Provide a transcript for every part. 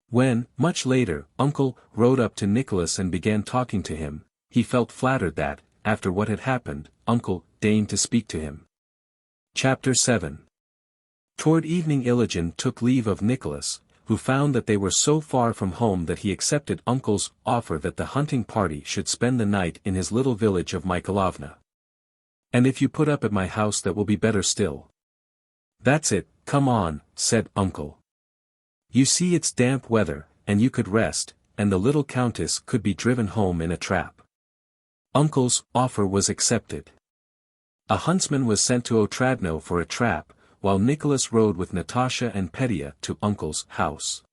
When, much later, Uncle rode up to Nicholas and began talking to him, he felt flattered that, after what had happened, Uncle deigned to speak to him. Chapter 7. Toward evening Iligen took leave of Nicholas, who found that they were so far from home that he accepted Uncle's offer that the hunting party should spend the night in his little village of Michaelovna. "And if you put up at my house that will be better still." "That's it, come on," said Uncle. "You see it's damp weather, and you could rest, and the little countess could be driven home in a trap." Uncle's offer was accepted. A huntsman was sent to Otradno for a trap, while Nicholas rode with Natasha and Petya to Uncle's house.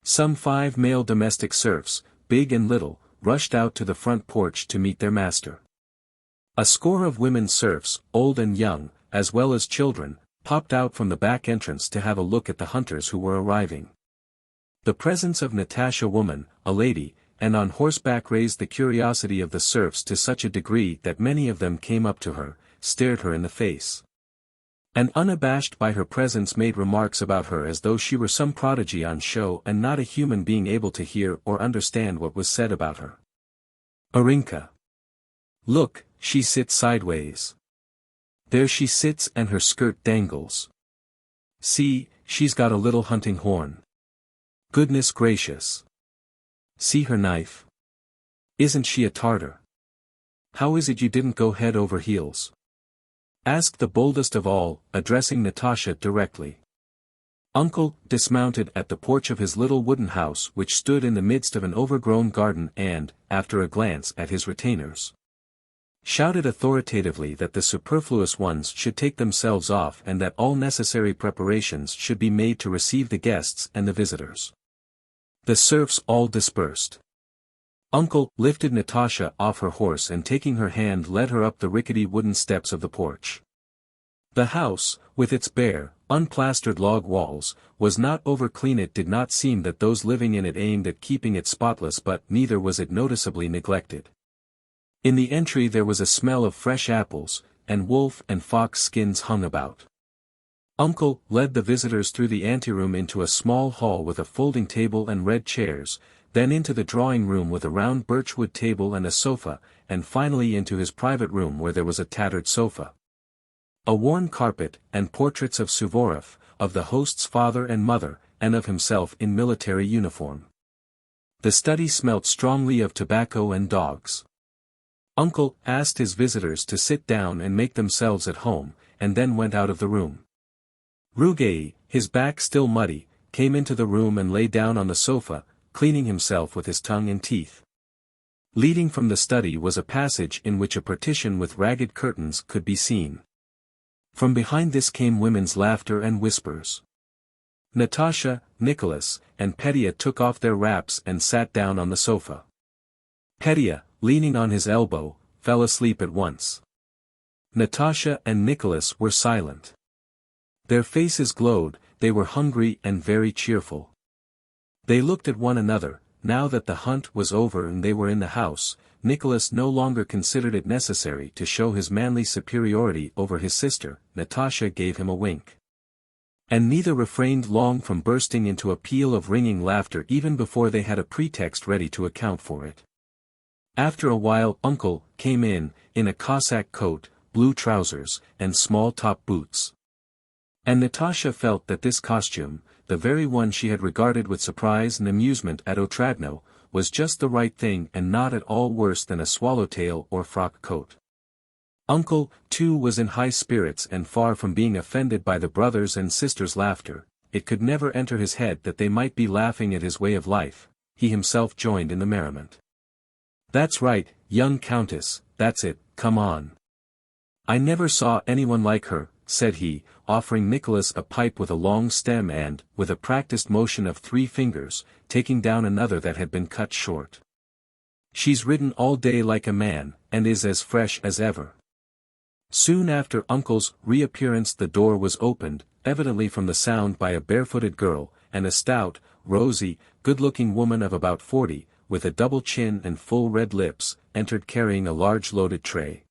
Some 5 male domestic serfs, big and little, rushed out to the front porch to meet their master. A score of women serfs, old and young, as well as children, popped out from the back entrance to have a look at the hunters who were arriving. The presence of Natasha woman, a lady, and on horseback raised the curiosity of the serfs to such a degree that many of them came up to her, stared her in the face, and unabashed by her presence made remarks about her as though she were some prodigy on show and not a human being able to hear or understand what was said about her. "Arinka. Look, she sits sideways. There she sits and her skirt dangles. See, she's got a little hunting horn. Goodness gracious. See her knife. Isn't she a Tartar? How is it you didn't go head over heels?" asked the boldest of all, addressing Natasha directly. Uncle dismounted at the porch of his little wooden house which stood in the midst of an overgrown garden and, after a glance at his retainers, shouted authoritatively that the superfluous ones should take themselves off and that all necessary preparations should be made to receive the guests and the visitors. The serfs all dispersed. Uncle lifted Natasha off her horse and taking her hand led her up the rickety wooden steps of the porch. The house, with its bare, unplastered log walls, was not over-clean. It did not seem that those living in it aimed at keeping it spotless, but neither was it noticeably neglected. In the entry there was a smell of fresh apples, and wolf and fox skins hung about. Uncle led the visitors through the anteroom into a small hall with a folding table and red chairs, then into the drawing room with a round birchwood table and a sofa, and finally into his private room where there was a tattered sofa, a worn carpet, and portraits of Suvorov, of the host's father and mother, and of himself in military uniform. The study smelt strongly of tobacco and dogs. Uncle asked his visitors to sit down and make themselves at home, and then went out of the room. Rugai, his back still muddy, came into the room and lay down on the sofa, cleaning himself with his tongue and teeth. Leading from the study was a passage in which a partition with ragged curtains could be seen. From behind this came women's laughter and whispers. Natasha, Nicholas, and Petya took off their wraps and sat down on the sofa. Petya, leaning on his elbow, fell asleep at once. Natasha and Nicholas were silent. Their faces glowed, they were hungry and very cheerful. They looked at one another. Now that the hunt was over and they were in the house, Nicholas no longer considered it necessary to show his manly superiority over his sister. Natasha gave him a wink. And neither refrained long from bursting into a peal of ringing laughter even before they had a pretext ready to account for it. After a while Uncle came in a Cossack coat, blue trousers, and small top boots. And Natasha felt that this costume, the very one she had regarded with surprise and amusement at Otradno, was just the right thing and not at all worse than a swallowtail or frock coat. Uncle, too, was in high spirits and far from being offended by the brothers' and sisters' laughter. It could never enter his head that they might be laughing at his way of life. He himself joined in the merriment. "That's right, young countess, that's it, come on. I never saw anyone like her," said he, offering Nicholas a pipe with a long stem and, with a practiced motion of 3 fingers, taking down another that had been cut short. "She's ridden all day like a man, and is as fresh as ever." Soon after Uncle's reappearance the door was opened, evidently from the sound by a barefooted girl, and a stout, rosy, good-looking woman of about 40, with a double chin and full red lips, entered carrying a large loaded tray.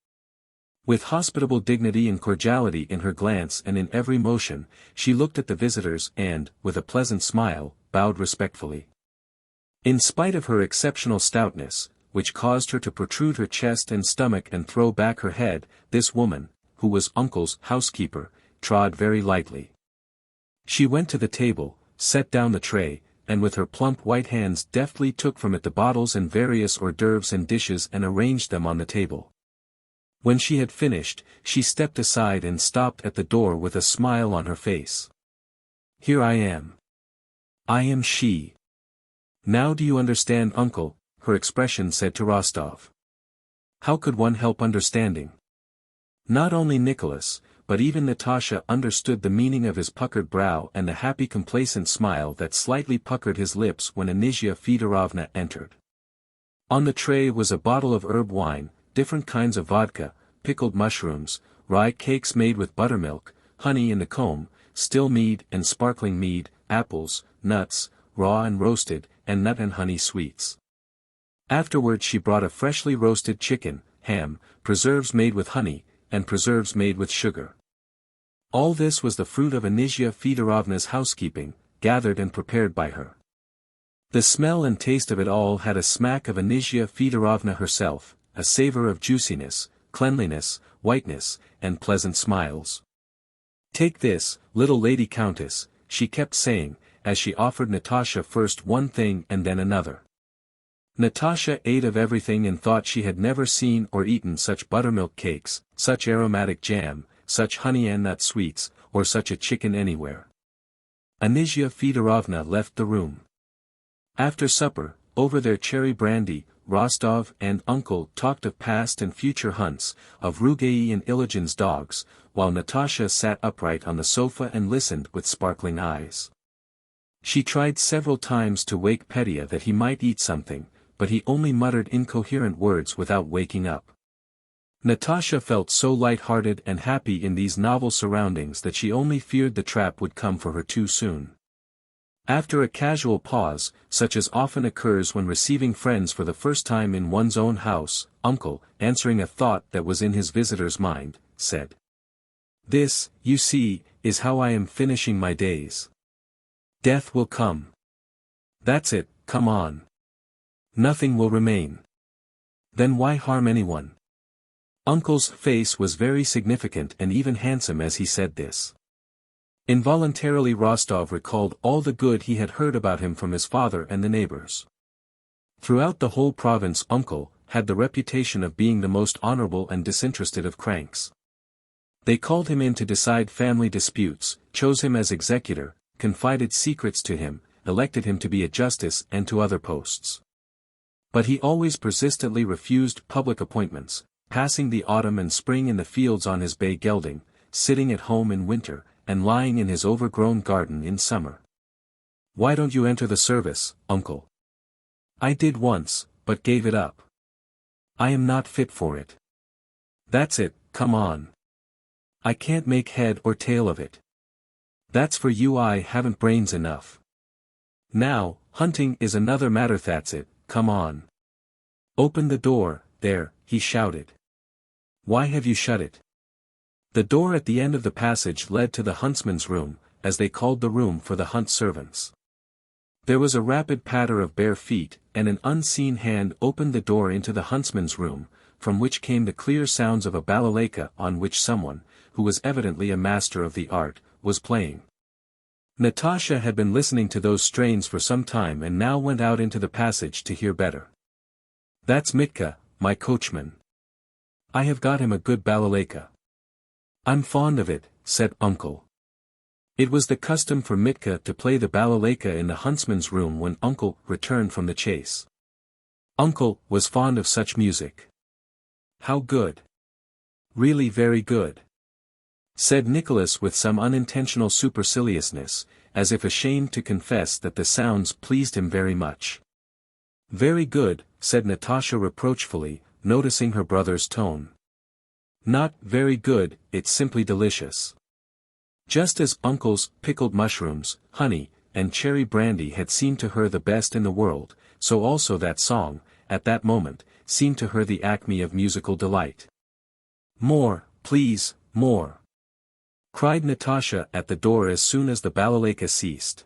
With hospitable dignity and cordiality in her glance and in every motion, she looked at the visitors and, with a pleasant smile, bowed respectfully. In spite of her exceptional stoutness, which caused her to protrude her chest and stomach and throw back her head, this woman, who was Uncle's housekeeper, trod very lightly. She went to the table, set down the tray, and with her plump white hands deftly took from it the bottles and various hors d'oeuvres and dishes and arranged them on the table. When she had finished, she stepped aside and stopped at the door with a smile on her face. "Here I am. I am she. Now do you understand, Uncle?" her expression said to Rostov. How could one help understanding? Not only Nicholas, but even Natasha understood the meaning of his puckered brow and the happy complacent smile that slightly puckered his lips when Anisia Fedorovna entered. On the tray was a bottle of herb wine, different kinds of vodka, pickled mushrooms, rye cakes made with buttermilk, honey in the comb, still mead and sparkling mead, apples, nuts, raw and roasted, and nut and honey sweets. Afterwards she brought a freshly roasted chicken, ham, preserves made with honey, and preserves made with sugar. All this was the fruit of Anisia Fedorovna's housekeeping, gathered and prepared by her. The smell and taste of it all had a smack of Anisia Fedorovna herself, a savor of juiciness, cleanliness, whiteness, and pleasant smiles. "Take this, little lady countess," she kept saying, as she offered Natasha first one thing and then another. Natasha ate of everything and thought she had never seen or eaten such buttermilk cakes, such aromatic jam, such honey and nut sweets, or such a chicken anywhere. Anisia Fedorovna left the room. After supper, over their cherry brandy, Rostov and Uncle talked of past and future hunts, of Rugai and Iligin's dogs, while Natasha sat upright on the sofa and listened with sparkling eyes. She tried several times to wake Petya that he might eat something, but he only muttered incoherent words without waking up. Natasha felt so light-hearted and happy in these novel surroundings that she only feared the trap would come for her too soon. After a casual pause, such as often occurs when receiving friends for the first time in one's own house, Uncle, answering a thought that was in his visitor's mind, said, "This, you see, is how I am finishing my days. Death will come. That's it, come on. Nothing will remain. Then why harm anyone?" Uncle's face was very significant and even handsome as he said this. Involuntarily Rostov recalled all the good he had heard about him from his father and the neighbors. Throughout the whole province Uncle had the reputation of being the most honorable and disinterested of cranks. They called him in to decide family disputes, chose him as executor, confided secrets to him, elected him to be a justice and to other posts. But he always persistently refused public appointments, passing the autumn and spring in the fields on his bay gelding, sitting at home in winter, and lying in his overgrown garden in summer. "Why don't you enter the service, Uncle?" "I did once, but gave it up. I am not fit for it." "That's it, come on. I can't make head or tail of it. That's for you, I haven't brains enough. Now, hunting is another matter, that's it, come on. Open the door, there," he shouted. "Why have you shut it?" The door at the end of the passage led to the huntsman's room, as they called the room for the hunt servants. There was a rapid patter of bare feet, and an unseen hand opened the door into the huntsman's room, from which came the clear sounds of a balalaika on which someone, who was evidently a master of the art, was playing. Natasha had been listening to those strains for some time and now went out into the passage to hear better. "That's Mitka, my coachman. I have got him a good balalaika." "I'm fond of it," said Uncle. It was the custom for Mitka to play the balalaika in the huntsman's room when Uncle returned from the chase. Uncle was fond of such music. "How good. Really very good," said Nicholas with some unintentional superciliousness, as if ashamed to confess that the sounds pleased him very much. "Very good," said Natasha reproachfully, noticing her brother's tone. "Not very good, it's simply delicious." Just as Uncle's pickled mushrooms, honey, and cherry brandy had seemed to her the best in the world, so also that song, at that moment, seemed to her the acme of musical delight. More, please, more!" cried Natasha at the door as soon as the balalaika ceased.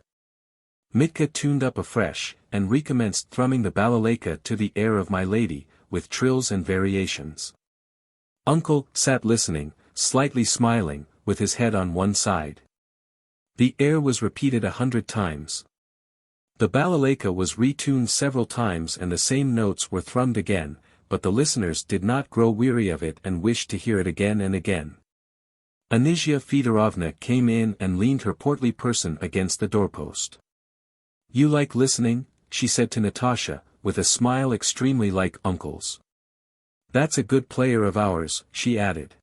Mitka tuned up afresh, and recommenced thrumming the balalaika to the air of My Lady, with trills and variations. Uncle sat listening, slightly smiling, with his head on one side. The air was repeated 100 times. The balalaika was retuned several times and the same notes were thrummed again, but the listeners did not grow weary of it and wished to hear it again and again. Anisia Fedorovna came in and leaned her portly person against the doorpost. "You like listening?" she said to Natasha, with a smile extremely like Uncle's. "That's a good player of ours," she added.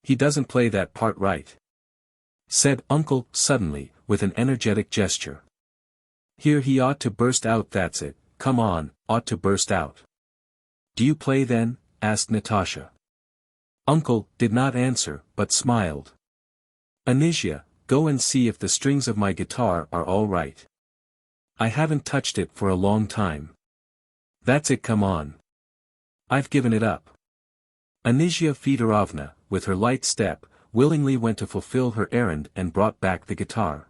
"He doesn't play that part right," said Uncle suddenly, with an energetic gesture. "Here he ought to burst out, that's it, come on, ought to burst out." "Do you play then?" asked Natasha. Uncle did not answer, but smiled. "Anisia, go and see if the strings of my guitar are all right. I haven't touched it for a long time." "That's it, come on." "I've given it up." Anisia Fedorovna, with her light step, willingly went to fulfill her errand and brought back the guitar.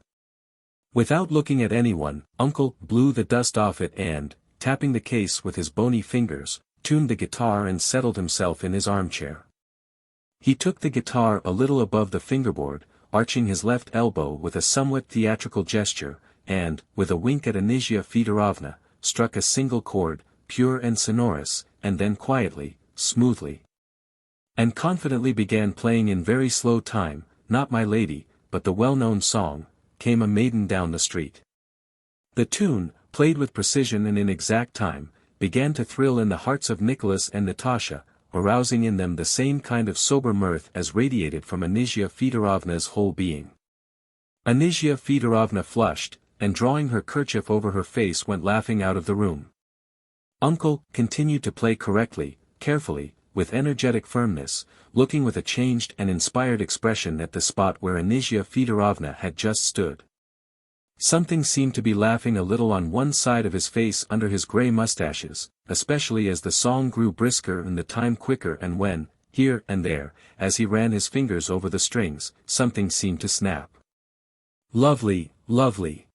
Without looking at anyone, Uncle blew the dust off it and, tapping the case with his bony fingers, tuned the guitar and settled himself in his armchair. He took the guitar a little above the fingerboard, arching his left elbow with a somewhat theatrical gesture, and, with a wink at Anisia Fedorovna, struck a single chord, pure and sonorous, and then quietly, smoothly, and confidently began playing in very slow time, not My Lady, but the well-known song, Came a Maiden Down the Street. The tune, played with precision and in exact time, began to thrill in the hearts of Nicholas and Natasha, arousing in them the same kind of sober mirth as radiated from Anisia Fedorovna's whole being. Anisia Fedorovna flushed, and drawing her kerchief over her face went laughing out of the room. Uncle continued to play correctly, carefully, with energetic firmness, looking with a changed and inspired expression at the spot where Anisia Fedorovna had just stood. Something seemed to be laughing a little on one side of his face under his grey mustaches, especially as the song grew brisker and the time quicker, and when, here and there, as he ran his fingers over the strings, something seemed to snap. "Lovely, lovely!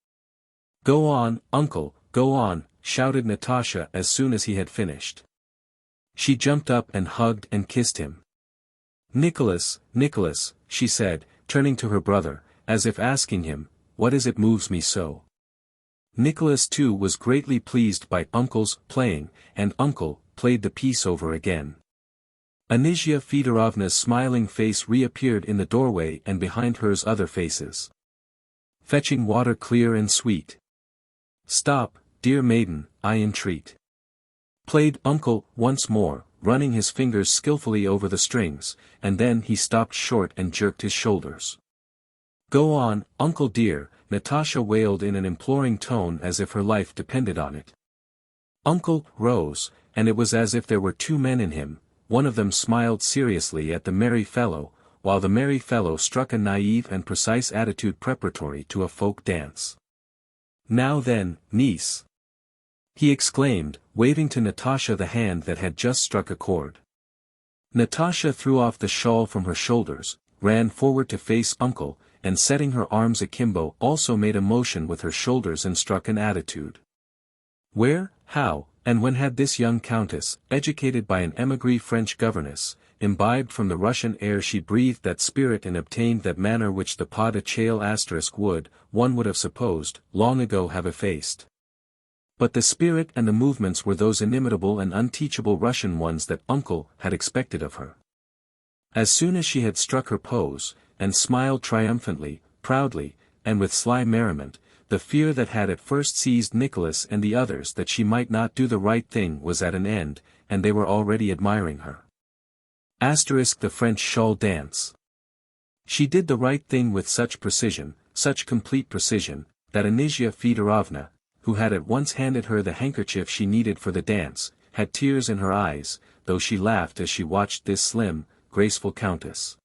Go on, Uncle, go on," shouted Natasha as soon as he had finished. She jumped up and hugged and kissed him. "Nicholas, Nicholas," she said, turning to her brother, as if asking him, "What is it moves me so?" Nicholas too was greatly pleased by Uncle's playing, and Uncle played the piece over again. Anisia Fedorovna's smiling face reappeared in the doorway and behind hers other faces. "Fetching water clear and sweet. Stop, dear maiden, I entreat," played Uncle once more, running his fingers skillfully over the strings, and then he stopped short and jerked his shoulders. "Go on, Uncle dear," Natasha wailed in an imploring tone as if her life depended on it. Uncle rose, and it was as if there were two men in him. One of them smiled seriously at the merry fellow, while the merry fellow struck a naive and precise attitude preparatory to a folk dance. "Now then, niece," he exclaimed, waving to Natasha the hand that had just struck a chord. Natasha threw off the shawl from her shoulders, ran forward to face Uncle, and setting her arms akimbo also made a motion with her shoulders and struck an attitude. Where, how, and when had this young countess, educated by an émigré French governess, imbibed from the Russian air she breathed that spirit and obtained that manner which the pas de châle asterisk would, one would have supposed, long ago have effaced? But the spirit and the movements were those inimitable and unteachable Russian ones that Uncle had expected of her. As soon as she had struck her pose, and smiled triumphantly, proudly, and with sly merriment, the fear that had at first seized Nicholas and the others that she might not do the right thing was at an end, and they were already admiring her. The French shawl dance. She did the right thing with such precision, such complete precision, that Anisia Fedorovna, who had at once handed her the handkerchief she needed for the dance, had tears in her eyes, though she laughed as she watched this slim, graceful countess,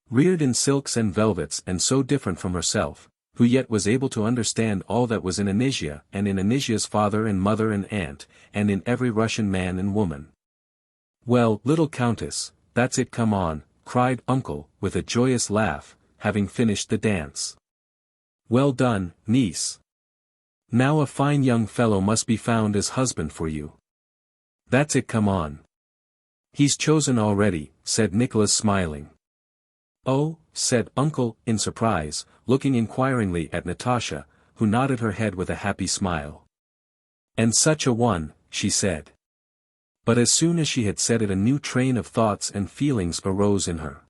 reared in silks and velvets and so different from herself, who yet was able to understand all that was in Anisia and in Anisia's father and mother and aunt, and in every Russian man and woman. "Well, little countess, that's it, come on," cried uncle, with a joyous laugh, having finished the dance. "Well done, niece. Now a fine young fellow must be found as husband for you. That's it, come on." "He's chosen already," said Nicholas, smiling. "Oh," said uncle, in surprise, looking inquiringly at Natasha, who nodded her head with a happy smile. "And such a one," she said. But as soon as she had said it, a new train of thoughts and feelings arose in her.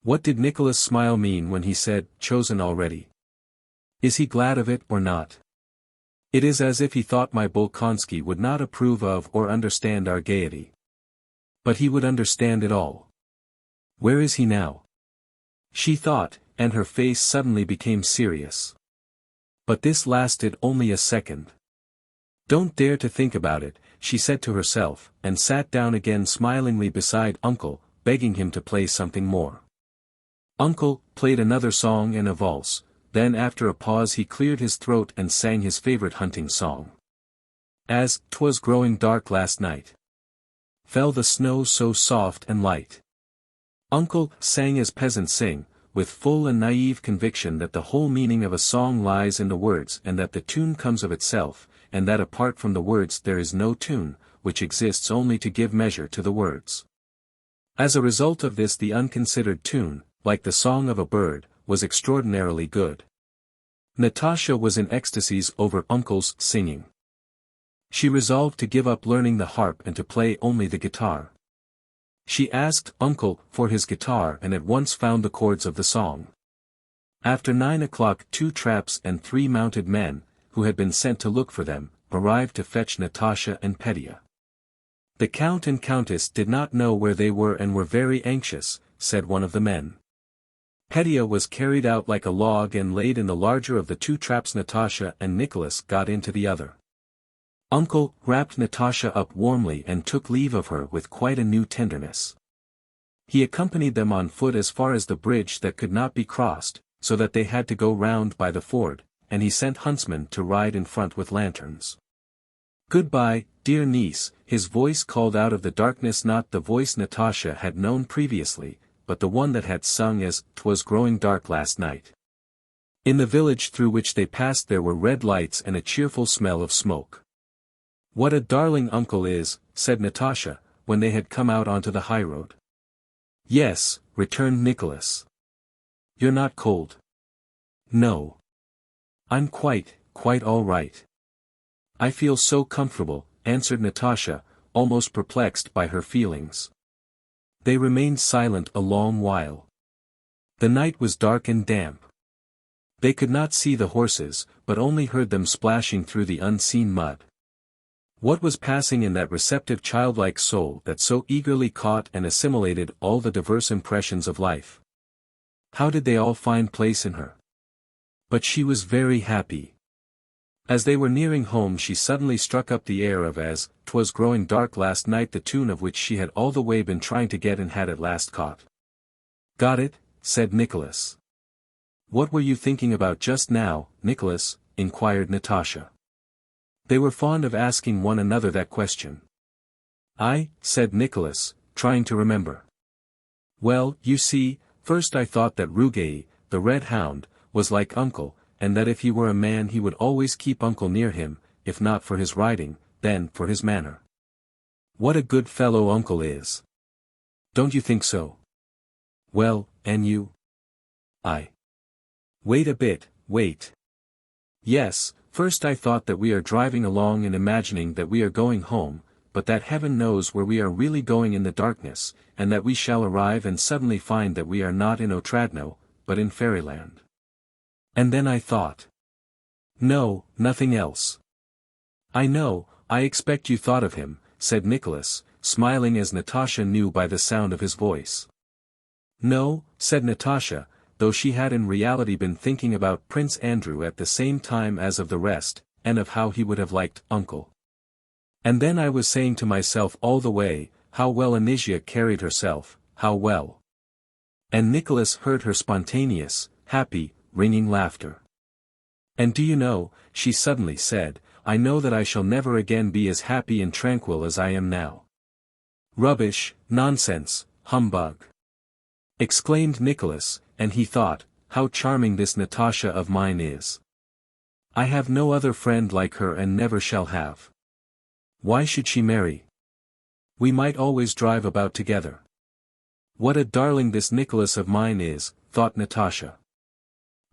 What did Nicholas' smile mean when he said, "chosen already"? Is he glad of it or not? It is as if he thought my Bolkonsky would not approve of or understand our gaiety. But he would understand it all. Where is he now? She thought, and her face suddenly became serious. But this lasted only a second. "Don't dare to think about it," she said to herself, and sat down again smilingly beside uncle, begging him to play something more. Uncle played another song and a valse, then after a pause he cleared his throat and sang his favorite hunting song. As 'twas growing dark last night, fell the snow so soft and light. Uncle sang as peasants sing, with full and naive conviction that the whole meaning of a song lies in the words and that the tune comes of itself, and that apart from the words there is no tune, which exists only to give measure to the words. As a result of this, the unconsidered tune, like the song of a bird, was extraordinarily good. Natasha was in ecstasies over uncle's singing. She resolved to give up learning the harp and to play only the guitar. She asked uncle for his guitar and at once found the chords of the song. After 9 o'clock 2 traps and 3 mounted men, who had been sent to look for them, arrived to fetch Natasha and Petya. The Count and Countess did not know where they were and were very anxious, said one of the men. Petya was carried out like a log and laid in the larger of the 2 traps. Natasha and Nicholas got into the other. Uncle wrapped Natasha up warmly and took leave of her with quite a new tenderness. He accompanied them on foot as far as the bridge that could not be crossed, so that they had to go round by the ford, and he sent huntsmen to ride in front with lanterns. "Goodbye, dear niece," his voice called out of the darkness, not the voice Natasha had known previously, but the one that had sung as 'twas growing dark last night. In the village through which they passed there were red lights and a cheerful smell of smoke. "What a darling uncle is," said Natasha, when they had come out onto the highroad. "Yes," returned Nicholas. "You're not cold?" "No. I'm quite all right. I feel so comfortable," answered Natasha, almost perplexed by her feelings. They remained silent a long while. The night was dark and damp. They could not see the horses, but only heard them splashing through the unseen mud. What was passing in that receptive childlike soul that so eagerly caught and assimilated all the diverse impressions of life? How did they all find place in her? But she was very happy. As they were nearing home she suddenly struck up the air of As 'twas growing dark last night, the tune of which she had all the way been trying to get and had at last caught. "Got it?" said Nicholas. "What were you thinking about just now, Nicholas?" inquired Natasha. They were fond of asking one another that question. "I," said Nicholas, trying to remember. "Well, you see, first I thought that Rugai, the red hound, was like uncle, and that if he were a man he would always keep uncle near him, if not for his riding, then for his manner. What a good fellow uncle is. Don't you think so? Well, and you?" Wait a bit, wait. Yes, first I thought that we are driving along and imagining that we are going home, but that heaven knows where we are really going in the darkness, and that we shall arrive and suddenly find that we are not in Otradno, but in fairyland. And then I thought. No, nothing else. I know, I expect you thought of him, said Nicholas, smiling as Natasha knew by the sound of his voice. No, said Natasha, though she had in reality been thinking about Prince Andrew at the same time as of the rest, and of how he would have liked uncle. And then I was saying to myself all the way, how well Anisia carried herself, how well. And Nicholas heard her spontaneous, happy, ringing laughter. And do you know, she suddenly said, I know that I shall never again be as happy and tranquil as I am now. Rubbish, nonsense, humbug! Exclaimed Nicholas, and he thought, how charming this Natasha of mine is. I have no other friend like her and never shall have. Why should she marry? We might always drive about together. What a darling this Nicholas of mine is, thought Natasha.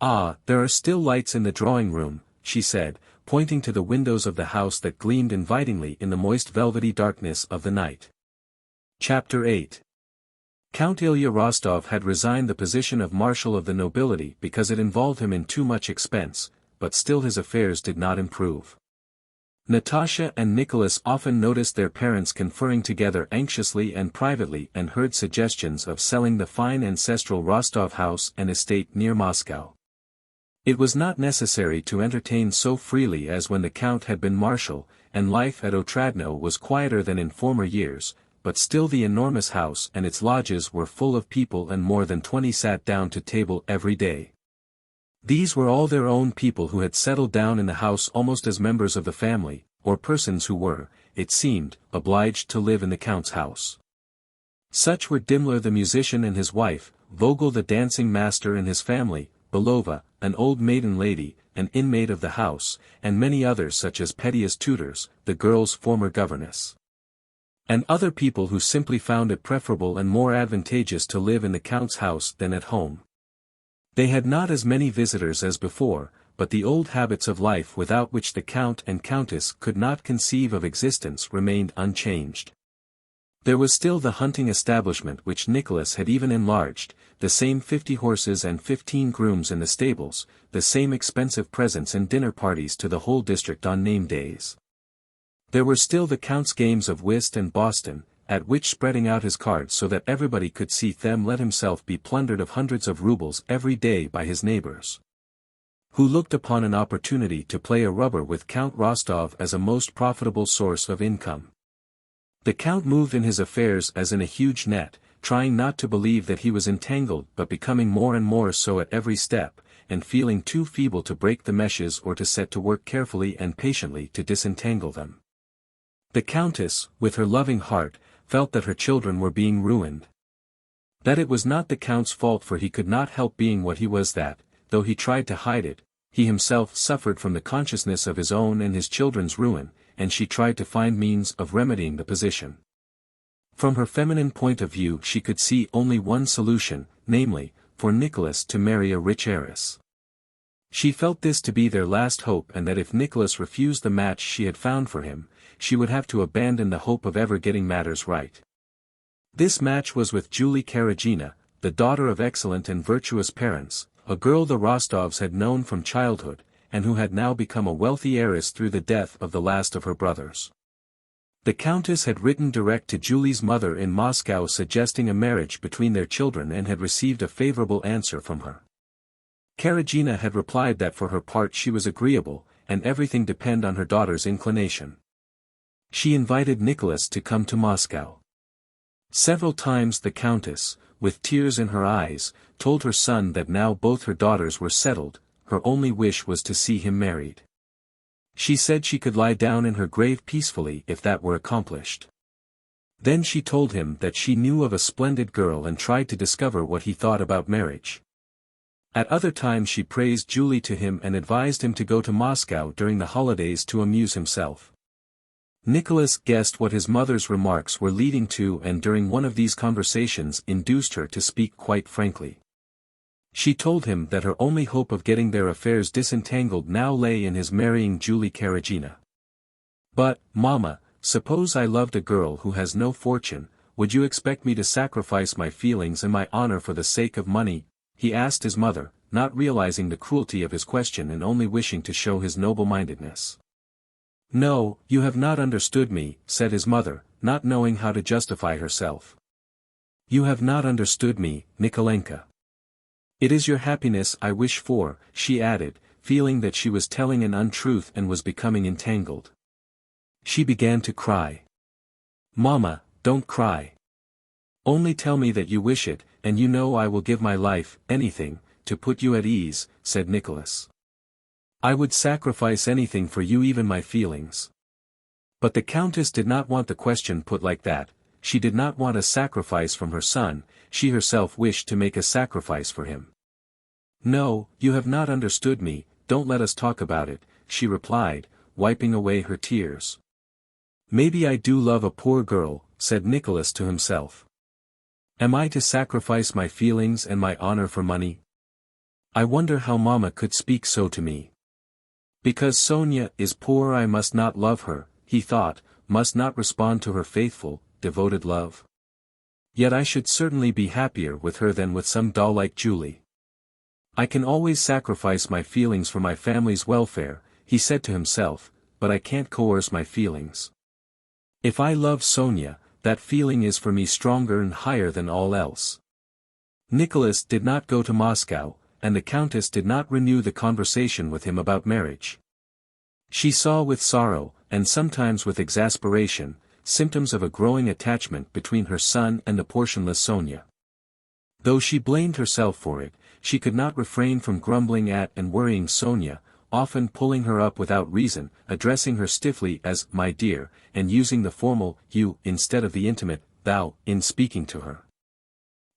Ah, there are still lights in the drawing-room, she said, pointing to the windows of the house that gleamed invitingly in the moist velvety darkness of the night. Chapter 8. Count Ilya Rostov had resigned the position of Marshal of the Nobility because it involved him in too much expense, but still his affairs did not improve. Natasha and Nicholas often noticed their parents conferring together anxiously and privately and heard suggestions of selling the fine ancestral Rostov house and estate near Moscow. It was not necessary to entertain so freely as when the Count had been Marshal, and life at Otradno was quieter than in former years, but still the enormous house and its lodges were full of people and more than 20 sat down to table every day. These were all their own people who had settled down in the house almost as members of the family, or persons who were, it seemed, obliged to live in the Count's house. Such were Dimmler the musician and his wife, Vogel the dancing master and his family, Belova, an old maiden lady, an inmate of the house, and many others such as Petya's tutors, the girl's former governess. And other people who simply found it preferable and more advantageous to live in the Count's house than at home. They had not as many visitors as before, but the old habits of life without which the Count and Countess could not conceive of existence remained unchanged. There was still the hunting establishment which Nicholas had even enlarged, the same 50 horses and 15 grooms in the stables, the same expensive presents and dinner parties to the whole district on name days. There were still the Count's games of whist and Boston, at which spreading out his cards so that everybody could see them let himself be plundered of hundreds of rubles every day by his neighbors, who looked upon an opportunity to play a rubber with Count Rostov as a most profitable source of income. The Count moved in his affairs as in a huge net, trying not to believe that he was entangled but becoming more and more so at every step, and feeling too feeble to break the meshes or to set to work carefully and patiently to disentangle them. The Countess, with her loving heart, felt that her children were being ruined. That it was not the Count's fault, for he could not help being what he was, that, though he tried to hide it, he himself suffered from the consciousness of his own and his children's ruin, and she tried to find means of remedying the position. From her feminine point of view she could see only one solution, namely, for Nicholas to marry a rich heiress. She felt this to be their last hope, and that if Nicholas refused the match she had found for him, she would have to abandon the hope of ever getting matters right. This match was with Julie Karagina, the daughter of excellent and virtuous parents, a girl the Rostovs had known from childhood, and who had now become a wealthy heiress through the death of the last of her brothers. The Countess had written direct to Julie's mother in Moscow suggesting a marriage between their children and had received a favorable answer from her. Karagina had replied that for her part she was agreeable, and everything depended on her daughter's inclination. She invited Nicholas to come to Moscow. Several times the Countess, with tears in her eyes, told her son that now both her daughters were settled, her only wish was to see him married. She said she could lie down in her grave peacefully if that were accomplished. Then she told him that she knew of a splendid girl and tried to discover what he thought about marriage. At other times she praised Julie to him and advised him to go to Moscow during the holidays to amuse himself. Nicholas guessed what his mother's remarks were leading to, and during one of these conversations induced her to speak quite frankly. She told him that her only hope of getting their affairs disentangled now lay in his marrying Julie Karagina. "But, Mama, suppose I loved a girl who has no fortune, would you expect me to sacrifice my feelings and my honor for the sake of money?" he asked his mother, not realizing the cruelty of his question and only wishing to show his noble-mindedness. "No, you have not understood me," said his mother, not knowing how to justify herself. "You have not understood me, Nikolenka. It is your happiness I wish for," she added, feeling that she was telling an untruth and was becoming entangled. She began to cry. "Mama, don't cry. Only tell me that you wish it, and you know I will give my life, anything, to put you at ease," said Nicholas. "I would sacrifice anything for you, even my feelings." But the Countess did not want the question put like that. she did not want a sacrifice from her son, she herself wished to make a sacrifice for him. "No, you have not understood me, don't let us talk about it," she replied, wiping away her tears. "Maybe I do love a poor girl," said Nicholas to himself. "Am I to sacrifice my feelings and my honor for money? I wonder how Mama could speak so to me. Because Sonia is poor I must not love her," he thought, "must not respond to her faithful, devoted love. Yet I should certainly be happier with her than with some doll like Julie. I can always sacrifice my feelings for my family's welfare," he said to himself, "but I can't coerce my feelings. If I love Sonia, that feeling is for me stronger and higher than all else." Nicholas did not go to Moscow, and the Countess did not renew the conversation with him about marriage. She saw with sorrow, and sometimes with exasperation, symptoms of a growing attachment between her son and the portionless Sonia. Though she blamed herself for it, she could not refrain from grumbling at and worrying Sonia, often pulling her up without reason, addressing her stiffly as "my dear," and using the formal "you" instead of the intimate "thou" in speaking to her.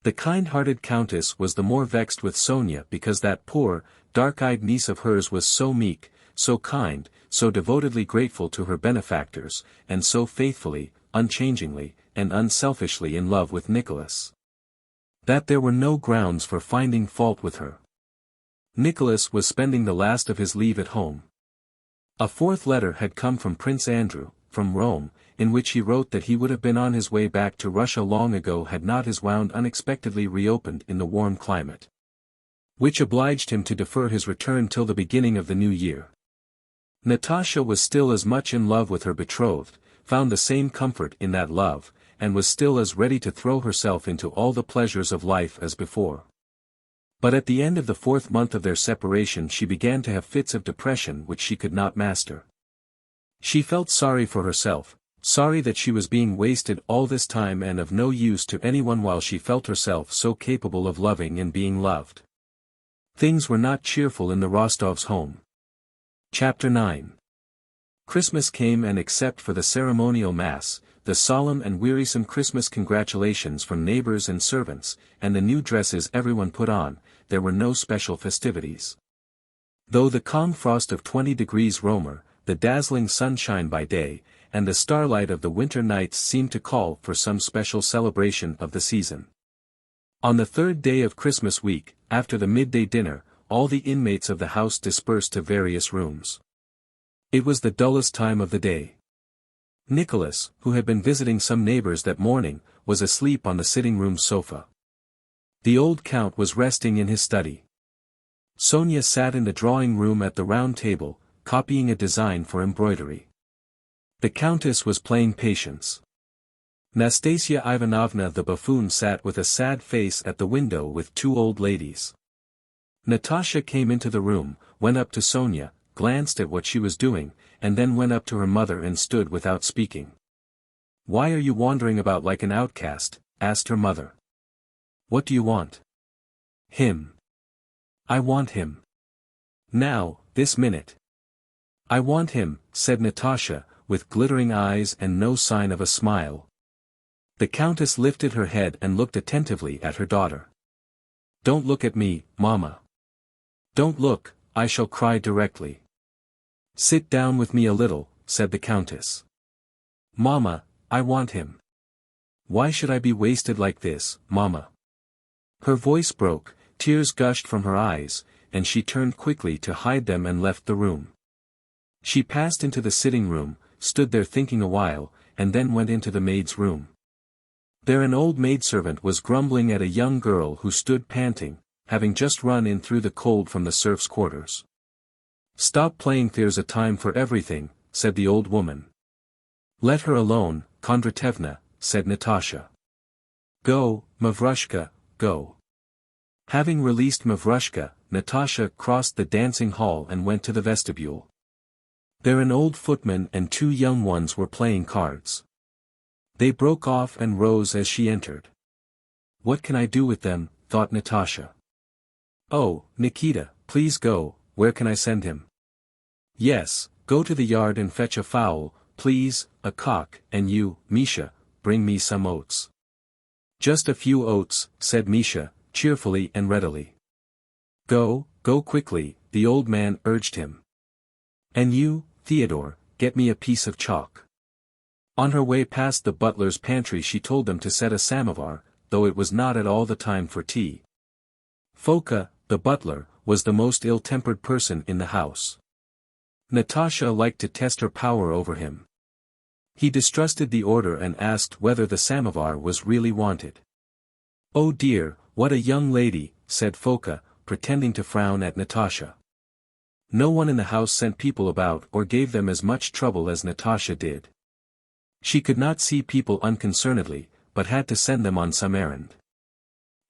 The kind-hearted Countess was the more vexed with Sonia because that poor, dark-eyed niece of hers was so meek, so kind, so devotedly grateful to her benefactors, and so faithfully, unchangingly, and unselfishly in love with Nicholas, that there were no grounds for finding fault with her. Nicholas was spending the last of his leave at home. A fourth letter had come from Prince Andrew, from Rome, in which he wrote that he would have been on his way back to Russia long ago had not his wound unexpectedly reopened in the warm climate, which obliged him to defer his return till the beginning of the new year. Natasha was still as much in love with her betrothed, found the same comfort in that love, and was still as ready to throw herself into all the pleasures of life as before. But at the end of the 4th month of their separation she began to have fits of depression which she could not master. She felt sorry for herself, sorry that she was being wasted all this time and of no use to anyone while she felt herself so capable of loving and being loved. Things were not cheerful in the Rostovs' home. Chapter 9. Christmas came, and except for the ceremonial mass, the solemn and wearisome Christmas congratulations from neighbors and servants, and the new dresses everyone put on, there were no special festivities. Though the calm frost of 20 degrees Romer, the dazzling sunshine by day, and the starlight of the winter nights seemed to call for some special celebration of the season. On the 3rd day of Christmas week, after the midday dinner, all the inmates of the house dispersed to various rooms. It was the dullest time of the day. Nicholas, who had been visiting some neighbors that morning, was asleep on the sitting-room sofa. The old count was resting in his study. Sonia sat in the drawing-room at the round table, copying a design for embroidery. The Countess was playing patience. Nastasia Ivanovna the buffoon sat with a sad face at the window with 2 old ladies. Natasha came into the room, went up to Sonia, glanced at what she was doing, and then went up to her mother and stood without speaking. "Why are you wandering about like an outcast?" asked her mother. "What do you want?" "Him. I want him. Now, this minute." "I want him," said Natasha, with glittering eyes and no sign of a smile. The Countess lifted her head and looked attentively at her daughter. "Don't look at me, Mama. Don't look, I shall cry directly." "Sit down with me a little," said the Countess. "Mama, I want him. Why should I be wasted like this, Mama?" Her voice broke, tears gushed from her eyes, and she turned quickly to hide them and left the room. She passed into the sitting room, stood there thinking a while, and then went into the maid's room. There an old maidservant was grumbling at a young girl who stood panting, having just run in through the cold from the serfs' quarters. "Stop playing, there's a time for everything," said the old woman. "Let her alone, Kondratevna," said Natasha. "Go, Mavrushka, go." Having released Mavrushka, Natasha crossed the dancing hall and went to the vestibule. There an old footman and 2 young ones were playing cards. They broke off and rose as she entered. "What can I do with them?" thought Natasha. "Oh, Nikita, please go, where can I send him?" "Yes, go to the yard and fetch a fowl, please, a cock, and you, Misha, bring me some oats." "Just a few oats," said Misha, cheerfully and readily. "Go, go quickly," the old man urged him. "And you, Theodore, get me a piece of chalk." On her way past the butler's pantry she told them to set a samovar, though it was not at all the time for tea. Foka, the butler, was the most ill-tempered person in the house. Natasha liked to test her power over him. He distrusted the order and asked whether the samovar was really wanted. "Oh dear, what a young lady," said Foka, pretending to frown at Natasha. No one in the house sent people about or gave them as much trouble as Natasha did. She could not see people unconcernedly, but had to send them on some errand.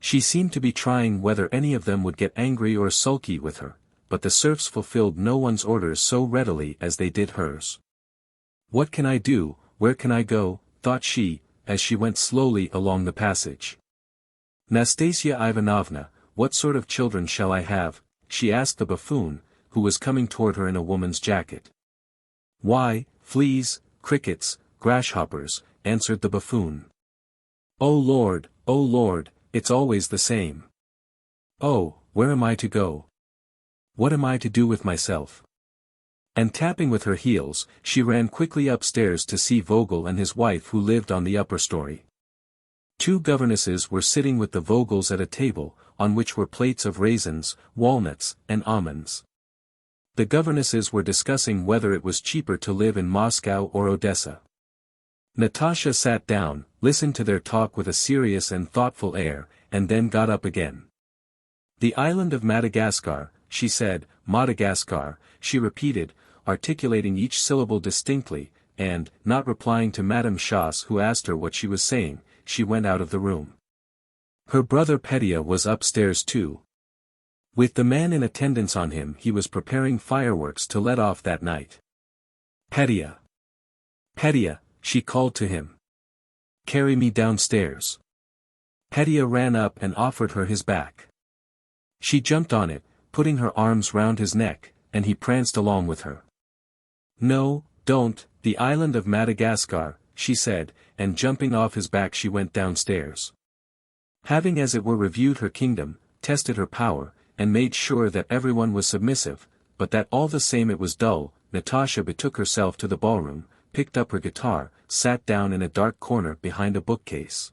She seemed to be trying whether any of them would get angry or sulky with her, but the serfs fulfilled no one's orders so readily as they did hers. "What can I do, where can I go?" thought she, as she went slowly along the passage. "Nastasia Ivanovna, what sort of children shall I have?" she asked the buffoon, who was coming toward her in a woman's jacket. "Why, fleas, crickets, grasshoppers," answered the buffoon. Oh Lord, it's always the same. Oh, where am I to go? What am I to do with myself?" And tapping with her heels, she ran quickly upstairs to see Vogel and his wife who lived on the upper story. Two governesses were sitting with the Vogels at a table, on which were plates of raisins, walnuts, and almonds. The governesses were discussing whether it was cheaper to live in Moscow or Odessa. Natasha sat down, listened to their talk with a serious and thoughtful air, and then got up again. "The island of Madagascar," she said. "Madagascar," she repeated, articulating each syllable distinctly, and, not replying to Madame Schoss who asked her what she was saying, she went out of the room. Her brother Petya was upstairs too. With the man in attendance on him he was preparing fireworks to let off that night. "Petya! Petya!" she called to him. "Carry me downstairs." Petya ran up and offered her his back. She jumped on it, putting her arms round his neck, and he pranced along with her. "No, don't, the island of Madagascar," she said, and jumping off his back she went downstairs. Having as it were reviewed her kingdom, tested her power, and made sure that everyone was submissive, but that all the same it was dull, Natasha betook herself to the ballroom, picked up her guitar, sat down in a dark corner behind a bookcase,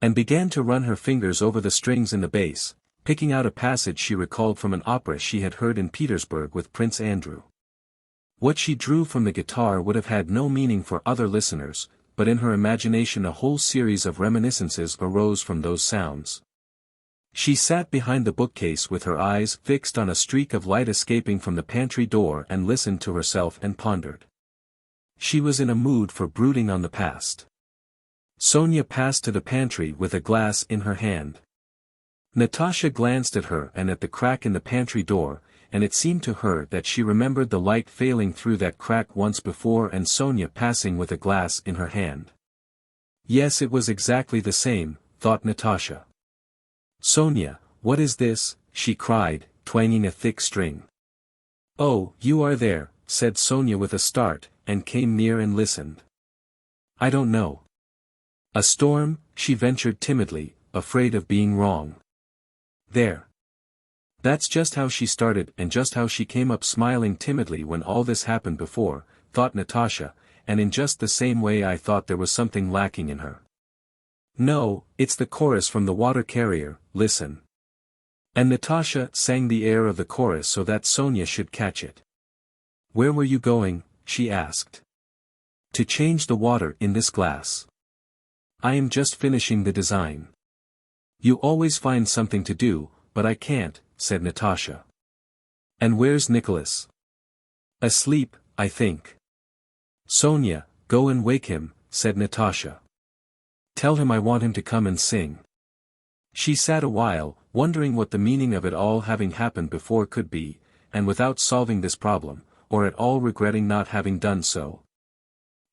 and began to run her fingers over the strings in the bass, picking out a passage she recalled from an opera she had heard in Petersburg with Prince Andrew. What she drew from the guitar would have had no meaning for other listeners, but in her imagination a whole series of reminiscences arose from those sounds. She sat behind the bookcase with her eyes fixed on a streak of light escaping from the pantry door and listened to herself and pondered. She was in a mood for brooding on the past. Sonia passed to the pantry with a glass in her hand. Natasha glanced at her and at the crack in the pantry door, and it seemed to her that she remembered the light failing through that crack once before and Sonia passing with a glass in her hand. Yes, it was exactly the same, thought Natasha. "Sonia, what is this?" she cried, twanging a thick string. "Oh, you are there," said Sonia with a start, and came near and listened. "I don't know." "A storm?" she ventured timidly, afraid of being wrong. "There. That's just how she started and just how she came up smiling timidly when all this happened before," thought Natasha, and in just the same way I thought there was something lacking in her. "No, it's the chorus from the water carrier, listen." And Natasha sang the air of the chorus so that Sonia should catch it. "Where were you going?" she asked. "To change the water in this glass. I am just finishing the design." "You always find something to do, but I can't," said Natasha. "And where's Nicholas?" "Asleep, I think." "Sonia, go and wake him," said Natasha. "Tell him I want him to come and sing." She sat a while, wondering what the meaning of it all having happened before could be, and without solving this problem, or at all regretting not having done so.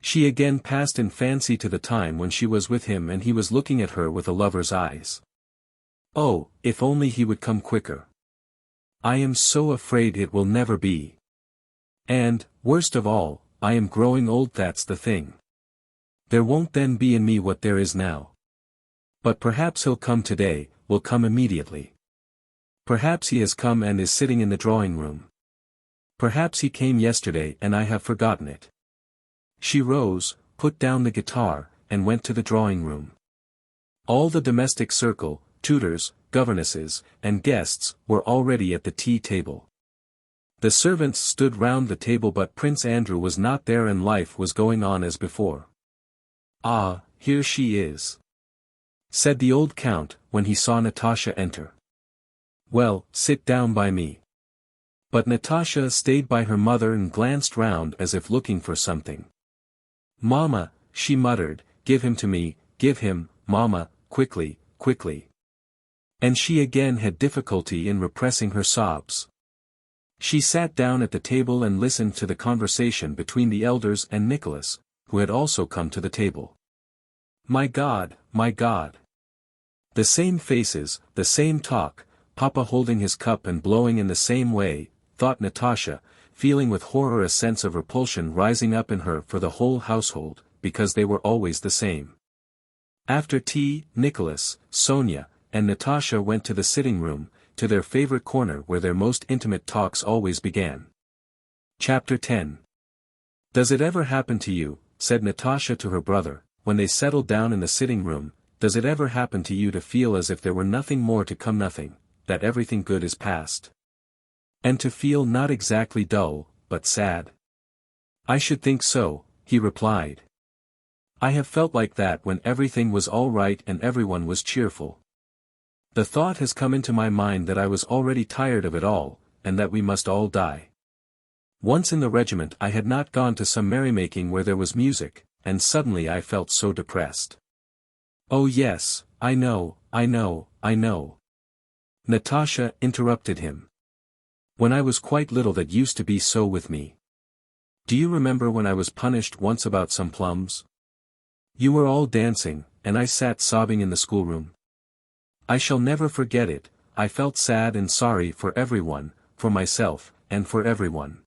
She again passed in fancy to the time when she was with him and he was looking at her with a lover's eyes. Oh, if only he would come quicker. I am so afraid it will never be. And, worst of all, I am growing old, that's the thing. There won't then be in me what there is now. But perhaps he'll come today, will come immediately. Perhaps he has come and is sitting in the drawing room. Perhaps he came yesterday and I have forgotten it. She rose, put down the guitar, and went to the drawing room. All the domestic circle, tutors, governesses, and guests, were already at the tea table. The servants stood round the table, but Prince Andrew was not there and life was going on as before. "Ah, here she is," said the old count, when he saw Natasha enter. "Well, sit down by me." But Natasha stayed by her mother and glanced round as if looking for something. "Mamma," she muttered, "give him to me, give him, mamma, quickly, quickly." And she again had difficulty in repressing her sobs. She sat down at the table and listened to the conversation between the elders and Nicholas, who had also come to the table. My God! The same faces, the same talk, Papa holding his cup and blowing in the same way, thought Natasha, feeling with horror a sense of repulsion rising up in her for the whole household, because they were always the same. After tea, Nicholas, Sonia, and Natasha went to the sitting room, to their favorite corner where their most intimate talks always began. Chapter 10. "Does it ever happen to you," said Natasha to her brother, when they settled down in the sitting room, "does it ever happen to you to feel as if there were nothing more to come, nothing, that everything good is past? And to feel not exactly dull, but sad?" "I should think so," he replied. "I have felt like that when everything was all right and everyone was cheerful. The thought has come into my mind that I was already tired of it all, and that we must all die. Once in the regiment I had not gone to some merrymaking where there was music, and suddenly I felt so depressed." "Oh yes, I know. Natasha interrupted him. "When I was quite little that used to be so with me. Do you remember when I was punished once about some plums? You were all dancing, and I sat sobbing in the schoolroom. I shall never forget it. I felt sad and sorry for everyone, for myself, and for everyone.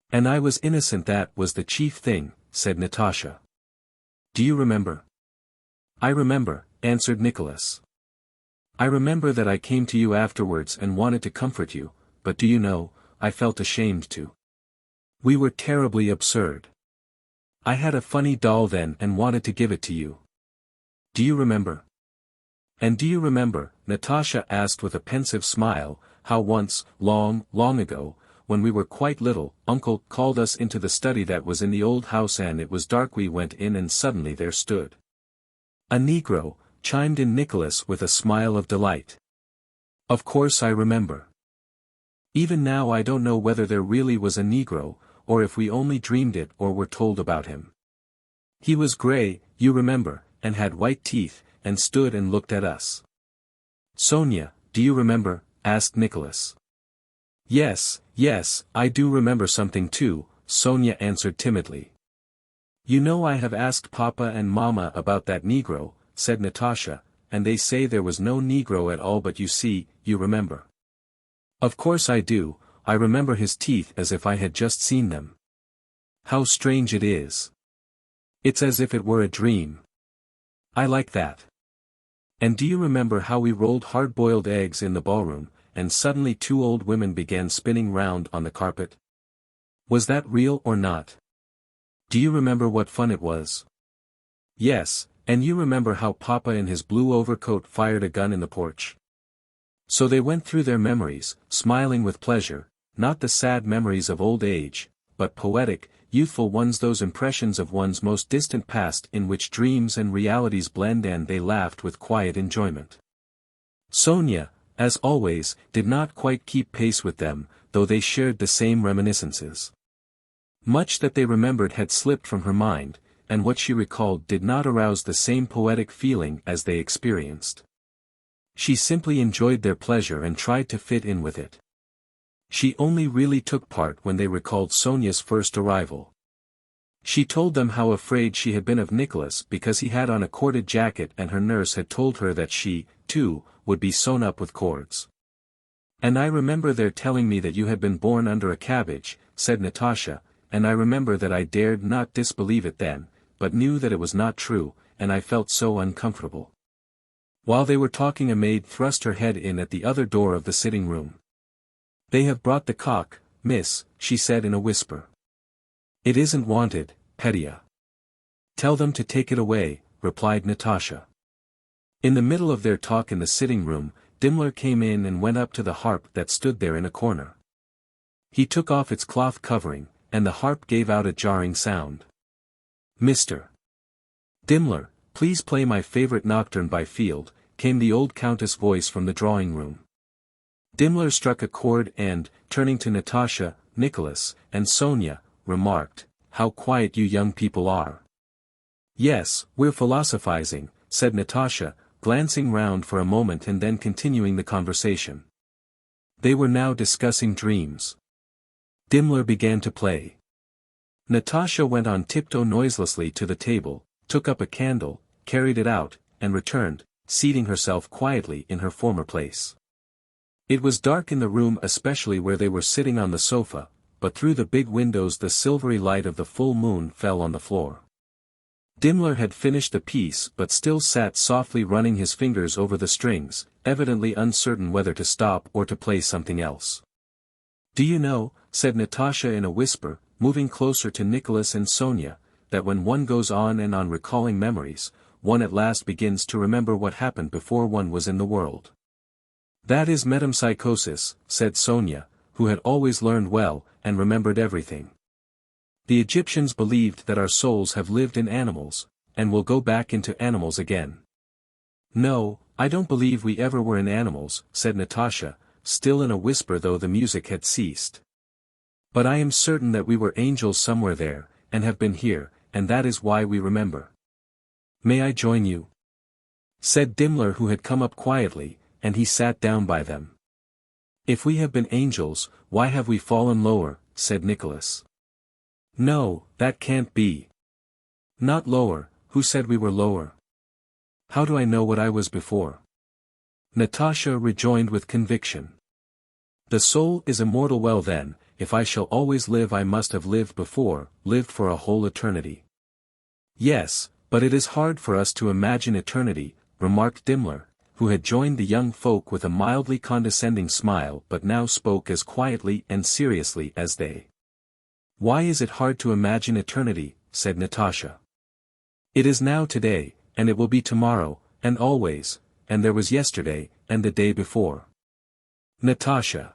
And I was innocent, that was the chief thing," said Natasha. "Do you remember?" "I remember," answered Nicholas. "I remember that I came to you afterwards and wanted to comfort you, but do you know, I felt ashamed to. We were terribly absurd. I had a funny doll then and wanted to give it to you. Do you remember?" "And do you remember," Natasha asked with a pensive smile, "how once, long, long ago, when we were quite little, Uncle called us into the study that was in the old house and it was dark, we went in and suddenly there stood a Negro," chimed in Nicholas with a smile of delight. "Of course I remember. Even now I don't know whether there really was a Negro, or if we only dreamed it or were told about him. He was gray, you remember, and had white teeth, and stood and looked at us." "Sonia, do you remember?" asked Nicholas. Yes, I do remember something too," Sonia answered timidly. "You know I have asked Papa and Mama about that Negro," said Natasha, "and they say there was no Negro at all, but you see, you remember." "Of course I do, I remember his teeth as if I had just seen them. How strange it is. It's as if it were a dream. I like that. And do you remember how we rolled hard-boiled eggs in the ballroom, and suddenly two old women began spinning round on the carpet? Was that real or not? Do you remember what fun it was?" "Yes, and you remember how Papa in his blue overcoat fired a gun in the porch?" So they went through their memories, smiling with pleasure, not the sad memories of old age, but poetic, youthful ones, those impressions of one's most distant past in which dreams and realities blend, and they laughed with quiet enjoyment. Sonia, as always, did not quite keep pace with them, though they shared the same reminiscences. Much that they remembered had slipped from her mind, and what she recalled did not arouse the same poetic feeling as they experienced. She simply enjoyed their pleasure and tried to fit in with it. She only really took part when they recalled Sonia's first arrival. She told them how afraid she had been of Nicholas because he had on a corded jacket, and her nurse had told her that she, too, would be sewn up with cords. "And I remember their telling me that you had been born under a cabbage," said Natasha, "and I remember that I dared not disbelieve it then, but knew that it was not true, and I felt so uncomfortable. While they were talking, a maid thrust her head in at the other door of the sitting room. "They have brought the cock, miss," she said in a whisper. "It isn't wanted, Petya." "Tell them to take it away," replied Natasha. In the middle of their talk in the sitting room, Dimmler came in and went up to the harp that stood there in a corner. He took off its cloth covering, and the harp gave out a jarring sound. "Mr. Dimmler, please play my favorite nocturne by Field," came the old countess' voice from the drawing room. Dimmler struck a chord and, turning to Natasha, Nicholas, and Sonia, remarked, "How quiet you young people are." "Yes, we're philosophizing," said Natasha, glancing round for a moment and then continuing the conversation. They were now discussing dreams. Dimmler began to play. Natasha went on tiptoe noiselessly to the table, took up a candle, carried it out, and returned, seating herself quietly in her former place. It was dark in the room, especially where they were sitting on the sofa, but through the big windows the silvery light of the full moon fell on the floor. Dimmler had finished the piece but still sat softly running his fingers over the strings, evidently uncertain whether to stop or to play something else. "Do you know," said Natasha in a whisper, moving closer to Nicholas and Sonia, "that when one goes on and on recalling memories, one at last begins to remember what happened before one was in the world." "That is metempsychosis," said Sonia, who had always learned well, and remembered everything. "The Egyptians believed that our souls have lived in animals, and will go back into animals again." "No, I don't believe we ever were in animals," said Natasha, still in a whisper though the music had ceased. "But I am certain that we were angels somewhere there, and have been here, and that is why we remember." "May I join you?" said Dimmler, who had come up quietly, and he sat down by them. "If we have been angels, why have we fallen lower?" said Nicholas. "No, that can't be. Not lower, who said we were lower? How do I know what I was before?" Natasha rejoined with conviction. "The soul is immortal. Well then, if I shall always live I must have lived before, lived for a whole eternity." "Yes, but it is hard for us to imagine eternity," remarked Dimmler, who had joined the young folk with a mildly condescending smile but now spoke as quietly and seriously as they. "Why is it hard to imagine eternity?" said Natasha. "It is now today, and it will be tomorrow, and always, and there was yesterday, and the day before." "Natasha.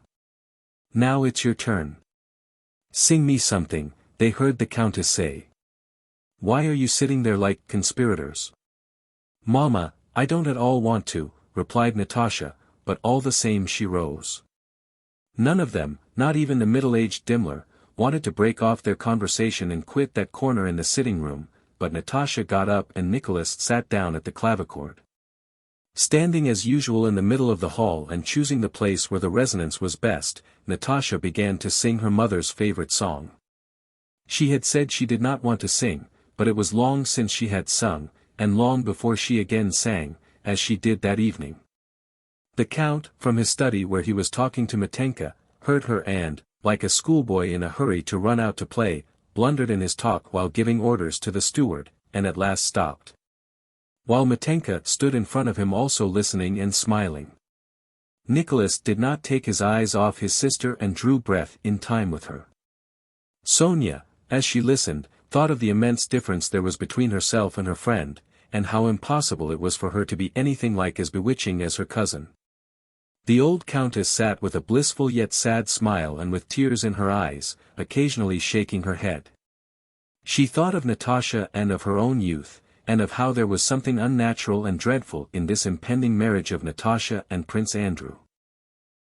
Now it's your turn. Sing me something," they heard the countess say. "Why are you sitting there like conspirators?" "Mama, I don't at all want to," replied Natasha, but all the same she rose. None of them, not even the middle-aged Dimmler, wanted to break off their conversation and quit that corner in the sitting room, but Natasha got up and Nicholas sat down at the clavichord. Standing as usual in the middle of the hall and choosing the place where the resonance was best, Natasha began to sing her mother's favorite song. She had said she did not want to sing, but it was long since she had sung, and long before she again sang, as she did that evening. The Count, from his study where he was talking to Mitenka, heard her and, like a schoolboy in a hurry to run out to play, blundered in his talk while giving orders to the steward, and at last stopped. While Mitenka stood in front of him also listening and smiling. Nicholas did not take his eyes off his sister and drew breath in time with her. Sonia, as she listened, thought of the immense difference there was between herself and her friend, and how impossible it was for her to be anything like as bewitching as her cousin. The old countess sat with a blissful yet sad smile and with tears in her eyes, occasionally shaking her head. She thought of Natasha and of her own youth, and of how there was something unnatural and dreadful in this impending marriage of Natasha and Prince Andrew.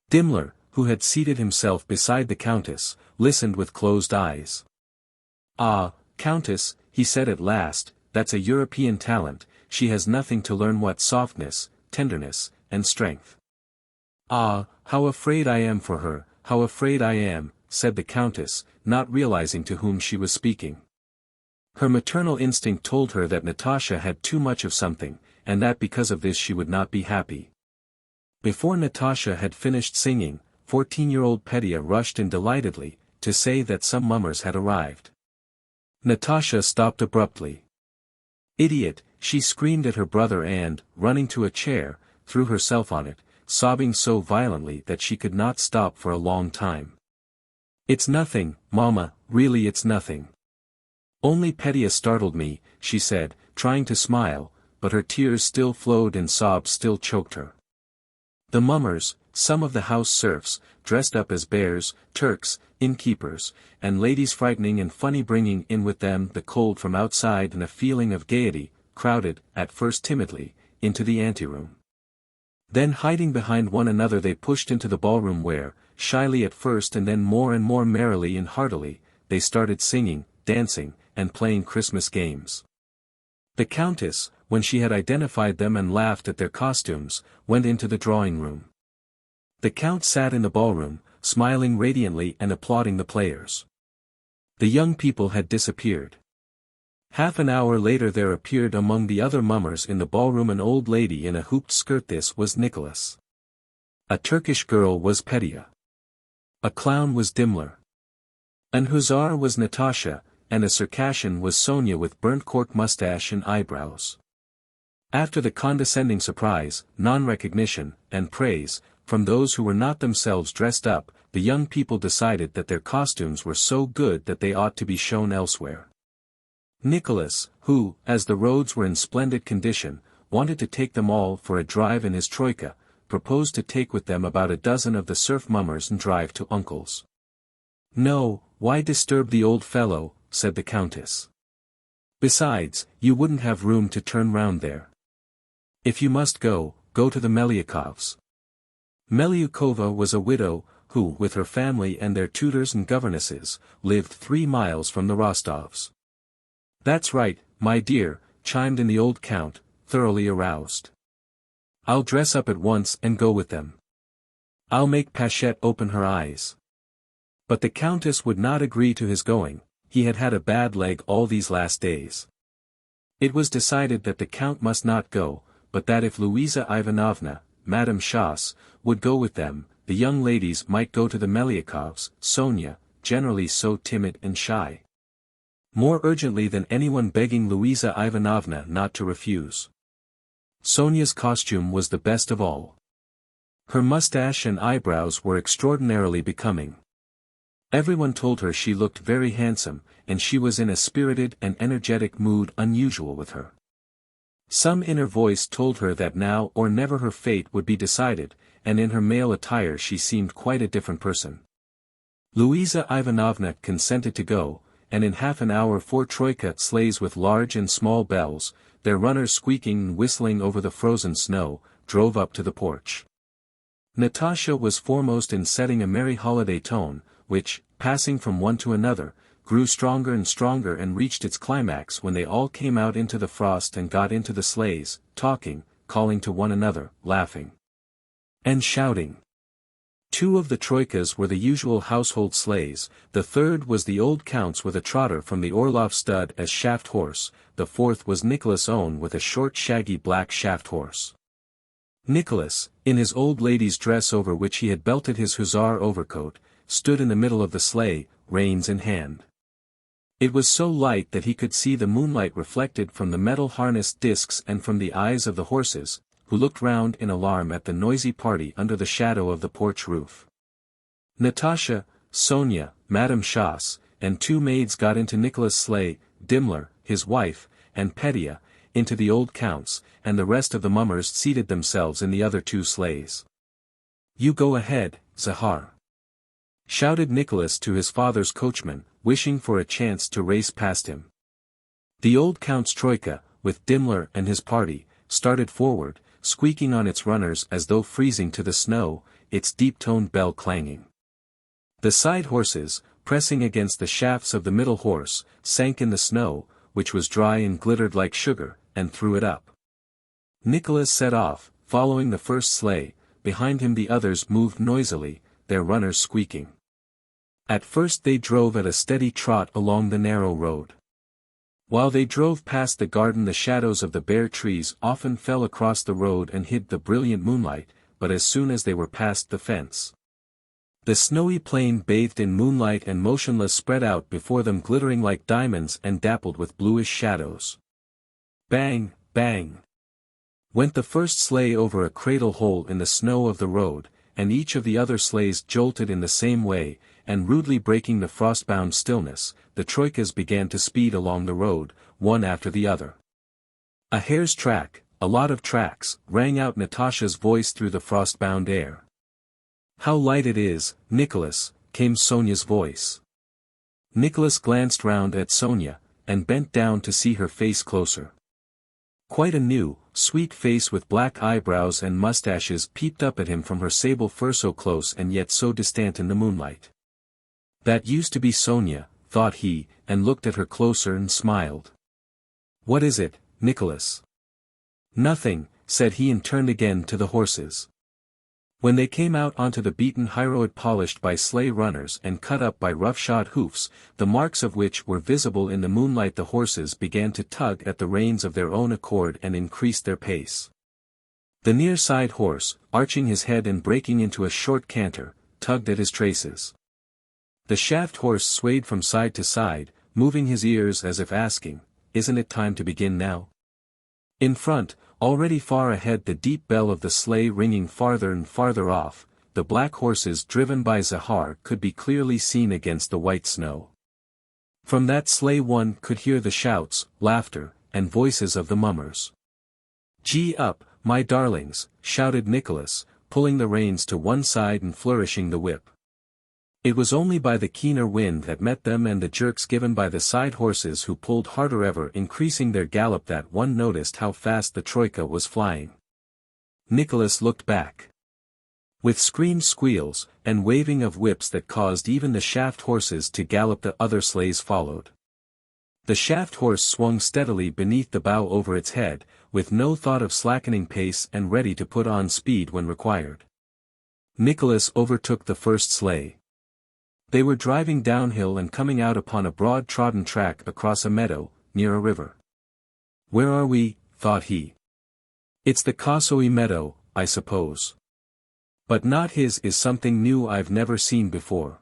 Dimmler, who had seated himself beside the countess, listened with closed eyes. "Ah, Countess," he said at last, "that's a European talent, she has nothing to learn but softness, tenderness, and strength." "Ah, how afraid I am for her, how afraid I am," said the countess, not realizing to whom she was speaking. Her maternal instinct told her that Natasha had too much of something, and that because of this she would not be happy. Before Natasha had finished singing, 14-year-old Petya rushed in delightedly, to say that some mummers had arrived. Natasha stopped abruptly. "Idiot!" she screamed at her brother and, running to a chair, threw herself on it, sobbing so violently that she could not stop for a long time. "It's nothing, Mama, really it's nothing. Only Petya startled me," she said, trying to smile, but her tears still flowed and sobs still choked her. The mummers, some of the house serfs, dressed up as bears, Turks, innkeepers, and ladies frightening and funny bringing in with them the cold from outside and a feeling of gaiety, crowded, at first timidly, into the anteroom. Then hiding behind one another they pushed into the ballroom where, shyly at first and then more and more merrily and heartily, they started singing, dancing, and playing Christmas games. The Countess, when she had identified them and laughed at their costumes, went into the drawing-room. The Count sat in the ballroom, smiling radiantly and applauding the players. The young people had disappeared. Half an hour later there appeared among the other mummers in the ballroom an old lady in a hooped skirt. This was Nicholas. A Turkish girl was Petya. A clown was Dimmler. An hussar was Natasha, and a Circassian was Sonia with burnt cork mustache and eyebrows. After the condescending surprise, non-recognition, and praise, from those who were not themselves dressed up, the young people decided that their costumes were so good that they ought to be shown elsewhere. Nicholas, who, as the roads were in splendid condition, wanted to take them all for a drive in his troika, proposed to take with them about a dozen of the serf mummers and drive to Uncle's. "No, why disturb the old fellow," said the Countess. "Besides, you wouldn't have room to turn round there. If you must go, go to the Melyukovs." Melyukova was a widow, who, with her family and their tutors and governesses, lived 3 miles from the Rostovs. "That's right, my dear," chimed in the old Count, thoroughly aroused. "I'll dress up at once and go with them. I'll make Pachette open her eyes." But the Countess would not agree to his going. He had had a bad leg all these last days. It was decided that the Count must not go, but that if Louisa Ivanovna, Madame Schoss, would go with them, the young ladies might go to the Melyukovs, Sonia, generally so timid and shy. More urgently than anyone begging Louisa Ivanovna not to refuse. Sonia's costume was the best of all. Her mustache and eyebrows were extraordinarily becoming. Everyone told her she looked very handsome, and she was in a spirited and energetic mood unusual with her. Some inner voice told her that now or never her fate would be decided, and in her male attire she seemed quite a different person. Louisa Ivanovna consented to go, and in half an hour 4 troika sleighs with large and small bells, their runners squeaking and whistling over the frozen snow, drove up to the porch. Natasha was foremost in setting a merry holiday tone, which, passing from one to another, grew stronger and reached its climax when they all came out into the frost and got into the sleighs, talking, calling to one another, laughing, and shouting. 2 of the troikas were the usual household sleighs, the 3rd was the old Count's with a trotter from the Orlov stud as shaft horse, the 4th was Nicholas' own with a short shaggy black shaft horse. Nicholas, in his old lady's dress over which he had belted his hussar overcoat, stood in the middle of the sleigh, reins in hand. It was so light that he could see the moonlight reflected from the metal harness discs and from the eyes of the horses, who looked round in alarm at the noisy party under the shadow of the porch roof. Natasha, Sonia, Madame Schoss, and 2 maids got into Nicholas' sleigh, Dimmler, his wife, and Petya, into the old Count's, and the rest of the mummers seated themselves in the other 2 sleighs. "You go ahead, Zahar," shouted Nicholas to his father's coachman, wishing for a chance to race past him. The old Count's troika, with Dimmler and his party, started forward, squeaking on its runners as though freezing to the snow, its deep-toned bell clanging. The side horses, pressing against the shafts of the middle horse, sank in the snow, which was dry and glittered like sugar, and threw it up. Nicholas set off, following the first sleigh, behind him the others moved noisily, their runners squeaking. At first they drove at a steady trot along the narrow road. While they drove past the garden the shadows of the bare trees often fell across the road and hid the brilliant moonlight, but as soon as they were past the fence, the snowy plain bathed in moonlight and motionless spread out before them glittering like diamonds and dappled with bluish shadows. Bang, bang! Went the first sleigh over a cradle hole in the snow of the road, and each of the other sleighs jolted in the same way, and rudely breaking the frost-bound stillness, the troikas began to speed along the road, one after the other. A hare's track, a lot of tracks, rang out Natasha's voice through the frost-bound air. How light it is, Nicholas, came Sonia's voice. Nicholas glanced round at Sonia, and bent down to see her face closer. Quite a new, sweet face with black eyebrows and mustaches peeped up at him from her sable fur, so close and yet so distant in the moonlight. That used to be Sonia, thought he, and looked at her closer and smiled. What is it, Nicholas? Nothing, said he, and turned again to the horses. When they came out onto the beaten highroad polished by sleigh runners and cut up by rough-shod hoofs, the marks of which were visible in the moonlight, the horses began to tug at the reins of their own accord and increased their pace. The near side horse, arching his head and breaking into a short canter, tugged at his traces. The shaft horse swayed from side to side, moving his ears as if asking, "Isn't it time to begin now?" In front, already far ahead, the deep bell of the sleigh ringing farther and farther off, the black horses driven by Zahar could be clearly seen against the white snow. From that sleigh one could hear the shouts, laughter, and voices of the mummers. "Gee up, my darlings," shouted Nicholas, pulling the reins to one side and flourishing the whip. It was only by the keener wind that met them and the jerks given by the side horses, who pulled harder, ever increasing their gallop, that one noticed how fast the troika was flying. Nicholas looked back. With screamed squeals, and waving of whips that caused even the shaft horses to gallop, the other sleighs followed. The shaft horse swung steadily beneath the bow over its head, with no thought of slackening pace and ready to put on speed when required. Nicholas overtook the first sleigh. They were driving downhill and coming out upon a broad trodden track across a meadow, near a river. "Where are we?" thought he. "It's the Kosoi meadow, I suppose. But not his is something new I've never seen before.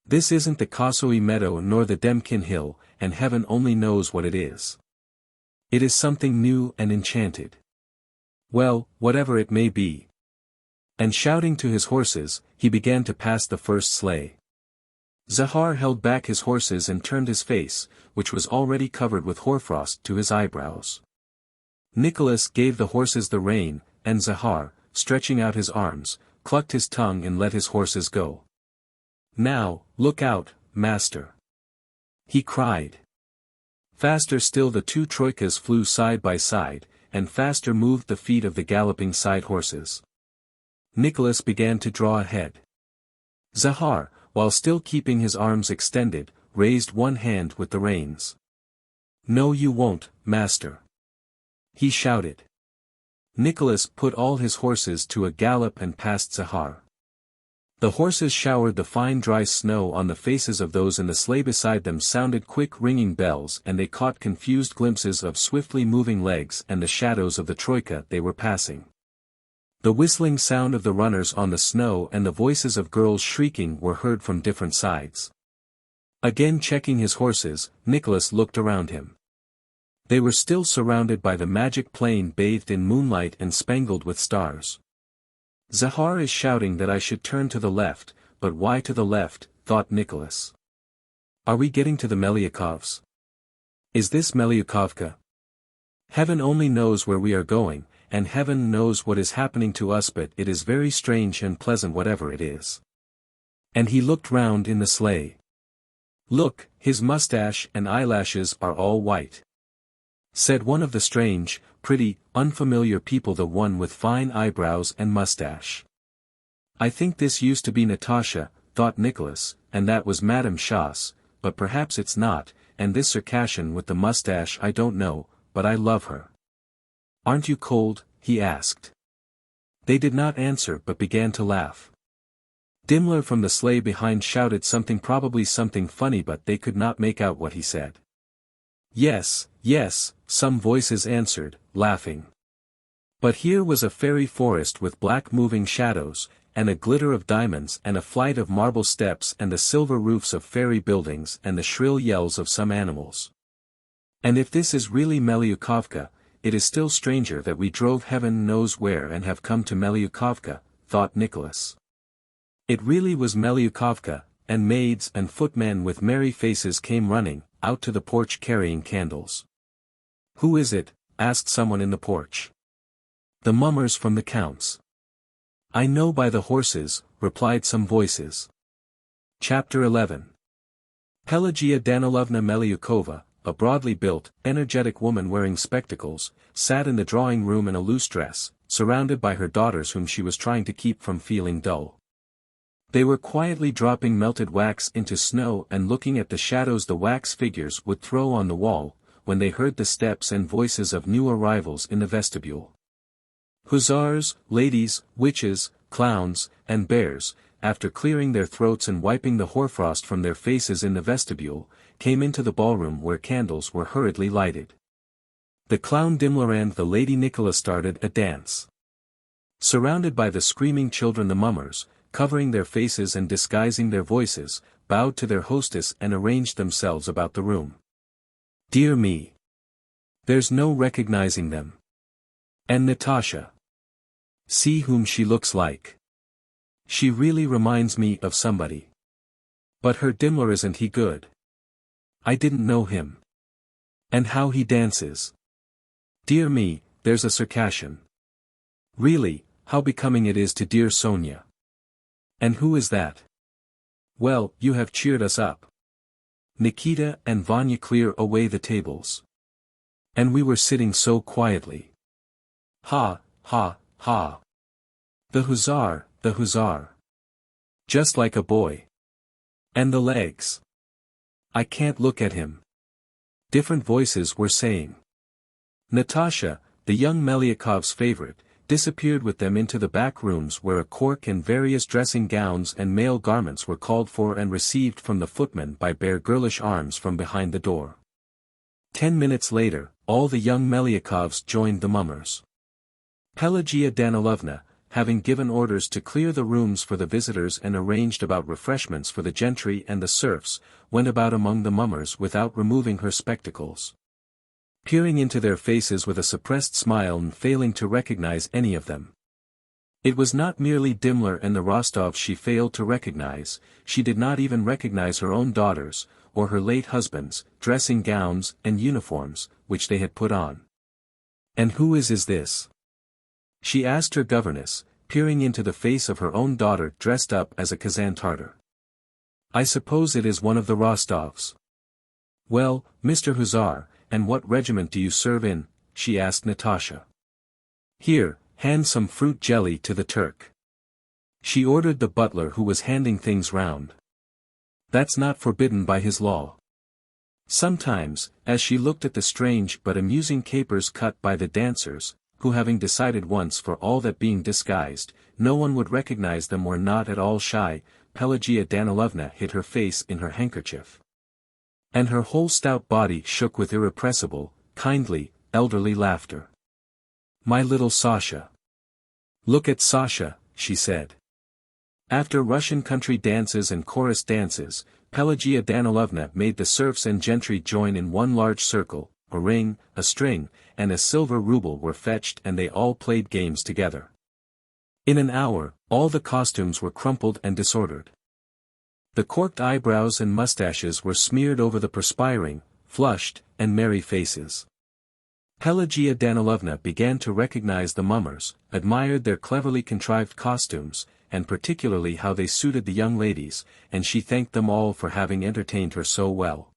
This isn't the Kosoi meadow nor the Demkin hill, and heaven only knows what it is. It is something new and enchanted. Well, whatever it may be." And shouting to his horses, he began to pass the first sleigh. Zahar held back his horses and turned his face, which was already covered with hoarfrost, to his eyebrows. Nicholas gave the horses the rein, and Zahar, stretching out his arms, clucked his tongue and let his horses go. "Now, look out, master!" he cried. Faster still the two troikas flew side by side, and faster moved the feet of the galloping side horses. Nicholas began to draw ahead. Zahar, while still keeping his arms extended, raised one hand with the reins. "No, you won't, master!" he shouted. Nicholas put all his horses to a gallop and passed Zahar. The horses showered the fine dry snow on the faces of those in the sleigh beside them, sounded quick ringing bells, and they caught confused glimpses of swiftly moving legs and the shadows of the troika they were passing. The whistling sound of the runners on the snow and the voices of girls shrieking were heard from different sides. Again checking his horses, Nicholas looked around him. They were still surrounded by the magic plain, bathed in moonlight and spangled with stars. "Zahar is shouting that I should turn to the left, but why to the left?" thought Nicholas. "Are we getting to the Melyukovs? Is this Melyukovka? Heaven only knows where we are going, and heaven knows what is happening to us, but it is very strange and pleasant whatever it is." And he looked round in the sleigh. "Look, his mustache and eyelashes are all white," said one of the strange, pretty, unfamiliar people, the one with fine eyebrows and mustache. "I think this used to be Natasha," thought Nicholas, "and that was Madame Schoss, but perhaps it's not, and this Circassian with the mustache I don't know, but I love her." "Aren't you cold?" he asked. They did not answer but began to laugh. Dimmler from the sleigh behind shouted something, probably something funny, but they could not make out what he said. "Yes, yes," some voices answered, laughing. But here was a fairy forest with black moving shadows, and a glitter of diamonds, and a flight of marble steps, and the silver roofs of fairy buildings, and the shrill yells of some animals. And if this is really Melyukovka, it is still stranger that we drove heaven knows where and have come to Melyukovka, thought Nicholas. It really was Melyukovka, and maids and footmen with merry faces came running out to the porch carrying candles. "Who is it?" asked someone in the porch. "The mummers from the count's." "I know by the horses," replied some voices. Chapter 11. Pelagia Danilovna Melyukova, a broadly built, energetic woman wearing spectacles, sat in the drawing room in a loose dress, surrounded by her daughters whom she was trying to keep from feeling dull. They were quietly dropping melted wax into snow and looking at the shadows the wax figures would throw on the wall, when they heard the steps and voices of new arrivals in the vestibule. Hussars, ladies, witches, clowns, and bears, after clearing their throats and wiping the hoarfrost from their faces in the vestibule, came into the ballroom where candles were hurriedly lighted. The clown Dimmler and the Lady Nicola started a dance. Surrounded by the screaming children, the mummers, covering their faces and disguising their voices, bowed to their hostess and arranged themselves about the room. "Dear me! There's no recognizing them. And Natasha. See whom she looks like. She really reminds me of somebody. But her Dimmler, isn't he good? I didn't know him. And how he dances. Dear me, there's a Circassian. Really, how becoming it is to dear Sonia. And who is that? Well, you have cheered us up. Nikita and Vanya clear away the tables. And we were sitting so quietly. Ha, ha, ha. The hussar, the hussar. Just like a boy. And the legs. I can't look at him. Different voices were saying. Natasha, the young Melyukov's favorite, disappeared with them into the back rooms where a cork and various dressing gowns and male garments were called for and received from the footman by bare girlish arms from behind the door. 10 minutes later, all the young Melyukovs joined the mummers. Pelagia Danilovna, having given orders to clear the rooms for the visitors and arranged about refreshments for the gentry and the serfs, went about among the mummers without removing her spectacles. Peering into their faces with a suppressed smile and failing to recognize any of them. It was not merely Dimmler and the Rostovs she failed to recognize, she did not even recognize her own daughters, or her late husbands, dressing gowns and uniforms, which they had put on. And who is this? She asked her governess, peering into the face of her own daughter dressed up as a Kazan Tartar. I suppose it is one of the Rostovs. Well, Mr. Hussar, and what regiment do you serve in? She asked Natasha. Here, hand some fruit jelly to the Turk. She ordered the butler who was handing things round. That's not forbidden by his law. Sometimes, as she looked at the strange but amusing capers cut by the dancers, who having decided once for all that being disguised, no one would recognize them, were not at all shy, Pelagia Danilovna hid her face in her handkerchief. And her whole stout body shook with irrepressible, kindly, elderly laughter. My little Sasha. Look at Sasha, she said. After Russian country dances and chorus dances, Pelagia Danilovna made the serfs and gentry join in one large circle, a ring, a string, and a silver ruble were fetched and they all played games together. In an hour, all the costumes were crumpled and disordered. The corked eyebrows and mustaches were smeared over the perspiring, flushed, and merry faces. Pelagia Danilovna began to recognize the mummers, admired their cleverly contrived costumes, and particularly how they suited the young ladies, and she thanked them all for having entertained her so well.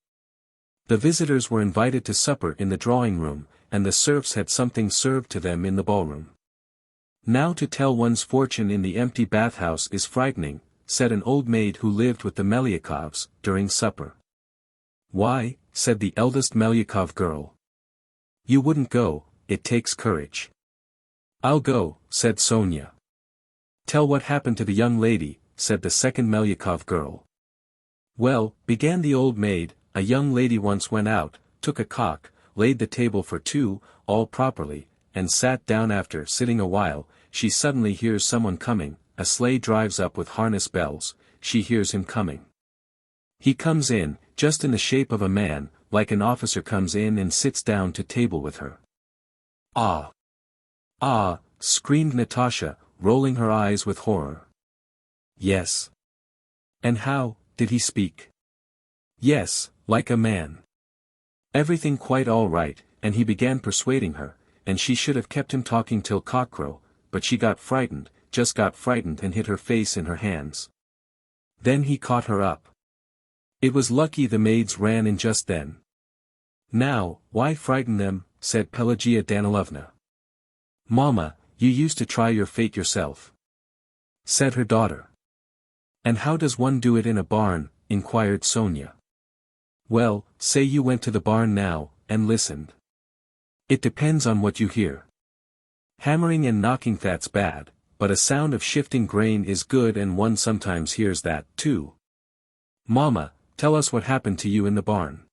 The visitors were invited to supper in the drawing-room, and the serfs had something served to them in the ballroom. Now to tell one's fortune in the empty bathhouse is frightening, said an old maid who lived with the Melyukovs, during supper. Why, said the eldest Melyukov girl. You wouldn't go, it takes courage. I'll go, said Sonia. Tell what happened to the young lady, said the second Melyukov girl. Well, began the old maid, a young lady once went out, took a cock, laid the table for two, all properly, and sat down. After sitting a while, she suddenly hears someone coming. A sleigh drives up with harness bells, she hears him coming. He comes in, just in the shape of a man, like an officer comes in and sits down to table with her. Ah! Ah! Screamed Natasha, rolling her eyes with horror. Yes. And how, did he speak? Yes, like a man. Everything quite all right, and he began persuading her, and she should have kept him talking till cockcrow, but she got frightened, just got frightened and hid her face in her hands. Then he caught her up. It was lucky the maids ran in just then. Now, why frighten them, said Pelagia Danilovna. Mamma, you used to try your fate yourself, said her daughter. And how does one do it in a barn, inquired Sonia. Well, say you went to the barn now, and listened. It depends on what you hear. Hammering and knocking, that's bad, but a sound of shifting grain is good, and one sometimes hears that, too. Mamma, tell us what happened to you in the barn.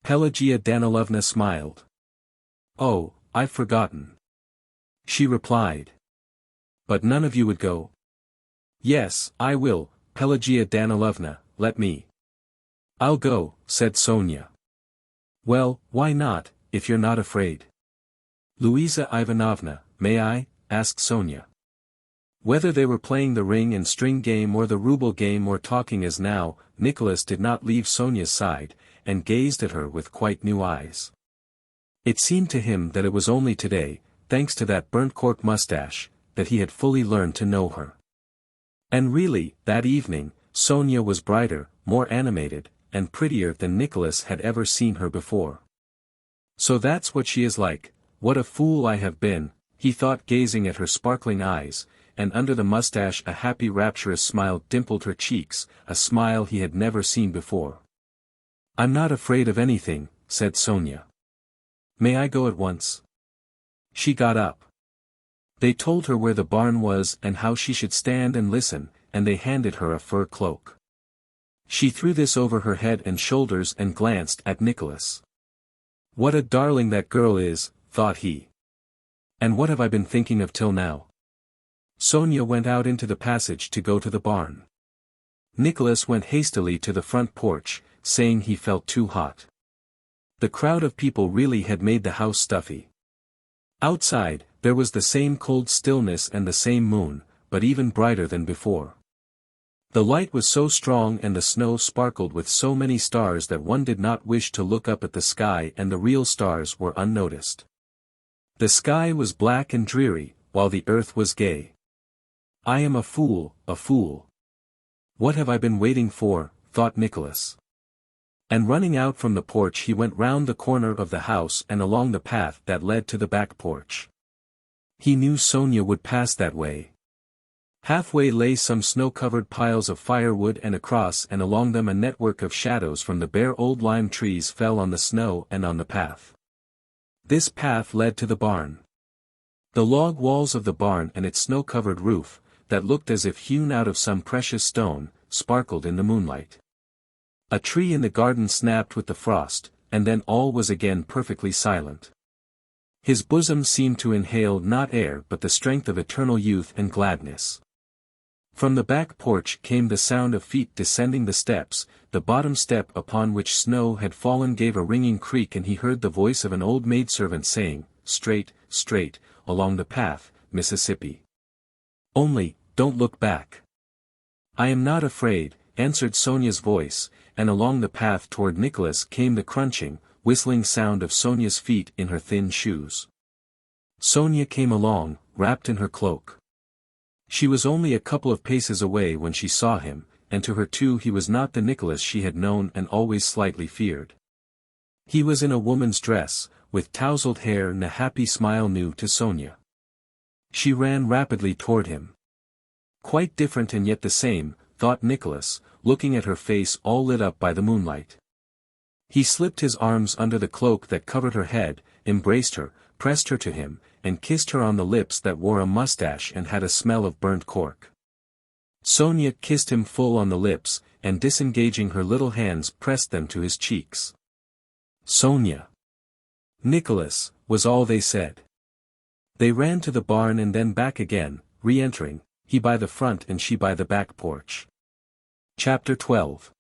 Pelagia Danilovna smiled. Oh, I've forgotten, she replied. But none of you would go? Yes, I will, Pelagia Danilovna, let me. I'll go, said Sonia. Well, why not, if you're not afraid? Louisa Ivanovna, may I, asked Sonia. Whether they were playing the ring and string game or the ruble game or talking as now, Nicholas did not leave Sonia's side, and gazed at her with quite new eyes. It seemed to him that it was only today, thanks to that burnt cork mustache, that he had fully learned to know her. And really, that evening, Sonia was brighter, more animated, and prettier than Nicholas had ever seen her before. So that's what she is like. What a fool I have been, he thought, gazing at her sparkling eyes, and under the mustache a happy rapturous smile dimpled her cheeks, a smile he had never seen before. I'm not afraid of anything, said Sonia. May I go at once? She got up. They told her where the barn was and how she should stand and listen, and they handed her a fur cloak. She threw this over her head and shoulders and glanced at Nicholas. What a darling that girl is, thought he. And what have I been thinking of till now? Sonia went out into the passage to go to the barn. Nicholas went hastily to the front porch, saying he felt too hot. The crowd of people really had made the house stuffy. Outside, there was the same cold stillness and the same moon, but even brighter than before. The light was so strong and the snow sparkled with so many stars that one did not wish to look up at the sky, and the real stars were unnoticed. The sky was black and dreary, while the earth was gay. I am a fool, a fool. What have I been waiting for, thought Nicholas. And running out from the porch he went round the corner of the house and along the path that led to the back porch. He knew Sonia would pass that way. Halfway lay some snow-covered piles of firewood, and across and along them a network of shadows from the bare old lime trees fell on the snow and on the path. This path led to the barn. The log walls of the barn and its snow-covered roof, that looked as if hewn out of some precious stone, sparkled in the moonlight. A tree in the garden snapped with the frost, and then all was again perfectly silent. His bosom seemed to inhale not air but the strength of eternal youth and gladness. From the back porch came the sound of feet descending the steps. The bottom step upon which snow had fallen gave a ringing creak, and he heard the voice of an old maidservant saying, "Straight, straight, along the path, Mississippi. Only, don't look back." "I am not afraid," answered Sonia's voice, and along the path toward Nicholas came the crunching, whistling sound of Sonia's feet in her thin shoes. Sonia came along, wrapped in her cloak. She was only a couple of paces away when she saw him, and to her too he was not the Nicholas she had known and always slightly feared. He was in a woman's dress, with tousled hair and a happy smile new to Sonia. She ran rapidly toward him. Quite different and yet the same, thought Nicholas, looking at her face all lit up by the moonlight. He slipped his arms under the cloak that covered her head, embraced her, pressed her to him, and kissed her on the lips that wore a mustache and had a smell of burnt cork. Sonia kissed him full on the lips, and disengaging her little hands pressed them to his cheeks. "Sonia." "Nicholas," was all they said. They ran to the barn and then back again, re-entering, he by the front and she by the back porch. Chapter 12.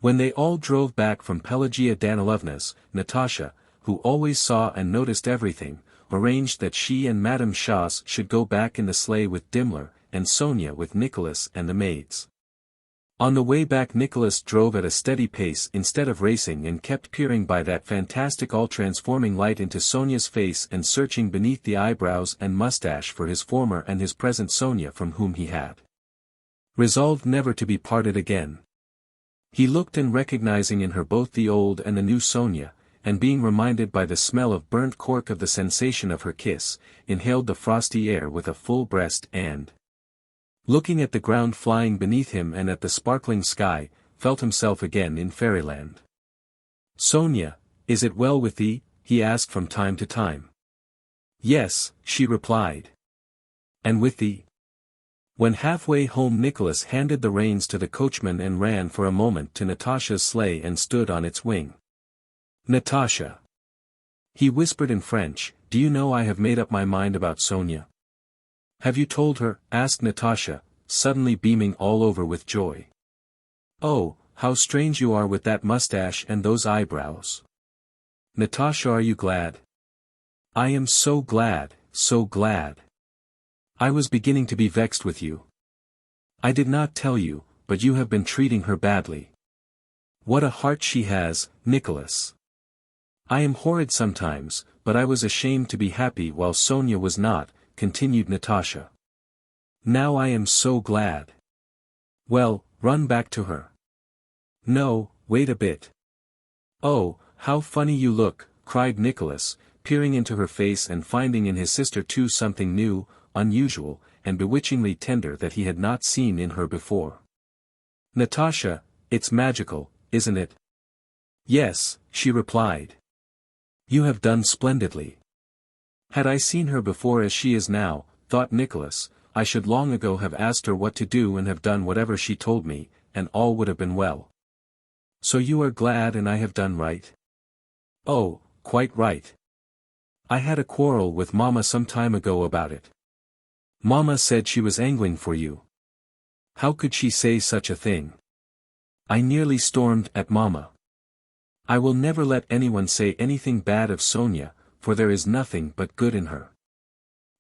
When they all drove back from Pelagia Danilovna's, Natasha, who always saw and noticed everything, arranged that she and Madame Schoss should go back in the sleigh with Dimmler, and Sonia with Nicholas and the maids. On the way back Nicholas drove at a steady pace instead of racing and kept peering by that fantastic all-transforming light into Sonia's face and searching beneath the eyebrows and mustache for his former and his present Sonia from whom he had resolved never to be parted again. He looked and recognizing in her both the old and the new Sonia, and being reminded by the smell of burnt cork of the sensation of her kiss, inhaled the frosty air with a full breast and, looking at the ground flying beneath him and at the sparkling sky, felt himself again in fairyland. "Sonia, is it well with thee?" he asked from time to time. "Yes," she replied. "And with thee?" When halfway home Nicholas handed the reins to the coachman and ran for a moment to Natasha's sleigh and stood on its wing. "Natasha," he whispered in French, "do you know I have made up my mind about Sonia?" "Have you told her?" asked Natasha, suddenly beaming all over with joy. "Oh, how strange you are with that mustache and those eyebrows. Natasha, are you glad?" "I am so glad, so glad. I was beginning to be vexed with you. I did not tell you, but you have been treating her badly. What a heart she has, Nicholas. I am horrid sometimes, but I was ashamed to be happy while Sonia was not," continued Natasha. "Now I am so glad. Well, run back to her." "No, wait a bit." "Oh, how funny you look," cried Nicholas, peering into her face and finding in his sister too something new, unusual, and bewitchingly tender that he had not seen in her before. "Natasha, it's magical, isn't it?" "Yes," she replied. "You have done splendidly." "Had I seen her before as she is now," thought Nicholas, "I should long ago have asked her what to do and have done whatever she told me, and all would have been well." "So you are glad and I have done right?" "Oh, quite right. I had a quarrel with Mamma some time ago about it. Mamma said she was angling for you. How could she say such a thing? I nearly stormed at Mamma. I will never let anyone say anything bad of Sonia, for there is nothing but good in her."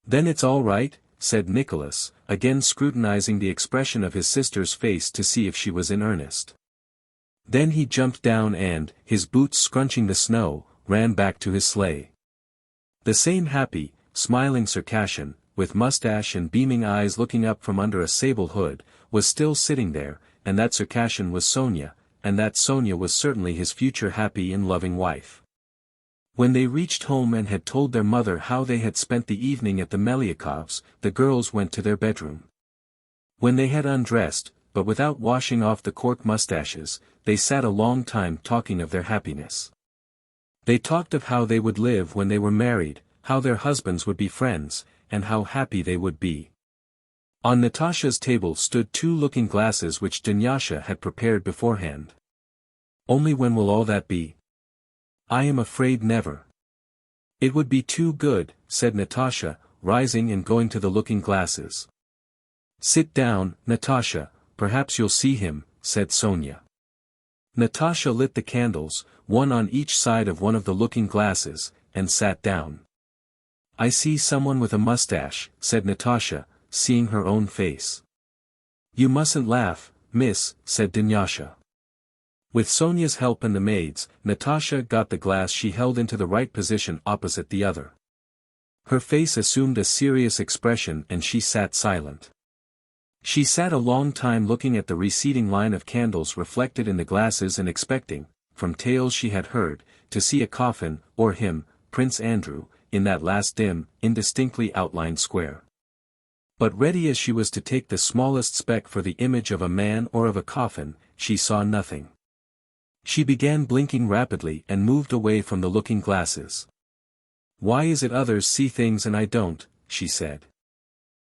"Then it's all right," said Nicholas, again scrutinizing the expression of his sister's face to see if she was in earnest. Then he jumped down and, his boots scrunching the snow, ran back to his sleigh. The same happy, smiling Circassian, with mustache and beaming eyes looking up from under a sable hood, was still sitting there, and that Circassian was Sonia, and that Sonia was certainly his future happy and loving wife. When they reached home and had told their mother how they had spent the evening at the Melyakovs, the girls went to their bedroom. When they had undressed, but without washing off the cork mustaches, they sat a long time talking of their happiness. They talked of how they would live when they were married, how their husbands would be friends, and how happy they would be. On Natasha's table stood 2 looking-glasses which Dunyasha had prepared beforehand. "Only when will all that be?" "I am afraid never." "It would be too good," said Natasha, rising and going to the looking-glasses. "Sit down, Natasha, perhaps you'll see him," said Sonia. Natasha lit the candles, one on each side of one of the looking-glasses, and sat down. "I see someone with a mustache," said Natasha, seeing her own face. "You mustn't laugh, miss," said Dunyasha. With Sonia's help and the maid's, Natasha got the glass she held into the right position opposite the other. Her face assumed a serious expression and she sat silent. She sat a long time looking at the receding line of candles reflected in the glasses and expecting, from tales she had heard, to see a coffin, or him, Prince Andrew, in that last dim, indistinctly outlined square. But ready as she was to take the smallest speck for the image of a man or of a coffin, she saw nothing. She began blinking rapidly and moved away from the looking-glasses. "Why is it others see things and I don't?" she said.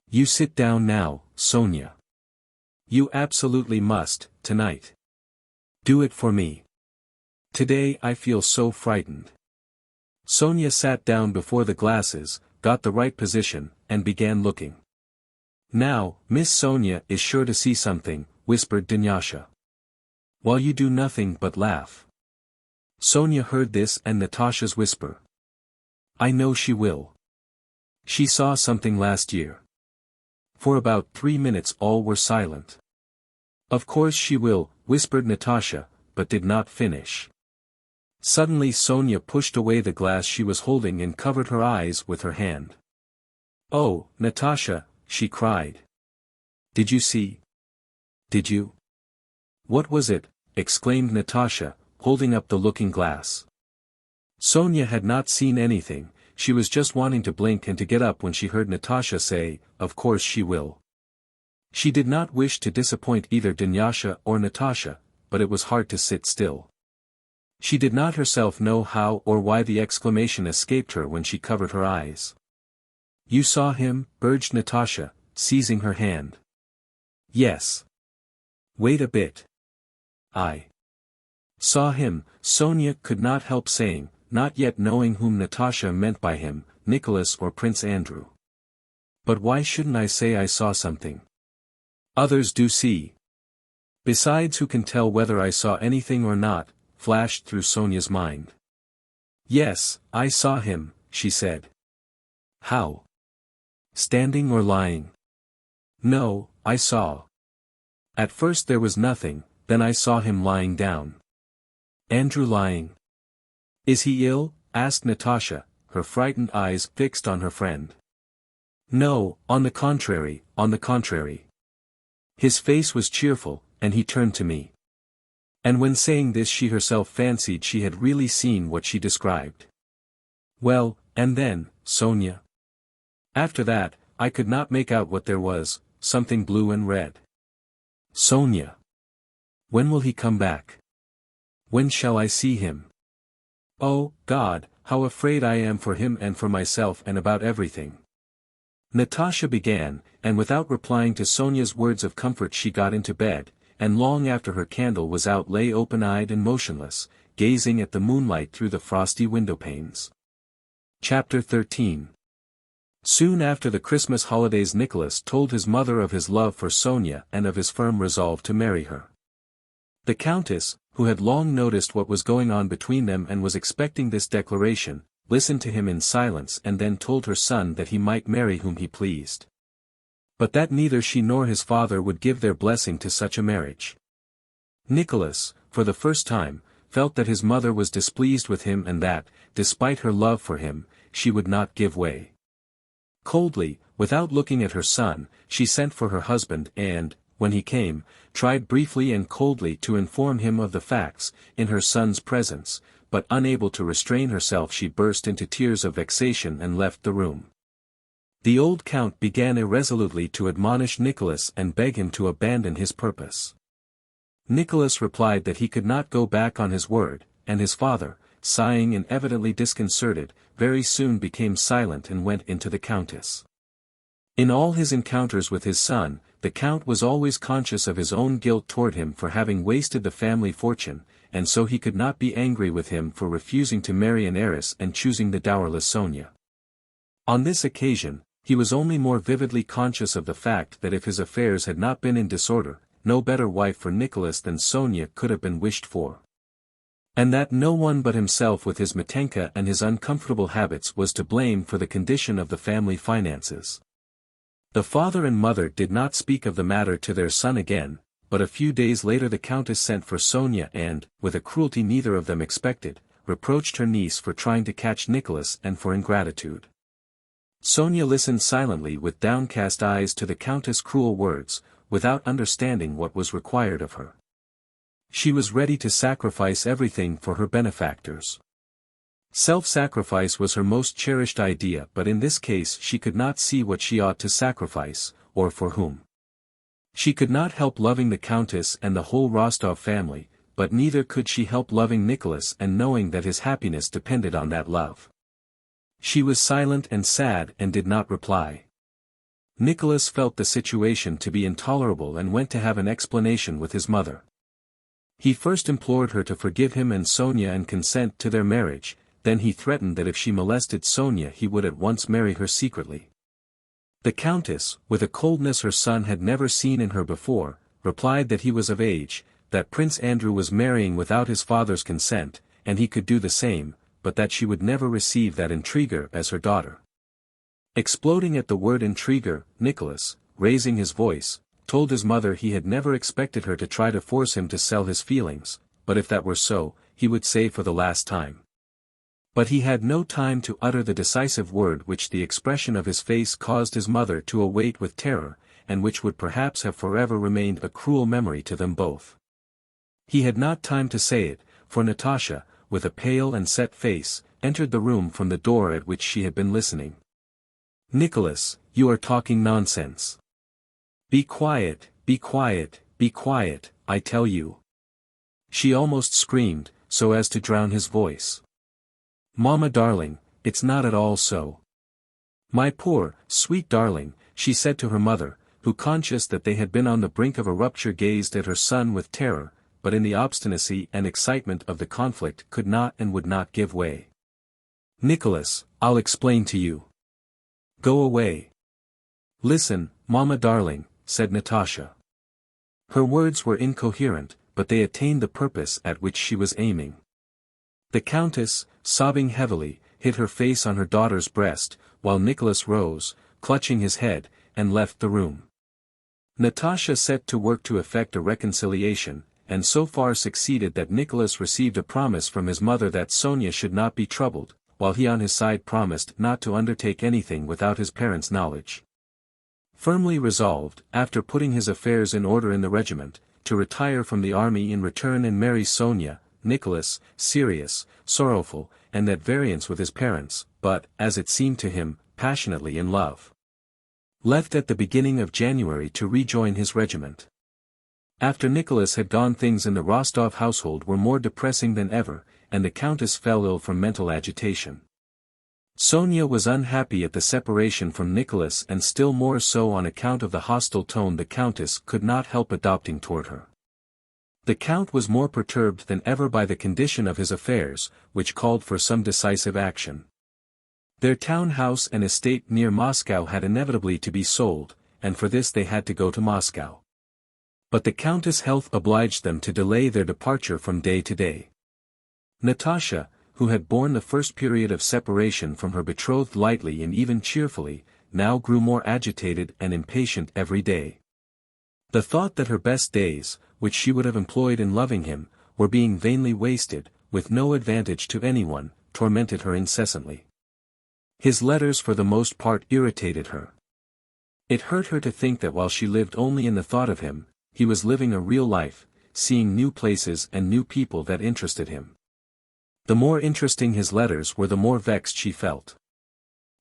"You sit down now, Sonia. You absolutely must, tonight. Do it for me. Today I feel so frightened." Sonia sat down before the glasses, got the right position, and began looking. "Now, Miss Sonia is sure to see something," whispered Dunyasha. while you do nothing but laugh. Sonia heard this and Natasha's whisper. I know she will. She saw something last year. For about 3 minutes all were silent. Of course she will, whispered Natasha, but did not finish. Suddenly Sonia pushed away the glass she was holding and covered her eyes with her hand. Oh, Natasha, she cried. Did you see? Did you? What was it? Exclaimed Natasha, holding up the looking-glass. Sonia had not seen anything, she was just wanting to blink and to get up when she heard Natasha say, of course she will. She did not wish to disappoint either Dunyasha or Natasha, but it was hard to sit still. She did not herself know how or why the exclamation escaped her when she covered her eyes. You saw him? Urged Natasha, seizing her hand. Yes. Wait a bit. I saw him, Sonia could not help saying, not yet knowing whom Natasha meant by him, Nicholas or Prince Andrew. But why shouldn't I say I saw something? Others do see. Besides, who can tell whether I saw anything or not, flashed through Sonia's mind. Yes, I saw him, she said. How? Standing or lying? No, I saw. At first there was nothing, then I saw him lying down. Andrew lying. Is he ill? Asked Natasha, her frightened eyes fixed on her friend. No, on the contrary, on the contrary. His face was cheerful, and he turned to me. And when saying this she herself fancied she had really seen what she described. Well, and then, Sonia? After that, I could not make out what there was, something blue and red. Sonia. When will he come back? When shall I see him? Oh, God, how afraid I am for him and for myself and about everything. Natasha began, and without replying to Sonia's words of comfort she got into bed, and long after her candle was out lay open-eyed and motionless, gazing at the moonlight through the frosty window-panes. Chapter 13. Soon after the Christmas holidays Nicholas told his mother of his love for Sonia and of his firm resolve to marry her. The Countess, who had long noticed what was going on between them and was expecting this declaration, listened to him in silence and then told her son that he might marry whom he pleased. But that neither she nor his father would give their blessing to such a marriage. Nicholas, for the first time, felt that his mother was displeased with him and that, despite her love for him, she would not give way. Coldly, without looking at her son, she sent for her husband and, when he came, tried briefly and coldly to inform him of the facts, in her son's presence, but unable to restrain herself she burst into tears of vexation and left the room. The old count began irresolutely to admonish Nicholas and beg him to abandon his purpose. Nicholas replied that he could not go back on his word, and his father, sighing and evidently disconcerted, very soon became silent and went into the countess. In all his encounters with his son, the count was always conscious of his own guilt toward him for having wasted the family fortune, and so he could not be angry with him for refusing to marry an heiress and choosing the dowerless Sonia. On this occasion, he was only more vividly conscious of the fact that if his affairs had not been in disorder, no better wife for Nicholas than Sonia could have been wished for. And that no one but himself with his Matenka and his uncomfortable habits was to blame for the condition of the family finances. The father and mother did not speak of the matter to their son again, but a few days later the Countess sent for Sonia and, with a cruelty neither of them expected, reproached her niece for trying to catch Nicholas and for ingratitude. Sonia listened silently with downcast eyes to the Countess' cruel words, without understanding what was required of her. She was ready to sacrifice everything for her benefactors. Self-sacrifice was her most cherished idea, but in this case she could not see what she ought to sacrifice, or for whom. She could not help loving the Countess and the whole Rostov family, but neither could she help loving Nicholas and knowing that his happiness depended on that love. She was silent and sad and did not reply. Nicholas felt the situation to be intolerable and went to have an explanation with his mother. He first implored her to forgive him and Sonia and consent to their marriage, then he threatened that if she molested Sonia he would at once marry her secretly. The Countess, with a coldness her son had never seen in her before, replied that he was of age, that Prince Andrew was marrying without his father's consent, and he could do the same, but that she would never receive that intriguer as her daughter. Exploding at the word intriguer, Nicholas, raising his voice, told his mother he had never expected her to try to force him to sell his feelings, but if that were so, he would say for the last time. But he had no time to utter the decisive word which the expression of his face caused his mother to await with terror, and which would perhaps have forever remained a cruel memory to them both. He had not time to say it, for Natasha, with a pale and set face, entered the room from the door at which she had been listening. "Nicholas, you are talking nonsense. Be quiet, be quiet, be quiet, I tell you." She almost screamed, so as to drown his voice. "Mamma darling, it's not at all so. My poor, sweet darling," she said to her mother, who, conscious that they had been on the brink of a rupture, gazed at her son with terror, but in the obstinacy and excitement of the conflict could not and would not give way. "Nicholas, I'll explain to you. Go away." "Listen, mamma darling," said Natasha. Her words were incoherent, but they attained the purpose at which she was aiming. The countess, sobbing heavily, hid her face on her daughter's breast, while Nicholas rose, clutching his head, and left the room. Natasha set to work to effect a reconciliation, and so far succeeded that Nicholas received a promise from his mother that Sonia should not be troubled, while he on his side promised not to undertake anything without his parents' knowledge. Firmly resolved, after putting his affairs in order in the regiment, to retire from the army in return and marry Sonia, Nicholas, serious, sorrowful, and at variance with his parents, but, as it seemed to him, passionately in love, left at the beginning of January to rejoin his regiment. After Nicholas had gone, things in the Rostov household were more depressing than ever, and the countess fell ill from mental agitation. Sonia was unhappy at the separation from Nicholas, and still more so on account of the hostile tone the countess could not help adopting toward her. The count was more perturbed than ever by the condition of his affairs, which called for some decisive action. Their town house and estate near Moscow had inevitably to be sold, and for this they had to go to Moscow. But the countess' health obliged them to delay their departure from day to day. Natasha, who had borne the first period of separation from her betrothed lightly and even cheerfully, now grew more agitated and impatient every day. The thought that her best days, which she would have employed in loving him, were being vainly wasted, with no advantage to anyone, tormented her incessantly. His letters for the most part irritated her. It hurt her to think that while she lived only in the thought of him, he was living a real life, seeing new places and new people that interested him. The more interesting his letters were, the more vexed she felt.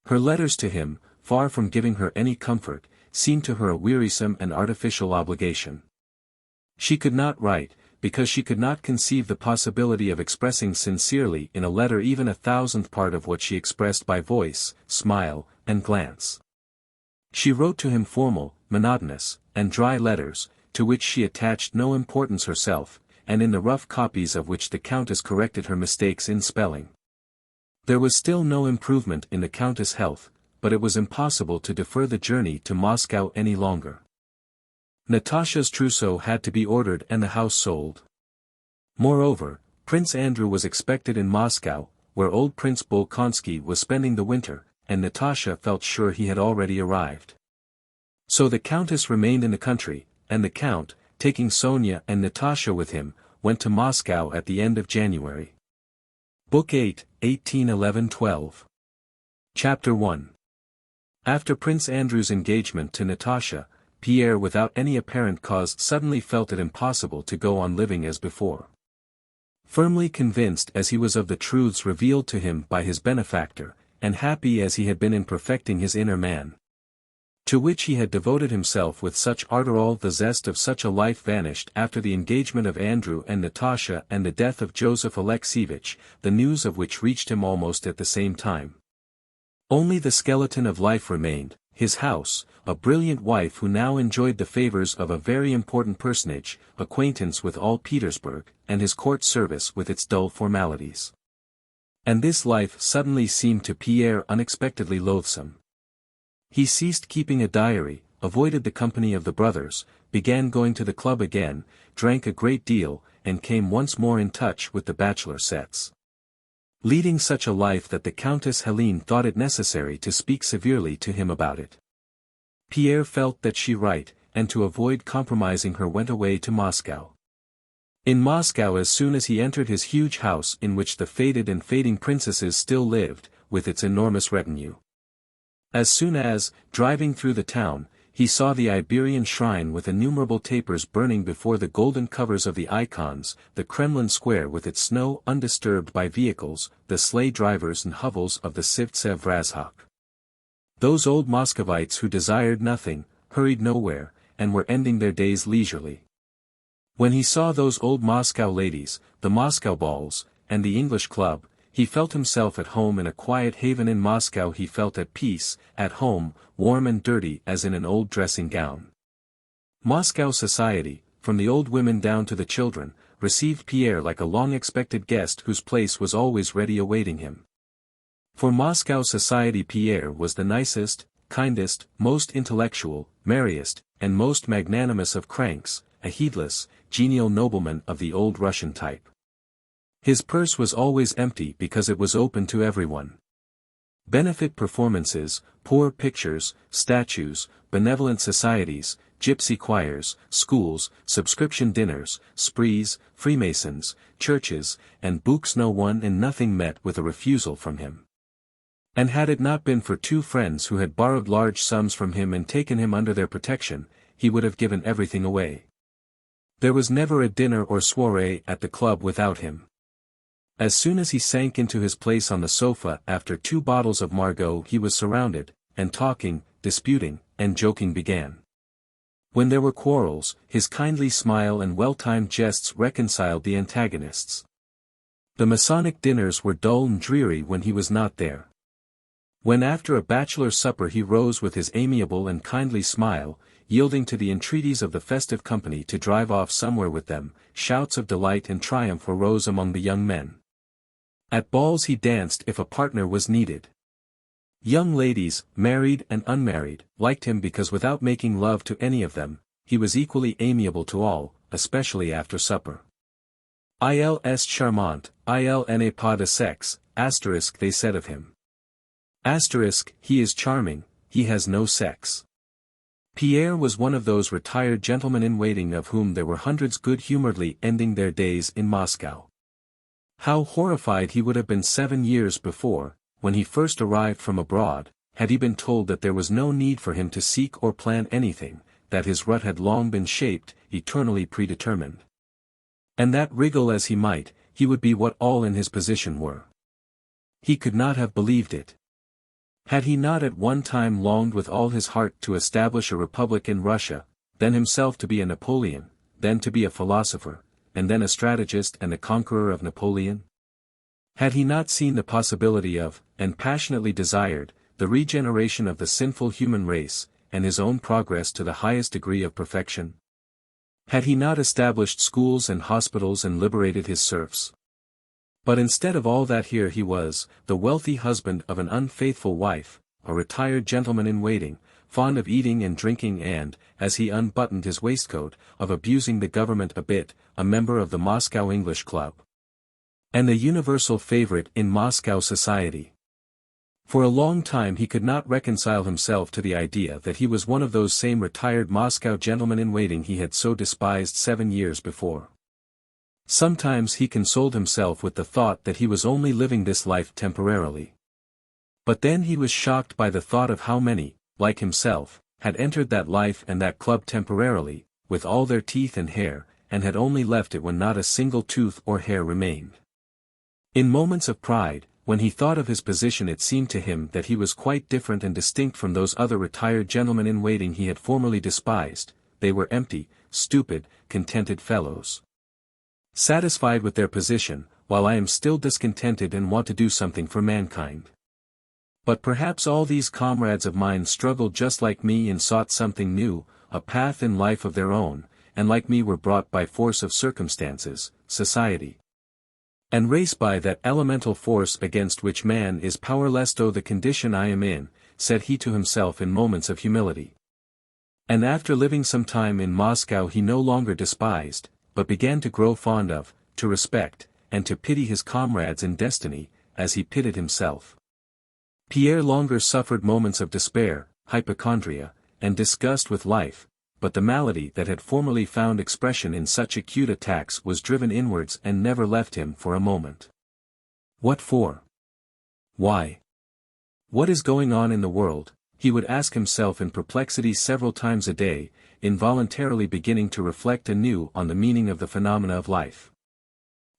Her letters to him, far from giving her any comfort, seemed to her a wearisome and artificial obligation. She could not write, because she could not conceive the possibility of expressing sincerely in a letter even 1,000th part of what she expressed by voice, smile, and glance. She wrote to him formal, monotonous, and dry letters, to which she attached no importance herself, and in the rough copies of which the countess corrected her mistakes in spelling. There was still no improvement in the countess' health, but it was impossible to defer the journey to Moscow any longer. Natasha's trousseau had to be ordered and the house sold. Moreover, Prince Andrew was expected in Moscow, where old Prince Bolkonsky was spending the winter, and Natasha felt sure he had already arrived. So the countess remained in the country, and the count, taking Sonia and Natasha with him, went to Moscow at the end of January. Book 8, 1811-12. Chapter 1. After Prince Andrew's engagement to Natasha, Pierre, without any apparent cause, suddenly felt it impossible to go on living as before. Firmly convinced as he was of the truths revealed to him by his benefactor, and happy as he had been in perfecting his inner man, to which he had devoted himself with such ardor, all the zest of such a life vanished after the engagement of Andrew and Natasha and the death of Joseph Alexievich, the news of which reached him almost at the same time. Only the skeleton of life remained, his house, a brilliant wife who now enjoyed the favors of a very important personage, acquaintance with all Petersburg, and his court service with its dull formalities. And this life suddenly seemed to Pierre unexpectedly loathsome. He ceased keeping a diary, avoided the company of the brothers, began going to the club again, drank a great deal, and came once more in touch with the bachelor sets. Leading such a life that the Countess Hélène thought it necessary to speak severely to him about it. Pierre felt that she right, and to avoid compromising her went away to Moscow. In Moscow, as soon as he entered his huge house in which the faded and fading princesses still lived, with its enormous retinue. As soon as, driving through the town, he saw the Iberian shrine with innumerable tapers burning before the golden covers of the icons, the Kremlin square with its snow undisturbed by vehicles, the sleigh drivers and hovels of the XVIII Vrazhok. Those old Muscovites who desired nothing, hurried nowhere, and were ending their days leisurely. When he saw those old Moscow ladies, the Moscow balls, and the English club, he felt himself at home in a quiet haven in Moscow. He felt at peace, at home, warm and dirty as in an old dressing gown. Moscow society, from the old women down to the children, received Pierre like a long-expected guest whose place was always ready awaiting him. For Moscow society Pierre was the nicest, kindest, most intellectual, merriest, and most magnanimous of cranks, a heedless, genial nobleman of the old Russian type. His purse was always empty because it was open to everyone. Benefit performances, poor pictures, statues, benevolent societies, gypsy choirs, schools, subscription dinners, sprees, Freemasons, churches, and books, no one and nothing met with a refusal from him. And had it not been for two friends who had borrowed large sums from him and taken him under their protection, he would have given everything away. There was never a dinner or soirée at the club without him. As soon as he sank into his place on the sofa after 2 bottles of Margaux, he was surrounded, and talking, disputing, and joking began. When there were quarrels, his kindly smile and well-timed jests reconciled the antagonists. The Masonic dinners were dull and dreary when he was not there. When after a bachelor supper he rose with his amiable and kindly smile, yielding to the entreaties of the festive company to drive off somewhere with them, shouts of delight and triumph arose among the young men. At balls he danced if a partner was needed. Young ladies, married and unmarried, liked him because without making love to any of them, he was equally amiable to all, especially after supper. Il est charmant, il n'est pas de sexe, asterisk they said of him. Asterisk, he is charming, he has no sex. Pierre was one of those retired gentlemen-in-waiting of whom there were hundreds good-humoredly ending their days in Moscow. How horrified he would have been 7 years before, when he first arrived from abroad, had he been told that there was no need for him to seek or plan anything, that his rut had long been shaped, eternally predetermined. And that wriggle as he might, he would be what all in his position were. He could not have believed it. Had he not at one time longed with all his heart to establish a republic in Russia, then himself to be a Napoleon, then to be a philosopher, and then a strategist and a conqueror of Napoleon? Had he not seen the possibility of, and passionately desired, the regeneration of the sinful human race, and his own progress to the highest degree of perfection? Had he not established schools and hospitals and liberated his serfs? But instead of all that, here he was, the wealthy husband of an unfaithful wife, a retired gentleman-in-waiting, fond of eating and drinking and, as he unbuttoned his waistcoat, of abusing the government a bit, a member of the Moscow English Club. And the universal favorite in Moscow society. For a long time he could not reconcile himself to the idea that he was one of those same retired Moscow gentlemen-in-waiting he had so despised 7 years before. Sometimes he consoled himself with the thought that he was only living this life temporarily. But then he was shocked by the thought of how many, like himself, had entered that life and that club temporarily, with all their teeth and hair, and had only left it when not a single tooth or hair remained. In moments of pride, when he thought of his position, it seemed to him that he was quite different and distinct from those other retired gentlemen-in-waiting he had formerly despised. They were empty, stupid, contented fellows. Satisfied with their position, while I am still discontented and want to do something for mankind. But perhaps all these comrades of mine struggled just like me and sought something new, a path in life of their own, and like me were brought by force of circumstances, society, and race by that elemental force against which man is powerless. Oh, the condition I am in, said he to himself in moments of humility. And after living some time in Moscow he no longer despised, but began to grow fond of, to respect, and to pity his comrades in destiny, as he pitied himself. Pierre longer suffered moments of despair, hypochondria, and disgust with life, but the malady that had formerly found expression in such acute attacks was driven inwards and never left him for a moment. What for? Why? What is going on in the world? He would ask himself in perplexity several times a day, involuntarily beginning to reflect anew on the meaning of the phenomena of life.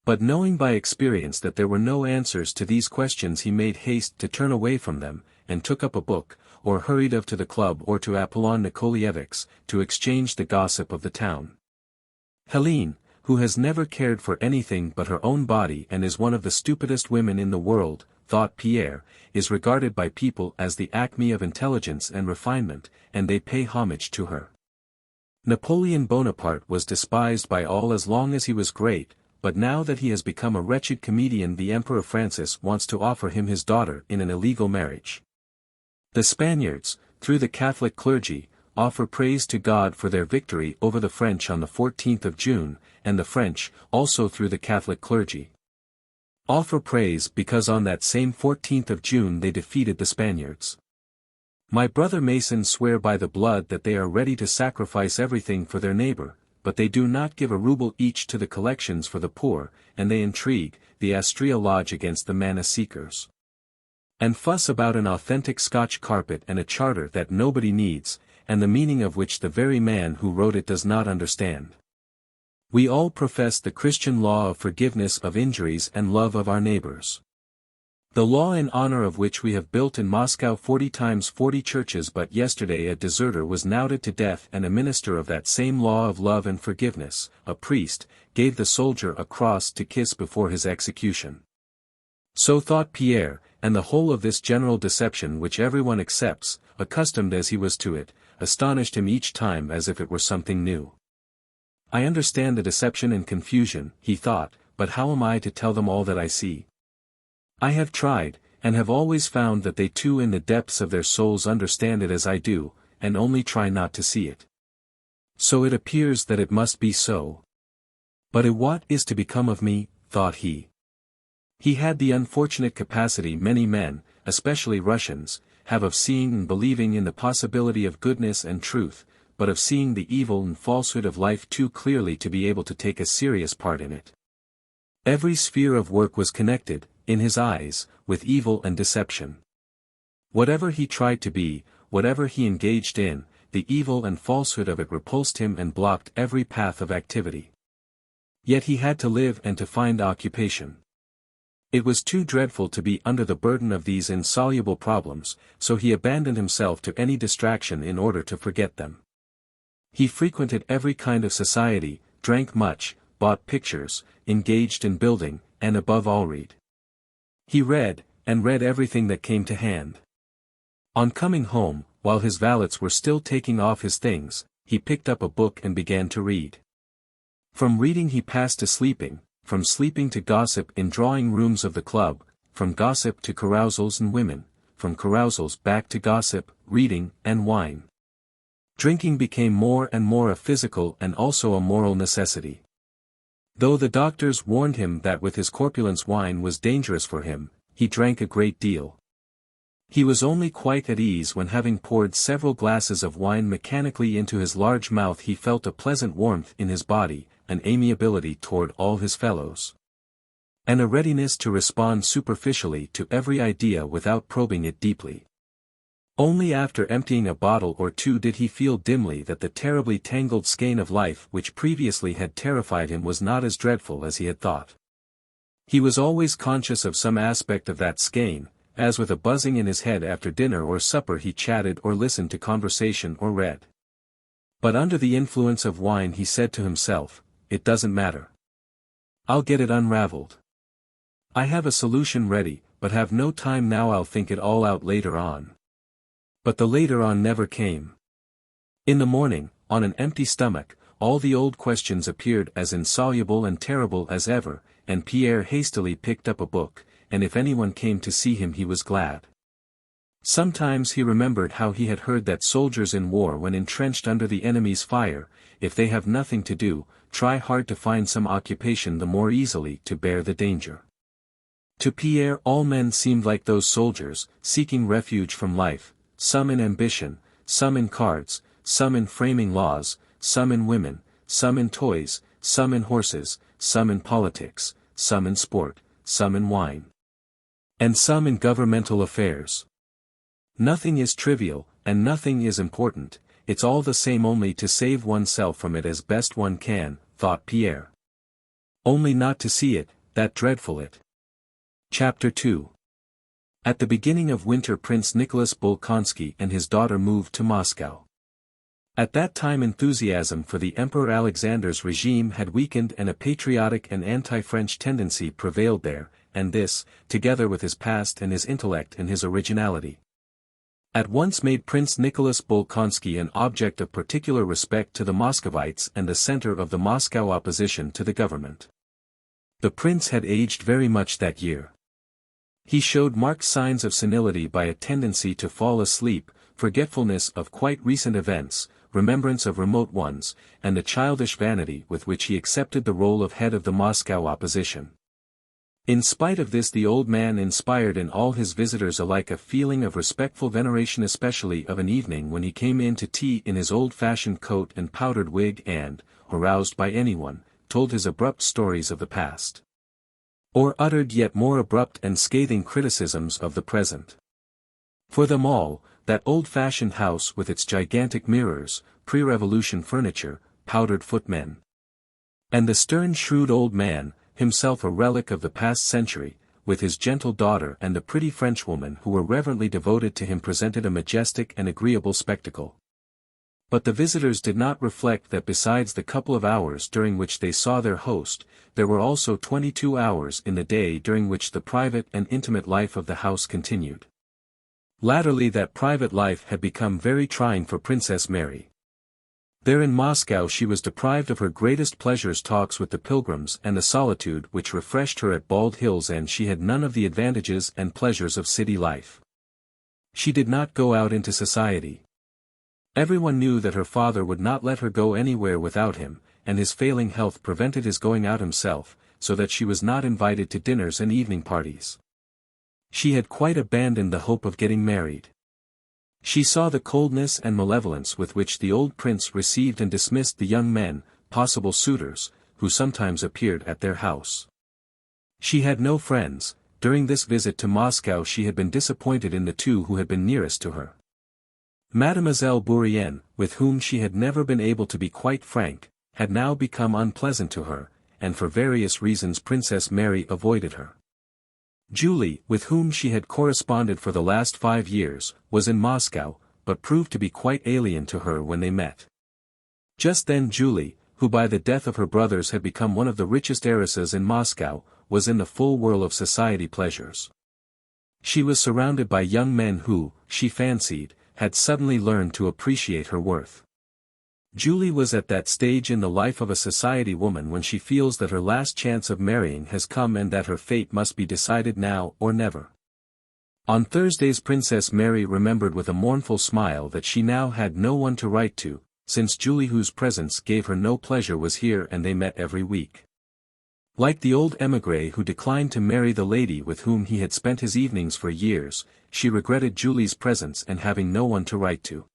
But knowing by experience that there were no answers to these questions, he made haste to turn away from them, and took up a book, or hurried off to the club or to Apollon Nikolaievitch's, to exchange the gossip of the town. Hélène, who has never cared for anything but her own body and is one of the stupidest women in the world, thought Pierre, is regarded by people as the acme of intelligence and refinement, and they pay homage to her. Napoleon Bonaparte was despised by all as long as he was great, but now that he has become a wretched comedian, the Emperor Francis wants to offer him his daughter in an illegal marriage. The Spaniards, through the Catholic clergy, offer praise to God for their victory over the French on the 14th of June, and the French, also through the Catholic clergy, offer praise because on that same 14th of June they defeated the Spaniards. My brother Masons swear by the blood that they are ready to sacrifice everything for their neighbor, but they do not give a ruble each to the collections for the poor, and they intrigue, the Astrea Lodge against the manna seekers, and fuss about an authentic Scotch carpet and a charter that nobody needs, and the meaning of which the very man who wrote it does not understand. We all profess the Christian law of forgiveness of injuries and love of our neighbors. The law in honor of which we have built in Moscow 40 times 40 churches, but yesterday a deserter was knouted to death and a minister of that same law of love and forgiveness, a priest, gave the soldier a cross to kiss before his execution. So thought Pierre, and the whole of this general deception which everyone accepts, accustomed as he was to it, astonished him each time as if it were something new. I understand the deception and confusion, he thought, but how am I to tell them all that I see? I have tried, and have always found that they too in the depths of their souls understand it as I do, and only try not to see it. So it appears that it must be so. But what is to become of me, thought he. He had the unfortunate capacity many men, especially Russians, have of seeing and believing in the possibility of goodness and truth, but of seeing the evil and falsehood of life too clearly to be able to take a serious part in it. Every sphere of work was connected, in his eyes, with evil and deception. Whatever he tried to be, whatever he engaged in, the evil and falsehood of it repulsed him and blocked every path of activity. Yet he had to live and to find occupation. It was too dreadful to be under the burden of these insoluble problems, so he abandoned himself to any distraction in order to forget them. He frequented every kind of society, drank much, bought pictures, engaged in building, and above all read. He read, and read everything that came to hand. On coming home, while his valets were still taking off his things, he picked up a book and began to read. From reading he passed to sleeping, from sleeping to gossip in drawing rooms of the club, from gossip to carousals and women, from carousals back to gossip, reading, and wine. Drinking became more and more a physical and also a moral necessity. Though the doctors warned him that with his corpulence wine was dangerous for him, he drank a great deal. He was only quite at ease when, having poured several glasses of wine mechanically into his large mouth, he felt a pleasant warmth in his body, an amiability toward all his fellows, and a readiness to respond superficially to every idea without probing it deeply. Only after emptying a bottle or two did he feel dimly that the terribly tangled skein of life which previously had terrified him was not as dreadful as he had thought. He was always conscious of some aspect of that skein, as with a buzzing in his head after dinner or supper he chatted or listened to conversation or read. But under the influence of wine he said to himself, "It doesn't matter. I'll get it unraveled. I have a solution ready, but have no time now. I'll think it all out later on." But the later on never came. In the morning, on an empty stomach, all the old questions appeared as insoluble and terrible as ever, and Pierre hastily picked up a book, and if anyone came to see him he was glad. Sometimes he remembered how he had heard that soldiers in war, when entrenched under the enemy's fire, if they have nothing to do, try hard to find some occupation the more easily to bear the danger. To Pierre all men seemed like those soldiers, seeking refuge from life, some in ambition, some in cards, some in framing laws, some in women, some in toys, some in horses, some in politics, some in sport, some in wine, and some in governmental affairs. Nothing is trivial, and nothing is important, it's all the same, only to save oneself from it as best one can, thought Pierre. Only not to see it, that dreadful it. Chapter 2. At the beginning of winter, Prince Nicholas Bolkonsky and his daughter moved to Moscow. At that time enthusiasm for the Emperor Alexander's regime had weakened and a patriotic and anti-French tendency prevailed there, and this, together with his past and his intellect and his originality, at once made Prince Nicholas Bolkonsky an object of particular respect to the Muscovites and the center of the Moscow opposition to the government. The prince had aged very much that year. He showed marked signs of senility by a tendency to fall asleep, forgetfulness of quite recent events, remembrance of remote ones, and the childish vanity with which he accepted the role of head of the Moscow opposition. In spite of this, the old man inspired in all his visitors alike a feeling of respectful veneration, especially of an evening when he came in to tea in his old-fashioned coat and powdered wig and, aroused by anyone, told his abrupt stories of the past, or uttered yet more abrupt and scathing criticisms of the present. For them all, that old-fashioned house with its gigantic mirrors, pre-revolution furniture, powdered footmen, and the stern shrewd old man, himself a relic of the past century, with his gentle daughter and the pretty Frenchwoman who were reverently devoted to him, presented a majestic and agreeable spectacle. But the visitors did not reflect that besides the couple of hours during which they saw their host, there were also 22 hours in the day during which the private and intimate life of the house continued. Latterly that private life had become very trying for Princess Mary. There in Moscow she was deprived of her greatest pleasures, talks with the pilgrims and the solitude which refreshed her at Bald Hills, and she had none of the advantages and pleasures of city life. She did not go out into society. Everyone knew that her father would not let her go anywhere without him, and his failing health prevented his going out himself, so that she was not invited to dinners and evening parties. She had quite abandoned the hope of getting married. She saw the coldness and malevolence with which the old prince received and dismissed the young men, possible suitors, who sometimes appeared at their house. She had no friends. During this visit to Moscow she had been disappointed in the two who had been nearest to her. Mademoiselle Bourienne, with whom she had never been able to be quite frank, had now become unpleasant to her, and for various reasons Princess Mary avoided her. Julie, with whom she had corresponded for the last 5 years, was in Moscow, but proved to be quite alien to her when they met. Just then Julie, who by the death of her brothers had become one of the richest heiresses in Moscow, was in the full whirl of society pleasures. She was surrounded by young men who, she fancied, had suddenly learned to appreciate her worth. Julie was at that stage in the life of a society woman when she feels that her last chance of marrying has come and that her fate must be decided now or never. On Thursdays Princess Mary remembered with a mournful smile that she now had no one to write to, since Julie, whose presence gave her no pleasure, was here, and they met every week. Like the old émigré who declined to marry the lady with whom he had spent his evenings for years, she regretted Julie's presence and having no one to write to.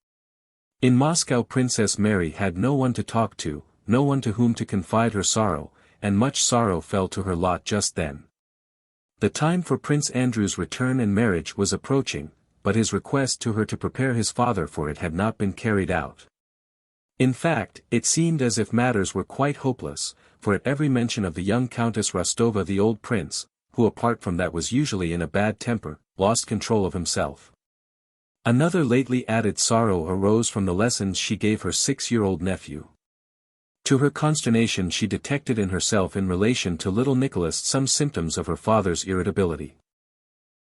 In Moscow Princess Mary had no one to talk to, no one to whom to confide her sorrow, and much sorrow fell to her lot just then. The time for Prince Andrew's return and marriage was approaching, but his request to her to prepare his father for it had not been carried out. In fact, it seemed as if matters were quite hopeless, for at every mention of the young Countess Rostova the old prince, who apart from that was usually in a bad temper, lost control of himself. Another lately added sorrow arose from the lessons she gave her 6-year-old nephew. To her consternation she detected in herself in relation to little Nicholas some symptoms of her father's irritability.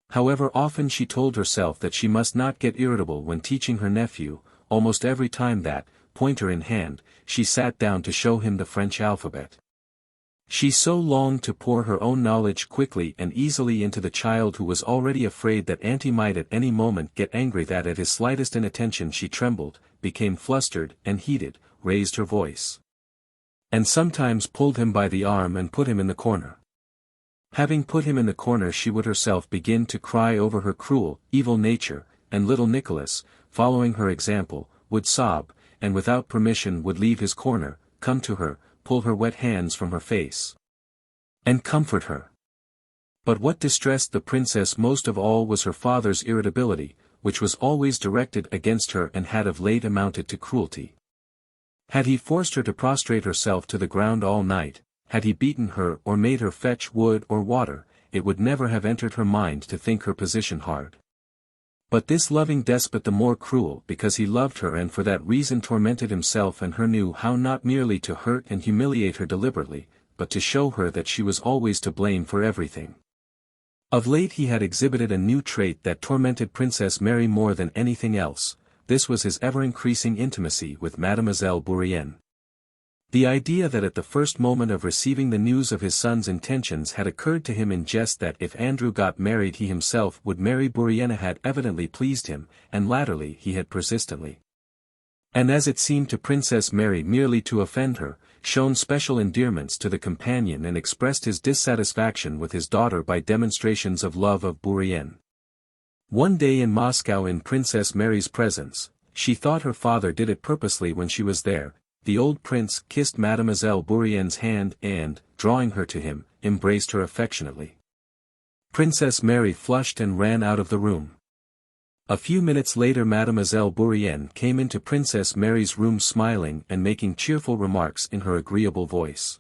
However often she told herself that she must not get irritable when teaching her nephew, almost every time that, pointer in hand, she sat down to show him the French alphabet. She so longed to pour her own knowledge quickly and easily into the child who was already afraid that auntie might at any moment get angry that at his slightest inattention she trembled, became flustered and heated, raised her voice, and sometimes pulled him by the arm and put him in the corner. Having put him in the corner, she would herself begin to cry over her cruel, evil nature, and little Nicholas, following her example, would sob, and without permission would leave his corner, come to her, pull her wet hands from her face, and comfort her. But what distressed the princess most of all was her father's irritability, which was always directed against her and had of late amounted to cruelty. Had he forced her to prostrate herself to the ground all night, had he beaten her or made her fetch wood or water, it would never have entered her mind to think her position hard. But this loving despot the more cruel because he loved her and for that reason tormented himself and her, knew how not merely to hurt and humiliate her deliberately, but to show her that she was always to blame for everything. Of late he had exhibited a new trait that tormented Princess Mary more than anything else. This was his ever-increasing intimacy with Mademoiselle Bourienne. The idea that at the first moment of receiving the news of his son's intentions had occurred to him in jest that if Andrew got married he himself would marry Bourienne had evidently pleased him, and latterly he had persistently, and as it seemed to Princess Mary merely to offend her, shown special endearments to the companion and expressed his dissatisfaction with his daughter by demonstrations of love of Bourienne. One day in Moscow in Princess Mary's presence, she thought her father did it purposely when she was there. The old prince kissed Mademoiselle Bourienne's hand and, drawing her to him, embraced her affectionately. Princess Mary flushed and ran out of the room. A few minutes later Mademoiselle Bourienne came into Princess Mary's room smiling and making cheerful remarks in her agreeable voice.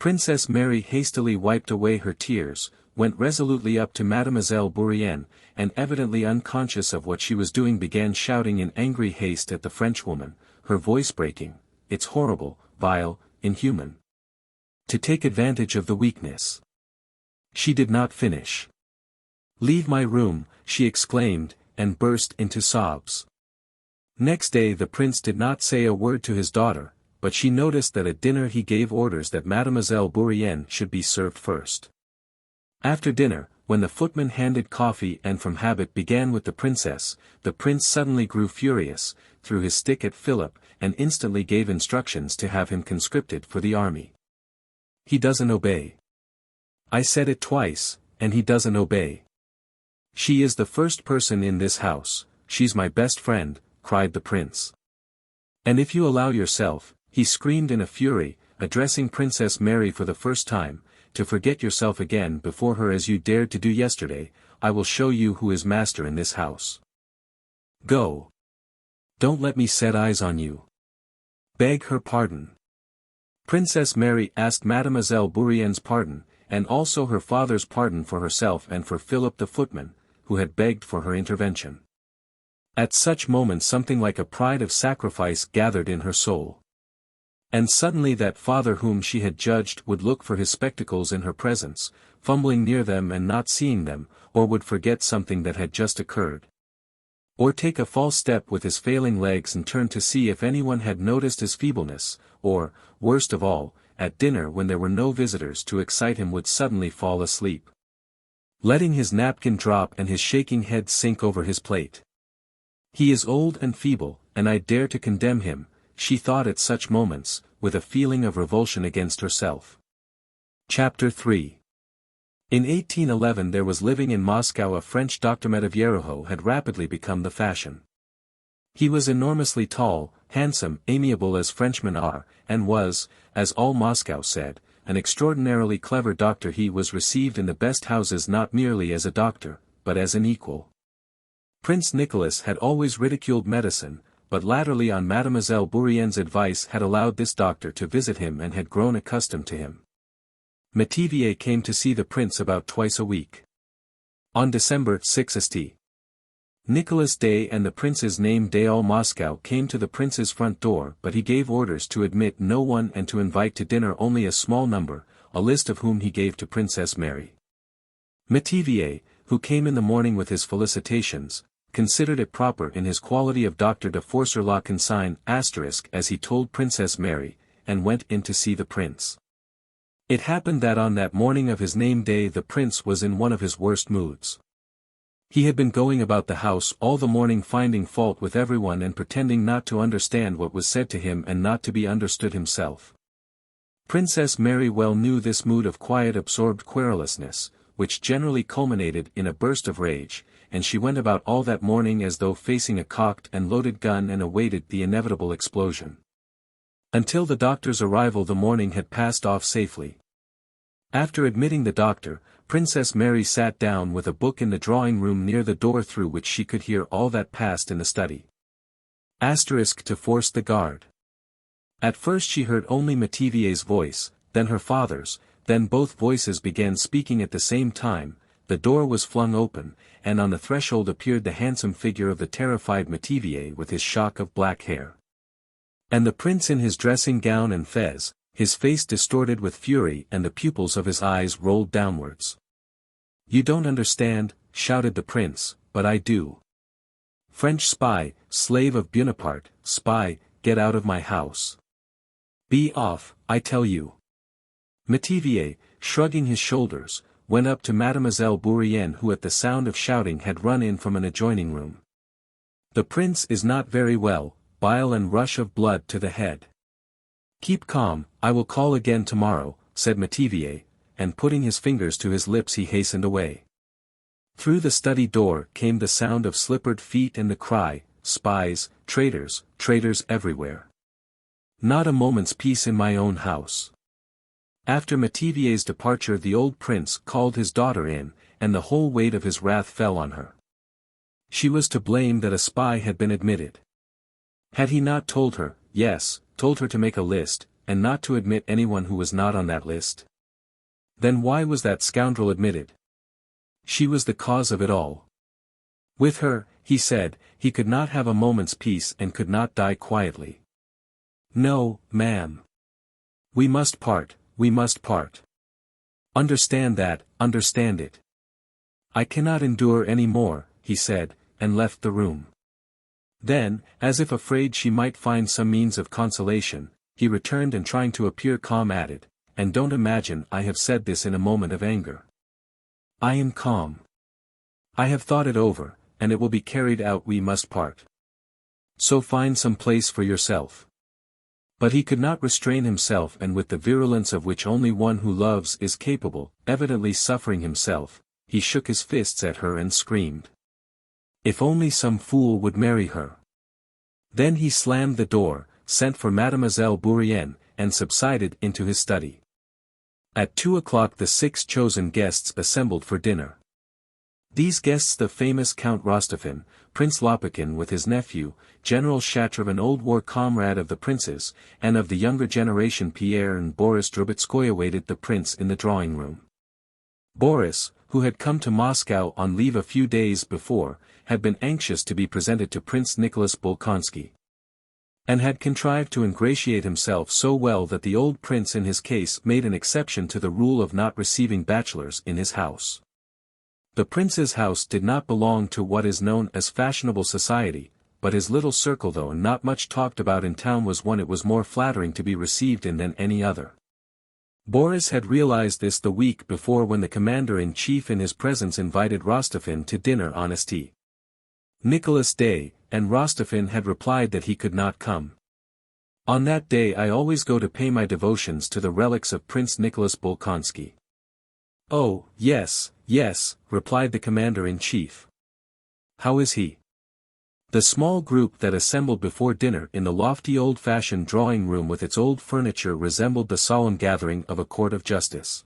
Princess Mary hastily wiped away her tears, went resolutely up to Mademoiselle Bourienne, and evidently unconscious of what she was doing began shouting in angry haste at the Frenchwoman, her voice breaking, "It's horrible, vile, inhuman. To take advantage of the weakness." She did not finish. "Leave my room," she exclaimed, and burst into sobs. Next day the prince did not say a word to his daughter, but she noticed that at dinner he gave orders that Mademoiselle Bourienne should be served first. After dinner, when the footman handed coffee and from habit began with the princess, the prince suddenly grew furious, threw his stick at Philip, and instantly gave instructions to have him conscripted for the army. "He doesn't obey. I said it twice, and he doesn't obey. She is the first person in this house, she's my best friend," cried the prince. "And if you allow yourself," he screamed in a fury, addressing Princess Mary for the first time, "to forget yourself again before her as you dared to do yesterday, I will show you who is master in this house. Go. Don't let me set eyes on you. Beg her pardon." Princess Mary asked Mademoiselle Bourienne's pardon, and also her father's pardon for herself and for Philip the footman, who had begged for her intervention. At such moments something like a pride of sacrifice gathered in her soul. And suddenly that father whom she had judged would look for his spectacles in her presence, fumbling near them and not seeing them, or would forget something that had just occurred, or take a false step with his failing legs and turn to see if anyone had noticed his feebleness, or, worst of all, at dinner when there were no visitors to excite him would suddenly fall asleep, letting his napkin drop and his shaking head sink over his plate. "He is old and feeble, and I dare to condemn him," she thought at such moments, with a feeling of revulsion against herself. Chapter 3. In 1811 there was living in Moscow a French doctor. Medevieroho had rapidly become the fashion. He was enormously tall, handsome, amiable as Frenchmen are, and was, as all Moscow said, an extraordinarily clever doctor. He was received in the best houses not merely as a doctor, but as an equal. Prince Nicholas had always ridiculed medicine, but latterly on Mademoiselle Bourienne's advice had allowed this doctor to visit him and had grown accustomed to him. Métivier came to see the prince about twice a week. On December 6th, Nicolas Day and the prince's name Day all Moscow came to the prince's front door, but he gave orders to admit no one and to invite to dinner only a small number, a list of whom he gave to Princess Mary. Métivier, who came in the morning with his felicitations, considered it proper in his quality of doctor to forcer la consigne *, as he told Princess Mary, and went in to see the prince. It happened that on that morning of his name day the prince was in one of his worst moods. He had been going about the house all the morning finding fault with everyone and pretending not to understand what was said to him and not to be understood himself. Princess Mary well knew this mood of quiet absorbed querulousness, which generally culminated in a burst of rage, and she went about all that morning as though facing a cocked and loaded gun and awaited the inevitable explosion. Until the doctor's arrival the morning had passed off safely. After admitting the doctor, Princess Mary sat down with a book in the drawing-room near the door through which she could hear all that passed in the study. To force the guard. At first she heard only Métivier's voice, then her father's, then both voices began speaking at the same time, the door was flung open, and on the threshold appeared the handsome figure of the terrified Métivier with his shock of black hair. And the prince in his dressing gown and fez, his face distorted with fury and the pupils of his eyes rolled downwards. "You don't understand," shouted the prince, "but I do. French spy, slave of Bonaparte, spy, get out of my house. Be off, I tell you." Métivier, shrugging his shoulders, went up to Mademoiselle Bourienne who at the sound of shouting had run in from an adjoining room. "The prince is not very well, bile and rush of blood to the head." "Keep calm, I will call again tomorrow," said Métivier, and putting his fingers to his lips he hastened away. Through the study door came the sound of slippered feet and the cry, "Spies, traitors, traitors everywhere. Not a moment's peace in my own house." After Métivier's departure the old prince called his daughter in, and the whole weight of his wrath fell on her. She was to blame that a spy had been admitted. Had he not told her, yes, told her to make a list, and not to admit anyone who was not on that list? Then why was that scoundrel admitted? She was the cause of it all. With her, he said, he could not have a moment's peace and could not die quietly. "No, ma'am. We must part, we must part. Understand that, understand it. I cannot endure any more," he said, and left the room. Then, as if afraid she might find some means of consolation, he returned and trying to appear calm added, "And don't imagine I have said this in a moment of anger. I am calm. I have thought it over, and it will be carried out. We must part. So find some place for yourself." But he could not restrain himself and with the virulence of which only one who loves is capable, evidently suffering himself, he shook his fists at her and screamed. If only some fool would marry her. Then he slammed the door, sent for Mademoiselle Bourienne, and subsided into his study. At 2 o'clock the 6 chosen guests assembled for dinner. These guests the famous Count Rostophin, Prince Lopukhin with his nephew, General Shatrov an old war comrade of the prince's, and of the younger generation Pierre and Boris Drubetskoy awaited the prince in the drawing-room. Boris, who had come to Moscow on leave a few days before, had been anxious to be presented to Prince Nicholas Bolkonsky, and had contrived to ingratiate himself so well that the old prince in his case made an exception to the rule of not receiving bachelors in his house. The prince's house did not belong to what is known as fashionable society, but his little circle though not much talked about in town was one it was more flattering to be received in than any other. Boris had realized this the week before when the commander-in-chief in his presence invited Rostophin to dinner on St. Nicholas Day, and Rostophin had replied that he could not come. "On that day I always go to pay my devotions to the relics of Prince Nicholas Bolkonsky." "Oh, yes, yes," replied the commander-in-chief. "How is he?" The small group that assembled before dinner in the lofty old-fashioned drawing-room with its old furniture resembled the solemn gathering of a court of justice.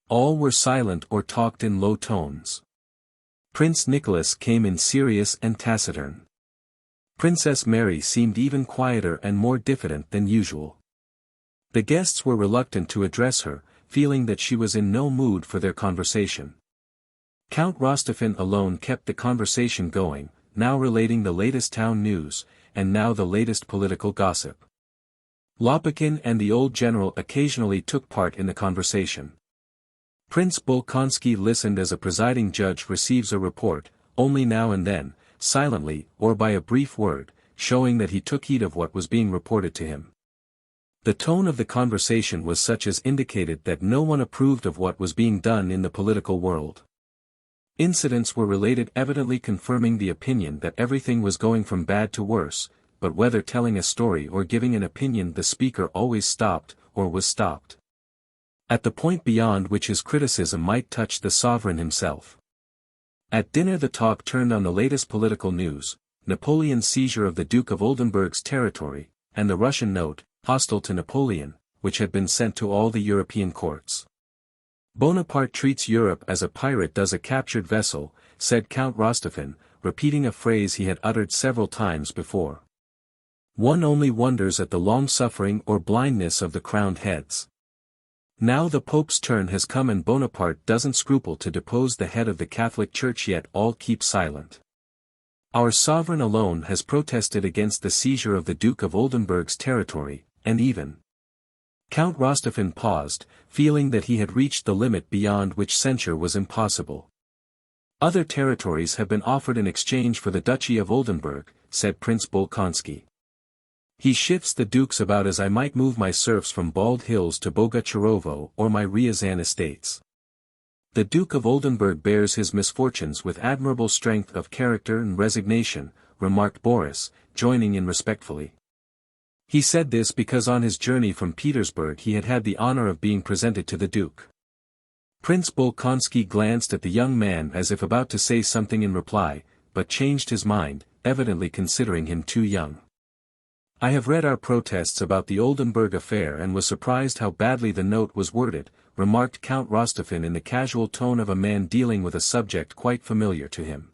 All were silent or talked in low tones. Prince Nicholas came in serious and taciturn. Princess Mary seemed even quieter and more diffident than usual. The guests were reluctant to address her, feeling that she was in no mood for their conversation. Count Rostophin alone kept the conversation going, now relating the latest town news, and now the latest political gossip. Lopukhin and the old general occasionally took part in the conversation. Prince Bolkonsky listened as a presiding judge receives a report, only now and then, silently or by a brief word, showing that he took heed of what was being reported to him. The tone of the conversation was such as indicated that no one approved of what was being done in the political world. Incidents were related evidently confirming the opinion that everything was going from bad to worse, but whether telling a story or giving an opinion the speaker always stopped, or was stopped at the point beyond which his criticism might touch the sovereign himself. At dinner the talk turned on the latest political news, Napoleon's seizure of the Duke of Oldenburg's territory, and the Russian note, hostile to Napoleon, which had been sent to all the European courts. Bonaparte treats Europe as a pirate does a captured vessel, said Count Rostophin, repeating a phrase he had uttered several times before. One only wonders at the long-suffering or blindness of the crowned heads. Now the Pope's turn has come and Bonaparte doesn't scruple to depose the head of the Catholic Church, yet all keep silent. Our sovereign alone has protested against the seizure of the Duke of Oldenburg's territory, and even Count Rostophin paused, feeling that he had reached the limit beyond which censure was impossible. Other territories have been offered in exchange for the Duchy of Oldenburg, said Prince Bolkonsky. He shifts the dukes about as I might move my serfs from Bald Hills to Bogucharovo or my Ryazan estates. The Duke of Oldenburg bears his misfortunes with admirable strength of character and resignation, remarked Boris, joining in respectfully. He said this because on his journey from Petersburg he had had the honor of being presented to the Duke. Prince Bolkonsky glanced at the young man as if about to say something in reply, but changed his mind, evidently considering him too young. I have read our protests about the Oldenburg affair and was surprised how badly the note was worded, remarked Count Rostophin in the casual tone of a man dealing with a subject quite familiar to him.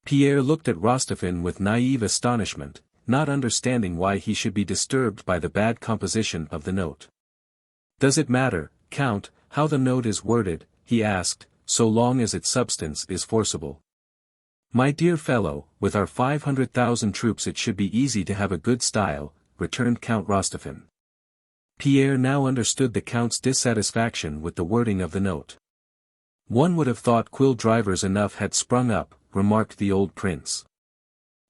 Pierre looked at Rostophin with naive astonishment, not understanding why he should be disturbed by the bad composition of the note. Does it matter, Count, how the note is worded, he asked, so long as its substance is forcible? My dear fellow, with our 500,000 troops it should be easy to have a good style, returned Count Rostophin. Pierre now understood the Count's dissatisfaction with the wording of the note. One would have thought quill drivers enough had sprung up, remarked the old prince.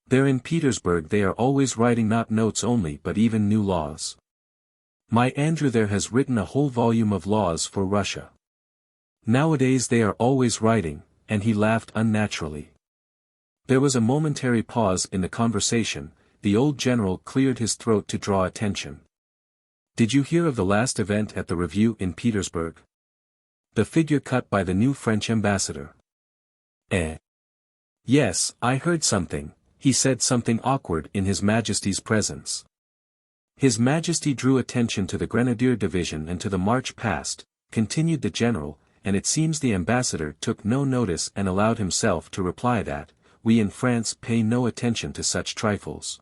There in Petersburg they are always writing not notes only but even new laws. My Andrew there has written a whole volume of laws for Russia. Nowadays they are always writing, and he laughed unnaturally. There was a momentary pause in the conversation, the old general cleared his throat to draw attention. Did you hear of the last event at the review in Petersburg? The figure cut by the new French ambassador. Yes, I heard something. He said something awkward in His Majesty's presence. His Majesty drew attention to the Grenadier Division and to the march past, continued the general, and it seems the ambassador took no notice and allowed himself to reply that, we in France pay no attention to such trifles.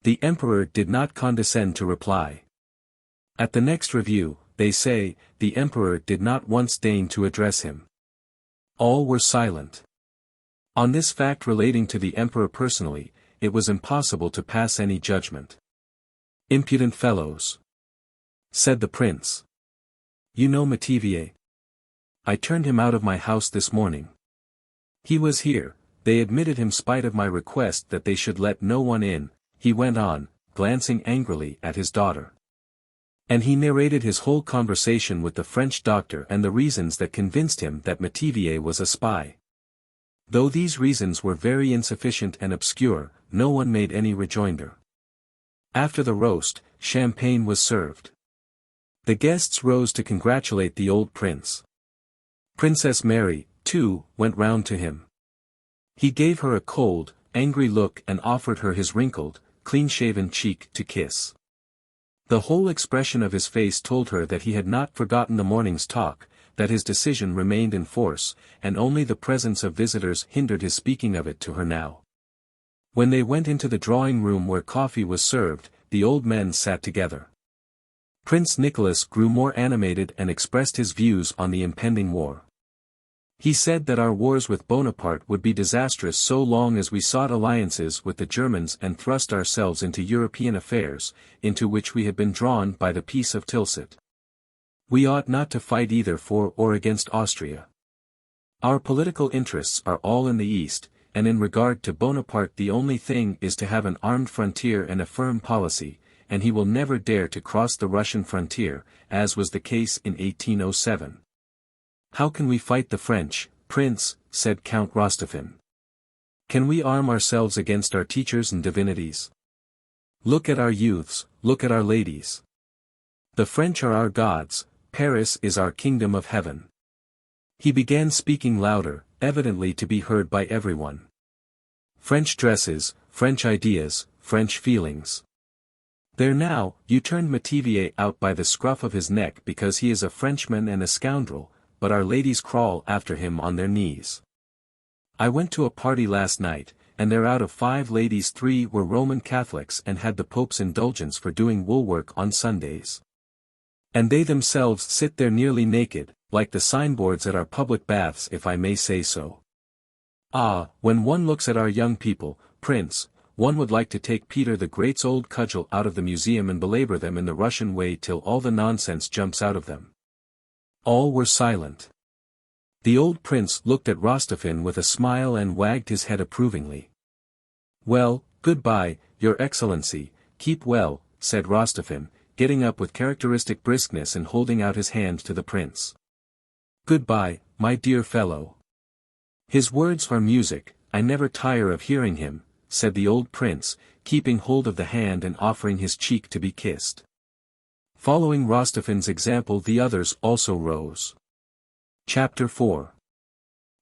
The Emperor did not condescend to reply. At the next review, they say, the Emperor did not once deign to address him. All were silent. On this fact relating to the Emperor personally, it was impossible to pass any judgment. Impudent fellows, said the prince. You know Métivier? I turned him out of my house this morning. He was here, they admitted him spite of my request that they should let no one in, he went on, glancing angrily at his daughter. And he narrated his whole conversation with the French doctor and the reasons that convinced him that Métivier was a spy. Though these reasons were very insufficient and obscure, no one made any rejoinder. After the roast, champagne was served. The guests rose to congratulate the old prince. Princess Mary, too, went round to him. He gave her a cold, angry look and offered her his wrinkled, clean-shaven cheek to kiss. The whole expression of his face told her that he had not forgotten the morning's talk, that his decision remained in force, and only the presence of visitors hindered his speaking of it to her now. When they went into the drawing-room where coffee was served, the old men sat together. Prince Nicholas grew more animated and expressed his views on the impending war. He said that our wars with Bonaparte would be disastrous so long as we sought alliances with the Germans and thrust ourselves into European affairs, into which we had been drawn by the Peace of Tilsit. We ought not to fight either for or against Austria. Our political interests are all in the East, and in regard to Bonaparte the only thing is to have an armed frontier and a firm policy, and he will never dare to cross the Russian frontier, as was the case in 1807. "How can we fight the French, Prince?" said Count Rostophin. "Can we arm ourselves against our teachers and divinities? Look at our youths, look at our ladies. The French are our gods, Paris is our kingdom of heaven." He began speaking louder, evidently to be heard by everyone. "French dresses, French ideas, French feelings. There now, you turned Métivier out by the scruff of his neck because he is a Frenchman and a scoundrel, but our ladies crawl after him on their knees. I went to a party last night, and there out of 5 ladies 3 were Roman Catholics and had the Pope's indulgence for doing wool work on Sundays. And they themselves sit there nearly naked, like the signboards at our public baths if I may say so. Ah, when one looks at our young people, Prince, one would like to take Peter the Great's old cudgel out of the museum and belabor them in the Russian way till all the nonsense jumps out of them." All were silent. The old prince looked at Rostophin with a smile and wagged his head approvingly. "Well, good-bye, your excellency, keep well," said Rostophin, getting up with characteristic briskness and holding out his hand to the prince. "Good-bye, my dear fellow. His words are music, I never tire of hearing him," said the old prince, keeping hold of the hand and offering his cheek to be kissed. Following Rostofin's example, the others also rose. Chapter 4.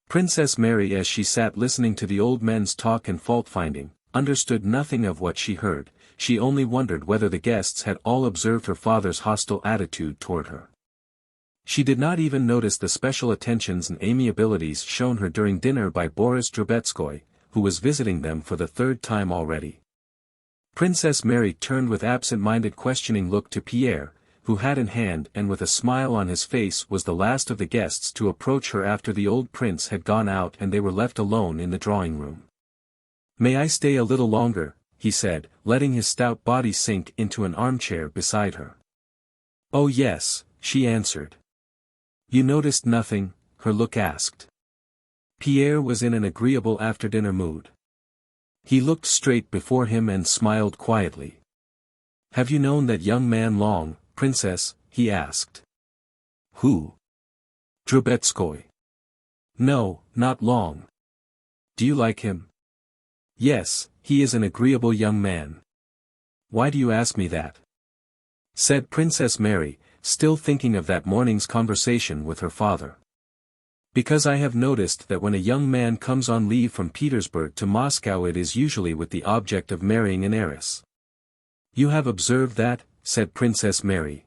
Princess Mary, as she sat listening to the old men's talk and fault-finding, understood nothing of what she heard. She only wondered whether the guests had all observed her father's hostile attitude toward her. She did not even notice the special attentions and amiabilities shown her during dinner by Boris Drobetskoy, who was visiting them for the 3rd time already. Princess Mary turned with absent-minded questioning look to Pierre, who hat in hand and with a smile on his face was the last of the guests to approach her after the old prince had gone out and they were left alone in the drawing-room. "May I stay a little longer?" he said, letting his stout body sink into an armchair beside her. "Oh yes," she answered. "You noticed nothing?" her look asked. Pierre was in an agreeable after-dinner mood. He looked straight before him and smiled quietly. "Have you known that young man long, Princess?" he asked. "Who?" "Drobetskoy." "No, not long." "Do you like him?" "Yes, he is an agreeable young man." "Why do you ask me that?" said Princess Mary, still thinking of that morning's conversation with her father. "Because I have noticed that when a young man comes on leave from Petersburg to Moscow it is usually with the object of marrying an heiress." "You have observed that?" said Princess Mary.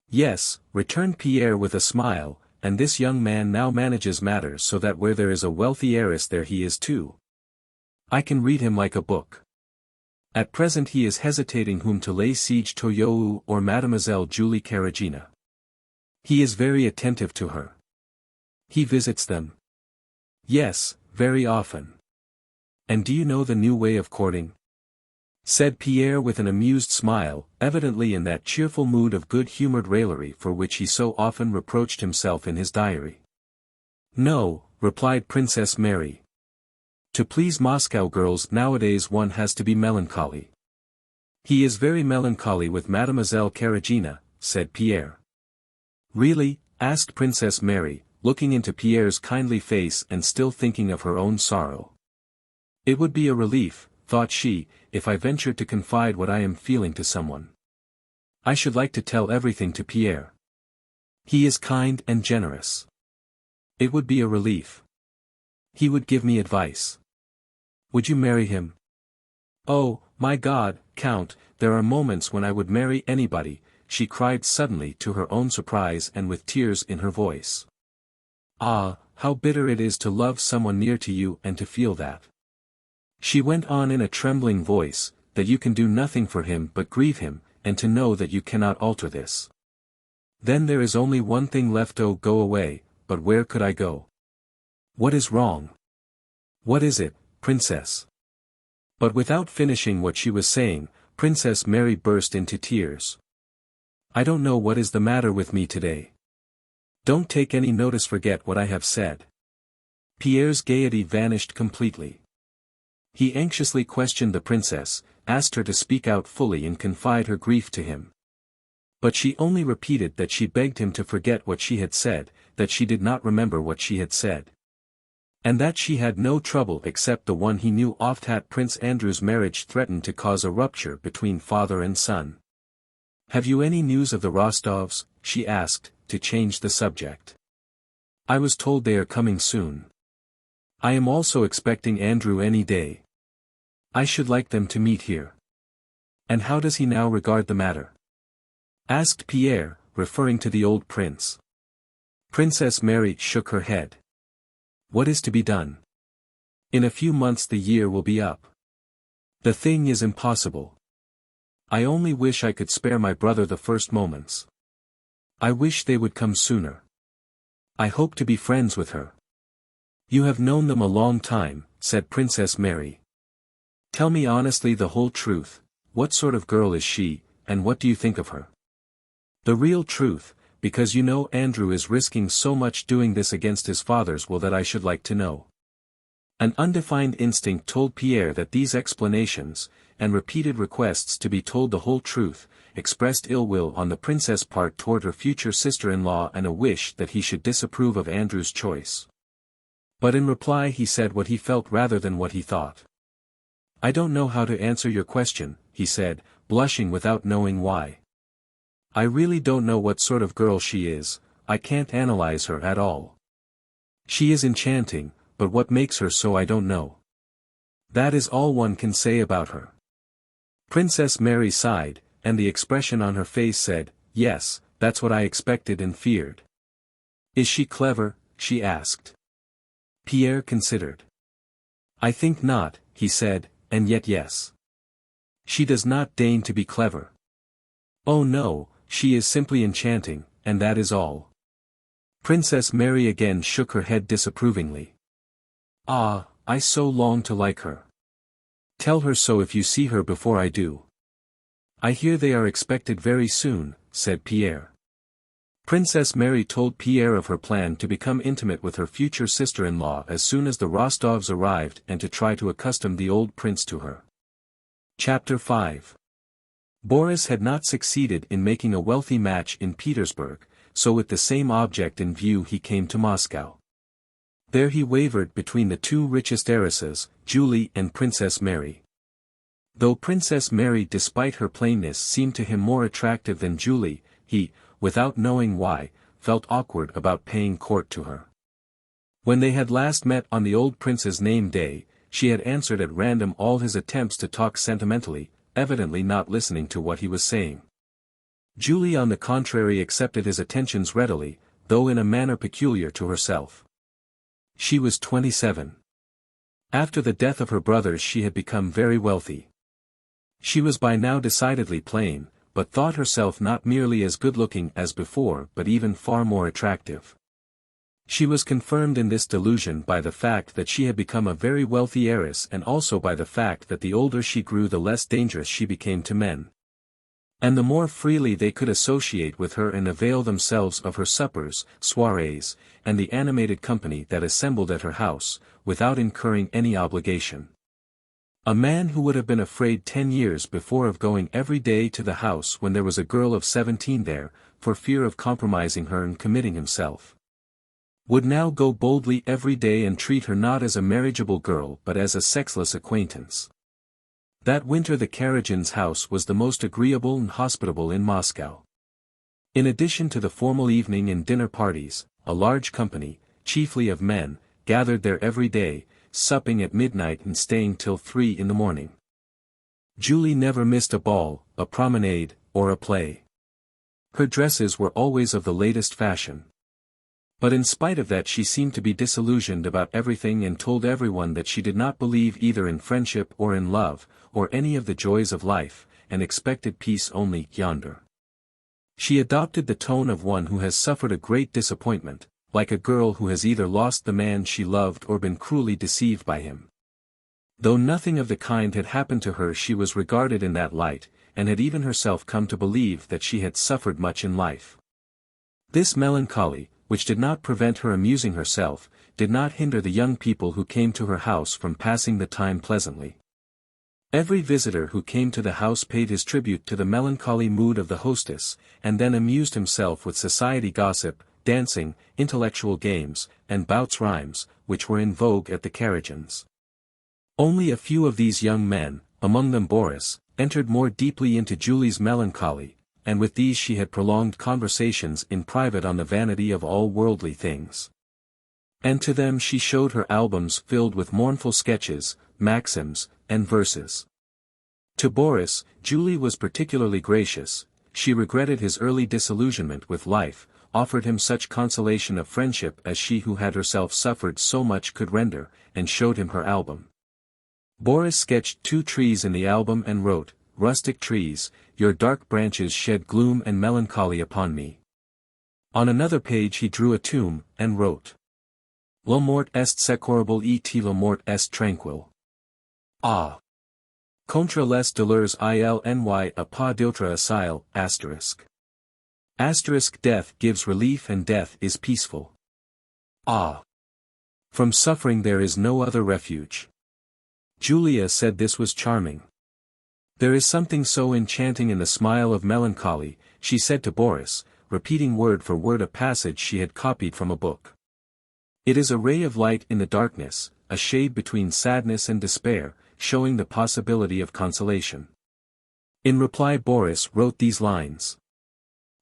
"Yes," returned Pierre with a smile, "and this young man now manages matters so that where there is a wealthy heiress there he is too. I can read him like a book. At present he is hesitating whom to lay siege to, you or Mademoiselle Julie Karagina. He is very attentive to her." "He visits them?" "Yes, very often." "And do you know the new way of courting?" said Pierre with an amused smile, evidently in that cheerful mood of good-humored raillery for which he so often reproached himself in his diary. "No," replied Princess Mary. "To please Moscow girls nowadays one has to be melancholy." "He is very melancholy with Mademoiselle Karagina," said Pierre. "Really?" asked Princess Mary, looking into Pierre's kindly face and still thinking of her own sorrow. "It would be a relief," thought she, "if I ventured to confide what I am feeling to someone. I should like to tell everything to Pierre. He is kind and generous. It would be a relief. He would give me advice. Would you marry him?" "Oh, my God, Count, there are moments when I would marry anybody," she cried suddenly to her own surprise and with tears in her voice. "Ah, how bitter it is to love someone near to you and to feel that," she went on in a trembling voice, "that you can do nothing for him but grieve him, and to know that you cannot alter this. Then there is only one thing left. Oh, go away, but where could I go? What is wrong? What is it, Princess?" But without finishing what she was saying, Princess Mary burst into tears. "I don't know what is the matter with me today. Don't take any notice, forget what I have said." Pierre's gaiety vanished completely. He anxiously questioned the princess, asked her to speak out fully and confide her grief to him. But she only repeated that she begged him to forget what she had said, that she did not remember what she had said. And that she had no trouble except the one he knew that Prince Andrew's marriage threatened to cause a rupture between father and son. "Have you any news of the Rostovs?" she asked, to change the subject. "I was told they are coming soon. I am also expecting Andrew any day. I should like them to meet here." "And how does he now regard the matter?" asked Pierre, referring to the old prince. Princess Mary shook her head. "What is to be done? In a few months the year will be up. The thing is impossible. I only wish I could spare my brother the first moments. I wish they would come sooner. I hope to be friends with her." "You have known them a long time," said Princess Mary. "Tell me honestly the whole truth. What sort of girl is she, and what do you think of her?" "The real truth, because you know Andrew is risking so much doing this against his father's will that I should like to know." An undefined instinct told Pierre that these explanations, and repeated requests to be told the whole truth, expressed ill will on the princess' part toward her future sister-in-law and a wish that he should disapprove of Andrew's choice. But in reply he said what he felt rather than what he thought. "I don't know how to answer your question," he said, blushing without knowing why. "I really don't know what sort of girl she is, I can't analyze her at all. She is enchanting, but what makes her so I don't know. That is all one can say about her." Princess Mary sighed, and the expression on her face said, "Yes, that's what I expected and feared." "Is she clever?" she asked. Pierre considered. "I think not," he said, "and yet yes. She does not deign to be clever. Oh no, she is simply enchanting, and that is all." Princess Mary again shook her head disapprovingly. "Ah, I so long to like her. Tell her so if you see her before I do." "I hear they are expected very soon," said Pierre. Princess Mary told Pierre of her plan to become intimate with her future sister-in-law as soon as the Rostovs arrived and to try to accustom the old prince to her. Chapter 5. Boris had not succeeded in making a wealthy match in Petersburg, so with the same object in view he came to Moscow. There he wavered between the two richest heiresses, Julie and Princess Mary. Though Princess Mary despite her plainness seemed to him more attractive than Julie, he, without knowing why, felt awkward about paying court to her. When they had last met on the old prince's name day, she had answered at random all his attempts to talk sentimentally, evidently not listening to what he was saying. Julie on the contrary accepted his attentions readily, though in a manner peculiar to herself. She was 27. After the death of her brothers she had become very wealthy. She was by now decidedly plain, but thought herself not merely as good-looking as before but even far more attractive. She was confirmed in this delusion by the fact that she had become a very wealthy heiress and also by the fact that the older she grew the less dangerous she became to men. And the more freely they could associate with her and avail themselves of her suppers, soirees, and the animated company that assembled at her house, without incurring any obligation. A man who would have been afraid 10 years before of going every day to the house when there was a girl of 17 there, for fear of compromising her and committing himself, would now go boldly every day and treat her not as a marriageable girl but as a sexless acquaintance. That winter the Kuragins' house was the most agreeable and hospitable in Moscow. In addition to the formal evening and dinner parties, a large company, chiefly of men, gathered there every day, supping at midnight and staying till 3 in the morning. Julie never missed a ball, a promenade, or a play. Her dresses were always of the latest fashion. But in spite of that she seemed to be disillusioned about everything and told everyone that she did not believe either in friendship or in love, or any of the joys of life, and expected peace only yonder. She adopted the tone of one who has suffered a great disappointment, like a girl who has either lost the man she loved or been cruelly deceived by him. Though nothing of the kind had happened to her she was regarded in that light, and had even herself come to believe that she had suffered much in life. This melancholy, which did not prevent her amusing herself, did not hinder the young people who came to her house from passing the time pleasantly. Every visitor who came to the house paid his tribute to the melancholy mood of the hostess, and then amused himself with society gossip, dancing, intellectual games, and bouts rhymes, which were in vogue at the Kuragins. Only a few of these young men, among them Boris, entered more deeply into Julie's melancholy, and with these she had prolonged conversations in private on the vanity of all worldly things. And to them she showed her albums filled with mournful sketches, maxims, and verses. To Boris, Julie was particularly gracious. She regretted his early disillusionment with life, offered him such consolation of friendship as she who had herself suffered so much could render, and showed him her album. Boris sketched 2 trees in the album and wrote, "Rustic trees, your dark branches shed gloom and melancholy upon me." On another page he drew a tomb, and wrote, "La mort est secorable et la mort est tranquille. Ah! Contre les douleurs il n'y a pas d'autre asile, asterisk. Asterisk death gives relief and death is peaceful. Ah! From suffering there is no other refuge." Julia said this was charming. "There is something so enchanting in the smile of melancholy," she said to Boris, repeating word for word a passage she had copied from a book. "It is a ray of light in the darkness, a shade between sadness and despair, showing the possibility of consolation." In reply Boris wrote these lines.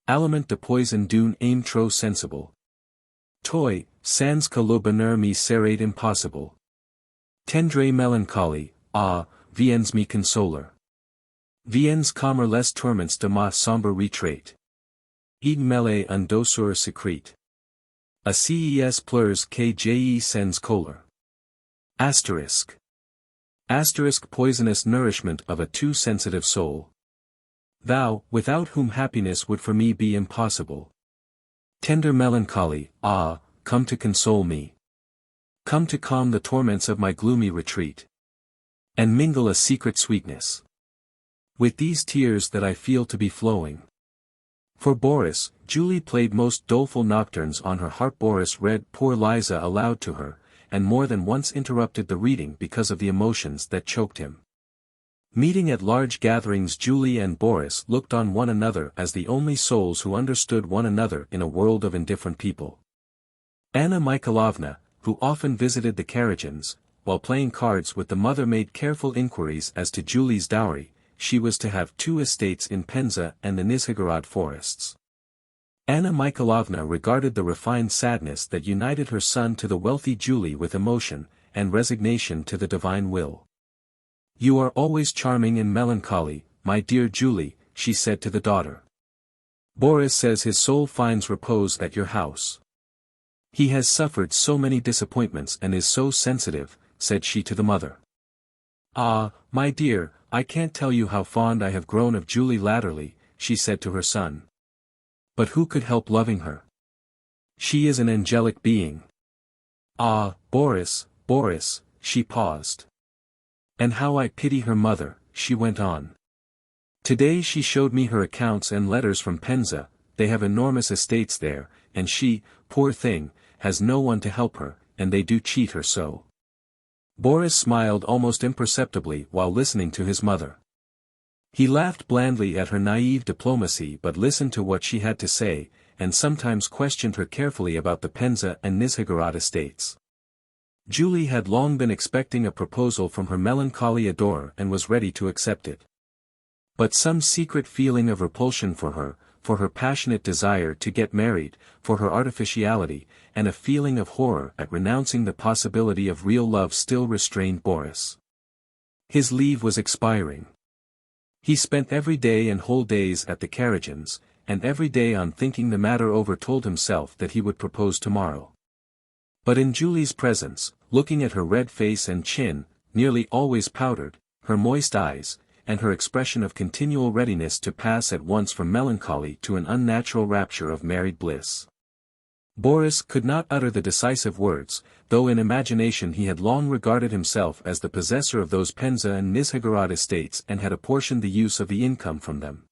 "Aliment de poison d'une âme trop sensible. Toi, sans que le bonheur me serait impossible. Tendre mélancolie, ah, viens me consoler. Viens calmer les tourments de ma sombre retraite. Et mêler un douceur secrète. A ces pleurs que j'ai sans colère." Asterisk. Asterisk poisonous nourishment of a too sensitive soul. Thou, without whom happiness would for me be impossible. Tender melancholy, ah, come to console me. Come to calm the torments of my gloomy retreat. And mingle a secret sweetness with these tears that I feel to be flowing. For Boris, Julie played most doleful nocturnes on her harp. Boris read Poor Liza aloud to her, and more than once interrupted the reading because of the emotions that choked him. Meeting at large gatherings, Julie and Boris looked on one another as the only souls who understood one another in a world of indifferent people. Anna Mikhailovna, who often visited the Kuragins, while playing cards with the mother, made careful inquiries as to Julie's dowry. She was to have 2 estates in Penza and the Nizhegorod forests. Anna Mikhailovna regarded the refined sadness that united her son to the wealthy Julie with emotion, and resignation to the divine will. "You are always charming in melancholy, my dear Julie," she said to the daughter. "Boris says his soul finds repose at your house. He has suffered so many disappointments and is so sensitive," said she to the mother. "Ah, my dear, I can't tell you how fond I have grown of Julie latterly," she said to her son. "But who could help loving her? She is an angelic being. Ah, Boris, Boris," she paused. "And how I pity her mother," she went on. "Today she showed me her accounts and letters from Penza. They have enormous estates there, and she, poor thing, has no one to help her, and they do cheat her so." Boris smiled almost imperceptibly while listening to his mother. He laughed blandly at her naive diplomacy but listened to what she had to say, and sometimes questioned her carefully about the Penza and Nizhegorod estates. Julie had long been expecting a proposal from her melancholy adorer and was ready to accept it. But some secret feeling of repulsion for her passionate desire to get married, for her artificiality, and a feeling of horror at renouncing the possibility of real love still restrained Boris. His leave was expiring. He spent every day and whole days at the Kuragins, and every day on thinking the matter over told himself that he would propose tomorrow. But in Julie's presence, looking at her red face and chin, nearly always powdered, her moist eyes, and her expression of continual readiness to pass at once from melancholy to an unnatural rapture of married bliss, Boris could not utter the decisive words, though in imagination he had long regarded himself as the possessor of those Penza and Nizhegorod estates and had apportioned the use of the income from them.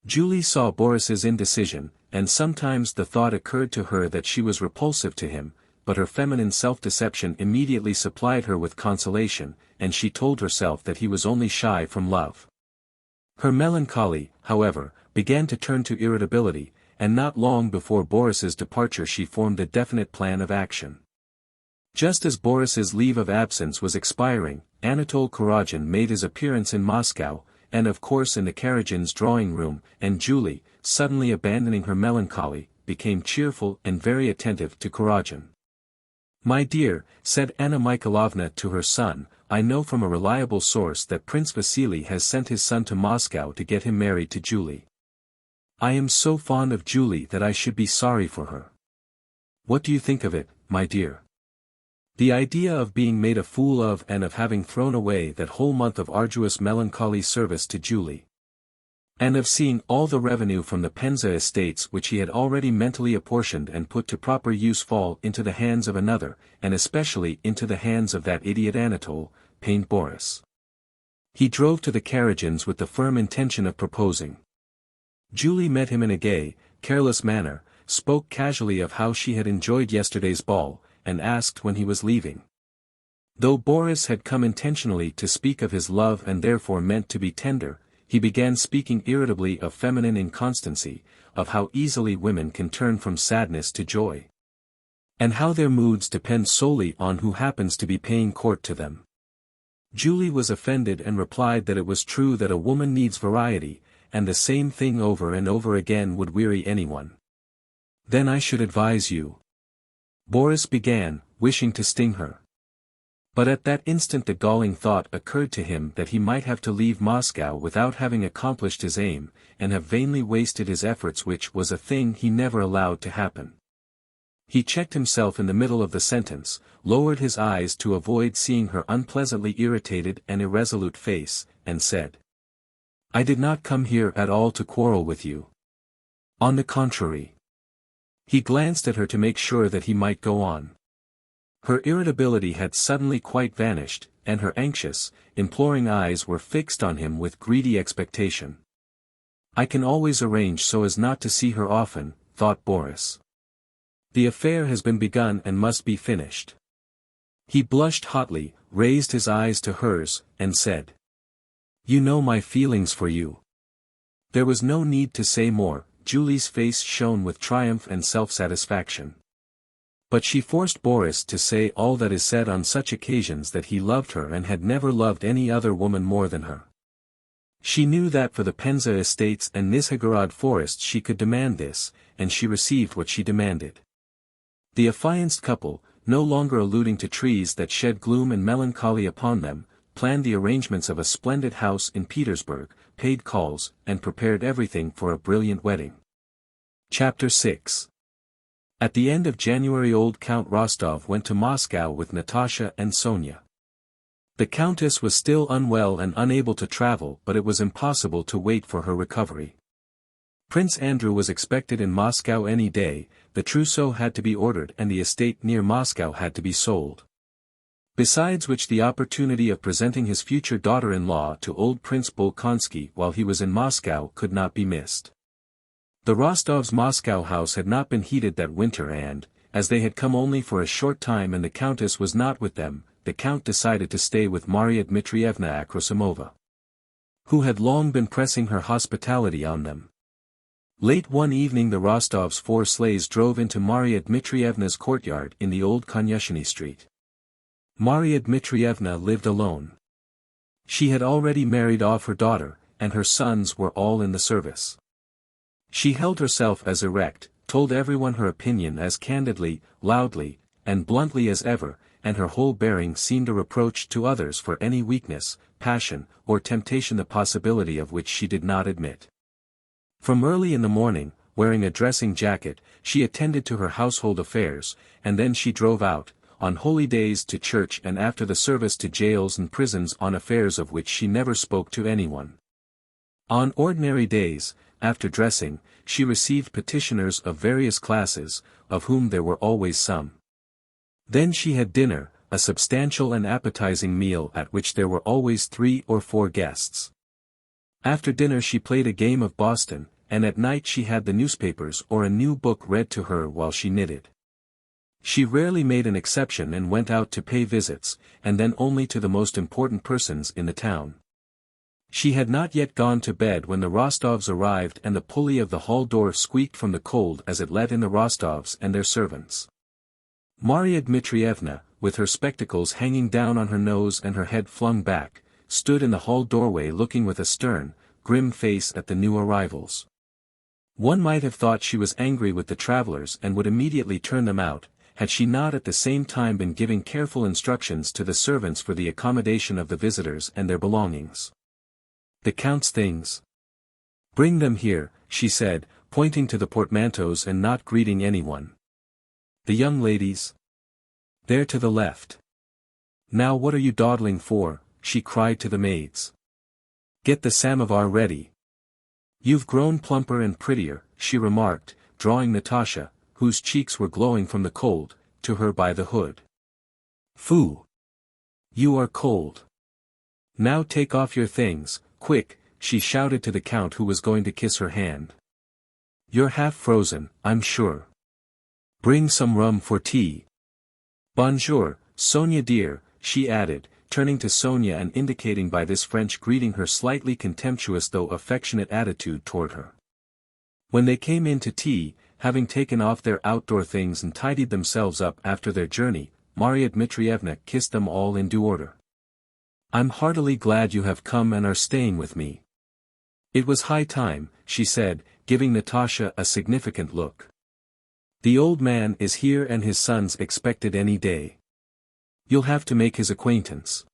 Julie saw Boris's indecision, and sometimes the thought occurred to her that she was repulsive to him, but her feminine self-deception immediately supplied her with consolation, and she told herself that he was only shy from love. Her melancholy, however, began to turn to irritability, and not long before Boris's departure she formed a definite plan of action. Just as Boris's leave of absence was expiring, Anatole Kuragin made his appearance in Moscow, and of course in the Kuragins' drawing room, and Julie, suddenly abandoning her melancholy, became cheerful and very attentive to Kuragin. "My dear," said Anna Mikhailovna to her son, "I know from a reliable source that Prince Vasily has sent his son to Moscow to get him married to Julie. I am so fond of Julie that I should be sorry for her. What do you think of it, my dear?" The idea of being made a fool of and of having thrown away that whole month of arduous melancholy service to Julie, and of seeing all the revenue from the Penza estates which he had already mentally apportioned and put to proper use fall into the hands of another, and especially into the hands of that idiot Anatole, pained Boris. He drove to the Kuragins with the firm intention of proposing. Julie met him in a gay, careless manner, spoke casually of how she had enjoyed yesterday's ball, and asked when he was leaving. Though Boris had come intentionally to speak of his love and therefore meant to be tender, he began speaking irritably of feminine inconstancy, of how easily women can turn from sadness to joy, and how their moods depend solely on who happens to be paying court to them. Julie was offended and replied that it was true that a woman needs variety, and the same thing over and over again would weary anyone. "Then I should advise you," Boris began, wishing to sting her. But at that instant the galling thought occurred to him that he might have to leave Moscow without having accomplished his aim, and have vainly wasted his efforts, which was a thing he never allowed to happen. He checked himself in the middle of the sentence, lowered his eyes to avoid seeing her unpleasantly irritated and irresolute face, and said, "I did not come here at all to quarrel with you. On the contrary." He glanced at her to make sure that he might go on. Her irritability had suddenly quite vanished, and her anxious, imploring eyes were fixed on him with greedy expectation. "I can always arrange so as not to see her often," thought Boris. "The affair has been begun and must be finished." He blushed hotly, raised his eyes to hers, and said, "You know my feelings for you." There was no need to say more. Julie's face shone with triumph and self-satisfaction. But she forced Boris to say all that is said on such occasions, that he loved her and had never loved any other woman more than her. She knew that for the Penza estates and Nizhegorod forest she could demand this, and she received what she demanded. The affianced couple, no longer alluding to trees that shed gloom and melancholy upon them, planned the arrangements of a splendid house in Petersburg, paid calls, and prepared everything for a brilliant wedding. Chapter 6. At the end of January old Count Rostov went to Moscow with Natasha and Sonia. The countess was still unwell and unable to travel, but it was impossible to wait for her recovery. Prince Andrew was expected in Moscow any day, the trousseau had to be ordered and the estate near Moscow had to be sold. Besides which the opportunity of presenting his future daughter-in-law to old Prince Bolkonsky while he was in Moscow could not be missed. The Rostovs' Moscow house had not been heated that winter and, as they had come only for a short time and the countess was not with them, the count decided to stay with Maria Dmitrievna Akrosimova, who had long been pressing her hospitality on them. Late one evening the Rostovs' 4 sleighs drove into Maria Dmitrievna's courtyard in the old Konyeshny Street. Maria Dmitrievna lived alone. She had already married off her daughter, and her sons were all in the service. She held herself as erect, told everyone her opinion as candidly, loudly, and bluntly as ever, and her whole bearing seemed a reproach to others for any weakness, passion, or temptation the possibility of which she did not admit. From early in the morning, wearing a dressing jacket, she attended to her household affairs, and then she drove out, on holy days to church and after the service to jails and prisons on affairs of which she never spoke to anyone. On ordinary days, after dressing, she received petitioners of various classes, of whom there were always some. Then she had dinner, a substantial and appetizing meal at which there were always 3 or 4 guests. After dinner she played a game of Boston, and at night she had the newspapers or a new book read to her while she knitted. She rarely made an exception and went out to pay visits, and then only to the most important persons in the town. She had not yet gone to bed when the Rostovs arrived and the pulley of the hall door squeaked from the cold as it let in the Rostovs and their servants. Marya Dmitrievna, with her spectacles hanging down on her nose and her head flung back, stood in the hall doorway looking with a stern, grim face at the new arrivals. One might have thought she was angry with the travelers and would immediately turn them out, had she not at the same time been giving careful instructions to the servants for the accommodation of the visitors and their belongings. "The Count's things. Bring them here," she said, pointing to the portmanteaus and not greeting anyone. "The young ladies? There to the left. Now what are you dawdling for?" she cried to the maids. "Get the samovar ready. You've grown plumper and prettier," she remarked, drawing Natasha, whose cheeks were glowing from the cold, to her by the hood. "Phoo! You are cold. Now take off your things, quick," she shouted to the Count who was going to kiss her hand. "You're half frozen, I'm sure. Bring some rum for tea. Bonjour, Sonia dear," she added, turning to Sonia and indicating by this French greeting her slightly contemptuous though affectionate attitude toward her. When they came in to tea, having taken off their outdoor things and tidied themselves up after their journey, Marya Dmitrievna kissed them all in due order. "I'm heartily glad you have come and are staying with me. It was high time," she said, giving Natasha a significant look. "The old man is here and his son's expected any day. You'll have to make his acquaintance.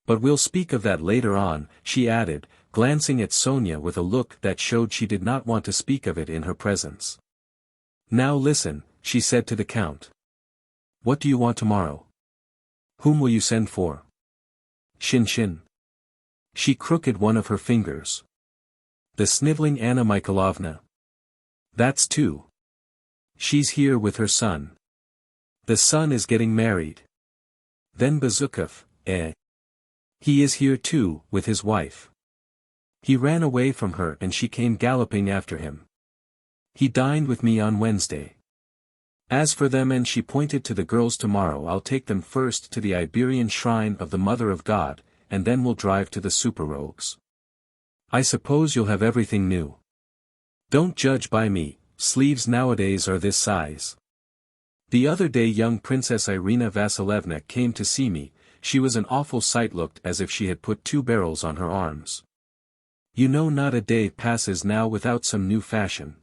But we'll speak of that later on," she added, glancing at Sonia with a look that showed she did not want to speak of it in her presence. "Now listen," she said to the Count. "What do you want tomorrow? Whom will you send for? Shin. She crooked one of her fingers. The sniveling Anna Mikhailovna. That's two. She's here with her son. The son is getting married. Then Bezukhov, he is here too, with his wife. He ran away from her and she came galloping after him. He dined with me on Wednesday. As for them," and she pointed to the girls, "tomorrow I'll take them first to the Iberian shrine of the Mother of God, and then we'll drive to the Superrogues. I suppose you'll have everything new. Don't judge by me, sleeves nowadays are this size. The other day young Princess Irina Vasilievna came to see me, she was an awful sight, looked as if she had put 2 barrels on her arms. You know, not a day passes now without some new fashion."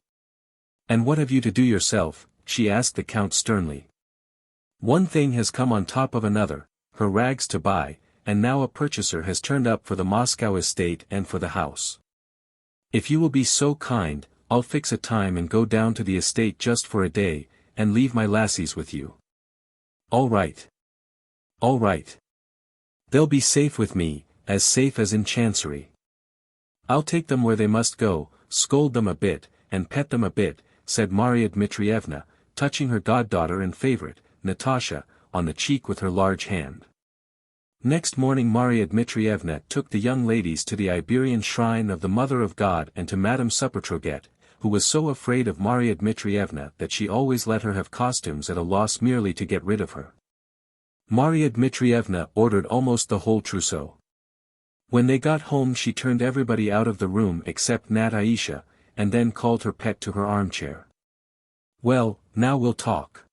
"And what have you to do yourself?" she asked the Count sternly. "One thing has come on top of another, her rags to buy, and now a purchaser has turned up for the Moscow estate and for the house. If you will be so kind, I'll fix a time and go down to the estate just for a day, and leave my lassies with you." "All right. All right. They'll be safe with me, as safe as in Chancery. I'll take them where they must go, scold them a bit, and pet them a bit," said Marya Dmitrievna, touching her goddaughter and favorite, Natasha, on the cheek with her large hand. Next morning Marya Dmitrievna took the young ladies to the Iberian shrine of the Mother of God and to Madame Supatroget, who was so afraid of Marya Dmitrievna that she always let her have costumes at a loss merely to get rid of her. Marya Dmitrievna ordered almost the whole trousseau. When they got home she turned everybody out of the room except Nat Aisha, and then called her pet to her armchair. "Well, now we'll talk.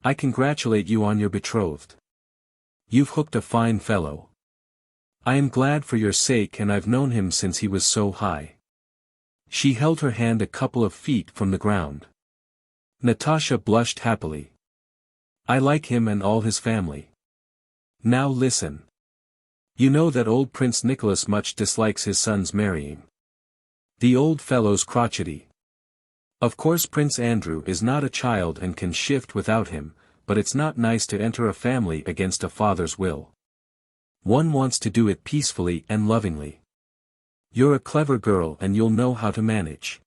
I congratulate you on your betrothed. You've hooked a fine fellow. I am glad for your sake, and I've known him since he was so high." She held her hand a couple of feet from the ground. Natasha blushed happily. "I like him and all his family. Now listen. You know that old Prince Nicholas much dislikes his son's marrying. The old fellow's crotchety. Of course Prince Andrew is not a child and can shift without him, but it's not nice to enter a family against a father's will. One wants to do it peacefully and lovingly. You're a clever girl and you'll know how to manage.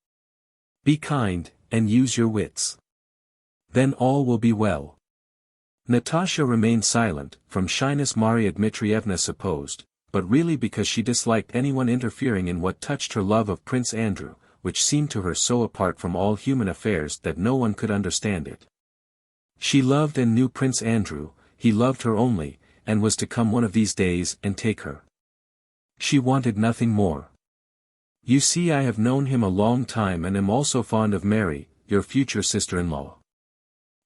Be kind, and use your wits. Then all will be well." Natasha remained silent, from shyness Marya Dmitrievna supposed, but really because she disliked anyone interfering in what touched her love of Prince Andrew, which seemed to her so apart from all human affairs that no one could understand it. She loved and knew Prince Andrew, he loved her only, and was to come one of these days and take her. She wanted nothing more. You see, I have known him a long time and am also fond of Mary, your future sister-in-law.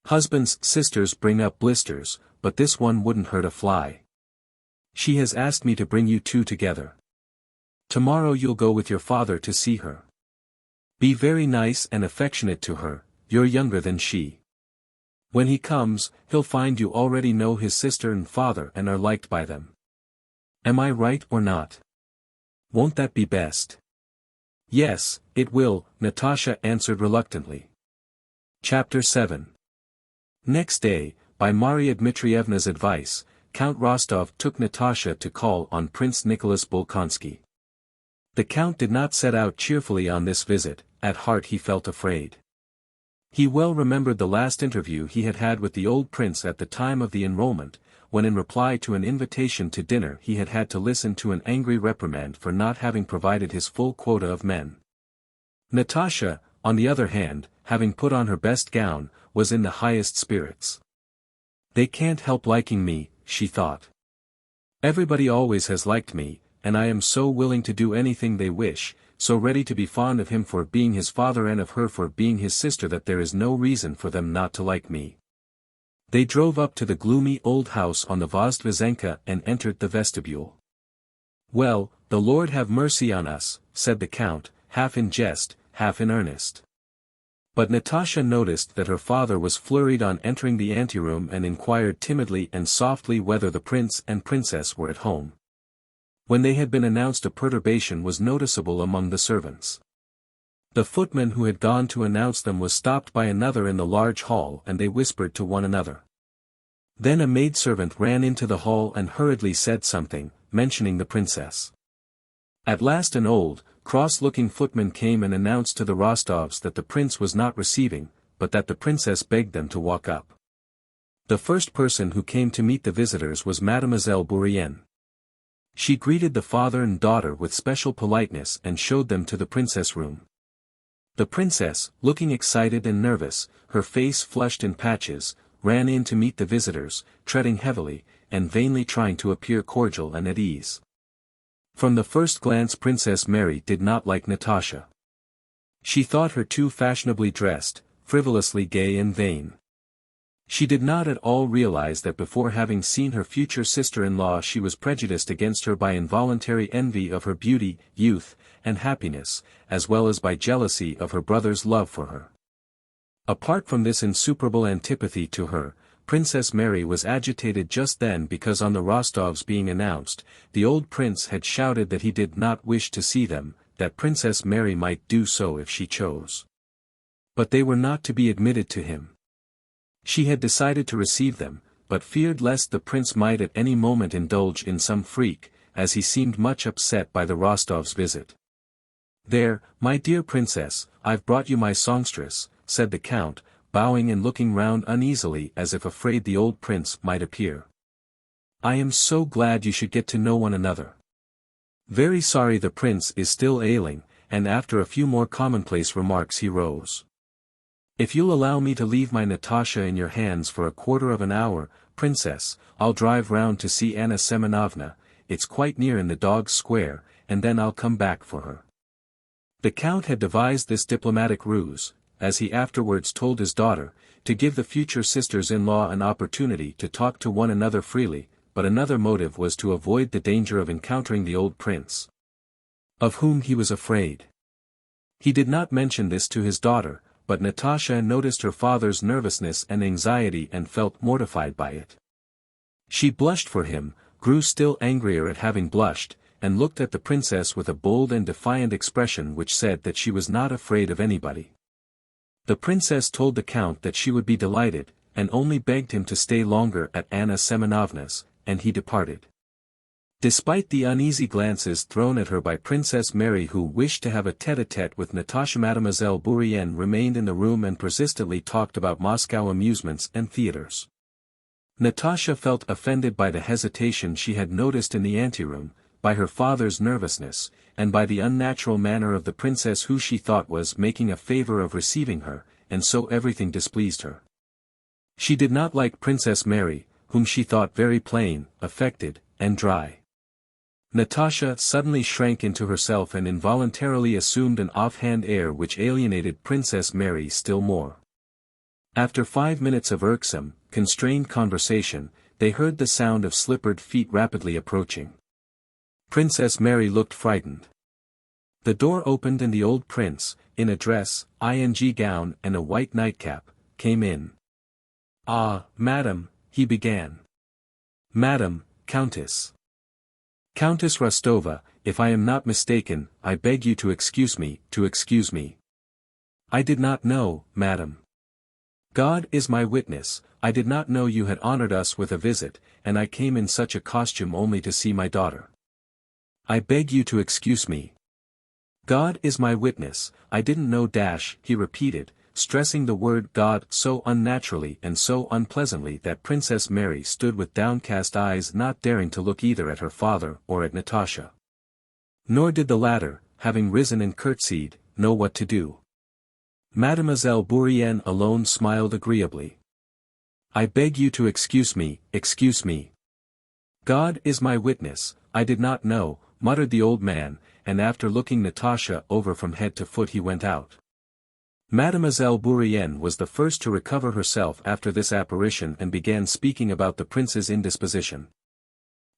Husbands' sisters bring up blisters, but this one wouldn't hurt a fly. She has asked me to bring you two together. Tomorrow you'll go with your father to see her. Be very nice and affectionate to her, you're younger than she. When he comes, he'll find you already know his sister and father and are liked by them. Am I right or not? Won't that be best? Yes, it will, Natasha answered reluctantly. Chapter 7. Next day, by Maria Dmitrievna's advice, Count Rostov took Natasha to call on Prince Nicholas Bolkonsky. The Count did not set out cheerfully on this visit, at heart he felt afraid. He well remembered the last interview he had had with the old prince at the time of the enrollment, when in reply to an invitation to dinner he had had to listen to an angry reprimand for not having provided his full quota of men. Natasha, on the other hand, having put on her best gown, was in the highest spirits. They can't help liking me, she thought. Everybody always has liked me, and I am so willing to do anything they wish, so ready to be fond of him for being his father and of her for being his sister that there is no reason for them not to like me. They drove up to the gloomy old house on the Vozdvizenka and entered the vestibule. Well, the Lord have mercy on us, said the Count, half in jest, half in earnest. But Natasha noticed that her father was flurried on entering the anteroom and inquired timidly and softly whether the prince and princess were at home. When they had been announced, a perturbation was noticeable among the servants. The footman who had gone to announce them was stopped by another in the large hall and they whispered to one another. Then a maidservant ran into the hall and hurriedly said something, mentioning the princess. At last an old, cross-looking footman came and announced to the Rostovs that the prince was not receiving, but that the princess begged them to walk up. The first person who came to meet the visitors was Mademoiselle Bourienne. She greeted the father and daughter with special politeness and showed them to the princess room. The princess, looking excited and nervous, her face flushed in patches, ran in to meet the visitors, treading heavily, and vainly trying to appear cordial and at ease. From the first glance Princess Mary did not like Natasha. She thought her too fashionably dressed, frivolously gay and vain. She did not at all realize that before having seen her future sister-in-law she was prejudiced against her by involuntary envy of her beauty, youth, and happiness, as well as by jealousy of her brother's love for her. Apart from this insuperable antipathy to her, Princess Mary was agitated just then because on the Rostovs being announced, the old prince had shouted that he did not wish to see them, that Princess Mary might do so if she chose. But they were not to be admitted to him. She had decided to receive them, but feared lest the prince might at any moment indulge in some freak, as he seemed much upset by the Rostovs' visit. "There, my dear princess, I've brought you my songstress," said the Count, bowing and looking round uneasily as if afraid the old prince might appear. "I am so glad you should get to know one another. Very sorry the prince is still ailing," and after a few more commonplace remarks he rose. "If you'll allow me to leave my Natasha in your hands for a quarter of an hour, princess, I'll drive round to see Anna Semenovna, it's quite near in the Dog's Square, and then I'll come back for her." The Count had devised this diplomatic ruse, as he afterwards told his daughter, to give the future sisters-in-law an opportunity to talk to one another freely, but another motive was to avoid the danger of encountering the old prince, of whom he was afraid. He did not mention this to his daughter, but Natasha noticed her father's nervousness and anxiety and felt mortified by it. She blushed for him, grew still angrier at having blushed, and looked at the princess with a bold and defiant expression which said that she was not afraid of anybody. The princess told the Count that she would be delighted, and only begged him to stay longer at Anna Semenovna's, and he departed. Despite the uneasy glances thrown at her by Princess Mary who wished to have a tête-à-tête with Natasha, Mademoiselle Bourienne remained in the room and persistently talked about Moscow amusements and theaters. Natasha felt offended by the hesitation she had noticed in the anteroom, by her father's nervousness, and by the unnatural manner of the princess who she thought was making a favor of receiving her, and so everything displeased her. She did not like Princess Mary, whom she thought very plain, affected, and dry. Natasha suddenly shrank into herself and involuntarily assumed an offhand air which alienated Princess Mary still more. After 5 minutes of irksome, constrained conversation, they heard the sound of slippered feet rapidly approaching. Princess Mary looked frightened. The door opened and the old prince, in a dress, gown and a white nightcap, came in. "Ah, madam," he began. "Madam, Countess. Countess Rostova, if I am not mistaken, I beg you to excuse me, I did not know, madam. God is my witness, I did not know you had honored us with a visit, and I came in such a costume only to see my daughter. I beg you to excuse me. God is my witness, I didn't know he repeated, stressing the word God so unnaturally and so unpleasantly that Princess Mary stood with downcast eyes, not daring to look either at her father or at Natasha. Nor did the latter, having risen and curtsied, know what to do. Mademoiselle Bourienne alone smiled agreeably. "I beg you to excuse me. God is my witness, I did not know," muttered the old man, and after looking Natasha over from head to foot he went out. Mademoiselle Bourienne was the first to recover herself after this apparition and began speaking about the prince's indisposition.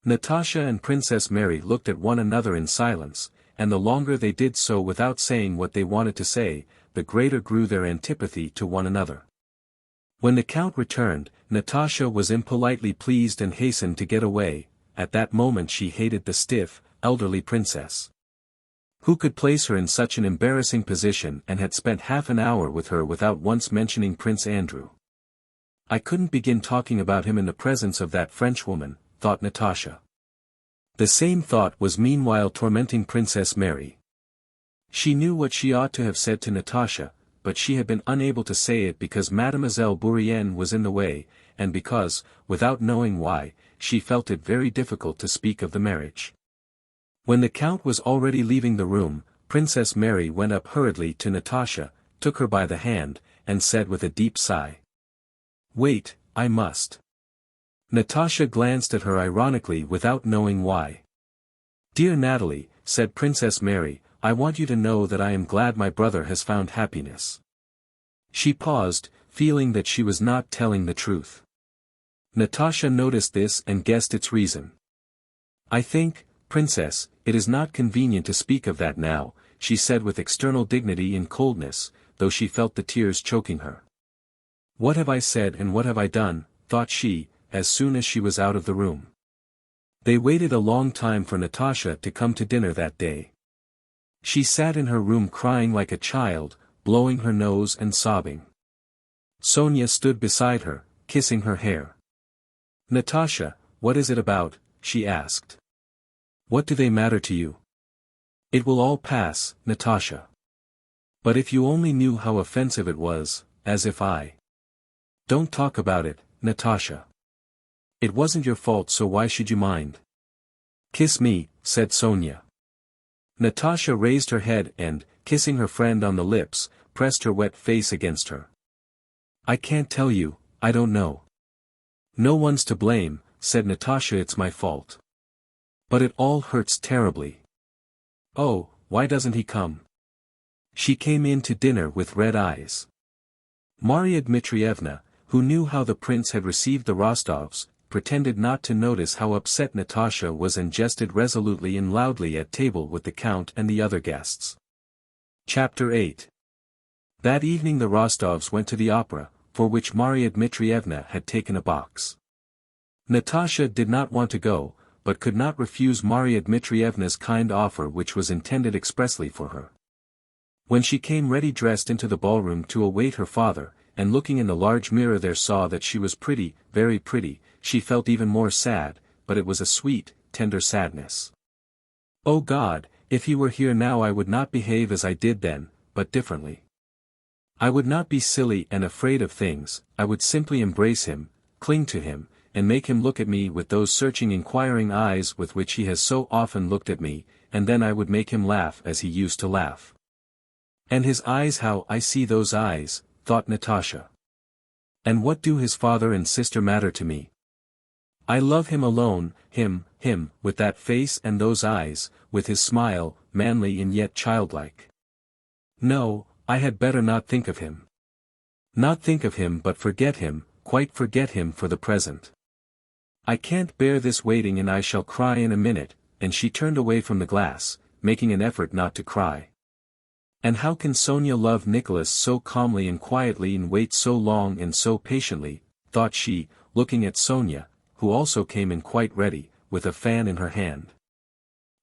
Natasha and Princess Mary looked at one another in silence, and the longer they did so without saying what they wanted to say, the greater grew their antipathy to one another. When the count returned, Natasha was impolitely pleased and hastened to get away. At that moment she hated the stiff, elderly princess. Who could place her in such an embarrassing position, and had spent half an hour with her without once mentioning Prince Andrew. I couldn't begin talking about him in the presence of that Frenchwoman, thought Natasha. The same thought was meanwhile tormenting Princess Mary. She knew what she ought to have said to Natasha, but she had been unable to say it because Mademoiselle Bourienne was in the way, and because, without knowing why, she felt it very difficult to speak of the marriage. When the count was already leaving the room, Princess Mary went up hurriedly to Natasha, took her by the hand, and said with a deep sigh, "Wait, I must." Natasha glanced at her ironically without knowing why. "Dear Natalie," said Princess Mary, "I want you to know that I am glad my brother has found happiness." She paused, feeling that she was not telling the truth. Natasha noticed this and guessed its reason. "I think, Princess, it is not convenient to speak of that now," she said with external dignity and coldness, though she felt the tears choking her. "What have I said and what have I done?" thought she, as soon as she was out of the room. They waited a long time for Natasha to come to dinner that day. She sat in her room crying like a child, blowing her nose and sobbing. Sonia stood beside her, kissing her hair. "Natasha, what is it about?" she asked. "What do they matter to you?" "It will all pass, Natasha. But if you only knew how offensive it was, as if I—" "Don't talk about it, Natasha. It wasn't your fault, so why should you mind?" "Kiss me," said Sonia. Natasha raised her head and, kissing her friend on the lips, pressed her wet face against her. "I can't tell you, I don't know." "No one's to blame," said Natasha, "it's my fault. But it all hurts terribly. Oh, why doesn't he come?" She came in to dinner with red eyes. Marya Dmitrievna, who knew how the prince had received the Rostovs, pretended not to notice how upset Natasha was and jested resolutely and loudly at table with the count and the other guests. Chapter 8. That evening the Rostovs went to the opera, for which Marya Dmitrievna had taken a box. Natasha did not want to go, but could not refuse Marya Dmitrievna's kind offer, which was intended expressly for her. When she came ready dressed into the ballroom to await her father, and looking in the large mirror there saw that she was pretty, very pretty, she felt even more sad, but it was a sweet, tender sadness. "Oh God, if he were here now I would not behave as I did then, but differently. I would not be silly and afraid of things, I would simply embrace him, cling to him, and make him look at me with those searching inquiring eyes with which he has so often looked at me, and then I would make him laugh as he used to laugh. And his eyes, how I see those eyes," thought Natasha. And what do his father and sister matter to me? I love him alone, him, with that face and those eyes, with his smile, manly and yet childlike. No, I had better not think of him. Not think of him but forget him, quite forget him for the present. I can't bear this waiting and I shall cry in a minute, and she turned away from the glass, making an effort not to cry. And how can Sonia love Nicholas so calmly and quietly and wait so long and so patiently, thought she, looking at Sonia, who also came in quite ready, with a fan in her hand.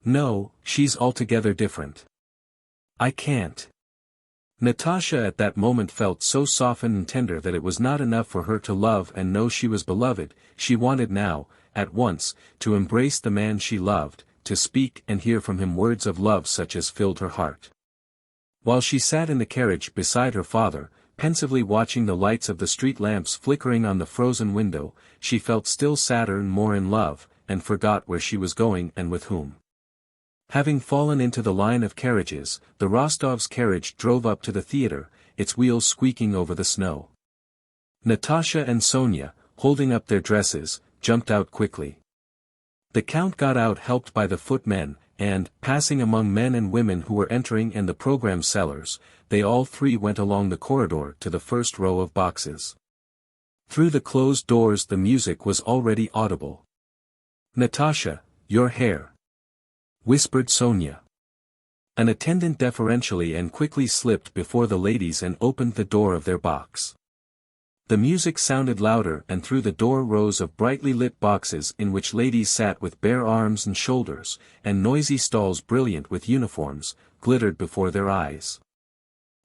No, she's altogether different. I can't. Natasha at that moment felt so softened and tender that it was not enough for her to love and know she was beloved, she wanted now, at once, to embrace the man she loved, to speak and hear from him words of love such as filled her heart. While she sat in the carriage beside her father, pensively watching the lights of the street lamps flickering on the frozen window, she felt still sadder and more in love, and forgot where she was going and with whom. Having fallen into the line of carriages, the Rostovs' carriage drove up to the theater, its wheels squeaking over the snow. Natasha and Sonia, holding up their dresses, jumped out quickly. The Count got out helped by the footmen, and, passing among men and women who were entering and the program sellers, they all three went along the corridor to the first row of boxes. Through the closed doors the music was already audible. "Natasha, your hair," whispered Sonia. An attendant deferentially and quickly slipped before the ladies and opened the door of their box. The music sounded louder and through the door rows of brightly lit boxes in which ladies sat with bare arms and shoulders, and noisy stalls brilliant with uniforms, glittered before their eyes.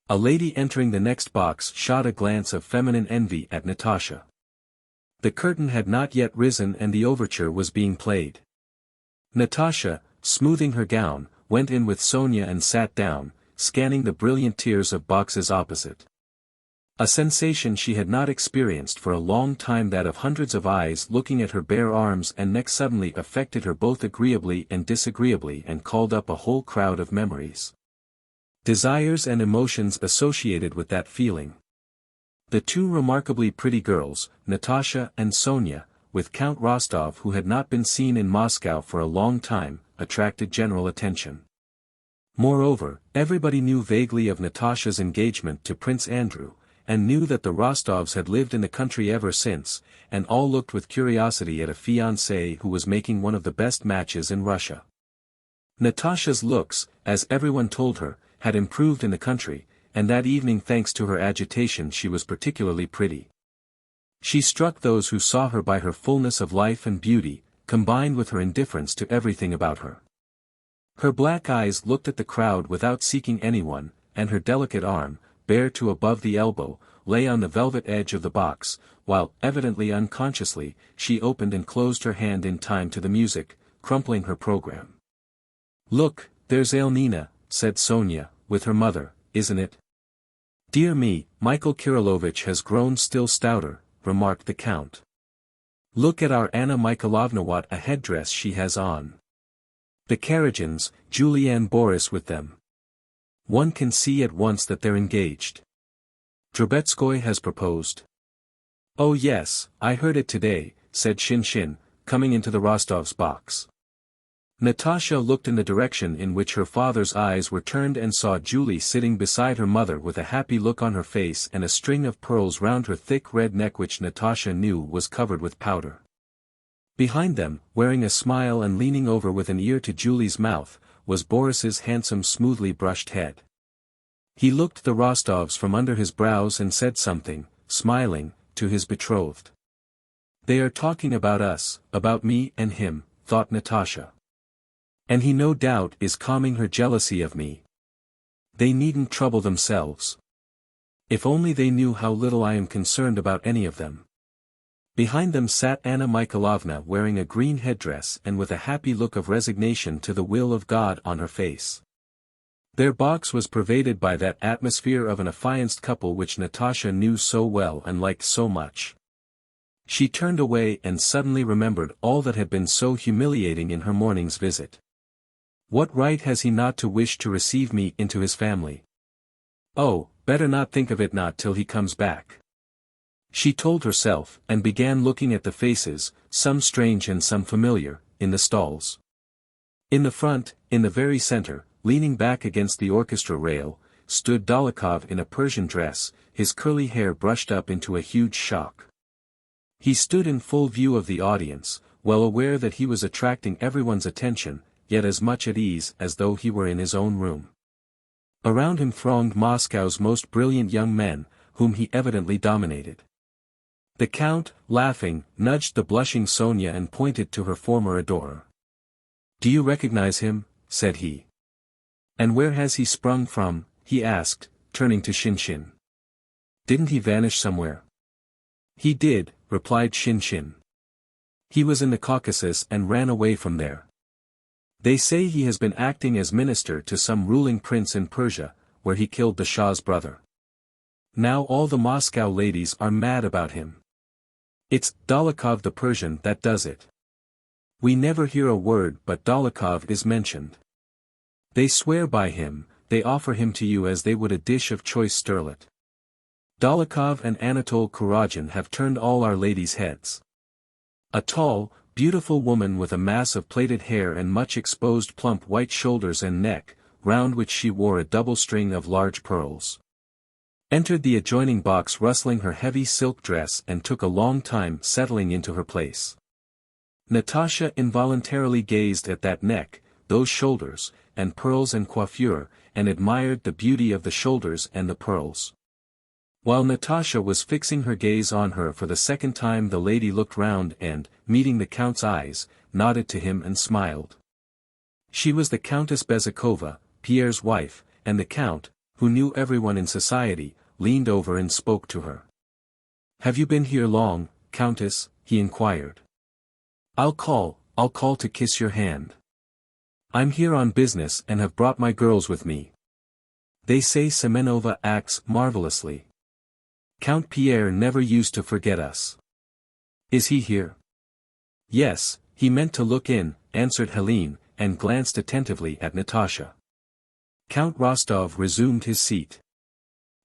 A lady entering the next box shot a glance of feminine envy at Natasha. The curtain had not yet risen and the overture was being played. Natasha, smoothing her gown, went in with Sonia and sat down, scanning the brilliant tiers of boxes opposite. A sensation she had not experienced for a long time, that of hundreds of eyes looking at her bare arms and neck, suddenly affected her both agreeably and disagreeably and called up a whole crowd of memories, desires and emotions associated with that feeling. The two remarkably pretty girls, Natasha and Sonia, with Count Rostov who had not been seen in Moscow for a long time, attracted general attention. Moreover, everybody knew vaguely of Natasha's engagement to Prince Andrew, and knew that the Rostovs had lived in the country ever since, and all looked with curiosity at a fiancé who was making one of the best matches in Russia. Natasha's looks, as everyone told her, had improved in the country, and that evening thanks to her agitation she was particularly pretty. She struck those who saw her by her fullness of life and beauty, combined with her indifference to everything about her. Her black eyes looked at the crowd without seeking anyone, and her delicate arm, bare to above the elbow, lay on the velvet edge of the box, while, evidently unconsciously, she opened and closed her hand in time to the music, crumpling her program. "Look, there's Elnina," said Sonia, with her mother, "isn't it?" "Dear me, Michael Kirillovitch has grown still stouter," remarked the Count. "Look at our Anna Mikhailovna, what a headdress she has on. The Karagins, Julie and Boris with them. One can see at once that they're engaged. Drobetskoy has proposed." "Oh yes, I heard it today," said Shinshin, coming into the Rostovs' box. Natasha looked in the direction in which her father's eyes were turned and saw Julie sitting beside her mother with a happy look on her face and a string of pearls round her thick red neck which Natasha knew was covered with powder. Behind them, wearing a smile and leaning over with an ear to Julie's mouth, was Boris's handsome smoothly brushed head. He looked the Rostovs from under his brows and said something, smiling, to his betrothed. "They are talking about us, about me and him," thought Natasha. "And he no doubt is calming her jealousy of me. They needn't trouble themselves. If only they knew how little I am concerned about any of them." Behind them sat Anna Mikhailovna wearing a green headdress and with a happy look of resignation to the will of God on her face. Their box was pervaded by that atmosphere of an affianced couple which Natasha knew so well and liked so much. She turned away and suddenly remembered all that had been so humiliating in her morning's visit. "What right has he not to wish to receive me into his family? Oh, better not think of it, not till he comes back." She told herself, and began looking at the faces, some strange and some familiar, in the stalls. In the front, in the very center, leaning back against the orchestra rail, stood Dólokhov in a Persian dress, his curly hair brushed up into a huge shock. He stood in full view of the audience, well aware that he was attracting everyone's attention, yet as much at ease as though he were in his own room. Around him thronged Moscow's most brilliant young men, whom he evidently dominated. The count, laughing, nudged the blushing Sonia and pointed to her former adorer. "Do you recognize him?" said he. "And where has he sprung from?" he asked, turning to Shinshin. "Didn't he vanish somewhere?" "He did," replied Shinshin. "He was in the Caucasus and ran away from there. They say he has been acting as minister to some ruling prince in Persia, where he killed the Shah's brother. Now all the Moscow ladies are mad about him. It's Dólokhov the Persian that does it. We never hear a word but Dólokhov is mentioned. They swear by him, they offer him to you as they would a dish of choice sterlet. Dólokhov and Anatole Kuragin have turned all our ladies' heads. A tall, beautiful woman with a mass of plaited hair and much exposed plump white shoulders and neck, round which she wore a double string of large pearls, entered the adjoining box rustling her heavy silk dress and took a long time settling into her place. Natasha involuntarily gazed at that neck, those shoulders, and pearls and coiffure, and admired the beauty of the shoulders and the pearls. While Natasha was fixing her gaze on her for the second time, the lady looked round and, meeting the count's eyes, nodded to him and smiled. She was the Countess Bezukhova, Pierre's wife, and the count, who knew everyone in society, leaned over and spoke to her. "Have you been here long, Countess?" he inquired. I'll call to kiss your hand. I'm here on business and have brought my girls with me. They say Semenova acts marvelously. Count Pierre never used to forget us. Is he here?" "Yes, he meant to look in," answered Hélène, and glanced attentively at Natasha. Count Rostov resumed his seat.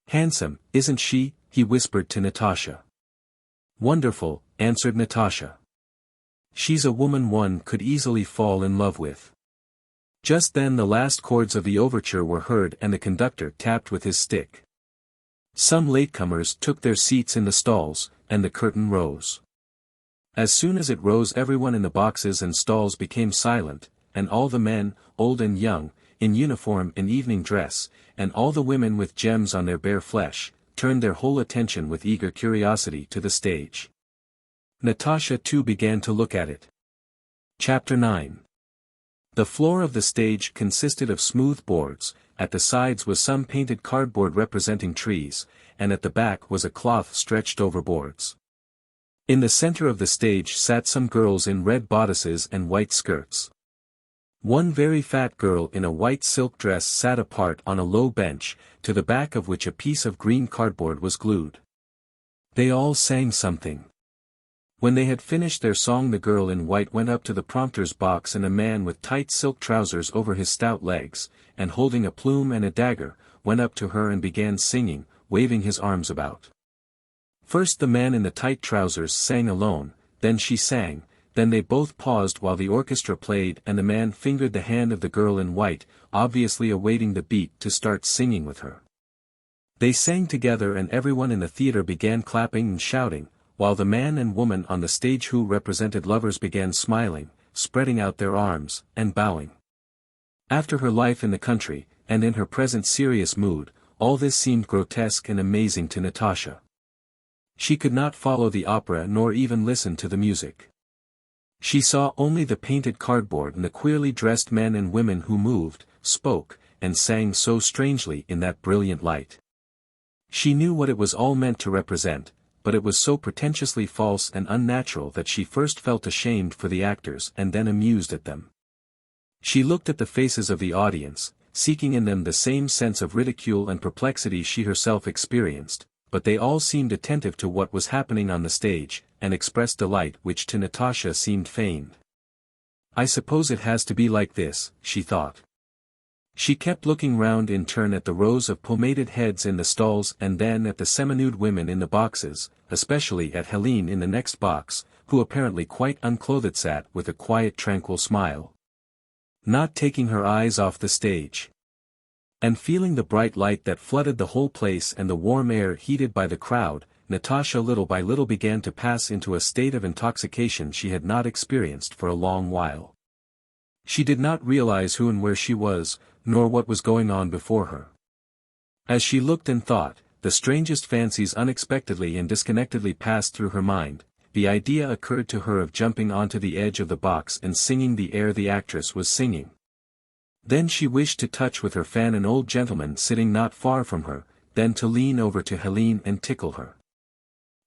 "Handsome, isn't she?" he whispered to Natasha. "Wonderful," answered Natasha. "She's a woman one could easily fall in love with." Just then the last chords of the overture were heard and the conductor tapped with his stick. Some latecomers took their seats in the stalls, and the curtain rose. As soon as it rose, everyone in the boxes and stalls became silent, and all the men, old and young, in uniform and evening dress, and all the women with gems on their bare flesh, turned their whole attention with eager curiosity to the stage. Natasha too began to look at it. Chapter 9. The floor of the stage consisted of smooth boards, at the sides was some painted cardboard representing trees, and at the back was a cloth stretched over boards. In the center of the stage sat some girls in red bodices and white skirts. One very fat girl in a white silk dress sat apart on a low bench, to the back of which a piece of green cardboard was glued. They all sang something. When they had finished their song, the girl in white went up to the prompter's box, and a man with tight silk trousers over his stout legs, and holding a plume and a dagger, went up to her and began singing, waving his arms about. First the man in the tight trousers sang alone, then she sang, then they both paused while the orchestra played, and the man fingered the hand of the girl in white, obviously awaiting the beat to start singing with her. They sang together and everyone in the theater began clapping and shouting, while the man and woman on the stage who represented lovers began smiling, spreading out their arms, and bowing. After her life in the country, and in her present serious mood, all this seemed grotesque and amazing to Natasha. She could not follow the opera nor even listen to the music. She saw only the painted cardboard and the queerly dressed men and women who moved, spoke, and sang so strangely in that brilliant light. She knew what it was all meant to represent, but it was so pretentiously false and unnatural that she first felt ashamed for the actors and then amused at them. She looked at the faces of the audience, seeking in them the same sense of ridicule and perplexity she herself experienced, but they all seemed attentive to what was happening on the stage, and expressed delight which to Natasha seemed feigned. "I suppose it has to be like this," she thought. She kept looking round in turn at the rows of pomaded heads in the stalls and then at the semi-nude women in the boxes, especially at Hélène in the next box, who apparently quite unclothed sat with a quiet tranquil smile, not taking her eyes off the stage. And feeling the bright light that flooded the whole place and the warm air heated by the crowd, Natasha little by little began to pass into a state of intoxication she had not experienced for a long while. She did not realize who and where she was, nor what was going on before her. As she looked and thought, the strangest fancies unexpectedly and disconnectedly passed through her mind. The idea occurred to her of jumping onto the edge of the box and singing the air the actress was singing. Then she wished to touch with her fan an old gentleman sitting not far from her, then to lean over to Hélène and tickle her.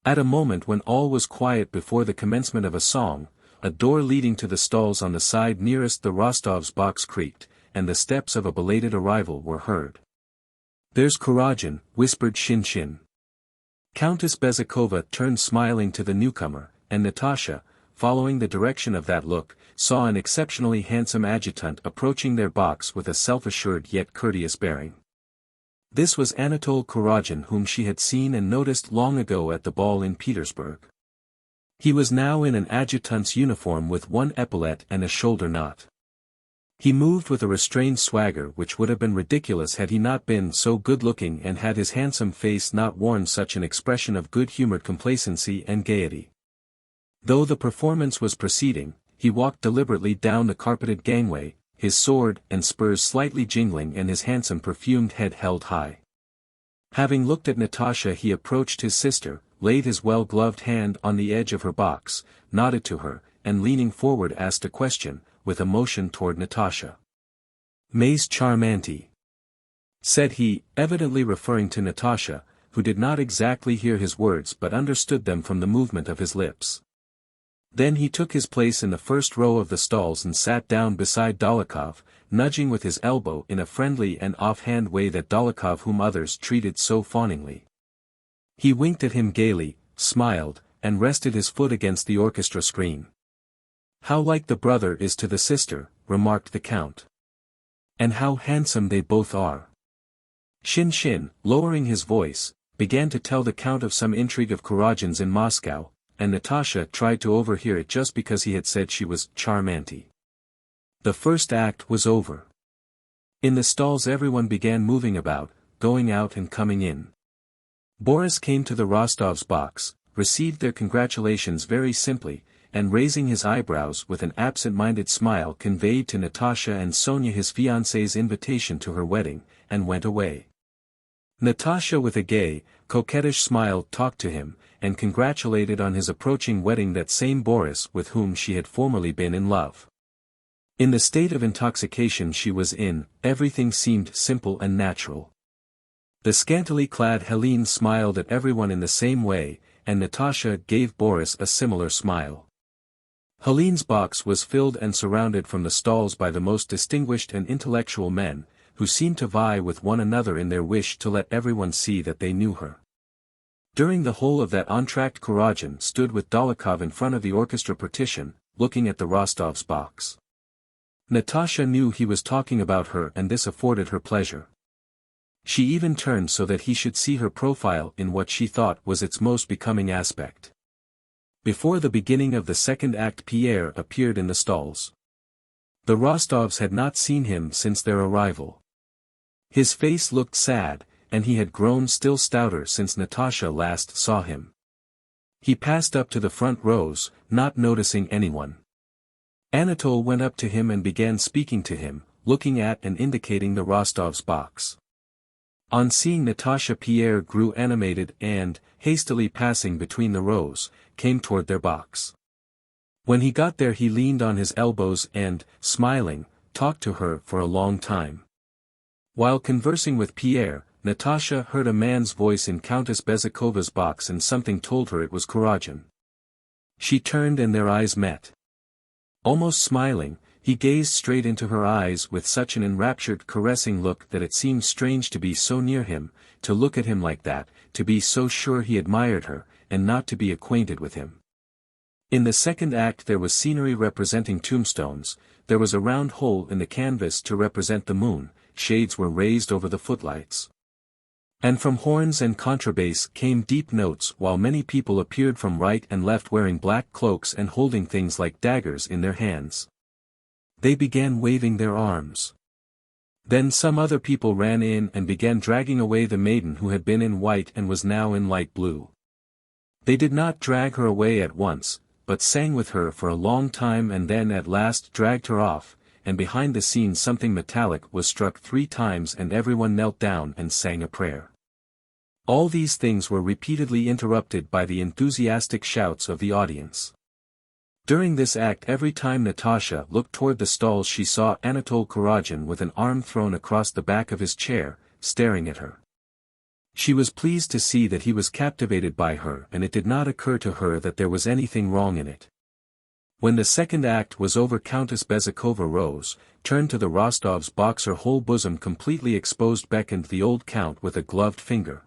At a moment when all was quiet before the commencement of a song, a door leading to the stalls on the side nearest the Rostovs' box creaked, and the steps of a belated arrival were heard. "There's Kuragin," whispered Shin. Countess Bezukhova turned smiling to the newcomer, and Natasha, following the direction of that look, saw an exceptionally handsome adjutant approaching their box with a self-assured yet courteous bearing. This was Anatole Kuragin, whom she had seen and noticed long ago at the ball in Petersburg. He was now in an adjutant's uniform with one epaulette and a shoulder knot. He moved with a restrained swagger which would have been ridiculous had he not been so good-looking and had his handsome face not worn such an expression of good-humored complacency and gaiety. Though the performance was proceeding, he walked deliberately down the carpeted gangway, his sword and spurs slightly jingling and his handsome perfumed head held high. Having looked at Natasha, he approached his sister, laid his well-gloved hand on the edge of her box, nodded to her, and leaning forward asked a question, with a motion toward Natasha. "Mais charmante," said he, evidently referring to Natasha, who did not exactly hear his words but understood them from the movement of his lips. Then he took his place in the first row of the stalls and sat down beside Dólokhov, nudging with his elbow in a friendly and off-hand way that Dólokhov whom others treated so fawningly. He winked at him gaily, smiled, and rested his foot against the orchestra screen. "How like the brother is to the sister," remarked the count. "And how handsome they both are." Shin, lowering his voice, began to tell the count of some intrigue of Kuragin's in Moscow, and Natasha tried to overhear it just because he had said she was charmante. The first act was over. In the stalls everyone began moving about, going out and coming in. Boris came to the Rostovs' box, received their congratulations very simply, and raising his eyebrows with an absent-minded smile conveyed to Natasha and Sonia his fiancée's invitation to her wedding, and went away. Natasha with a gay, coquettish smile talked to him, and congratulated on his approaching wedding that same Boris with whom she had formerly been in love. In the state of intoxication she was in, everything seemed simple and natural. The scantily clad Hélène smiled at everyone in the same way, and Natasha gave Boris a similar smile. Helene's box was filled and surrounded from the stalls by the most distinguished and intellectual men, who seemed to vie with one another in their wish to let everyone see that they knew her. During the whole of that entr'acte Kuragin stood with Dólokhov in front of the orchestra partition, looking at the Rostovs' box. Natasha knew he was talking about her and this afforded her pleasure. She even turned so that he should see her profile in what she thought was its most becoming aspect. Before the beginning of the second act Pierre appeared in the stalls. The Rostovs had not seen him since their arrival. His face looked sad, and he had grown still stouter since Natasha last saw him. He passed up to the front rows, not noticing anyone. Anatole went up to him and began speaking to him, looking at and indicating the Rostovs' box. On seeing Natasha, Pierre grew animated and, hastily passing between the rows, came toward their box. When he got there he leaned on his elbows and, smiling, talked to her for a long time. While conversing with Pierre, Natasha heard a man's voice in Countess Bezukhova's box and something told her it was Kuragin. She turned and their eyes met. Almost smiling, he gazed straight into her eyes with such an enraptured caressing look that it seemed strange to be so near him, to look at him like that, to be so sure he admired her, and not to be acquainted with him. In the second act there was scenery representing tombstones, there was a round hole in the canvas to represent the moon, shades were raised over the footlights. And from horns and contrabass came deep notes, while many people appeared from right and left wearing black cloaks and holding things like daggers in their hands. They began waving their arms. Then some other people ran in and began dragging away the maiden who had been in white and was now in light blue. They did not drag her away at once, but sang with her for a long time and then at last dragged her off, and behind the scenes something metallic was struck 3 times and everyone knelt down and sang a prayer. All these things were repeatedly interrupted by the enthusiastic shouts of the audience. During this act, every time Natasha looked toward the stalls she saw Anatole Kuragin with an arm thrown across the back of his chair, staring at her. She was pleased to see that he was captivated by her, and it did not occur to her that there was anything wrong in it. When the second act was over, Countess Bezukhova rose, turned to the Rostov's box, her whole bosom completely exposed, beckoned the old count with a gloved finger,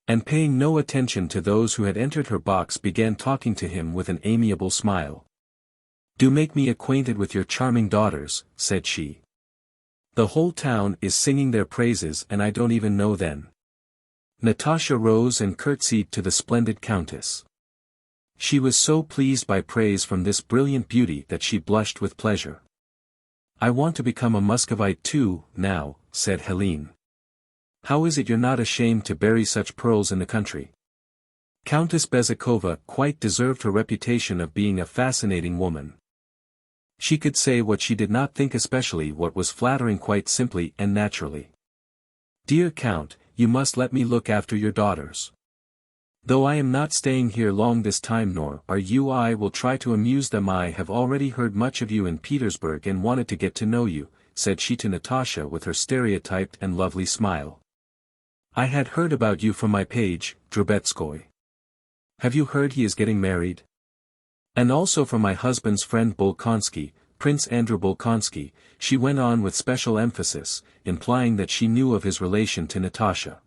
and paying no attention to those who had entered her box began talking to him with an amiable smile. "Do make me acquainted with your charming daughters," said she. "The whole town is singing their praises and I don't even know them." Natasha rose and curtsied to the splendid countess. She was so pleased by praise from this brilliant beauty that she blushed with pleasure. "I want to become a Muscovite too, now," said Hélène. "How is it you're not ashamed to bury such pearls in the country?" Countess Bezukhova quite deserved her reputation of being a fascinating woman. She could say what she did not think, especially what was flattering, quite simply and naturally. "Dear Count, you must let me look after your daughters. Though I am not staying here long this time, nor are you, I will try to amuse them. I have already heard much of you in Petersburg and wanted to get to know you," said she to Natasha with her stereotyped and lovely smile. "I had heard about you from my page, Drobetskoy. Have you heard he is getting married? And also from my husband's friend Bolkonsky, Prince Andrew Bolkonsky," she went on with special emphasis, implying that she knew of his relation to Natasha.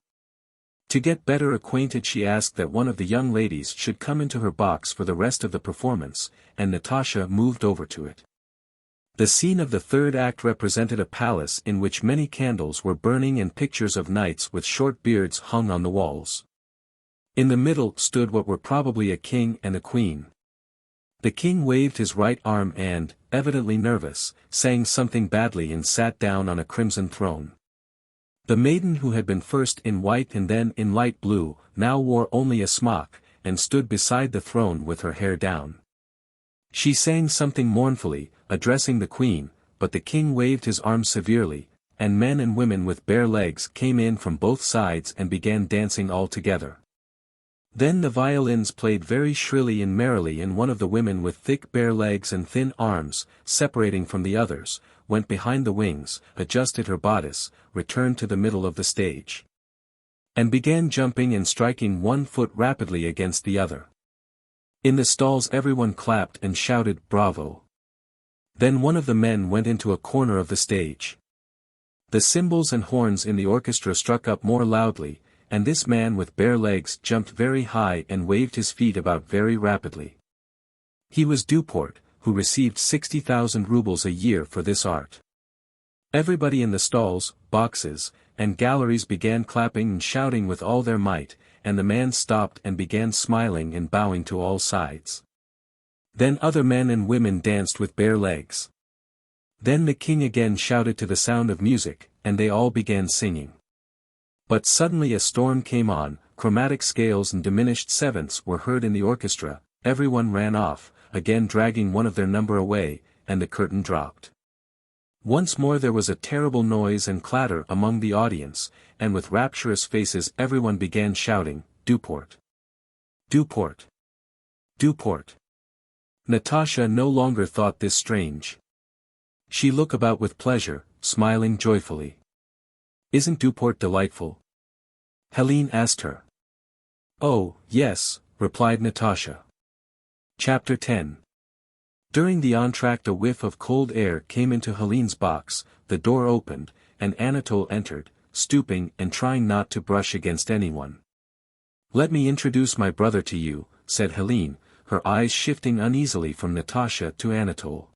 To get better acquainted, she asked that one of the young ladies should come into her box for the rest of the performance, and Natasha moved over to it. The scene of the third act represented a palace in which many candles were burning and pictures of knights with short beards hung on the walls. In the middle stood what were probably a king and a queen. The king waved his right arm and, evidently nervous, sang something badly and sat down on a crimson throne. The maiden, who had been first in white and then in light blue, now wore only a smock, and stood beside the throne with her hair down. She sang something mournfully, addressing the queen, but the king waved his arm severely, and men and women with bare legs came in from both sides and began dancing all together. Then the violins played very shrilly and merrily, and one of the women with thick bare legs and thin arms, separating from the others, went behind the wings, adjusted her bodice, returned to the middle of the stage, and began jumping and striking one foot rapidly against the other. In the stalls everyone clapped and shouted "Bravo!" Then one of the men went into a corner of the stage. The cymbals and horns in the orchestra struck up more loudly, and this man with bare legs jumped very high and waved his feet about very rapidly. He was Duport, who received 60,000 rubles a year for this art. Everybody in the stalls, boxes, and galleries began clapping and shouting with all their might, and the man stopped and began smiling and bowing to all sides. Then other men and women danced with bare legs. Then the king again shouted to the sound of music, and they all began singing. But suddenly a storm came on, chromatic scales and diminished sevenths were heard in the orchestra, everyone ran off, again dragging one of their number away, and the curtain dropped. Once more there was a terrible noise and clatter among the audience, and with rapturous faces everyone began shouting, "Duport! Duport! Duport!" Natasha no longer thought this strange. She looked about with pleasure, smiling joyfully. "Isn't Duport delightful?" Hélène asked her. "Oh, yes," replied Natasha. Chapter 10. During the entr'acte a whiff of cold air came into Helene's box, the door opened, and Anatole entered, stooping and trying not to brush against anyone. "Let me introduce my brother to you," said Hélène, her eyes shifting uneasily from Natasha to Anatole.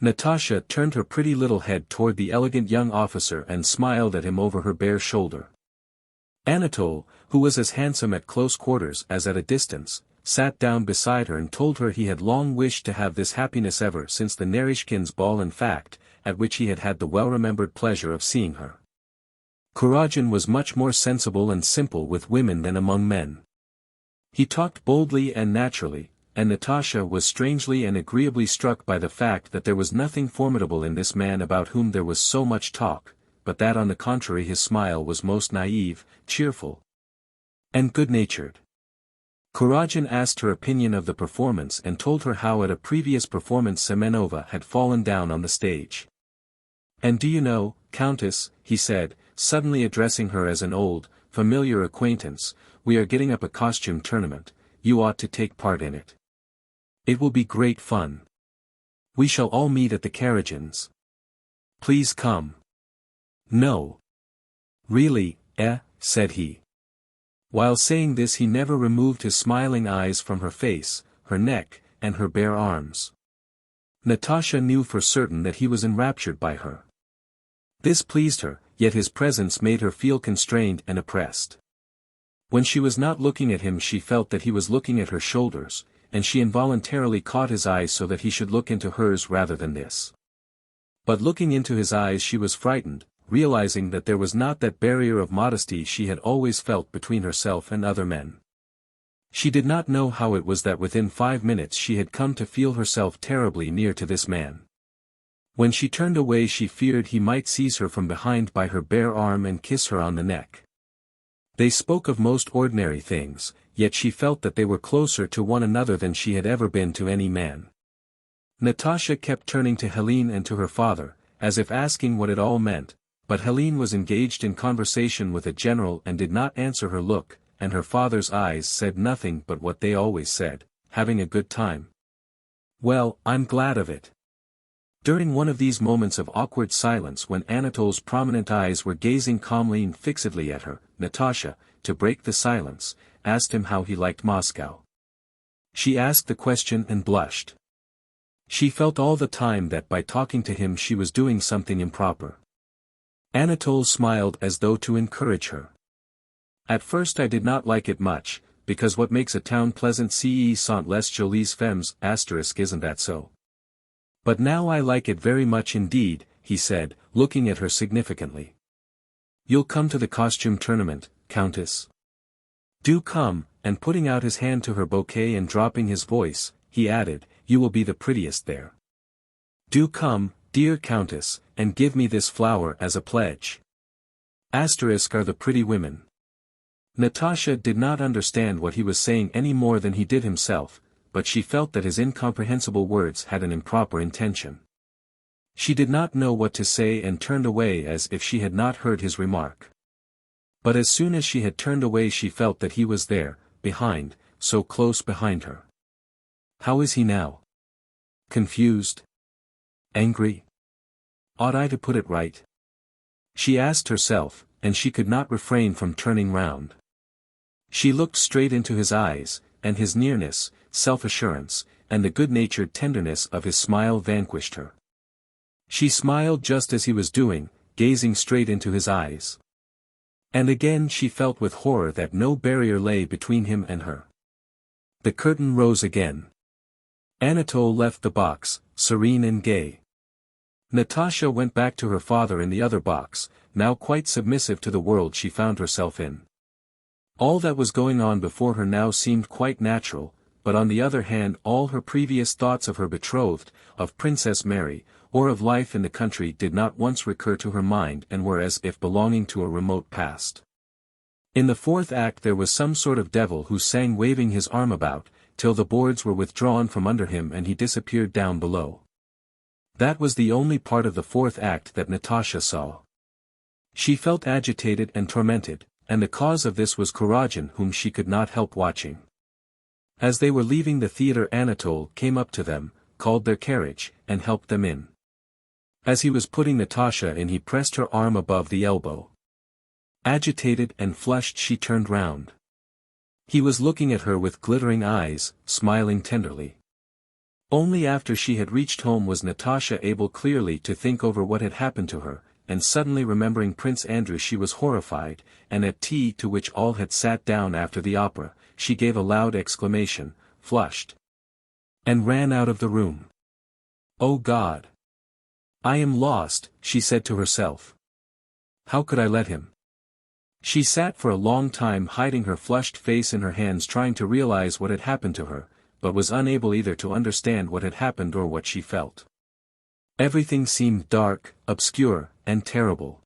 Natasha turned her pretty little head toward the elegant young officer and smiled at him over her bare shoulder. Anatole, who was as handsome at close quarters as at a distance, sat down beside her and told her he had long wished to have this happiness ever since the Naryshkins' ball, in fact, at which he had had the well-remembered pleasure of seeing her. Kuragin was much more sensible and simple with women than among men. He talked boldly and naturally, and Natasha was strangely and agreeably struck by the fact that there was nothing formidable in this man about whom there was so much talk, but that on the contrary his smile was most naive, cheerful, and good-natured. Kuragin asked her opinion of the performance and told her how at a previous performance Semenova had fallen down on the stage. "And do you know, Countess," he said, suddenly addressing her as an old, familiar acquaintance, "we are getting up a costume tournament, you ought to take part in it. It will be great fun. We shall all meet at the Kuragins'. Please come." "No. Really, said he. While saying this he never removed his smiling eyes from her face, her neck, and her bare arms. Natasha knew for certain that he was enraptured by her. This pleased her, yet his presence made her feel constrained and oppressed. When she was not looking at him she felt that he was looking at her shoulders, and she involuntarily caught his eyes so that he should look into hers rather than this. But looking into his eyes she was frightened, realizing that there was not that barrier of modesty she had always felt between herself and other men. She did not know how it was that within 5 minutes she had come to feel herself terribly near to this man. When she turned away she feared he might seize her from behind by her bare arm and kiss her on the neck. They spoke of most ordinary things, yet she felt that they were closer to one another than she had ever been to any man. Natasha kept turning to Hélène and to her father, as if asking what it all meant, but Hélène was engaged in conversation with a general and did not answer her look, and her father's eyes said nothing but what they always said, "Having a good time?" "Well, I'm glad of it." During one of these moments of awkward silence when Anatole's prominent eyes were gazing calmly and fixedly at her, Natasha, to break the silence, asked him how he liked Moscow. She asked the question and blushed. She felt all the time that by talking to him she was doing something improper. Anatole smiled as though to encourage her. "At first I did not like it much, because what makes a town pleasant ce sont les jolies femmes, isn't that so? But now I like it very much indeed," he said, looking at her significantly. "You'll come to the costume tournament, Countess? Do come," and putting out his hand to her bouquet and dropping his voice, he added, "You will be the prettiest there. Do come, dear Countess, and give me this flower as a pledge. Are the pretty women." Natasha did not understand what he was saying any more than he did himself, but she felt that his incomprehensible words had an improper intention. She did not know what to say and turned away as if she had not heard his remark. But as soon as she had turned away she felt that he was there, behind, so close behind her. How is he now? Confused? Angry? Ought I to put it right? She asked herself, and she could not refrain from turning round. She looked straight into his eyes, and his nearness, self-assurance, and the good-natured tenderness of his smile vanquished her. She smiled just as he was doing, gazing straight into his eyes. And again she felt with horror that no barrier lay between him and her. The curtain rose again. Anatole left the box, serene and gay. Natasha went back to her father in the other box, now quite submissive to the world she found herself in. All that was going on before her now seemed quite natural, but on the other hand all her previous thoughts of her betrothed, of Princess Mary, or of life in the country did not once recur to her mind and were as if belonging to a remote past. In the fourth act there was some sort of devil who sang waving his arm about, till the boards were withdrawn from under him and he disappeared down below. That was the only part of the fourth act that Natasha saw. She felt agitated and tormented, and the cause of this was Kuragin whom she could not help watching. As they were leaving the theatre Anatole came up to them, called their carriage, and helped them in. As he was putting Natasha in he pressed her arm above the elbow. Agitated and flushed she turned round. He was looking at her with glittering eyes, smiling tenderly. Only after she had reached home was Natasha able clearly to think over what had happened to her, and suddenly remembering Prince Andrew she was horrified, and at tea to which all had sat down after the opera, she gave a loud exclamation, flushed, and ran out of the room. "Oh God! I am lost," she said to herself. "How could I let him?" She sat for a long time hiding her flushed face in her hands trying to realize what had happened to her, but was unable either to understand what had happened or what she felt. Everything seemed dark, obscure, and terrible.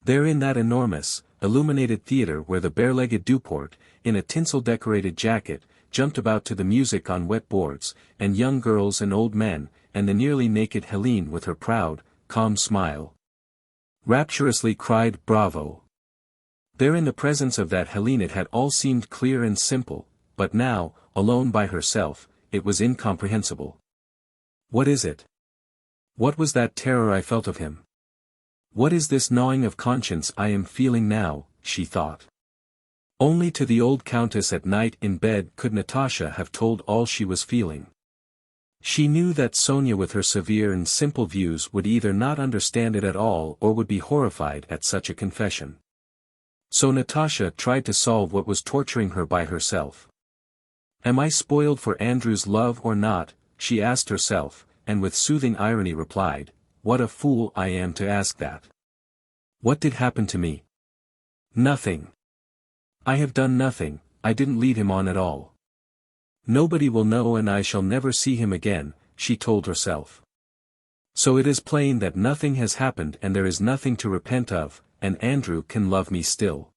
There in that enormous, illuminated theater where the bare-legged Duport, in a tinsel-decorated jacket, jumped about to the music on wet boards, and young girls and old men, and the nearly naked Hélène with her proud, calm smile, rapturously cried bravo. There in the presence of that Hélène it had all seemed clear and simple, but now, alone by herself, it was incomprehensible. What is it? What was that terror I felt of him? What is this gnawing of conscience I am feeling now, she thought. Only to the old countess at night in bed could Natasha have told all she was feeling. She knew that Sonia with her severe and simple views would either not understand it at all or would be horrified at such a confession. So Natasha tried to solve what was torturing her by herself. Am I spoiled for Andrew's love or not, she asked herself, and with soothing irony replied, what a fool I am to ask that. What did happen to me? Nothing. I have done nothing, I didn't lead him on at all. Nobody will know and I shall never see him again, she told herself. So it is plain that nothing has happened and there is nothing to repent of, and Andrew can love me still.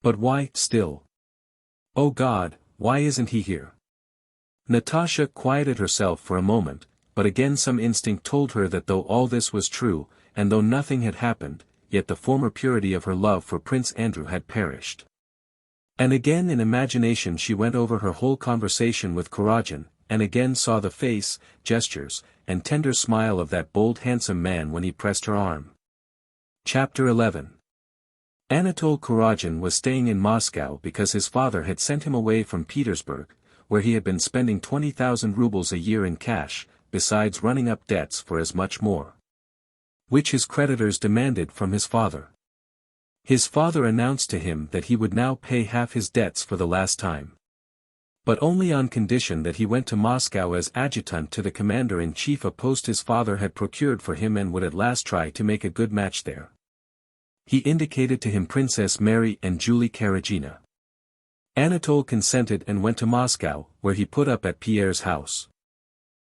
But why, still? Oh God, why isn't he here? Natasha quieted herself for a moment, but again some instinct told her that though all this was true, and though nothing had happened, yet the former purity of her love for Prince Andrew had perished. And again in imagination she went over her whole conversation with Kuragin, and again saw the face, gestures, and tender smile of that bold handsome man when he pressed her arm. Chapter 11. Anatole Kuragin was staying in Moscow because his father had sent him away from Petersburg, where he had been spending 20,000 rubles a year in cash, besides running up debts for as much more, which his creditors demanded from his father. His father announced to him that he would now pay half his debts for the last time. But only on condition that he went to Moscow as adjutant to the commander-in-chief, a post his father had procured for him, and would at last try to make a good match there. He indicated to him Princess Mary and Julie Karagina. Anatole consented and went to Moscow, where he put up at Pierre's house.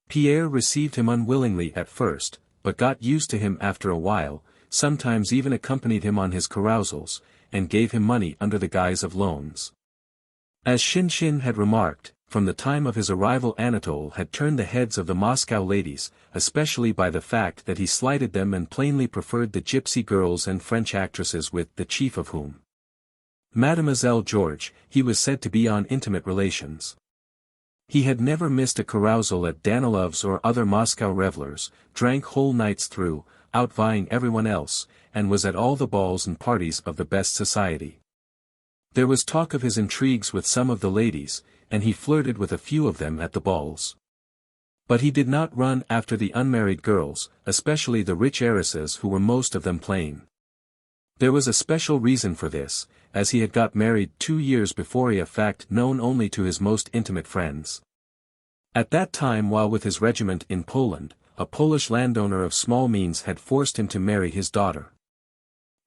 Pierre received him unwillingly at first, but got used to him after a while, sometimes even accompanied him on his carousals, and gave him money under the guise of loans. As Shinshin had remarked, from the time of his arrival Anatole had turned the heads of the Moscow ladies, especially by the fact that he slighted them and plainly preferred the gypsy girls and French actresses, with the chief of whom, Mademoiselle George, he was said to be on intimate relations. He had never missed a carousal at Danilov's or other Moscow revelers, drank whole nights through, outvying everyone else, and was at all the balls and parties of the best society. There was talk of his intrigues with some of the ladies, and he flirted with a few of them at the balls. But he did not run after the unmarried girls, especially the rich heiresses who were most of them plain. There was a special reason for this, as he had got married 2 years before, a fact known only to his most intimate friends. At that time, while with his regiment in Poland, a Polish landowner of small means had forced him to marry his daughter.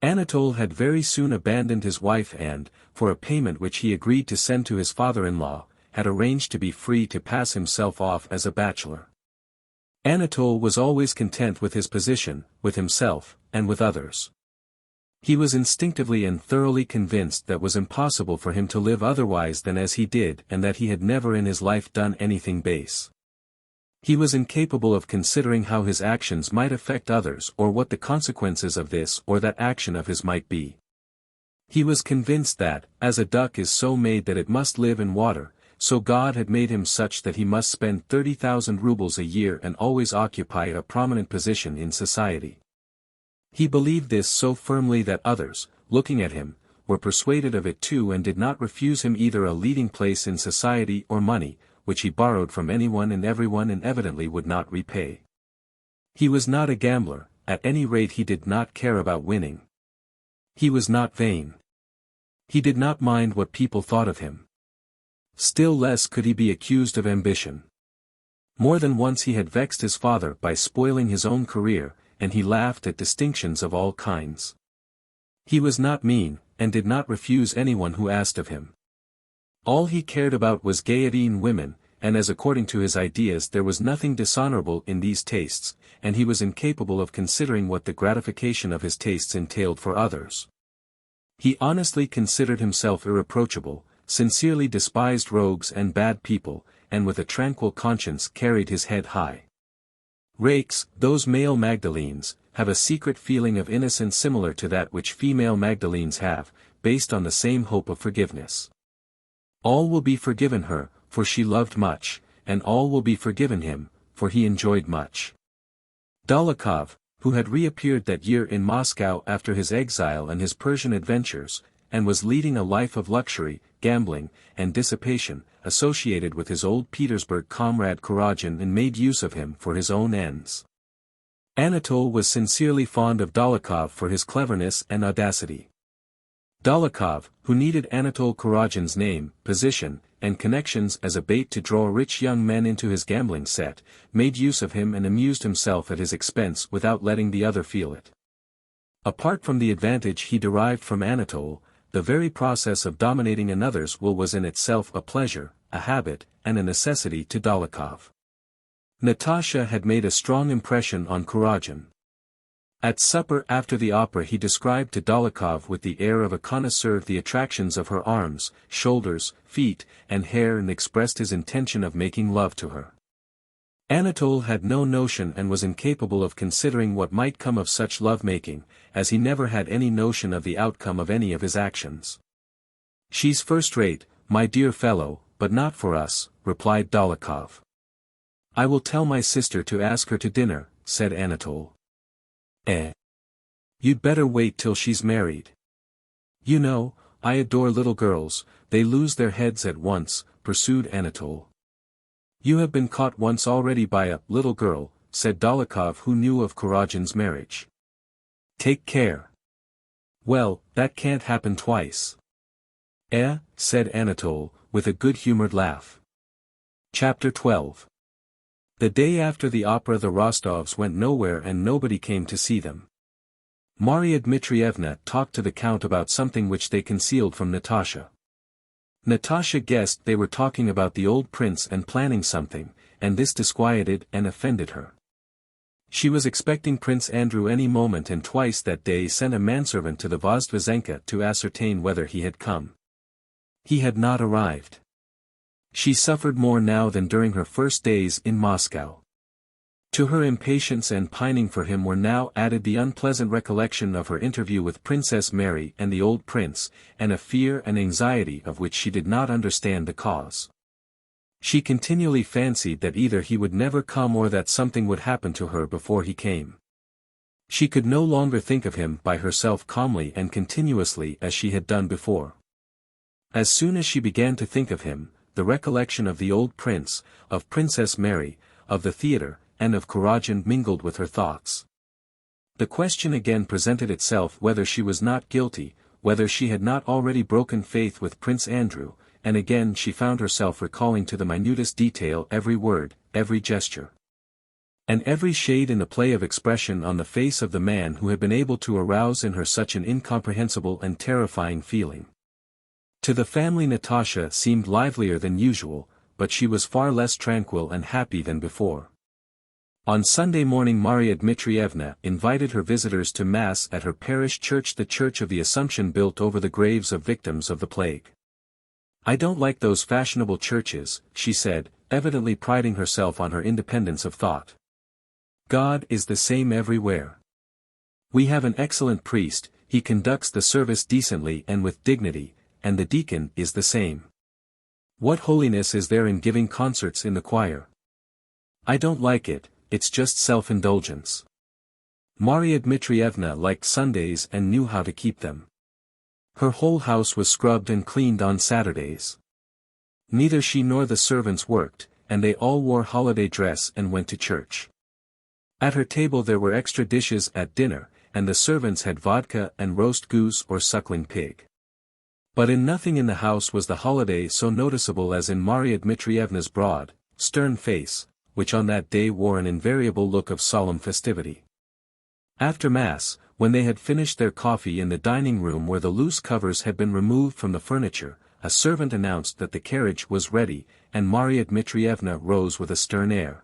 Anatole had very soon abandoned his wife and, for a payment which he agreed to send to his father-in-law, had arranged to be free to pass himself off as a bachelor. Anatole was always content with his position, with himself, and with others. He was instinctively and thoroughly convinced that it was impossible for him to live otherwise than as he did, and that he had never in his life done anything base. He was incapable of considering how his actions might affect others or what the consequences of this or that action of his might be. He was convinced that, as a duck is so made that it must live in water, so God had made him such that he must spend 30,000 rubles a year and always occupy a prominent position in society. He believed this so firmly that others, looking at him, were persuaded of it too, and did not refuse him either a leading place in society or money, which he borrowed from anyone and everyone and evidently would not repay. He was not a gambler, at any rate he did not care about winning. He was not vain. He did not mind what people thought of him. Still less could he be accused of ambition. More than once he had vexed his father by spoiling his own career, and he laughed at distinctions of all kinds. He was not mean, and did not refuse anyone who asked of him. All he cared about was gaiety in women, and as according to his ideas there was nothing dishonorable in these tastes, and he was incapable of considering what the gratification of his tastes entailed for others. He honestly considered himself irreproachable, sincerely despised rogues and bad people, and with a tranquil conscience carried his head high. Rakes, those male Magdalenes, have a secret feeling of innocence similar to that which female Magdalenes have, based on the same hope of forgiveness. All will be forgiven her, for she loved much, and all will be forgiven him, for he enjoyed much. Dólokhov, who had reappeared that year in Moscow after his exile and his Persian adventures, and was leading a life of luxury, gambling, and dissipation, associated with his old Petersburg comrade Kuragin and made use of him for his own ends. Anatole was sincerely fond of Dólokhov for his cleverness and audacity. Dólokhov, who needed Anatole Kuragin's name, position, and connections as a bait to draw rich young men into his gambling set, made use of him and amused himself at his expense without letting the other feel it. Apart from the advantage he derived from Anatole, the very process of dominating another's will was in itself a pleasure, a habit, and a necessity to Dólokhov. Natasha had made a strong impression on Kuragin. At supper after the opera he described to Dólokhov with the air of a connoisseur the attractions of her arms, shoulders, feet, and hair and expressed his intention of making love to her. Anatole had no notion and was incapable of considering what might come of such love-making, as he never had any notion of the outcome of any of his actions. "She's first-rate, my dear fellow, but not for us," replied Dólokhov. "I will tell my sister to ask her to dinner," said Anatole. You'd better wait till she's married. You know, I adore little girls, they lose their heads at once," pursued Anatole. "You have been caught once already by a little girl," said Dólokhov, who knew of Kuragin's marriage. "Take care." "Well, that can't happen twice." Said Anatole, with a good-humored laugh. Chapter 12. The day after the opera the Rostovs went nowhere and nobody came to see them. Marya Dmitrievna talked to the count about something which they concealed from Natasha. Natasha guessed they were talking about the old prince and planning something, and this disquieted and offended her. She was expecting Prince Andrew any moment and twice that day sent a manservant to the Vozdvizenka to ascertain whether he had come. He had not arrived. She suffered more now than during her first days in Moscow. To her impatience and pining for him were now added the unpleasant recollection of her interview with Princess Mary and the old prince, and a fear and anxiety of which she did not understand the cause. She continually fancied that either he would never come or that something would happen to her before he came. She could no longer think of him by herself calmly and continuously as she had done before. As soon as she began to think of him, the recollection of the old prince, of Princess Mary, of the theatre, and of Kuragin mingled with her thoughts. The question again presented itself whether she was not guilty, whether she had not already broken faith with Prince Andrew, and again she found herself recalling to the minutest detail every word, every gesture, and every shade in the play of expression on the face of the man who had been able to arouse in her such an incomprehensible and terrifying feeling. To the family Natasha seemed livelier than usual, but she was far less tranquil and happy than before. On Sunday morning Marya Dmitrievna invited her visitors to Mass at her parish church, the Church of the Assumption built over the graves of victims of the plague. "I don't like those fashionable churches," she said, evidently priding herself on her independence of thought. "God is the same everywhere. We have an excellent priest, he conducts the service decently and with dignity, and the deacon is the same. What holiness is there in giving concerts in the choir? I don't like it, it's just self-indulgence." Marya Dmitrievna liked Sundays and knew how to keep them. Her whole house was scrubbed and cleaned on Saturdays. Neither she nor the servants worked, and they all wore holiday dress and went to church. At her table there were extra dishes at dinner, and the servants had vodka and roast goose or suckling pig. But in nothing in the house was the holiday so noticeable as in Marya Dmitrievna's broad, stern face, which on that day wore an invariable look of solemn festivity. After Mass, when they had finished their coffee in the dining room where the loose covers had been removed from the furniture, a servant announced that the carriage was ready, and Marya Dmitrievna rose with a stern air.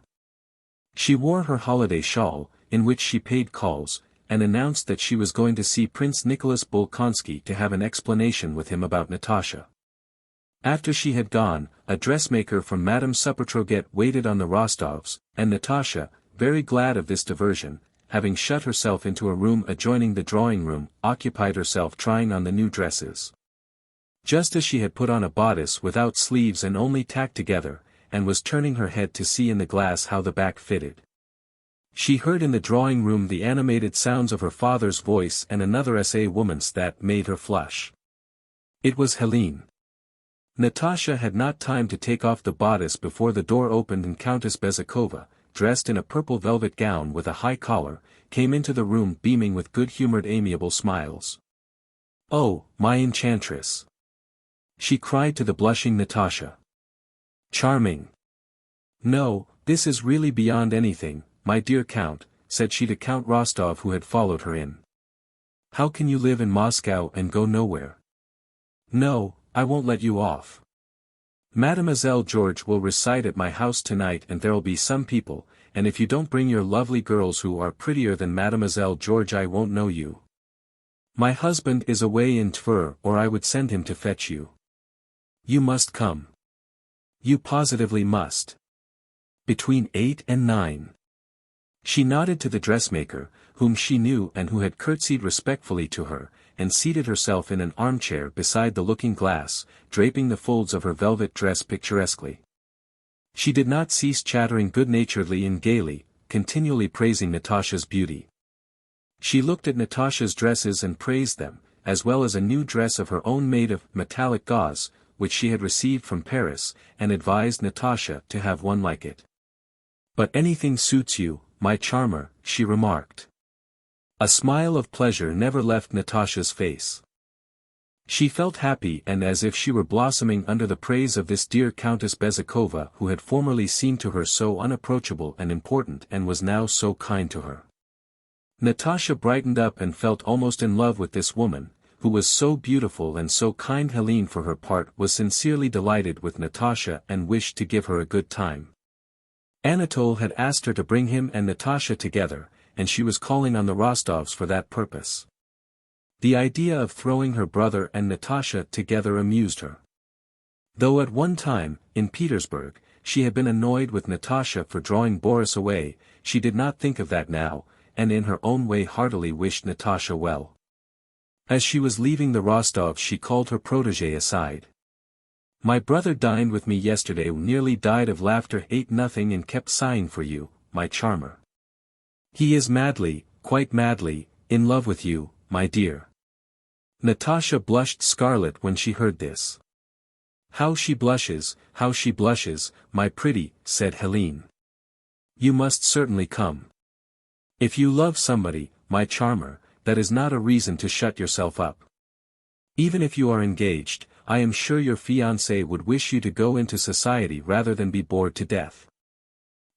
She wore her holiday shawl, in which she paid calls, and announced that she was going to see Prince Nicholas Bolkonsky to have an explanation with him about Natasha. After she had gone, a dressmaker from Madame Supatroget waited on the Rostovs, and Natasha, very glad of this diversion, having shut herself into a room adjoining the drawing-room, occupied herself trying on the new dresses. Just as she had put on a bodice without sleeves and only tacked together, and was turning her head to see in the glass how the back fitted, she heard in the drawing-room the animated sounds of her father's voice and another SA woman's that made her flush. It was Hélène. Natasha had not time to take off the bodice before the door opened and Countess Bezukhova, dressed in a purple velvet gown with a high collar, came into the room beaming with good-humored amiable smiles. "Oh, my enchantress!" she cried to the blushing Natasha. "Charming!" "No, this is really beyond anything, my dear Count," said she to Count Rostov who had followed her in. "How can you live in Moscow and go nowhere? No, I won't let you off. Mademoiselle George will recite at my house tonight and there'll be some people, and if you don't bring your lovely girls who are prettier than Mademoiselle George I won't know you. My husband is away in Tver or I would send him to fetch you. You must come. You positively must. Between 8 and 9. She nodded to the dressmaker, whom she knew and who had curtsied respectfully to her, and seated herself in an armchair beside the looking-glass, draping the folds of her velvet dress picturesquely. She did not cease chattering good-naturedly and gaily, continually praising Natasha's beauty. She looked at Natasha's dresses and praised them, as well as a new dress of her own made of metallic gauze, which she had received from Paris, and advised Natasha to have one like it. "But anything suits you, my charmer," she remarked. A smile of pleasure never left Natasha's face. She felt happy and as if she were blossoming under the praise of this dear Countess Bezukhova who had formerly seemed to her so unapproachable and important and was now so kind to her. Natasha brightened up and felt almost in love with this woman, who was so beautiful and so kind. Hélène for her part was sincerely delighted with Natasha and wished to give her a good time. Anatole had asked her to bring him and Natasha together, and she was calling on the Rostovs for that purpose. The idea of throwing her brother and Natasha together amused her. Though at one time, in Petersburg, she had been annoyed with Natasha for drawing Boris away, she did not think of that now, and in her own way heartily wished Natasha well. As she was leaving the Rostovs she called her protégé aside. "My brother dined with me yesterday, nearly died of laughter, ate nothing and kept sighing for you, my charmer. He is madly, quite madly, in love with you, my dear." Natasha blushed scarlet when she heard this. How she blushes, my pretty," said Hélène. "You must certainly come. If you love somebody, my charmer, that is not a reason to shut yourself up. Even if you are engaged, I am sure your fiancé would wish you to go into society rather than be bored to death.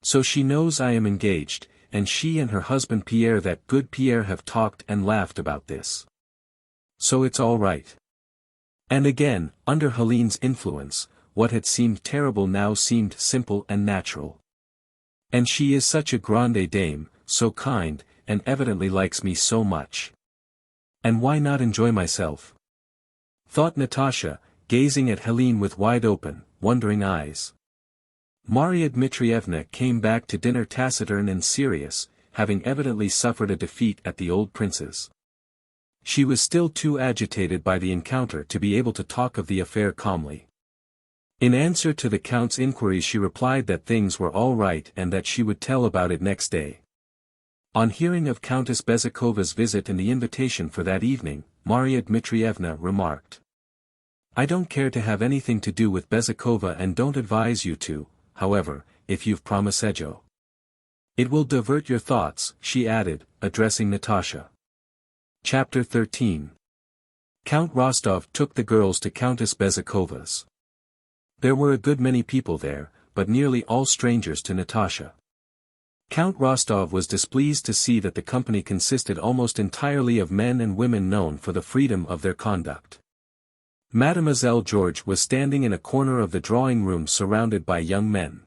So she knows I am engaged, and she and her husband Pierre, that good Pierre, have talked and laughed about this. So it's all right." And again, under Helene's influence, what had seemed terrible now seemed simple and natural. "And she is such a grande dame, so kind, and evidently likes me so much. And why not enjoy myself?" thought Natasha, gazing at Hélène with wide-open, wondering eyes. Marya Dmitrievna came back to dinner taciturn and serious, having evidently suffered a defeat at the old prince's. She was still too agitated by the encounter to be able to talk of the affair calmly. In answer to the Count's inquiries she replied that things were all right and that she would tell about it next day. On hearing of Countess Bezukhova's visit and the invitation for that evening, Marya Dmitrievna remarked, "I don't care to have anything to do with Bezukhova and don't advise you to, however, if you've promised Ejo." It will divert your thoughts, she added, addressing Natasha. Chapter 13. Count Rostov took the girls to Countess Bezukhova's. There were a good many people there, but nearly all strangers to Natasha. Count Rostov was displeased to see that the company consisted almost entirely of men and women known for the freedom of their conduct. Mademoiselle Georges was standing in a corner of the drawing-room surrounded by young men.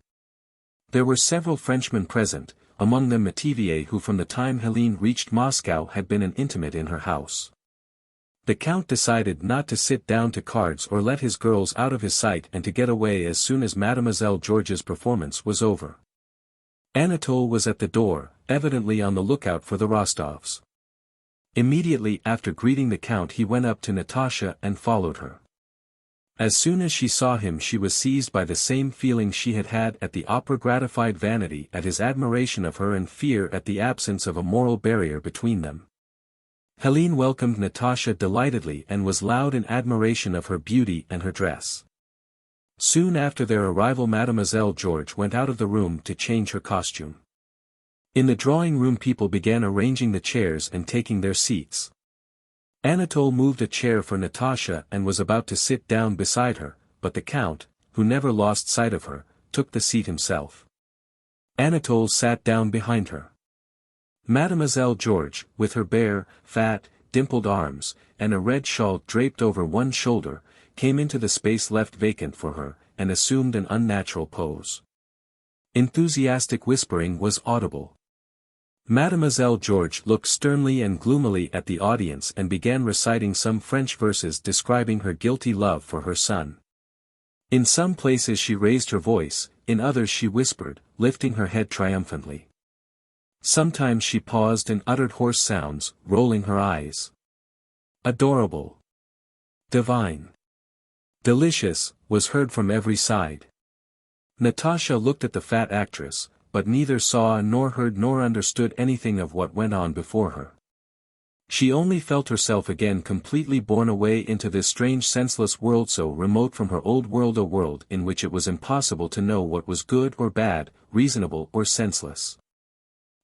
There were several Frenchmen present, among them Métivier, who from the time Hélène reached Moscow had been an intimate in her house. The Count decided not to sit down to cards or let his girls out of his sight and to get away as soon as Mademoiselle Georges' performance was over. Anatole was at the door, evidently on the lookout for the Rostovs. Immediately after greeting the Count he went up to Natasha and followed her. As soon as she saw him she was seized by the same feeling she had had at the opera, gratified vanity at his admiration of her and fear at the absence of a moral barrier between them. Hélène welcomed Natasha delightedly and was loud in admiration of her beauty and her dress. Soon after their arrival Mademoiselle Georges went out of the room to change her costume. In the drawing-room people began arranging the chairs and taking their seats. Anatole moved a chair for Natasha and was about to sit down beside her, but the Count, who never lost sight of her, took the seat himself. Anatole sat down behind her. Mademoiselle Georges, with her bare, fat, dimpled arms, and a red shawl draped over one shoulder, came into the space left vacant for her, and assumed an unnatural pose. Enthusiastic whispering was audible. Mademoiselle Georges looked sternly and gloomily at the audience and began reciting some French verses describing her guilty love for her son. In some places she raised her voice, in others she whispered, lifting her head triumphantly. Sometimes she paused and uttered hoarse sounds, rolling her eyes. Adorable! Divine! Delicious, was heard from every side. Natasha looked at the fat actress, but neither saw nor heard nor understood anything of what went on before her. She only felt herself again completely borne away into this strange senseless world so remote from her old world, a world in which it was impossible to know what was good or bad, reasonable or senseless.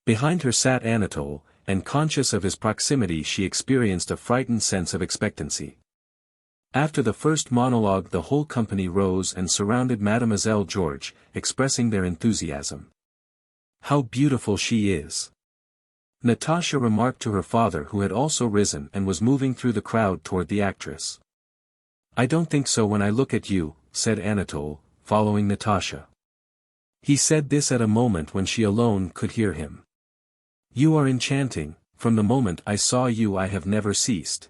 Behind her sat Anatole, and conscious of his proximity she experienced a frightened sense of expectancy. After the first monologue the whole company rose and surrounded Mademoiselle Georges, expressing their enthusiasm. "How beautiful she is!" Natasha remarked to her father, who had also risen and was moving through the crowd toward the actress. "I don't think so when I look at you," said Anatole, following Natasha. He said this at a moment when she alone could hear him. "You are enchanting, from the moment I saw you I have never ceased."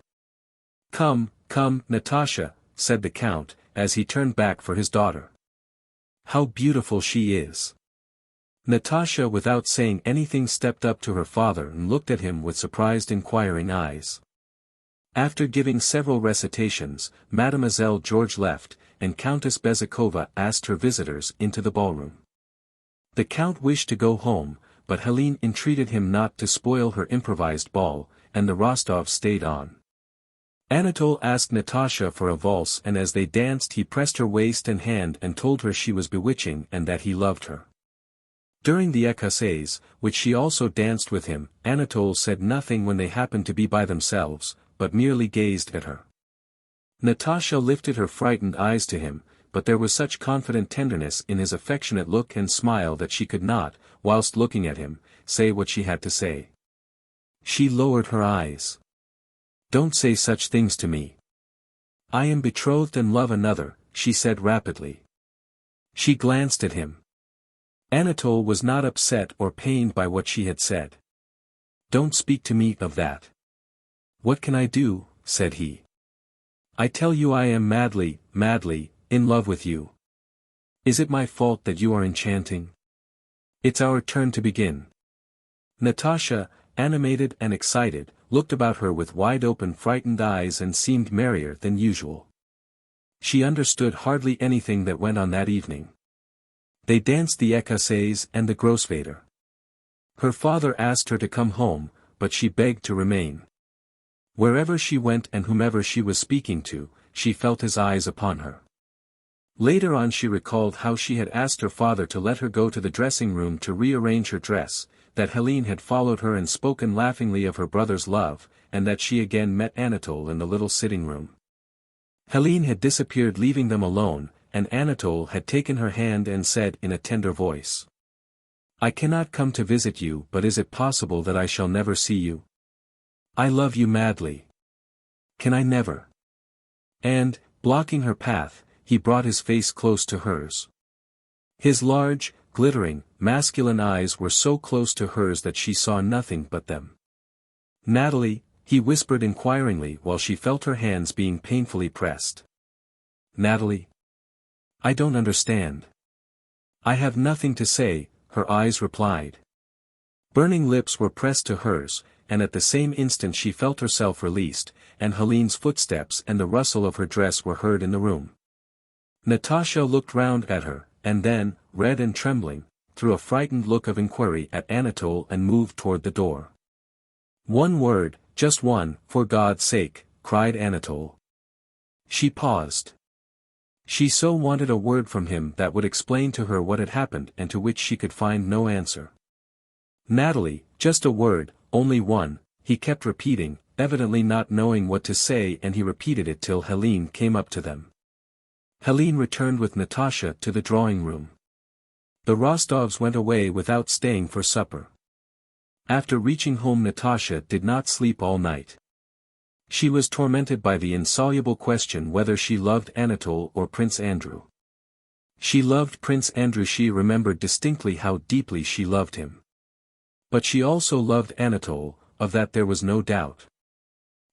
"Come, come, Natasha," said the Count, as he turned back for his daughter. "How beautiful she is!" Natasha without saying anything stepped up to her father and looked at him with surprised inquiring eyes. After giving several recitations, Mademoiselle Georges left, and Countess Bezukhova asked her visitors into the ballroom. The Count wished to go home, but Hélène entreated him not to spoil her improvised ball, and the Rostovs stayed on. Anatole asked Natasha for a valse, and as they danced he pressed her waist and hand and told her she was bewitching and that he loved her. During the XVIII, which she also danced with him, Anatole said nothing when they happened to be by themselves, but merely gazed at her. Natasha lifted her frightened eyes to him, but there was such confident tenderness in his affectionate look and smile that she could not, whilst looking at him, say what she had to say. She lowered her eyes. "Don't say such things to me. I am betrothed and love another," she said rapidly. She glanced at him. Anatole was not upset or pained by what she had said. "Don't speak to me of that." "What can I do?" said he. "I tell you I am madly, madly, in love with you. Is it my fault that you are enchanting? It's our turn to begin." Natasha, animated and excited, looked about her with wide-open frightened eyes and seemed merrier than usual. She understood hardly anything that went on that evening. They danced the XVIII and the Grossvater. Her father asked her to come home, but she begged to remain. Wherever she went and whomever she was speaking to, she felt his eyes upon her. Later on she recalled how she had asked her father to let her go to the dressing room to rearrange her dress, that Hélène had followed her and spoken laughingly of her brother's love, and that she again met Anatole in the little sitting room. Hélène had disappeared leaving them alone, and Anatole had taken her hand and said in a tender voice, "I cannot come to visit you, but is it possible that I shall never see you? I love you madly. Can I never?" And, blocking her path, he brought his face close to hers. His large, glittering, masculine eyes were so close to hers that she saw nothing but them. "Natalie," he whispered inquiringly while she felt her hands being painfully pressed. "Natalie? I don't understand." "I have nothing to say," her eyes replied. Burning lips were pressed to hers, and at the same instant she felt herself released, and Helene's footsteps and the rustle of her dress were heard in the room. Natasha looked round at her, and then, red and trembling, threw a frightened look of inquiry at Anatole and moved toward the door. "One word, just one, for God's sake," cried Anatole. She paused. She so wanted a word from him that would explain to her what had happened and to which she could find no answer. "Natalie, just a word, only one," he kept repeating, evidently not knowing what to say, and he repeated it till Hélène came up to them. Hélène returned with Natasha to the drawing room. The Rostovs went away without staying for supper. After reaching home Natasha did not sleep all night. She was tormented by the insoluble question whether she loved Anatole or Prince Andrew. She loved Prince Andrew. She remembered distinctly how deeply she loved him. But she also loved Anatole, of that there was no doubt.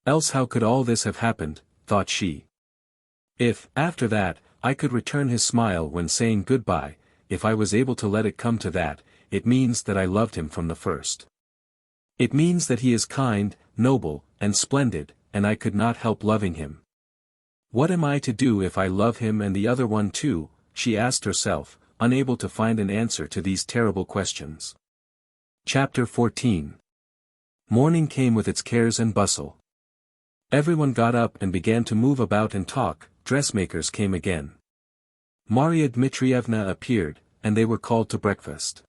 Else how could all this have happened, thought she. If, after that, I could return his smile when saying goodbye, if I was able to let it come to that, it means that I loved him from the first. It means that he is kind, noble, and splendid, and I could not help loving him. What am I to do if I love him and the other one too, she asked herself, unable to find an answer to these terrible questions. Chapter 14. Morning came with its cares and bustle. Everyone got up and began to move about and talk. Dressmakers came again. Marya Dmitrievna appeared, and they were called to breakfast.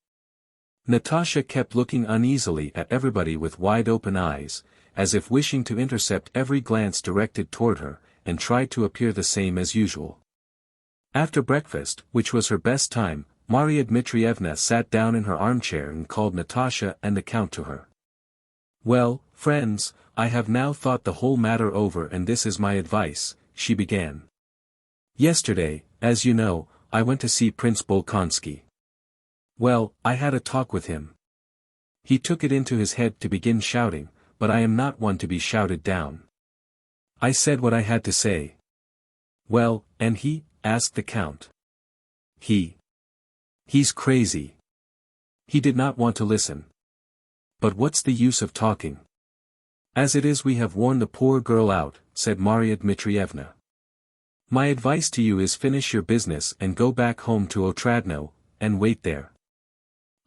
Natasha kept looking uneasily at everybody with wide-open eyes, as if wishing to intercept every glance directed toward her, and tried to appear the same as usual. After breakfast, which was her best time, Marya Dmitrievna sat down in her armchair and called Natasha and the Count to her. "Well, friends, I have now thought the whole matter over, and this is my advice," she began. "Yesterday, as you know, I went to see Prince Bolkonsky. Well, I had a talk with him. He took it into his head to begin shouting, but I am not one to be shouted down. I said what I had to say." "Well, and he?" asked the Count. He's crazy. He did not want to listen. But what's the use of talking? As it is we have worn the poor girl out," said Marya Dmitrievna. "My advice to you is finish your business and go back home to Otradno, and wait there."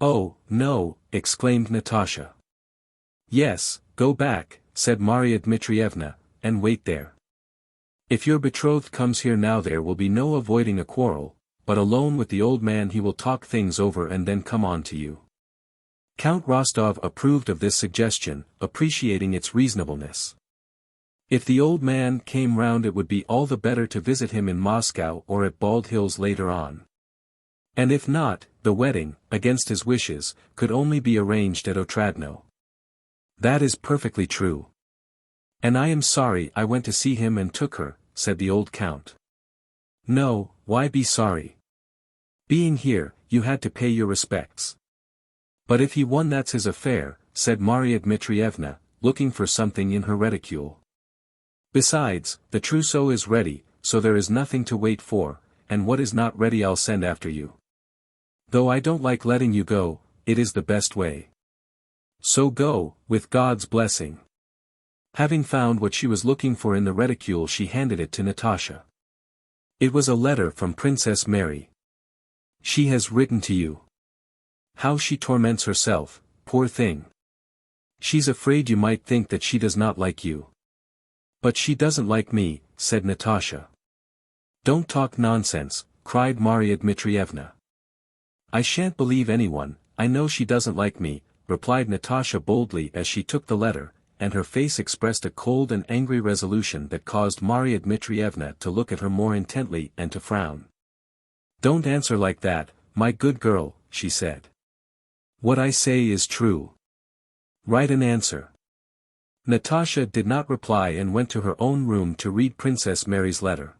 "Oh, no," exclaimed Natasha. "Yes, go back," said Marya Dmitrievna, "and wait there. If your betrothed comes here now there will be no avoiding a quarrel, but alone with the old man he will talk things over and then come on to you." Count Rostov approved of this suggestion, appreciating its reasonableness. If the old man came round it would be all the better to visit him in Moscow or at Bald Hills later on. And if not, the wedding, against his wishes, could only be arranged at Otradno. "That is perfectly true. And I am sorry I went to see him and took her," said the old count. "No, why be sorry? Being here, you had to pay your respects. But if he won that's his affair," said Marya Dmitrievna, looking for something in her reticule. "Besides, the trousseau is ready, so there is nothing to wait for, and what is not ready I'll send after you. Though I don't like letting you go, it is the best way. So go, with God's blessing." Having found what she was looking for in the reticule she handed it to Natasha. It was a letter from Princess Mary. "She has written to you. How she torments herself, poor thing. She's afraid you might think that she does not like you." "But she doesn't like me," said Natasha. "Don't talk nonsense," cried Marya Dmitrievna. I shan't believe anyone, I know she doesn't like me, replied Natasha boldly as she took the letter, and her face expressed a cold and angry resolution that caused Marya Dmitrievna to look at her more intently and to frown. Don't answer like that, my good girl, she said. What I say is true. Write an answer. Natasha did not reply and went to her own room to read Princess Mary's letter.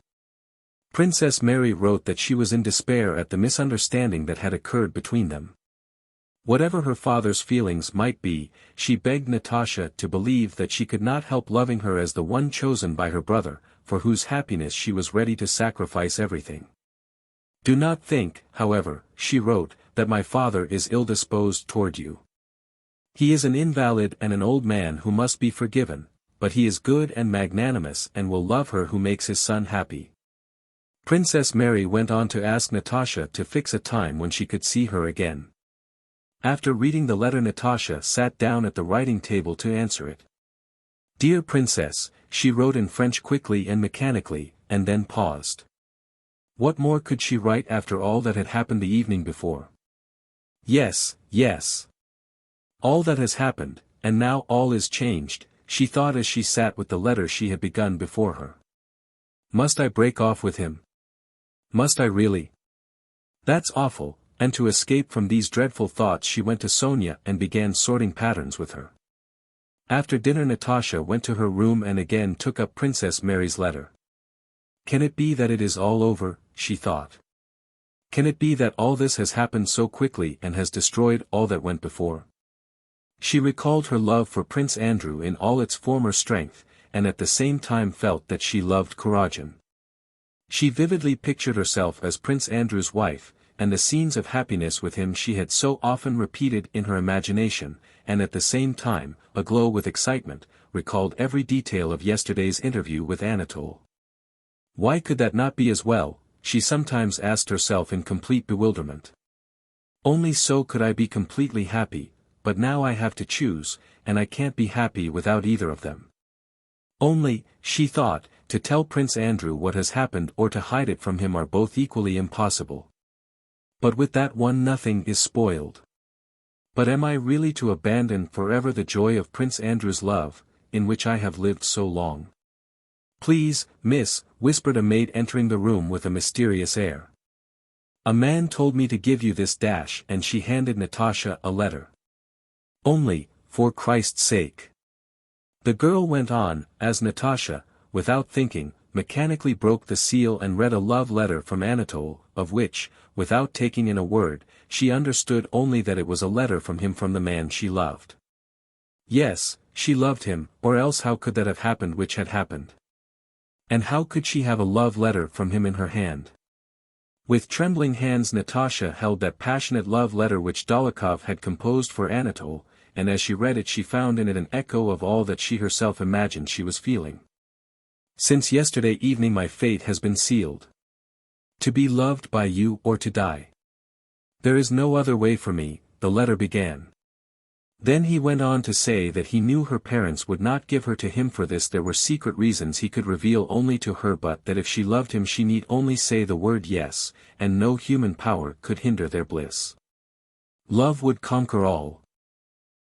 Princess Mary wrote that she was in despair at the misunderstanding that had occurred between them. Whatever her father's feelings might be, she begged Natasha to believe that she could not help loving her as the one chosen by her brother, for whose happiness she was ready to sacrifice everything. Do not think, however, she wrote, that my father is ill-disposed toward you. He is an invalid and an old man who must be forgiven, but he is good and magnanimous and will love her who makes his son happy. Princess Mary went on to ask Natasha to fix a time when she could see her again. After reading the letter, Natasha sat down at the writing table to answer it. Dear Princess, she wrote in French quickly and mechanically, and then paused. What more could she write after all that had happened the evening before? Yes, yes. All that has happened, and now all is changed, she thought as she sat with the letter she had begun before her. Must I break off with him? Must I really? That's awful. And to escape from these dreadful thoughts she went to Sonia and began sorting patterns with her. After dinner Natasha went to her room and again took up Princess Mary's letter. Can it be that it is all over, she thought. Can it be that all this has happened so quickly and has destroyed all that went before? She recalled her love for Prince Andrew in all its former strength, and at the same time felt that she loved Kuragin. She vividly pictured herself as Prince Andrew's wife, and the scenes of happiness with him she had so often repeated in her imagination, and at the same time, aglow with excitement, recalled every detail of yesterday's interview with Anatole. Why could that not be as well, she sometimes asked herself in complete bewilderment. Only so could I be completely happy, but now I have to choose, and I can't be happy without either of them. Only, she thought, to tell Prince Andrew what has happened or to hide it from him are both equally impossible. But with that one nothing is spoiled. But am I really to abandon forever the joy of Prince Andrew's love, in which I have lived so long? Please, miss, whispered a maid entering the room with a mysterious air. A man told me to give you this dash, and she handed Natasha a letter. Only, for Christ's sake. The girl went on, as Natasha, without thinking, mechanically broke the seal and read a love letter from Anatole, of which, without taking in a word, she understood only that it was a letter from him from the man she loved. Yes, she loved him, or else how could that have happened which had happened? And how could she have a love letter from him in her hand? With trembling hands Natasha held that passionate love letter which Dólokhov had composed for Anatole, and as she read it she found in it an echo of all that she herself imagined she was feeling. Since yesterday evening my fate has been sealed. To be loved by you or to die. There is no other way for me, the letter began. Then he went on to say that he knew her parents would not give her to him for this, there were secret reasons he could reveal only to her, but that if she loved him she need only say the word yes, and no human power could hinder their bliss. Love would conquer all.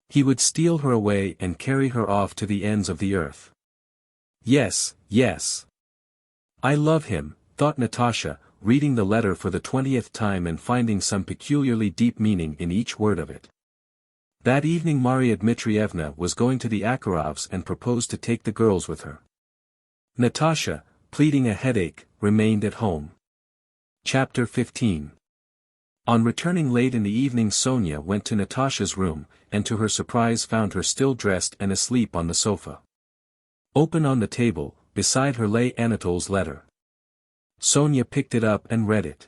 He would steal her away and carry her off to the ends of the earth. Yes, yes. I love him, thought Natasha, reading the letter for the 20th time and finding some peculiarly deep meaning in each word of it. That evening Marya Dmitrievna was going to the Akharovs and proposed to take the girls with her. Natasha, pleading a headache, remained at home. Chapter 15. On returning late in the evening Sonia went to Natasha's room, and to her surprise found her still dressed and asleep on the sofa. Open on the table, beside her lay Anatole's letter. Sonia picked it up and read it.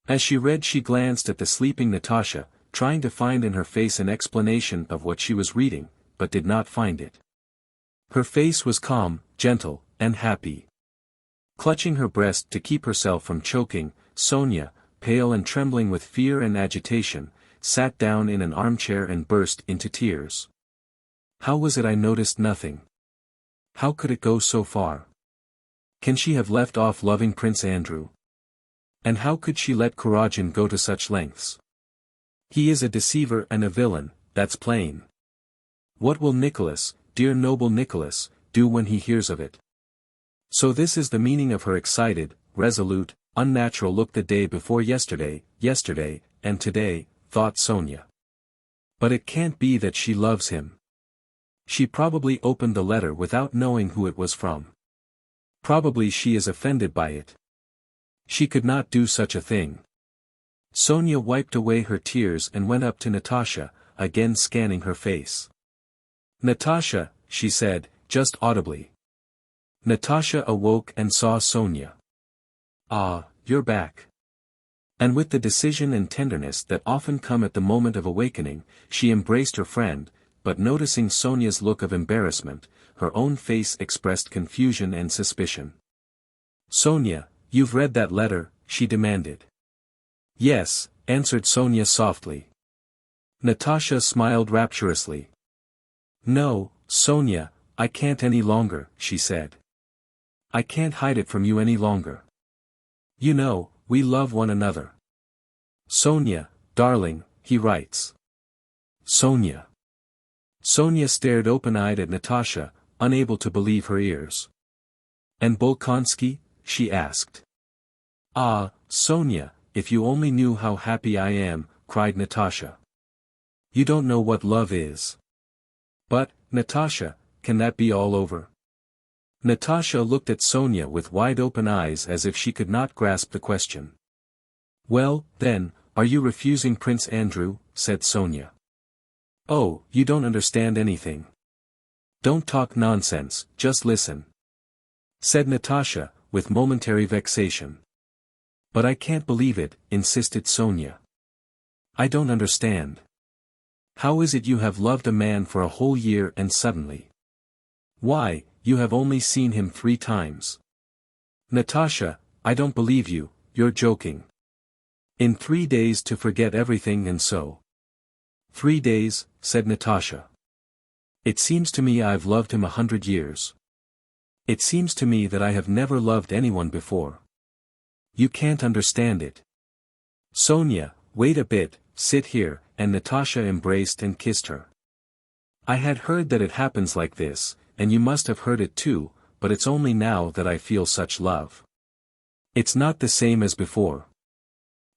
As she read she glanced at the sleeping Natasha, trying to find in her face an explanation of what she was reading, but did not find it. Her face was calm, gentle, and happy. Clutching her breast to keep herself from choking, Sonia, pale and trembling with fear and agitation, sat down in an armchair and burst into tears. How was it I noticed nothing? How could it go so far? Can she have left off loving Prince Andrew? And how could she let Kuragin go to such lengths? He is a deceiver and a villain, that's plain. What will Nicholas, dear noble Nicholas, do when he hears of it? So this is the meaning of her excited, resolute, unnatural look the day before yesterday, and today, thought Sonia. But it can't be that she loves him. She probably opened the letter without knowing who it was from. Probably she is offended by it. She could not do such a thing. Sonia wiped away her tears and went up to Natasha, again scanning her face. "Natasha," she said, just audibly. Natasha awoke and saw Sonia. "Ah, you're back." And with the decision and tenderness that often come at the moment of awakening, she embraced her friend, but noticing Sonia's look of embarrassment, her own face expressed confusion and suspicion. "Sonia, you've read that letter?" she demanded. "Yes," answered Sonia softly. Natasha smiled rapturously. "No, Sonia, I can't any longer," she said. "I can't hide it from you any longer. You know, we love one another. Sonia, darling," he writes. Sonia. Sonia stared open-eyed at Natasha, unable to believe her ears. "And Bolkonsky?" she asked. "Ah, Sonia, if you only knew how happy I am," cried Natasha. "You don't know what love is." "But, Natasha, can that be all over?" Natasha looked at Sonia with wide-open eyes as if she could not grasp the question. "Well, then, are you refusing Prince Andrew?" said Sonia. "Oh, you don't understand anything. Don't talk nonsense, just listen," said Natasha, with momentary vexation. "But I can't believe it," insisted Sonia. "I don't understand. How is it you have loved a man for a whole year and suddenly? Why, you have only seen him 3 times. Natasha, I don't believe you, you're joking. In 3 days to forget everything and so." "3 days," said Natasha. "It seems to me I've loved him 100 years. It seems to me that I have never loved anyone before. You can't understand it." "Sonia, wait a bit, sit here," and Natasha embraced and kissed her. "I had heard that it happens like this, and you must have heard it too, but it's only now that I feel such love. It's not the same as before.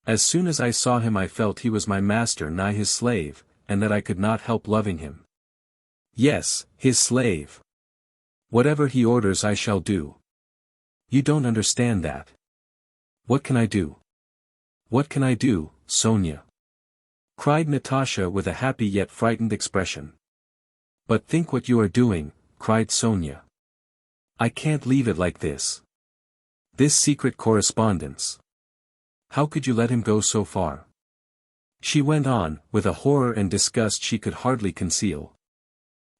As soon as I saw him I felt he was my master nigh his slave, and that I could not help loving him. Yes, his slave. Whatever he orders I shall do. You don't understand that. What can I do? What can I do, Sonia?" cried Natasha with a happy yet frightened expression. "But think what you are doing," cried Sonia. "I can't leave it like this. This secret correspondence. How could you let him go so far?" She went on, with a horror and disgust she could hardly conceal.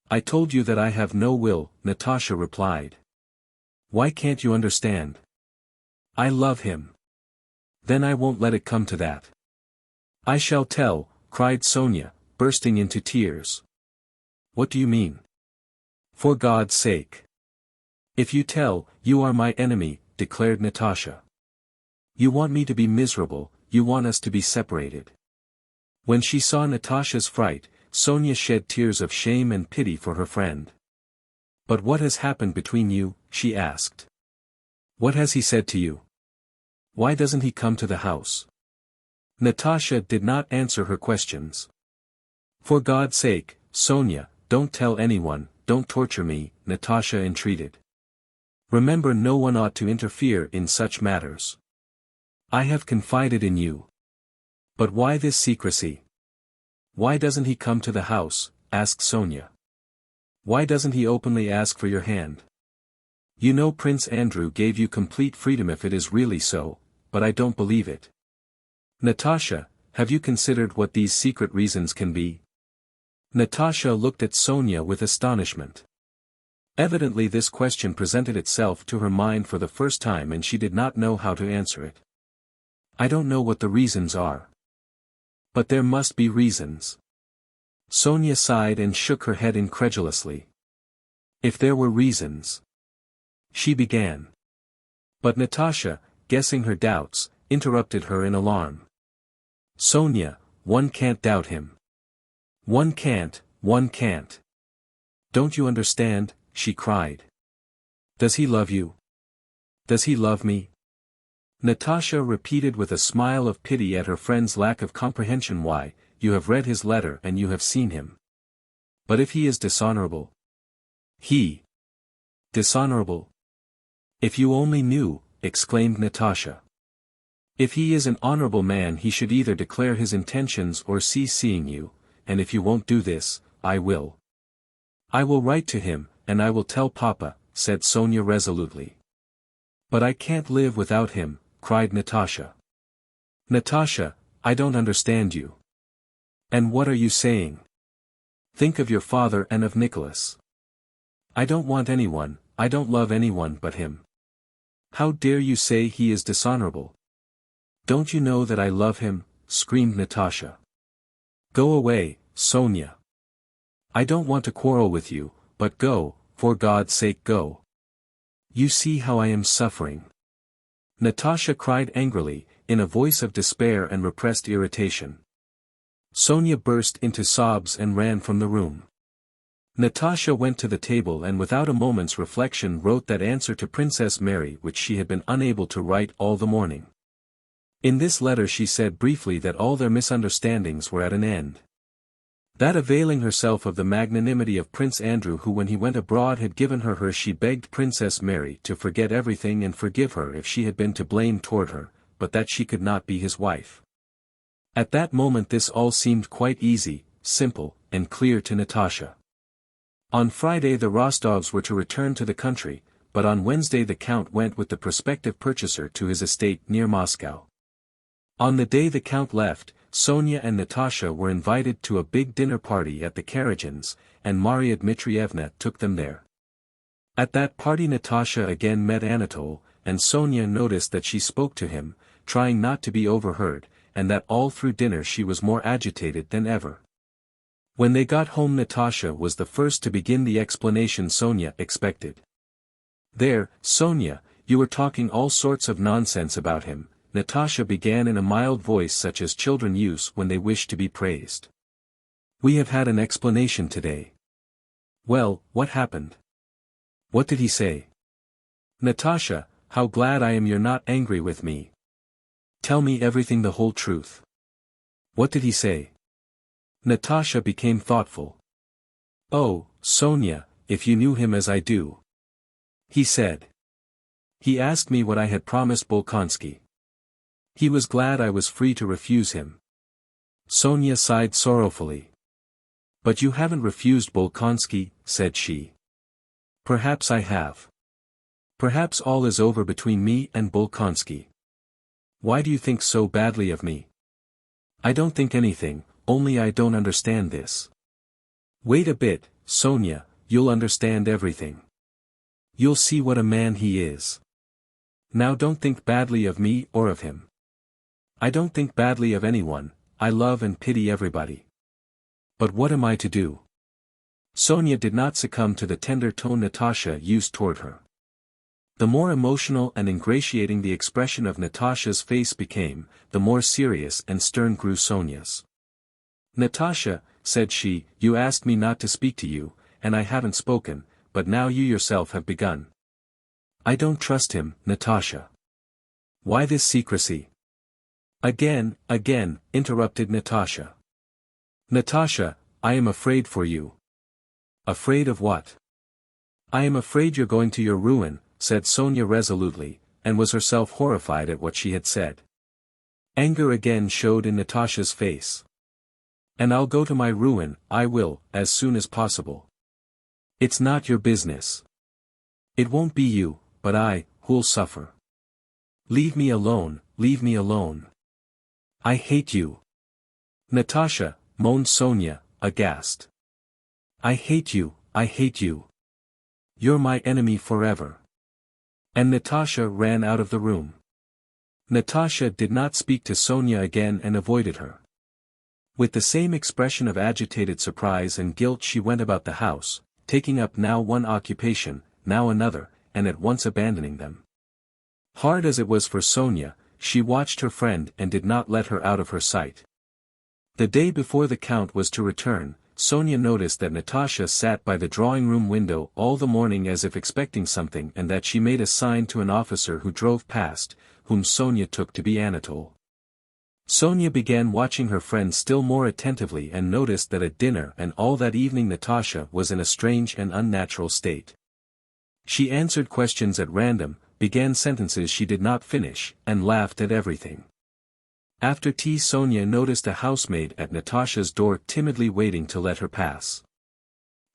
"I told you that I have no will," Natasha replied. "Why can't you understand? I love him. Then I won't let it come to that." "I shall tell," cried Sonia, bursting into tears. "What do you mean? For God's sake. If you tell, you are my enemy," declared Natasha. "You want me to be miserable, you want us to be separated." When she saw Natasha's fright, Sonia shed tears of shame and pity for her friend. "But what has happened between you?" she asked. "What has he said to you? Why doesn't he come to the house?" Natasha did not answer her questions. "For God's sake, Sonia, don't tell anyone, don't torture me," Natasha entreated. "Remember, no one ought to interfere in such matters. I have confided in you. But why this secrecy? Why doesn't he come to the house?" asked Sonia. "Why doesn't he openly ask for your hand? You know Prince Andrew gave you complete freedom if it is really so, but I don't believe it. Natasha, have you considered what these secret reasons can be?" Natasha looked at Sonia with astonishment. Evidently this question presented itself to her mind for the first time and she did not know how to answer it. "I don't know what the reasons are. But there must be reasons." Sonia sighed and shook her head incredulously. "If there were reasons," she began. But Natasha, guessing her doubts, interrupted her in alarm. Sonia, one can't doubt him. One can't. Don't you understand? She cried. Does he love you? Does he love me? Natasha repeated with a smile of pity at her friend's lack of comprehension. Why, you have read his letter and you have seen him. But if he is dishonorable? He. Dishonorable? If you only knew, exclaimed Natasha. If he is an honorable man he should either declare his intentions or cease seeing you, and if you won't do this, I will. I will write to him, and I will tell Papa, said Sonia resolutely. But I can't live without him, cried Natasha. Natasha, I don't understand you. And what are you saying? Think of your father and of Nicholas. I don't want anyone, I don't love anyone but him. How dare you say he is dishonorable? Don't you know that I love him? Screamed Natasha. Go away, Sonia. I don't want to quarrel with you, but go, for God's sake go. You see how I am suffering. Natasha cried angrily, in a voice of despair and repressed irritation. Sonia burst into sobs and ran from the room. Natasha went to the table and without a moment's reflection wrote that answer to Princess Mary which she had been unable to write all the morning. In this letter she said briefly that all their misunderstandings were at an end. That availing herself of the magnanimity of Prince Andrew who when he went abroad had given her, she begged Princess Mary to forget everything and forgive her if she had been to blame toward her, but that she could not be his wife. At that moment this all seemed quite easy, simple, and clear to Natasha. On Friday the Rostovs were to return to the country, but on Wednesday the Count went with the prospective purchaser to his estate near Moscow. On the day the Count left, Sonia and Natasha were invited to a big dinner party at the Kuragins, and Maria Dmitrievna took them there. At that party Natasha again met Anatole, and Sonia noticed that she spoke to him, trying not to be overheard, and that all through dinner she was more agitated than ever. When they got home Natasha was the first to begin the explanation Sonia expected. There, Sonia, you were talking all sorts of nonsense about him, Natasha began in a mild voice such as children use when they wish to be praised. We have had an explanation today. Well, what happened? What did he say? Natasha, how glad I am you're not angry with me. Tell me everything, the whole truth. What did he say? Natasha became thoughtful. Oh, Sonia, if you knew him as I do. He said. He asked me what I had promised Bolkonsky. He was glad I was free to refuse him. Sonia sighed sorrowfully. But you haven't refused Bolkonsky, said she. Perhaps I have. Perhaps all is over between me and Bolkonsky. Why do you think so badly of me? I don't think anything, only I don't understand this. Wait a bit, Sonia, you'll understand everything. You'll see what a man he is. Now don't think badly of me or of him. I don't think badly of anyone, I love and pity everybody. But what am I to do? Sonia did not succumb to the tender tone Natasha used toward her. The more emotional and ingratiating the expression of Natasha's face became, the more serious and stern grew Sonia's. Natasha, said she, you asked me not to speak to you, and I haven't spoken, but now you yourself have begun. I don't trust him, Natasha. Why this secrecy? Again, interrupted Natasha. Natasha, I am afraid for you. Afraid of what? I am afraid you're going to your ruin, said Sonia resolutely, and was herself horrified at what she had said. Anger again showed in Natasha's face. And I'll go to my ruin, I will, as soon as possible. It's not your business. It won't be you, but I, who'll suffer. Leave me alone, leave me alone. I hate you. Natasha, moaned Sonia, aghast. I hate you, I hate you. You're my enemy forever. And Natasha ran out of the room. Natasha did not speak to Sonia again and avoided her. With the same expression of agitated surprise and guilt she went about the house, taking up now one occupation, now another, and at once abandoning them. Hard as it was for Sonia, she watched her friend and did not let her out of her sight. The day before the Count was to return, Sonia noticed that Natasha sat by the drawing-room window all the morning as if expecting something, and that she made a sign to an officer who drove past, whom Sonia took to be Anatole. Sonia began watching her friend still more attentively and noticed that at dinner and all that evening Natasha was in a strange and unnatural state. She answered questions at random, began sentences she did not finish, and laughed at everything. After tea Sonia noticed a housemaid at Natasha's door timidly waiting to let her pass.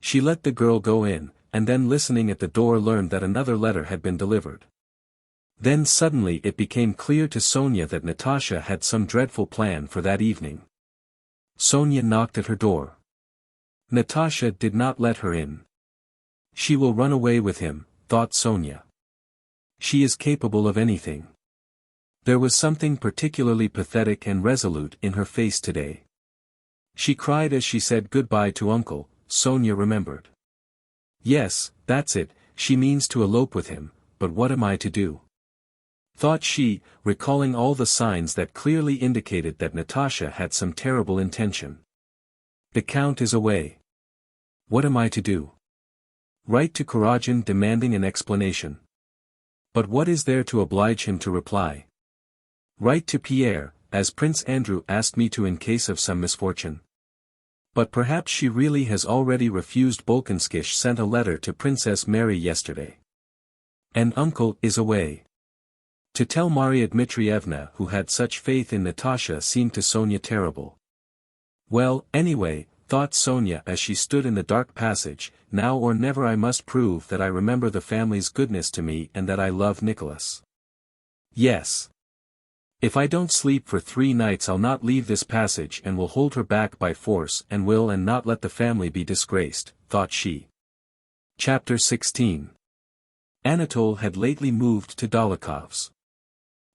She let the girl go in, and then listening at the door learned that another letter had been delivered. Then suddenly it became clear to Sonia that Natasha had some dreadful plan for that evening. Sonia knocked at her door. Natasha did not let her in. She will run away with him, thought Sonia. She is capable of anything. There was something particularly pathetic and resolute in her face today. She cried as she said goodbye to Uncle, Sonia remembered. Yes, that's it, she means to elope with him, but what am I to do? Thought she, recalling all the signs that clearly indicated that Natasha had some terrible intention. The Count is away. What am I to do? Write to Kuragin demanding an explanation. But what is there to oblige him to reply? Write to Pierre, as Prince Andrew asked me to in case of some misfortune. But perhaps she really has already refused. Bolkonskish sent a letter to Princess Mary yesterday. And Uncle is away. To tell Maria Dmitrievna, who had such faith in Natasha, seemed to Sonia terrible. Well, anyway, thought Sonia as she stood in the dark passage, now or never I must prove that I remember the family's goodness to me and that I love Nicholas. Yes. If I don't sleep for 3 nights I'll not leave this passage and will hold her back by force and will and not let the family be disgraced, thought she. Chapter 16. Anatole had lately moved to Dólokhov's.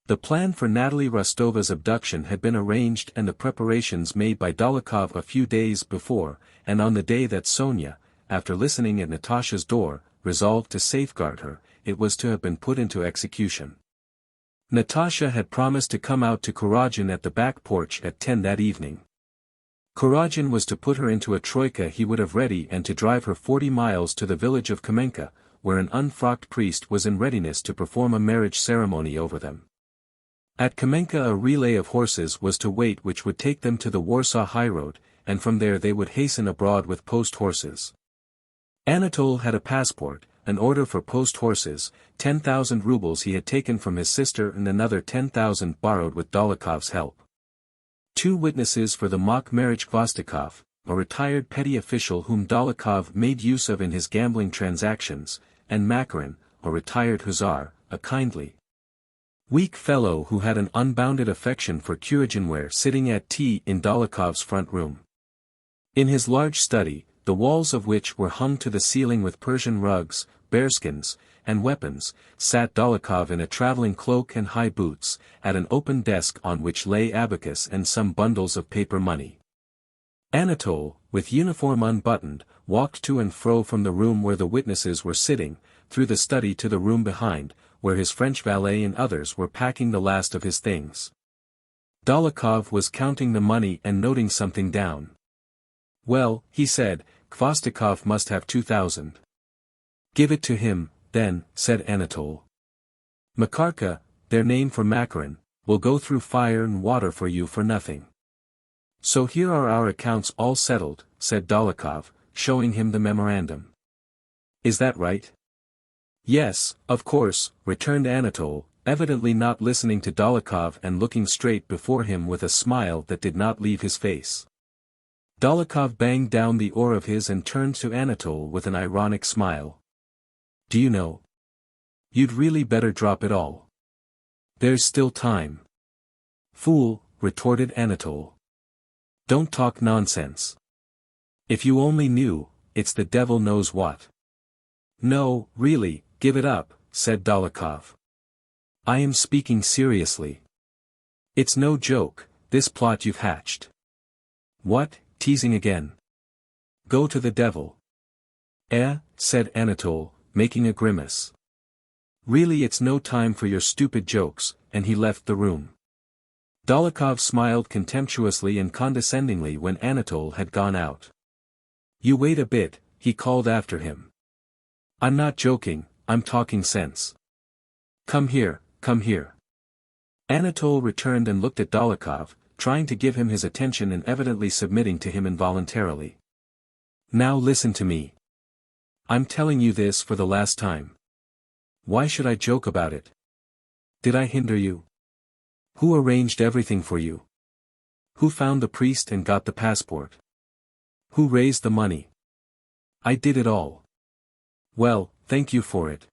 The plan for Natalie Rostova's abduction had been arranged and the preparations made by Dólokhov a few days before, and on the day that Sonia, after listening at Natasha's door, resolved to safeguard her, it was to have been put into execution. Natasha had promised to come out to Kuragin at the back porch at 10 that evening. Kuragin was to put her into a troika he would have ready and to drive her 40 miles to the village of Kamenka, where an unfrocked priest was in readiness to perform a marriage ceremony over them. At Kamenka a relay of horses was to wait which would take them to the Warsaw highroad, and from there they would hasten abroad with post horses. Anatole had a passport, an order for post horses, 10,000 rubles he had taken from his sister and another 10,000 borrowed with Dólokhov's help. 2 witnesses for the mock marriage: Khvostikov, a retired petty official whom Dólokhov made use of in his gambling transactions, and Makarin, a retired hussar, a kindly, weak fellow who had an unbounded affection for Kuragin, were sitting at tea in Dólokhov's front room. In his large study, the walls of which were hung to the ceiling with Persian rugs, bearskins, and weapons, sat Dólokhov in a traveling cloak and high boots, at an open desk on which lay abacus and some bundles of paper money. Anatole, with uniform unbuttoned, walked to and fro from the room where the witnesses were sitting, through the study to the room behind, where his French valet and others were packing the last of his things. Dólokhov was counting the money and noting something down. Well, he said, Khvostikov must have 2,000. Give it to him, then, said Anatole. Makarka, their name for Makarin, will go through fire and water for you for nothing. So here are our accounts all settled, said Dólokhov, showing him the memorandum. Is that right? Yes, of course, returned Anatole, evidently not listening to Dólokhov and looking straight before him with a smile that did not leave his face. Dólokhov banged down the oar of his and turned to Anatole with an ironic smile. Do you know? You'd really better drop it all. There's still time. Fool, retorted Anatole. Don't talk nonsense. If you only knew, it's the devil knows what. No, really, give it up, said Dólokhov. I am speaking seriously. It's no joke, this plot you've hatched. What, teasing again? Go to the devil. Said Anatole, making a grimace. Really it's no time for your stupid jokes, and he left the room. Dólokhov smiled contemptuously and condescendingly when Anatole had gone out. "You wait a bit," he called after him. "I'm not joking, I'm talking sense. Come here, come here." Anatole returned and looked at Dólokhov, trying to give him his attention and evidently submitting to him involuntarily. "Now listen to me. I'm telling you this for the last time. Why should I joke about it? Did I hinder you? Who arranged everything for you? Who found the priest and got the passport? Who raised the money? I did it all. Well, thank you for it.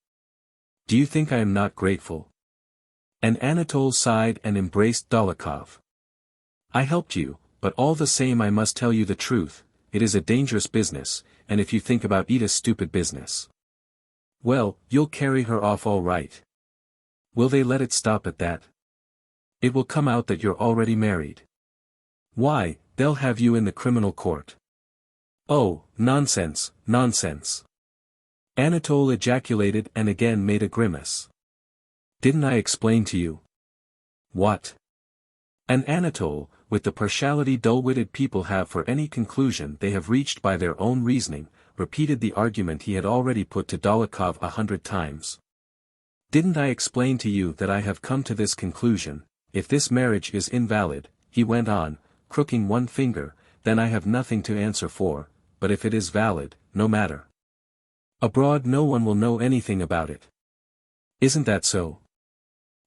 Do you think I am not grateful?" And Anatole sighed and embraced Dólokhov. "I helped you, but all the same I must tell you the truth, it is a dangerous business, and if you think about it a stupid business. Well, you'll carry her off all right. Will they let it stop at that? It will come out that you're already married. Why, they'll have you in the criminal court." "Oh, nonsense, nonsense!" Anatole ejaculated and again made a grimace. "Didn't I explain to you?" "What?" And Anatole, with the partiality dull-witted people have for any conclusion they have reached by their own reasoning, repeated the argument he had already put to Dólokhov 100 times. "Didn't I explain to you that I have come to this conclusion, if this marriage is invalid," he went on, crooking one finger, "then I have nothing to answer for, but if it is valid, no matter. Abroad no one will know anything about it. Isn't that so?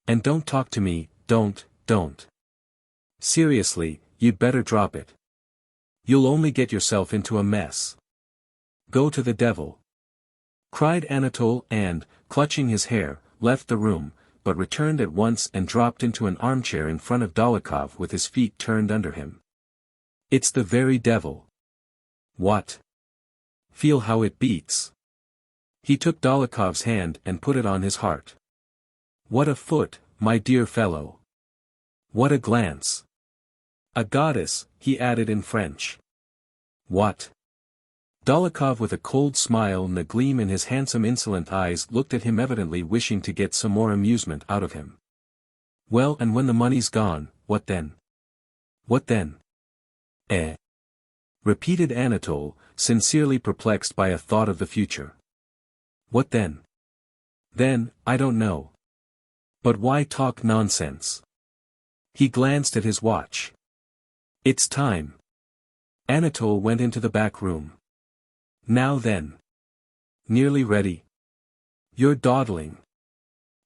And don't talk to me, don't. Seriously, you'd better drop it. You'll only get yourself into a mess. Go to the devil," cried Anatole and, clutching his hair, left the room, but returned at once and dropped into an armchair in front of Dólokhov with his feet turned under him. "It's the very devil." "What? Feel how it beats." He took Dólokhov's hand and put it on his heart. "What a foot, my dear fellow! What a glance! A goddess," he added in French. "What?" Dólokhov with a cold smile and a gleam in his handsome insolent eyes looked at him evidently wishing to get some more amusement out of him. "Well, and when the money's gone, what then?" "What then?" Repeated Anatole, sincerely perplexed by a thought of the future. "What then?" "Then, I don't know. But why talk nonsense?" He glanced at his watch. "It's time." Anatole went into the back room. "Now then. Nearly ready? You're dawdling,"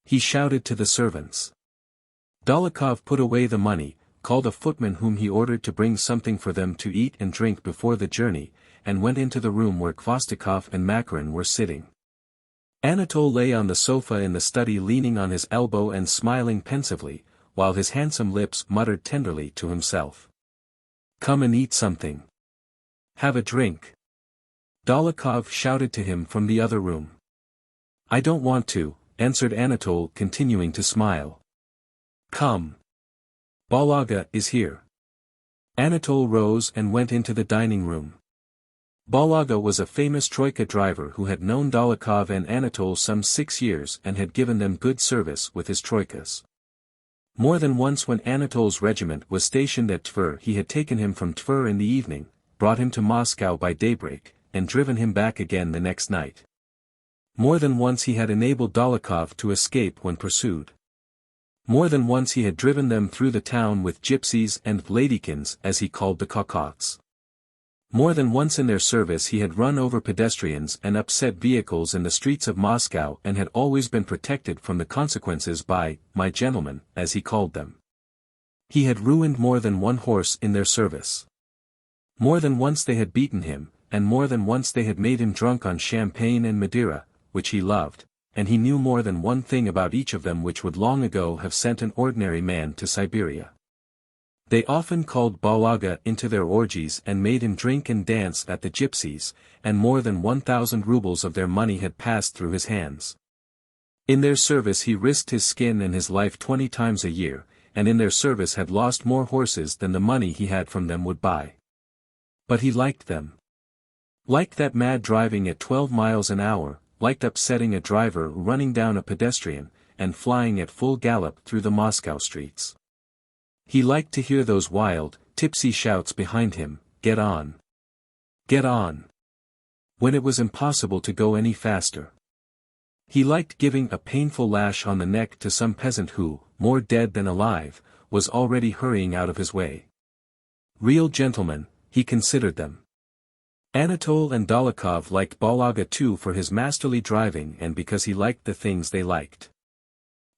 he shouted to the servants. Dólokhov put away the money, called a footman whom he ordered to bring something for them to eat and drink before the journey, and went into the room where Khvostikov and Macarin were sitting. Anatole lay on the sofa in the study leaning on his elbow and smiling pensively, while his handsome lips muttered tenderly to himself. "Come and eat something. Have a drink." Dólokhov shouted to him from the other room. "I don't want to," answered Anatole continuing to smile. "Come. Balaga is here." Anatole rose and went into the dining room. Balaga was a famous troika driver who had known Dólokhov and Anatole some 6 years and had given them good service with his troikas. More than once when Anatole's regiment was stationed at Tver he had taken him from Tver in the evening, brought him to Moscow by daybreak, and driven him back again the next night. More than once he had enabled Dólokhov to escape when pursued. More than once he had driven them through the town with gypsies and ladykins as he called the cocottes. More than once in their service he had run over pedestrians and upset vehicles in the streets of Moscow and had always been protected from the consequences by "my gentlemen," as he called them. He had ruined more than one horse in their service. More than once they had beaten him, and more than once they had made him drunk on champagne and Madeira, which he loved, and he knew more than one thing about each of them which would long ago have sent an ordinary man to Siberia. They often called Balaga into their orgies and made him drink and dance at the gypsies, and more than 1,000 rubles of their money had passed through his hands. In their service he risked his skin and his life 20 times a year, and in their service had lost more horses than the money he had from them would buy. But he liked them. Liked that mad driving at 12 miles an hour, liked upsetting a driver running down a pedestrian, and flying at full gallop through the Moscow streets. He liked to hear those wild, tipsy shouts behind him, "Get on! Get on!" when it was impossible to go any faster. He liked giving a painful lash on the neck to some peasant who, more dead than alive, was already hurrying out of his way. Real gentlemen, he considered them. Anatole and Dólokhov liked Balaga too for his masterly driving and because he liked the things they liked.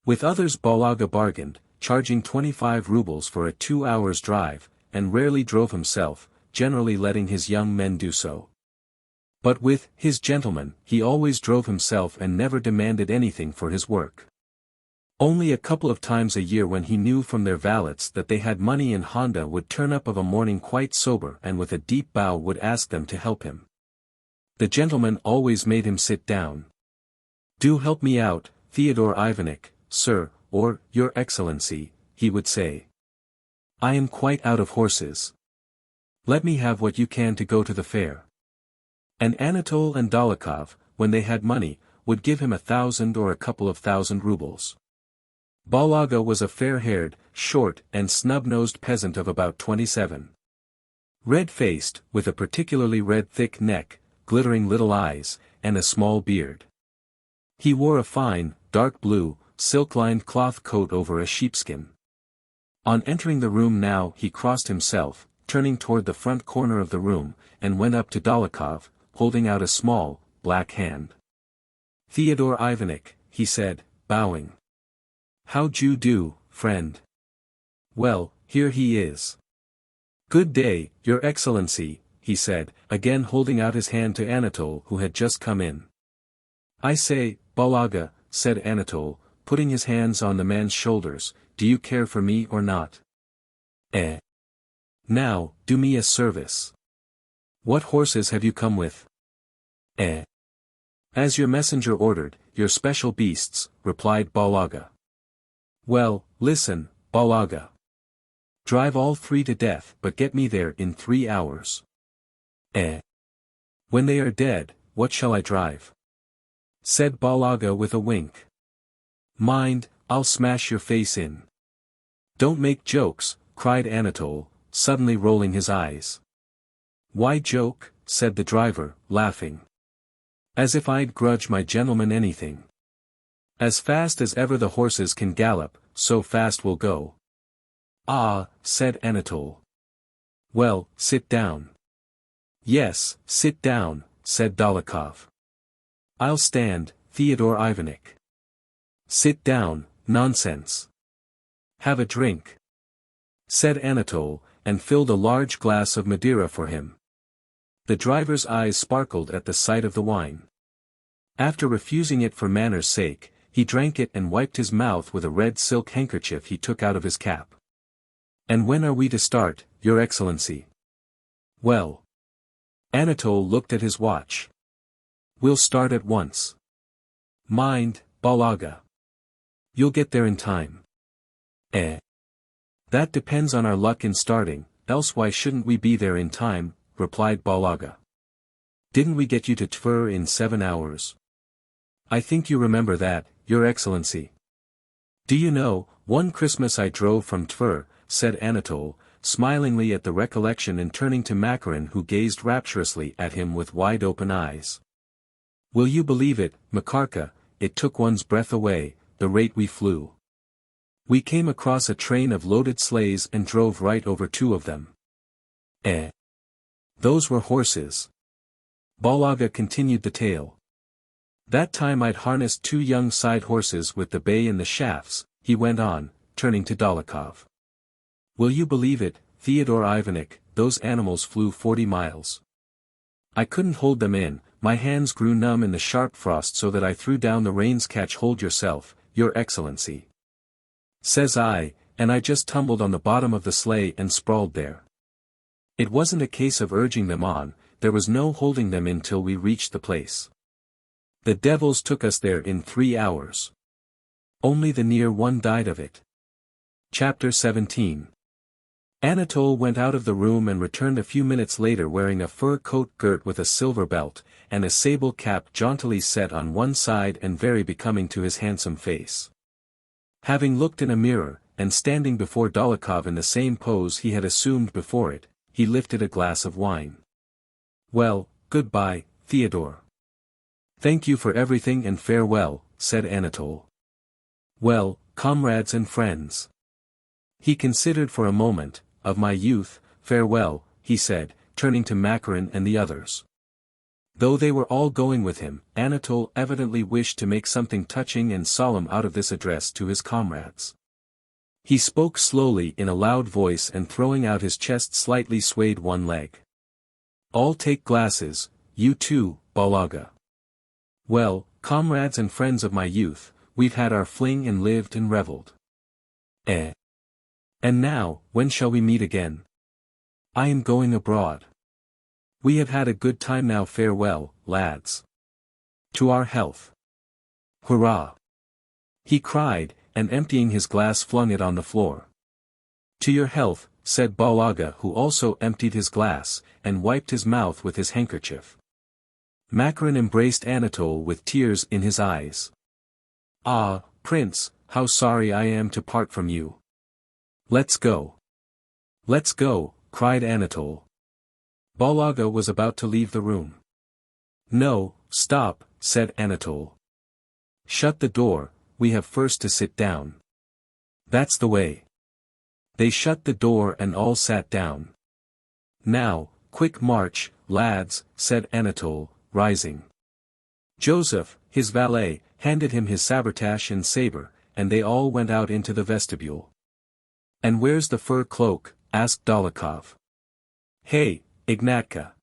With others Balaga bargained, charging 25 rubles for a 2 hours drive, and rarely drove himself, generally letting his young men do so. But with his gentlemen, he always drove himself and never demanded anything for his work. Only a couple of times a year when he knew from their valets that they had money in Honda would turn up of a morning quite sober and with a deep bow would ask them to help him. The gentleman always made him sit down. "Do help me out, Fyodor Ivanitch, sir," or "Your Excellency," he would say. "I am quite out of horses. Let me have what you can to go to the fair." And Anatole and Dólokhov, when they had money, would give him 1,000 or a couple of thousand rubles. Balaga was a fair-haired, short and snub-nosed peasant of about 27. Red-faced, with a particularly red thick neck, glittering little eyes, and a small beard. He wore a fine, dark blue, silk-lined cloth coat over a sheepskin. On entering the room now he crossed himself, turning toward the front corner of the room, and went up to Dólokhov, holding out a small, black hand. "Fyodor Ivanitch," he said, bowing. "How d'you do, friend? Well, here he is." "Good day, Your Excellency," he said, again holding out his hand to Anatole who had just come in. "I say, Balaga," said Anatole, putting his hands on the man's shoulders, "do you care for me or not? Eh? Now, do me a service. What horses have you come with?" "Eh? As your messenger ordered, your special beasts," replied Balaga. "Well, listen, Balaga. Drive all 3 to death but get me there in 3 hours." "Eh? When they are dead, what shall I drive?" said Balaga with a wink. "Mind, I'll smash your face in." "Don't make jokes," cried Anatole, suddenly rolling his eyes. "Why joke?" said the driver, laughing. "As if I'd grudge my gentleman anything. As fast as ever the horses can gallop, so fast we'll go." "Ah," said Anatole. "Well, sit down." "Yes, sit down," said Dólokhov. "I'll stand, Fyodor Ivanitch." "Sit down, nonsense. Have a drink," said Anatole, and filled a large glass of Madeira for him. The driver's eyes sparkled at the sight of the wine. After refusing it for manners' sake, he drank it and wiped his mouth with a red silk handkerchief he took out of his cap. "And when are we to start, Your Excellency?" "Well." Anatole looked at his watch. "We'll start at once." "Mind, Balaga. You'll get there in time." "Eh? That depends on our luck in starting, else why shouldn't we be there in time?" replied Balaga. "Didn't we get you to Tver in 7 hours? I think you remember that, Your Excellency." "Do you know, one Christmas I drove from Tver," said Anatole, smilingly at the recollection and turning to Macarin who gazed rapturously at him with wide-open eyes. "Will you believe it, Makarka, it took one's breath away, the rate we flew. We came across a train of loaded sleighs and drove right over 2 of them." "Eh? Those were horses." Balaga continued the tale. "That time I'd harnessed 2 young side horses with the bay in the shafts," he went on, turning to Dólokhov. "Will you believe it, Fyodor Ivanitch, those animals flew 40 miles. I couldn't hold them in, my hands grew numb in the sharp frost so that I threw down the reins. Catch hold yourself, Your Excellency," says I, and I just tumbled on the bottom of the sleigh and sprawled there. It wasn't a case of urging them on, there was no holding them in till we reached the place. The devils took us there in 3 hours. Only the near one died of it. Chapter 17. Anatole went out of the room and returned a few minutes later wearing a fur coat girt with a silver belt, and a sable cap jauntily set on one side and very becoming to his handsome face. Having looked in a mirror, and standing before Dólokhov in the same pose he had assumed before it, he lifted a glass of wine. "Well, goodbye, Theodore. Thank you for everything and farewell," said Anatole. "Well, comrades and friends." He considered for a moment. "Of my youth, farewell," he said, turning to Macarin and the others. Though they were all going with him, Anatole evidently wished to make something touching and solemn out of this address to his comrades. He spoke slowly in a loud voice and throwing out his chest slightly swayed one leg. "All take glasses, you too, Balaga. Well, comrades and friends of my youth, we've had our fling and lived and revelled. Eh? And now, when shall we meet again? I am going abroad. We have had a good time now, farewell, lads. To our health. Hurrah!" he cried, and emptying his glass flung it on the floor. "To your health," said Balaga, who also emptied his glass, and wiped his mouth with his handkerchief. Macarin embraced Anatole with tears in his eyes. "Ah, Prince, how sorry I am to part from you. Let's go. Let's go," cried Anatole. Balaga was about to leave the room. "No, stop," said Anatole. "Shut the door, we have first to sit down. That's the way." They shut the door and all sat down. "Now, quick march, lads," said Anatole, rising. Joseph, his valet, handed him his sabretache and sabre, and they all went out into the vestibule. "And where's the fur cloak?" asked Dólokhov. "Hey, Ignatka.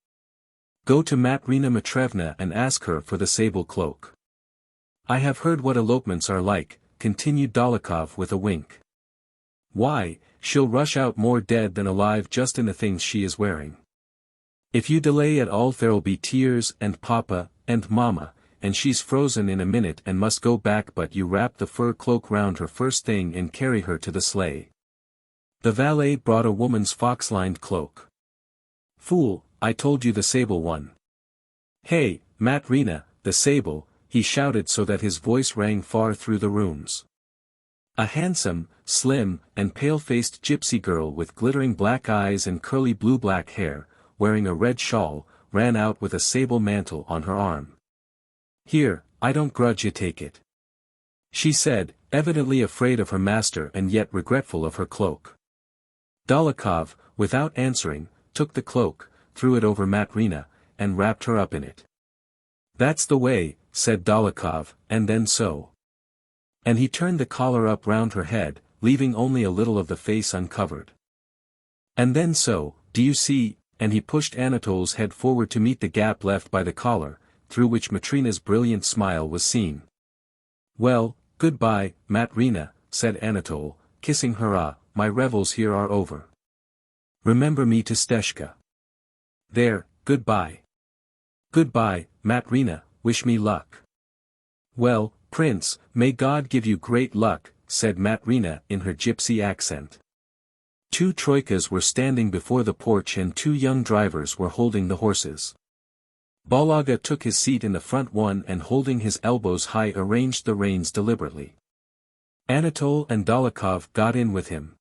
Go to Matrina Matrevna and ask her for the sable cloak. I have heard what elopements are like," continued Dólokhov with a wink. "Why, she'll rush out more dead than alive just in the things she is wearing. If you delay at all there'll be tears and papa, and mama, and she's frozen in a minute and must go back, but you wrap the fur cloak round her first thing and carry her to the sleigh." The valet brought a woman's fox-lined cloak. "Fool, I told you the sable one. Hey, Matrina, the sable," he shouted so that his voice rang far through the rooms. A handsome, slim, and pale-faced gypsy girl with glittering black eyes and curly blue-black hair, wearing a red shawl, ran out with a sable mantle on her arm. "Here, I don't grudge you, take it," she said, evidently afraid of her master and yet regretful of her cloak. Dólokhov, without answering, took the cloak, threw it over Matrina, and wrapped her up in it. "That's the way," said Dólokhov, "and then so." And he turned the collar up round her head, leaving only a little of the face uncovered. "And then so, do you see?" and he pushed Anatole's head forward to meet the gap left by the collar, through which Matrina's brilliant smile was seen. "Well, goodbye, Matrina," said Anatole, kissing her. "Ah, my revels here are over. Remember me to Steshka. There, goodbye." "Goodbye, Matrina, wish me luck." "Well, Prince, may God give you great luck," said Matrina in her gypsy accent. Two troikas were standing before the porch and two young drivers were holding the horses. Balaga took his seat in the front one and holding his elbows high arranged the reins deliberately. Anatole and Dólokhov got in with him.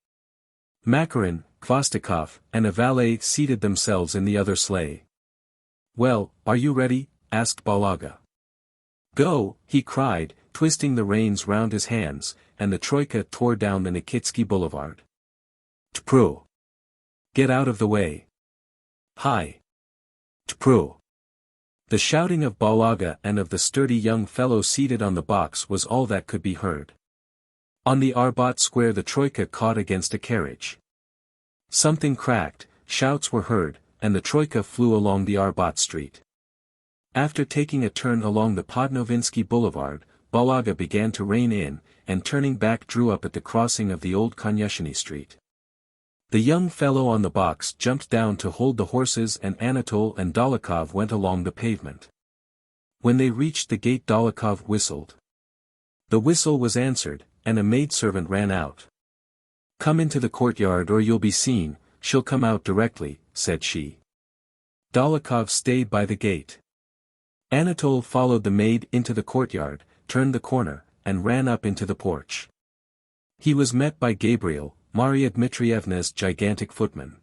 Macarin, Khvostikov, and a valet seated themselves in the other sleigh. "Well, are you ready?" asked Balaga. "Go," he cried, twisting the reins round his hands, and the troika tore down the Nikitsky Boulevard. "Tpru! Get out of the way! Hi! Tpru!" The shouting of Balaga and of the sturdy young fellow seated on the box was all that could be heard. On the Arbat square the troika caught against a carriage. Something cracked, shouts were heard, and the troika flew along the Arbat street. After taking a turn along the Podnovinsky Boulevard, Balaga began to rein in, and turning back drew up at the crossing of the old Konyeshny Street. The young fellow on the box jumped down to hold the horses and Anatole and Dólokhov went along the pavement. When they reached the gate Dólokhov whistled. The whistle was answered, and a maidservant ran out. "Come into the courtyard or you'll be seen, she'll come out directly," said she. Dólokhov stayed by the gate. Anatole followed the maid into the courtyard, turned the corner, and ran up into the porch. He was met by Gabriel, Marya Dmitrievna's gigantic footman.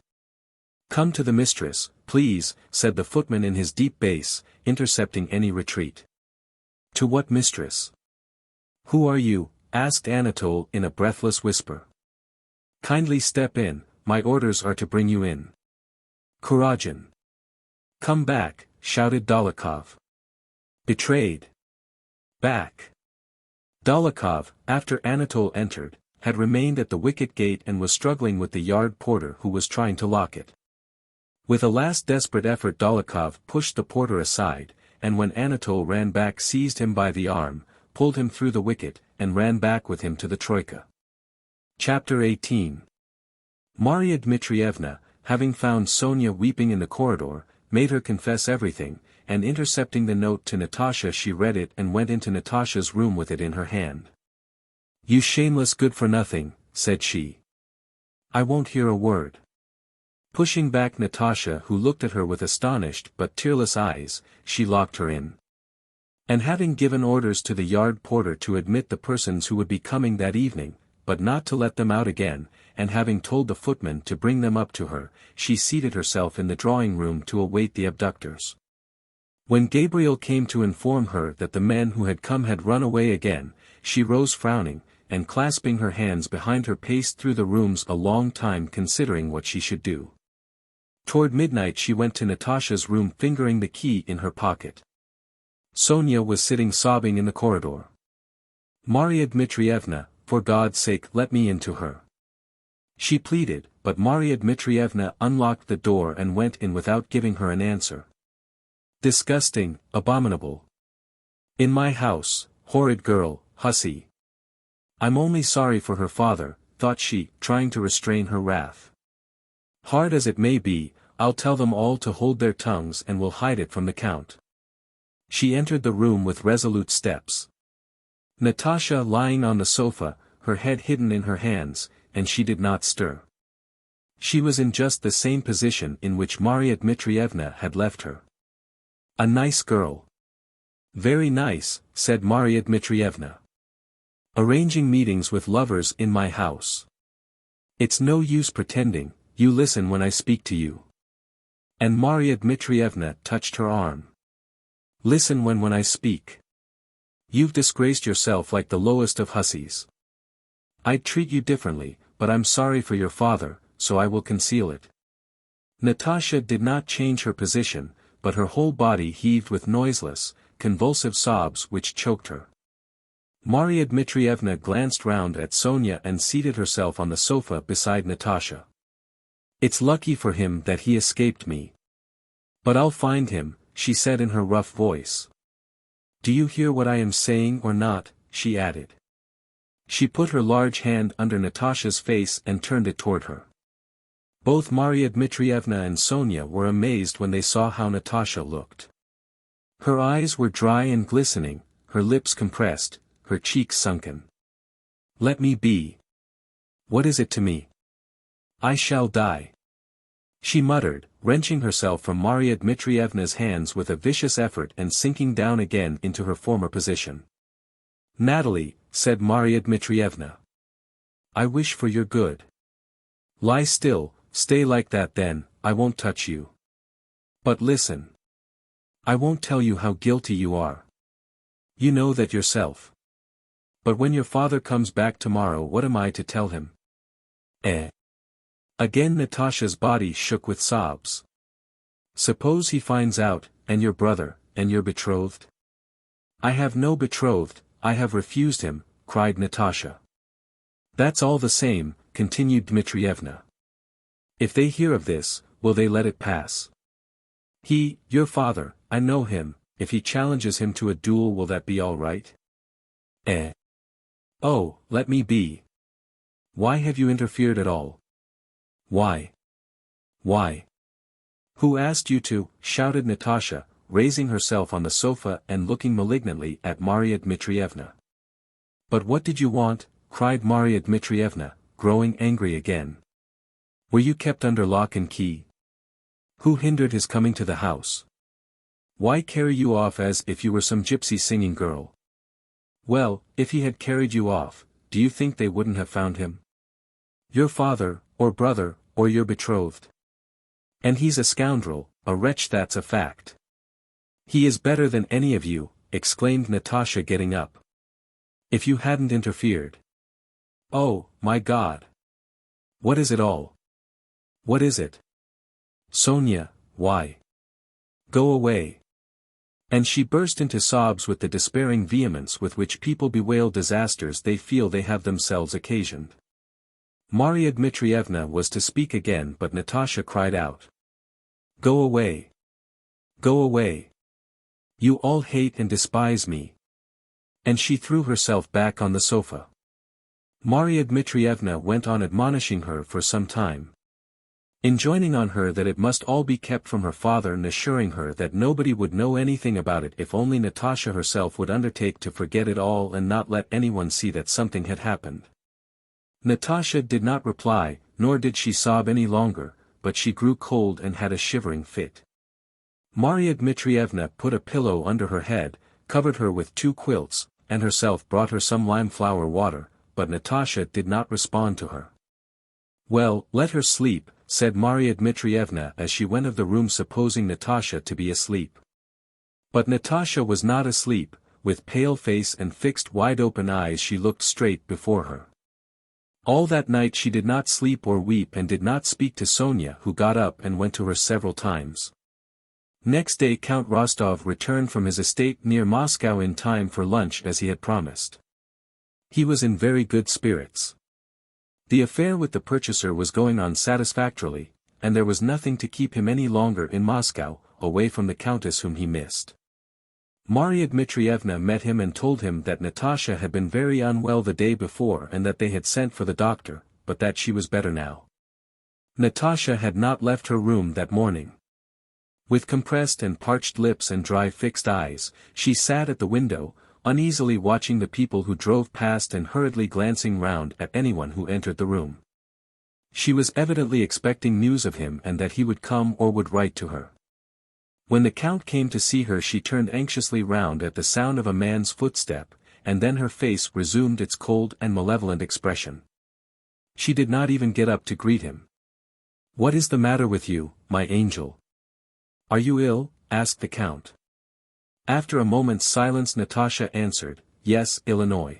"Come to the mistress, please," said the footman in his deep bass, intercepting any retreat. "To what mistress?" "Who are you?" asked Anatole in a breathless whisper. "Kindly step in, my orders are to bring you in." "Kuragin." "Come back," shouted Dolokhov. "Betrayed." "Back." Dolokhov, after Anatole entered, had remained at the wicket gate and was struggling with the yard porter who was trying to lock it. With a last desperate effort Dolokhov pushed the porter aside, and when Anatole ran back seized him by the arm, pulled him through the wicket, and ran back with him to the troika. Chapter 18. Marya Dmitrievna, having found Sonia weeping in the corridor, made her confess everything, and intercepting the note to Natasha she read it and went into Natasha's room with it in her hand. "You shameless good-for-nothing," said she. "I won't hear a word." Pushing back Natasha who looked at her with astonished but tearless eyes, she locked her in. And having given orders to the yard porter to admit the persons who would be coming that evening, but not to let them out again, and having told the footman to bring them up to her, she seated herself in the drawing-room to await the abductors. When Gabriel came to inform her that the men who had come had run away again, she rose frowning, and clasping her hands behind her paced through the rooms a long time considering what she should do. Toward midnight she went to Natasha's room fingering the key in her pocket. Sonia was sitting sobbing in the corridor. "Marya Dmitrievna, for God's sake let me into her." She pleaded, but Marya Dmitrievna unlocked the door and went in without giving her an answer. "Disgusting, abominable. In my house, horrid girl, hussy. I'm only sorry for her father," thought she, trying to restrain her wrath. "Hard as it may be, I'll tell them all to hold their tongues and will hide it from the count." She entered the room with resolute steps. Natasha lying on the sofa, her head hidden in her hands, and she did not stir. She was in just the same position in which Marya Dmitrievna had left her. "A nice girl." "Very nice," said Marya Dmitrievna. "Arranging meetings with lovers in my house. It's no use pretending, you listen when I speak to you." And Marya Dmitrievna touched her arm. "Listen when I speak. You've disgraced yourself like the lowest of hussies. I'd treat you differently, but I'm sorry for your father, so I will conceal it." Natasha did not change her position, but her whole body heaved with noiseless, convulsive sobs which choked her. Marya Dmitrievna glanced round at Sonia and seated herself on the sofa beside Natasha. "It's lucky for him that he escaped me. But I'll find him," she said in her rough voice. "Do you hear what I am saying or not?" she added. She put her large hand under Natasha's face and turned it toward her. Both Marya Dmitrievna and Sonia were amazed when they saw how Natasha looked. Her eyes were dry and glistening, her lips compressed, her cheeks sunken. "Let me be. What is it to me? I shall die," she muttered, wrenching herself from Marya Dmitrievna's hands with a vicious effort and sinking down again into her former position. "Natalie," said Marya Dmitrievna. "I wish for your good. Lie still, stay like that then, I won't touch you. But listen. I won't tell you how guilty you are. You know that yourself. But when your father comes back tomorrow what am I to tell him?" Again Natasha's body shook with sobs. "Suppose he finds out, and your brother, and your betrothed?" "I have no betrothed, I have refused him," cried Natasha. "That's all the same," continued Dmitrievna. "If they hear of this, will they let it pass? Your father, I know him, if he challenges him to a duel will that be all right?" "Oh, let me be. Why have you interfered at all? Why? Why? Who asked you to?" shouted Natasha, raising herself on the sofa and looking malignantly at Marya Dmitrievna. "But what did you want?" cried Marya Dmitrievna, growing angry again. "Were you kept under lock and key? Who hindered his coming to the house? Why carry you off as if you were some gypsy singing girl? Well, if he had carried you off, do you think they wouldn't have found him? Your father, or brother, or your betrothed. And he's a scoundrel, a wretch, that's a fact. He is better than any of you, exclaimed Natasha, getting up. If you hadn't interfered. Oh, my God! What is it all? What is it? Sonia, why? Go away. And she burst into sobs with the despairing vehemence with which people bewail disasters they feel they have themselves occasioned. Marya Dmitrievna was to speak again, but Natasha cried out. Go away. Go away. You all hate and despise me. And she threw herself back on the sofa. Marya Dmitrievna went on admonishing her for some time, enjoining on her that it must all be kept from her father and assuring her that nobody would know anything about it if only Natasha herself would undertake to forget it all and not let anyone see that something had happened. Natasha did not reply, nor did she sob any longer, but she grew cold and had a shivering fit. Marya Dmitrievna put a pillow under her head, covered her with 2 quilts, and herself brought her some lime-flower water, but Natasha did not respond to her. Well, let her sleep, said Marya Dmitrievna as she went of the room, supposing Natasha to be asleep. But Natasha was not asleep. With pale face and fixed wide-open eyes she looked straight before her. All that night she did not sleep or weep and did not speak to Sonia, who got up and went to her several times. Next day Count Rostov returned from his estate near Moscow in time for lunch as he had promised. He was in very good spirits. The affair with the purchaser was going on satisfactorily, and there was nothing to keep him any longer in Moscow, away from the countess whom he missed. Marya Dmitrievna met him and told him that Natasha had been very unwell the day before and that they had sent for the doctor, but that she was better now. Natasha had not left her room that morning. With compressed and parched lips and dry fixed eyes, she sat at the window, uneasily watching the people who drove past and hurriedly glancing round at anyone who entered the room. She was evidently expecting news of him and that he would come or would write to her. When the Count came to see her she turned anxiously round at the sound of a man's footstep, and then her face resumed its cold and malevolent expression. She did not even get up to greet him. "What is the matter with you, my angel? Are you ill?" asked the Count. After a moment's silence Natasha answered, "Yes, Illinois."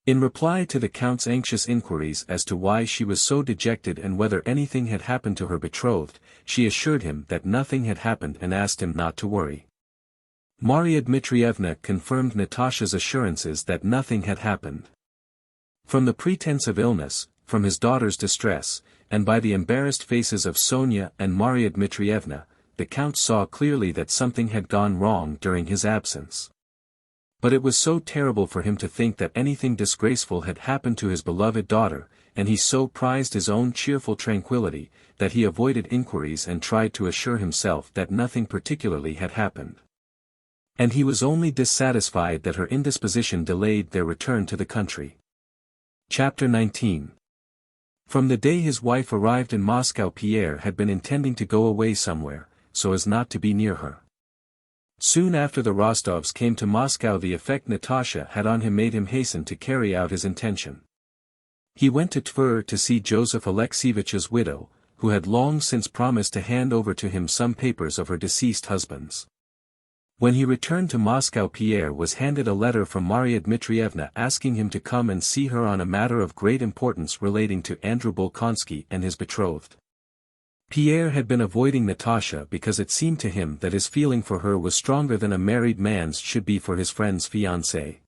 In reply to the Count's anxious inquiries as to why she was so dejected and whether anything had happened to her betrothed, she assured him that nothing had happened and asked him not to worry. Marya Dmitrievna confirmed Natasha's assurances that nothing had happened. From the pretense of illness, from his daughter's distress, and by the embarrassed faces of Sonia and Marya Dmitrievna, the Count saw clearly that something had gone wrong during his absence. But it was so terrible for him to think that anything disgraceful had happened to his beloved daughter, and he so prized his own cheerful tranquility, that he avoided inquiries and tried to assure himself that nothing particularly had happened. And he was only dissatisfied that her indisposition delayed their return to the country. Chapter 19. From the day his wife arrived in Moscow Pierre had been intending to go away somewhere, so as not to be near her. Soon after the Rostovs came to Moscow the effect Natasha had on him made him hasten to carry out his intention. He went to Tver to see Joseph Alexeyevitch's widow, who had long since promised to hand over to him some papers of her deceased husband's. When he returned to Moscow Pierre was handed a letter from Marya Dmitrievna asking him to come and see her on a matter of great importance relating to Andrew Bolkonsky and his betrothed. Pierre had been avoiding Natasha because it seemed to him that his feeling for her was stronger than a married man's should be for his friend's fiancée.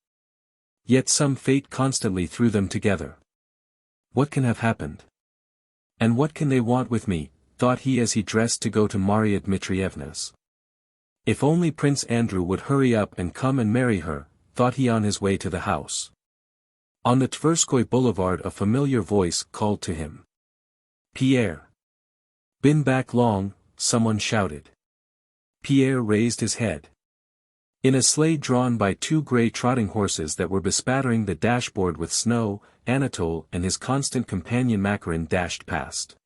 Yet some fate constantly threw them together. What can have happened? And what can they want with me, thought he as he dressed to go to Marya Dmitrievna's. If only Prince Andrew would hurry up and come and marry her, thought he on his way to the house. On the Tverskoy Boulevard a familiar voice called to him. "Pierre! Been back long?" someone shouted. Pierre raised his head. In a sleigh drawn by 2 grey trotting horses that were bespattering the dashboard with snow, Anatole and his constant companion Macarin dashed past.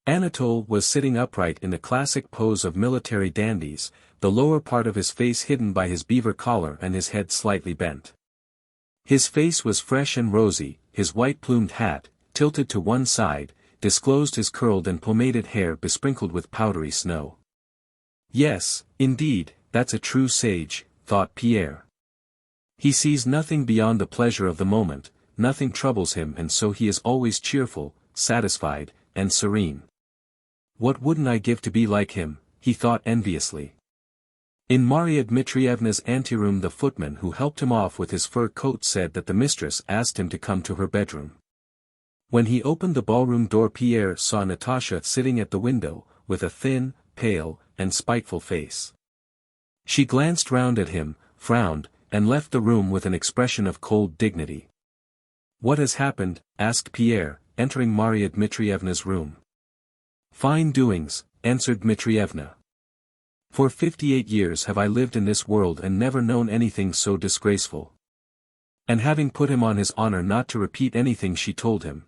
Anatole was sitting upright in the classic pose of military dandies, the lower part of his face hidden by his beaver collar and his head slightly bent. His face was fresh and rosy, his white-plumed hat, tilted to one side, disclosed his curled and pomaded hair besprinkled with powdery snow. Yes, indeed, that's a true sage, thought Pierre. He sees nothing beyond the pleasure of the moment, nothing troubles him, and so he is always cheerful, satisfied, and serene. What wouldn't I give to be like him, he thought enviously. In Marya Dmitrievna's anteroom the footman who helped him off with his fur coat said that the mistress asked him to come to her bedroom. When he opened the ballroom door Pierre saw Natasha sitting at the window, with a thin, pale, and spiteful face. She glanced round at him, frowned, and left the room with an expression of cold dignity. "What has happened?" asked Pierre, entering Marya Dmitrievna's room. "Fine doings," answered Dmitrievna. "For 58 years have I lived in this world and never known anything so disgraceful." And having put him on his honor not to repeat anything she told him,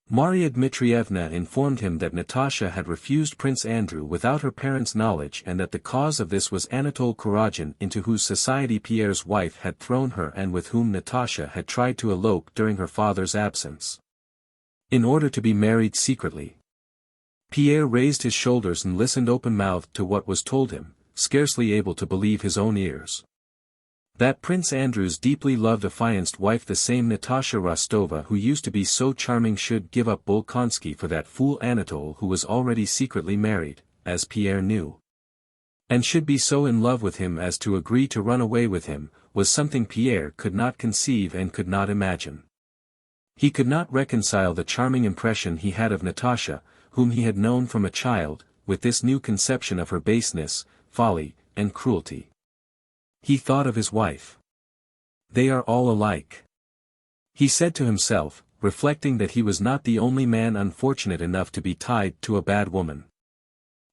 Marya Dmitrievna informed him that Natasha had refused Prince Andrew without her parents' knowledge and that the cause of this was Anatole Kuragin, into whose society Pierre's wife had thrown her and with whom Natasha had tried to elope during her father's absence, in order to be married secretly. Pierre raised his shoulders and listened open-mouthed to what was told him, scarcely able to believe his own ears. That Prince Andrew's deeply loved affianced wife, the same Natasha Rostova who used to be so charming, should give up Bolkonsky for that fool Anatole who was already secretly married, as Pierre knew, and should be so in love with him as to agree to run away with him, was something Pierre could not conceive and could not imagine. He could not reconcile the charming impression he had of Natasha, whom he had known from a child, with this new conception of her baseness, folly, and cruelty. He thought of his wife. "They are all alike," he said to himself, reflecting that he was not the only man unfortunate enough to be tied to a bad woman.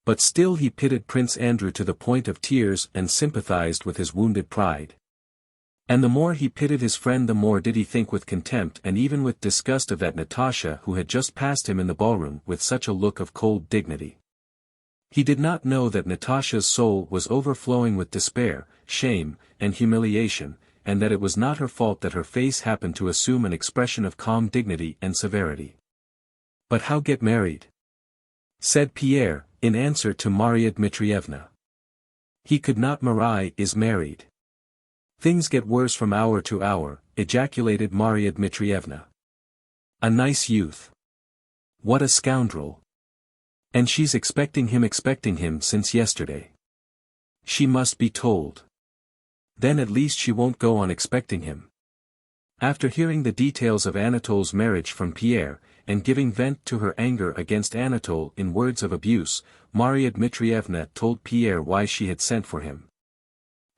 But still he pitied Prince Andrew to the point of tears and sympathized with his wounded pride. And the more he pitied his friend the more did he think with contempt and even with disgust of that Natasha who had just passed him in the ballroom with such a look of cold dignity. He did not know that Natasha's soul was overflowing with despair, shame, and humiliation, and that it was not her fault that her face happened to assume an expression of calm dignity and severity. "But how get married?" said Pierre, in answer to Marya Dmitrievna. "He could not marry is married." "Things get worse from hour to hour," ejaculated Marya Dmitrievna. "A nice youth. What a scoundrel. And she's expecting him since yesterday. She must be told. Then at least she won't go on expecting him." After hearing the details of Anatole's marriage from Pierre, and giving vent to her anger against Anatole in words of abuse, Marya Dmitrievna told Pierre why she had sent for him.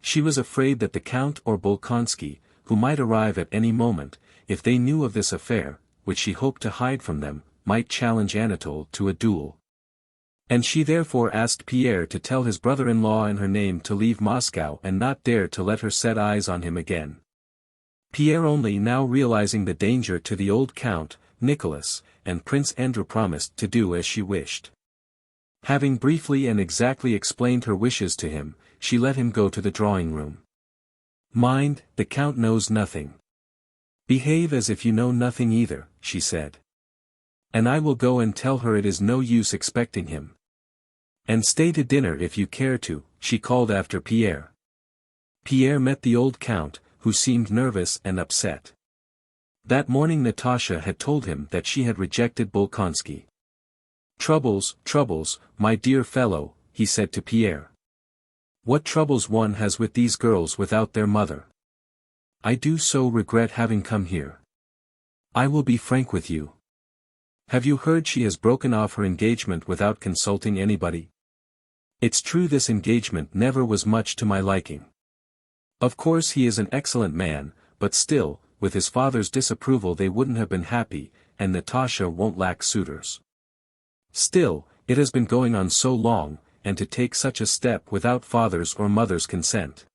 She was afraid that the Count or Bolkonsky, who might arrive at any moment, if they knew of this affair, which she hoped to hide from them, might challenge Anatole to a duel. And she therefore asked Pierre to tell his brother-in-law in her name to leave Moscow and not dare to let her set eyes on him again. Pierre, only now realizing the danger to the old Count, Nicholas, and Prince Andrew, promised to do as she wished. Having briefly and exactly explained her wishes to him, she let him go to the drawing-room. "Mind, the Count knows nothing. Behave as if you know nothing either," she said. "And I will go and tell her it is no use expecting him. And stay to dinner if you care to," she called after Pierre. Pierre met the old Count, who seemed nervous and upset. That morning Natasha had told him that she had rejected Bolkonsky. "Troubles, my dear fellow," he said to Pierre. "What troubles one has with these girls without their mother. I do so regret having come here. I will be frank with you. Have you heard she has broken off her engagement without consulting anybody? It's true this engagement never was much to my liking. Of course he is an excellent man, but still, with his father's disapproval they wouldn't have been happy, and Natasha won't lack suitors. Still, it has been going on so long, and to take such a step without father's or mother's consent.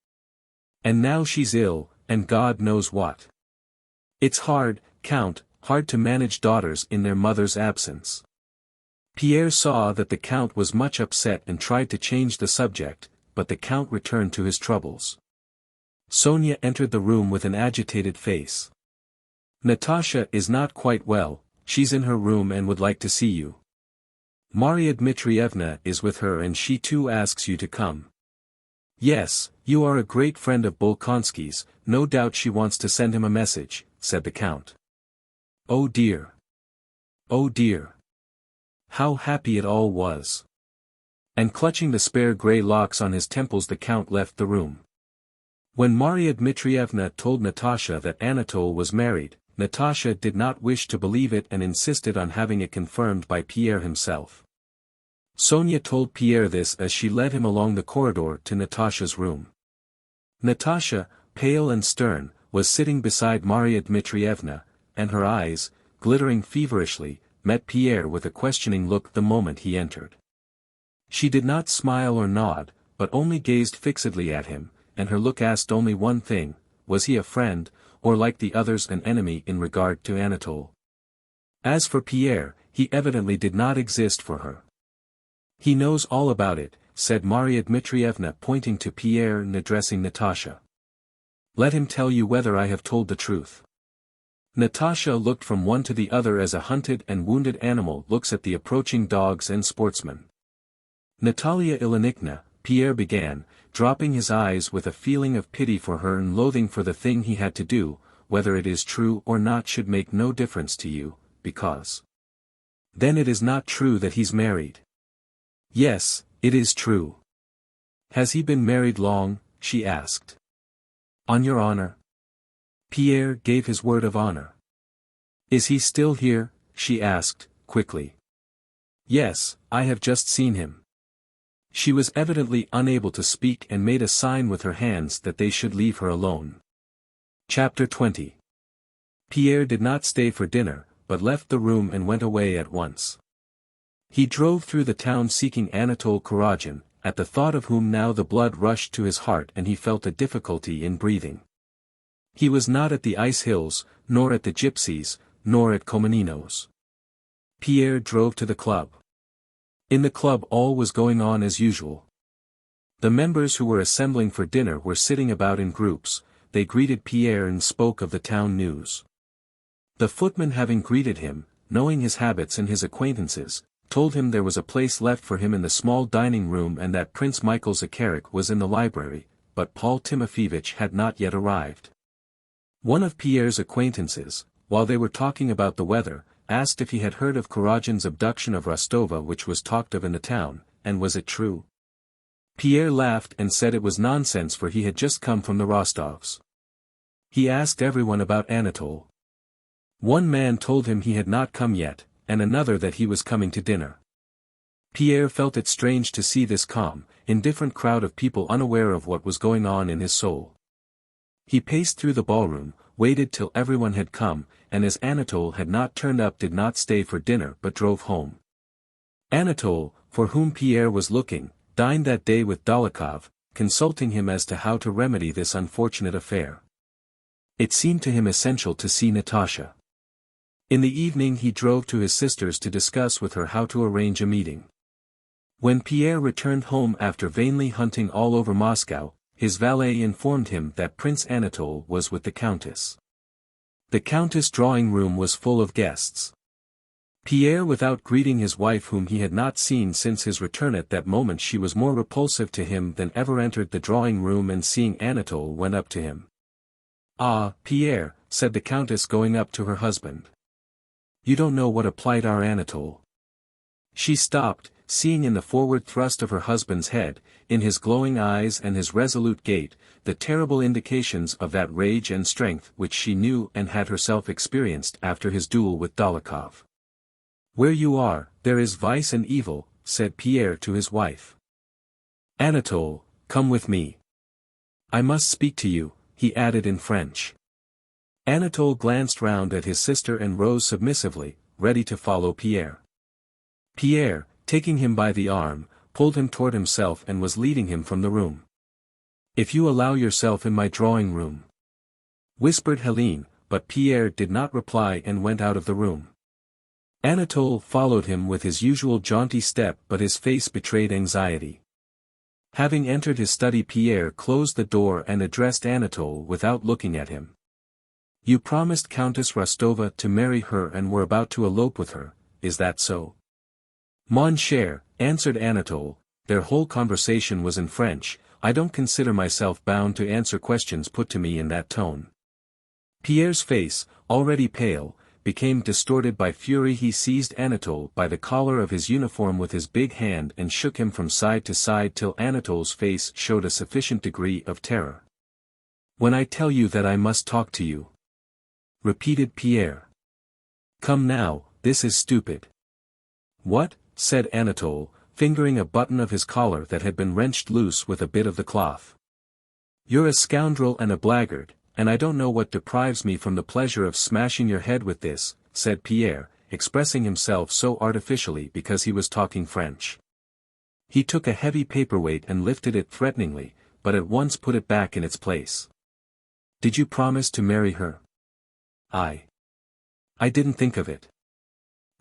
And now she's ill, and God knows what. It's hard, Count, hard to manage daughters in their mother's absence." Pierre saw that the Count was much upset and tried to change the subject, but the Count returned to his troubles. Sonia entered the room with an agitated face. "Natasha is not quite well, she's in her room and would like to see you. Maria Dmitrievna is with her and she too asks you to come." "Yes, you are a great friend of Bolkonsky's, no doubt she wants to send him a message," said the count. "Oh dear. Oh dear. How happy it all was." And clutching the spare grey locks on his temples the count left the room. When Maria Dmitrievna told Natasha that Anatole was married, Natasha did not wish to believe it and insisted on having it confirmed by Pierre himself. Sonia told Pierre this as she led him along the corridor to Natasha's room. Natasha, pale and stern, was sitting beside Maria Dmitrievna, and her eyes, glittering feverishly, met Pierre with a questioning look the moment he entered. She did not smile or nod, but only gazed fixedly at him, and her look asked only one thing: was he a friend, or like the others an enemy in regard to Anatole? As for Pierre, he evidently did not exist for her. "He knows all about it," said Maria Dmitrievna pointing to Pierre and addressing Natasha. "Let him tell you whether I have told the truth." Natasha looked from one to the other as a hunted and wounded animal looks at the approaching dogs and sportsmen. "Natalia Ilinichna," Pierre began, dropping his eyes with a feeling of pity for her and loathing for the thing he had to do, "whether it is true or not should make no difference to you, because—" "Then it is not true that he's married?" "Yes, it is true." "Has he been married long?" she asked. "On your honor?" Pierre gave his word of honor. "Is he still here?" she asked, quickly. "Yes, I have just seen him." She was evidently unable to speak and made a sign with her hands that they should leave her alone. Chapter 20. Pierre did not stay for dinner, but left the room and went away at once. He drove through the town seeking Anatole Kuragin, at the thought of whom now the blood rushed to his heart and he felt a difficulty in breathing. He was not at the ice hills, nor at the gypsies, nor at Komenino's. Pierre drove to the club. In the club all was going on as usual. The members who were assembling for dinner were sitting about in groups. They greeted Pierre and spoke of the town news. The footman, having greeted him, knowing his habits and his acquaintances, told him there was a place left for him in the small dining room and that Prince Michael Zakharich was in the library, but Paul Timofeevich had not yet arrived. One of Pierre's acquaintances, while they were talking about the weather, asked if he had heard of Kuragin's abduction of Rostova, which was talked of in the town, and was it true? Pierre laughed and said it was nonsense, for he had just come from the Rostovs. He asked everyone about Anatole. One man told him he had not come yet, and another that he was coming to dinner. Pierre felt it strange to see this calm, indifferent crowd of people unaware of what was going on in his soul. He paced through the ballroom, waited till everyone had come, and as Anatole had not turned up did not stay for dinner but drove home. Anatole, for whom Pierre was looking, dined that day with Dolokhov, consulting him as to how to remedy this unfortunate affair. It seemed to him essential to see Natasha. In the evening he drove to his sister's to discuss with her how to arrange a meeting. When Pierre returned home after vainly hunting all over Moscow, his valet informed him that Prince Anatole was with the Countess. The Countess' drawing-room was full of guests. Pierre, without greeting his wife whom he had not seen since his return at that moment she was more repulsive to him than ever, entered the drawing-room and seeing Anatole went up to him. "Ah, Pierre," said the Countess going up to her husband. "You don't know what a plight our Anatole." She stopped, seeing in the forward thrust of her husband's head, in his glowing eyes and his resolute gait, the terrible indications of that rage and strength which she knew and had herself experienced after his duel with Dolokhov. "Where you are, there is vice and evil," said Pierre to his wife. "Anatole, come with me. I must speak to you," he added in French. Anatole glanced round at his sister and rose submissively, ready to follow Pierre. Pierre, taking him by the arm, pulled him toward himself and was leading him from the room. "If you allow yourself in my drawing-room," whispered Hélène, but Pierre did not reply and went out of the room. Anatole followed him with his usual jaunty step, but his face betrayed anxiety. Having entered his study, Pierre closed the door and addressed Anatole without looking at him. You promised Countess Rostova to marry her and were about to elope with her, is that so? Mon cher, answered Anatole, their whole conversation was in French. I don't consider myself bound to answer questions put to me in that tone. Pierre's face, already pale, became distorted by fury. He seized Anatole by the collar of his uniform with his big hand and shook him from side to side till Anatole's face showed a sufficient degree of terror. When I tell you that I must talk to you, repeated Pierre. Come now, this is stupid. What? Said Anatole, fingering a button of his collar that had been wrenched loose with a bit of the cloth. You're a scoundrel and a blackguard, and I don't know what deprives me from the pleasure of smashing your head with this, said Pierre, expressing himself so artificially because he was talking French. He took a heavy paperweight and lifted it threateningly, but at once put it back in its place. Did you promise to marry her? I didn't think of it.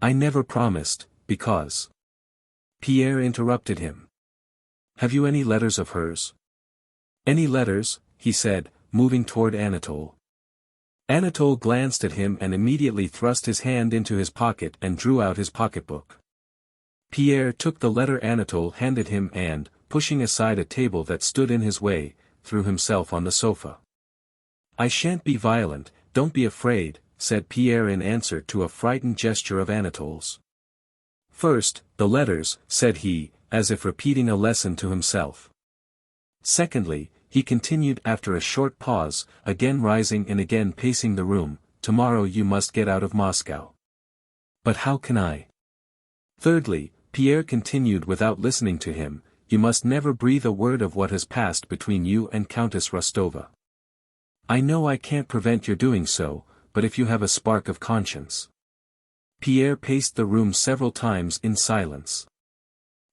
I never promised, because... Pierre interrupted him. Have you any letters of hers? Any letters? He said, moving toward Anatole. Anatole glanced at him and immediately thrust his hand into his pocket and drew out his pocketbook. Pierre took the letter Anatole handed him and, pushing aside a table that stood in his way, threw himself on the sofa. I shan't be violent, don't be afraid, said Pierre in answer to a frightened gesture of Anatole's. First, the letters, said he, as if repeating a lesson to himself. Secondly, he continued after a short pause, again rising and again pacing the room, tomorrow you must get out of Moscow. But how can I? Thirdly, Pierre continued without listening to him, you must never breathe a word of what has passed between you and Countess Rostova. I know I can't prevent your doing so, but if you have a spark of conscience. Pierre paced the room several times in silence.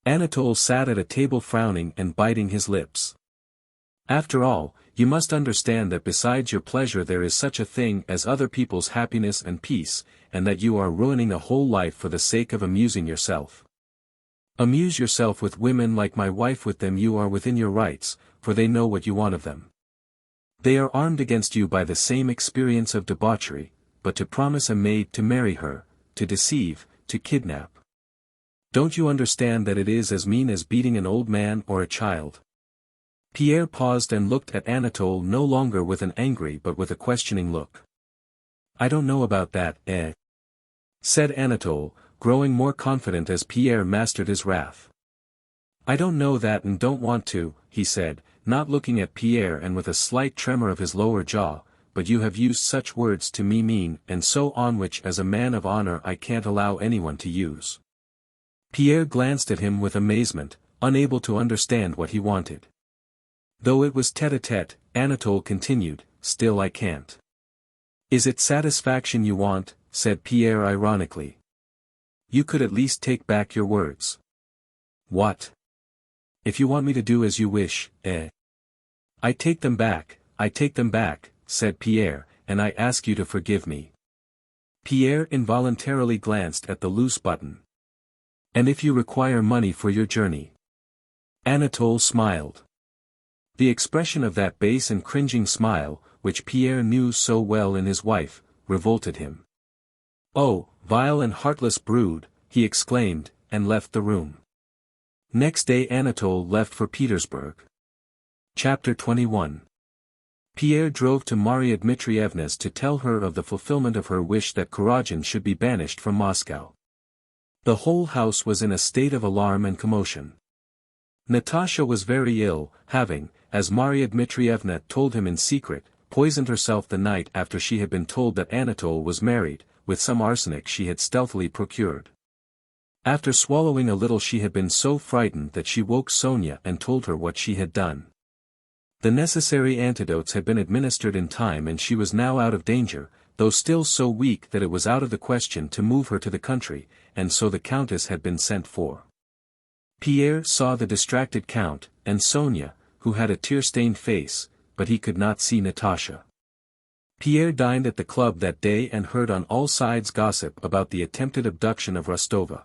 Anatole sat at a table frowning and biting his lips. After all, you must understand that besides your pleasure there is such a thing as other people's happiness and peace, and that you are ruining a whole life for the sake of amusing yourself. Amuse yourself with women like my wife, with them you are within your rights, for they know what you want of them. They are armed against you by the same experience of debauchery, but to promise a maid to marry her, to deceive, to kidnap. Don't you understand that it is as mean as beating an old man or a child? Pierre paused and looked at Anatole no longer with an angry but with a questioning look. I don't know about that, said Anatole, growing more confident as Pierre mastered his wrath. I don't know that and don't want to, he said, not looking at Pierre and with a slight tremor of his lower jaw, but you have used such words to me, mean and so on, which as a man of honor I can't allow anyone to use. Pierre glanced at him with amazement, unable to understand what he wanted. Though it was tête-à-tête, Anatole continued, still I can't. Is it satisfaction you want? Said Pierre ironically. You could at least take back your words. What? If you want me to do as you wish, I take them back, said Pierre, and I ask you to forgive me. Pierre involuntarily glanced at the loose button. And if you require money for your journey? Anatole smiled. The expression of that base and cringing smile, which Pierre knew so well in his wife, revolted him. Oh, vile and heartless brood, he exclaimed, and left the room. Next day Anatole left for Petersburg. Chapter 21. Pierre drove to Marya Dmitrievna's to tell her of the fulfillment of her wish that Kuragin should be banished from Moscow. The whole house was in a state of alarm and commotion. Natasha was very ill, having, as Marya Dmitrievna told him in secret, poisoned herself the night after she had been told that Anatole was married, with some arsenic she had stealthily procured. After swallowing a little she had been so frightened that she woke Sonia and told her what she had done. The necessary antidotes had been administered in time and she was now out of danger, though still so weak that it was out of the question to move her to the country, and so the countess had been sent for. Pierre saw the distracted count, and Sonia, who had a tear-stained face, but he could not see Natasha. Pierre dined at the club that day and heard on all sides gossip about the attempted abduction of Rostova.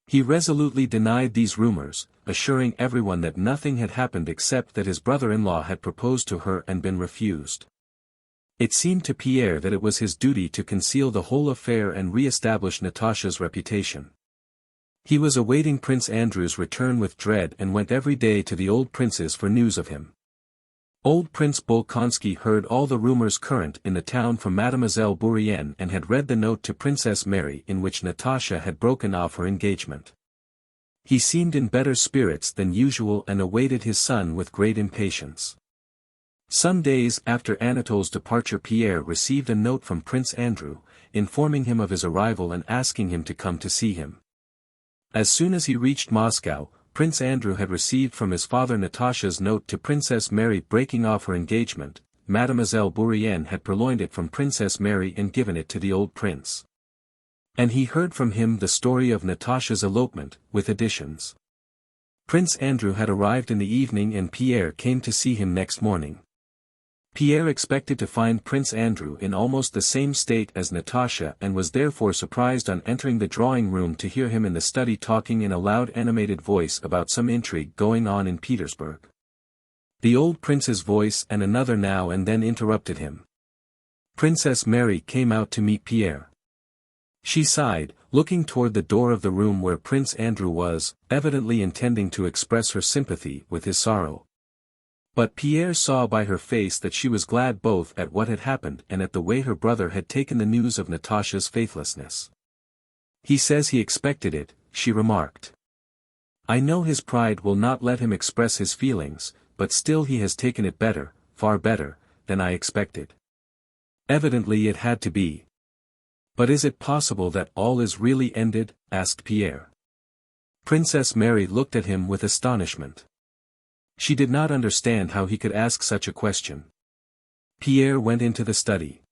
He resolutely denied these rumors, assuring everyone that nothing had happened except that his brother-in-law had proposed to her and been refused. It seemed to Pierre that it was his duty to conceal the whole affair and re-establish Natasha's reputation. He was awaiting Prince Andrew's return with dread and went every day to the old prince's for news of him. Old Prince Bolkonsky heard all the rumors current in the town from Mademoiselle Bourienne and had read the note to Princess Mary in which Natasha had broken off her engagement. He seemed in better spirits than usual and awaited his son with great impatience. Some days after Anatole's departure, Pierre received a note from Prince Andrew, informing him of his arrival and asking him to come to see him. As soon as he reached Moscow, Prince Andrew had received from his father Natasha's note to Princess Mary breaking off her engagement. Mademoiselle Bourienne had purloined it from Princess Mary and given it to the old prince. And he heard from him the story of Natasha's elopement, with additions. Prince Andrew had arrived in the evening and Pierre came to see him next morning. Pierre expected to find Prince Andrew in almost the same state as Natasha and was therefore surprised on entering the drawing-room to hear him in the study talking in a loud animated voice about some intrigue going on in Petersburg. The old prince's voice and another now and then interrupted him. Princess Mary came out to meet Pierre. She sighed, looking toward the door of the room where Prince Andrew was, evidently intending to express her sympathy with his sorrow. But Pierre saw by her face that she was glad both at what had happened and at the way her brother had taken the news of Natasha's faithlessness. He says he expected it, she remarked. I know his pride will not let him express his feelings, but still he has taken it better, far better, than I expected. Evidently it had to be. But is it possible that all is really ended? Asked Pierre. Princess Mary looked at him with astonishment. She did not understand how he could ask such a question. Pierre went into the study.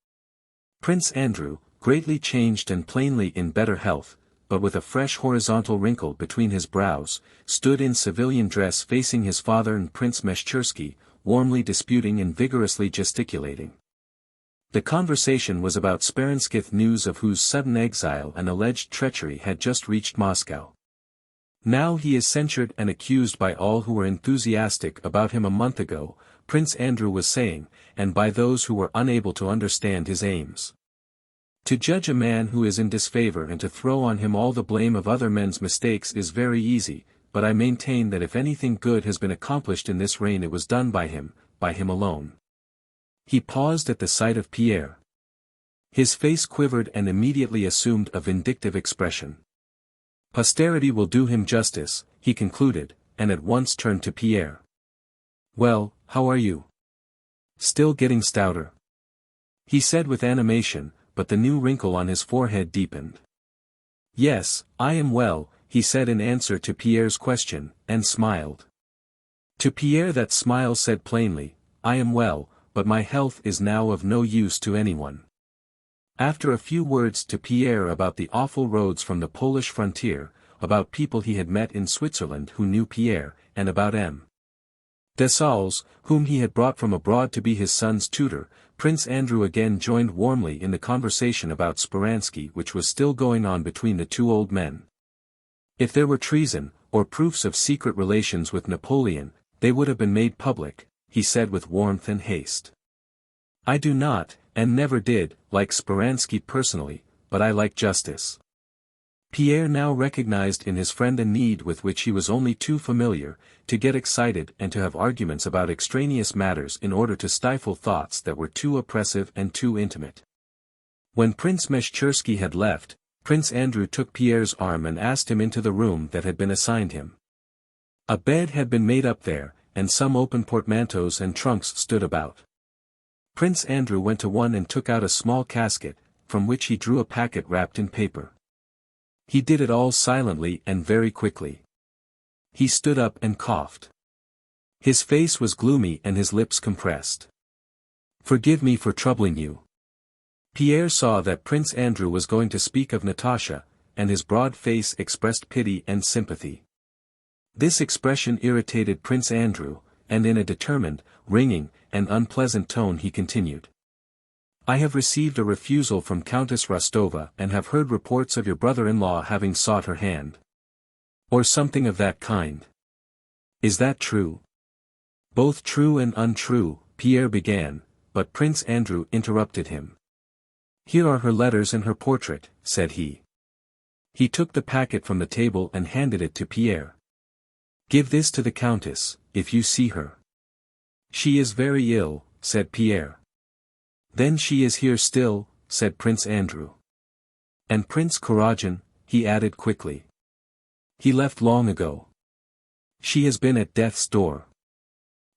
Prince Andrew, greatly changed and plainly in better health, but with a fresh horizontal wrinkle between his brows, stood in civilian dress facing his father and Prince Meshchersky, warmly disputing and vigorously gesticulating. The conversation was about Speranskith, news of whose sudden exile and alleged treachery had just reached Moscow. Now he is censured and accused by all who were enthusiastic about him a month ago, Prince Andrew was saying, and by those who were unable to understand his aims. To judge a man who is in disfavor and to throw on him all the blame of other men's mistakes is very easy, but I maintain that if anything good has been accomplished in this reign it was done by him alone. He paused at the sight of Pierre. His face quivered and immediately assumed a vindictive expression. Posterity will do him justice, he concluded, and at once turned to Pierre. Well, how are you? Still getting stouter? He said with animation, but the new wrinkle on his forehead deepened. Yes, I am well, he said in answer to Pierre's question, and smiled. To Pierre that smile said plainly, I am well, but my health is now of no use to anyone. After a few words to Pierre about the awful roads from the Polish frontier, about people he had met in Switzerland who knew Pierre, and about M. Dessalles, whom he had brought from abroad to be his son's tutor, Prince Andrew again joined warmly in the conversation about Speransky which was still going on between the two old men. If there were treason, or proofs of secret relations with Napoleon, they would have been made public, he said with warmth and haste. I do not, and never did, like Speransky personally, but I like justice. Pierre now recognized in his friend a need with which he was only too familiar, to get excited and to have arguments about extraneous matters in order to stifle thoughts that were too oppressive and too intimate. When Prince Meshchersky had left, Prince Andrew took Pierre's arm and asked him into the room that had been assigned him. A bed had been made up there, and some open portmanteaus and trunks stood about. Prince Andrew went to one and took out a small casket, from which he drew a packet wrapped in paper. He did it all silently and very quickly. He stood up and coughed. His face was gloomy and his lips compressed. Forgive me for troubling you. Pierre saw that Prince Andrew was going to speak of Natasha, and his broad face expressed pity and sympathy. This expression irritated Prince Andrew, and in a determined, ringing, and unpleasant tone he continued. I have received a refusal from Countess Rostova and have heard reports of your brother-in-law having sought her hand. Or something of that kind. Is that true? Both true and untrue, Pierre began, but Prince Andrew interrupted him. Here are her letters and her portrait, said he. He took the packet from the table and handed it to Pierre. Give this to the Countess, if you see her. She is very ill, said Pierre. Then she is here still, said Prince Andrew. And Prince Kuragin, he added quickly. He left long ago. She has been at death's door.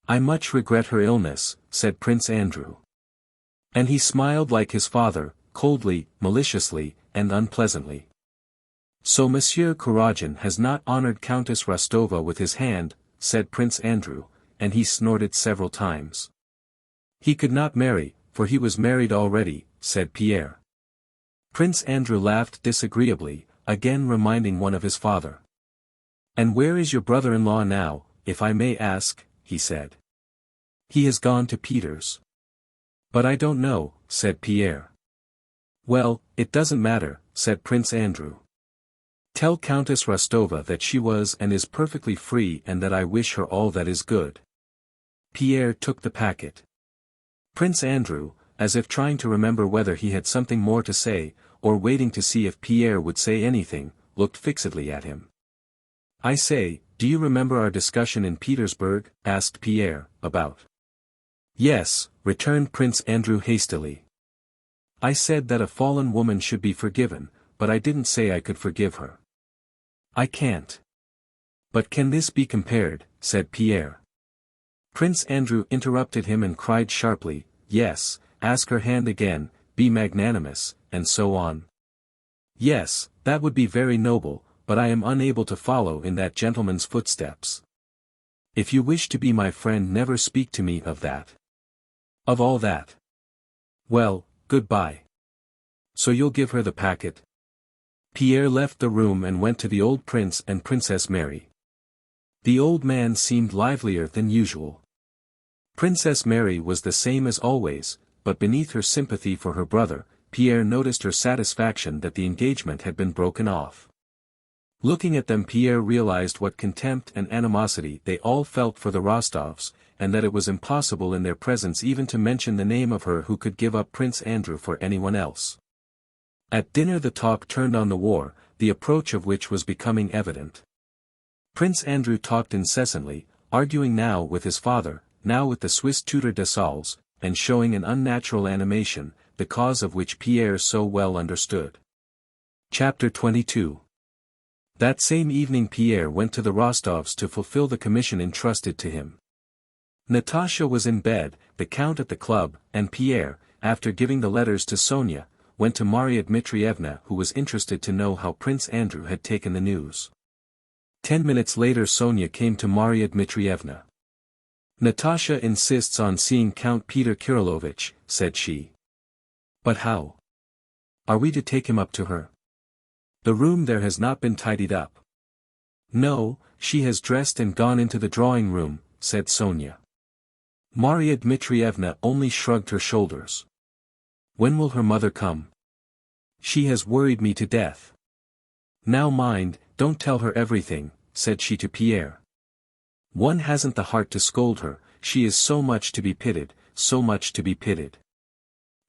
I much regret her illness, said Prince Andrew. And he smiled like his father, coldly, maliciously, and unpleasantly. So Monsieur Kuragin has not honored Countess Rostova with his hand, said Prince Andrew, and he snorted several times. He could not marry, for he was married already, said Pierre. Prince Andrew laughed disagreeably, again reminding one of his father. And where is your brother-in-law now, if I may ask, he said. He has gone to Peter's. But I don't know, said Pierre. Well, it doesn't matter, said Prince Andrew. Tell Countess Rostova that she was and is perfectly free and that I wish her all that is good. Pierre took the packet. Prince Andrew, as if trying to remember whether he had something more to say, or waiting to see if Pierre would say anything, looked fixedly at him. I say, do you remember our discussion in Petersburg? Asked Pierre, about. Yes, returned Prince Andrew hastily. I said that a fallen woman should be forgiven, but I didn't say I could forgive her. I can't. But can this be compared, said Pierre. Prince Andrew interrupted him and cried sharply, yes, ask her hand again, be magnanimous, and so on. Yes, that would be very noble, but I am unable to follow in that gentleman's footsteps. If you wish to be my friend, never speak to me of that. Of all that. Well, goodbye. So you'll give her the packet? Pierre left the room and went to the old prince and Princess Mary. The old man seemed livelier than usual. Princess Mary was the same as always, but beneath her sympathy for her brother, Pierre noticed her satisfaction that the engagement had been broken off. Looking at them, Pierre realized what contempt and animosity they all felt for the Rostovs, and that it was impossible in their presence even to mention the name of her who could give up Prince Andrew for anyone else. At dinner the talk turned on the war, the approach of which was becoming evident. Prince Andrew talked incessantly, arguing now with his father, now with the Swiss tutor Dessalles, and showing an unnatural animation, the cause of which Pierre so well understood. Chapter 22. That same evening Pierre went to the Rostovs to fulfill the commission entrusted to him. Natasha was in bed, the Count at the club, and Pierre, after giving the letters to Sonia, went to Marya Dmitrievna, who was interested to know how Prince Andrew had taken the news. 10 minutes later Sonia came to Marya Dmitrievna. Natasha insists on seeing Count Peter Kirillovich, said she. But how? Are we to take him up to her? The room there has not been tidied up. No, she has dressed and gone into the drawing room, said Sonia. Marya Dmitrievna only shrugged her shoulders. When will her mother come? She has worried me to death. Now mind, don't tell her everything, said she to Pierre. One hasn't the heart to scold her, she is so much to be pitied, so much to be pitied.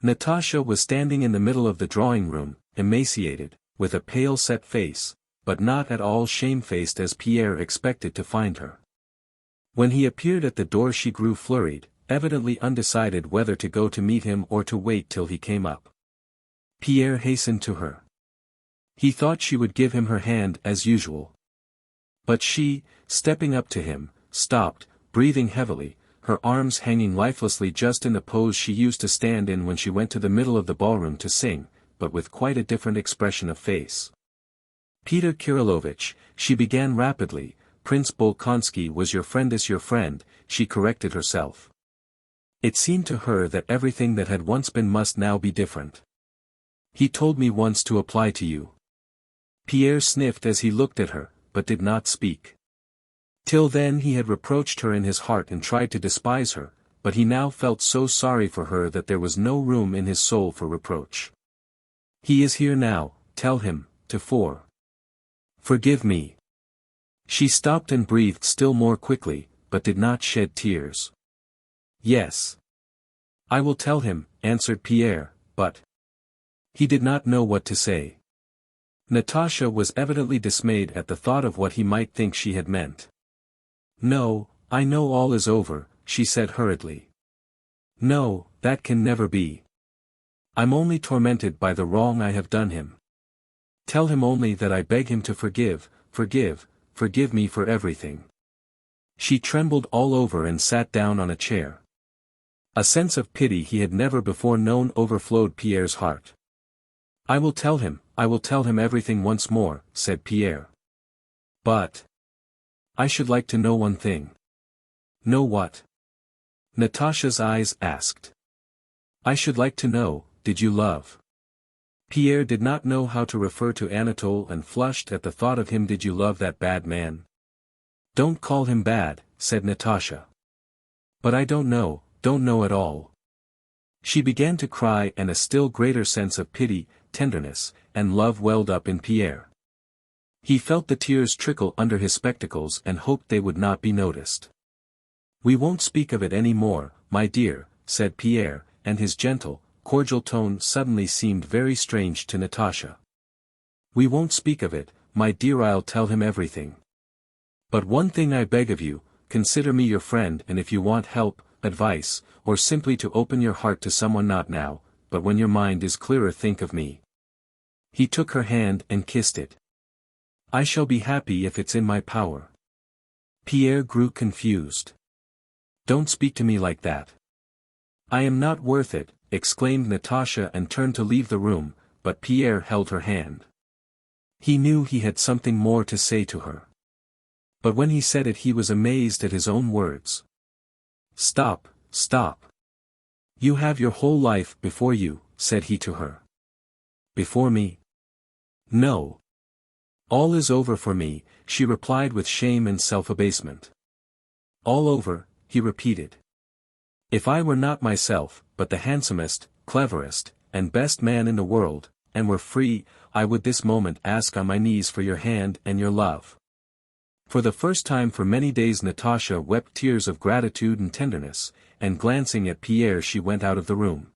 Natasha was standing in the middle of the drawing room, emaciated, with a pale set face, but not at all shamefaced as Pierre expected to find her. When he appeared at the door she grew flurried, evidently undecided whether to go to meet him or to wait till he came up. Pierre hastened to her. He thought she would give him her hand as usual. But she, stepping up to him, stopped, breathing heavily, her arms hanging lifelessly just in the pose she used to stand in when she went to the middle of the ballroom to sing, but with quite a different expression of face. Peter Kirillovich, she began rapidly, Prince Bolkonsky was your friend, she corrected herself. It seemed to her that everything that had once been must now be different. He told me once to apply to you. Pierre sniffed as he looked at her, but did not speak. Till then he had reproached her in his heart and tried to despise her, but he now felt so sorry for her that there was no room in his soul for reproach. He is here now, tell him, to forgive me. She stopped and breathed still more quickly, but did not shed tears. Yes. I will tell him, answered Pierre, but... He did not know what to say. Natasha was evidently dismayed at the thought of what he might think she had meant. No, I know all is over, she said hurriedly. No, that can never be. I'm only tormented by the wrong I have done him. Tell him only that I beg him to forgive me for everything. She trembled all over and sat down on a chair. A sense of pity he had never before known overflowed Pierre's heart. I will tell him everything once more, said Pierre. But... I should like to know one thing. Know what? Natasha's eyes asked. I should like to know, did you love? Pierre did not know how to refer to Anatole and flushed at the thought of him. Did you love that bad man? Don't call him bad, said Natasha. But I don't know at all. She began to cry and a still greater sense of pity, tenderness, and love welled up in Pierre. He felt the tears trickle under his spectacles and hoped they would not be noticed. We won't speak of it any more, my dear, said Pierre, and his gentle, cordial tone suddenly seemed very strange to Natasha. We won't speak of it, my dear. I'll tell him everything. But one thing I beg of you, consider me your friend, and if you want help, advice, or simply to open your heart to someone, not now, but when your mind is clearer, think of me. He took her hand and kissed it. I shall be happy if it's in my power. Pierre grew confused. Don't speak to me like that. I am not worth it, exclaimed Natasha and turned to leave the room, but Pierre held her hand. He knew he had something more to say to her. But when he said it he was amazed at his own words. Stop. You have your whole life before you, said he to her. Before me? No. All is over for me, she replied with shame and self-abasement. All over, he repeated. If I were not myself, but the handsomest, cleverest, and best man in the world, and were free, I would this moment ask on my knees for your hand and your love. For the first time for many days Natasha wept tears of gratitude and tenderness, and glancing at Pierre she went out of the room.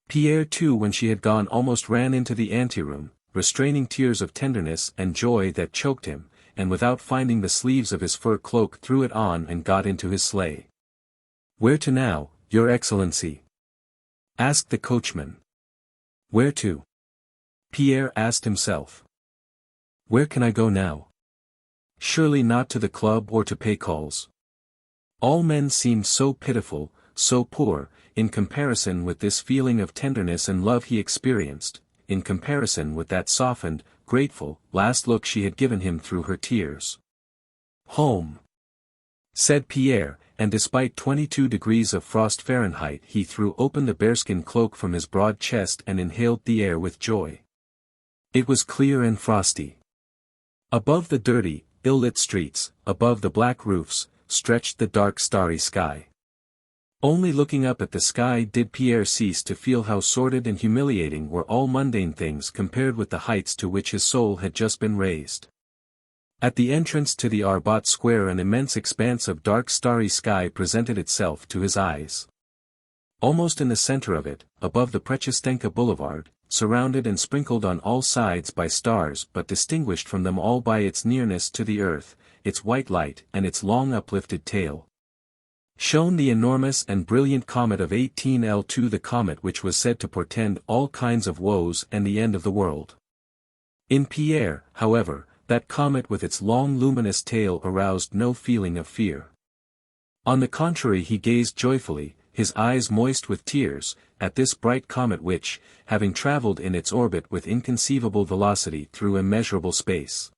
Pierre too, when she had gone, almost ran into the anteroom, restraining tears of tenderness and joy that choked him, and without finding the sleeves of his fur cloak threw it on and got into his sleigh. Where to now, Your Excellency? Asked the coachman. Where to? Pierre asked himself. Where can I go now? Surely not to the club or to pay calls. All men seemed so pitiful, so poor, in comparison with this feeling of tenderness and love he experienced, in comparison with that softened, grateful, last look she had given him through her tears. Home! Said Pierre, and despite 22 degrees of frost Fahrenheit he threw open the bearskin cloak from his broad chest and inhaled the air with joy. It was clear and frosty. Above the dirty, ill-lit streets, above the black roofs, stretched the dark starry sky. Only looking up at the sky did Pierre cease to feel how sordid and humiliating were all mundane things compared with the heights to which his soul had just been raised. At the entrance to the Arbat Square an immense expanse of dark starry sky presented itself to his eyes. Almost in the center of it, above the Prechistenka Boulevard, surrounded and sprinkled on all sides by stars but distinguished from them all by its nearness to the earth, its white light and its long uplifted tail, shone the enormous and brilliant comet of XVIII, the comet which was said to portend all kinds of woes and the end of the world. In Pierre, however, that comet with its long luminous tail aroused no feeling of fear. On the contrary, he gazed joyfully, his eyes moist with tears, at this bright comet which, having traveled in its orbit with inconceivable velocity through immeasurable space,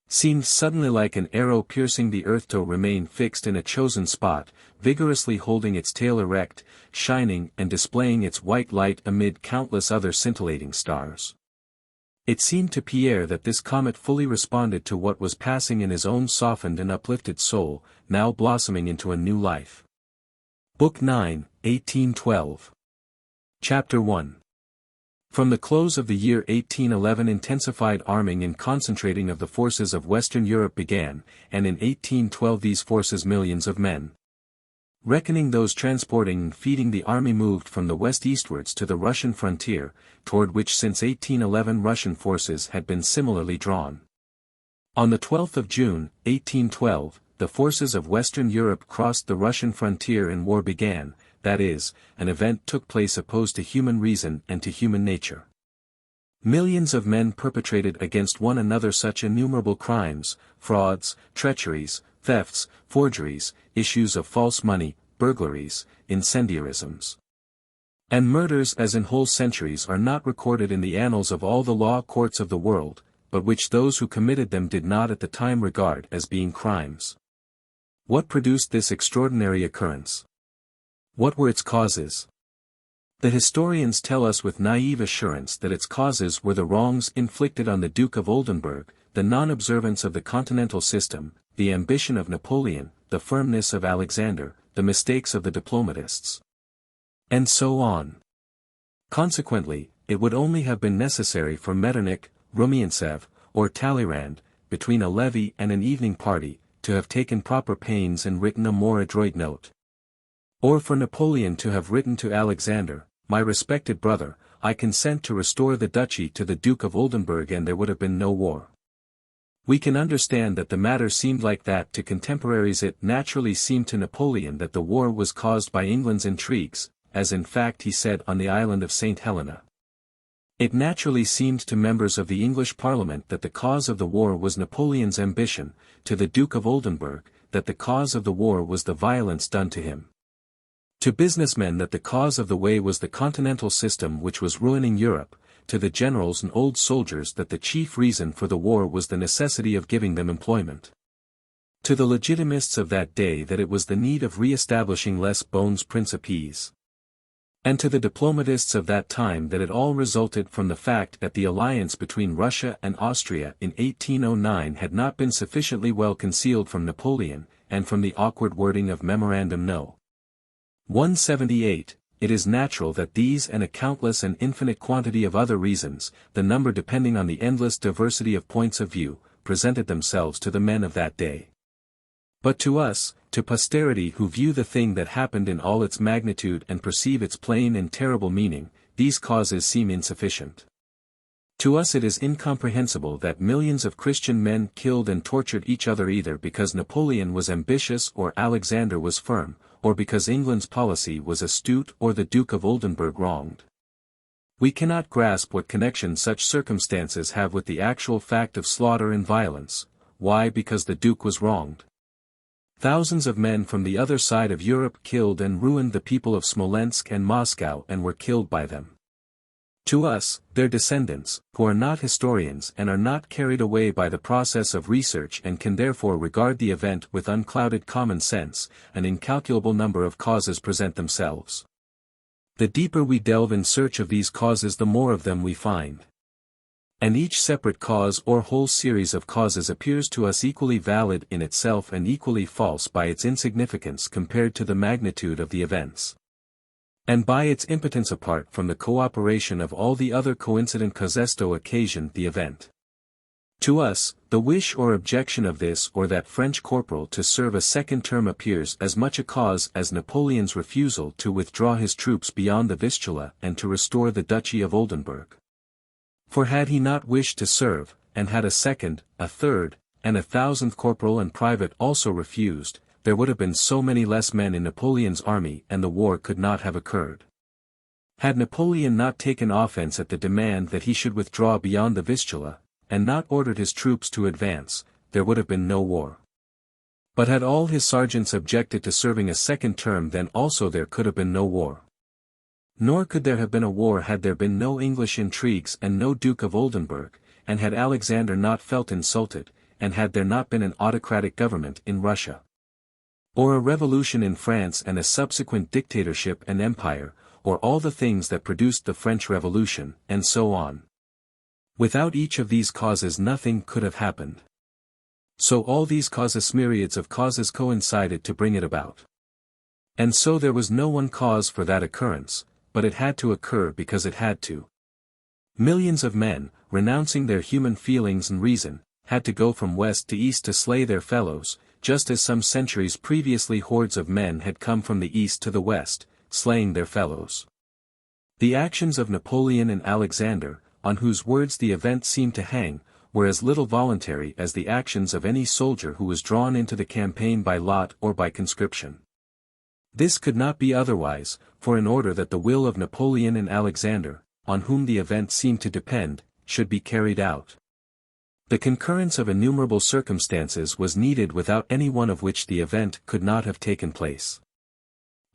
seemed suddenly like an arrow piercing the earth to remain fixed in a chosen spot, vigorously holding its tail erect, shining and displaying its white light amid countless other scintillating stars. It seemed to Pierre that this comet fully responded to what was passing in his own softened and uplifted soul, now blossoming into a new life. Book 9, 1812. Chapter 1. From the close of the year 1811 intensified arming and concentrating of the forces of Western Europe began, and in 1812 these forces millions of men. Reckoning those transporting and feeding the army moved from the west eastwards to the Russian frontier, toward which since 1811 Russian forces had been similarly drawn. On the 12th of June, 1812, the forces of Western Europe crossed the Russian frontier and war began, that is, an event took place opposed to human reason and to human nature. Millions of men perpetrated against one another such innumerable crimes, frauds, treacheries, thefts, forgeries, issues of false money, burglaries, incendiarisms, and murders as in whole centuries are not recorded in the annals of all the law courts of the world, but which those who committed them did not at the time regard as being crimes. What produced this extraordinary occurrence? What were its causes? The historians tell us with naive assurance that its causes were the wrongs inflicted on the Duke of Oldenburg, the non-observance of the continental system, the ambition of Napoleon, the firmness of Alexander, the mistakes of the diplomatists, and so on. Consequently, it would only have been necessary for Metternich, Rumyantsev, or Talleyrand, between a levee and an evening party, to have taken proper pains and written a more adroit note. Or for Napoleon to have written to Alexander, "My respected brother, I consent to restore the duchy to the Duke of Oldenburg," and there would have been no war. We can understand that the matter seemed like that to contemporaries. It naturally seemed to Napoleon that the war was caused by England's intrigues, as in fact he said on the island of St. Helena. It naturally seemed to members of the English Parliament that the cause of the war was Napoleon's ambition, to the Duke of Oldenburg, that the cause of the war was the violence done to him. To businessmen that the cause of the way was the continental system which was ruining Europe, to the generals and old soldiers that the chief reason for the war was the necessity of giving them employment. To the legitimists of that day that it was the need of re-establishing les bons principes. And to the diplomatists of that time that it all resulted from the fact that the alliance between Russia and Austria in 1809 had not been sufficiently well concealed from Napoleon, and from the awkward wording of Memorandum No. 178, it is natural that these and a countless and infinite quantity of other reasons, the number depending on the endless diversity of points of view, presented themselves to the men of that day. But to us, to posterity who view the thing that happened in all its magnitude and perceive its plain and terrible meaning, these causes seem insufficient. To us it is incomprehensible that millions of Christian men killed and tortured each other either because Napoleon was ambitious or Alexander was firm, or because England's policy was astute or the Duke of Oldenburg wronged. We cannot grasp what connection such circumstances have with the actual fact of slaughter and violence. Why? Because the Duke was wronged. Thousands of men from the other side of Europe killed and ruined the people of Smolensk and Moscow and were killed by them. To us, their descendants, who are not historians and are not carried away by the process of research and can therefore regard the event with unclouded common sense, an incalculable number of causes present themselves. The deeper we delve in search of these causes the more of them we find. And each separate cause or whole series of causes appears to us equally valid in itself and equally false by its insignificance compared to the magnitude of the events, and by its impotence apart from the cooperation of all the other coincident causes to occasion the event. To us, the wish or objection of this or that French corporal to serve a second term appears as much a cause as Napoleon's refusal to withdraw his troops beyond the Vistula and to restore the Duchy of Oldenburg. For had he not wished to serve, and had a second, a third, and 1,000th corporal and private also refused, there would have been so many less men in Napoleon's army and the war could not have occurred. Had Napoleon not taken offense at the demand that he should withdraw beyond the Vistula, and not ordered his troops to advance, there would have been no war. But had all his sergeants objected to serving a second term, then also there could have been no war. Nor could there have been a war had there been no English intrigues and no Duke of Oldenburg, and had Alexander not felt insulted, and had there not been an autocratic government in Russia, or a revolution in France and a subsequent dictatorship and empire, or all the things that produced the French Revolution, and so on. Without each of these causes nothing could have happened. So all these causes, myriads of causes, coincided to bring it about. And so there was no one cause for that occurrence, but it had to occur because it had to. Millions of men, renouncing their human feelings and reason, had to go from west to east to slay their fellows, just as some centuries previously hordes of men had come from the east to the west, slaying their fellows. The actions of Napoleon and Alexander, on whose words the event seemed to hang, were as little voluntary as the actions of any soldier who was drawn into the campaign by lot or by conscription. This could not be otherwise, for in order that the will of Napoleon and Alexander, on whom the event seemed to depend, should be carried out, the concurrence of innumerable circumstances was needed without any one of which the event could not have taken place.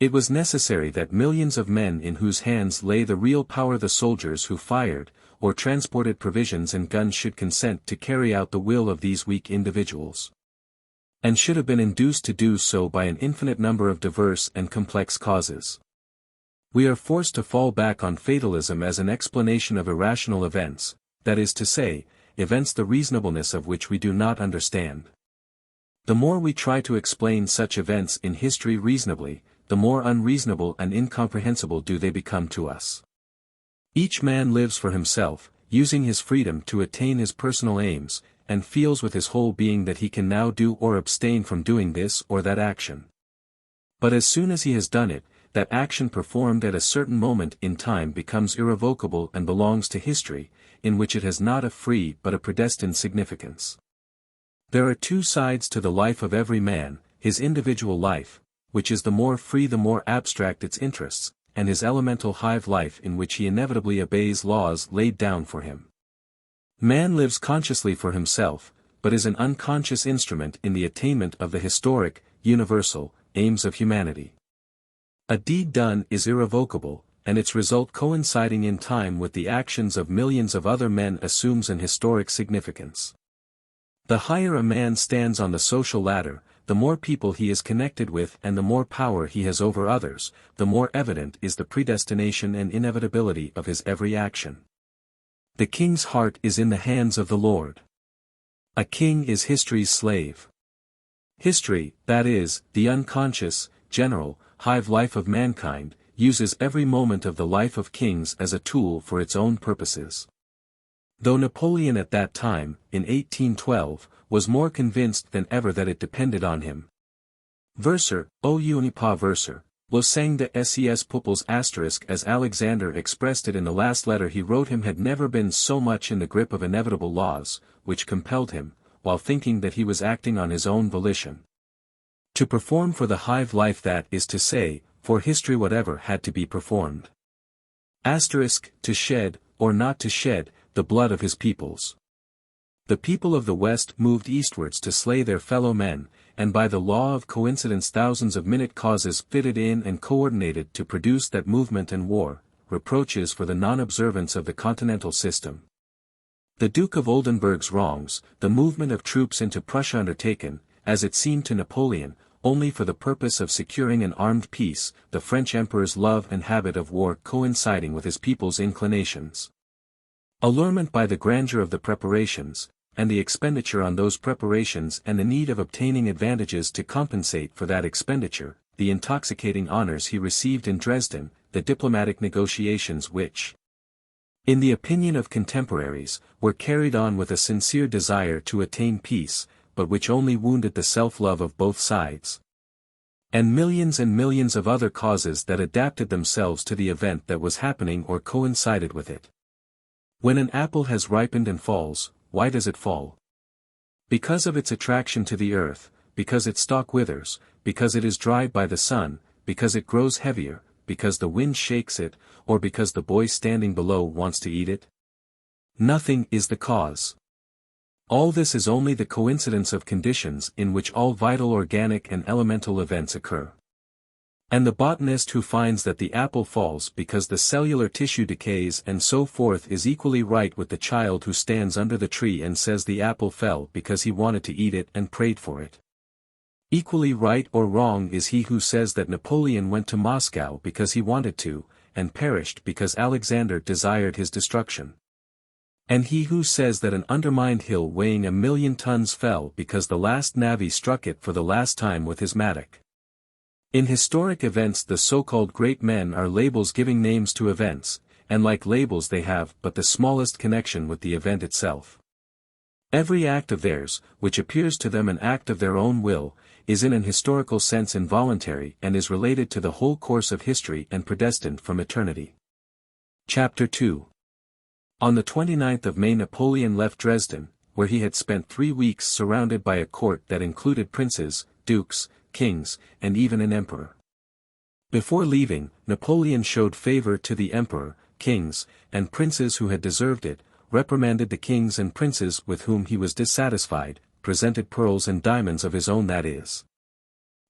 It was necessary that millions of men in whose hands lay the real power, the soldiers who fired, or transported provisions and guns, should consent to carry out the will of these weak individuals, and should have been induced to do so by an infinite number of diverse and complex causes. We are forced to fall back on fatalism as an explanation of irrational events, that is to say, events the reasonableness of which we do not understand. The more we try to explain such events in history reasonably, the more unreasonable and incomprehensible do they become to us. Each man lives for himself, using his freedom to attain his personal aims, and feels with his whole being that he can now do or abstain from doing this or that action. But as soon as he has done it, that action performed at a certain moment in time becomes irrevocable and belongs to history, in which it has not a free but a predestined significance. There are two sides to the life of every man: his individual life, which is the more free the more abstract its interests, and his elemental hive life, in which he inevitably obeys laws laid down for him. Man lives consciously for himself, but is an unconscious instrument in the attainment of the historic, universal, aims of humanity. A deed done is irrevocable, and its result coinciding in time with the actions of millions of other men assumes an historic significance. The higher a man stands on the social ladder, the more people he is connected with and the more power he has over others, the more evident is the predestination and inevitability of his every action. The king's heart is in the hands of the Lord. A king is history's slave. History, that is, the unconscious, general, hive life of mankind, uses every moment of the life of kings as a tool for its own purposes. Though Napoleon at that time, in 1812, was more convinced than ever that it depended on him. Verser, o unipa verser, was sang de ses pupils asterisk, as Alexander expressed it in the last letter he wrote him, had never been so much in the grip of inevitable laws, which compelled him, while thinking that he was acting on his own volition, to perform for the hive life, that is to say, for history, whatever had to be performed. Asterisk, to shed, or not to shed, the blood of his peoples. The people of the West moved eastwards to slay their fellow men, and by the law of coincidence thousands of minute causes fitted in and coordinated to produce that movement and war, reproaches for the non-observance of the continental system. The Duke of Oldenburg's wrongs, the movement of troops into Prussia undertaken, as it seemed to Napoleon, only for the purpose of securing an armed peace, the French Emperor's love and habit of war coinciding with his people's inclinations. Allurement by the grandeur of the preparations, and the expenditure on those preparations, and the need of obtaining advantages to compensate for that expenditure, the intoxicating honors he received in Dresden, the diplomatic negotiations which, in the opinion of contemporaries, were carried on with a sincere desire to attain peace, but which only wounded the self-love of both sides. And millions of other causes that adapted themselves to the event that was happening or coincided with it. When an apple has ripened and falls, why does it fall? Because of its attraction to the earth, because its stalk withers, because it is dried by the sun, because it grows heavier, because the wind shakes it, or because the boy standing below wants to eat it? Nothing is the cause. All this is only the coincidence of conditions in which all vital organic and elemental events occur. And the botanist who finds that the apple falls because the cellular tissue decays and so forth is equally right with the child who stands under the tree and says the apple fell because he wanted to eat it and prayed for it. Equally right or wrong is he who says that Napoleon went to Moscow because he wanted to, and perished because Alexander desired his destruction. And he who says that an undermined hill weighing 1,000,000 tons fell because the last navvy struck it for the last time with his mattock. In historic events the so-called great men are labels giving names to events, and like labels they have but the smallest connection with the event itself. Every act of theirs, which appears to them an act of their own will, is in an historical sense involuntary and is related to the whole course of history and predestined from eternity. Chapter 2. On the 29th of May Napoleon left Dresden, where he had spent 3 weeks surrounded by a court that included princes, dukes, kings, and even an emperor. Before leaving, Napoleon showed favor to the emperor, kings, and princes who had deserved it, reprimanded the kings and princes with whom he was dissatisfied, presented pearls and diamonds of his own, that is,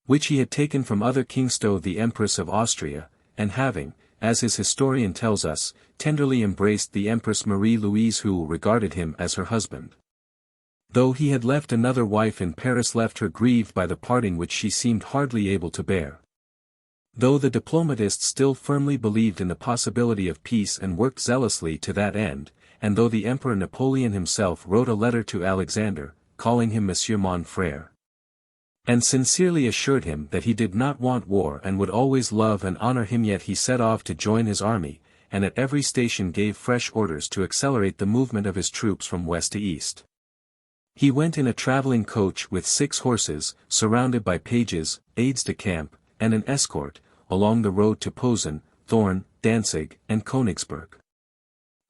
which he had taken from other kings, to the Empress of Austria, and having, as his historian tells us, tenderly embraced the Empress Marie-Louise, who regarded him as her husband. Though he had left another wife in Paris, left her grieved by the parting which she seemed hardly able to bear. Though the diplomatists still firmly believed in the possibility of peace and worked zealously to that end, and though the Emperor Napoleon himself wrote a letter to Alexander, calling him Monsieur mon frère, and sincerely assured him that he did not want war and would always love and honor him, yet he set off to join his army, and at every station gave fresh orders to accelerate the movement of his troops from west to east. He went in a traveling coach with 6 horses, surrounded by pages, aides-de-camp, and an escort, along the road to Posen, Thorn, Danzig, and Königsberg.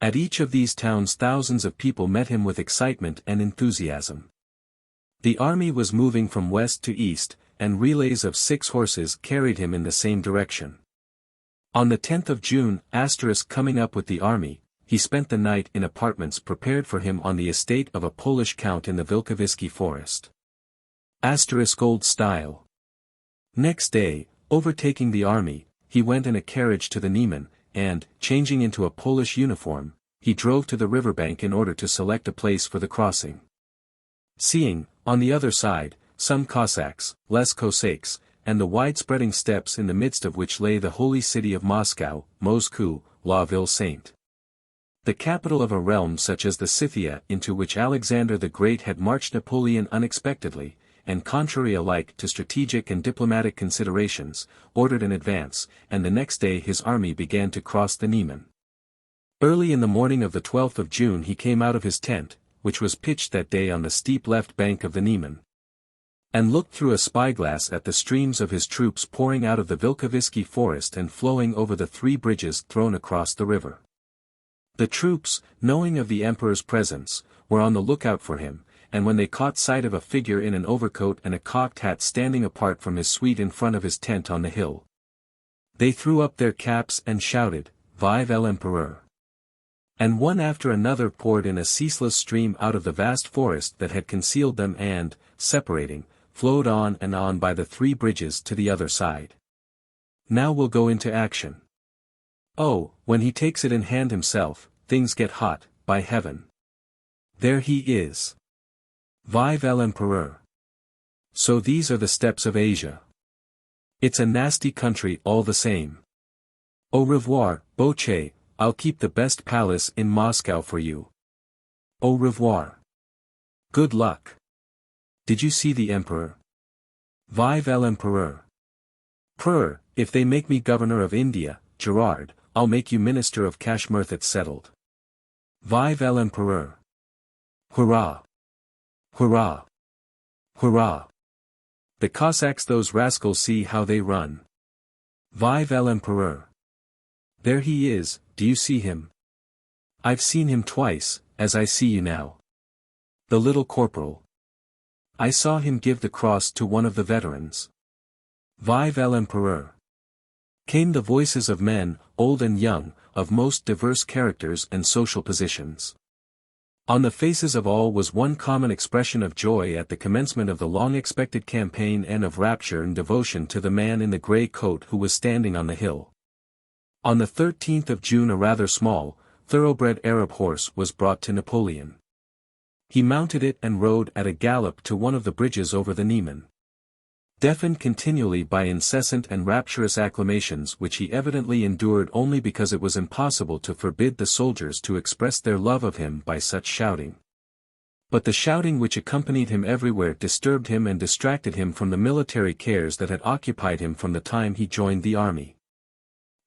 At each of these towns thousands of people met him with excitement and enthusiasm. The army was moving from west to east, and relays of 6 horses carried him in the same direction. On the 10th of June, coming up with the army, he spent the night in apartments prepared for him on the estate of a Polish count in the Wilkowiecki forest. Old style. Next day, overtaking the army, he went in a carriage to the Niemen, and, changing into a Polish uniform, he drove to the riverbank in order to select a place for the crossing. Seeing, on the other side, some Cossacks, less Cossacks, and the wide-spreading steppes in the midst of which lay the holy city of Moscow, Moscou, la ville sainte, the capital of a realm such as the Scythia into which Alexander the Great had marched, Napoleon unexpectedly, and contrary alike to strategic and diplomatic considerations, ordered an advance, and the next day his army began to cross the Niemen. Early in the morning of the 12th of June he came out of his tent, which was pitched that day on the steep left bank of the Niemen, and looked through a spyglass at the streams of his troops pouring out of the Wilkowiecki forest and flowing over the 3 bridges thrown across the river. The troops, knowing of the emperor's presence, were on the lookout for him, and when they caught sight of a figure in an overcoat and a cocked hat standing apart from his suite in front of his tent on the hill, they threw up their caps and shouted, "Vive l'Empereur!" And one after another poured in a ceaseless stream out of the vast forest that had concealed them and, separating, flowed on and on by the 3 bridges to the other side. Now we'll go into action. Oh, when he takes it in hand himself, things get hot, by heaven. There he is. Vive l'Empereur. So these are the steppes of Asia. It's a nasty country all the same. Au revoir, Boche, I'll keep the best palace in Moscow for you. Au revoir. Good luck. Did you see the emperor? Vive l'Empereur. Prr, if they make me governor of India, Gerard, I'll make you minister of Kashmir. That's settled. Vive l'Empereur. Hurrah! Hurrah! Hurrah! The Cossacks, those rascals, see how they run. Vive l'Empereur. There he is, do you see him? I've seen him twice, as I see you now. The little corporal. I saw him give the cross to one of the veterans. Vive l'Empereur. Came the voices of men, old and young, of most diverse characters and social positions. On the faces of all was one common expression of joy at the commencement of the long-expected campaign and of rapture and devotion to the man in the grey coat who was standing on the hill. On the 13th of June a rather small, thoroughbred Arab horse was brought to Napoleon. He mounted it and rode at a gallop to one of the bridges over the Niemen. Deafened continually by incessant and rapturous acclamations which he evidently endured only because it was impossible to forbid the soldiers to express their love of him by such shouting. But the shouting which accompanied him everywhere disturbed him and distracted him from the military cares that had occupied him from the time he joined the army.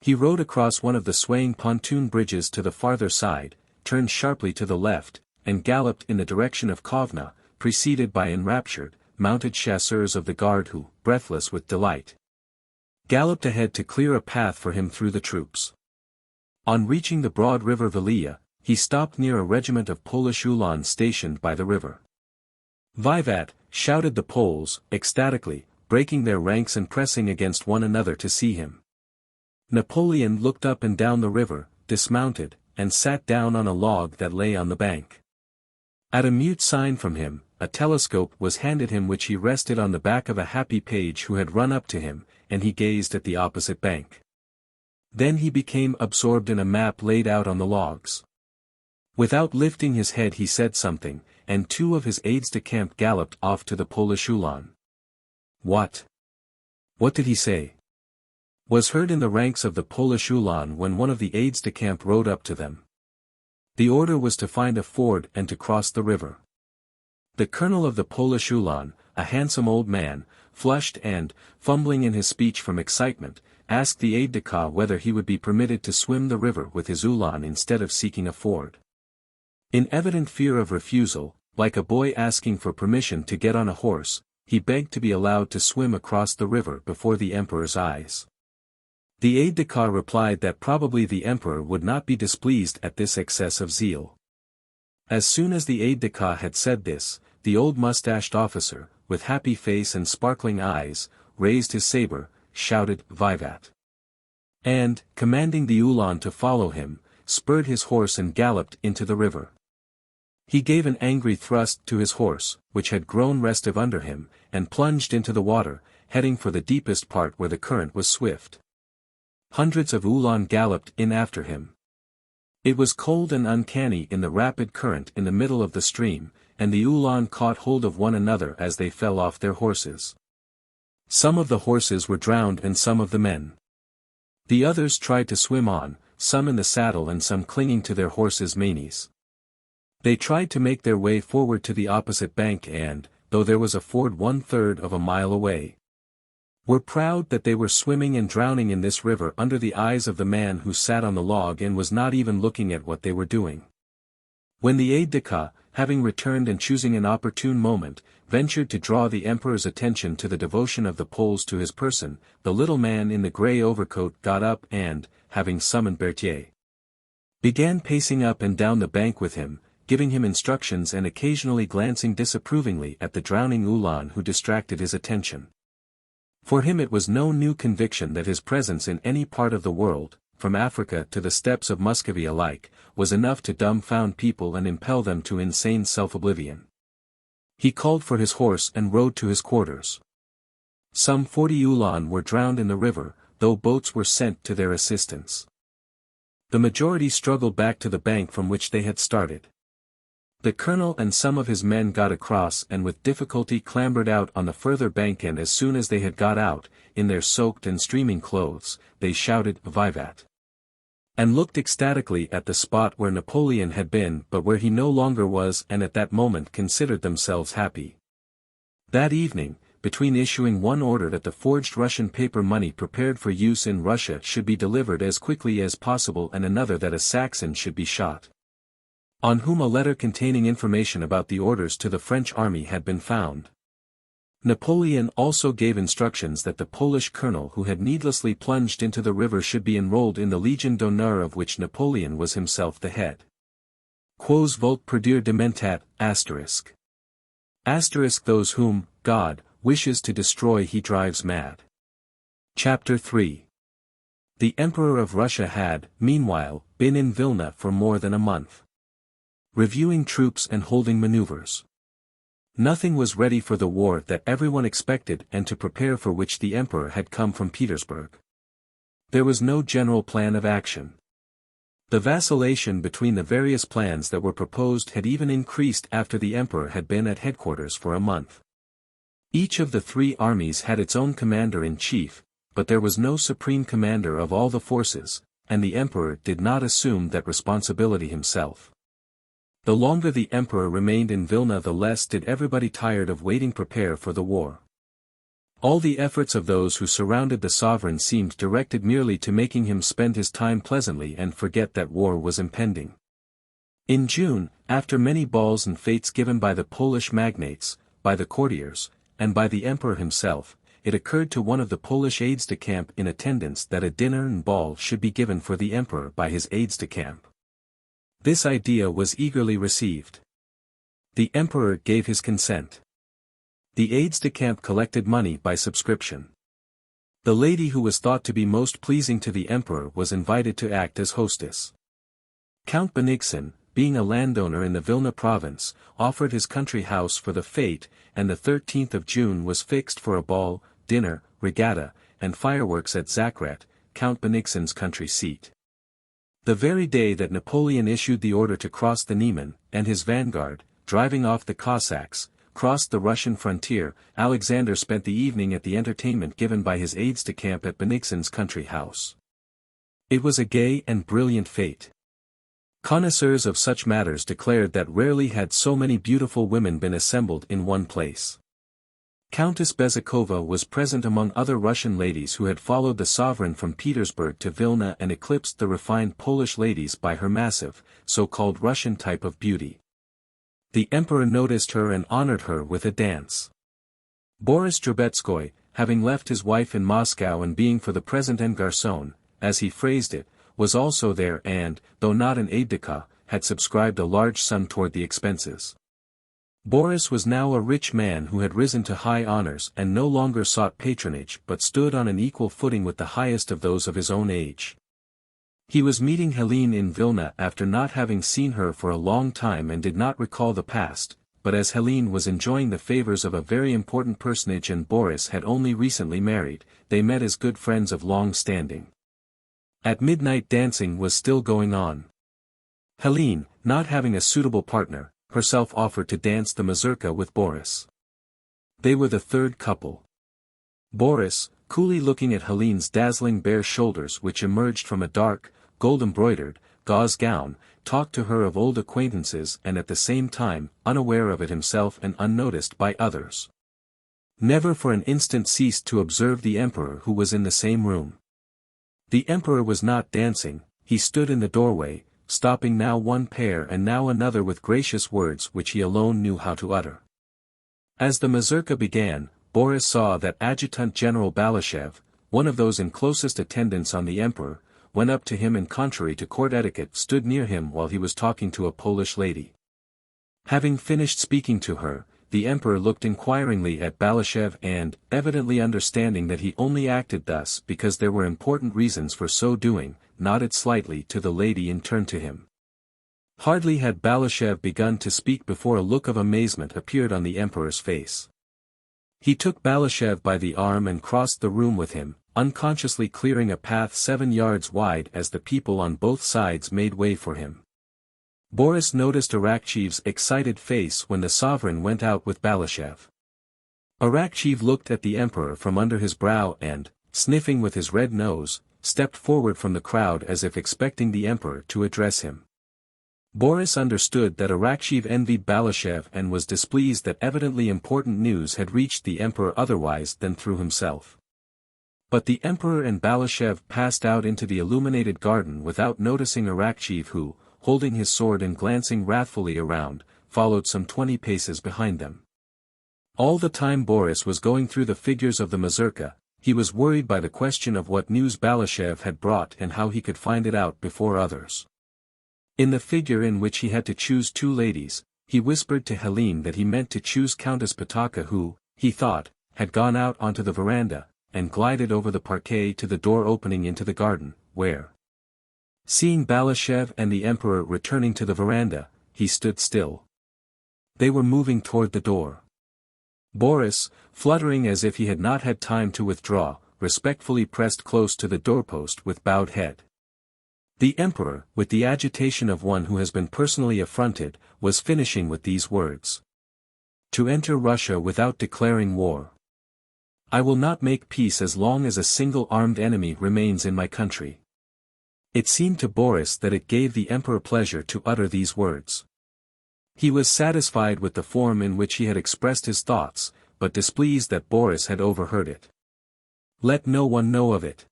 He rode across one of the swaying pontoon bridges to the farther side, turned sharply to the left, and galloped in the direction of Kovna, preceded by enraptured, mounted chasseurs of the guard who, breathless with delight, galloped ahead to clear a path for him through the troops. On reaching the broad river Velia, he stopped near a regiment of Polish Uhlans stationed by the river. "Vivat!" shouted the Poles, ecstatically, breaking their ranks and pressing against one another to see him. Napoleon looked up and down the river, dismounted, and sat down on a log that lay on the bank. At a mute sign from him, a telescope was handed him which he rested on the back of a happy page who had run up to him, and he gazed at the opposite bank. Then he became absorbed in a map laid out on the logs. Without lifting his head he said something, and two of his aides-de-camp galloped off to the Polish Uhlan. "What? What did he say?" was heard in the ranks of the Polish Uhlan when one of the aides-de-camp rode up to them. The order was to find a ford and to cross the river. The colonel of the Polish Uhlan, a handsome old man, flushed and, fumbling in his speech from excitement, asked the aide-de-camp whether he would be permitted to swim the river with his Uhlan instead of seeking a ford. In evident fear of refusal, like a boy asking for permission to get on a horse, he begged to be allowed to swim across the river before the emperor's eyes. The aide-de-camp replied that probably the emperor would not be displeased at this excess of zeal. As soon as the aide-de-camp had said this, the old mustached officer, with happy face and sparkling eyes, raised his saber, shouted "Vivat!" and, commanding the Uhlan to follow him, spurred his horse and galloped into the river. He gave an angry thrust to his horse, which had grown restive under him, and plunged into the water, heading for the deepest part where the current was swift. Hundreds of Uhlan galloped in after him. It was cold and uncanny in the rapid current in the middle of the stream, and the Uhlan caught hold of one another as they fell off their horses. Some of the horses were drowned and some of the men. The others tried to swim on, some in the saddle and some clinging to their horses' manes. They tried to make their way forward to the opposite bank and, though there was a ford 1/3 of a mile away, were proud that they were swimming and drowning in this river under the eyes of the man who sat on the log and was not even looking at what they were doing. When the aide-de-camp, having returned and choosing an opportune moment, ventured to draw the emperor's attention to the devotion of the Poles to his person, the little man in the grey overcoat got up and, having summoned Berthier, began pacing up and down the bank with him, giving him instructions and occasionally glancing disapprovingly at the drowning Uhlan who distracted his attention. For him it was no new conviction that his presence in any part of the world, from Africa to the steppes of Muscovy alike, was enough to dumbfound people and impel them to insane self-oblivion. He called for his horse and rode to his quarters. Some 40 Uhlan were drowned in the river, though boats were sent to their assistance. The majority struggled back to the bank from which they had started. The colonel and some of his men got across and with difficulty clambered out on the further bank, and as soon as they had got out, in their soaked and streaming clothes, they shouted "Vivat!" and looked ecstatically at the spot where Napoleon had been but where he no longer was, and at that moment considered themselves happy. That evening, between issuing one order that the forged Russian paper money prepared for use in Russia should be delivered as quickly as possible and another that a Saxon should be shot, on whom a letter containing information about the orders to the French army had been found, Napoleon also gave instructions that the Polish colonel who had needlessly plunged into the river should be enrolled in the Legion d'honneur of which Napoleon was himself the head. Quos vult perdere dementat, asterisk. Asterisk those whom, God, wishes to destroy he drives mad. Chapter 3. The Emperor of Russia had, meanwhile, been in Vilna for more than a month, reviewing troops and holding maneuvers. Nothing was ready for the war that everyone expected and to prepare for which the emperor had come from Petersburg. There was no general plan of action. The vacillation between the various plans that were proposed had even increased after the emperor had been at headquarters for a month. Each of the three armies had its own commander-in-chief, but there was no supreme commander of all the forces, and the emperor did not assume that responsibility himself. The longer the emperor remained in Vilna, the less did everybody tired of waiting prepare for the war. All the efforts of those who surrounded the sovereign seemed directed merely to making him spend his time pleasantly and forget that war was impending. In June, after many balls and fêtes given by the Polish magnates, by the courtiers, and by the emperor himself, it occurred to one of the Polish aides-de-camp in attendance that a dinner and ball should be given for the emperor by his aides-de-camp. This idea was eagerly received. The emperor gave his consent. The aides-de-camp collected money by subscription. The lady who was thought to be most pleasing to the emperor was invited to act as hostess. Count Benigsson, being a landowner in the Vilna province, offered his country house for the fête, and the 13th of June was fixed for a ball, dinner, regatta, and fireworks at Zakret, Count Benigsson's country seat. The very day that Napoleon issued the order to cross the Niemen, and his vanguard, driving off the Cossacks, crossed the Russian frontier, Alexander spent the evening at the entertainment given by his aides-de-camp at Benigsson's country house. It was a gay and brilliant fête. Connoisseurs of such matters declared that rarely had so many beautiful women been assembled in one place. Countess Bezukhova was present among other Russian ladies who had followed the sovereign from Petersburg to Vilna and eclipsed the refined Polish ladies by her massive, so-called Russian type of beauty. The emperor noticed her and honored her with a dance. Boris Drobetskoy, having left his wife in Moscow and being for the present en garçon, as he phrased it, was also there and, though not an aide-de-camp, had subscribed a large sum toward the expenses. Boris was now a rich man who had risen to high honors and no longer sought patronage but stood on an equal footing with the highest of those of his own age. He was meeting Hélène in Vilna after not having seen her for a long time and did not recall the past, but as Hélène was enjoying the favors of a very important personage and Boris had only recently married, they met as good friends of long standing. At midnight dancing was still going on. Hélène, not having a suitable partner, herself offered to dance the mazurka with Boris. They were the third couple. Boris, coolly looking at Helene's dazzling bare shoulders which emerged from a dark, gold-embroidered, gauze gown, talked to her of old acquaintances and at the same time, unaware of it himself and unnoticed by others. Never for an instant ceased to observe the emperor who was in the same room. The emperor was not dancing, he stood in the doorway, stopping now one pair and now another with gracious words which he alone knew how to utter. As the mazurka began, Boris saw that Adjutant General Balashev, one of those in closest attendance on the emperor, went up to him and contrary to court etiquette stood near him while he was talking to a Polish lady. Having finished speaking to her, the emperor looked inquiringly at Balashev and, evidently understanding that he only acted thus because there were important reasons for so doing, nodded slightly to the lady and turned to him. Hardly had Balashev begun to speak before a look of amazement appeared on the emperor's face. He took Balashev by the arm and crossed the room with him, unconsciously clearing a path 7 yards wide as the people on both sides made way for him. Boris noticed Arakchev's excited face when the sovereign went out with Balashev. Arakchev looked at the emperor from under his brow and, sniffing with his red nose, stepped forward from the crowd as if expecting the emperor to address him. Boris understood that Arakchev envied Balashev and was displeased that evidently important news had reached the emperor otherwise than through himself. But the emperor and Balashev passed out into the illuminated garden without noticing Arakchev who, holding his sword and glancing wrathfully around, followed some 20 paces behind them. All the time Boris was going through the figures of the mazurka, he was worried by the question of what news Balashev had brought and how he could find it out before others. In the figure in which he had to choose 2 ladies, he whispered to Hélène that he meant to choose Countess Potocka who, he thought, had gone out onto the veranda, and glided over the parquet to the door opening into the garden, where, seeing Balashev and the emperor returning to the veranda, he stood still. They were moving toward the door. Boris, fluttering as if he had not had time to withdraw, respectfully pressed close to the doorpost with bowed head. The emperor, with the agitation of one who has been personally affronted, was finishing with these words. To enter Russia without declaring war. I will not make peace as long as a single armed enemy remains in my country. It seemed to Boris that it gave the emperor pleasure to utter these words. He was satisfied with the form in which he had expressed his thoughts, but displeased that Boris had overheard it. "Let no one know of it,"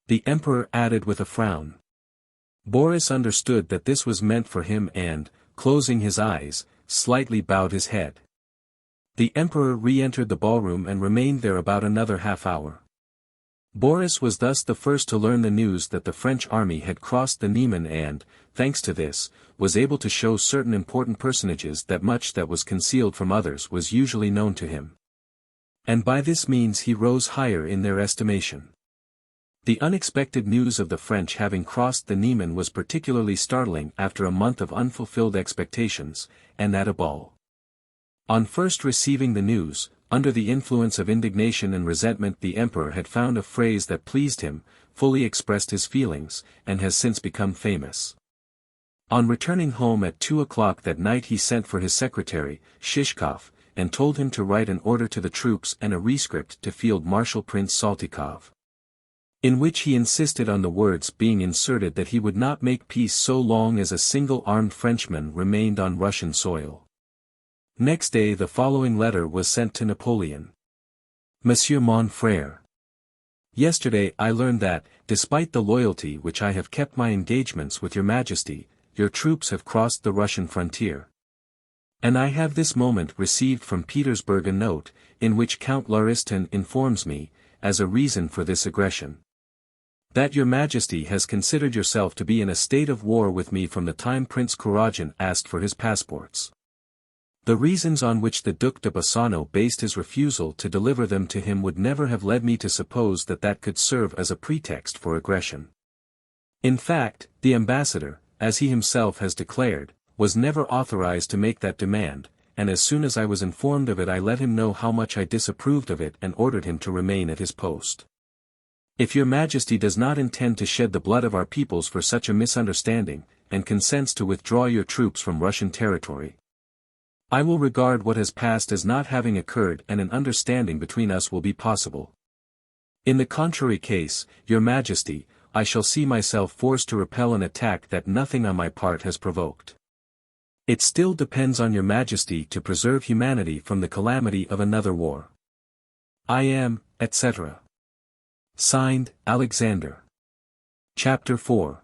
the emperor added with a frown. Boris understood that this was meant for him and, closing his eyes, slightly bowed his head. The emperor re-entered the ballroom and remained there about another half-hour. Boris was thus the first to learn the news that the French army had crossed the Niemen and, thanks to this, was able to show certain important personages that much that was concealed from others was usually known to him. And by this means he rose higher in their estimation. The unexpected news of the French having crossed the Niemen was particularly startling after a month of unfulfilled expectations, and at a ball. On first receiving the news, under the influence of indignation and resentment, the emperor had found a phrase that pleased him, fully expressed his feelings, and has since become famous. On returning home at 2 o'clock that night he sent for his secretary, Shishkov, and told him to write an order to the troops and a rescript to Field Marshal Prince Saltykov, in which he insisted on the words being inserted that he would not make peace so long as a single armed Frenchman remained on Russian soil. Next day the following letter was sent to Napoleon. Monsieur mon frère. Yesterday I learned that, despite the loyalty which I have kept my engagements with your Majesty, your troops have crossed the Russian frontier. And I have this moment received from Petersburg a note, in which Count Laristin informs me, as a reason for this aggression, that your Majesty has considered yourself to be in a state of war with me from the time Prince Kuragin asked for his passports. The reasons on which the Duc de Bassano based his refusal to deliver them to him would never have led me to suppose that that could serve as a pretext for aggression. In fact, the ambassador, as he himself has declared, was never authorized to make that demand, and as soon as I was informed of it I let him know how much I disapproved of it and ordered him to remain at his post. If your Majesty does not intend to shed the blood of our peoples for such a misunderstanding, and consents to withdraw your troops from Russian territory, I will regard what has passed as not having occurred and an understanding between us will be possible. In the contrary case, your Majesty, I shall see myself forced to repel an attack that nothing on my part has provoked. It still depends on your Majesty to preserve humanity from the calamity of another war. I am, etc. Signed, Alexander. Chapter 4.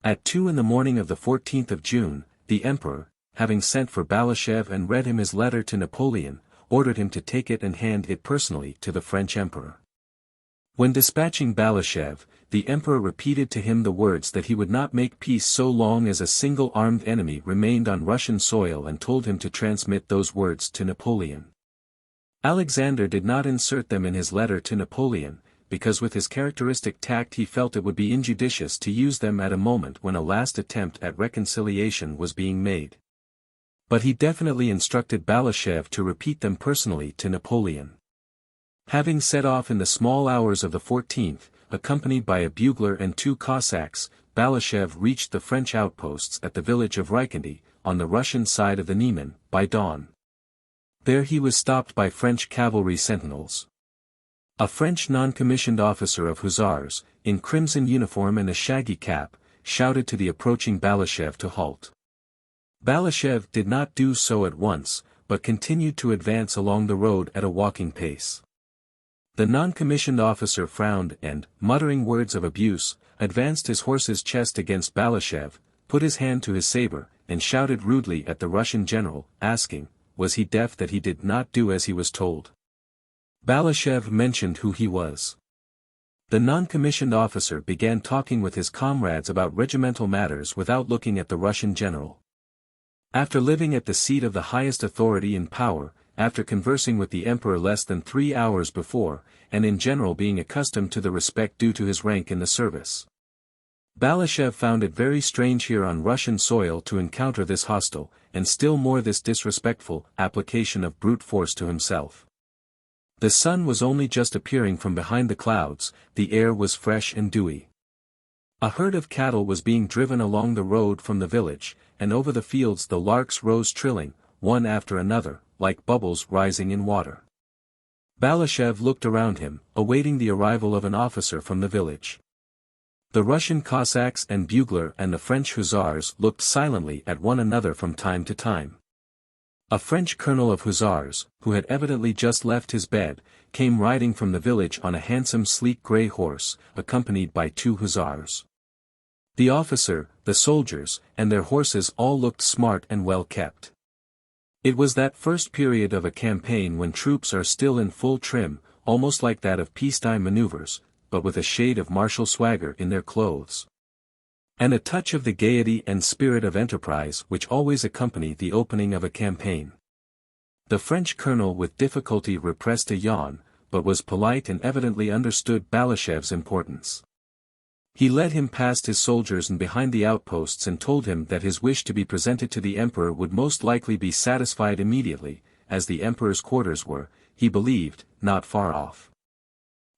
At 2 in the morning of the 14th of June, the Emperor, having sent for Balashev and read him his letter to Napoleon, ordered him to take it and hand it personally to the French Emperor. When dispatching Balashev, the Emperor repeated to him the words that he would not make peace so long as a single armed enemy remained on Russian soil and told him to transmit those words to Napoleon. Alexander did not insert them in his letter to Napoleon, because with his characteristic tact he felt it would be injudicious to use them at a moment when a last attempt at reconciliation was being made. But he definitely instructed Balashev to repeat them personally to Napoleon. Having set off in the small hours of the 14th, accompanied by a bugler and 2 Cossacks, Balashev reached the French outposts at the village of Reikendy, on the Russian side of the Niemen, by dawn. There he was stopped by French cavalry sentinels. A French non-commissioned officer of hussars, in crimson uniform and a shaggy cap, shouted to the approaching Balashev to halt. Balashev did not do so at once, but continued to advance along the road at a walking pace. The non-commissioned officer frowned and, muttering words of abuse, advanced his horse's chest against Balashev, put his hand to his saber, and shouted rudely at the Russian general, asking, was he deaf that he did not do as he was told? Balashev mentioned who he was. The non-commissioned officer began talking with his comrades about regimental matters without looking at the Russian general. After living at the seat of the highest authority and power, after conversing with the emperor less than 3 hours before, and in general being accustomed to the respect due to his rank in the service, Balashev found it very strange here on Russian soil to encounter this hostile, and still more this disrespectful, application of brute force to himself. The sun was only just appearing from behind the clouds, the air was fresh and dewy. A herd of cattle was being driven along the road from the village, and over the fields the larks rose trilling, one after another, like bubbles rising in water. Balashev looked around him, awaiting the arrival of an officer from the village. The Russian Cossacks and bugler and the French hussars looked silently at one another from time to time. A French colonel of hussars, who had evidently just left his bed, came riding from the village on a handsome sleek grey horse, accompanied by 2 hussars. The officer, the soldiers, and their horses all looked smart and well kept. It was that first period of a campaign when troops are still in full trim, almost like that of peacetime maneuvers, but with a shade of martial swagger in their clothes. And a touch of the gaiety and spirit of enterprise which always accompany the opening of a campaign. The French colonel with difficulty repressed a yawn, but was polite and evidently understood Balashev's importance. He led him past his soldiers and behind the outposts and told him that his wish to be presented to the emperor would most likely be satisfied immediately, as the emperor's quarters were, he believed, not far off.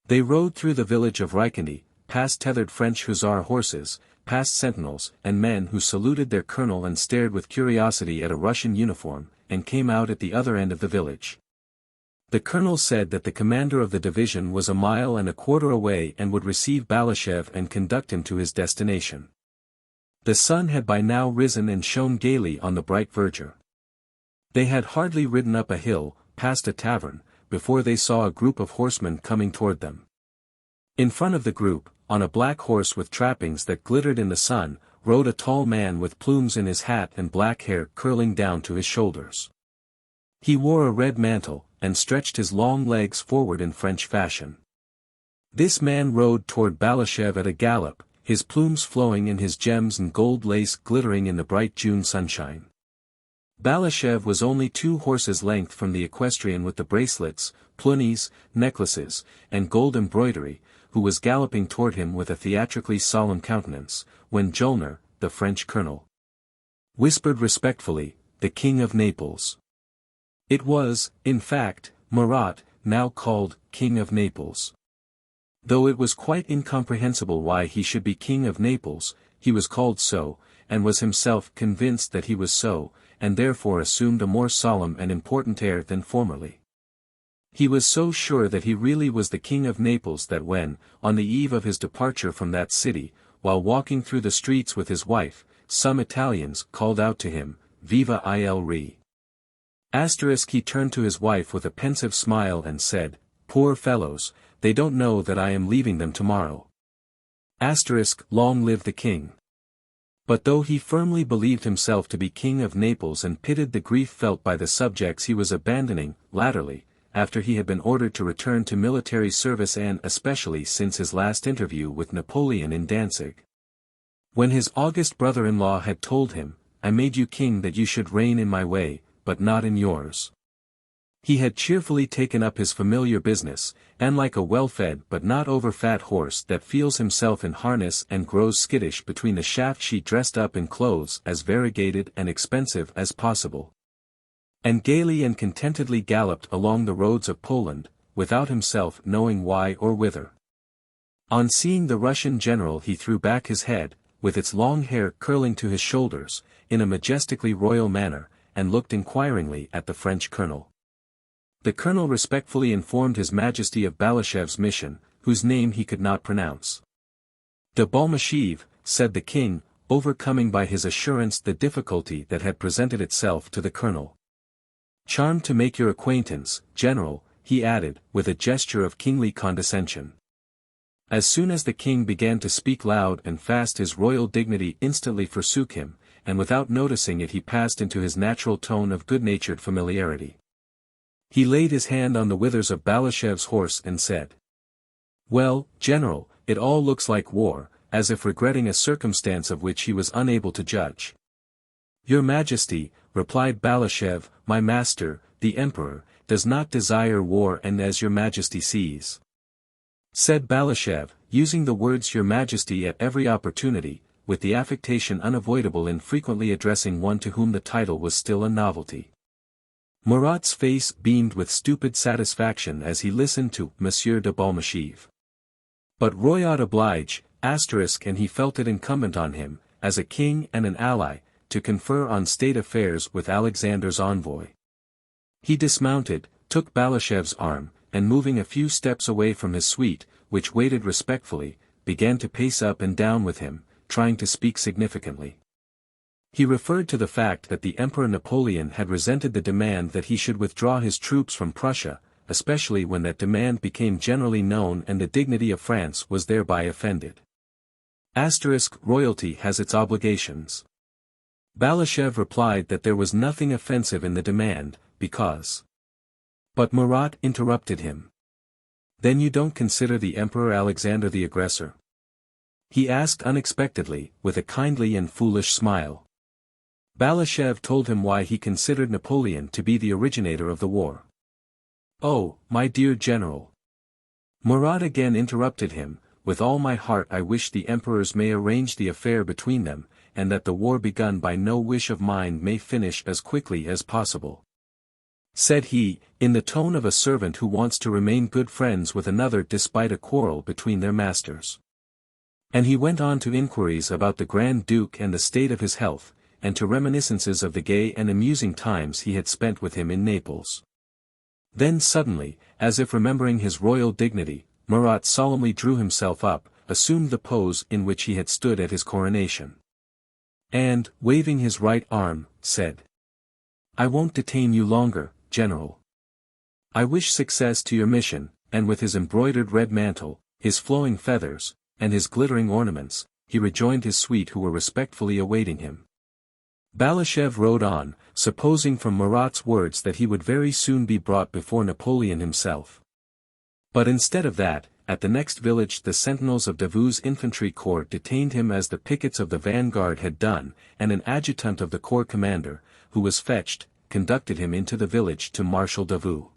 They rode through the village of Reichendy, past tethered French hussar horses, past sentinels and men who saluted their colonel and stared with curiosity at a Russian uniform, and came out at the other end of the village. The colonel said that the commander of the division was 1.25 miles away and would receive Balashev and conduct him to his destination. The sun had by now risen and shone gaily on the bright verdure. They had hardly ridden up a hill, past a tavern, before they saw a group of horsemen coming toward them. In front of the group, on a black horse with trappings that glittered in the sun, rode a tall man with plumes in his hat and black hair curling down to his shoulders. He wore a red mantle, and stretched his long legs forward in French fashion. This man rode toward Balashev at a gallop, his plumes flowing and his gems and gold lace glittering in the bright June sunshine. Balashev was only 2 horses' length from the equestrian with the bracelets, plumies, necklaces, and gold embroidery, who was galloping toward him with a theatrically solemn countenance, when Julner, the French colonel, whispered respectfully, "The King of Naples." It was, in fact, Murat, now called King of Naples. Though it was quite incomprehensible why he should be King of Naples, he was called so, and was himself convinced that he was so, and therefore assumed a more solemn and important air than formerly. He was so sure that he really was the King of Naples that when, on the eve of his departure from that city, while walking through the streets with his wife, some Italians called out to him, "Viva il Re!" He turned to his wife with a pensive smile and said, "Poor fellows, they don't know that I am leaving them tomorrow." Long live the king. But though he firmly believed himself to be King of Naples and pitied the grief felt by the subjects he was abandoning, latterly, after he had been ordered to return to military service and especially since his last interview with Napoleon in Danzig, when his august brother-in-law had told him, "I made you king that you should reign in my way, but not in yours," he had cheerfully taken up his familiar business, and like a well-fed but not over-fat horse that feels himself in harness and grows skittish between the shafts, she dressed up in clothes as variegated and expensive as possible, and gaily and contentedly galloped along the roads of Poland, without himself knowing why or whither. On seeing the Russian general he threw back his head, with its long hair curling to his shoulders, in a majestically royal manner, and looked inquiringly at the French colonel. The colonel respectfully informed His Majesty of Balashev's mission, whose name he could not pronounce. "De Balmashiev," said the king, overcoming by his assurance the difficulty that had presented itself to the colonel. "Charmed to make your acquaintance, General," he added, with a gesture of kingly condescension. As soon as the king began to speak loud and fast his royal dignity instantly forsook him, and without noticing it he passed into his natural tone of good-natured familiarity. He laid his hand on the withers of Balashev's horse and said, "Well, General, it all looks like war," as if regretting a circumstance of which he was unable to judge. "Your Majesty," replied Balashev, "my master, the Emperor, does not desire war, and as your Majesty sees," said Balashev, using the words Your Majesty at every opportunity, with the affectation unavoidable in frequently addressing one to whom the title was still a novelty. Murat's face beamed with stupid satisfaction as he listened to Monsieur de Balmashiev. But Royat oblige, and he felt it incumbent on him, as a king and an ally, to confer on state affairs with Alexander's envoy. He dismounted, took Balashev's arm, and moving a few steps away from his suite, which waited respectfully, began to pace up and down with him, trying to speak significantly. He referred to the fact that the Emperor Napoleon had resented the demand that he should withdraw his troops from Prussia, especially when that demand became generally known and the dignity of France was thereby offended. Royalty has its obligations. Balashev replied that there was nothing offensive in the demand, because. But Murat interrupted him. Then you don't consider the Emperor Alexander the aggressor? He asked unexpectedly, with a kindly and foolish smile. Balashev told him why he considered Napoleon to be the originator of the war. Oh, my dear general. Murat again interrupted him, with all my heart I wish the emperors may arrange the affair between them, and that the war begun by no wish of mine may finish as quickly as possible. Said he, in the tone of a servant who wants to remain good friends with another despite a quarrel between their masters. And he went on to inquiries about the Grand Duke and the state of his health, and to reminiscences of the gay and amusing times he had spent with him in Naples. Then suddenly, as if remembering his royal dignity, Murat solemnly drew himself up, assumed the pose in which he had stood at his coronation. And, waving his right arm, said, "I won't detain you longer, General. I wish success to your mission," and with his embroidered red mantle, his flowing feathers, and his glittering ornaments, he rejoined his suite who were respectfully awaiting him. Balashev rode on, supposing from Murat's words that he would very soon be brought before Napoleon himself. But instead of that, at the next village the sentinels of Davout's infantry corps detained him as the pickets of the vanguard had done, and an adjutant of the corps commander, who was fetched, conducted him into the village to Marshal Davout.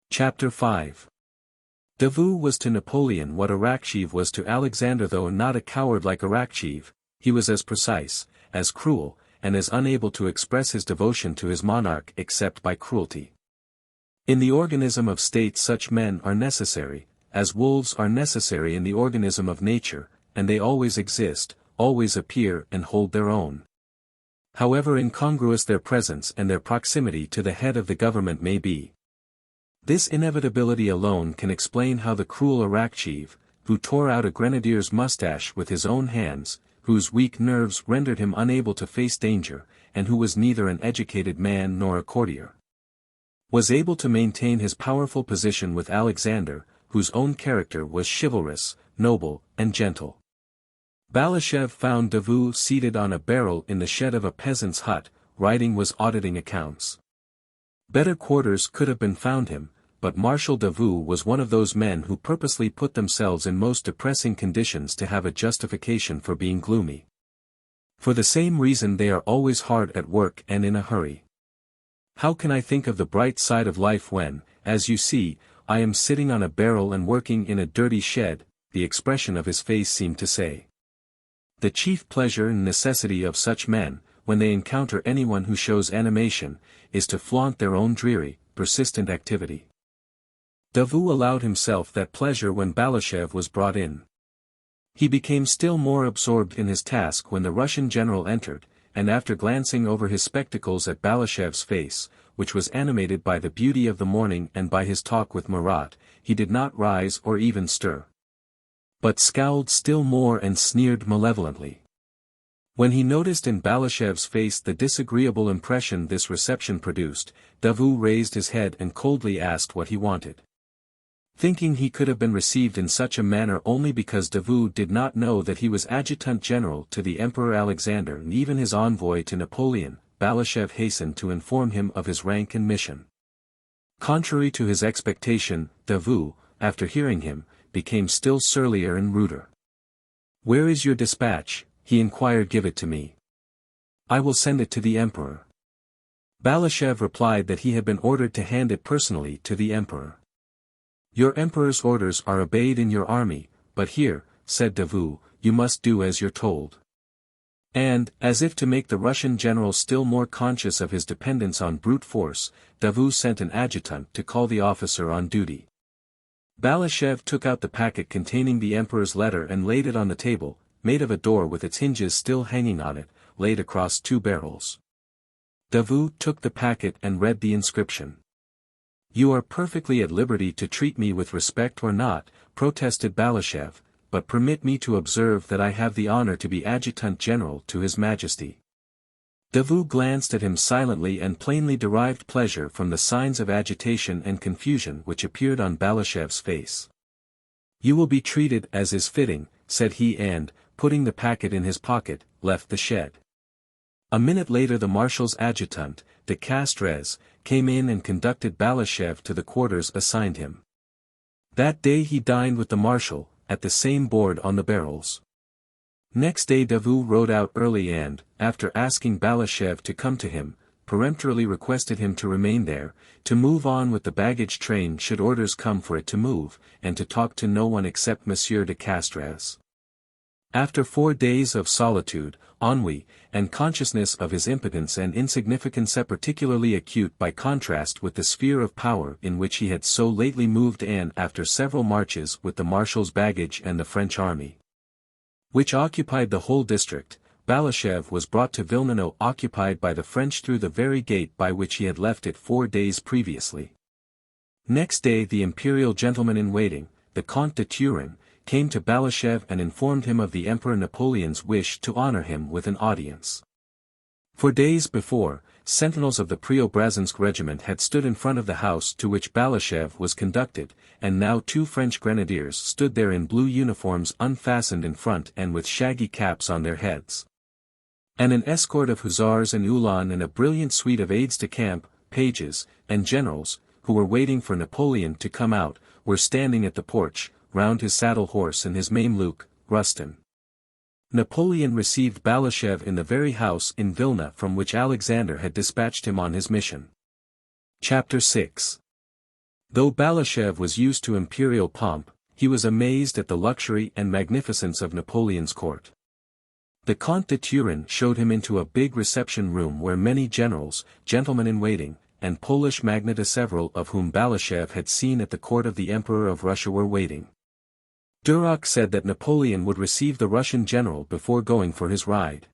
Chapter 5. Davout was to Napoleon what Arakchev was to Alexander. Though not a coward like Arakchev, he was as precise, as cruel, and as unable to express his devotion to his monarch except by cruelty. In the organism of state such men are necessary, as wolves are necessary in the organism of nature, and they always exist, always appear and hold their own. However incongruous their presence and their proximity to the head of the government may be. This inevitability alone can explain how the cruel Arakchev, who tore out a grenadier's mustache with his own hands, whose weak nerves rendered him unable to face danger, and who was neither an educated man nor a courtier, was able to maintain his powerful position with Alexander, whose own character was chivalrous, noble, and gentle. Balashev found Davout seated on a barrel in the shed of a peasant's hut, writing was auditing accounts. Better quarters could have been found him, but Marshal Davout was one of those men who purposely put themselves in most depressing conditions to have a justification for being gloomy. For the same reason they are always hard at work and in a hurry. How can I think of the bright side of life when, as you see, I am sitting on a barrel and working in a dirty shed? The expression of his face seemed to say. The chief pleasure and necessity of such men, when they encounter anyone who shows animation, is to flaunt their own dreary, persistent activity. Davout allowed himself that pleasure when Balashev was brought in. He became still more absorbed in his task when the Russian general entered, and after glancing over his spectacles at Balashev's face, which was animated by the beauty of the morning and by his talk with Murat, he did not rise or even stir, but scowled still more and sneered malevolently. When he noticed in Balashev's face the disagreeable impression this reception produced, Davout raised his head and coldly asked what he wanted. Thinking he could have been received in such a manner only because Davout did not know that he was adjutant general to the Emperor Alexander and even his envoy to Napoleon, Balashev hastened to inform him of his rank and mission. Contrary to his expectation, Davout, after hearing him, became still surlier and ruder. "Where is your dispatch?" he inquired. "Give it to me. I will send it to the Emperor." Balashev replied that he had been ordered to hand it personally to the Emperor. "Your Emperor's orders are obeyed in your army, but here," said Davout, "you must do as you're told." And, as if to make the Russian general still more conscious of his dependence on brute force, Davout sent an adjutant to call the officer on duty. Balashev took out the packet containing the Emperor's letter and laid it on the table, made of a door with its hinges still hanging on it, laid across two barrels. Davout took the packet and read the inscription. "You are perfectly at liberty to treat me with respect or not," protested Balashev, "but permit me to observe that I have the honor to be adjutant general to His Majesty." Davout glanced at him silently and plainly derived pleasure from the signs of agitation and confusion which appeared on Balashev's face. "You will be treated as is fitting," said he and, putting the packet in his pocket, left the shed. A minute later the marshal's adjutant, de Castres, came in and conducted Balashev to the quarters assigned him. That day he dined with the marshal, at the same board on the barrels. Next day Davout rode out early and, after asking Balashev to come to him, peremptorily requested him to remain there, to move on with the baggage train should orders come for it to move, and to talk to no one except Monsieur de Castres. After 4 days of solitude, ennui, and consciousness of his impotence and insignificance particularly acute by contrast with the sphere of power in which he had so lately moved and after several marches with the marshal's baggage and the French army, which occupied the whole district, Balashev was brought to Villeneuve occupied by the French through the very gate by which he had left it 4 days previously. Next day the imperial gentleman-in-waiting, the Comte de Turenne, came to Balashev and informed him of the Emperor Napoleon's wish to honor him with an audience. For days before, sentinels of the Preobrazhensk regiment had stood in front of the house to which Balashev was conducted, and now 2 French grenadiers stood there in blue uniforms unfastened in front and with shaggy caps on their heads. And an escort of hussars and uhlans and a brilliant suite of aides-de-camp, pages, and generals, who were waiting for Napoleon to come out, were standing at the porch, round his saddle horse and his Mameluke, Rustin. Napoleon received Balashev in the very house in Vilna from which Alexander had dispatched him on his mission. Chapter 6. Though Balashev was used to imperial pomp, he was amazed at the luxury and magnificence of Napoleon's court. The Comte de Turenne showed him into a big reception room where many generals, gentlemen-in-waiting, and Polish magnates several of whom Balashev had seen at the court of the Emperor of Russia were waiting. Duroc said that Napoleon would receive the Russian general before going for his ride.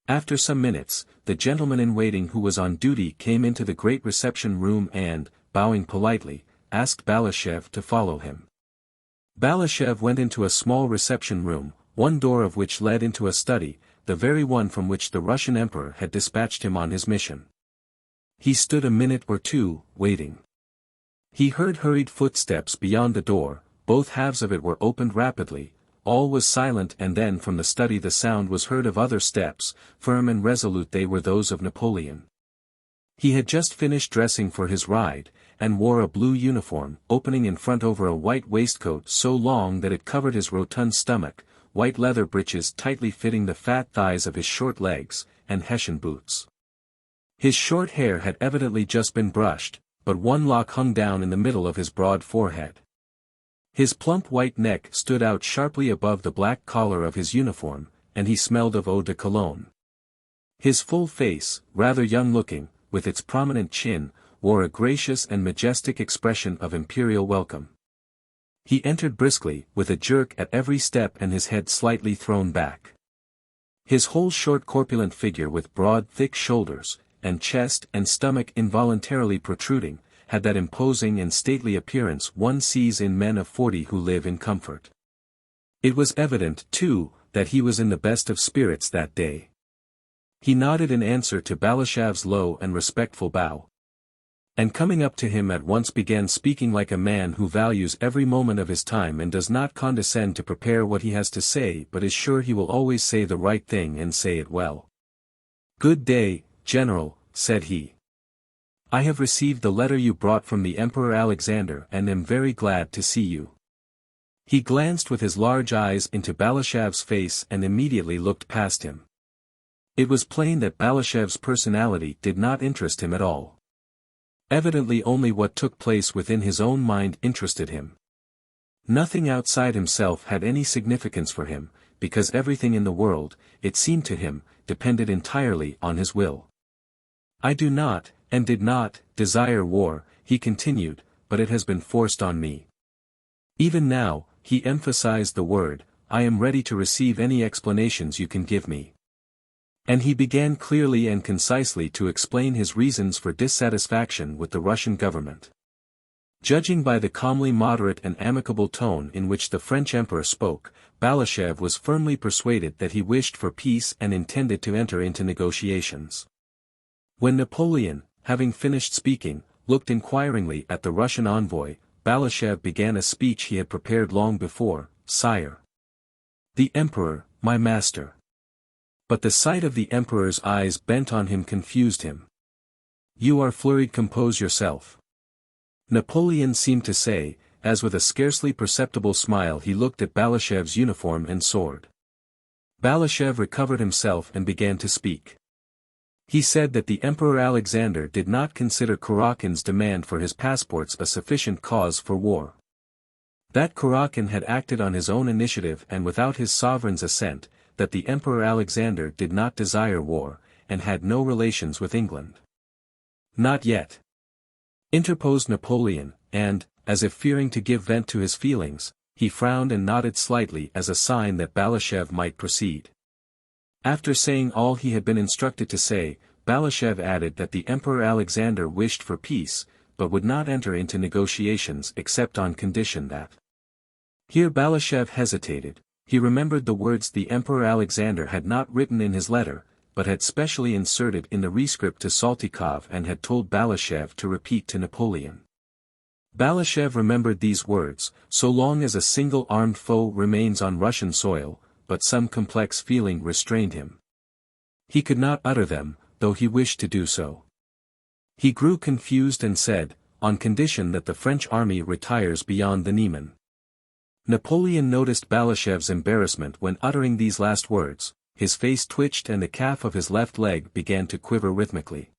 After some minutes, the gentleman-in-waiting who was on duty came into the great reception room and, bowing politely, asked Balashev to follow him. Balashev went into a small reception room, one door of which led into a study, the very one from which the Russian emperor had dispatched him on his mission. He stood a minute or two, waiting. He heard hurried footsteps beyond the door, both halves of it were opened rapidly, all was silent and then from the study the sound was heard of other steps, firm and resolute they were those of Napoleon. He had just finished dressing for his ride, and wore a blue uniform, opening in front over a white waistcoat so long that it covered his rotund stomach, white leather breeches tightly fitting the fat thighs of his short legs, and Hessian boots. His short hair had evidently just been brushed, but one lock hung down in the middle of his broad forehead. His plump white neck stood out sharply above the black collar of his uniform, and he smelled of eau de cologne. His full face, rather young-looking, with its prominent chin, wore a gracious and majestic expression of imperial welcome. He entered briskly, with a jerk at every step and his head slightly thrown back. His whole short corpulent figure with broad thick shoulders, and chest and stomach involuntarily protruding, had that imposing and stately appearance one sees in men of 40 who live in comfort. It was evident, too, that he was in the best of spirits that day. He nodded in answer to Balashev's low and respectful bow, and coming up to him at once began speaking like a man who values every moment of his time and does not condescend to prepare what he has to say but is sure he will always say the right thing and say it well. "Good day, General," said he. "I have received the letter you brought from the Emperor Alexander and am very glad to see you." He glanced with his large eyes into Balashev's face and immediately looked past him. It was plain that Balashev's personality did not interest him at all. Evidently only what took place within his own mind interested him. Nothing outside himself had any significance for him, because everything in the world, it seemed to him, depended entirely on his will. "I do not, and did not, desire war," he continued, "but it has been forced on me. Even now," he emphasized the word, "I am ready to receive any explanations you can give me." And he began clearly and concisely to explain his reasons for dissatisfaction with the Russian government. Judging by the calmly moderate and amicable tone in which the French emperor spoke, Balashev was firmly persuaded that he wished for peace and intended to enter into negotiations. When Napoleon, having finished speaking, looked inquiringly at the Russian envoy, Balashev began a speech he had prepared long before. "Sire. The emperor, my master." But the sight of the emperor's eyes bent on him confused him. "You are flurried, compose yourself." Napoleon seemed to say, as with a scarcely perceptible smile he looked at Balashev's uniform and sword. Balashev recovered himself and began to speak. He said that the Emperor Alexander did not consider Kurakin's demand for his passports a sufficient cause for war. That Kurakin had acted on his own initiative and without his sovereign's assent, that the Emperor Alexander did not desire war, and had no relations with England. "Not yet," interposed Napoleon, and, as if fearing to give vent to his feelings, he frowned and nodded slightly as a sign that Balashev might proceed. After saying all he had been instructed to say, Balashev added that the Emperor Alexander wished for peace, but would not enter into negotiations except on condition that. Here Balashev hesitated. He remembered the words the Emperor Alexander had not written in his letter, but had specially inserted in the rescript to Saltykov and had told Balashev to repeat to Napoleon. Balashev remembered these words: "So long as a single armed foe remains on Russian soil," but some complex feeling restrained him. He could not utter them, though he wished to do so. He grew confused and said, "On condition that the French army retires beyond the Niemen." Napoleon noticed Balashev's embarrassment when uttering these last words. His face twitched and the calf of his left leg began to quiver rhythmically.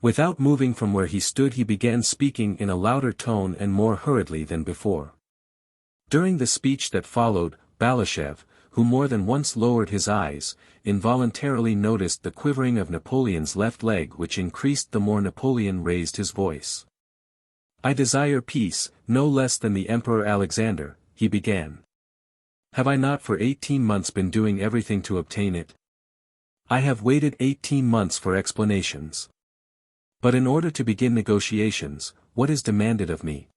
Without moving from where he stood he began speaking in a louder tone and more hurriedly than before. During the speech that followed, Balashev, who more than once lowered his eyes, involuntarily noticed the quivering of Napoleon's left leg, which increased the more Napoleon raised his voice. "I desire peace, no less than the Emperor Alexander," he began. "Have I not for 18 months been doing everything to obtain it? I have waited 18 months for explanations. But in order to begin negotiations, what is demanded of me?"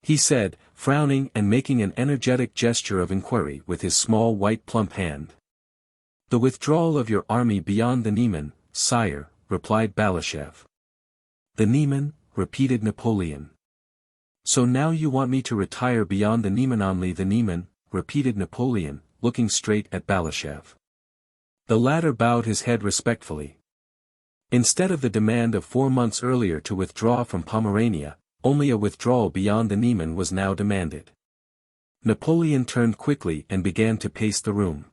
he said, frowning and making an energetic gesture of inquiry with his small white plump hand. "The withdrawal of your army beyond the Niemen, sire," replied Balashev. "The Niemen," repeated Napoleon. "So now you want me to retire beyond the Niemen?" "Only the Niemen," repeated Napoleon, looking straight at Balashev. The latter bowed his head respectfully. Instead of the demand of 4 months earlier to withdraw from Pomerania, only a withdrawal beyond the Niemen was now demanded. Napoleon turned quickly and began to pace the room.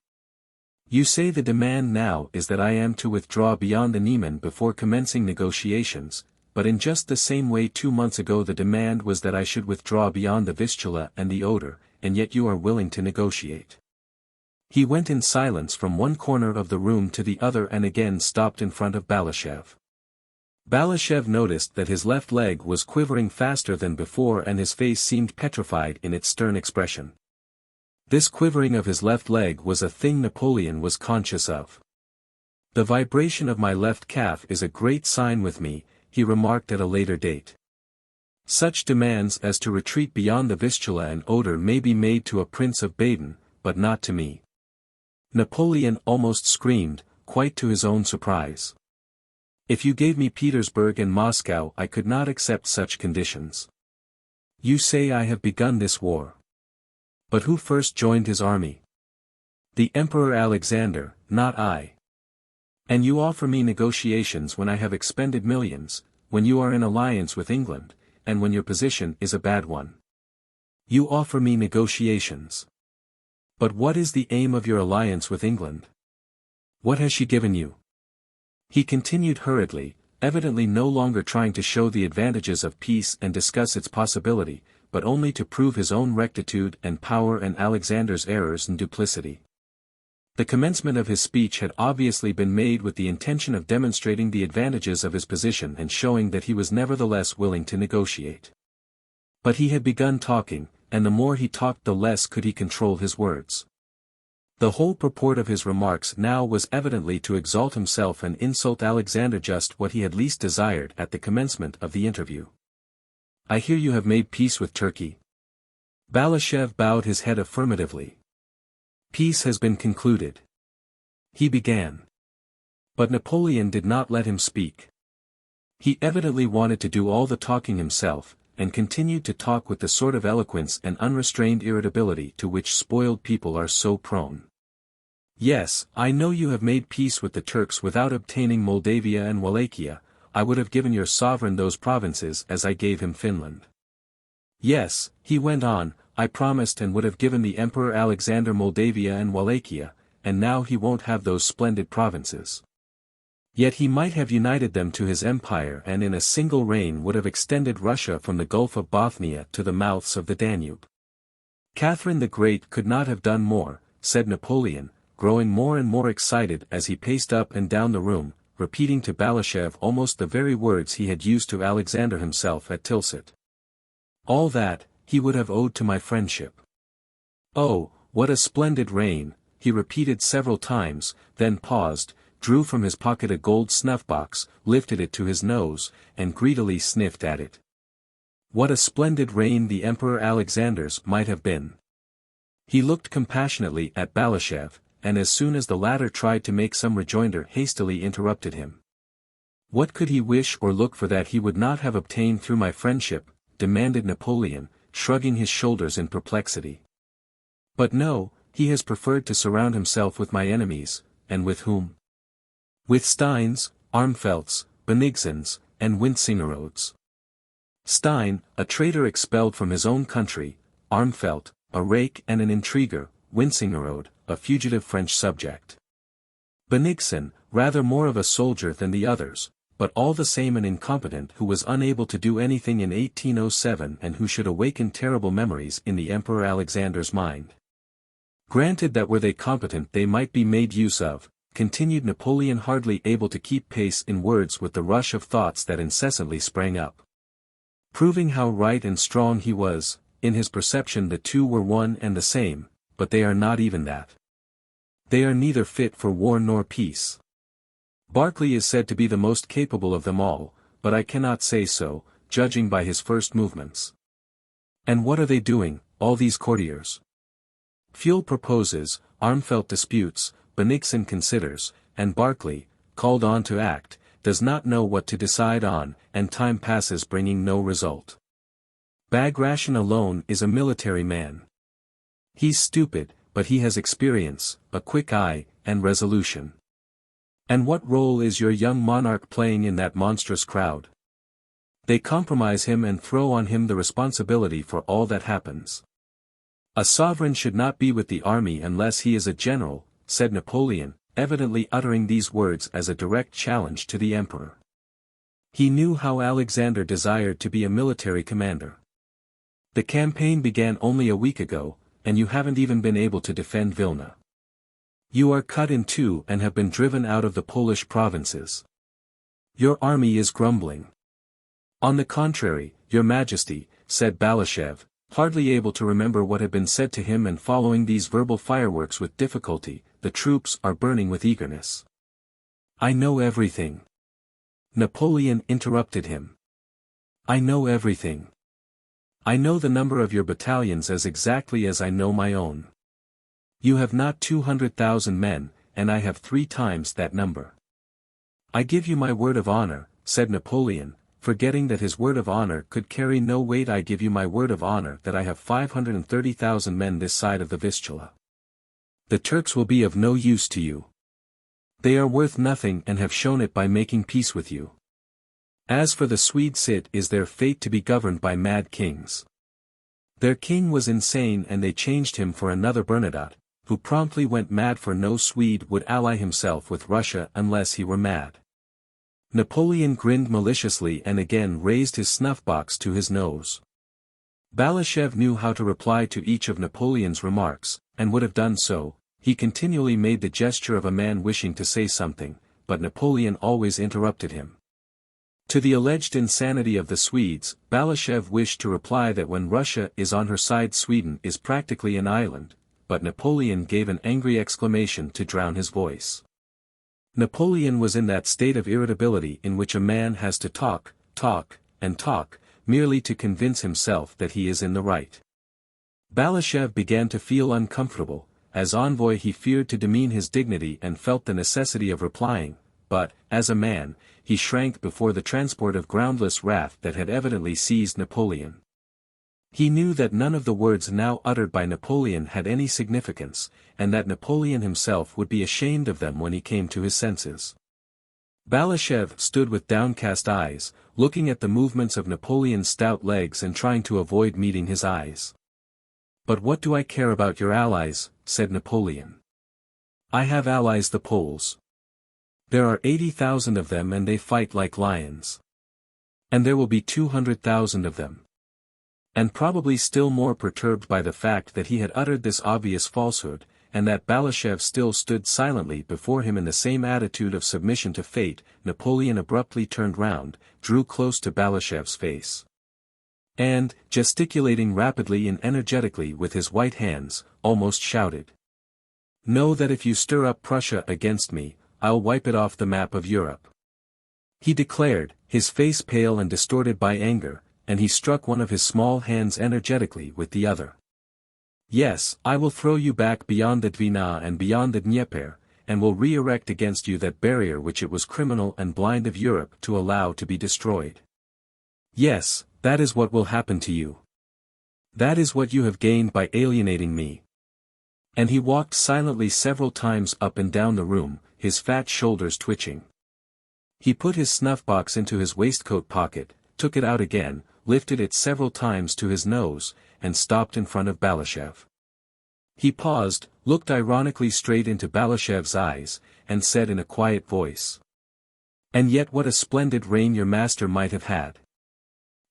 "You say the demand now is that I am to withdraw beyond the Niemen before commencing negotiations, but in just the same way 2 months ago the demand was that I should withdraw beyond the Vistula and the Oder, and yet you are willing to negotiate." He went in silence from one corner of the room to the other and again stopped in front of Balashev. Balashev noticed that his left leg was quivering faster than before and his face seemed petrified in its stern expression. This quivering of his left leg was a thing Napoleon was conscious of. "The vibration of my left calf is a great sign with me," he remarked at a later date. "Such demands as to retreat beyond the Vistula and Oder may be made to a prince of Baden, but not to me." Napoleon almost screamed, quite to his own surprise. "If you gave me Petersburg and Moscow I could not accept such conditions. You say I have begun this war. But who first joined his army? The Emperor Alexander, not I. And you offer me negotiations when I have expended millions, when you are in alliance with England, and when your position is a bad one. You offer me negotiations. But what is the aim of your alliance with England? What has she given you?" He continued hurriedly, evidently no longer trying to show the advantages of peace and discuss its possibility, but only to prove his own rectitude and power and Alexander's errors and duplicity. The commencement of his speech had obviously been made with the intention of demonstrating the advantages of his position and showing that he was nevertheless willing to negotiate. But he had begun talking, and the more he talked the less could he control his words. The whole purport of his remarks now was evidently to exalt himself and insult Alexander, just what he had least desired at the commencement of the interview. I hear you have made peace with Turkey. Balashev bowed his head affirmatively. Peace has been concluded. He began. But Napoleon did not let him speak. He evidently wanted to do all the talking himself, and continued to talk with the sort of eloquence and unrestrained irritability to which spoiled people are so prone. Yes, I know you have made peace with the Turks without obtaining Moldavia and Wallachia. I would have given your sovereign those provinces as I gave him Finland. Yes, he went on, I promised and would have given the Emperor Alexander Moldavia and Wallachia, and now he won't have those splendid provinces. Yet he might have united them to his empire and in a single reign would have extended Russia from the Gulf of Bothnia to the mouths of the Danube. Catherine the Great could not have done more, said Napoleon, growing more and more excited as he paced up and down the room, repeating to Balashev almost the very words he had used to Alexander himself at Tilsit. All that, he would have owed to my friendship. Oh, what a splendid reign, he repeated several times, then paused, drew from his pocket a gold snuff-box, lifted it to his nose, and greedily sniffed at it. What a splendid reign the Emperor Alexander's might have been. He looked compassionately at Balashev, and as soon as the latter tried to make some rejoinder hastily interrupted him. What could he wish or look for that he would not have obtained through my friendship, demanded Napoleon, shrugging his shoulders in perplexity. But no, he has preferred to surround himself with my enemies, and with whom? With Steins, Armfelts, Benigsens, and Winsingerodes. Stein, a traitor expelled from his own country, Armfelt, a rake and an intriguer, Winsingerode, a fugitive French subject. Benigsen, rather more of a soldier than the others, but all the same an incompetent who was unable to do anything in 1807 and who should awaken terrible memories in the Emperor Alexander's mind. Granted that were they competent they might be made use of, continued Napoleon, hardly able to keep pace in words with the rush of thoughts that incessantly sprang up. Proving how right and strong he was, in his perception the two were one and the same, but they are not even that. They are neither fit for war nor peace. Barclay is said to be the most capable of them all, but I cannot say so, judging by his first movements. And what are they doing, all these courtiers? Fuel proposes, Armfelt disputes, Benigsen considers, and Barclay, called on to act, does not know what to decide on, and time passes bringing no result. Bagration alone is a military man. He's stupid, but he has experience, a quick eye, and resolution. And what role is your young monarch playing in that monstrous crowd? They compromise him and throw on him the responsibility for all that happens. A sovereign should not be with the army unless he is a general, said Napoleon, evidently uttering these words as a direct challenge to the emperor. He knew how Alexander desired to be a military commander. The campaign began only a week ago, and you haven't even been able to defend Vilna. You are cut in two and have been driven out of the Polish provinces. Your army is grumbling. On the contrary, your majesty, said Balashev, hardly able to remember what had been said to him and following these verbal fireworks with difficulty, the troops are burning with eagerness. I know everything. Napoleon interrupted him. I know everything. I know the number of your battalions as exactly as I know my own. You have not 200,000 men, and I have 3 times that number. I give you my word of honor, said Napoleon, forgetting that his word of honor could carry no weight. I give you my word of honor that I have 530,000 men this side of the Vistula. The Turks will be of no use to you. They are worth nothing and have shown it by making peace with you. As for the Swedes, it is their fate to be governed by mad kings. Their king was insane and they changed him for another Bernadotte, who promptly went mad, for no Swede would ally himself with Russia unless he were mad. Napoleon grinned maliciously and again raised his snuff-box to his nose. Balashev knew how to reply to each of Napoleon's remarks, and would have done so. He continually made the gesture of a man wishing to say something, but Napoleon always interrupted him. To the alleged insanity of the Swedes, Balashev wished to reply that when Russia is on her side Sweden is practically an island, but Napoleon gave an angry exclamation to drown his voice. Napoleon was in that state of irritability in which a man has to talk, and talk, merely to convince himself that he is in the right. Balashev began to feel uncomfortable. As envoy he feared to demean his dignity and felt the necessity of replying, but, as a man, he shrank before the transport of groundless wrath that had evidently seized Napoleon. He knew that none of the words now uttered by Napoleon had any significance, and that Napoleon himself would be ashamed of them when he came to his senses. Balashev stood with downcast eyes, looking at the movements of Napoleon's stout legs and trying to avoid meeting his eyes. "But what do I care about your allies?" said Napoleon. "I have allies, the Poles. There are 80,000 of them and they fight like lions. And there will be 200,000 of them." And probably still more perturbed by the fact that he had uttered this obvious falsehood, and that Balashev still stood silently before him in the same attitude of submission to fate, Napoleon abruptly turned round, drew close to Balashev's face, and, gesticulating rapidly and energetically with his white hands, almost shouted, "Know that if you stir up Prussia against me, I'll wipe it off the map of Europe." He declared, his face pale and distorted by anger, and he struck one of his small hands energetically with the other. "Yes, I will throw you back beyond the Dwina and beyond the Dnieper, and will re-erect against you that barrier which it was criminal and blind of Europe to allow to be destroyed. Yes, that is what will happen to you. That is what you have gained by alienating me." And he walked silently several times up and down the room, his fat shoulders twitching. He put his snuff-box into his waistcoat pocket, took it out again, lifted it several times to his nose, and stopped in front of Balashev. He paused, looked ironically straight into Balashev's eyes, and said in a quiet voice, "And yet what a splendid reign your master might have had."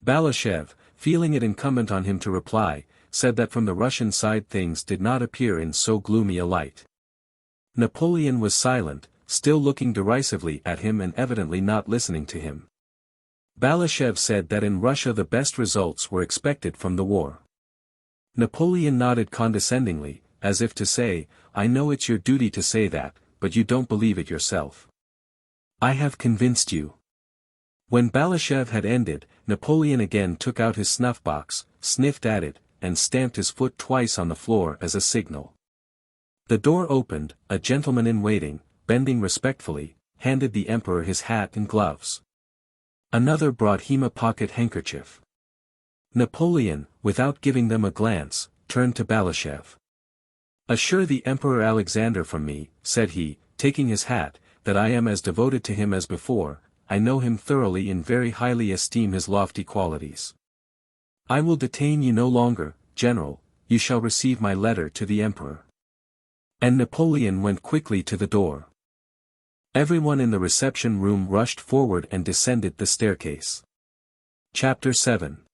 Balashev, feeling it incumbent on him to reply, said that from the Russian side things did not appear in so gloomy a light. Napoleon was silent, still looking derisively at him and evidently not listening to him. Balashev said that in Russia the best results were expected from the war. Napoleon nodded condescendingly, as if to say, "I know it's your duty to say that, but you don't believe it yourself. I have convinced you." When Balashev had ended, Napoleon again took out his snuff-box, sniffed at it, and stamped his foot twice on the floor as a signal. The door opened, a gentleman in waiting, bending respectfully, handed the emperor his hat and gloves. Another brought him a pocket handkerchief. Napoleon, without giving them a glance, turned to Balashev. "Assure the Emperor Alexander from me," said he, taking his hat, "that I am as devoted to him as before. I know him thoroughly and very highly esteem his lofty qualities. I will detain you no longer, General, you shall receive my letter to the Emperor." And Napoleon went quickly to the door. Everyone in the reception room rushed forward and descended the staircase. Chapter 7.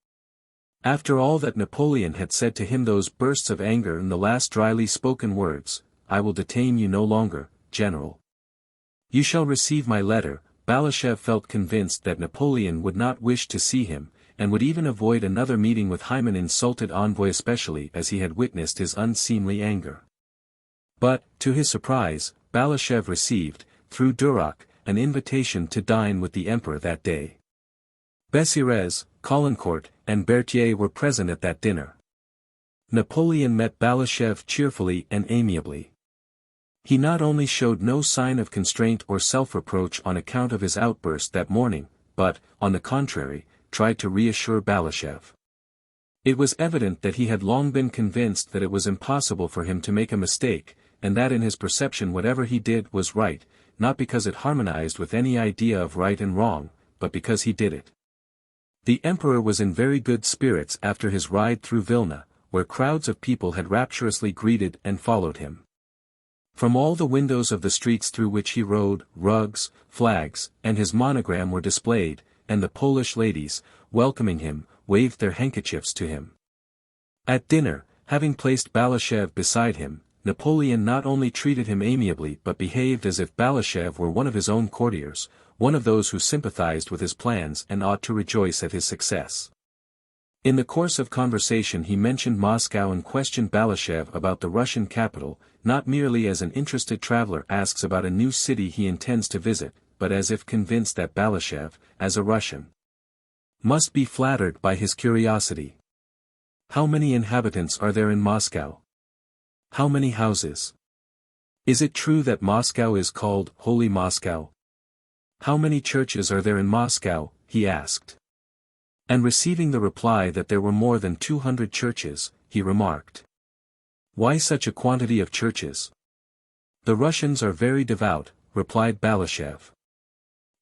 After all that Napoleon had said to him, those bursts of anger and the last dryly spoken words, "I will detain you no longer, General. You shall receive my letter," Balashev felt convinced that Napoleon would not wish to see him, and would even avoid another meeting with Hyman insulted envoy, especially as he had witnessed his unseemly anger. But, to his surprise, Balashev received, through Duroc, an invitation to dine with the emperor that day. Bessires, Caulaincourt, and Berthier were present at that dinner. Napoleon met Balashev cheerfully and amiably. He not only showed no sign of constraint or self-reproach on account of his outburst that morning, but, on the contrary, tried to reassure Balashev. It was evident that he had long been convinced that it was impossible for him to make a mistake, and that in his perception whatever he did was right, not because it harmonized with any idea of right and wrong, but because he did it. The emperor was in very good spirits after his ride through Vilna, where crowds of people had rapturously greeted and followed him. From all the windows of the streets through which he rode, rugs, flags, and his monogram were displayed, and the Polish ladies, welcoming him, waved their handkerchiefs to him. At dinner, having placed Balashev beside him, Napoleon not only treated him amiably but behaved as if Balashev were one of his own courtiers, one of those who sympathized with his plans and ought to rejoice at his success. In the course of conversation he mentioned Moscow and questioned Balashev about the Russian capital, not merely as an interested traveler asks about a new city he intends to visit, but as if convinced that Balashev, as a Russian, Must be flattered by his curiosity. How many inhabitants are there in Moscow? How many houses? Is it true that Moscow is called Holy Moscow? How many churches are there in Moscow? He asked. And receiving the reply that there were more than 200 churches, he remarked. Why such a quantity of churches? The Russians are very devout, replied Balashev.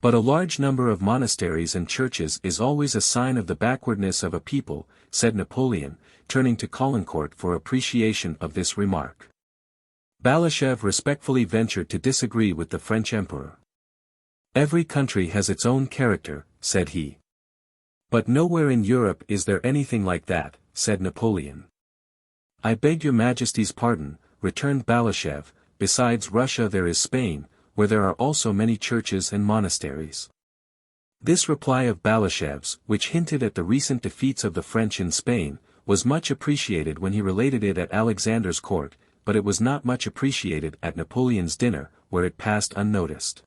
But a large number of monasteries and churches is always a sign of the backwardness of a people, said Napoleon, turning to Caulaincourt for appreciation of this remark. Balashev respectfully ventured to disagree with the French emperor. Every country has its own character, said he. But nowhere in Europe is there anything like that, said Napoleon. I beg your Majesty's pardon, returned Balashev, besides Russia there is Spain, where there are also many churches and monasteries. This reply of Balashev's, which hinted at the recent defeats of the French in Spain, was much appreciated when he related it at Alexander's court, but it was not much appreciated at Napoleon's dinner, where it passed unnoticed.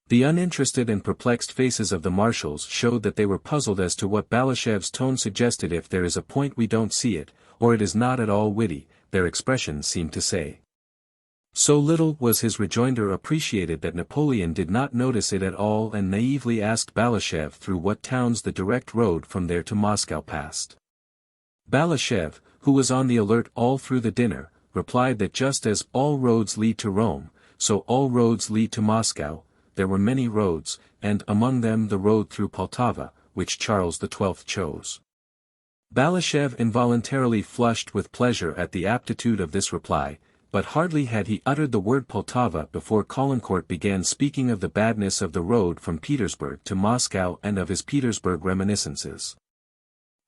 The uninterested and perplexed faces of the marshals showed that they were puzzled as to what Balashev's tone suggested. If there is a point we don't see it, or it is not at all witty, their expressions seemed to say. So little was his rejoinder appreciated that Napoleon did not notice it at all and naively asked Balashev through what towns the direct road from there to Moscow passed. Balashev, who was on the alert all through the dinner, replied that just as all roads lead to Rome, so all roads lead to Moscow. There were many roads, and among them the road through Poltava, which Charles XII chose. Balashev involuntarily flushed with pleasure at the aptitude of this reply, but hardly had he uttered the word Poltava before Caulaincourt began speaking of the badness of the road from Petersburg to Moscow and of his Petersburg reminiscences.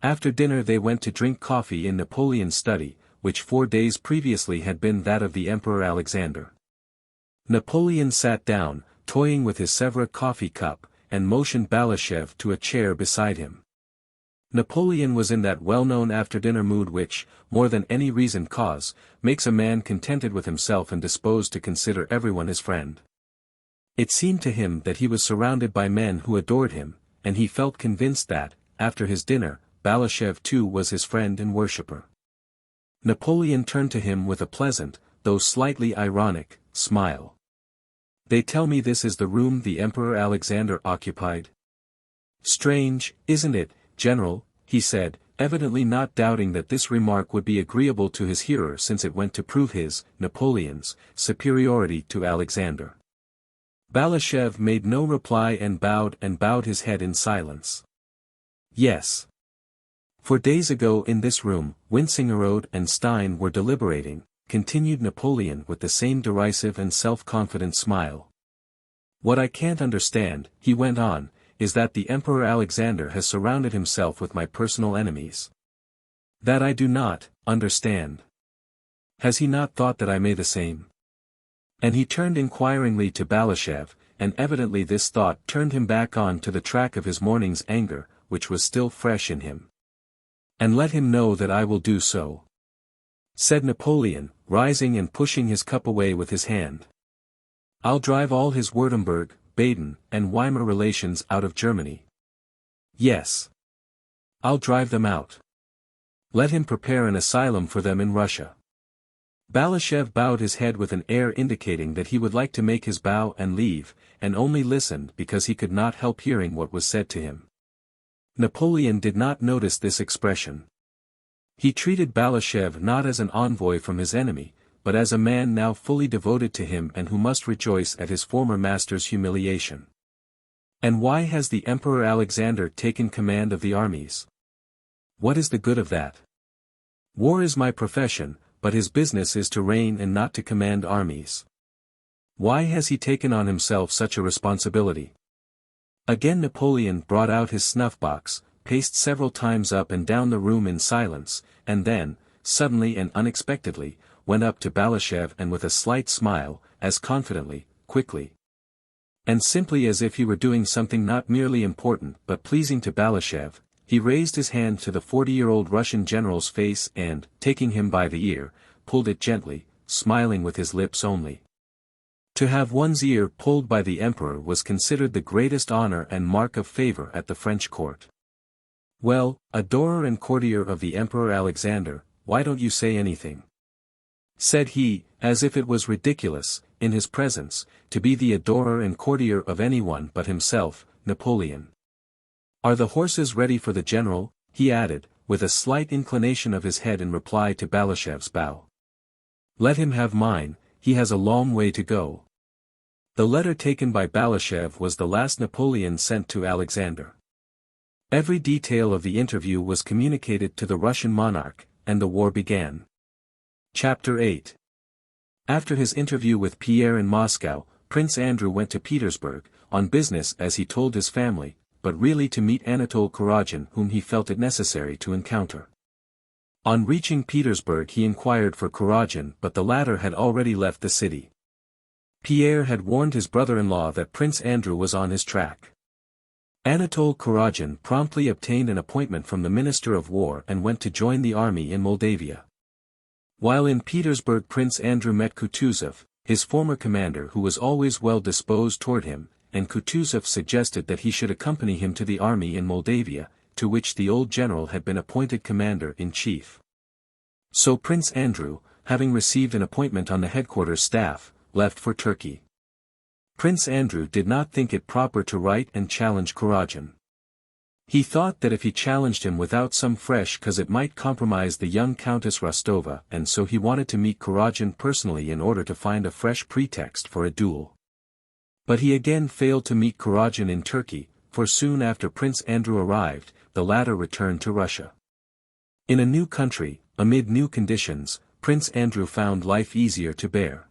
After dinner they went to drink coffee in Napoleon's study, which 4 days previously had been that of the Emperor Alexander. Napoleon sat down, toying with his Sèvres coffee cup, and motioned Balashev to a chair beside him. Napoleon was in that well-known after-dinner mood which, more than any reasoned cause, makes a man contented with himself and disposed to consider everyone his friend. It seemed to him that he was surrounded by men who adored him, and he felt convinced that, after his dinner, Balashev too was his friend and worshipper. Napoleon turned to him with a pleasant, though slightly ironic, smile. They tell me this is the room the Emperor Alexander occupied. Strange, isn't it, General, he said, evidently not doubting that this remark would be agreeable to his hearer since it went to prove his, Napoleon's, superiority to Alexander. Balashev made no reply and bowed his head in silence. Yes. 4 days ago in this room, Wintzingerode and Stein were deliberating, continued Napoleon with the same derisive and self-confident smile. What I can't understand, he went on, is that the Emperor Alexander has surrounded himself with my personal enemies. That I do not understand. Has he not thought that I may the same? And he turned inquiringly to Balashev, and evidently this thought turned him back on to the track of his morning's anger, which was still fresh in him. And let him know that I will do so, said Napoleon, rising and pushing his cup away with his hand. I'll drive all his Württemberg, Baden, and Weimar relations out of Germany. Yes. I'll drive them out. Let him prepare an asylum for them in Russia. Balashev bowed his head with an air indicating that he would like to make his bow and leave, and only listened because he could not help hearing what was said to him. Napoleon did not notice this expression. He treated Balashev not as an envoy from his enemy, but as a man now fully devoted to him and who must rejoice at his former master's humiliation. And why has the Emperor Alexander taken command of the armies? What is the good of that? War is my profession, but his business is to reign and not to command armies. Why has he taken on himself such a responsibility? Again Napoleon brought out his snuff-box, paced several times up and down the room in silence, and then, suddenly and unexpectedly, went up to Balashev and with a slight smile, as confidently, quickly, and simply as if he were doing something not merely important but pleasing to Balashev, he raised his hand to the 40-year-old Russian general's face and, taking him by the ear, pulled it gently, smiling with his lips only. To have one's ear pulled by the emperor was considered the greatest honor and mark of favor at the French court. Well, adorer and courtier of the Emperor Alexander, why don't you say anything? Said he, as if it was ridiculous, in his presence, to be the adorer and courtier of anyone but himself, Napoleon. Are the horses ready for the general? He added, with a slight inclination of his head in reply to Balashev's bow. Let him have mine, he has a long way to go. The letter taken by Balashev was the last Napoleon sent to Alexander. Every detail of the interview was communicated to the Russian monarch, and the war began. Chapter 8. After his interview with Pierre in Moscow, Prince Andrew went to Petersburg, on business as he told his family, but really to meet Anatole Kuragin, whom he felt it necessary to encounter. On reaching Petersburg he inquired for Kuragin, but the latter had already left the city. Pierre had warned his brother-in-law that Prince Andrew was on his track. Anatole Kuragin promptly obtained an appointment from the Minister of War and went to join the army in Moldavia. While in Petersburg Prince Andrew met Kutuzov, his former commander, who was always well disposed toward him, and Kutuzov suggested that he should accompany him to the army in Moldavia, to which the old general had been appointed commander-in-chief. So Prince Andrew, having received an appointment on the headquarters staff, left for Turkey. Prince Andrew did not think it proper to write and challenge Kuragin. He thought that if he challenged him without some fresh cause it might compromise the young Countess Rostova, and so he wanted to meet Kuragin personally in order to find a fresh pretext for a duel. But he again failed to meet Kuragin in Turkey, for soon after Prince Andrew arrived, the latter returned to Russia. In a new country, amid new conditions, Prince Andrew found life easier to bear.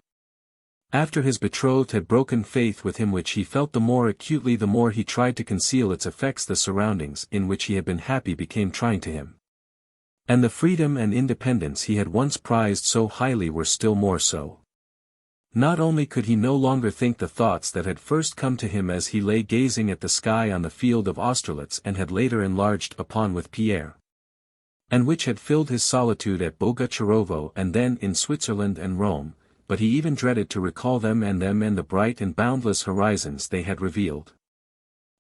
After his betrothed had broken faith with him, which he felt the more acutely the more he tried to conceal its effects, the surroundings in which he had been happy became trying to him. And the freedom and independence he had once prized so highly were still more so. Not only could he no longer think the thoughts that had first come to him as he lay gazing at the sky on the field of Austerlitz and had later enlarged upon with Pierre, and which had filled his solitude at Bogucharovo and then in Switzerland and Rome, but he even dreaded to recall them and the bright and boundless horizons they had revealed.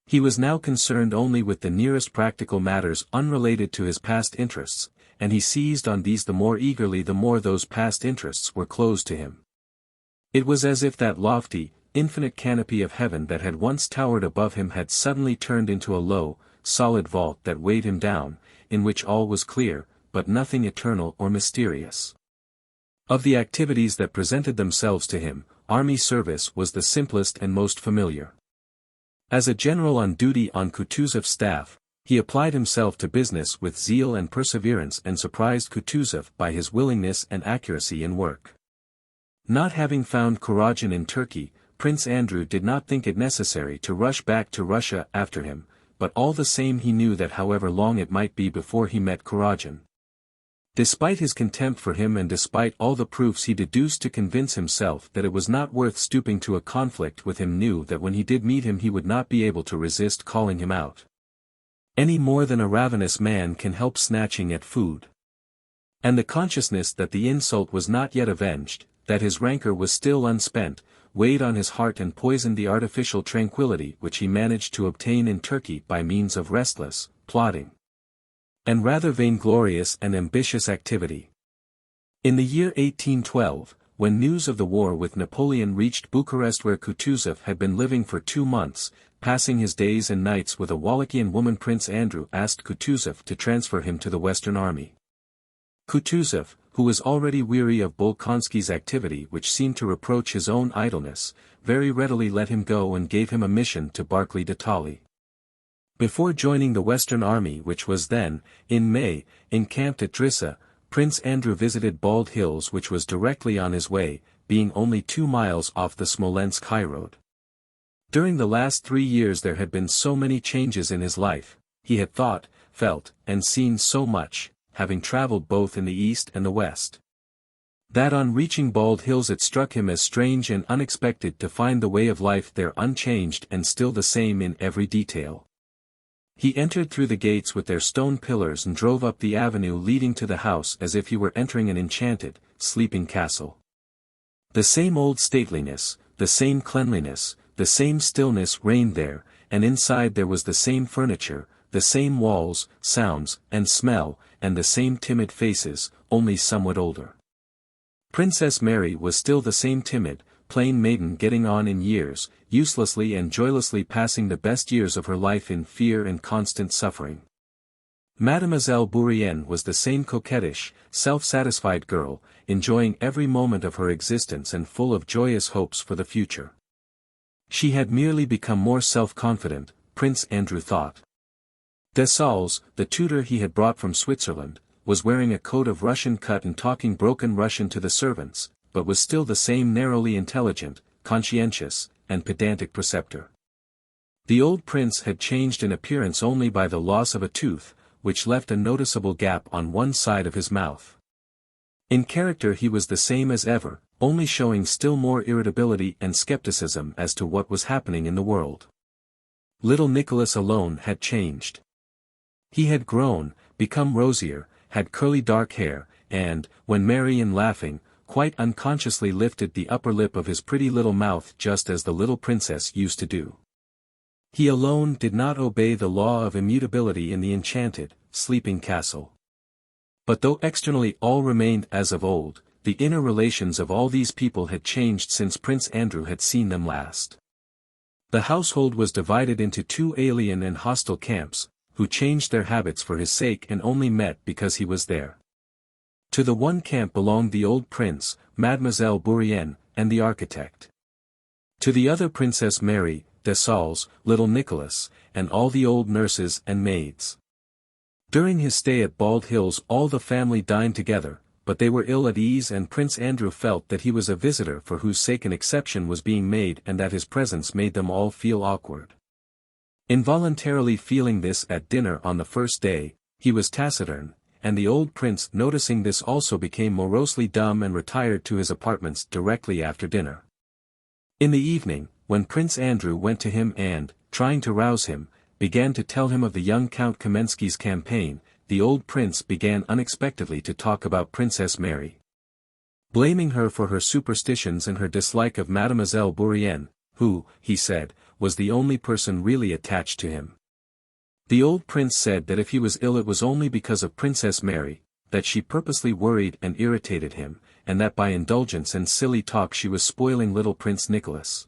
He was now concerned only with the nearest practical matters unrelated to his past interests, and he seized on these the more eagerly the more those past interests were closed to him. It was as if that lofty, infinite canopy of heaven that had once towered above him had suddenly turned into a low, solid vault that weighed him down, in which all was clear, but nothing eternal or mysterious. Of the activities that presented themselves to him, army service was the simplest and most familiar. As a general on duty on Kutuzov's staff, he applied himself to business with zeal and perseverance and surprised Kutuzov by his willingness and accuracy in work. Not having found Kuragin in Turkey, Prince Andrew did not think it necessary to rush back to Russia after him, but all the same he knew that however long it might be before he met Kuragin, despite his contempt for him and despite all the proofs he deduced to convince himself that it was not worth stooping to a conflict with him, knew that when he did meet him he would not be able to resist calling him out, any more than a ravenous man can help snatching at food. And the consciousness that the insult was not yet avenged, that his rancor was still unspent, weighed on his heart and poisoned the artificial tranquility which he managed to obtain in Turkey by means of restless, plodding, and rather vainglorious and ambitious activity. In the year 1812, when news of the war with Napoleon reached Bucharest, where Kutuzov had been living for 2 months, passing his days and nights with a Wallachian woman, Prince Andrew asked Kutuzov to transfer him to the Western Army. Kutuzov, who was already weary of Bolkonsky's activity which seemed to reproach his own idleness, very readily let him go and gave him a mission to Barclay de Tolly. Before joining the Western Army, which was then, in May, encamped at Drissa, Prince Andrew visited Bald Hills, which was directly on his way, being only 2 miles off the Smolensk highroad. During the last 3 years there had been so many changes in his life, he had thought, felt, and seen so much, having travelled both in the East and the West, that on reaching Bald Hills it struck him as strange and unexpected to find the way of life there unchanged and still the same in every detail. He entered through the gates with their stone pillars and drove up the avenue leading to the house as if he were entering an enchanted, sleeping castle. The same old stateliness, the same cleanliness, the same stillness reigned there, and inside there was the same furniture, the same walls, sounds, and smell, and the same timid faces, only somewhat older. Princess Mary was still the same timid, plain maiden getting on in years, uselessly and joylessly passing the best years of her life in fear and constant suffering. Mademoiselle Bourienne was the same coquettish, self-satisfied girl, enjoying every moment of her existence and full of joyous hopes for the future. She had merely become more self-confident, Prince Andrew thought. Dessalles, the tutor he had brought from Switzerland, was wearing a coat of Russian cut and talking broken Russian to the servants, but was still the same narrowly intelligent, conscientious, and pedantic preceptor. The old prince had changed in appearance only by the loss of a tooth, which left a noticeable gap on one side of his mouth. In character he was the same as ever, only showing still more irritability and skepticism as to what was happening in the world. Little Nicholas alone had changed. He had grown, become rosier, had curly dark hair, and, when merry and laughing, quite unconsciously lifted the upper lip of his pretty little mouth just as the little princess used to do. He alone did not obey the law of immutability in the enchanted, sleeping castle. But though externally all remained as of old, the inner relations of all these people had changed since Prince Andrew had seen them last. The household was divided into two alien and hostile camps, who changed their habits for his sake and only met because he was there. To the one camp belonged the old prince, Mademoiselle Bourienne, and the architect. To the other Princess Mary, Dessalles, little Nicholas, and all the old nurses and maids. During his stay at Bald Hills all the family dined together, but they were ill at ease and Prince Andrew felt that he was a visitor for whose sake an exception was being made and that his presence made them all feel awkward. Involuntarily feeling this at dinner on the first day, he was taciturn, and the old prince noticing this also became morosely dumb and retired to his apartments directly after dinner. In the evening, when Prince Andrew went to him and, trying to rouse him, began to tell him of the young Count Kamensky's campaign, the old prince began unexpectedly to talk about Princess Mary. Blaming her for her superstitions and her dislike of Mademoiselle Bourienne, who, he said, was the only person really attached to him. The old prince said that if he was ill it was only because of Princess Mary, that she purposely worried and irritated him, and that by indulgence and silly talk she was spoiling little Prince Nicholas.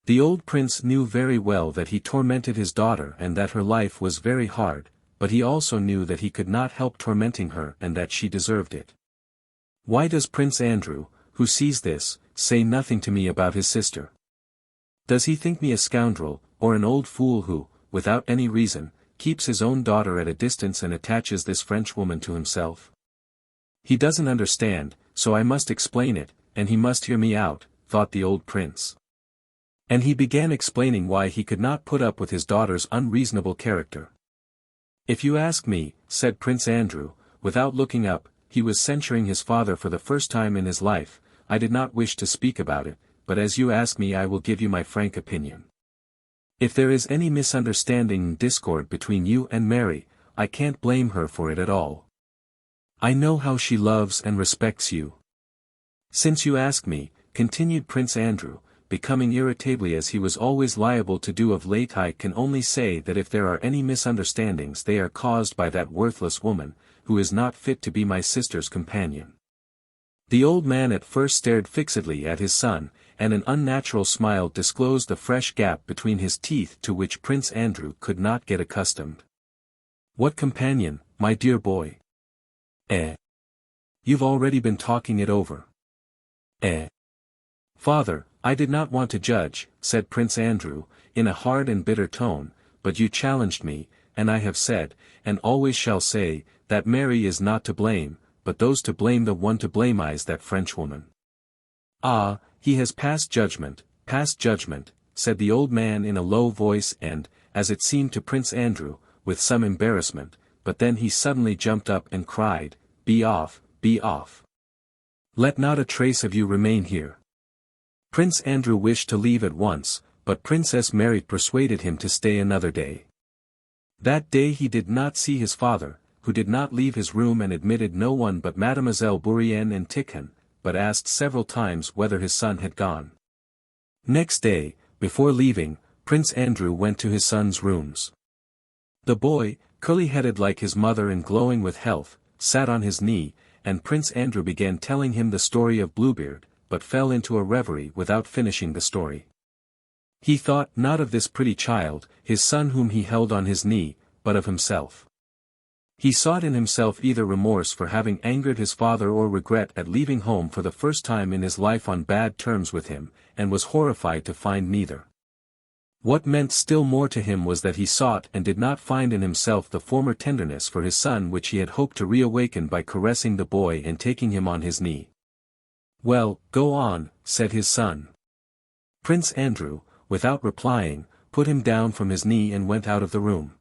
The old prince knew very well that he tormented his daughter and that her life was very hard, but he also knew that he could not help tormenting her and that she deserved it. Why does Prince Andrew, who sees this, say nothing to me about his sister? Does he think me a scoundrel, or an old fool who, without any reason, keeps his own daughter at a distance and attaches this Frenchwoman to himself? He doesn't understand, so I must explain it, and he must hear me out, thought the old prince. And he began explaining why he could not put up with his daughter's unreasonable character. If you ask me, said Prince Andrew, without looking up, he was censuring his father for the first time in his life, I did not wish to speak about it, but as you ask me I will give you my frank opinion. If there is any misunderstanding and discord between you and Mary, I can't blame her for it at all. I know how she loves and respects you. Since you ask me, continued Prince Andrew, becoming irritably as he was always liable to do of late, I can only say that if there are any misunderstandings they are caused by that worthless woman, who is not fit to be my sister's companion. The old man at first stared fixedly at his son, and an unnatural smile disclosed the fresh gap between his teeth to which Prince Andrew could not get accustomed. What companion, my dear boy? You've already been talking it over. Father, I did not want to judge, said Prince Andrew, in a hard and bitter tone, but you challenged me, and I have said, and always shall say, that Mary is not to blame, but those to blame the one to blame is that Frenchwoman. Ah, he has passed judgment, said the old man in a low voice and, as it seemed to Prince Andrew, with some embarrassment, but then he suddenly jumped up and cried, Be off, be off. Let not a trace of you remain here. Prince Andrew wished to leave at once, but Princess Mary persuaded him to stay another day. That day he did not see his father, who did not leave his room and admitted no one but Mademoiselle Bourienne and Tikhon, but asked several times whether his son had gone. Next day, before leaving, Prince Andrew went to his son's rooms. The boy, curly-headed like his mother and glowing with health, sat on his knee, and Prince Andrew began telling him the story of Bluebeard, but fell into a reverie without finishing the story. He thought not of this pretty child, his son whom he held on his knee, but of himself. He sought in himself either remorse for having angered his father or regret at leaving home for the first time in his life on bad terms with him, and was horrified to find neither. What meant still more to him was that he sought and did not find in himself the former tenderness for his son which he had hoped to reawaken by caressing the boy and taking him on his knee. "Well, go on," said his son. Prince Andrew, without replying, put him down from his knee and went out of the room.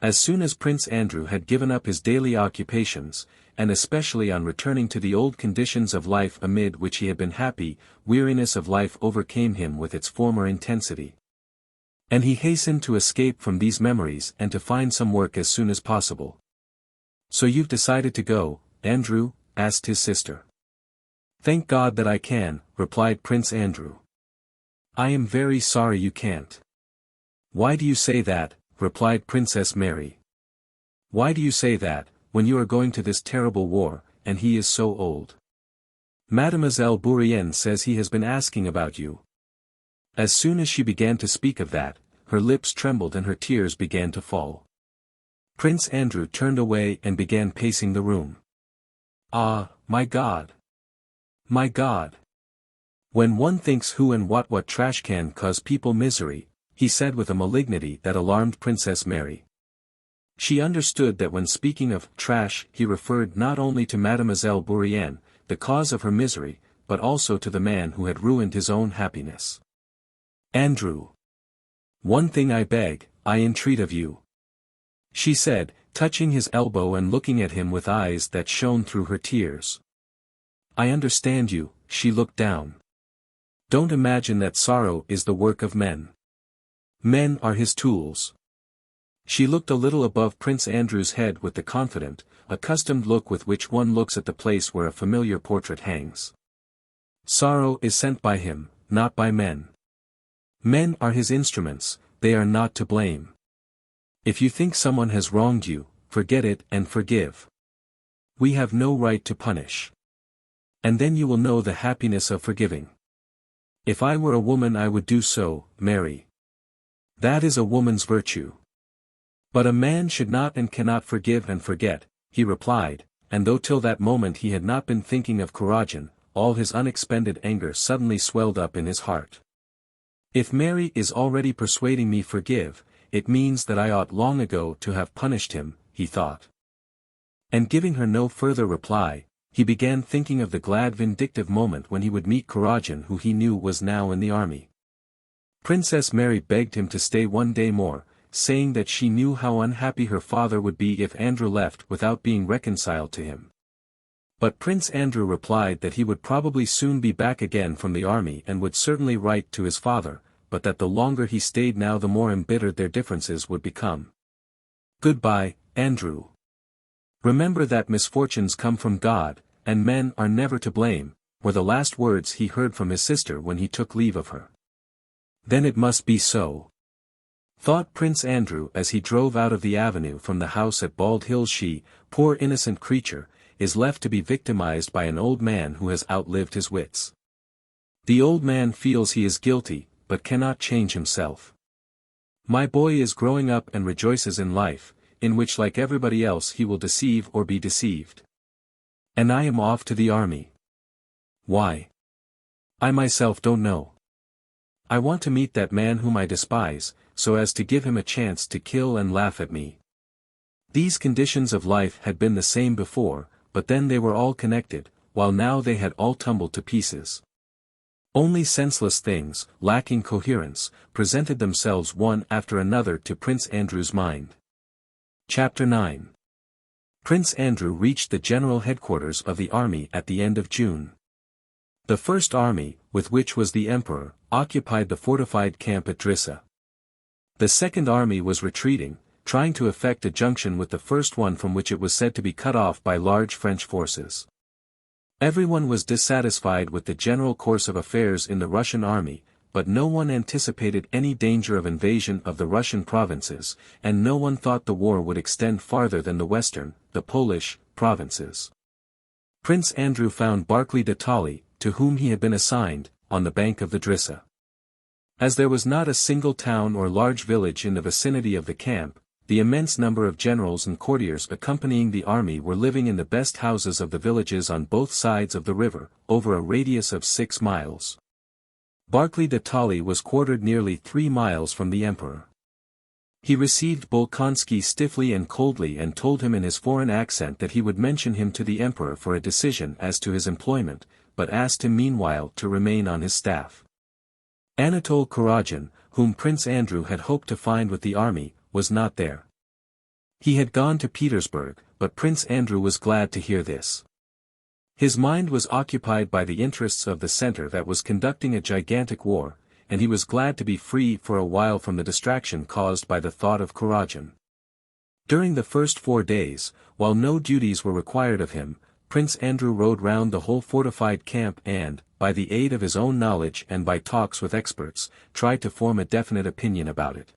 As soon as Prince Andrew had given up his daily occupations, and especially on returning to the old conditions of life amid which he had been happy, weariness of life overcame him with its former intensity. And he hastened to escape from these memories and to find some work as soon as possible. "So you've decided to go, Andrew?" asked his sister. "Thank God that I can," replied Prince Andrew. "I am very sorry you can't." "Why do you say that?" replied Princess Mary. "Why do you say that, when you are going to this terrible war, and he is so old? Mademoiselle Bourienne says he has been asking about you." As soon as she began to speak of that, her lips trembled and her tears began to fall. Prince Andrew turned away and began pacing the room. "Ah, my God! My God! When one thinks who and what trash can cause people misery," he said with a malignity that alarmed Princess Mary. She understood that when speaking of trash he referred not only to Mademoiselle Bourienne, the cause of her misery, but also to the man who had ruined his own happiness. "Andrew! One thing I beg, I entreat of you," she said, touching his elbow and looking at him with eyes that shone through her tears. "I understand you," she looked down. "Don't imagine that sorrow is the work of men. Men are his tools." She looked a little above Prince Andrew's head with the confident, accustomed look with which one looks at the place where a familiar portrait hangs. "Sorrow is sent by him, not by men. Men are his instruments, they are not to blame. If you think someone has wronged you, forget it and forgive. We have no right to punish. And then you will know the happiness of forgiving. If I were a woman I would do so, Mary. That is a woman's virtue. But a man should not and cannot forgive and forget," he replied, and though till that moment he had not been thinking of Kuragin, all his unexpended anger suddenly swelled up in his heart. "If Mary is already persuading me forgive, it means that I ought long ago to have punished him," he thought. And giving her no further reply, he began thinking of the glad vindictive moment when he would meet Kuragin who he knew was now in the army. Princess Mary begged him to stay one day more, saying that she knew how unhappy her father would be if Andrew left without being reconciled to him. But Prince Andrew replied that he would probably soon be back again from the army and would certainly write to his father, but that the longer he stayed now the more embittered their differences would become. "Goodbye, Andrew. Remember that misfortunes come from God, and men are never to blame," were the last words he heard from his sister when he took leave of her. "Then it must be so," thought Prince Andrew as he drove out of the avenue from the house at Bald Hills. She, poor innocent creature, is left to be victimized by an old man who has outlived his wits. The old man feels he is guilty, but cannot change himself. My boy is growing up and rejoices in life, in which like everybody else he will deceive or be deceived. And I am off to the army. Why? I myself don't know. I want to meet that man whom I despise, so as to give him a chance to kill and laugh at me. These conditions of life had been the same before, but then they were all connected, while now they had all tumbled to pieces. Only senseless things, lacking coherence, presented themselves one after another to Prince Andrew's mind. Chapter 9. Prince Andrew reached the general headquarters of the army at the end of June. The First Army, with which was the Emperor, occupied the fortified camp at Drissa. The Second Army was retreating, trying to effect a junction with the first one from which it was said to be cut off by large French forces. Everyone was dissatisfied with the general course of affairs in the Russian army, but no one anticipated any danger of invasion of the Russian provinces, and no one thought the war would extend farther than the western, the Polish, provinces. Prince Andrew found Barclay de Tolly, to whom he had been assigned, on the bank of the Drissa. As there was not a single town or large village in the vicinity of the camp, the immense number of generals and courtiers accompanying the army were living in the best houses of the villages on both sides of the river, over a radius of 6 miles. Barclay de Tolly was quartered nearly 3 miles from the emperor. He received Bolkonsky stiffly and coldly and told him in his foreign accent that he would mention him to the emperor for a decision as to his employment, but asked him meanwhile to remain on his staff. Anatole Kuragin, whom Prince Andrew had hoped to find with the army, was not there. He had gone to Petersburg, but Prince Andrew was glad to hear this. His mind was occupied by the interests of the center that was conducting a gigantic war, and he was glad to be free for a while from the distraction caused by the thought of Kuragin. During the first 4 days, while no duties were required of him, Prince Andrew rode round the whole fortified camp and, by the aid of his own knowledge and by talks with experts, tried to form a definite opinion about it.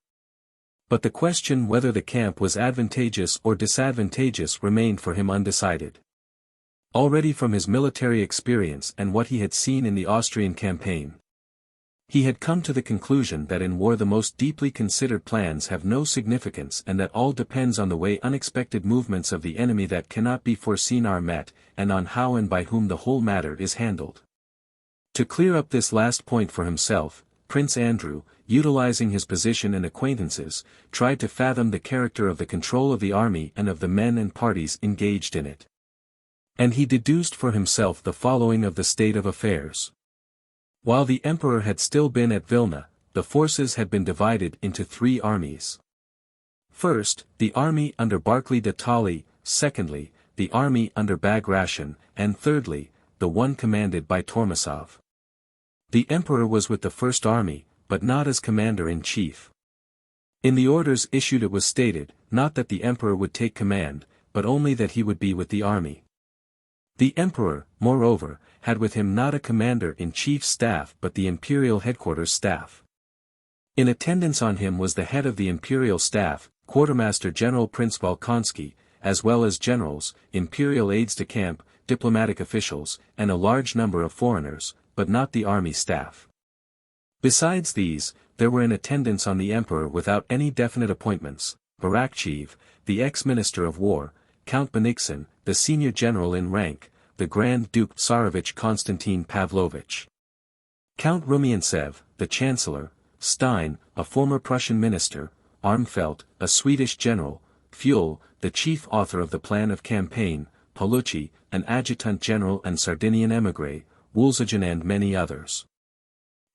But the question whether the camp was advantageous or disadvantageous remained for him undecided. Already from his military experience and what he had seen in the Austrian campaign, he had come to the conclusion that in war the most deeply considered plans have no significance and that all depends on the way unexpected movements of the enemy that cannot be foreseen are met, and on how and by whom the whole matter is handled. To clear up this last point for himself, Prince Andrew, utilizing his position and acquaintances, tried to fathom the character of the control of the army and of the men and parties engaged in it. And he deduced for himself the following of the state of affairs. While the emperor had still been at Vilna, the forces had been divided into 3 armies. First, the army under Barclay de Tolly, secondly, the army under Bagration, and thirdly, the one commanded by Tormasov. The emperor was with the first army, but not as commander-in-chief. In the orders issued it was stated, not that the emperor would take command, but only that he would be with the army. The emperor, moreover, had with him not a commander-in-chief's staff but the imperial headquarters staff. In attendance on him was the head of the imperial staff, Quartermaster General Prince Volkonsky, as well as generals, imperial aides-de-camp, diplomatic officials, and a large number of foreigners, but not the army staff. Besides these, there were in attendance on the emperor without any definite appointments, Arakcheev, the ex-minister of war, Count Bennigsen, the senior general in rank, the Grand Duke Tsarevich Konstantin Pavlovich, Count Rumiantsev, the chancellor, Stein, a former Prussian minister, Armfeldt, a Swedish general, Fuel, the chief author of the plan of campaign, Paulucci, an adjutant general and Sardinian émigré, Woolsegen and many others.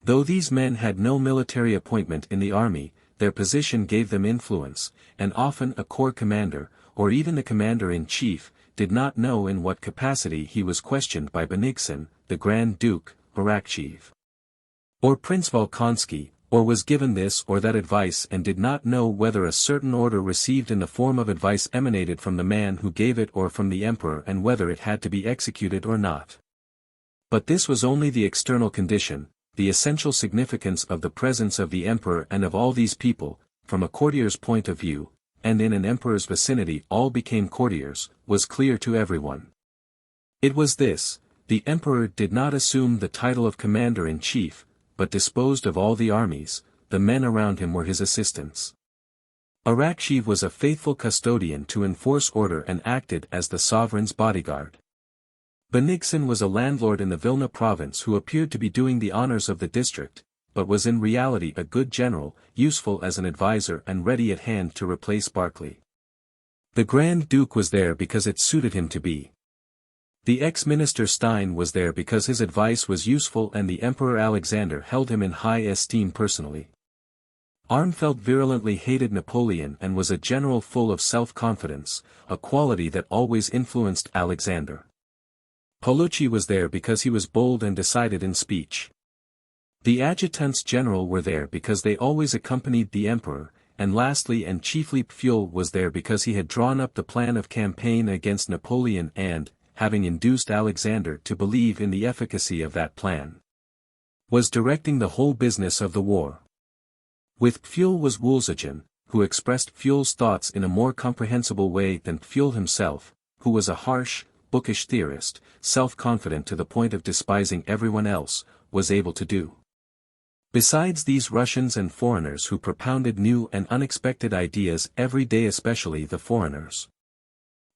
Though these men had no military appointment in the army, their position gave them influence, and often a corps commander, or even the commander-in-chief, did not know in what capacity he was questioned by Bennigsen, the Grand Duke, Arakcheev, or Prince Volkonsky, or was given this or that advice and did not know whether a certain order received in the form of advice emanated from the man who gave it or from the emperor and whether it had to be executed or not. But this was only the external condition. The essential significance of the presence of the emperor and of all these people, from a courtier's point of view, and in an emperor's vicinity all became courtiers, was clear to everyone. It was this: the emperor did not assume the title of commander-in-chief, but disposed of all the armies, the men around him were his assistants. Arakcheev was a faithful custodian to enforce order and acted as the sovereign's bodyguard. Bennigsen was a landlord in the Vilna province who appeared to be doing the honors of the district, but was in reality a good general, useful as an advisor and ready at hand to replace Barclay. The Grand Duke was there because it suited him to be. The ex-minister Stein was there because his advice was useful and the Emperor Alexander held him in high esteem personally. Armfeldt virulently hated Napoleon and was a general full of self-confidence, a quality that always influenced Alexander. Paulucci was there because he was bold and decided in speech. The adjutants general were there because they always accompanied the emperor, and lastly and chiefly Pfuel was there because he had drawn up the plan of campaign against Napoleon and, having induced Alexander to believe in the efficacy of that plan. was directing the whole business of the war. With Pfuel was Woolsogin, who expressed Pfuel's thoughts in a more comprehensible way than Pfuel himself, who was a harsh, bookish theorist, self-confident to the point of despising everyone else, was able to do. Besides these Russians and foreigners who propounded new and unexpected ideas every day, especially the foreigners,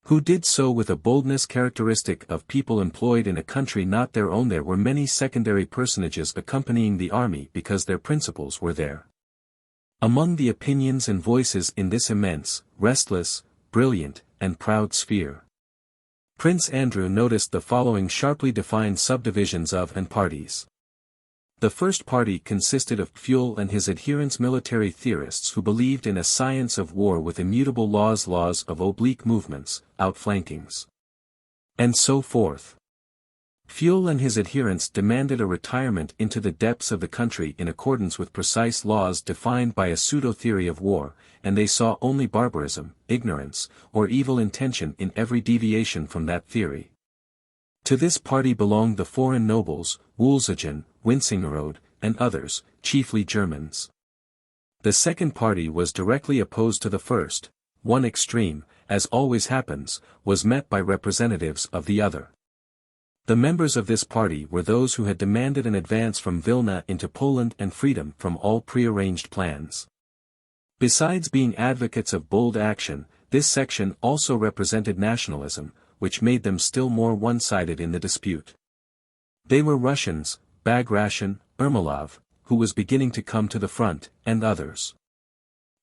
who did so with a boldness characteristic of people employed in a country not their own, there were many secondary personages accompanying the army because their principles were there. Among the opinions and voices in this immense, restless, brilliant, and proud sphere, Prince Andrew noticed the following sharply defined subdivisions of and parties. The first party consisted of Pfuel and his adherents, military theorists who believed in a science of war with immutable laws of oblique movements, outflankings, and so forth. Pfuel and his adherents demanded a retirement into the depths of the country in accordance with precise laws defined by a pseudo-theory of war, and they saw only barbarism, ignorance, or evil intention in every deviation from that theory. To this party belonged the foreign nobles, Woolsogin, Wintzingerode, and others, chiefly Germans. The second party was directly opposed to the first. One extreme, as always happens, was met by representatives of the other. The members of this party were those who had demanded an advance from Vilna into Poland and freedom from all prearranged plans. Besides being advocates of bold action, this section also represented nationalism, which made them still more one-sided in the dispute. They were Russians, Bagration, Ermolov, who was beginning to come to the front, and others.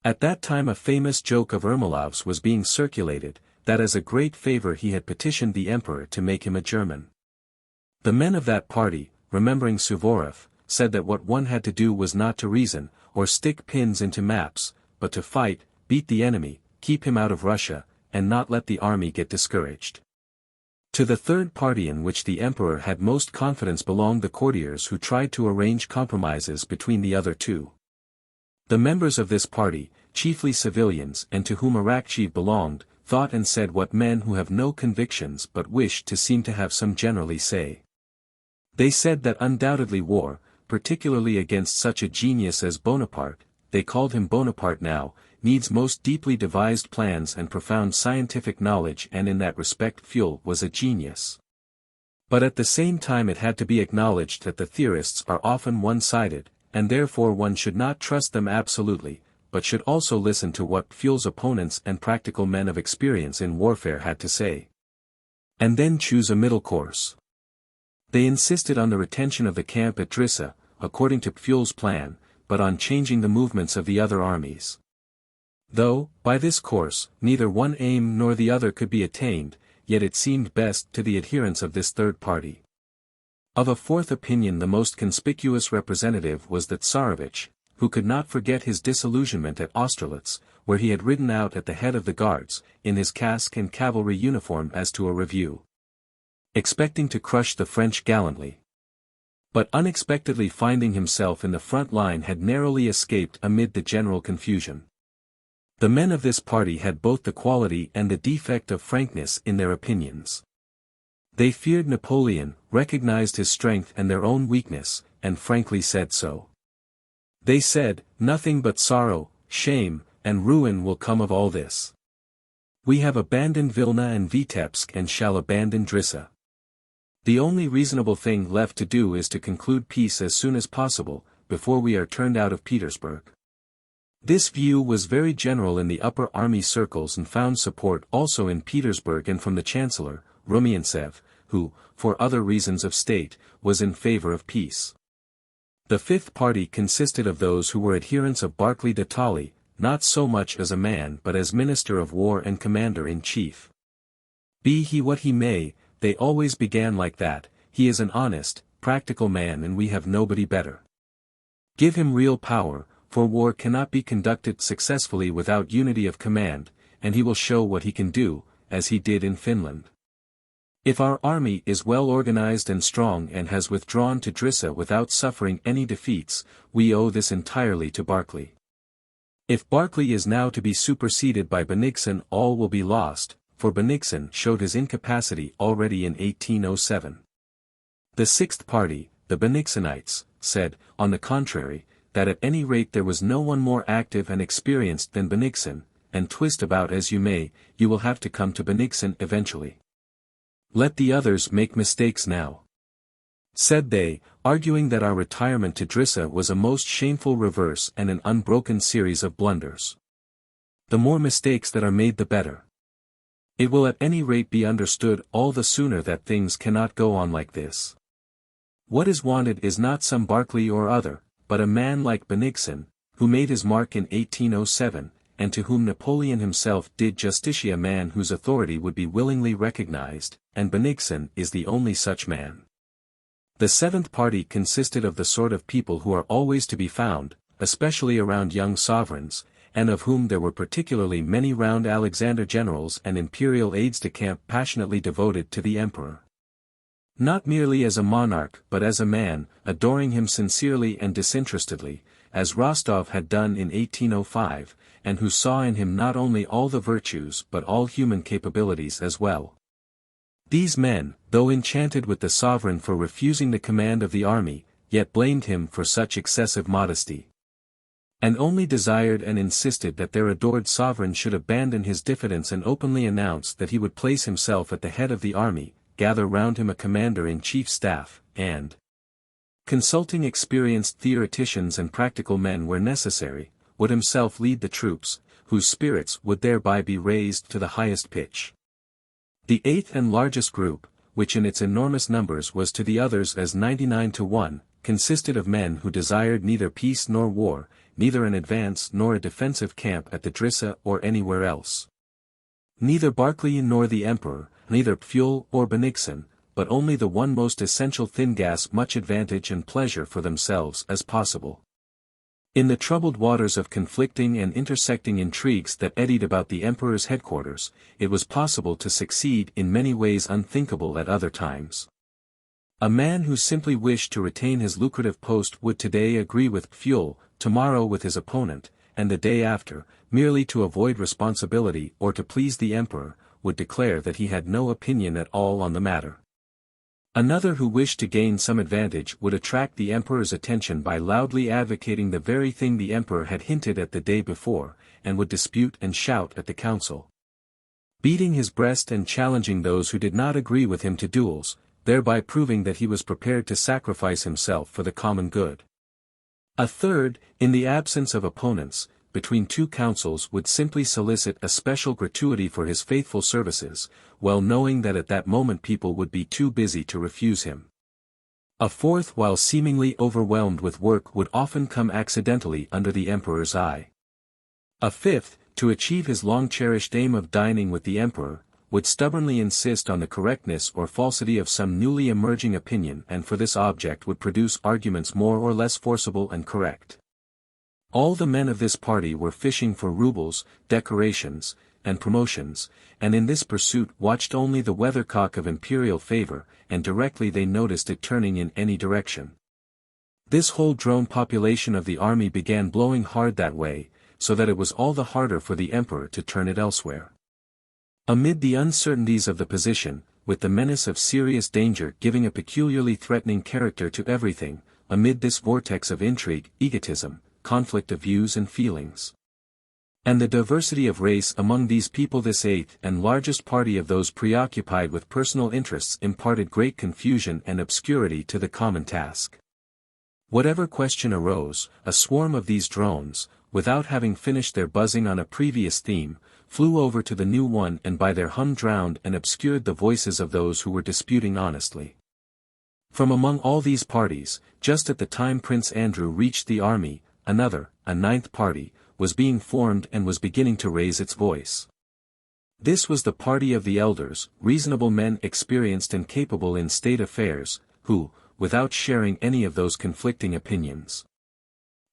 At that time a famous joke of Ermolov's was being circulated, that as a great favor he had petitioned the emperor to make him a German. The men of that party, remembering Suvorov, said that what one had to do was not to reason, or stick pins into maps, but to fight, beat the enemy, keep him out of Russia, and not let the army get discouraged. To the third party, in which the emperor had most confidence, belonged the courtiers who tried to arrange compromises between the other two. The members of this party, chiefly civilians and to whom Arakcheev belonged, thought and said what men who have no convictions but wish to seem to have some generally say. They said that undoubtedly war, particularly against such a genius as Bonaparte, they called him Bonaparte now, needs most deeply devised plans and profound scientific knowledge, and in that respect Pfuel was a genius. But at the same time it had to be acknowledged that the theorists are often one-sided, and therefore one should not trust them absolutely, but should also listen to what Pfuel's opponents and practical men of experience in warfare had to say. And then choose a middle course. They insisted on the retention of the camp at Drissa, according to Pfuel's plan, but on changing the movements of the other armies. Though, by this course, neither one aim nor the other could be attained, yet it seemed best to the adherents of this third party. Of a fourth opinion the most conspicuous representative was the Tsarevich, who could not forget his disillusionment at Austerlitz, where he had ridden out at the head of the guards, in his casque and cavalry uniform as to a review, expecting to crush the French gallantly, but unexpectedly finding himself in the front line had narrowly escaped amid the general confusion. The men of this party had both the quality and the defect of frankness in their opinions. They feared Napoleon, recognized his strength and their own weakness, and frankly said so. They said, "Nothing but sorrow, shame, and ruin will come of all this. We have abandoned Vilna and Vitebsk and shall abandon Drissa. The only reasonable thing left to do is to conclude peace as soon as possible, before we are turned out of Petersburg." This view was very general in the upper army circles and found support also in Petersburg and from the Chancellor, Rumyantsev, who, for other reasons of state, was in favor of peace. The fifth party consisted of those who were adherents of Barclay de Tolly, not so much as a man but as Minister of War and Commander-in-Chief. Be he what he may, they always began like that, he is an honest, practical man and we have nobody better. Give him real power, for war cannot be conducted successfully without unity of command, and he will show what he can do, as he did in Finland. If our army is well organized and strong and has withdrawn to Drissa without suffering any defeats, we owe this entirely to Barclay. If Barclay is now to be superseded by Bennigsen, all will be lost, for Bennigsen showed his incapacity already in 1807. The sixth party, the Bennigsenites, said, on the contrary, that at any rate there was no one more active and experienced than Bennigsen, and twist about as you may, you will have to come to Bennigsen eventually. Let the others make mistakes now. Said they, arguing that our retirement to Drissa was a most shameful reverse and an unbroken series of blunders. The more mistakes that are made the better. It will at any rate be understood all the sooner that things cannot go on like this. What is wanted is not some Barclay or other, but a man like Bennigsen, who made his mark in 1807, and to whom Napoleon himself did justice, a man whose authority would be willingly recognized, and Bennigsen is the only such man. The seventh party consisted of the sort of people who are always to be found, especially around young sovereigns, and of whom there were particularly many round Alexander generals and imperial aides-de-camp passionately devoted to the emperor. Not merely as a monarch but as a man, adoring him sincerely and disinterestedly, as Rostov had done in 1805, and who saw in him not only all the virtues but all human capabilities as well. These men, though enchanted with the sovereign for refusing the command of the army, yet blamed him for such excessive modesty. And only desired and insisted that their adored sovereign should abandon his diffidence and openly announce that he would place himself at the head of the army, gather round him a commander-in-chief staff, and, consulting experienced theoreticians and practical men where necessary, would himself lead the troops, whose spirits would thereby be raised to the highest pitch. The eighth and largest group, which in its enormous numbers was to the others as 99-1, consisted of men who desired neither peace nor war, neither an advance nor a defensive camp at the Drissa or anywhere else. Neither Barclay nor the emperor, neither Pfuel or Bennigsen, but only the one most essential thin gas, much advantage and pleasure for themselves as possible. In the troubled waters of conflicting and intersecting intrigues that eddied about the emperor's headquarters, it was possible to succeed in many ways unthinkable at other times. A man who simply wished to retain his lucrative post would today agree with Pfuel, tomorrow with his opponent, and the day after, merely to avoid responsibility or to please the emperor, would declare that he had no opinion at all on the matter. Another who wished to gain some advantage would attract the emperor's attention by loudly advocating the very thing the emperor had hinted at the day before, and would dispute and shout at the council, beating his breast and challenging those who did not agree with him to duels, thereby proving that he was prepared to sacrifice himself for the common good. A third, in the absence of opponents, between two councils would simply solicit a special gratuity for his faithful services, well knowing that at that moment people would be too busy to refuse him. A fourth, while seemingly overwhelmed with work, would often come accidentally under the emperor's eye. A fifth, to achieve his long-cherished aim of dining with the emperor, would stubbornly insist on the correctness or falsity of some newly emerging opinion, and for this object would produce arguments more or less forcible and correct. All the men of this party were fishing for roubles, decorations, and promotions, and in this pursuit watched only the weathercock of imperial favor, and directly they noticed it turning in any direction. This whole drone population of the army began blowing hard that way, so that it was all the harder for the emperor to turn it elsewhere. Amid the uncertainties of the position, with the menace of serious danger giving a peculiarly threatening character to everything, amid this vortex of intrigue, egotism, conflict of views and feelings, and the diversity of race among these people, this eighth and largest party of those preoccupied with personal interests imparted great confusion and obscurity to the common task. Whatever question arose, a swarm of these drones, without having finished their buzzing on a previous theme, flew over to the new one and by their hum drowned and obscured the voices of those who were disputing honestly. From among all these parties, just at the time Prince Andrew reached the army, another, a ninth party, was being formed and was beginning to raise its voice. This was the party of the elders, reasonable men experienced and capable in state affairs, who, without sharing any of those conflicting opinions,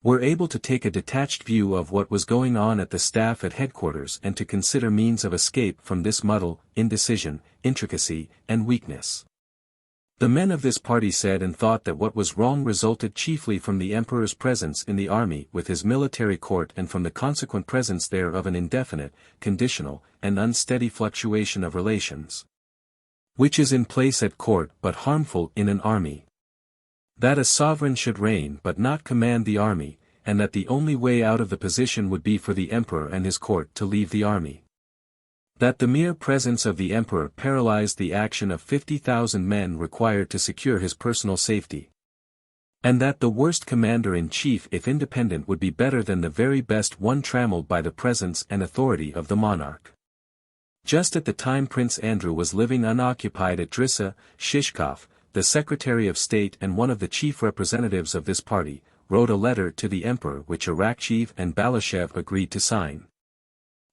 were able to take a detached view of what was going on at the staff at headquarters and to consider means of escape from this muddle, indecision, intricacy, and weakness. The men of this party said and thought that what was wrong resulted chiefly from the emperor's presence in the army with his military court and from the consequent presence there of an indefinite, conditional, and unsteady fluctuation of relations, which is in place at court but harmful in an army. That a sovereign should reign but not command the army, and that the only way out of the position would be for the emperor and his court to leave the army. That the mere presence of the emperor paralyzed the action of 50,000 men required to secure his personal safety. And that the worst commander-in-chief if independent would be better than the very best one trammeled by the presence and authority of the monarch. Just at the time Prince Andrew was living unoccupied at Drissa, Shishkov, the Secretary of State and one of the chief representatives of this party, wrote a letter to the emperor which Arakchev and Balashev agreed to sign.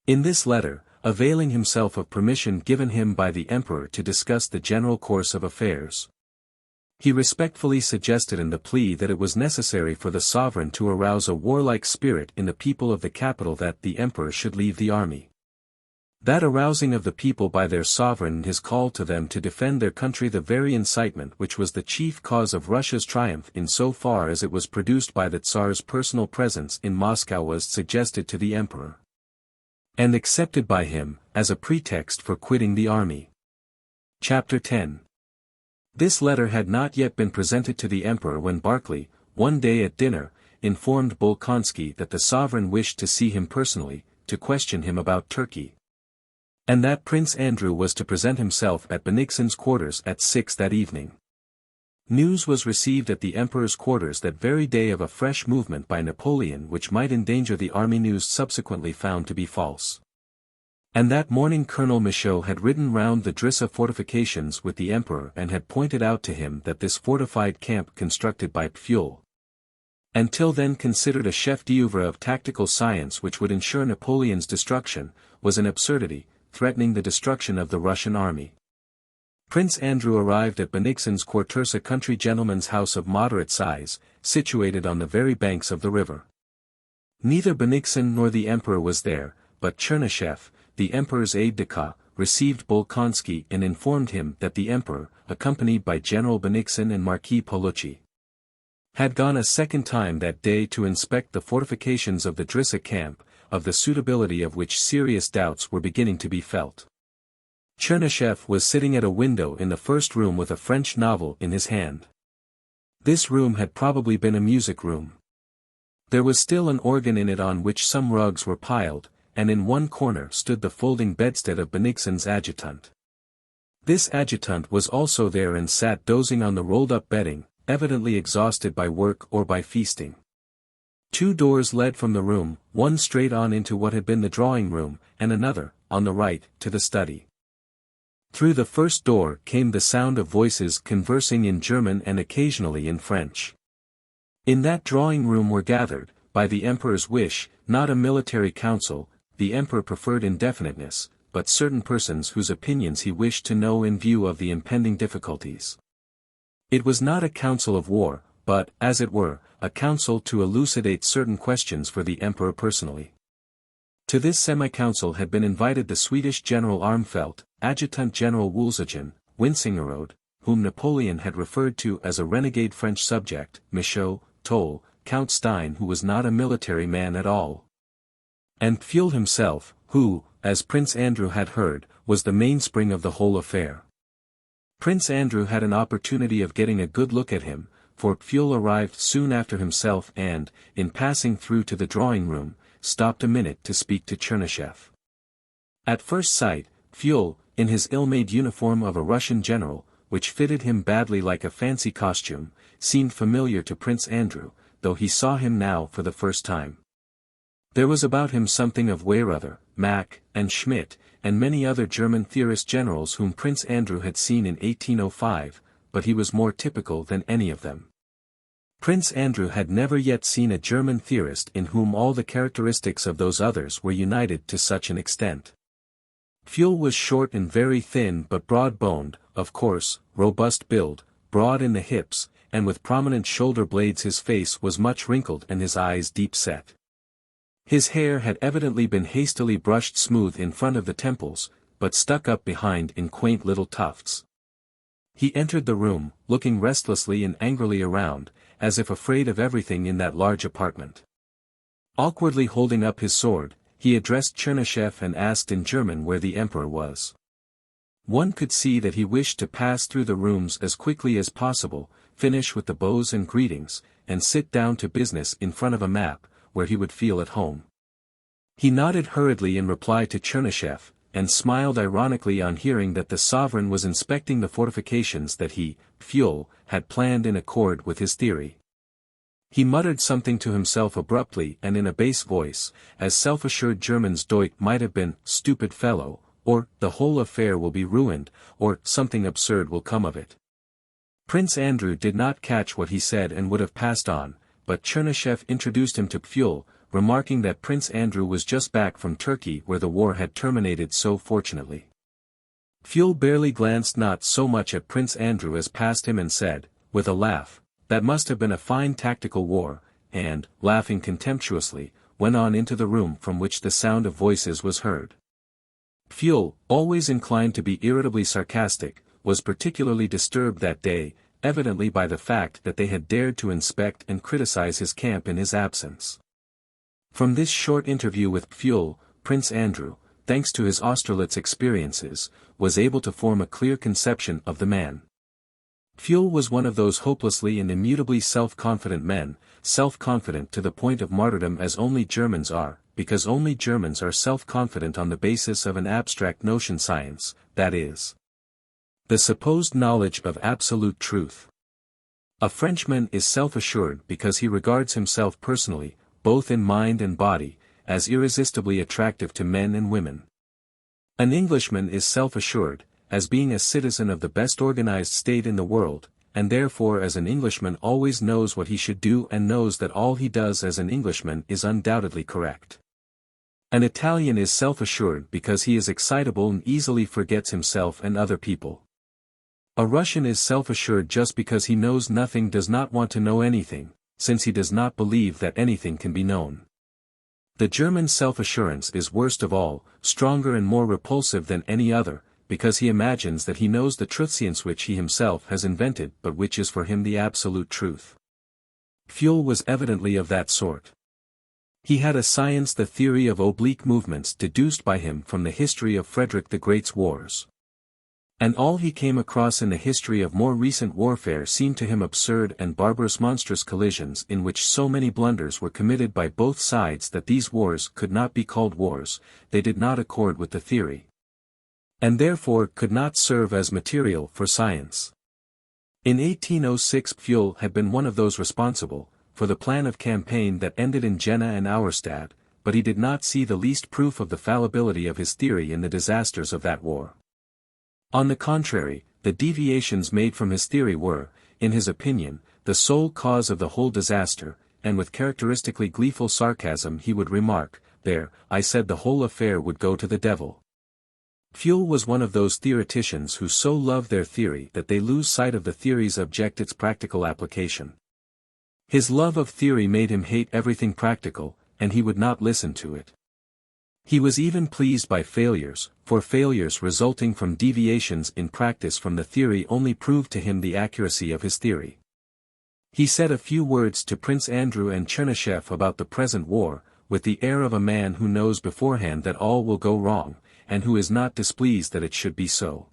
In this letter, availing himself of permission given him by the emperor to discuss the general course of affairs, he respectfully suggested in the plea that it was necessary for the sovereign to arouse a warlike spirit in the people of the capital that the emperor should leave the army. That arousing of the people by their sovereign and his call to them to defend their country, the very incitement which was the chief cause of Russia's triumph in so far as it was produced by the Tsar's personal presence in Moscow, was suggested to the emperor and accepted by him as a pretext for quitting the army. Chapter 10. This letter had not yet been presented to the emperor when Barclay, one day at dinner, informed Bolkonsky that the sovereign wished to see him personally, to question him about Turkey, and that Prince Andrew was to present himself at Bennigsen's quarters at 6 that evening. News was received at the emperor's quarters that very day of a fresh movement by Napoleon which might endanger the army. News subsequently found to be false. And that morning Colonel Michaud had ridden round the Drissa fortifications with the emperor and had pointed out to him that this fortified camp constructed by Pfuel, until then considered a chef d'oeuvre of tactical science which would ensure Napoleon's destruction, was an absurdity, threatening the destruction of the Russian army. Prince Andrew arrived at Bennigsen's quarters, a country gentleman's house of moderate size, situated on the very banks of the river. Neither Bennigsen nor the emperor was there, but Chernyshev, the emperor's aide-de-camp, received Bolkonsky and informed him that the emperor, accompanied by General Bennigsen and Marquis Paulucci, had gone a second time that day to inspect the fortifications of the Drissa camp, of the suitability of which serious doubts were beginning to be felt. Chernyshev was sitting at a window in the first room with a French novel in his hand. This room had probably been a music room. There was still an organ in it on which some rugs were piled, and in one corner stood the folding bedstead of Bennigsen's adjutant. This adjutant was also there and sat dozing on the rolled-up bedding, evidently exhausted by work or by feasting. 2 doors led from the room, one straight on into what had been the drawing-room, and another, on the right, to the study. Through the first door came the sound of voices conversing in German and occasionally in French. In that drawing-room were gathered, by the emperor's wish, not a military council. The emperor preferred indefiniteness, but certain persons whose opinions he wished to know in view of the impending difficulties. It was not a council of war, but, as it were, a council to elucidate certain questions for the emperor personally. To this semi-council had been invited the Swedish General Armfeldt, Adjutant General Wulzigin, Winsingerode, whom Napoleon had referred to as a renegade French subject, Michaud, Toll, Count Stein, who was not a military man at all, and Pfuel himself, who, as Prince Andrew had heard, was the mainspring of the whole affair. Prince Andrew had an opportunity of getting a good look at him, for Pfuel arrived soon after himself and, in passing through to the drawing-room, stopped a minute to speak to Chernyshev. At first sight, Pfuel, in his ill-made uniform of a Russian general, which fitted him badly like a fancy costume, seemed familiar to Prince Andrew, though he saw him now for the first time. There was about him something of Weyrother, Mack, and Schmidt, and many other German theorist generals whom Prince Andrew had seen in 1805, but he was more typical than any of them. Prince Andrew had never yet seen a German theorist in whom all the characteristics of those others were united to such an extent. Pfuel was short and very thin but broad-boned, of course, robust build, broad in the hips, and with prominent shoulder blades. His face was much wrinkled and his eyes deep-set. His hair had evidently been hastily brushed smooth in front of the temples, but stuck up behind in quaint little tufts. He entered the room, looking restlessly and angrily around, as if afraid of everything in that large apartment. Awkwardly holding up his sword, he addressed Chernyshev and asked in German where the emperor was. One could see that he wished to pass through the rooms as quickly as possible, finish with the bows and greetings, and sit down to business in front of a map, where he would feel at home. He nodded hurriedly in reply to Chernyshev, and smiled ironically on hearing that the sovereign was inspecting the fortifications that he, Pfuel, had planned in accord with his theory. He muttered something to himself abruptly and in a bass voice, as self-assured Germans doit might have been, "Stupid fellow," or, "The whole affair will be ruined," or, "Something absurd will come of it." Prince Andrew did not catch what he said and would have passed on, but Chernyshev introduced him to Pfuel, remarking that Prince Andrew was just back from Turkey where the war had terminated so fortunately. Pfuel barely glanced not so much at Prince Andrew as past him and said, with a laugh, "That must have been a fine tactical war," and, laughing contemptuously, went on into the room from which the sound of voices was heard. Pfuel, always inclined to be irritably sarcastic, was particularly disturbed that day, evidently by the fact that they had dared to inspect and criticize his camp in his absence. From this short interview with Pfuel, Prince Andrew, thanks to his Austerlitz experiences, was able to form a clear conception of the man. Pfuel was one of those hopelessly and immutably self-confident men, self-confident to the point of martyrdom as only Germans are, because only Germans are self-confident on the basis of an abstract notion science, that is, the supposed knowledge of absolute truth. A Frenchman is self-assured because he regards himself personally, both in mind and body, as irresistibly attractive to men and women. An Englishman is self-assured, as being a citizen of the best organized state in the world, and therefore as an Englishman always knows what he should do and knows that all he does as an Englishman is undoubtedly correct. An Italian is self-assured because he is excitable and easily forgets himself and other people. A Russian is self-assured just because he knows nothing, does not want to know anything, since he does not believe that anything can be known. The German self-assurance is worst of all, stronger and more repulsive than any other, because he imagines that he knows the truthscience which he himself has invented but which is for him the absolute truth. Pfuel was evidently of that sort. He had a science, the theory of oblique movements, deduced by him from the history of Frederick the Great's wars. And all he came across in the history of more recent warfare seemed to him absurd and barbarous, monstrous collisions in which so many blunders were committed by both sides that these wars could not be called wars, they did not accord with the theory, and therefore could not serve as material for science. In 1806 Pfuel had been one of those responsible for the plan of campaign that ended in Jena and Auerstadt, but he did not see the least proof of the fallibility of his theory in the disasters of that war. On the contrary, the deviations made from his theory were, in his opinion, the sole cause of the whole disaster, and with characteristically gleeful sarcasm he would remark, "There, I said the whole affair would go to the devil." Pfuel was one of those theoreticians who so love their theory that they lose sight of the theory's object, its practical application. His love of theory made him hate everything practical, and he would not listen to it. He was even pleased by failures, for failures resulting from deviations in practice from the theory only proved to him the accuracy of his theory. He said a few words to Prince Andrew and Chernyshev about the present war, with the air of a man who knows beforehand that all will go wrong, and who is not displeased that it should be so.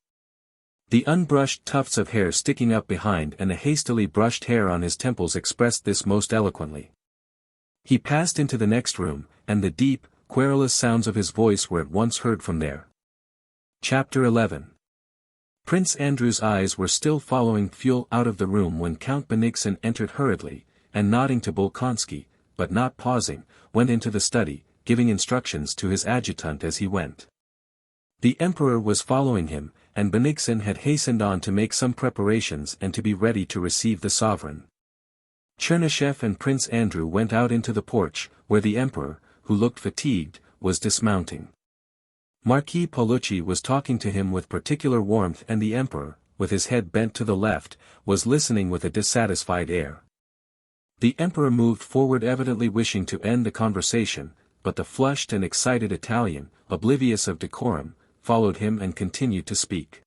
The unbrushed tufts of hair sticking up behind and the hastily brushed hair on his temples expressed this most eloquently. He passed into the next room, and the deep, querulous sounds of his voice were at once heard from there. Chapter 11. Prince Andrew's eyes were still following Pfuel out of the room when Count Bennigsen entered hurriedly, and nodding to Bolkonsky, but not pausing, went into the study, giving instructions to his adjutant as he went. The Emperor was following him, and Bennigsen had hastened on to make some preparations and to be ready to receive the sovereign. Chernyshev and Prince Andrew went out into the porch, where the Emperor, who looked fatigued, was dismounting. Marquis Paulucci was talking to him with particular warmth, and the Emperor, with his head bent to the left, was listening with a dissatisfied air. The Emperor moved forward, evidently wishing to end the conversation, but the flushed and excited Italian, oblivious of decorum, followed him and continued to speak.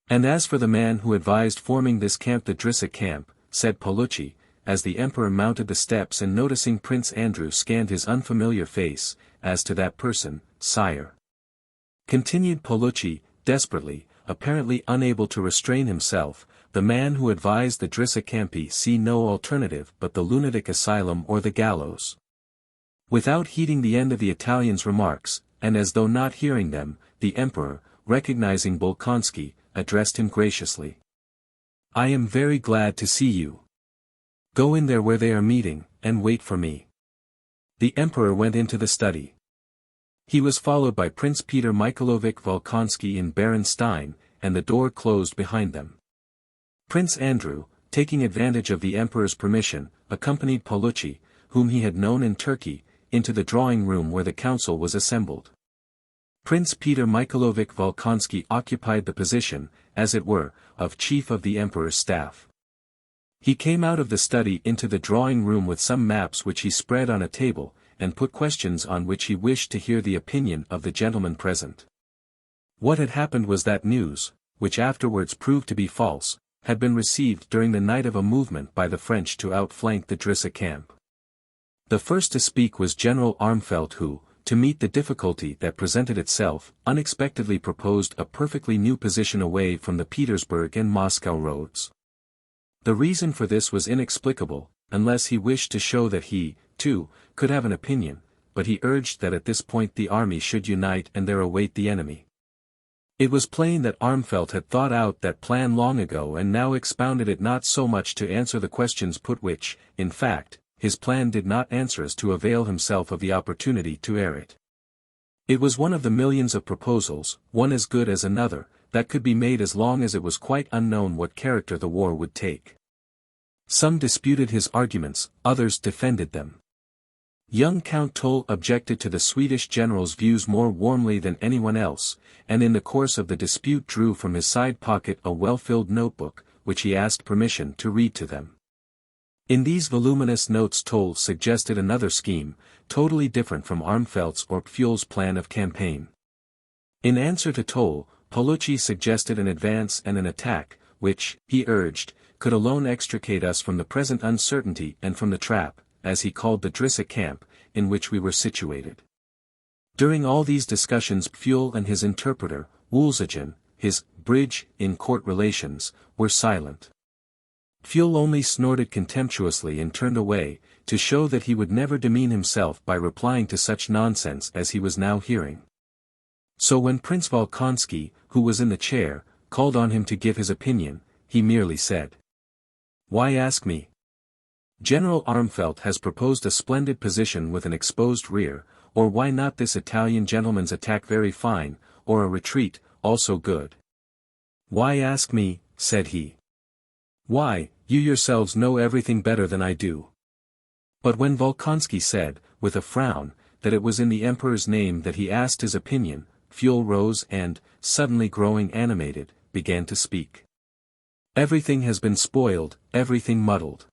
"And as for the man who advised forming this camp, the Drissa camp," said Paulucci, as the Emperor mounted the steps and noticing Prince Andrew scanned his unfamiliar face, "as to that person, sire," continued Paulucci, desperately, apparently unable to restrain himself, the man who advised the XVIII see no alternative but the lunatic asylum or the gallows. Without heeding the end of the Italian's remarks, and as though not hearing them, the emperor, recognizing Bolkonsky, addressed him graciously. "I am very glad to see you. Go in there where they are meeting, and wait for me." The emperor went into the study. He was followed by Prince Peter Mikhailovich Volkonsky and Baron Stein, and the door closed behind them. Prince Andrew, taking advantage of the emperor's permission, accompanied Paulucci, whom he had known in Turkey, into the drawing room where the council was assembled. Prince Peter Mikhailovich Volkonsky occupied the position, as it were, of chief of the emperor's staff. He came out of the study into the drawing room with some maps which he spread on a table, and put questions on which he wished to hear the opinion of the gentlemen present. What had happened was that news, which afterwards proved to be false, had been received during the night of a movement by the French to outflank the Drissa camp. The first to speak was General Armfeldt who, to meet the difficulty that presented itself, unexpectedly proposed a perfectly new position away from the Petersburg and Moscow roads. The reason for this was inexplicable, unless he wished to show that he, too, could have an opinion, but he urged that at this point the army should unite and there await the enemy. It was plain that Armfeldt had thought out that plan long ago and now expounded it not so much to answer the questions put which, in fact, his plan did not answer as to avail himself of the opportunity to air it. It was one of the millions of proposals, one as good as another, that could be made as long as it was quite unknown what character the war would take. Some disputed his arguments, others defended them. Young Count Toll objected to the Swedish general's views more warmly than anyone else, and in the course of the dispute drew from his side pocket a well-filled notebook, which he asked permission to read to them. In these voluminous notes Toll suggested another scheme, totally different from Armfeldt's or Pfuel's plan of campaign. In answer to Toll, Paulucci suggested an advance and an attack, which, he urged, could alone extricate us from the present uncertainty and from the trap, as he called the Drissa camp, in which we were situated. During all these discussions Pfuel and his interpreter, Woolsegen, his bridge in court relations, were silent. Pfuel only snorted contemptuously and turned away, to show that he would never demean himself by replying to such nonsense as he was now hearing. So when Prince Volkonsky, who was in the chair, called on him to give his opinion, he merely said, "Why ask me? General Armfeldt has proposed a splendid position with an exposed rear, or why not this Italian gentleman's attack very fine, or a retreat, also good? Why ask me?" said he. "Why, you yourselves know everything better than I do." But when Volkonsky said, with a frown, that it was in the emperor's name that he asked his opinion, Pfuel rose and, suddenly growing animated, began to speak. "Everything has been spoiled, everything muddled.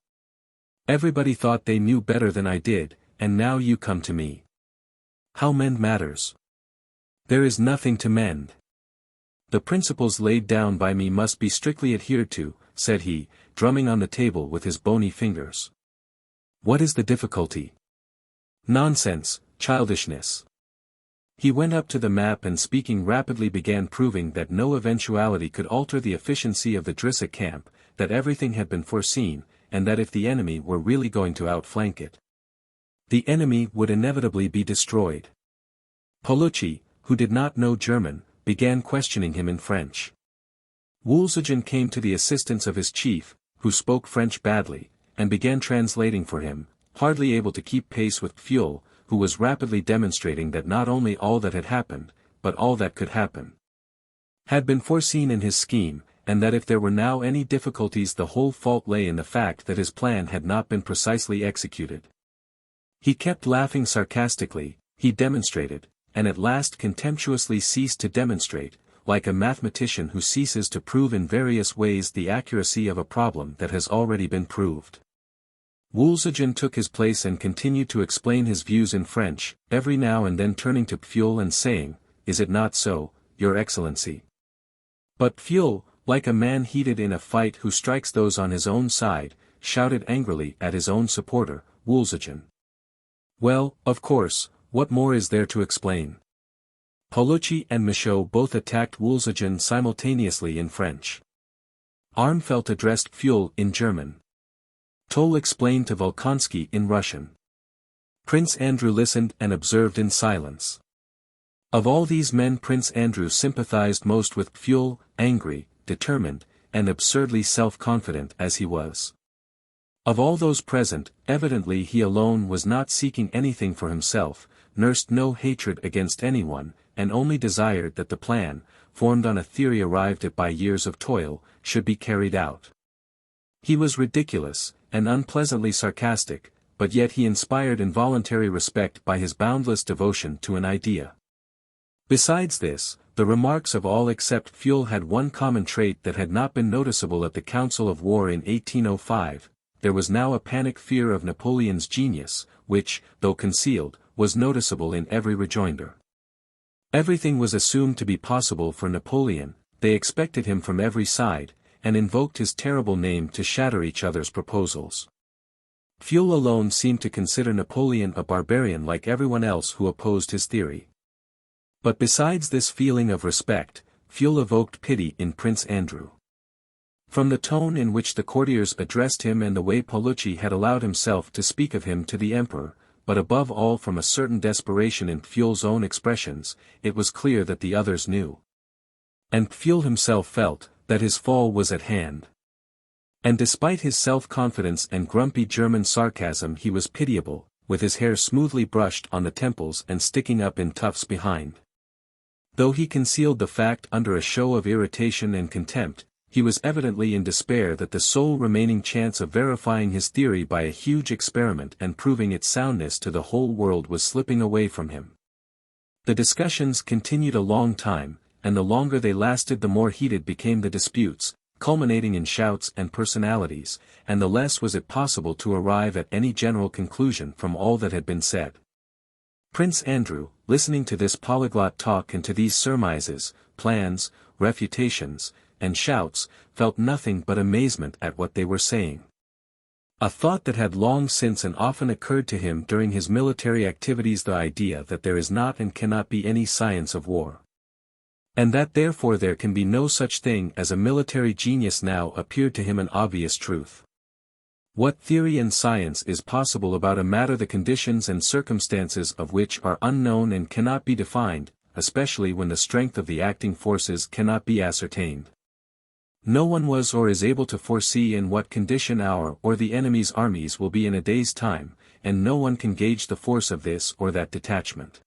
Everybody thought they knew better than I did, and now you come to me. How mend matters? There is nothing to mend. The principles laid down by me must be strictly adhered to," said he, drumming on the table with his bony fingers. "What is the difficulty? Nonsense, childishness." He went up to the map and speaking rapidly began proving that no eventuality could alter the efficiency of the Drissa camp, that everything had been foreseen, and that if the enemy were really going to outflank it, the enemy would inevitably be destroyed. Paulucci, who did not know German, began questioning him in French. Woolsegen came to the assistance of his chief, who spoke French badly, and began translating for him, hardly able to keep pace with Pfuel, who was rapidly demonstrating that not only all that had happened, but all that could happen, had been foreseen in his scheme, and that if there were now any difficulties the whole fault lay in the fact that his plan had not been precisely executed. He kept laughing sarcastically, he demonstrated, and at last contemptuously ceased to demonstrate, like a mathematician who ceases to prove in various ways the accuracy of a problem that has already been proved. Woolsegen took his place and continued to explain his views in French, every now and then turning to Pfuel and saying, "Is it not so, Your Excellency?" But Pfuel, like a man heated in a fight who strikes those on his own side, shouted angrily at his own supporter, Woolsegen. "Well, of course, what more is there to explain?" Paulucci and Michaud both attacked Woolsegen simultaneously in French. Armfelt addressed Fuel in German. Toll explained to Volkonsky in Russian. Prince Andrew listened and observed in silence. Of all these men, Prince Andrew sympathized most with Fuel, angry, determined, and absurdly self-confident as he was. Of all those present, evidently he alone was not seeking anything for himself, nursed no hatred against anyone, and only desired that the plan, formed on a theory arrived at by years of toil, should be carried out. He was ridiculous, and unpleasantly sarcastic, but yet he inspired involuntary respect by his boundless devotion to an idea. Besides this, the remarks of all except Fuel had one common trait that had not been noticeable at the Council of War in 1805, there was now a panic fear of Napoleon's genius, which, though concealed, was noticeable in every rejoinder. Everything was assumed to be possible for Napoleon, they expected him from every side, and invoked his terrible name to shatter each other's proposals. Fuel alone seemed to consider Napoleon a barbarian like everyone else who opposed his theory. But besides this feeling of respect, Fuel evoked pity in Prince Andrew. From the tone in which the courtiers addressed him and the way Paulucci had allowed himself to speak of him to the emperor, but above all from a certain desperation in Fuel's own expressions, it was clear that the others knew. And Fuel himself felt, that his fall was at hand. And despite his self-confidence and grumpy German sarcasm he was pitiable, with his hair smoothly brushed on the temples and sticking up in tufts behind. Though he concealed the fact under a show of irritation and contempt, he was evidently in despair that the sole remaining chance of verifying his theory by a huge experiment and proving its soundness to the whole world was slipping away from him. The discussions continued a long time, and the longer they lasted the more heated became the disputes, culminating in shouts and personalities, and the less was it possible to arrive at any general conclusion from all that had been said. Prince Andrew, listening to this polyglot talk and to these surmises, plans, refutations, and shouts, felt nothing but amazement at what they were saying. A thought that had long since and often occurred to him during his military activities, the idea that there is not and cannot be any science of war. And that therefore there can be no such thing as a military genius now appeared to him an obvious truth. What theory and science is possible about a matter the conditions and circumstances of which are unknown and cannot be defined, especially when the strength of the acting forces cannot be ascertained? No one was or is able to foresee in what condition our or the enemy's armies will be in a day's time, and no one can gauge the force of this or that detachment.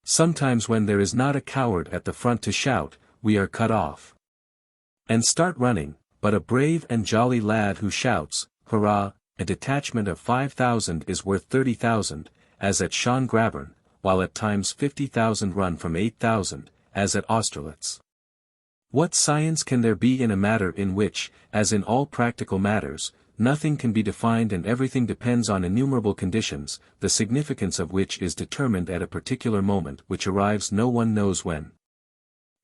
Sometimes when there is not a coward at the front to shout, we are cut off and start running, but a brave and jolly lad who shouts, hurrah, a detachment of 5,000 is worth 30,000, as at Schöngrabern, while at times 50,000 run from 8,000, as at Austerlitz. What science can there be in a matter in which, as in all practical matters, nothing can be defined and everything depends on innumerable conditions, the significance of which is determined at a particular moment which arrives no one knows when?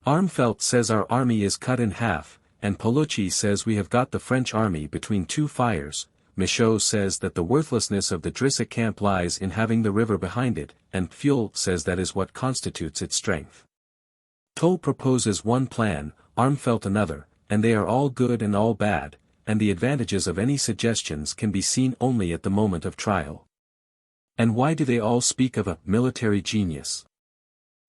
Armfelt says our army is cut in half, and Paulucci says we have got the French army between two fires. Michaud says that the worthlessness of the Drissa camp lies in having the river behind it, and Fuel says that is what constitutes its strength. Toll proposes one plan, Armfelt another, and they are all good and all bad, and the advantages of any suggestions can be seen only at the moment of trial. And why do they all speak of a military genius?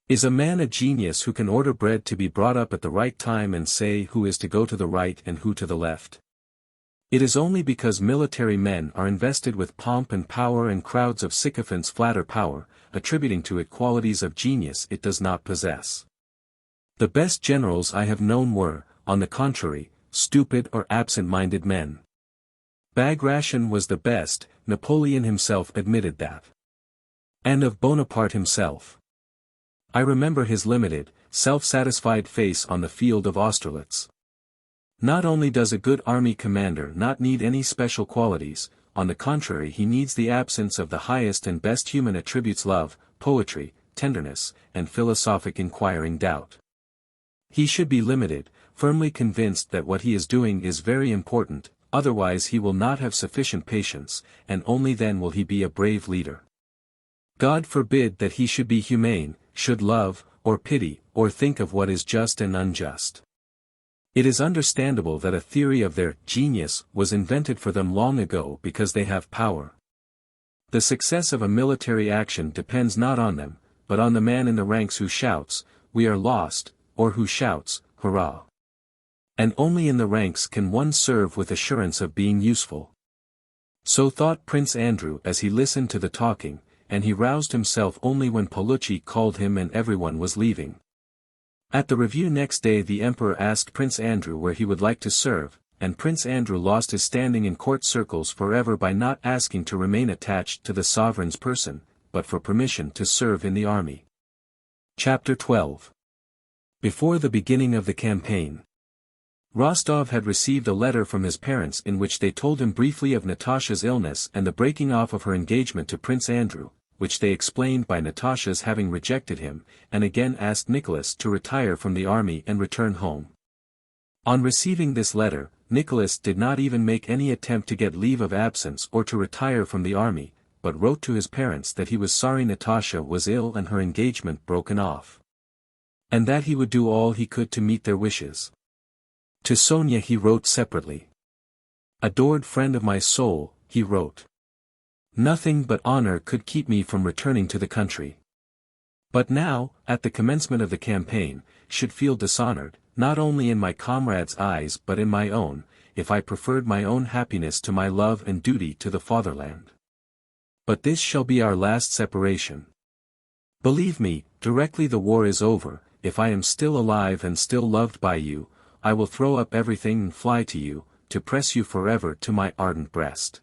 Is a man a genius who can order bread to be brought up at the right time and say who is to go to the right and who to the left? It is only because military men are invested with pomp and power and crowds of sycophants flatter power, attributing to it qualities of genius it does not possess. The best generals I have known were, on the contrary, stupid or absent-minded men. Bagration was the best, Napoleon himself admitted that. And of Bonaparte himself. I remember his limited, self-satisfied face on the field of Austerlitz. Not only does a good army commander not need any special qualities, on the contrary he needs the absence of the highest and best human attributes: love, poetry, tenderness, and philosophic inquiring doubt. He should be limited, firmly convinced that what he is doing is very important, otherwise he will not have sufficient patience, and only then will he be a brave leader. God forbid that he should be humane, should love, or pity, or think of what is just and unjust. It is understandable that a theory of their genius was invented for them long ago because they have power. The success of a military action depends not on them, but on the man in the ranks who shouts, "We are lost," or who shouts, "Hurrah!" And only in the ranks can one serve with assurance of being useful. So thought Prince Andrew as he listened to the talking, and he roused himself only when Paulucci called him and everyone was leaving. At the review next day the Emperor asked Prince Andrew where he would like to serve, and Prince Andrew lost his standing in court circles forever by not asking to remain attached to the sovereign's person, but for permission to serve in the army. Chapter 12. Before the beginning of the campaign, Rostov had received a letter from his parents in which they told him briefly of Natasha's illness and the breaking off of her engagement to Prince Andrew, which they explained by Natasha's having rejected him, and again asked Nicholas to retire from the army and return home. On receiving this letter, Nicholas did not even make any attempt to get leave of absence or to retire from the army, but wrote to his parents that he was sorry Natasha was ill and her engagement broken off, and that he would do all he could to meet their wishes. To Sonia he wrote separately. "Adored friend of my soul," he wrote. "Nothing but honor could keep me from returning to the country. But now, at the commencement of the campaign, should feel dishonored, not only in my comrades' eyes but in my own, if I preferred my own happiness to my love and duty to the fatherland. But this shall be our last separation. Believe me, directly the war is over, if I am still alive and still loved by you, I will throw up everything and fly to you, to press you forever to my ardent breast."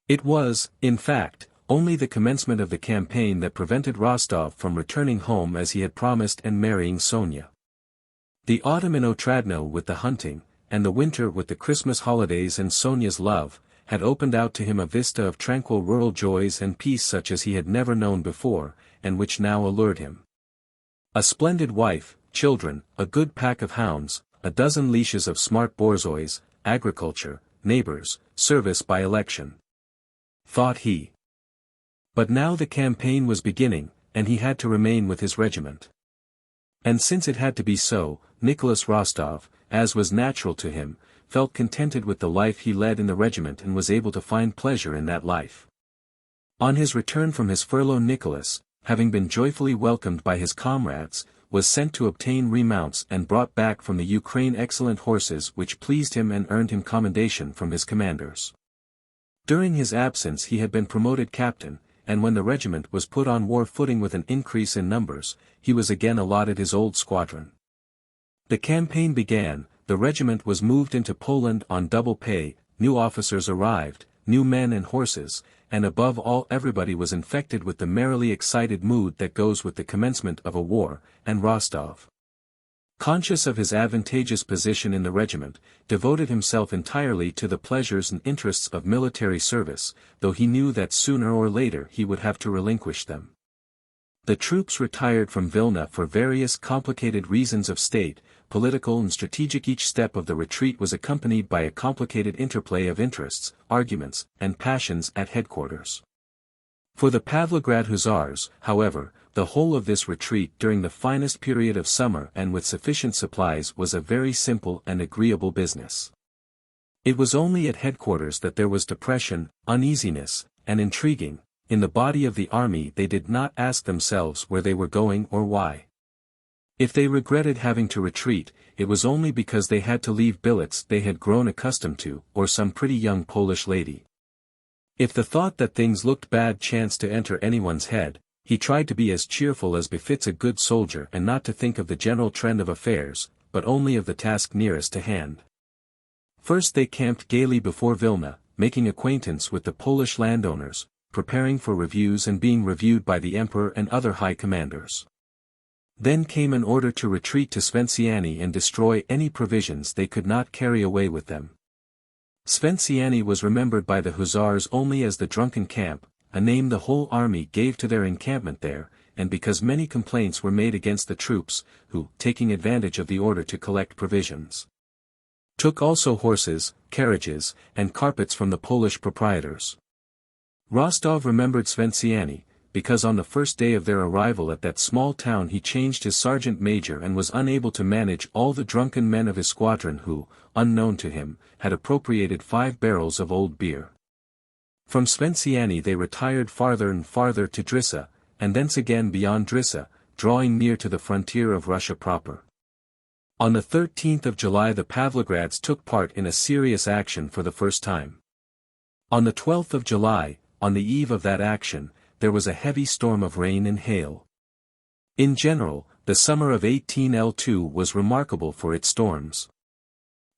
It was, in fact, only the commencement of the campaign that prevented Rostov from returning home as he had promised and marrying Sonia. The autumn in Otradno with the hunting, and the winter with the Christmas holidays and Sonia's love, had opened out to him a vista of tranquil rural joys and peace such as he had never known before, and which now allured him. A splendid wife, children, a good pack of hounds, a dozen leashes of smart borzois, agriculture, neighbors, service by election. Thought he. But now the campaign was beginning, and he had to remain with his regiment. And since it had to be so, Nicholas Rostov, as was natural to him, felt contented with the life he led in the regiment and was able to find pleasure in that life. On his return from his furlough Nicholas, having been joyfully welcomed by his comrades, was sent to obtain remounts and brought back from the Ukraine excellent horses which pleased him and earned him commendation from his commanders. During his absence he had been promoted captain, and when the regiment was put on war footing with an increase in numbers, he was again allotted his old squadron. The campaign began, the regiment was moved into Poland on double pay, new officers arrived, new men and horses, and above all everybody was infected with the merrily excited mood that goes with the commencement of a war, and Rostov, conscious of his advantageous position in the regiment, devoted himself entirely to the pleasures and interests of military service, though he knew that sooner or later he would have to relinquish them. The troops retired from Vilna for various complicated reasons of state, political and strategic. Each step of the retreat was accompanied by a complicated interplay of interests, arguments, and passions at headquarters. For the Pavlograd Hussars, however, the whole of this retreat during the finest period of summer and with sufficient supplies was a very simple and agreeable business. It was only at headquarters that there was depression, uneasiness, and intriguing. In the body of the army they did not ask themselves where they were going or why. If they regretted having to retreat, it was only because they had to leave billets they had grown accustomed to, or some pretty young Polish lady. If the thought that things looked bad chanced to enter anyone's head, he tried to be as cheerful as befits a good soldier and not to think of the general trend of affairs, but only of the task nearest to hand. First they camped gaily before Vilna, making acquaintance with the Polish landowners, preparing for reviews and being reviewed by the Emperor and other high commanders. Then came an order to retreat to Sventsyany and destroy any provisions they could not carry away with them. Sventsyany was remembered by the Hussars only as the drunken camp, a name the whole army gave to their encampment there, and because many complaints were made against the troops, who, taking advantage of the order to collect provisions, took also horses, carriages, and carpets from the Polish proprietors. Rostov remembered Sventsyany, because on the first day of their arrival at that small town he changed his sergeant major and was unable to manage all the drunken men of his squadron who, unknown to him, had appropriated 5 barrels of old beer. From Sventsyany they retired farther and farther to Drissa, and thence again beyond Drissa, drawing near to the frontier of Russia proper. On the 13th of July the Pavlograds took part in a serious action for the first time. On the 12th of July, on the eve of that action, there was a heavy storm of rain and hail. In general, the summer of 1802 was remarkable for its storms.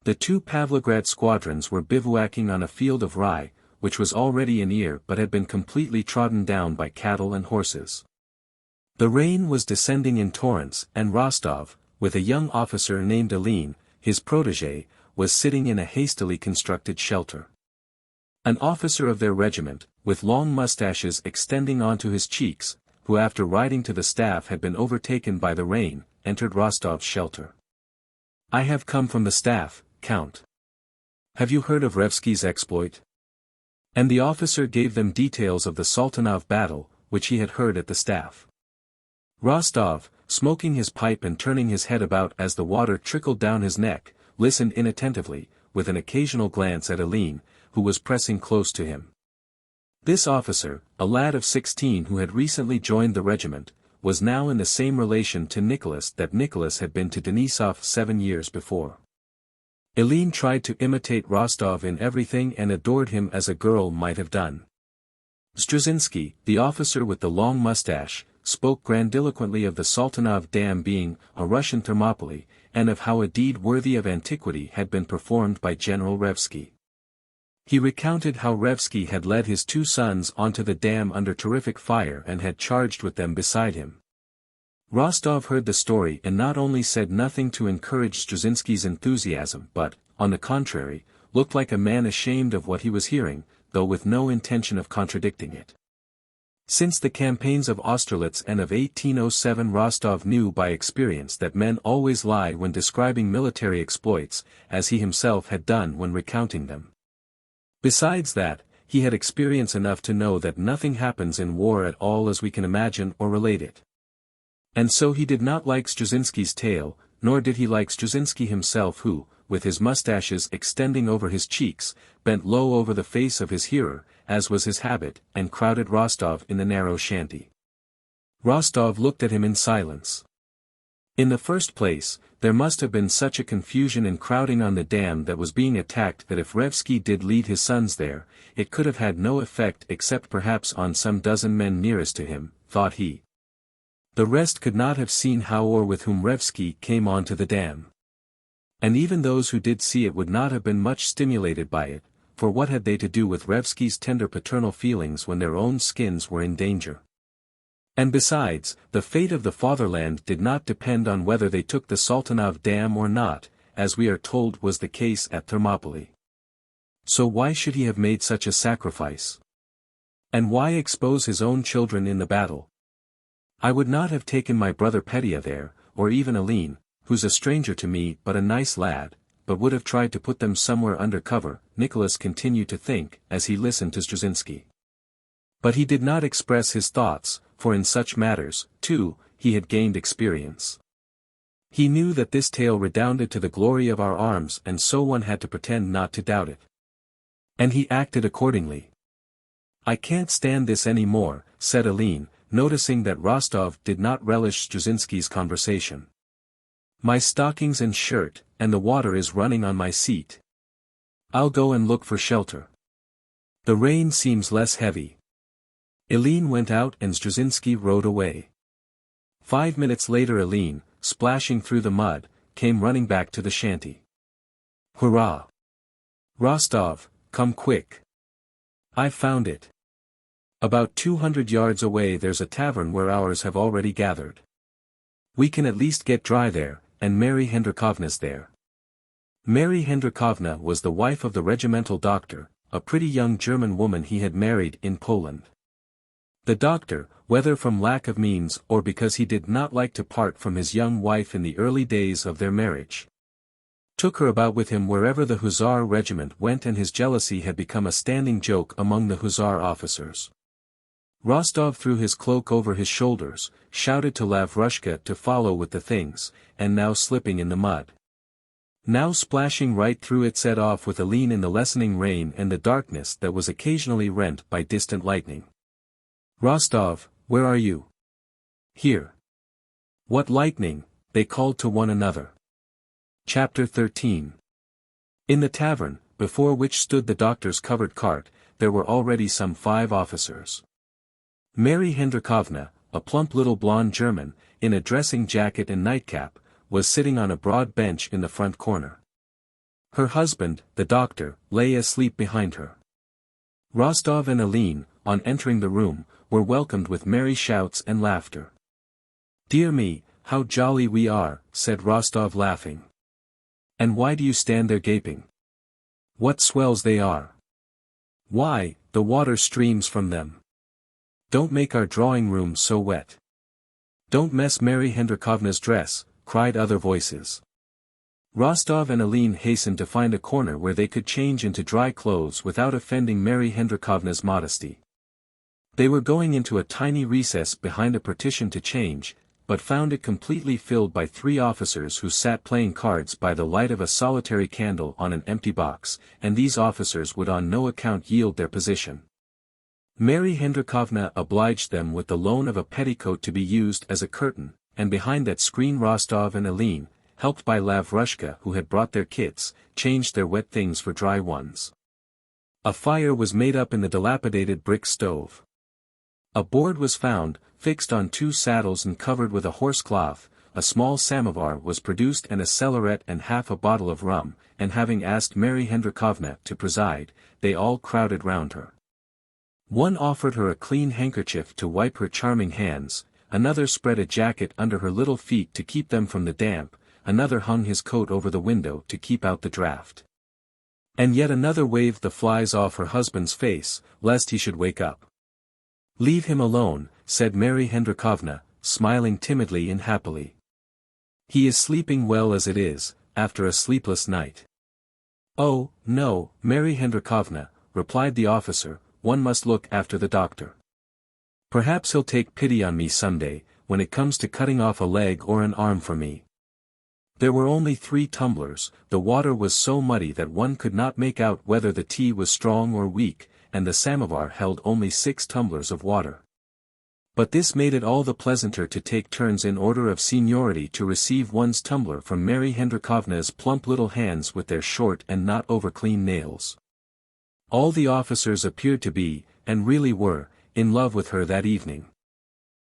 The 2 Pavlograd squadrons were bivouacking on a field of rye, which was already in ear but had been completely trodden down by cattle and horses. The rain was descending in torrents, and Rostov, with a young officer named Hélène, his protégé, was sitting in a hastily constructed shelter. An officer of their regiment, with long mustaches extending onto his cheeks, who after riding to the staff had been overtaken by the rain, entered Rostov's shelter. "I have come from the staff, Count. Have you heard of Revsky's exploit?" And the officer gave them details of the Sultanov battle, which he had heard at the staff. Rostov, smoking his pipe and turning his head about as the water trickled down his neck, listened inattentively, with an occasional glance at Hélène, who was pressing close to him. This officer, a lad of 16 who had recently joined the regiment, was now in the same relation to Nicholas that Nicholas had been to Denisov 7 years before. Hélène tried to imitate Rostov in everything and adored him as a girl might have done. Struzinski, the officer with the long mustache, spoke grandiloquently of the Sultanov Dam being a Russian Thermopylae, and of how a deed worthy of antiquity had been performed by General Revsky. He recounted how Revsky had led his 2 sons onto the dam under terrific fire and had charged with them beside him. Rostov heard the story and not only said nothing to encourage Struzinski's enthusiasm but, on the contrary, looked like a man ashamed of what he was hearing, though with no intention of contradicting it. Since the campaigns of Austerlitz and of 1807 Rostov knew by experience that men always lie when describing military exploits, as he himself had done when recounting them. Besides that, he had experience enough to know that nothing happens in war at all as we can imagine or relate it. And so he did not like Struzinski's tale, nor did he like Struzinski himself who, with his mustaches extending over his cheeks, bent low over the face of his hearer, as was his habit, and crowded Rostov in the narrow shanty. Rostov looked at him in silence. In the first place, there must have been such a confusion and crowding on the dam that was being attacked that if Revsky did lead his sons there, it could have had no effect except perhaps on some dozen men nearest to him, thought he. The rest could not have seen how or with whom Revsky came onto the dam. And even those who did see it would not have been much stimulated by it, for what had they to do with Revsky's tender paternal feelings when their own skins were in danger? And besides, the fate of the fatherland did not depend on whether they took the Sultanov Dam or not, as we are told was the case at Thermopylae. So why should he have made such a sacrifice? And why expose his own children in the battle? I would not have taken my brother Petya there, or even Hélène, who's a stranger to me but a nice lad, but would have tried to put them somewhere under cover, Nicholas continued to think, as he listened to Struzinski. But he did not express his thoughts, for in such matters, too, he had gained experience. He knew that this tale redounded to the glory of our arms and so one had to pretend not to doubt it. And he acted accordingly. "I can't stand this any more," said Hélène, noticing that Rostov did not relish Struzinski's conversation. "My stockings and shirt, and the water is running on my seat. I'll go and look for shelter. The rain seems less heavy." Hélène went out and Struzinski rode away. 5 minutes later Hélène, splashing through the mud, came running back to the shanty. "Hurrah! Rostov, come quick. I've found it. About 200 yards away there's a tavern where ours have already gathered. We can at least get dry there, and Mary Hendrikovna's there." Mary Hendrikovna was the wife of the regimental doctor, a pretty young German woman he had married in Poland. The doctor, whether from lack of means or because he did not like to part from his young wife in the early days of their marriage, took her about with him wherever the Hussar regiment went and his jealousy had become a standing joke among the Hussar officers. Rostov threw his cloak over his shoulders, shouted to Lavrushka to follow with the things, and now slipping in the mud. Now splashing right through it, set off with Hélène in the lessening rain and the darkness that was occasionally rent by distant lightning. "Rostov, where are you?" "Here." "What lightning?" they called to one another. Chapter 13. In the tavern, before which stood the doctor's covered cart, there were already some 5 officers. Mary Hendrikovna, a plump little blonde German, in a dressing jacket and nightcap, was sitting on a broad bench in the front corner. Her husband, the doctor, lay asleep behind her. Rostov and Hélène, on entering the room, were welcomed with merry shouts and laughter. "Dear me, how jolly we are," said Rostov, laughing. "And why do you stand there gaping? What swells they are! Why, the water streams from them. Don't make our drawing-room so wet. Don't mess Mary Hendrikovna's dress," cried other voices. Rostov and Hélène hastened to find a corner where they could change into dry clothes without offending Mary Hendrikovna's modesty. They were going into a tiny recess behind a partition to change, but found it completely filled by 3 officers who sat playing cards by the light of a solitary candle on an empty box, and these officers would on no account yield their position. Mary Hendrikovna obliged them with the loan of a petticoat to be used as a curtain, and behind that screen Rostov and Hélène, helped by Lavrushka who had brought their kits, changed their wet things for dry ones. A fire was made up in the dilapidated brick stove. A board was found, fixed on 2 saddles and covered with a horse cloth, a small samovar was produced and a cellaret and half a bottle of rum, and having asked Mary Hendrikovna to preside, they all crowded round her. One offered her a clean handkerchief to wipe her charming hands, another spread a jacket under her little feet to keep them from the damp, another hung his coat over the window to keep out the draught. And yet another waved the flies off her husband's face, lest he should wake up. "Leave him alone," said Mary Hendrikovna, smiling timidly and happily. "He is sleeping well as it is, after a sleepless night." "Oh, no, Mary Hendrikovna," replied the officer, "one must look after the doctor. Perhaps he'll take pity on me some day, when it comes to cutting off a leg or an arm for me." There were only 3 tumblers, the water was so muddy that one could not make out whether the tea was strong or weak, and the samovar held only 6 tumblers of water. But this made it all the pleasanter to take turns in order of seniority to receive one's tumbler from Mary Hendrikovna's plump little hands with their short and not over-clean nails. All the officers appeared to be, and really were, in love with her that evening.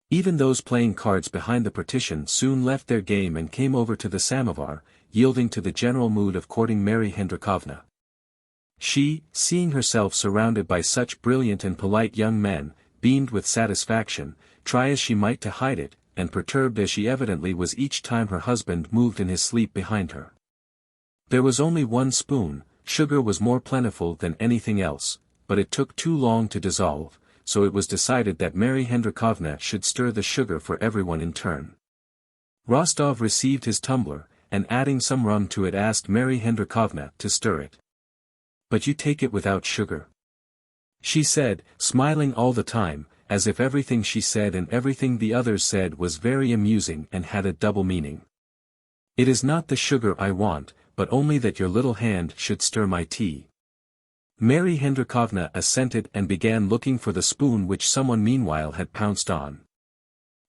Even those playing cards behind the partition soon left their game and came over to the samovar, yielding to the general mood of courting Mary Hendrikovna. She, seeing herself surrounded by such brilliant and polite young men, beamed with satisfaction, try as she might to hide it, and perturbed as she evidently was each time her husband moved in his sleep behind her. There was only 1 spoon, sugar was more plentiful than anything else, but it took too long to dissolve, so it was decided that Mary Hendrikovna should stir the sugar for everyone in turn. Rostov received his tumbler, and adding some rum to it asked Mary Hendrikovna to stir it. "But you take it without sugar?" she said, smiling all the time, as if everything she said and everything the others said was very amusing and had a double meaning. "It is not the sugar I want, but only that your little hand should stir my tea." Mary Hendrikovna assented and began looking for the spoon which someone meanwhile had pounced on.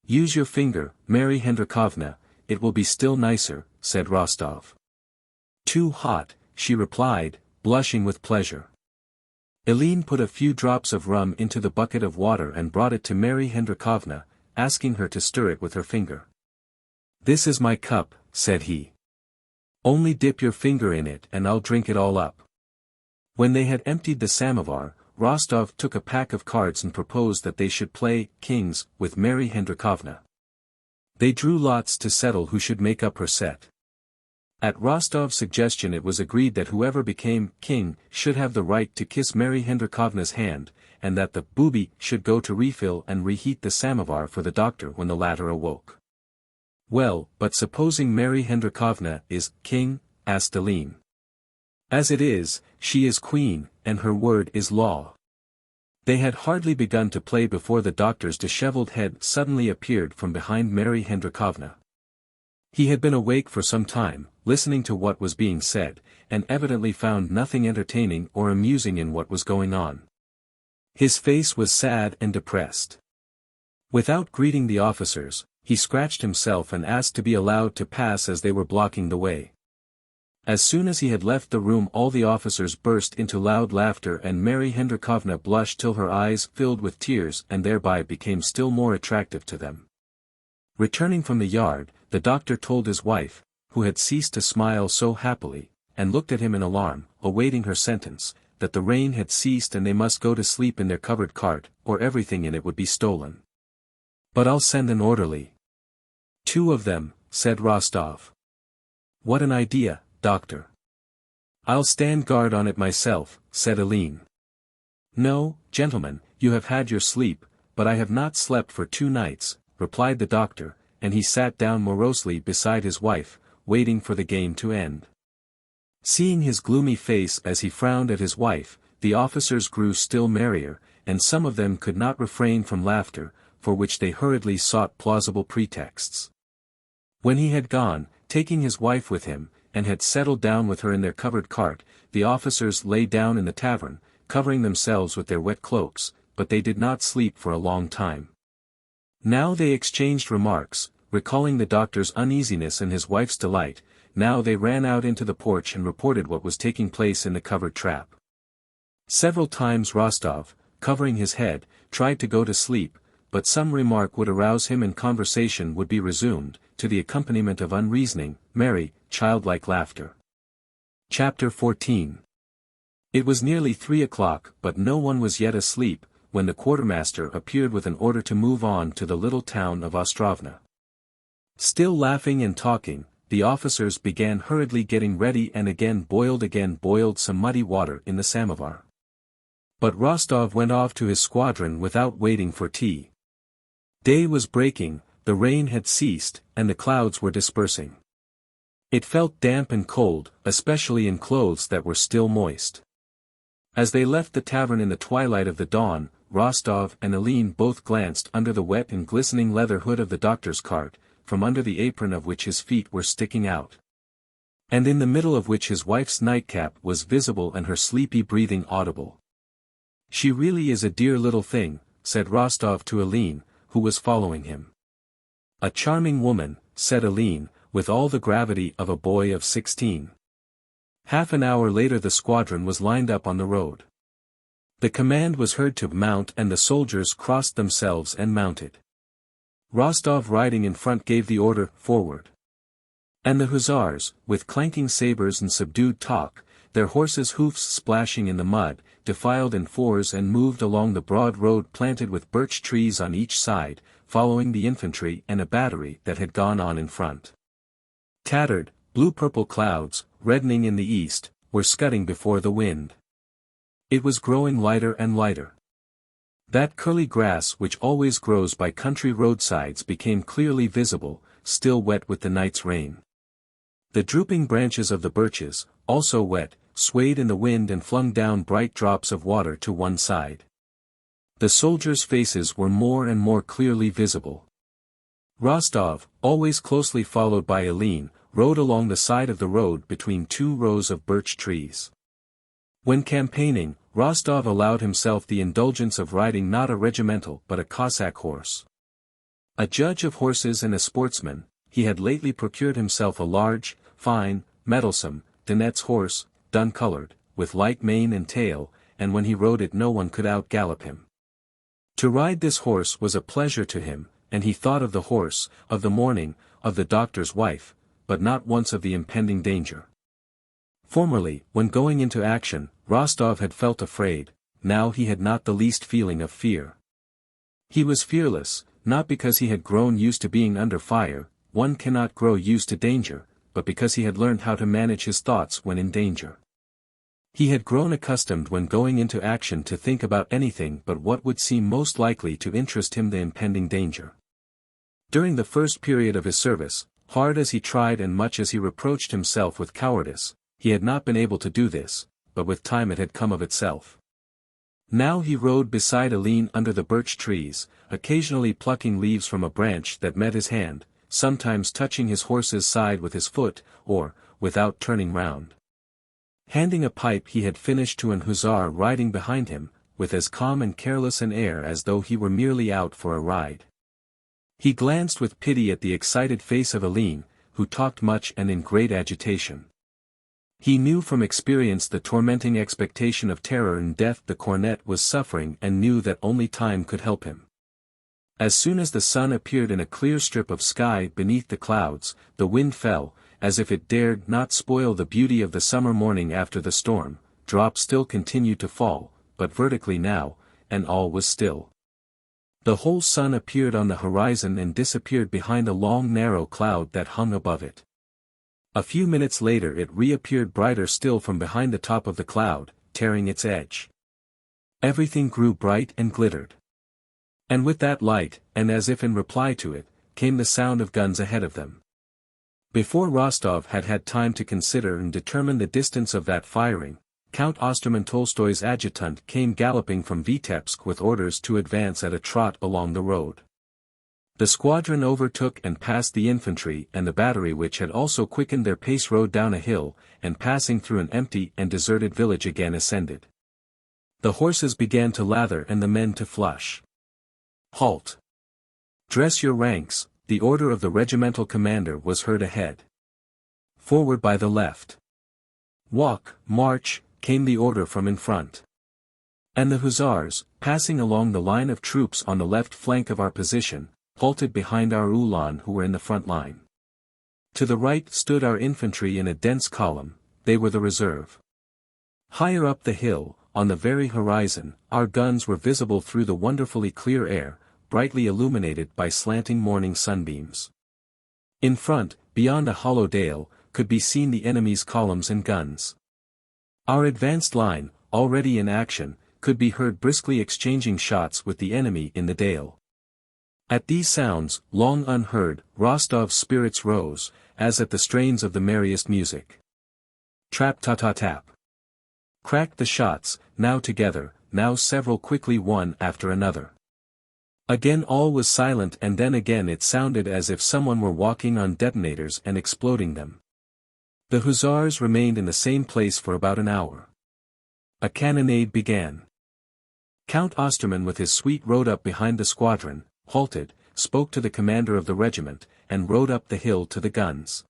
"Use your finger, Mary Hendrikovna, it will be still nicer," said Rostov. "Too hot," she replied, blushing with pleasure. Hélène put a few drops of rum into the bucket of water and brought it to Mary Hendrikovna, asking her to stir it with her finger. "This is my cup," said he. "Only dip your finger in it and I'll drink it all up." When they had emptied the samovar, Rostov took a pack of cards and proposed that they should play kings with Mary Hendrikovna. They drew lots to settle who should make up her set. At Rostov's suggestion it was agreed that whoever became king should have the right to kiss Mary Hendrikovna's hand, and that the booby should go to refill and reheat the samovar for the doctor when the latter awoke. "Well, but supposing Mary Hendrikovna is king?" asked Hélène. "As it is, she is queen, and her word is law." They had hardly begun to play before the doctor's disheveled head suddenly appeared from behind Mary Hendrikovna. He had been awake for some time, listening to what was being said, and evidently found nothing entertaining or amusing in what was going on. His face was sad and depressed. Without greeting the officers, he scratched himself and asked to be allowed to pass as they were blocking the way. As soon as he had left the room all the officers burst into loud laughter and Mary Hendrikovna blushed till her eyes filled with tears and thereby became still more attractive to them. Returning from the yard, the doctor told his wife, who had ceased to smile so happily, and looked at him in alarm, awaiting her sentence, that the rain had ceased and they must go to sleep in their covered cart, or everything in it would be stolen. "But I'll send an orderly." "Two of them," said Rostov. "What an idea, doctor." "I'll stand guard on it myself," said Hélène. "No, gentlemen, you have had your sleep, but I have not slept for 2 nights, replied the doctor, and he sat down morosely beside his wife, waiting for the game to end. Seeing his gloomy face as he frowned at his wife, the officers grew still merrier, and some of them could not refrain from laughter, for which they hurriedly sought plausible pretexts. When he had gone, taking his wife with him, and had settled down with her in their covered cart, the officers lay down in the tavern, covering themselves with their wet cloaks, but they did not sleep for a long time. Now they exchanged remarks, recalling the doctor's uneasiness and his wife's delight. Now they ran out into the porch and reported what was taking place in the covered trap. Several times Rostov, covering his head, tried to go to sleep, but some remark would arouse him and conversation would be resumed, to the accompaniment of unreasoning, merry, childlike laughter. Chapter 14. It was nearly 3 o'clock, but no one was yet asleep, when the quartermaster appeared with an order to move on to the little town of Ostrovna. Still laughing and talking, the officers began hurriedly getting ready and again boiled some muddy water in the samovar. But Rostov went off to his squadron without waiting for tea. Day was breaking, the rain had ceased, and the clouds were dispersing. It felt damp and cold, especially in clothes that were still moist. As they left the tavern in the twilight of the dawn, Rostov and Hélène both glanced under the wet and glistening leather hood of the doctor's cart, from under the apron of which his feet were sticking out. And in the middle of which his wife's nightcap was visible and her sleepy breathing audible. "She really is a dear little thing," said Rostov to Hélène, who was following him. "A charming woman," said Hélène, with all the gravity of a boy of 16. Half an hour later the squadron was lined up on the road. The command was heard to mount and the soldiers crossed themselves and mounted. Rostov riding in front gave the order, "Forward." And the hussars, with clanking sabers and subdued talk, their horses' hoofs splashing in the mud, defiled in fours and moved along the broad road planted with birch trees on each side, following the infantry and a battery that had gone on in front. Tattered, blue-purple clouds, reddening in the east, were scudding before the wind. It was growing lighter and lighter. That curly grass which always grows by country roadsides became clearly visible, still wet with the night's rain. The drooping branches of the birches, also wet, swayed in the wind and flung down bright drops of water to one side. The soldiers' faces were more and more clearly visible. Rostov, always closely followed by Hélène, rode along the side of the road between 2 rows of birch trees. When campaigning, Rostov allowed himself the indulgence of riding not a regimental but a Cossack horse. A judge of horses and a sportsman, he had lately procured himself a large, fine, mettlesome, Donets horse, dun-colored, with light mane and tail, and when he rode it no one could out-gallop him. To ride this horse was a pleasure to him, and he thought of the horse, of the morning, of the doctor's wife, but not once of the impending danger. Formerly, when going into action, Rostov had felt afraid, now he had not the least feeling of fear. He was fearless, not because he had grown used to being under fire, one cannot grow used to danger, but because he had learned how to manage his thoughts when in danger. He had grown accustomed when going into action to think about anything but what would seem most likely to interest him, the impending danger. During the first period of his service, hard as he tried and much as he reproached himself with cowardice, he had not been able to do this, but with time it had come of itself. Now he rode beside Hélène under the birch trees, occasionally plucking leaves from a branch that met his hand, sometimes touching his horse's side with his foot, or, without turning round, handing a pipe he had finished to an hussar riding behind him, with as calm and careless an air as though he were merely out for a ride. He glanced with pity at the excited face of Hélène, who talked much and in great agitation. He knew from experience the tormenting expectation of terror and death the cornet was suffering and knew that only time could help him. As soon as the sun appeared in a clear strip of sky beneath the clouds, the wind fell, as if it dared not spoil the beauty of the summer morning after the storm. Drops still continued to fall, but vertically now, and all was still. The whole sun appeared on the horizon and disappeared behind a long narrow cloud that hung above it. A few minutes later it reappeared brighter still from behind the top of the cloud, tearing its edge. Everything grew bright and glittered. And with that light, and as if in reply to it, came the sound of guns ahead of them. Before Rostov had had time to consider and determine the distance of that firing, Count Osterman Tolstoy's adjutant came galloping from Vitebsk with orders to advance at a trot along the road. The squadron overtook and passed the infantry and the battery, which had also quickened their pace, rode down a hill, and passing through an empty and deserted village again ascended. The horses began to lather and the men to flush. "Halt! Dress your ranks," the order of the regimental commander was heard ahead. "Forward by the left." "Walk, march," came the order from in front. And the hussars, passing along the line of troops on the left flank of our position, halted behind our Uhlans who were in the front line. To the right stood our infantry in a dense column, they were the reserve. Higher up the hill, on the very horizon, our guns were visible through the wonderfully clear air, brightly illuminated by slanting morning sunbeams. In front, beyond a hollow dale, could be seen the enemy's columns and guns. Our advanced line, already in action, could be heard briskly exchanging shots with the enemy in the dale. At these sounds, long unheard, Rostov's spirits rose, as at the strains of the merriest music. Trap-ta-ta-tap. Cracked the shots, now together, now several quickly one after another. Again all was silent, and then again it sounded as if someone were walking on detonators and exploding them. The hussars remained in the same place for about an hour. A cannonade began. Count Osterman with his suite rode up behind the squadron, halted, spoke to the commander of the regiment, and rode up the hill to the guns.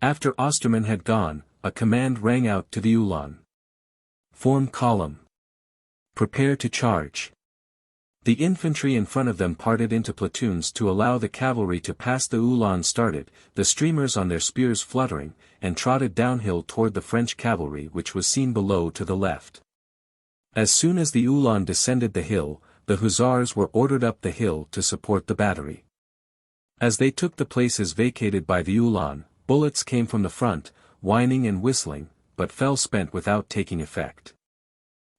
After Osterman had gone, a command rang out to the Uhlans. "Form column. Prepare to charge." The infantry in front of them parted into platoons to allow the cavalry to pass. The Uhlans started, the streamers on their spears fluttering, and trotted downhill toward the French cavalry, which was seen below to the left. As soon as the Uhlans descended the hill, the hussars were ordered up the hill to support the battery. As they took the places vacated by the Uhlans, bullets came from the front, whining and whistling, but fell spent without taking effect.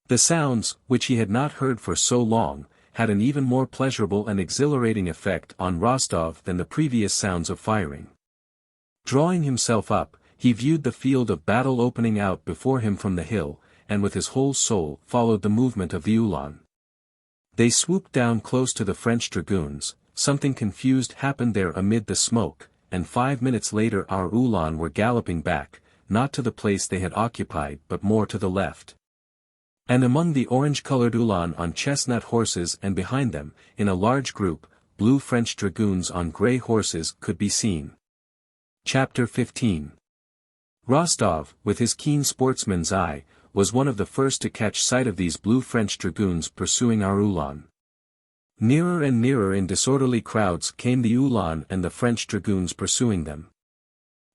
The sounds, which he had not heard for so long, had an even more pleasurable and exhilarating effect on Rostov than the previous sounds of firing. Drawing himself up, he viewed the field of battle opening out before him from the hill, and with his whole soul followed the movement of the Uhlans. They swooped down close to the French dragoons. Something confused happened there amid the smoke, and 5 minutes later our Uhlans were galloping back, not to the place they had occupied but more to the left. And among the orange-colored Uhlans on chestnut horses and behind them, in a large group, blue French dragoons on grey horses could be seen. Chapter 15. Rostov, with his keen sportsman's eye, was one of the first to catch sight of these blue French dragoons pursuing our Uhlans. Nearer and nearer in disorderly crowds came the Uhlans and the French dragoons pursuing them.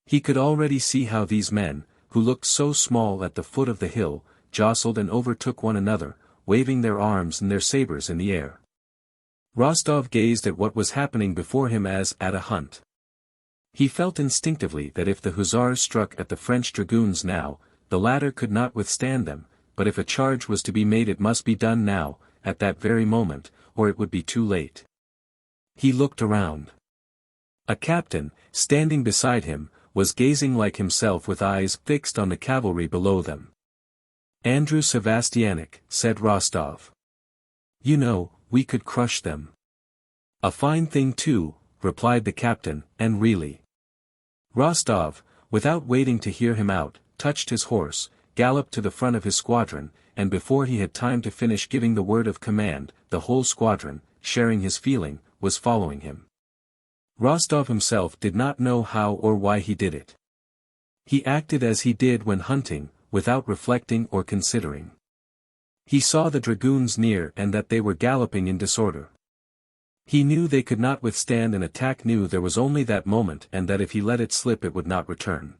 He could already see how these men, who looked so small at the foot of the hill, jostled and overtook one another, waving their arms and their sabers in the air. Rostov gazed at what was happening before him as at a hunt. He felt instinctively that if the hussars struck at the French dragoons now, the latter could not withstand them, but if a charge was to be made it must be done now, at that very moment, or it would be too late. He looked around. A captain, standing beside him, was gazing like himself with eyes fixed on the cavalry below them. Andrew Sevastianic, said Rostov. You know, we could crush them. A fine thing too, replied the captain, and really. Rostov, without waiting to hear him out, touched his horse, galloped to the front of his squadron, and before he had time to finish giving the word of command, the whole squadron, sharing his feeling, was following him. Rostov himself did not know how or why he did it. He acted as he did when hunting, without reflecting or considering. He saw the dragoons near and that they were galloping in disorder. He knew they could not withstand an attack, knew there was only that moment and that if he let it slip it would not return.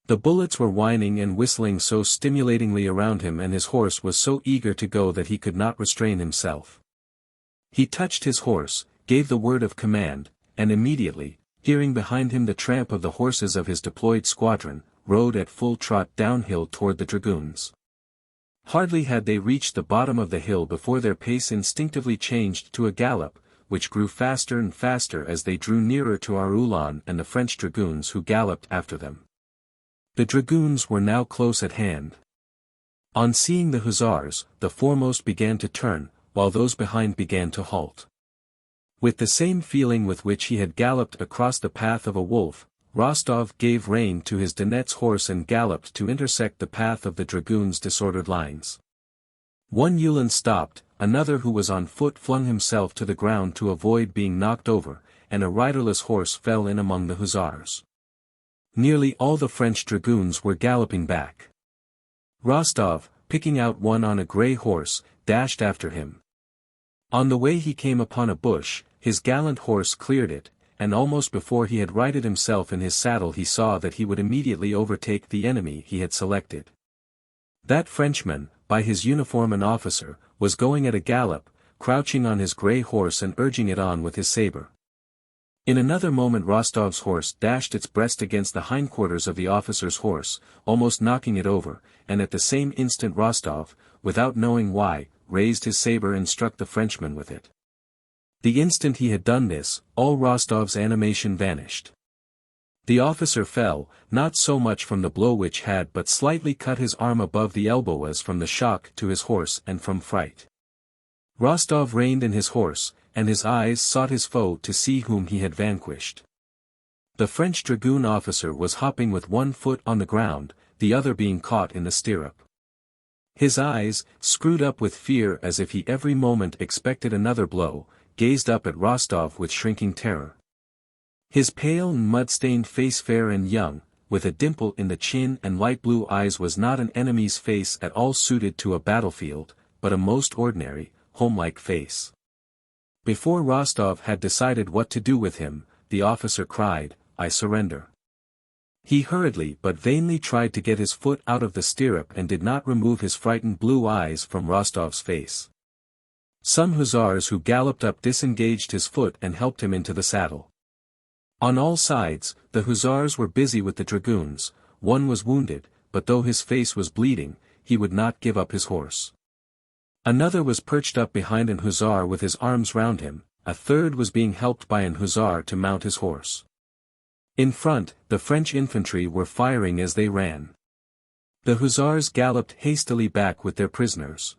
The bullets were whining and whistling so stimulatingly around him and his horse was so eager to go that he could not restrain himself. He touched his horse, gave the word of command, and immediately, hearing behind him the tramp of the horses of his deployed squadron, rode at full trot downhill toward the dragoons. Hardly had they reached the bottom of the hill before their pace instinctively changed to a gallop, which grew faster and faster as they drew nearer to our Ulan and the French dragoons who galloped after them. The dragoons were now close at hand. On seeing the hussars, the foremost began to turn, while those behind began to halt. With the same feeling with which he had galloped across the path of a wolf, Rostov gave rein to his Donet's horse and galloped to intersect the path of the dragoons' disordered lines. One Ulan stopped, another who was on foot flung himself to the ground to avoid being knocked over, and a riderless horse fell in among the hussars. Nearly all the French dragoons were galloping back. Rostov, picking out one on a grey horse, dashed after him. On the way he came upon a bush, his gallant horse cleared it, and almost before he had righted himself in his saddle he saw that he would immediately overtake the enemy he had selected. That Frenchman, by his uniform an officer, was going at a gallop, crouching on his grey horse and urging it on with his sabre. In another moment Rostov's horse dashed its breast against the hindquarters of the officer's horse, almost knocking it over, and at the same instant Rostov, without knowing why, raised his sabre and struck the Frenchman with it. The instant he had done this, all Rostov's animation vanished. The officer fell, not so much from the blow which had but slightly cut his arm above the elbow as from the shock to his horse and from fright. Rostov reined in his horse, and his eyes sought his foe to see whom he had vanquished. The French dragoon officer was hopping with one foot on the ground, the other being caught in the stirrup. His eyes, screwed up with fear as if he every moment expected another blow, gazed up at Rostov with shrinking terror. His pale and mud-stained face, fair and young, with a dimple in the chin and light blue eyes, was not an enemy's face at all suited to a battlefield, but a most ordinary, homelike face. Before Rostov had decided what to do with him, the officer cried, "I surrender." He hurriedly but vainly tried to get his foot out of the stirrup and did not remove his frightened blue eyes from Rostov's face. Some hussars who galloped up disengaged his foot and helped him into the saddle. On all sides, the hussars were busy with the dragoons. One was wounded, but though his face was bleeding, he would not give up his horse. Another was perched up behind an hussar with his arms round him, a third was being helped by an hussar to mount his horse. In front, the French infantry were firing as they ran. The hussars galloped hastily back with their prisoners.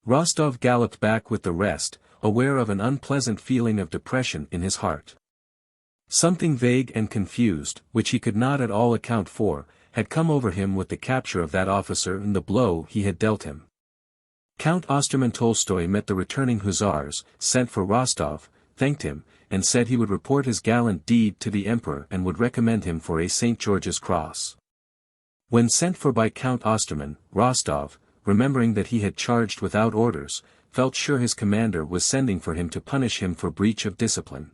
Rostov galloped back with the rest, aware of an unpleasant feeling of depression in his heart. Something vague and confused, which he could not at all account for, had come over him with the capture of that officer and the blow he had dealt him. Count Osterman Tolstoy met the returning hussars, sent for Rostov, thanked him, and said he would report his gallant deed to the Emperor and would recommend him for a St. George's Cross. When sent for by Count Osterman, Rostov, remembering that he had charged without orders, felt sure his commander was sending for him to punish him for breach of discipline.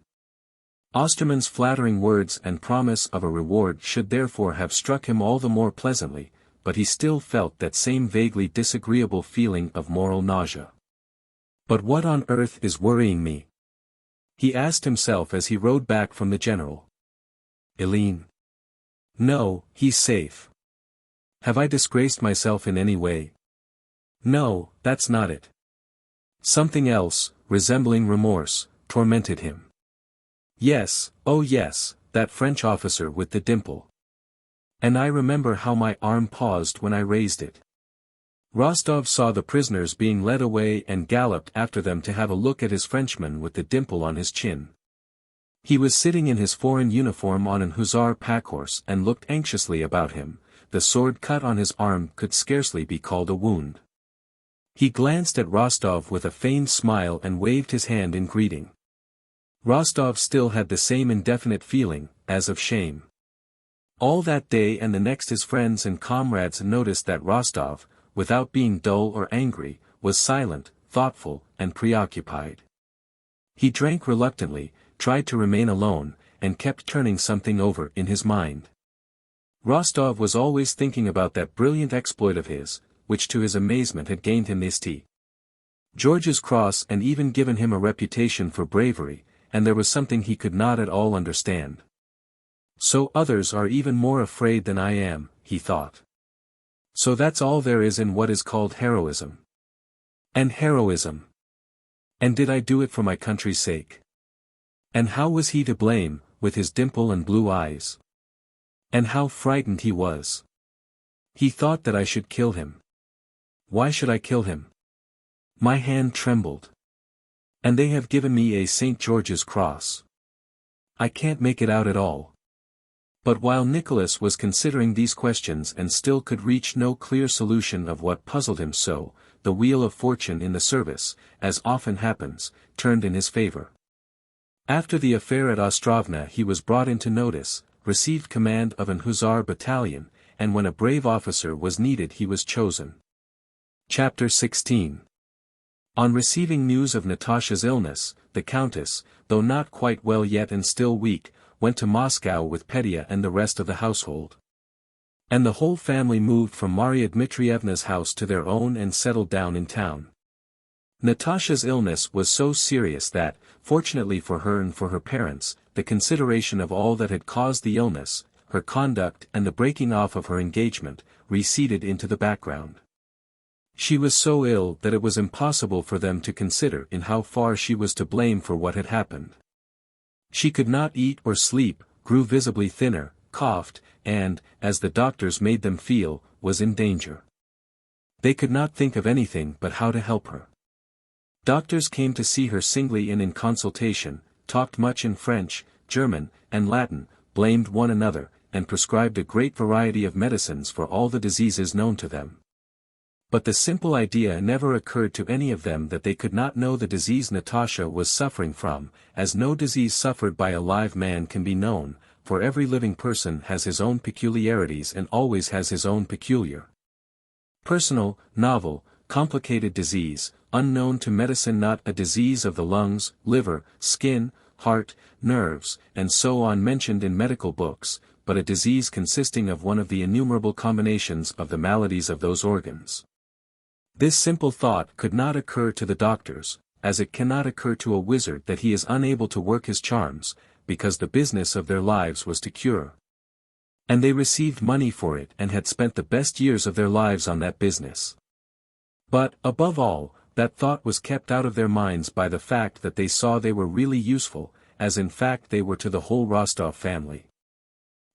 Osterman's flattering words and promise of a reward should therefore have struck him all the more pleasantly, but he still felt that same vaguely disagreeable feeling of moral nausea. "But what on earth is worrying me?" he asked himself as he rode back from the general. "Hélène? No, he's safe. Have I disgraced myself in any way? No, that's not it. Something else, resembling remorse, tormented him. Yes, oh yes, that French officer with the dimple. And I remember how my arm paused when I raised it. Rostov saw the prisoners being led away and galloped after them to have a look at his Frenchman with the dimple on his chin. He was sitting in his foreign uniform on an hussar packhorse and looked anxiously about him. The sword cut on his arm could scarcely be called a wound. He glanced at Rostov with a feigned smile and waved his hand in greeting. Rostov still had the same indefinite feeling, as of shame. All that day and the next his friends and comrades noticed that Rostov, without being dull or angry, was silent, thoughtful, and preoccupied. He drank reluctantly, tried to remain alone, and kept turning something over in his mind. Rostov was always thinking about that brilliant exploit of his, which to his amazement had gained him the St. George's Cross and even given him a reputation for bravery, and there was something he could not at all understand. So others are even more afraid than I am, he thought. So that's all there is in what is called heroism. And heroism. And did I do it for my country's sake? And how was he to blame, with his dimple and blue eyes? And how frightened he was. He thought that I should kill him. Why should I kill him? My hand trembled. And they have given me a St. George's Cross. I can't make it out at all. But while Nicholas was considering these questions and still could reach no clear solution of what puzzled him so, the wheel of fortune in the service, as often happens, turned in his favor. After the affair at Ostrovna he was brought into notice, received command of an hussar battalion, and when a brave officer was needed he was chosen. Chapter 16. On receiving news of Natasha's illness, the countess, though not quite well yet and still weak, went to Moscow with Petya and the rest of the household. And the whole family moved from Marya Dmitrievna's house to their own and settled down in town. Natasha's illness was so serious that, fortunately for her and for her parents, the consideration of all that had caused the illness, her conduct and the breaking off of her engagement, receded into the background. She was so ill that it was impossible for them to consider in how far she was to blame for what had happened. She could not eat or sleep, grew visibly thinner, coughed, and, as the doctors made them feel, was in danger. They could not think of anything but how to help her. Doctors came to see her singly and in consultation, talked much in French, German, and Latin, blamed one another, and prescribed a great variety of medicines for all the diseases known to them. But the simple idea never occurred to any of them that they could not know the disease Natasha was suffering from, as no disease suffered by a live man can be known, for every living person has his own peculiarities and always has his own peculiar, personal, novel, complicated disease, unknown to medicine, not a disease of the lungs, liver, skin, heart, nerves, and so on mentioned in medical books, but a disease consisting of one of the innumerable combinations of the maladies of those organs. This simple thought could not occur to the doctors, as it cannot occur to a wizard that he is unable to work his charms, because the business of their lives was to cure. And they received money for it and had spent the best years of their lives on that business. But, above all, that thought was kept out of their minds by the fact that they saw they were really useful, as in fact they were to the whole Rostov family.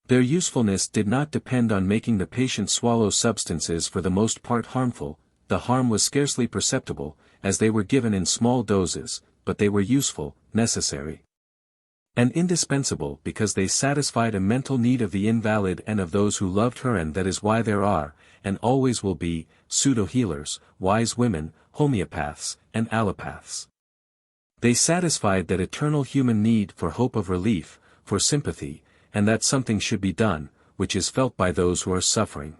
Their usefulness did not depend on making the patient swallow substances for the most part harmful. The harm was scarcely perceptible, as they were given in small doses, but they were useful, necessary, and indispensable because they satisfied a mental need of the invalid and of those who loved her, and that is why there are, and always will be, pseudo-healers, wise women, homeopaths, and allopaths. They satisfied that eternal human need for hope of relief, for sympathy, and that something should be done, which is felt by those who are suffering.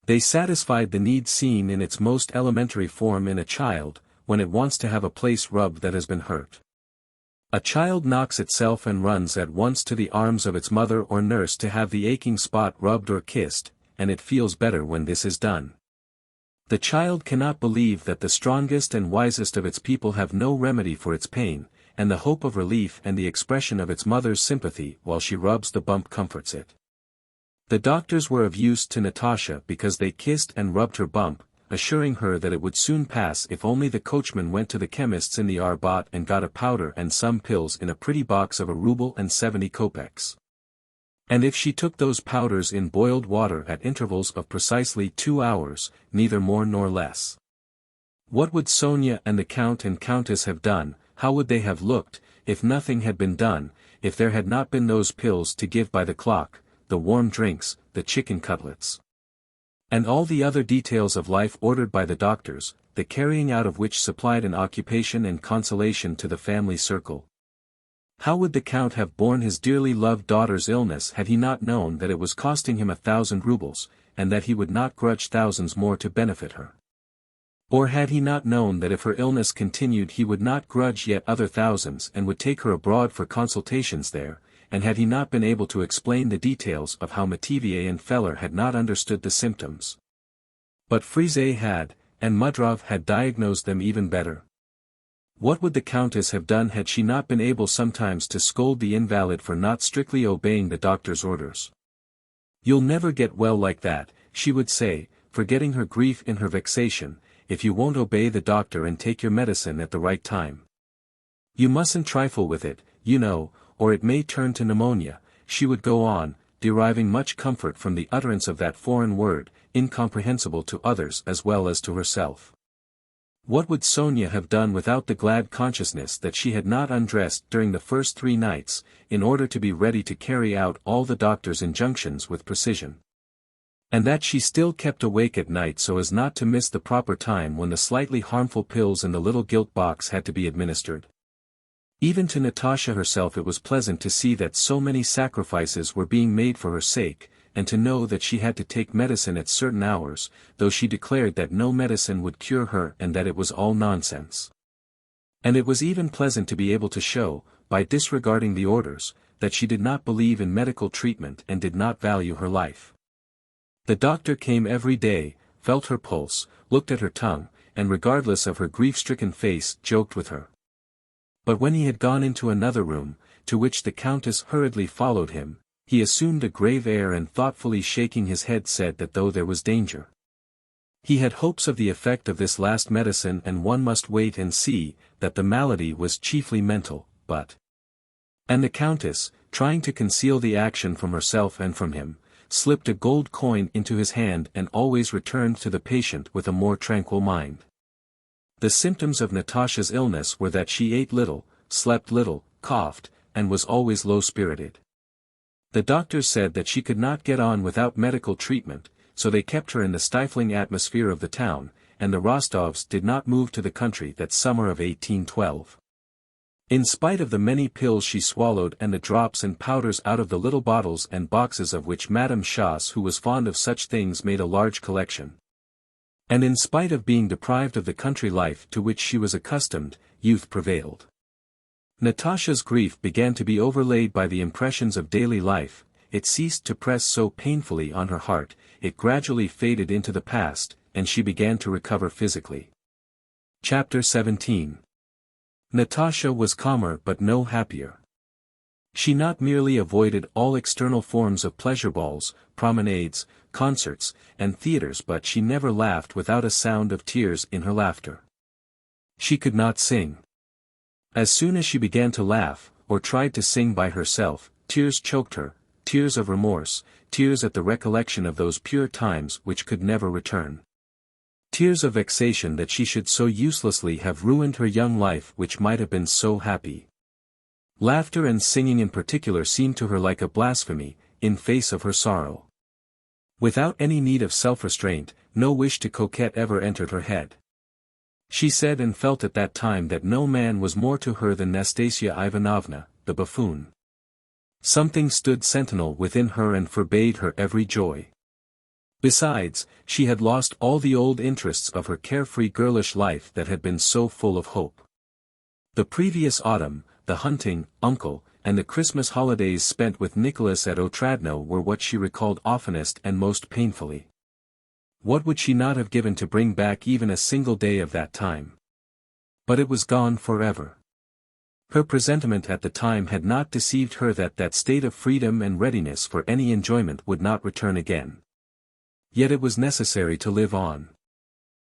They satisfied the need seen in its most elementary form in a child, when it wants to have a place rubbed that has been hurt. A child knocks itself and runs at once to the arms of its mother or nurse to have the aching spot rubbed or kissed, and it feels better when this is done. The child cannot believe that the strongest and wisest of its people have no remedy for its pain, and the hope of relief and the expression of its mother's sympathy while she rubs the bump comforts it. The doctors were of use to Natasha because they kissed and rubbed her bump, assuring her that it would soon pass if only the coachman went to the chemist's in the Arbat and got a powder and some pills in a pretty box of a ruble and 70 kopecks. And if she took those powders in boiled water at intervals of precisely 2 hours, neither more nor less. What would Sonia and the Count and Countess have done, how would they have looked, if nothing had been done, if there had not been those pills to give by the clock, the warm drinks, the chicken cutlets, and all the other details of life ordered by the doctors, the carrying out of which supplied an occupation and consolation to the family circle? How would the Count have borne his dearly loved daughter's illness had he not known that it was costing him 1,000 rubles, and that he would not grudge thousands more to benefit her? Or had he not known that if her illness continued he would not grudge yet other thousands and would take her abroad for consultations there, and had he not been able to explain the details of how Métivier and Feller had not understood the symptoms? But Frise had, and Mudrov had diagnosed them even better. What would the Countess have done had she not been able sometimes to scold the invalid for not strictly obeying the doctor's orders? "You'll never get well like that," she would say, forgetting her grief in her vexation, "if you won't obey the doctor and take your medicine at the right time. You mustn't trifle with it, you know, or it may turn to pneumonia," she would go on, deriving much comfort from the utterance of that foreign word, incomprehensible to others as well as to herself. What would Sonia have done without the glad consciousness that she had not undressed during the first 3 nights, in order to be ready to carry out all the doctor's injunctions with precision? And that she still kept awake at night so as not to miss the proper time when the slightly harmful pills in the little gilt box had to be administered? Even to Natasha herself it was pleasant to see that so many sacrifices were being made for her sake, and to know that she had to take medicine at certain hours, though she declared that no medicine would cure her and that it was all nonsense. And it was even pleasant to be able to show, by disregarding the orders, that she did not believe in medical treatment and did not value her life. The doctor came every day, felt her pulse, looked at her tongue, and regardless of her grief-stricken face joked with her. But when he had gone into another room, to which the Countess hurriedly followed him, he assumed a grave air and thoughtfully shaking his head said that though there was danger, he had hopes of the effect of this last medicine and one must wait and see, that the malady was chiefly mental, but... And the Countess, trying to conceal the action from herself and from him, slipped a gold coin into his hand and always returned to the patient with a more tranquil mind. The symptoms of Natasha's illness were that she ate little, slept little, coughed, and was always low-spirited. The doctors said that she could not get on without medical treatment, so they kept her in the stifling atmosphere of the town, and the Rostovs did not move to the country that summer of 1812. In spite of the many pills she swallowed and the drops and powders out of the little bottles and boxes of which Madame Chasse, who was fond of such things, made a large collection. And in spite of being deprived of the country life to which she was accustomed, youth prevailed. Natasha's grief began to be overlaid by the impressions of daily life, it ceased to press so painfully on her heart, it gradually faded into the past, and she began to recover physically. Chapter 17. Natasha was calmer but no happier. She not merely avoided all external forms of pleasure balls, promenades, concerts, and theaters, but she never laughed without a sound of tears in her laughter. She could not sing. As soon as she began to laugh, or tried to sing by herself, tears choked her, tears of remorse, tears at the recollection of those pure times which could never return. Tears of vexation that she should so uselessly have ruined her young life which might have been so happy. Laughter and singing in particular seemed to her like a blasphemy, in face of her sorrow. Without any need of self-restraint, no wish to coquette ever entered her head. She said and felt at that time that no man was more to her than Nastasia Ivanovna, the buffoon. Something stood sentinel within her and forbade her every joy. Besides, she had lost all the old interests of her carefree girlish life that had been so full of hope. The previous autumn, the hunting, uncle, and the Christmas holidays spent with Nicholas at Otradno were what she recalled oftenest and most painfully. What would she not have given to bring back even a single day of that time? But it was gone forever. Her presentiment at the time had not deceived her that state of freedom and readiness for any enjoyment would not return again. Yet it was necessary to live on.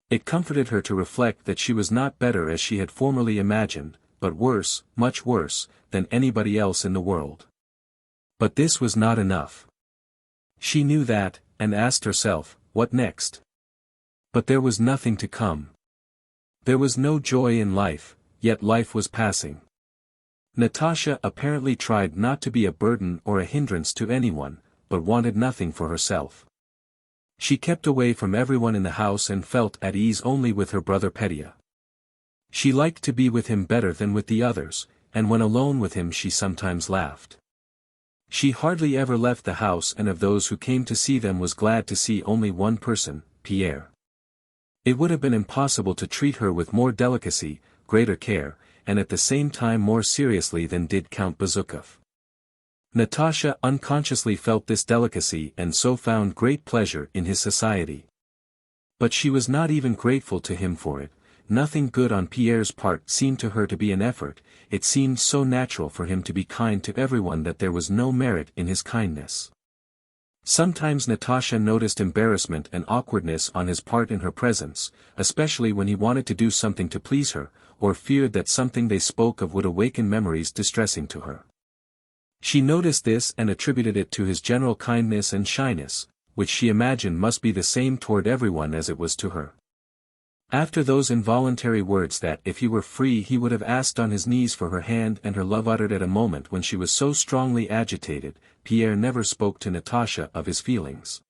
It comforted her to reflect that she was not better as she had formerly imagined, but worse, much worse, than anybody else in the world. But this was not enough. She knew that, and asked herself, what next? But there was nothing to come. There was no joy in life, yet life was passing. Natasha apparently tried not to be a burden or a hindrance to anyone, but wanted nothing for herself. She kept away from everyone in the house and felt at ease only with her brother Petya. She liked to be with him better than with the others, and when alone with him she sometimes laughed. She hardly ever left the house, and of those who came to see them was glad to see only one person, Pierre. It would have been impossible to treat her with more delicacy, greater care, and at the same time more seriously than did Count Bezukhov. Natasha unconsciously felt this delicacy and so found great pleasure in his society. But she was not even grateful to him for it. Nothing good on Pierre's part seemed to her to be an effort. It seemed so natural for him to be kind to everyone that there was no merit in his kindness. Sometimes Natasha noticed embarrassment and awkwardness on his part in her presence, especially when he wanted to do something to please her, or feared that something they spoke of would awaken memories distressing to her. She noticed this and attributed it to his general kindness and shyness, which she imagined must be the same toward everyone as it was to her. After those involuntary words that if he were free he would have asked on his knees for her hand and her love uttered at a moment when she was so strongly agitated, Pierre never spoke to Natasha of his feelings.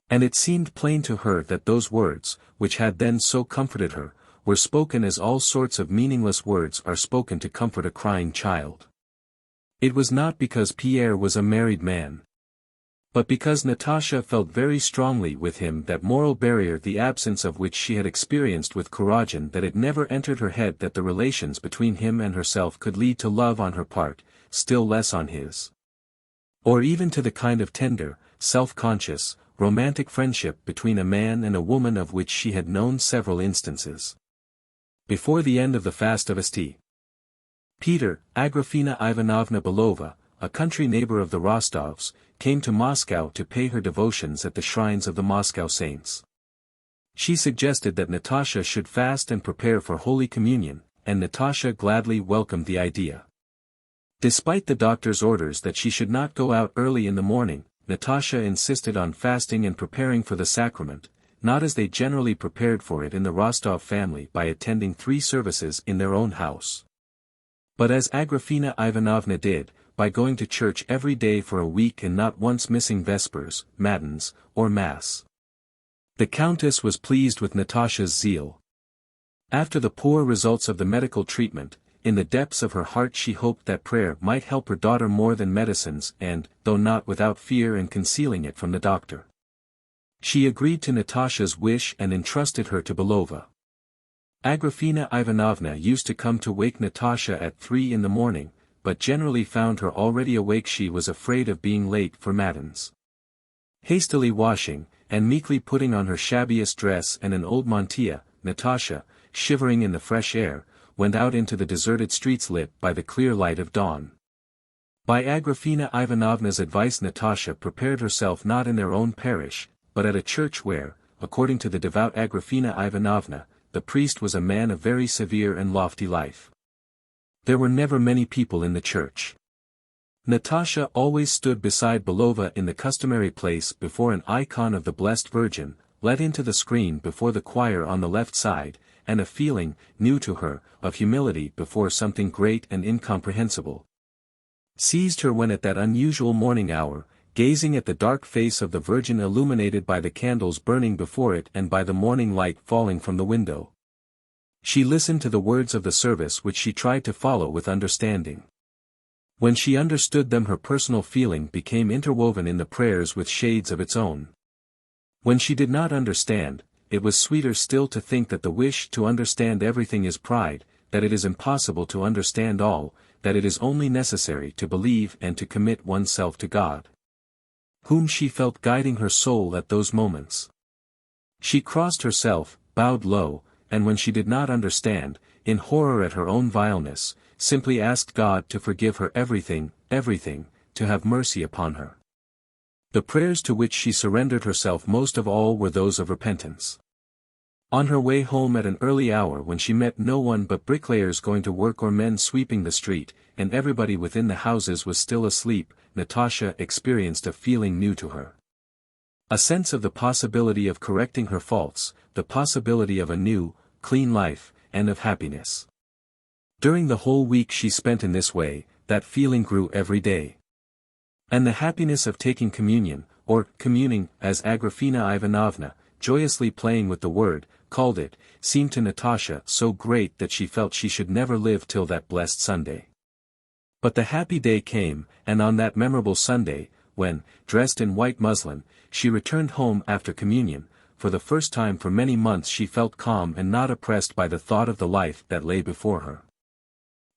And it seemed plain to her that those words, which had then so comforted her, were spoken as all sorts of meaningless words are spoken to comfort a crying child. It was not because Pierre was a married man, but because Natasha felt very strongly with him that moral barrier, the absence of which she had experienced with Kuragin, that it never entered her head that the relations between him and herself could lead to love on her part, still less on his. Or even to the kind of tender, self-conscious, romantic friendship between a man and a woman of which she had known several instances. Before the end of the fast of XVIII, Peter, Agrafena Ivanovna Belova, a country neighbor of the Rostovs, came to Moscow to pay her devotions at the shrines of the Moscow saints. She suggested that Natasha should fast and prepare for Holy Communion, and Natasha gladly welcomed the idea. Despite the doctor's orders that she should not go out early in the morning, Natasha insisted on fasting and preparing for the sacrament, not as they generally prepared for it in the Rostov family by attending 3 services in their own house, but as Agrafena Ivanovna did, by going to church every day for a week and not once missing vespers, matins, or mass. The countess was pleased with Natasha's zeal. After the poor results of the medical treatment, in the depths of her heart she hoped that prayer might help her daughter more than medicines and, though not without fear and concealing it from the doctor, she agreed to Natasha's wish and entrusted her to Belova. Agrafena Ivanovna used to come to wake Natasha at 3 in the morning, but generally found her already awake. She was afraid of being late for matins. Hastily washing, and meekly putting on her shabbiest dress and an old mantilla, Natasha, shivering in the fresh air, went out into the deserted streets lit by the clear light of dawn. By Agrafena Ivanovna's advice Natasha prepared herself not in their own parish, but at a church where, according to the devout Agrafena Ivanovna, the priest was a man of very severe and lofty life. There were never many people in the church. Natasha always stood beside Belova in the customary place before an icon of the Blessed Virgin, let into the screen before the choir on the left side, and a feeling, new to her, of humility before something great and incomprehensible seized her when at that unusual morning hour, gazing at the dark face of the Virgin illuminated by the candles burning before it and by the morning light falling from the window, she listened to the words of the service which she tried to follow with understanding. When she understood them her personal feeling became interwoven in the prayers with shades of its own. When she did not understand, it was sweeter still to think that the wish to understand everything is pride, that it is impossible to understand all, that it is only necessary to believe and to commit oneself to God, whom she felt guiding her soul at those moments. She crossed herself, bowed low, and when she did not understand, in horror at her own vileness, simply asked God to forgive her everything, to have mercy upon her. The prayers to which she surrendered herself most of all were those of repentance. On her way home at an early hour when she met no one but bricklayers going to work or men sweeping the street, and everybody within the houses was still asleep, Natasha experienced a feeling new to her. A sense of the possibility of correcting her faults, the possibility of a new, clean life, and of happiness. During the whole week she spent in this way, that feeling grew every day. And the happiness of taking communion, or communing, as Agrafena Ivanovna, joyously playing with the word, called it, seemed to Natasha so great that she felt she should never live till that blessed Sunday. But the happy day came, and on that memorable Sunday, when, dressed in white muslin, she returned home after communion, for the first time for many months she felt calm and not oppressed by the thought of the life that lay before her.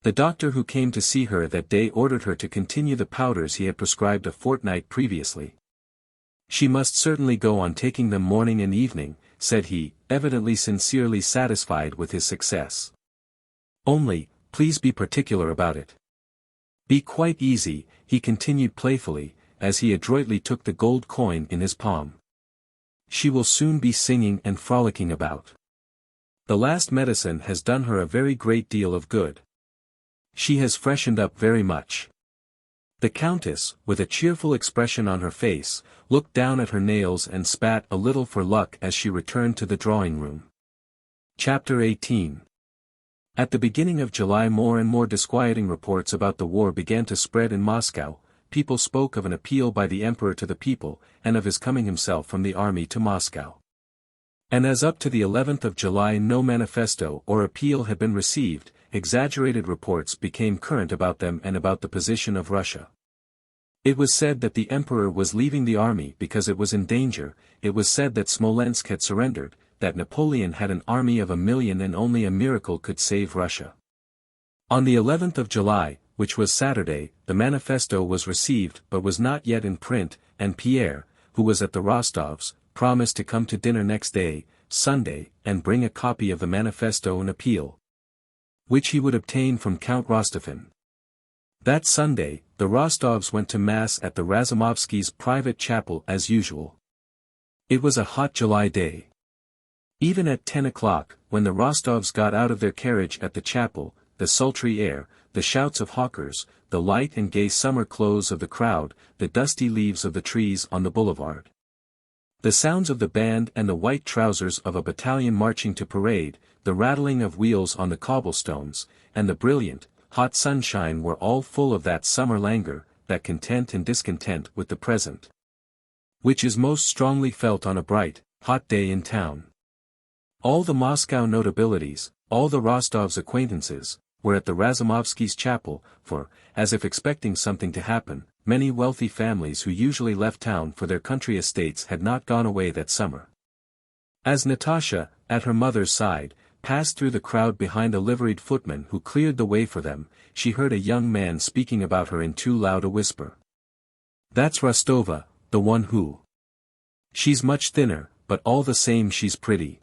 The doctor who came to see her that day ordered her to continue the powders he had prescribed a fortnight previously. She must certainly go on taking them morning and evening, said he, evidently sincerely satisfied with his success. Only, please be particular about it. Be quite easy, he continued playfully, as he adroitly took the gold coin in his palm. She will soon be singing and frolicking about. The last medicine has done her a very great deal of good. She has freshened up very much. The countess, with a cheerful expression on her face, looked down at her nails and spat a little for luck as she returned to the drawing-room. Chapter 18. At the beginning of July more and more disquieting reports about the war began to spread in Moscow. People spoke of an appeal by the emperor to the people, and of his coming himself from the army to Moscow. And as up to the 11th of July no manifesto or appeal had been received, exaggerated reports became current about them and about the position of Russia. It was said that the emperor was leaving the army because it was in danger, it was said that Smolensk had surrendered, that Napoleon had an army of 1,000,000 and only a miracle could save Russia. On the 11th of July, which was Saturday, the manifesto was received but was not yet in print, and Pierre, who was at the Rostovs, promised to come to dinner next day, Sunday, and bring a copy of the manifesto and appeal, which he would obtain from Count Rostophin. That Sunday, the Rostovs went to Mass at the Razumovskys' private chapel as usual. It was a hot July day. Even at 10 o'clock, when the Rostovs got out of their carriage at the chapel, the sultry air, the shouts of hawkers, the light and gay summer clothes of the crowd, the dusty leaves of the trees on the boulevard, the sounds of the band and the white trousers of a battalion marching to parade, the rattling of wheels on the cobblestones, and the brilliant, hot sunshine were all full of that summer languor, that content and discontent with the present, which is most strongly felt on a bright, hot day in town. All the Moscow notabilities, all the Rostovs' acquaintances, were at the Razumovskys' chapel, for, as if expecting something to happen, many wealthy families who usually left town for their country estates had not gone away that summer. As Natasha, at her mother's side, passed through the crowd behind a liveried footman who cleared the way for them, she heard a young man speaking about her in too loud a whisper. "That's Rostova, the one who. She's much thinner, but all the same she's pretty."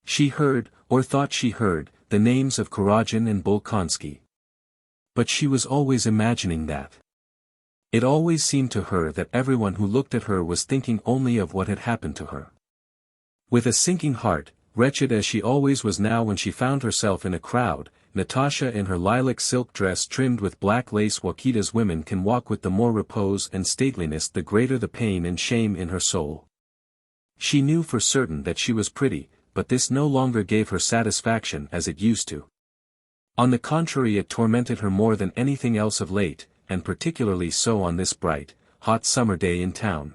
She heard, or thought she heard, the names of Kuragin and Bolkonsky. But she was always imagining that. It always seemed to her that everyone who looked at her was thinking only of what had happened to her. With a sinking heart, wretched as she always was now when she found herself in a crowd, Natasha in her lilac silk dress trimmed with black lace walked as women can walk with the more repose and stateliness the greater the pain and shame in her soul. She knew for certain that she was pretty, but this no longer gave her satisfaction as it used to. On the contrary, it tormented her more than anything else of late, and particularly so on this bright, hot summer day in town.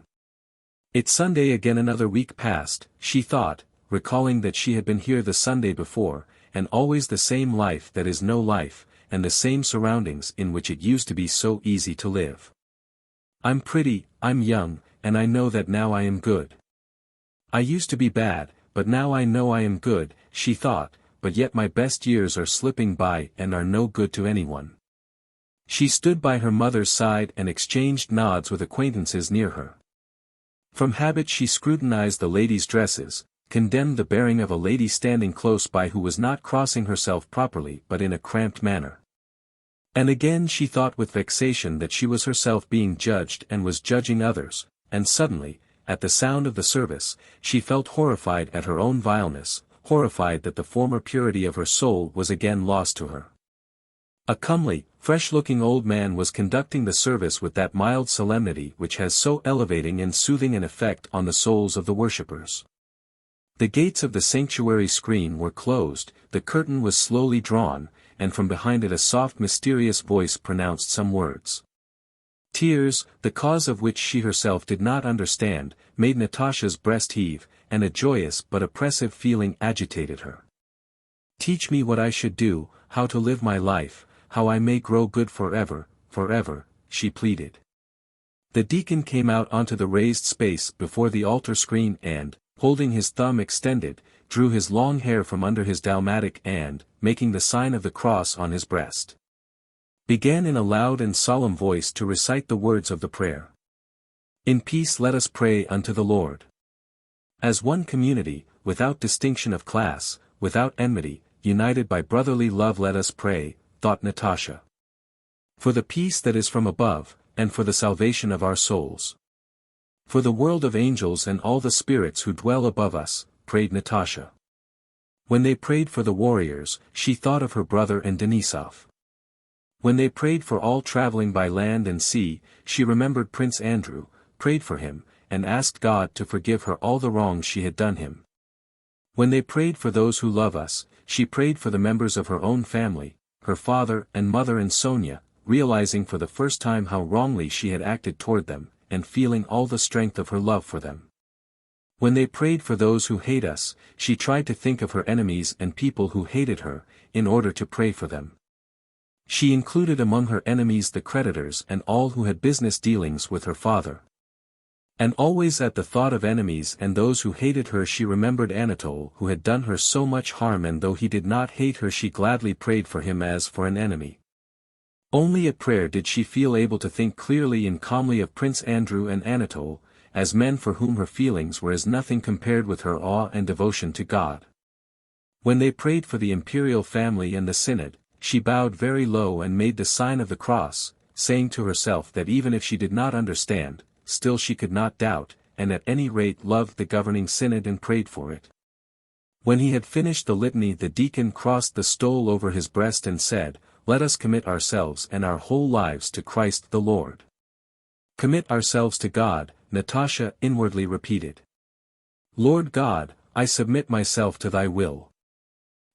It's Sunday again. Another week passed, she thought, recalling that she had been here the Sunday before, and always the same life that is no life, and the same surroundings in which it used to be so easy to live. I'm pretty, I'm young, and I know that now I am good. I used to be bad, but now I know I am good, she thought, but yet my best years are slipping by and are no good to anyone. She stood by her mother's side and exchanged nods with acquaintances near her. From habit she scrutinized the ladies' dresses, condemned the bearing of a lady standing close by who was not crossing herself properly but in a cramped manner. And again she thought with vexation that she was herself being judged and was judging others, and suddenly, at the sound of the service, she felt horrified at her own vileness, horrified that the former purity of her soul was again lost to her. A comely, fresh-looking old man was conducting the service with that mild solemnity which has so elevating and soothing an effect on the souls of the worshippers. The gates of the sanctuary screen were closed, the curtain was slowly drawn, and from behind it a soft mysterious voice pronounced some words. Tears, the cause of which she herself did not understand, made Natasha's breast heave, and a joyous but oppressive feeling agitated her. "Teach me what I should do, how to live my life, how I may grow good forever, forever," she pleaded. The deacon came out onto the raised space before the altar screen and, holding his thumb extended, drew his long hair from under his dalmatic and, making the sign of the cross on his breast, began in a loud and solemn voice to recite the words of the prayer. "In peace let us pray unto the Lord. As one community, without distinction of class, without enmity, united by brotherly love let us pray," thought Natasha. "For the peace that is from above, and for the salvation of our souls. For the world of angels and all the spirits who dwell above us," prayed Natasha. When they prayed for the warriors, she thought of her brother and Denisov. When they prayed for all traveling by land and sea, she remembered Prince Andrew, prayed for him, and asked God to forgive her all the wrongs she had done him. When they prayed for those who love us, she prayed for the members of her own family, her father and mother and Sonia, realizing for the first time how wrongly she had acted toward them, and feeling all the strength of her love for them. When they prayed for those who hate us, she tried to think of her enemies and people who hated her, in order to pray for them. She included among her enemies the creditors and all who had business dealings with her father. And always at the thought of enemies and those who hated her she remembered Anatole who had done her so much harm, and though he did not hate her she gladly prayed for him as for an enemy. Only at prayer did she feel able to think clearly and calmly of Prince Andrew and Anatole, as men for whom her feelings were as nothing compared with her awe and devotion to God. When they prayed for the imperial family and the synod, she bowed very low and made the sign of the cross, saying to herself that even if she did not understand, still she could not doubt, and at any rate loved the governing synod and prayed for it. When he had finished the litany the deacon crossed the stole over his breast and said, "Let us commit ourselves and our whole lives to Christ the Lord." "Commit ourselves to God," Natasha inwardly repeated. "Lord God, I submit myself to thy will."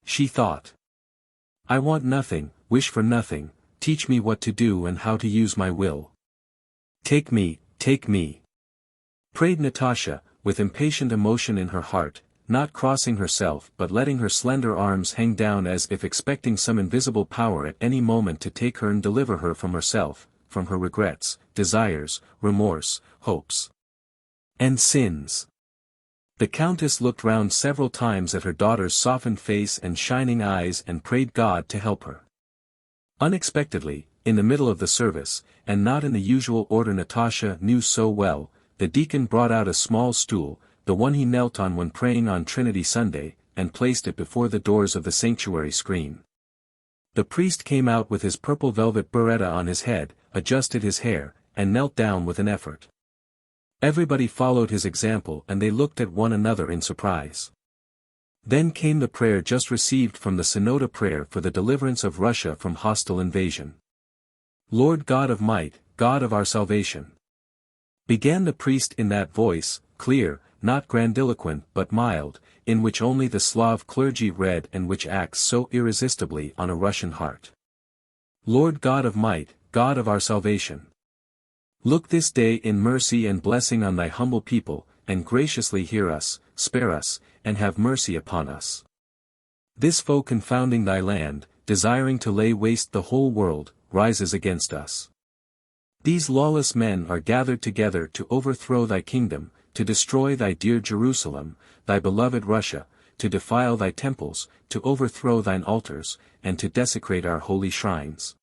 She thought. "I want nothing, wish for nothing, teach me what to do and how to use my will. Take me, prayed Natasha, with impatient emotion in her heart, not crossing herself but letting her slender arms hang down as if expecting some invisible power at any moment to take her and deliver her from herself, from her regrets, desires, remorse, hopes, and sins. The countess looked round several times at her daughter's softened face and shining eyes and prayed God to help her. Unexpectedly, in the middle of the service, and not in the usual order Natasha knew so well, the deacon brought out a small stool, the one he knelt on when praying on Trinity Sunday, and placed it before the doors of the sanctuary screen. The priest came out with his purple velvet biretta on his head, adjusted his hair, and knelt down with an effort. Everybody followed his example and they looked at one another in surprise. Then came the prayer just received from the Synod prayer for the deliverance of Russia from hostile invasion. "Lord God of might, God of our salvation," began the priest in that voice, clear, not grandiloquent but mild, in which only the Slav clergy read and which acts so irresistibly on a Russian heart. "Lord God of might, God of our salvation. Look this day in mercy and blessing on thy humble people, and graciously hear us, spare us, and have mercy upon us. This foe confounding thy land, desiring to lay waste the whole world, rises against us. These lawless men are gathered together to overthrow thy kingdom, to destroy thy dear Jerusalem, thy beloved Russia, to defile thy temples, to overthrow thine altars, and to desecrate our holy shrines.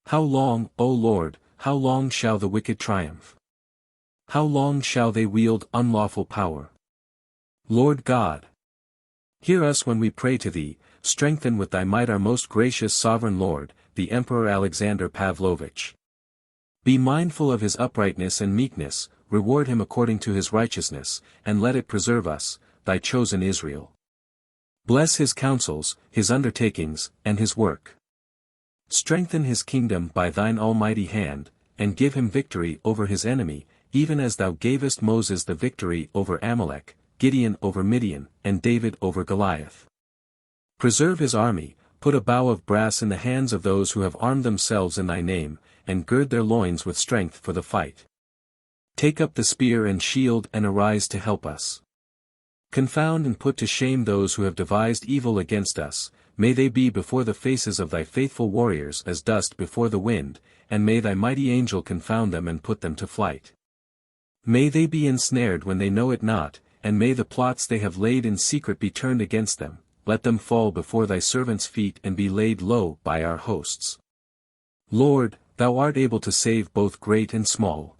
How long, O Lord, how long shall the wicked triumph? How long shall they wield unlawful power? Lord God, hear us when we pray to thee, strengthen with thy might our most gracious sovereign Lord, the Emperor Alexander Pavlovich. Be mindful of his uprightness and meekness, reward him according to his righteousness, and let it preserve us, thy chosen Israel. Bless his counsels, his undertakings, and his work. Strengthen his kingdom by thine almighty hand, and give him victory over his enemy, even as thou gavest Moses the victory over Amalek, Gideon over Midian, and David over Goliath. Preserve his army, put a bow of brass in the hands of those who have armed themselves in thy name, and gird their loins with strength for the fight. Take up the spear and shield and arise to help us. Confound and put to shame those who have devised evil against us, may they be before the faces of thy faithful warriors as dust before the wind, and may thy mighty angel confound them and put them to flight. May they be ensnared when they know it not, and may the plots they have laid in secret be turned against them. Let them fall before thy servants' feet and be laid low by our hosts. Lord, thou art able to save both great and small.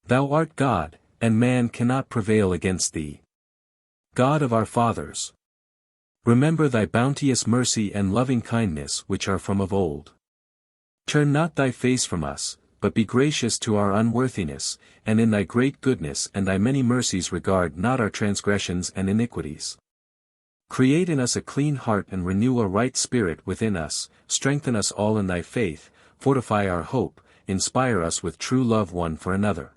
Thou art God, and man cannot prevail against thee. God of our fathers, remember thy bounteous mercy and loving kindness which are from of old. Turn not thy face from us, but be gracious to our unworthiness, and in thy great goodness and thy many mercies regard not our transgressions and iniquities. Create in us a clean heart and renew a right spirit within us, strengthen us all in thy faith, fortify our hope, inspire us with true love one for another.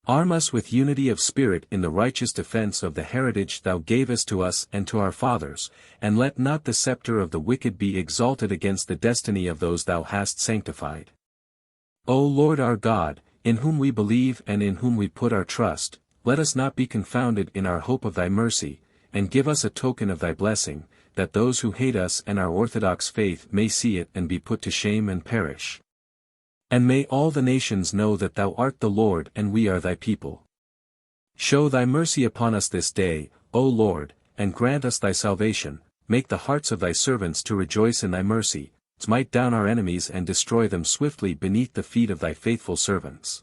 Arm us with unity of spirit in the righteous defense of the heritage thou gavest to us and to our fathers, and let not the scepter of the wicked be exalted against the destiny of those thou hast sanctified. O Lord our God, in whom we believe and in whom we put our trust, let us not be confounded in our hope of thy mercy, and give us a token of thy blessing, that those who hate us and our orthodox faith may see it and be put to shame and perish. And may all the nations know that thou art the Lord and we are thy people. Show thy mercy upon us this day, O Lord, and grant us thy salvation, make the hearts of thy servants to rejoice in thy mercy, smite down our enemies and destroy them swiftly beneath the feet of thy faithful servants.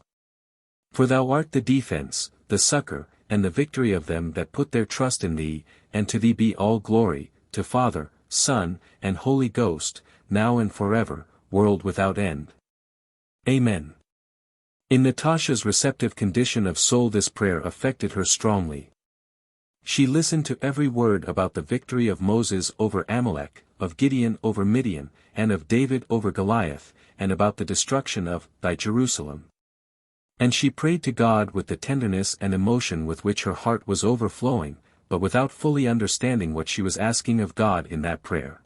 For thou art the defense, the succor, and the victory of them that put their trust in thee, and to thee be all glory, to Father, Son, and Holy Ghost, now and forever, world without end. Amen. In Natasha's receptive condition of soul this prayer affected her strongly. She listened to every word about the victory of Moses over Amalek, of Gideon over Midian, and of David over Goliath, and about the destruction of thy Jerusalem. And she prayed to God with the tenderness and emotion with which her heart was overflowing, but without fully understanding what she was asking of God in that prayer.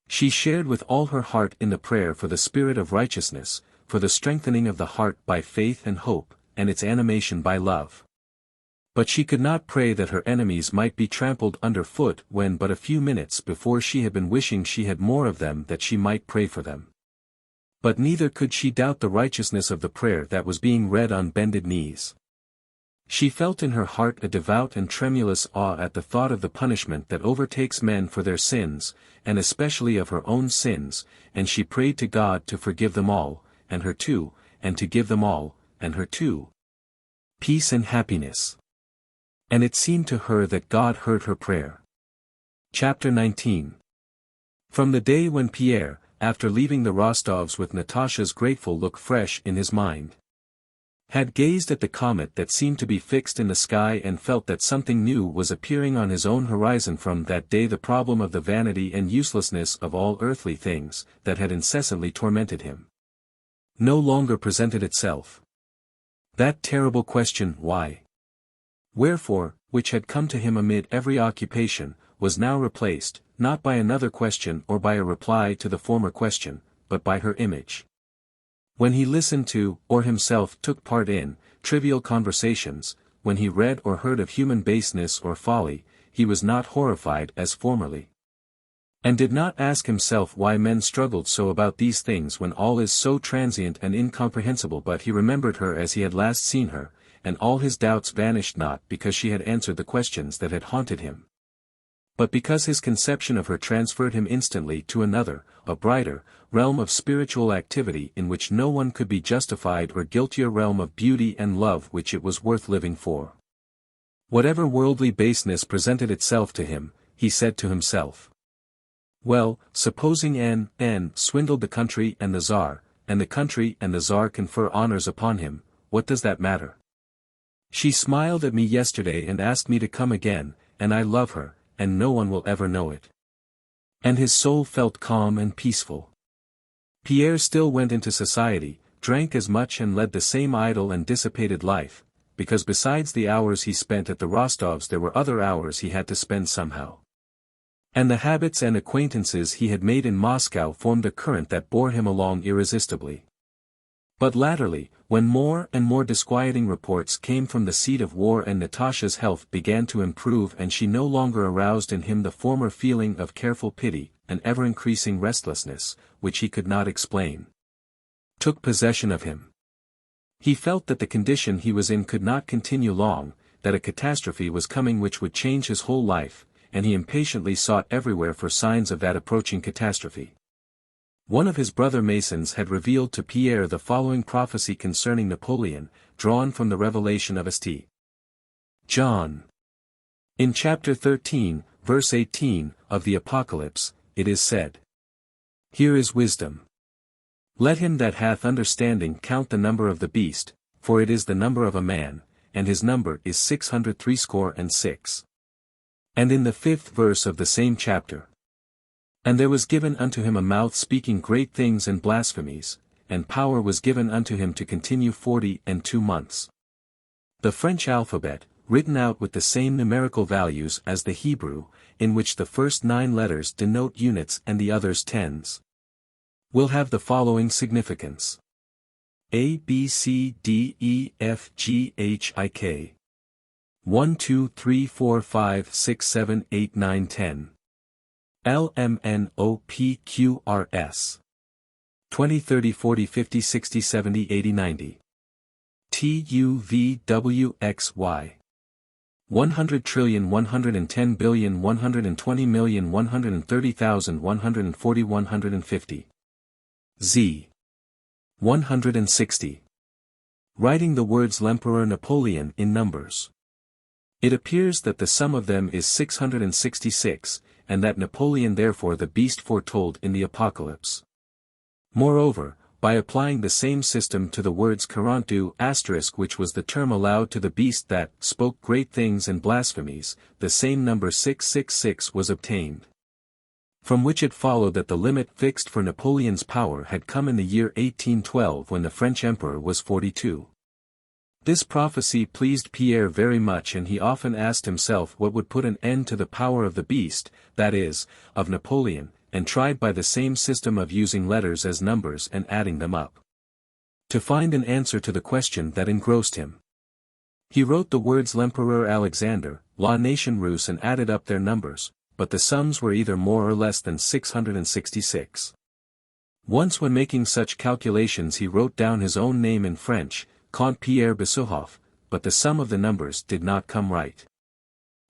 She shared with all her heart in the prayer for the spirit of righteousness, for the strengthening of the heart by faith and hope, and its animation by love. But she could not pray that her enemies might be trampled underfoot when but a few minutes before she had been wishing she had more of them that she might pray for them. But neither could she doubt the righteousness of the prayer that was being read on bended knees. She felt in her heart a devout and tremulous awe at the thought of the punishment that overtakes men for their sins, and especially of her own sins, and she prayed to God to forgive them all, and her too, and to give them all, and her too, peace and happiness. And it seemed to her that God heard her prayer. Chapter 19. From the day when Pierre, after leaving the Rostovs with Natasha's grateful look fresh in his mind, had gazed at the comet that seemed to be fixed in the sky and felt that something new was appearing on his own horizon, from that day the problem of the vanity and uselessness of all earthly things, that had incessantly tormented him, no longer presented itself. That terrible question, why? Wherefore, which had come to him amid every occupation, was now replaced, not by another question or by a reply to the former question, but by her image. When he listened to, or himself took part in, trivial conversations, when he read or heard of human baseness or folly, he was not horrified as formerly, and did not ask himself why men struggled so about these things when all is so transient and incomprehensible, but he remembered her as he had last seen her, and all his doubts vanished not because she had answered the questions that had haunted him, but because his conception of her transferred him instantly to another, a brighter, realm of spiritual activity in which no one could be justified, or guiltier realm of beauty and love which it was worth living for. Whatever worldly baseness presented itself to him, he said to himself, well, supposing N swindled the country and the Tsar, and the country and the Tsar confer honors upon him, what does that matter? She smiled at me yesterday and asked me to come again, and I love her, and no one will ever know it. And his soul felt calm and peaceful. Pierre still went into society, drank as much and led the same idle and dissipated life, because besides the hours he spent at the Rostovs there were other hours he had to spend somehow. And the habits and acquaintances he had made in Moscow formed a current that bore him along irresistibly. But latterly, when more and more disquieting reports came from the seat of war and Natasha's health began to improve and she no longer aroused in him the former feeling of careful pity, an ever-increasing restlessness, which he could not explain, took possession of him. He felt that the condition he was in could not continue long, that a catastrophe was coming which would change his whole life, and he impatiently sought everywhere for signs of that approaching catastrophe. One of his brother Masons had revealed to Pierre the following prophecy concerning Napoleon, drawn from the revelation of St. John. In chapter 13, verse 18, of the Apocalypse, it is said, "Here is wisdom. Let him that hath understanding count the number of the beast, for it is the number of a man, and his number is 666. And in the 5th verse of the same chapter, "And there was given unto him a mouth speaking great things and blasphemies, and power was given unto him to continue 42 months. The French alphabet, written out with the same numerical values as the Hebrew, in which the first 9 letters denote units and the others tens, will have the following significance: A B C D E F G H I K 1 2 3 4 5 6 7 8 9 10 L M N O P Q R S 20 30 40 50 60 70 80 90 T U V W X Y 100 trillion 110 billion 120 million 130,000 140 150 Z 160. Writing the words l'Empereur Napoleon in numbers. It appears that the sum of them is 666, and that Napoleon therefore the beast foretold in the Apocalypse. Moreover, by applying the same system to the words 42**, which was the term allowed to the beast that spoke great things and blasphemies, the same number 666 was obtained. From which it followed that the limit fixed for Napoleon's power had come in the year 1812 when the French emperor was 42. This prophecy pleased Pierre very much, and he often asked himself what would put an end to the power of the beast, that is, of Napoleon, and tried by the same system of using letters as numbers and adding them up, to find an answer to the question that engrossed him. He wrote the words l'Empereur Alexander, la nation russe, and added up their numbers, but the sums were either more or less than 666. Once when making such calculations he wrote down his own name in French, Comte Pierre Bezukhov, but the sum of the numbers did not come right.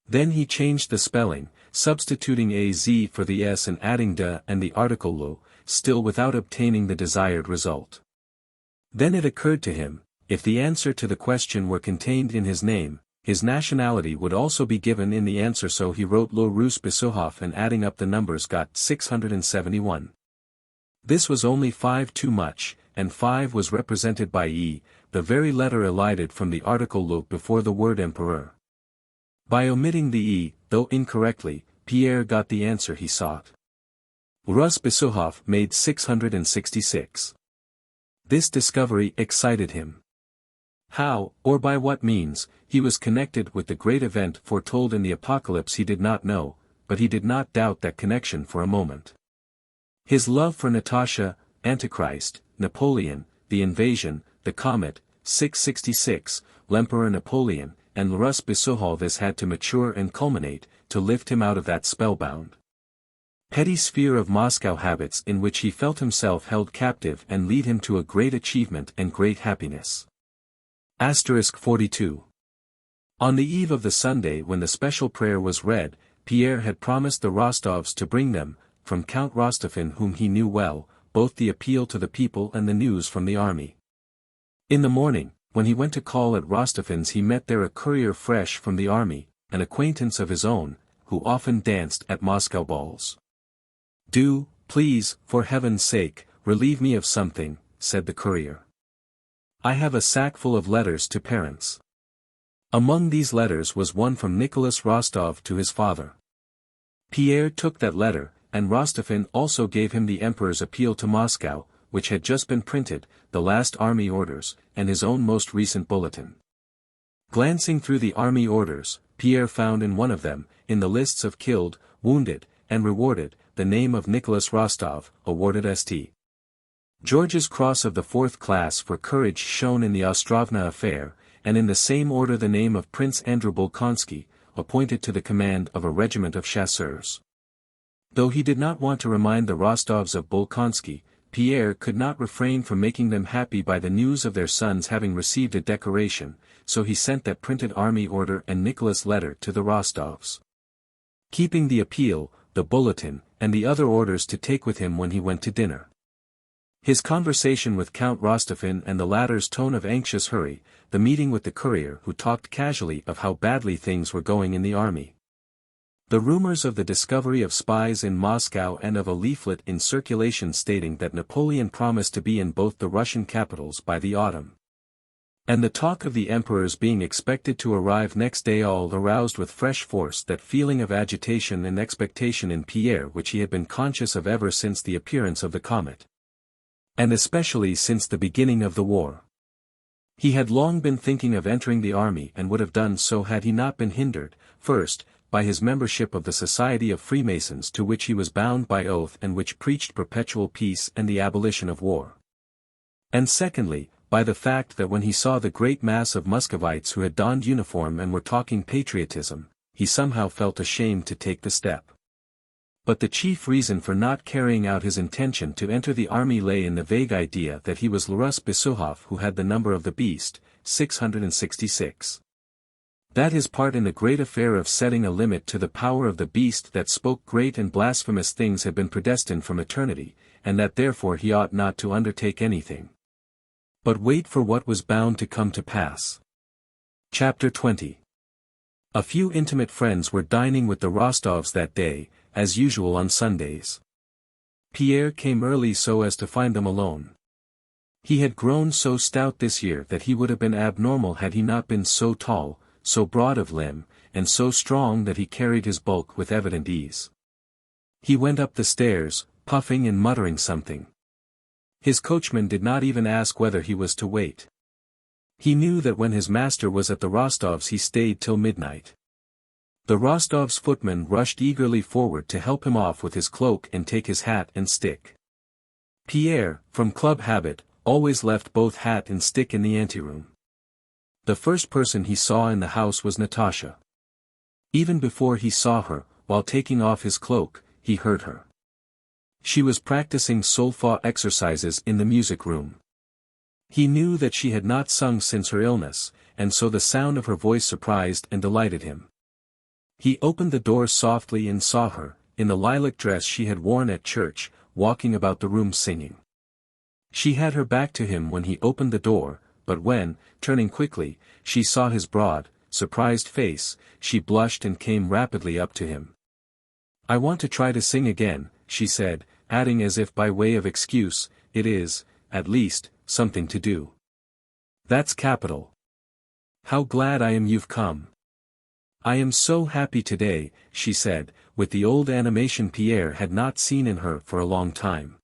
Then he changed the spelling, substituting a Z for the S and adding de and the article lo, still without obtaining the desired result. Then it occurred to him, if the answer to the question were contained in his name, his nationality would also be given in the answer, so he wrote Le Russe Bezukhov and adding up the numbers got 671. This was only 5 too much, and 5 was represented by E, the very letter elided from the article le before the word empereur. By omitting the E, though incorrectly, Pierre got the answer he sought. Russe Bezukhov made 666. This discovery excited him. How, or by what means, he was connected with the great event foretold in the Apocalypse he did not know, but he did not doubt that connection for a moment. His love for Natasha, Antichrist, Napoleon, the invasion, the comet, 666, l'Empereur Napoleon, and Russe Bezukhov had to mature and culminate, to lift him out of that spellbound, petty sphere of Moscow habits in which he felt himself held captive and lead him to a great achievement and great happiness. 42. On the eve of the Sunday when the special prayer was read, Pierre had promised the Rostovs to bring them, from Count Rostophin whom he knew well, both the appeal to the people and the news from the army. In the morning, when he went to call at Rostophin's, he met there a courier fresh from the army, an acquaintance of his own, who often danced at Moscow balls. "Do, please, for heaven's sake, relieve me of something," said the courier. "I have a sack full of letters to parents." Among these letters was one from Nicholas Rostov to his father. Pierre took that letter, and Rostophin also gave him the emperor's appeal to Moscow, which had just been printed, the last army orders, and his own most recent bulletin. Glancing through the army orders, Pierre found in one of them, in the lists of killed, wounded, and rewarded, the name of Nicholas Rostov, awarded St. George's Cross of the 4th class for courage shown in the Ostrovna affair, and in the same order the name of Prince Andrew Bolkonsky, appointed to the command of a regiment of chasseurs. Though he did not want to remind the Rostovs of Bolkonsky, Pierre could not refrain from making them happy by the news of their sons having received a decoration, so he sent that printed army order and Nicholas letter to the Rostovs, keeping the appeal, the bulletin, and the other orders to take with him when he went to dinner. His conversation with Count Rostophin and the latter's tone of anxious hurry, the meeting with the courier who talked casually of how badly things were going in the army. The rumors of the discovery of spies in Moscow and of a leaflet in circulation stating that Napoleon promised to be in both the Russian capitals by the autumn. And the talk of the emperors being expected to arrive next day all aroused with fresh force that feeling of agitation and expectation in Pierre which he had been conscious of ever since the appearance of the comet. And especially since the beginning of the war. He had long been thinking of entering the army and would have done so had he not been hindered, first, by his membership of the Society of Freemasons to which he was bound by oath and which preached perpetual peace and the abolition of war. And secondly, by the fact that when he saw the great mass of Muscovites who had donned uniform and were talking patriotism, he somehow felt ashamed to take the step. But the chief reason for not carrying out his intention to enter the army lay in the vague idea that he was Pierre Bezukhov who had the number of the beast, 666. That his part in the great affair of setting a limit to the power of the beast that spoke great and blasphemous things had been predestined from eternity, and that therefore he ought not to undertake anything, but wait for what was bound to come to pass. Chapter 20. A few intimate friends were dining with the Rostovs that day, as usual on Sundays. Pierre came early so as to find them alone. He had grown so stout this year that he would have been abnormal had he not been so tall, so broad of limb, and so strong that he carried his bulk with evident ease. He went up the stairs, puffing and muttering something. His coachman did not even ask whether he was to wait. He knew that when his master was at the Rostovs he stayed till midnight. The Rostov's footman rushed eagerly forward to help him off with his cloak and take his hat and stick. Pierre, from club habit, always left both hat and stick in the anteroom. The first person he saw in the house was Natasha. Even before he saw her, while taking off his cloak, he heard her. She was practicing solfa exercises in the music room. He knew that she had not sung since her illness, and so the sound of her voice surprised and delighted him. He opened the door softly and saw her, in the lilac dress she had worn at church, walking about the room singing. She had her back to him when he opened the door, but when, turning quickly, she saw his broad, surprised face, she blushed and came rapidly up to him. "I want to try to sing again," she said, adding as if by way of excuse, "It is, at least, something to do." "That's capital. How glad I am you've come. I am so happy today," she said, with the old animation Pierre had not seen in her for a long time.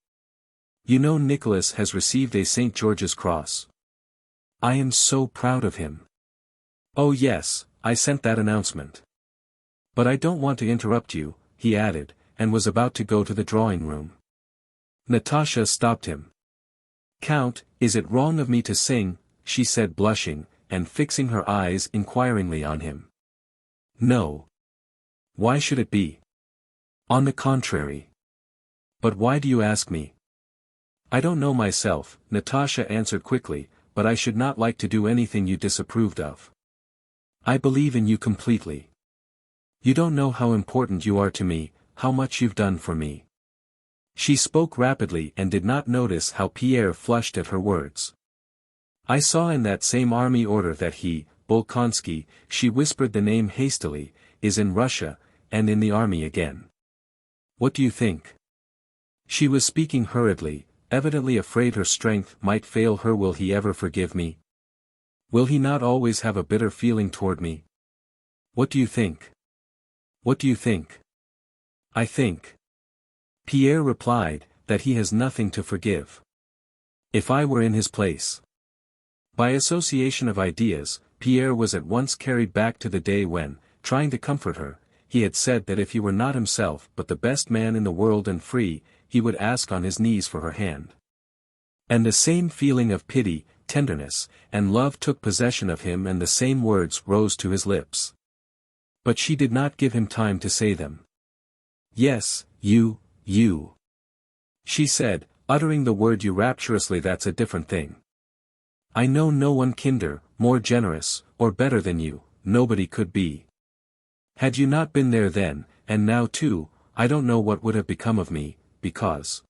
"You know Nicholas has received a St. George's Cross. I am so proud of him." "Oh yes, I sent that announcement. But I don't want to interrupt you," he added, and was about to go to the drawing room. Natasha stopped him. "Count, is it wrong of me to sing?" she said blushing, and fixing her eyes inquiringly on him. "No. Why should it be? On the contrary. But why do you ask me?" "I don't know myself," Natasha answered quickly, "but I should not like to do anything you disapproved of. I believe in you completely. You don't know how important you are to me, how much you've done for me." She spoke rapidly and did not notice how Pierre flushed at her words. "I saw in that same army order that he, Bolkonsky," she whispered the name hastily, "is in Russia, and in the army again. What do you think?" She was speaking hurriedly, evidently afraid her strength might fail her. "Will he ever forgive me? Will he not always have a bitter feeling toward me? What do you think? What do you think?" "I think," Pierre replied, "that he has nothing to forgive. If I were in his place. By association of ideas, Pierre was at once carried back to the day when, trying to comfort her, he had said that if he were not himself but the best man in the world and free, he would ask on his knees for her hand. And the same feeling of pity, tenderness, and love took possession of him, and the same words rose to his lips. But she did not give him time to say them. Yes, you, she said, uttering the word you rapturously. That's a different thing. I know no one kinder, more generous, or better than you, nobody could be. Had you not been there then, and now too, I don't know what would have become of me, because.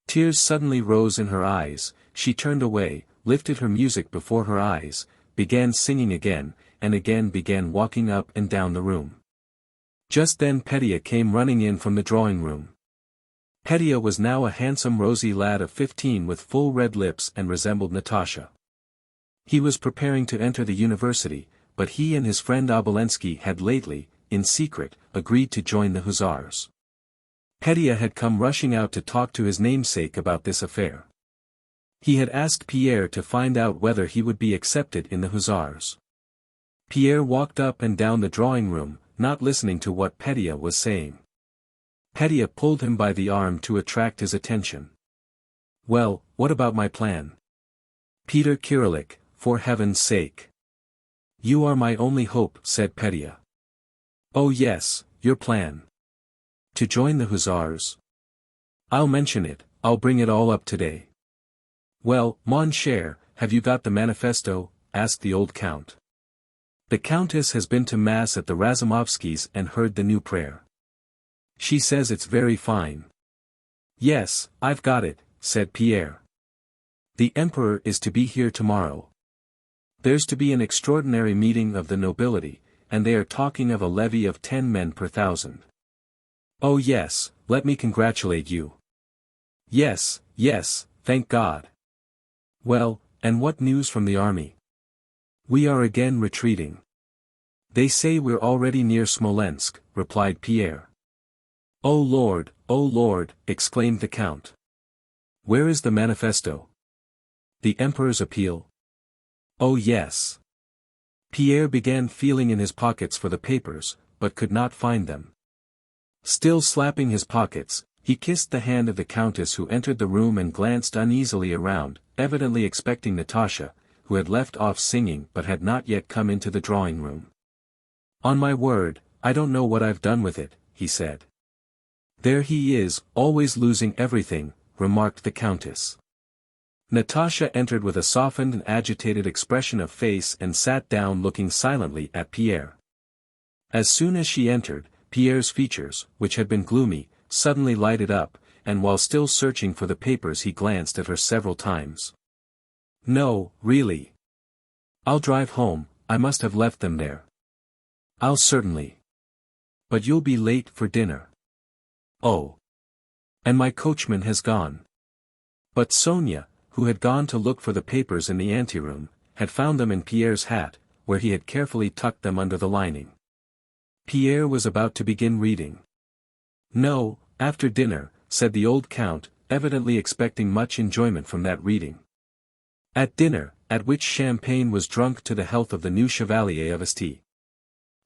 Tears suddenly rose in her eyes, she turned away, lifted her music before her eyes, began singing again, and again began walking up and down the room. Just then Petya came running in from the drawing-room. Petya was now a handsome rosy lad of 15 with full red lips and resembled Natasha. He was preparing to enter the university, but he and his friend Obolensky had lately, in secret, agreed to join the hussars. Petya had come rushing out to talk to his namesake about this affair. He had asked Pierre to find out whether he would be accepted in the hussars. Pierre walked up and down the drawing-room, not listening to what Petya was saying. Petya pulled him by the arm to attract his attention. Well, what about my plan? Peter Kirillik, for heaven's sake. You are my only hope, said Petya. Oh yes, your plan. To join the hussars? I'll mention it, I'll bring it all up today. Well, mon cher, have you got the manifesto? Asked the old count. The countess has been to mass at the Razumovskys and heard the new prayer. She says it's very fine. Yes, I've got it, said Pierre. The emperor is to be here tomorrow. There's to be an extraordinary meeting of the nobility, and they are talking of a levy of 10 men per 1,000. Oh yes, let me congratulate you. Yes, thank God. Well, and what news from the army? We are again retreating. They say we're already near Smolensk, replied Pierre. Oh Lord, exclaimed the count. Where is the manifesto? The emperor's appeal? Oh yes. Pierre began feeling in his pockets for the papers, but could not find them. Still slapping his pockets, he kissed the hand of the countess, who entered the room and glanced uneasily around, evidently expecting Natasha, who had left off singing but had not yet come into the drawing-room. On my word, I don't know what I've done with it, he said. There he is, always losing everything, remarked the countess. Natasha entered with a softened and agitated expression of face and sat down looking silently at Pierre. As soon as she entered, Pierre's features, which had been gloomy, suddenly lighted up, and while still searching for the papers he glanced at her several times. No, really. I'll drive home, I must have left them there. I'll certainly. But you'll be late for dinner. Oh. And my coachman has gone. But Sonia, who had gone to look for the papers in the anteroom, had found them in Pierre's hat, where he had carefully tucked them under the lining. Pierre was about to begin reading. No, after dinner, said the old count, evidently expecting much enjoyment from that reading. At dinner, at which champagne was drunk to the health of the new Chevalier of St.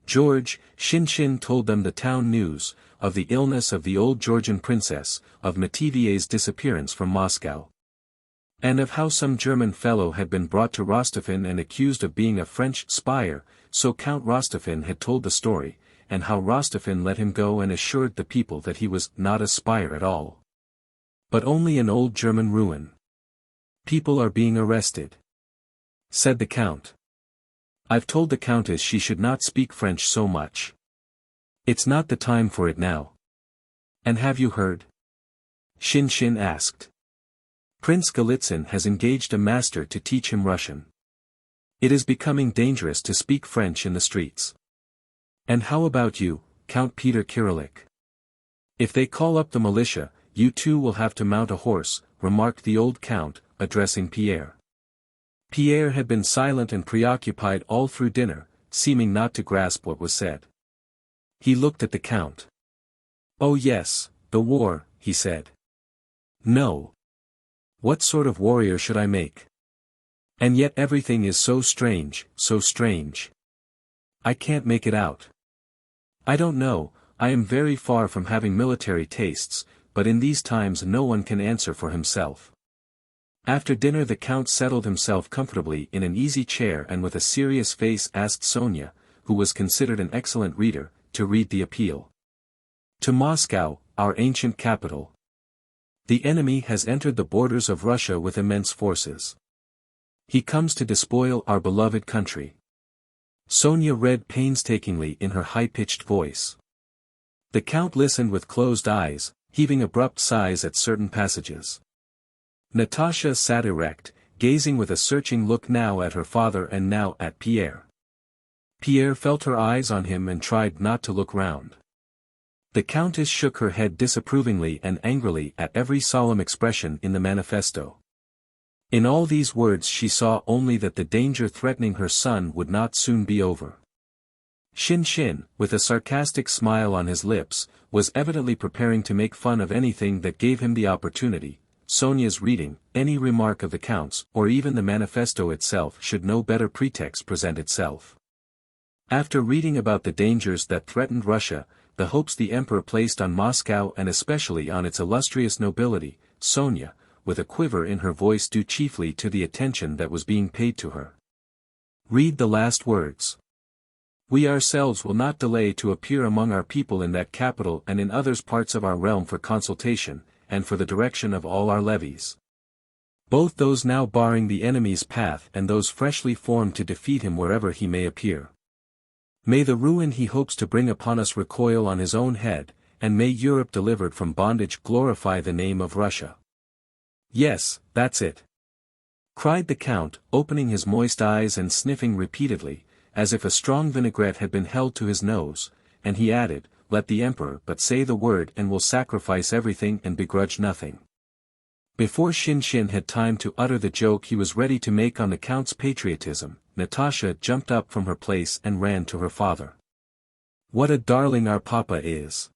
George, Shinshin told them the town news, of the illness of the old Georgian princess, of Métivier's disappearance from Moscow, and of how some German fellow had been brought to Rostophin and accused of being a French spy. So Count Rostophin had told the story, and how Rostophin let him go and assured the people that he was not a spy at all, but only an old German ruin. People are being arrested, said the count. I've told the countess she should not speak French so much. It's not the time for it now. And have you heard? Shinshin asked. Prince Golitsyn has engaged a master to teach him Russian. It is becoming dangerous to speak French in the streets. And how about you, Count Peter Kirillik? If they call up the militia, you too will have to mount a horse, remarked the old count, addressing Pierre. Pierre had been silent and preoccupied all through dinner, seeming not to grasp what was said. He looked at the count. Oh yes, the war, he said. No. What sort of warrior should I make? And yet everything is so strange, so strange. I can't make it out. I don't know, I am very far from having military tastes, but in these times no one can answer for himself. After dinner the Count settled himself comfortably in an easy chair and with a serious face asked Sonia, who was considered an excellent reader, to read the appeal. To Moscow, our ancient capital. The enemy has entered the borders of Russia with immense forces. He comes to despoil our beloved country. Sonia read painstakingly in her high-pitched voice. The Count listened with closed eyes, heaving abrupt sighs at certain passages. Natasha sat erect, gazing with a searching look now at her father and now at Pierre. Pierre felt her eyes on him and tried not to look round. The Countess shook her head disapprovingly and angrily at every solemn expression in the manifesto. In all these words she saw only that the danger threatening her son would not soon be over. Shin, with a sarcastic smile on his lips, was evidently preparing to make fun of anything that gave him the opportunity. Sonia's reading, any remark of the Count's, or even the manifesto itself should no better pretext present itself. After reading about the dangers that threatened Russia, the hopes the Emperor placed on Moscow and especially on its illustrious nobility, Sonia, with a quiver in her voice due chiefly to the attention that was being paid to her. Read the last words. We ourselves will not delay to appear among our people in that capital and in other parts of our realm for consultation, and for the direction of all our levies. Both those now barring the enemy's path and those freshly formed to defeat him wherever he may appear. May the ruin he hopes to bring upon us recoil on his own head, and may Europe delivered from bondage glorify the name of Russia. Yes, that's it, cried the Count, opening his moist eyes and sniffing repeatedly, as if a strong vinaigrette had been held to his nose, and he added, let the Emperor but say the word and will sacrifice everything and begrudge nothing. Before Shin had time to utter the joke he was ready to make on the Count's patriotism, Natasha jumped up from her place and ran to her father. What a darling our papa is!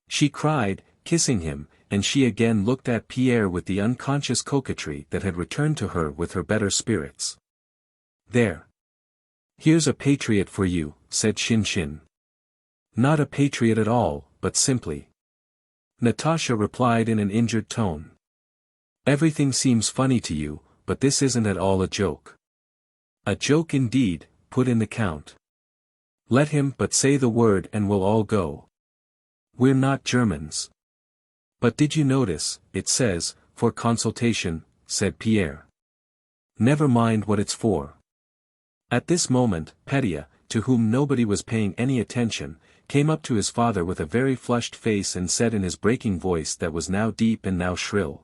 She cried, kissing him, and she again looked at Pierre with the unconscious coquetry that had returned to her with her better spirits. There. Here's a patriot for you, said Shin. Not a patriot at all, but simply. Natasha replied in an injured tone. Everything seems funny to you, but this isn't at all a joke. A joke indeed, put in the Count. Let him but say the word and we'll all go. We're not Germans. But did you notice, it says, for consultation, said Pierre. Never mind what it's for. At this moment, Petya, to whom nobody was paying any attention, came up to his father with a very flushed face and said in his breaking voice that was now deep and now shrill.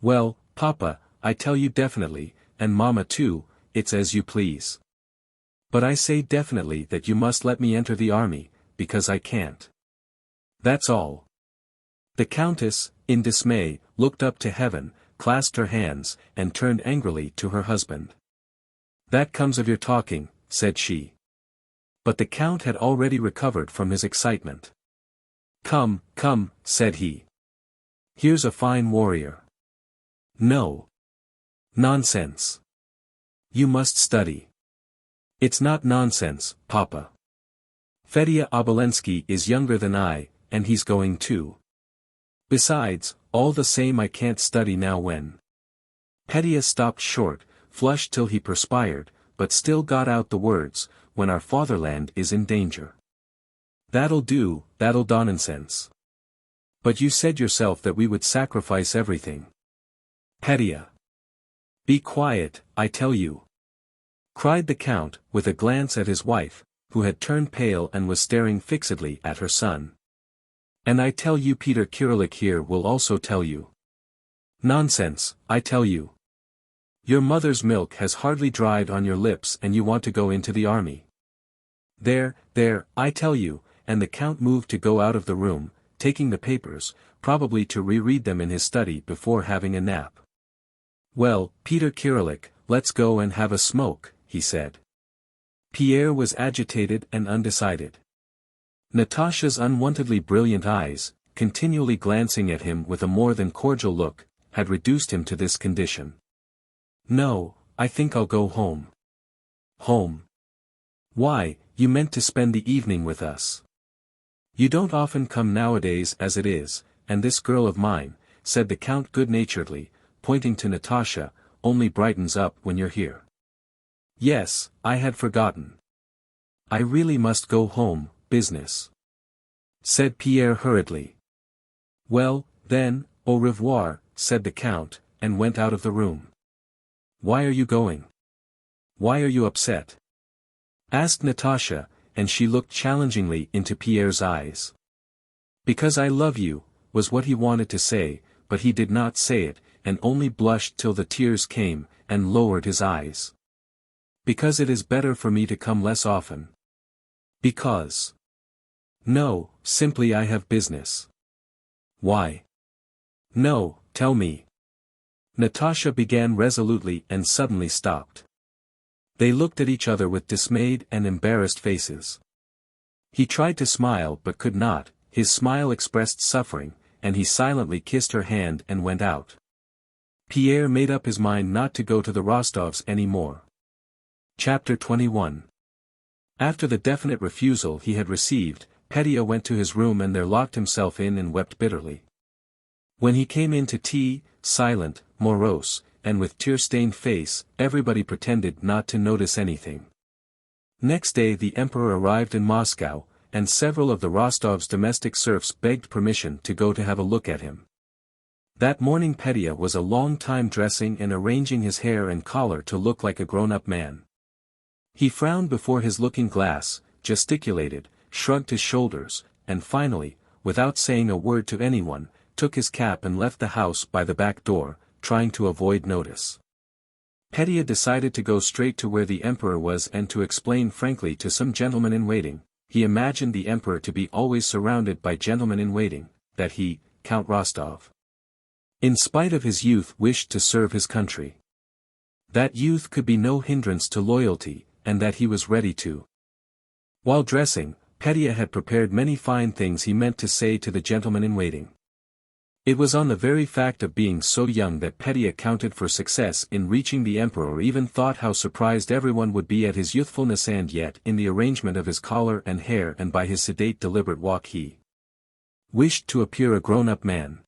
Well, Papa, I tell you definitely, and Mama too, it's as you please. But I say definitely that you must let me enter the army, because I can't. That's all. The Countess, in dismay, looked up to heaven, clasped her hands, and turned angrily to her husband. That comes of your talking, said she. But the Count had already recovered from his excitement. Come, said he. Here's a fine warrior. No. Nonsense. You must study. It's not nonsense, Papa. Fedya Obolensky is younger than I, and he's going too. Besides, all the same I can't study now when. Petya stopped short, flushed till he perspired, but still got out the words, when our fatherland is in danger. That'll do, nonsense. But you said yourself that we would sacrifice everything. Petya. Be quiet, I tell you. Cried the Count, with a glance at his wife, who had turned pale and was staring fixedly at her son. And I tell you Peter Kirillik here will also tell you. Nonsense, I tell you. Your mother's milk has hardly dried on your lips and you want to go into the army. There, I tell you, and the Count moved to go out of the room, taking the papers, probably to reread them in his study before having a nap. Well, Peter Kirillik, let's go and have a smoke, he said. Pierre was agitated and undecided. Natasha's unwontedly brilliant eyes, continually glancing at him with a more than cordial look, had reduced him to this condition. "No, I think I'll go home." "Home? Why, you meant to spend the evening with us. You don't often come nowadays as it is, and this girl of mine," said the Count good-naturedly, pointing to Natasha, "only brightens up when you're here." "Yes, I had forgotten. I really must go home, business," said Pierre hurriedly. "Well, then, au revoir," said the Count, and went out of the room. "Why are you going? Why are you upset?" asked Natasha, and she looked challengingly into Pierre's eyes. "Because I love you," was what he wanted to say, but he did not say it, and only blushed till the tears came, and lowered his eyes. "Because it is better for me to come less often." "Because—" "No, simply I have business." "Why?" "No, tell me." Natasha began resolutely and suddenly stopped. They looked at each other with dismayed and embarrassed faces. He tried to smile but could not, his smile expressed suffering, and he silently kissed her hand and went out. Pierre made up his mind not to go to the Rostovs any more. Chapter 21. After the definite refusal he had received, Petya went to his room and there locked himself in and wept bitterly. When he came in to tea, silent, morose, and with tear-stained face, everybody pretended not to notice anything. Next day the emperor arrived in Moscow, and several of the Rostovs' domestic serfs begged permission to go to have a look at him. That morning Petya was a long time dressing and arranging his hair and collar to look like a grown-up man. He frowned before his looking-glass, gesticulated, shrugged his shoulders, and finally, without saying a word to anyone, took his cap and left the house by the back door, trying to avoid notice. Petya decided to go straight to where the emperor was and to explain frankly to some gentleman-in-waiting. He imagined the emperor to be always surrounded by gentlemen-in-waiting, that he, Count Rostov, in spite of his youth wished to serve his country. That youth could be no hindrance to loyalty, and that he was ready to. While dressing, Petya had prepared many fine things he meant to say to the gentleman-in-waiting. It was on the very fact of being so young that Petya counted for success in reaching the emperor, or even thought how surprised everyone would be at his youthfulness, and yet in the arrangement of his collar and hair and by his sedate deliberate walk he wished to appear a grown-up man.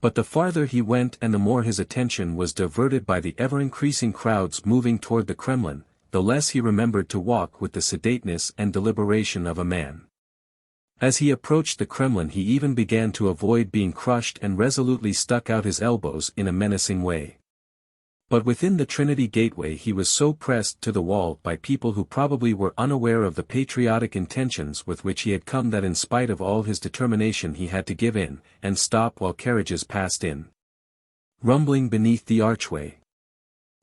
But the farther he went and the more his attention was diverted by the ever-increasing crowds moving toward the Kremlin, the less he remembered to walk with the sedateness and deliberation of a man. As he approached the Kremlin he even began to avoid being crushed and resolutely stuck out his elbows in a menacing way. But within the Trinity Gateway he was so pressed to the wall by people who probably were unaware of the patriotic intentions with which he had come that in spite of all his determination he had to give in, and stop while carriages passed in, rumbling beneath the archway.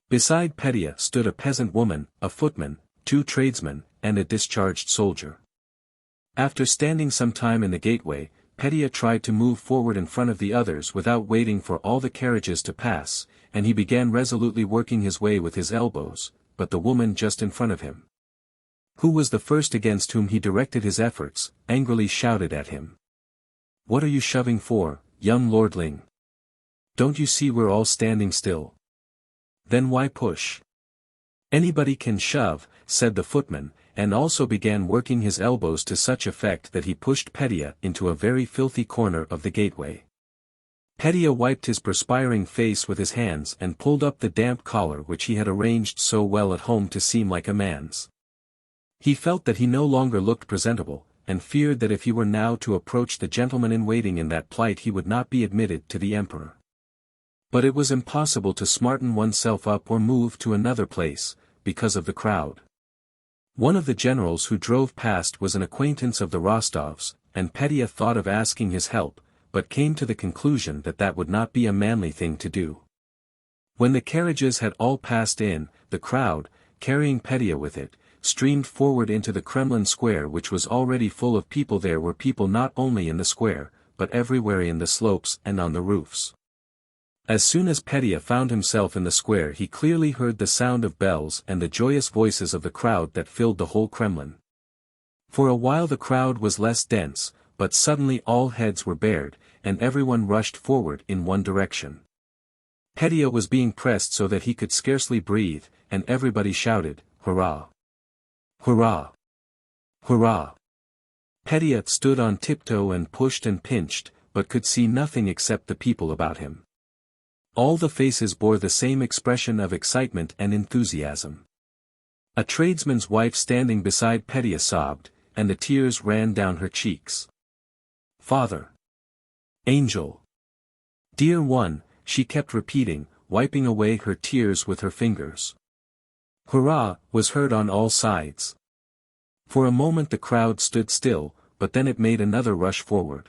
Beside Petya stood a peasant woman, a footman, 2 tradesmen, and a discharged soldier. After standing some time in the gateway, Petya tried to move forward in front of the others without waiting for all the carriages to pass, and he began resolutely working his way with his elbows, but the woman just in front of him, who was the first against whom he directed his efforts, angrily shouted at him. "What are you shoving for, young lordling? Don't you see we're all standing still? Then why push?" "Anybody can shove," said the footman, and also began working his elbows to such effect that he pushed Petya into a very filthy corner of the gateway. Petya wiped his perspiring face with his hands and pulled up the damp collar which he had arranged so well at home to seem like a man's. He felt that he no longer looked presentable, and feared that if he were now to approach the gentleman-in-waiting in that plight he would not be admitted to the emperor. But it was impossible to smarten oneself up or move to another place, because of the crowd. One of the generals who drove past was an acquaintance of the Rostovs, and Petya thought of asking his help, but came to the conclusion that that would not be a manly thing to do. When the carriages had all passed in, the crowd, carrying Petya with it, streamed forward into the Kremlin square, which was already full of people. There were people not only in the square, but everywhere in the slopes and on the roofs. As soon as Petya found himself in the square he clearly heard the sound of bells and the joyous voices of the crowd that filled the whole Kremlin. For a while the crowd was less dense, but suddenly all heads were bared, and everyone rushed forward in one direction. Petya was being pressed so that he could scarcely breathe, and everybody shouted, "Hurrah! Hurrah! Hurrah!" Petya stood on tiptoe and pushed and pinched, but could see nothing except the people about him. All the faces bore the same expression of excitement and enthusiasm. A tradesman's wife standing beside Petya sobbed, and the tears ran down her cheeks. "Father! Angel! Dear one," she kept repeating, wiping away her tears with her fingers. "Hurrah!" was heard on all sides. For a moment the crowd stood still, but then it made another rush forward.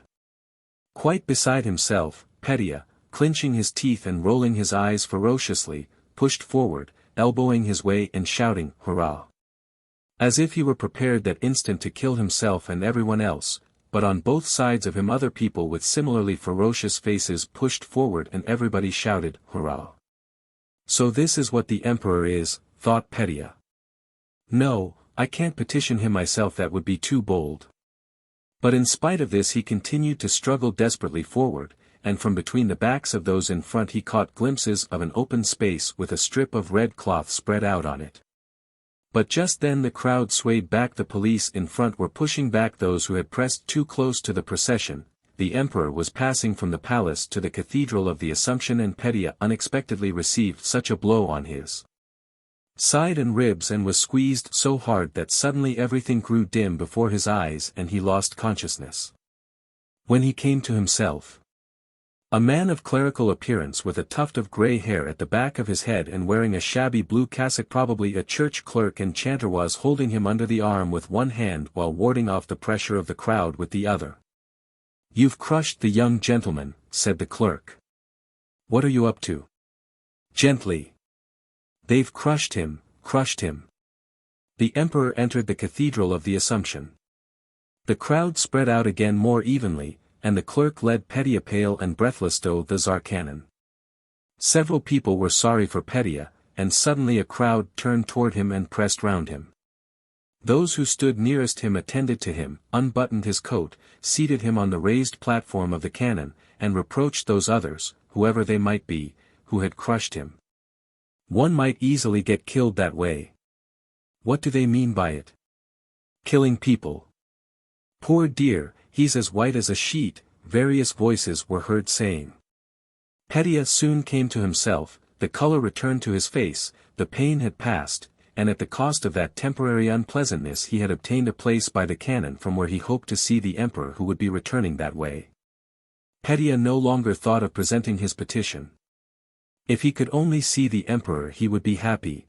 Quite beside himself, Petya, clenching his teeth and rolling his eyes ferociously, pushed forward, elbowing his way and shouting, "Hurrah!" As if he were prepared that instant to kill himself and everyone else, but on both sides of him other people with similarly ferocious faces pushed forward and everybody shouted, "Hurrah!" So this is what the emperor is, thought Petya. No, I can't petition him myself, that would be too bold. But in spite of this he continued to struggle desperately forward, and from between the backs of those in front he caught glimpses of an open space with a strip of red cloth spread out on it. But just then the crowd swayed back. The police in front were pushing back those who had pressed too close to the procession. The emperor was passing from the palace to the Cathedral of the Assumption, and Petya unexpectedly received such a blow on his side and ribs and was squeezed so hard that suddenly everything grew dim before his eyes and he lost consciousness. When he came to himself, a man of clerical appearance with a tuft of grey hair at the back of his head and wearing a shabby blue cassock, probably a church clerk and chanter, was holding him under the arm with one hand while warding off the pressure of the crowd with the other. "You've crushed the young gentleman," said the clerk. "What are you up to?" "Gently. They've crushed him, crushed him." The emperor entered the Cathedral of the Assumption. The crowd spread out again more evenly, and the clerk led Petya pale and breathless to the Tsar cannon. Several people were sorry for Petya, and suddenly a crowd turned toward him and pressed round him. Those who stood nearest him attended to him, unbuttoned his coat, seated him on the raised platform of the cannon, and reproached those others, whoever they might be, who had crushed him. "One might easily get killed that way. What do they mean by it? Killing people. Poor dear, he's as white as a sheet," various voices were heard saying. Petya soon came to himself, the color returned to his face, the pain had passed, and at the cost of that temporary unpleasantness he had obtained a place by the cannon from where he hoped to see the emperor who would be returning that way. Petya no longer thought of presenting his petition. If he could only see the emperor he would be happy.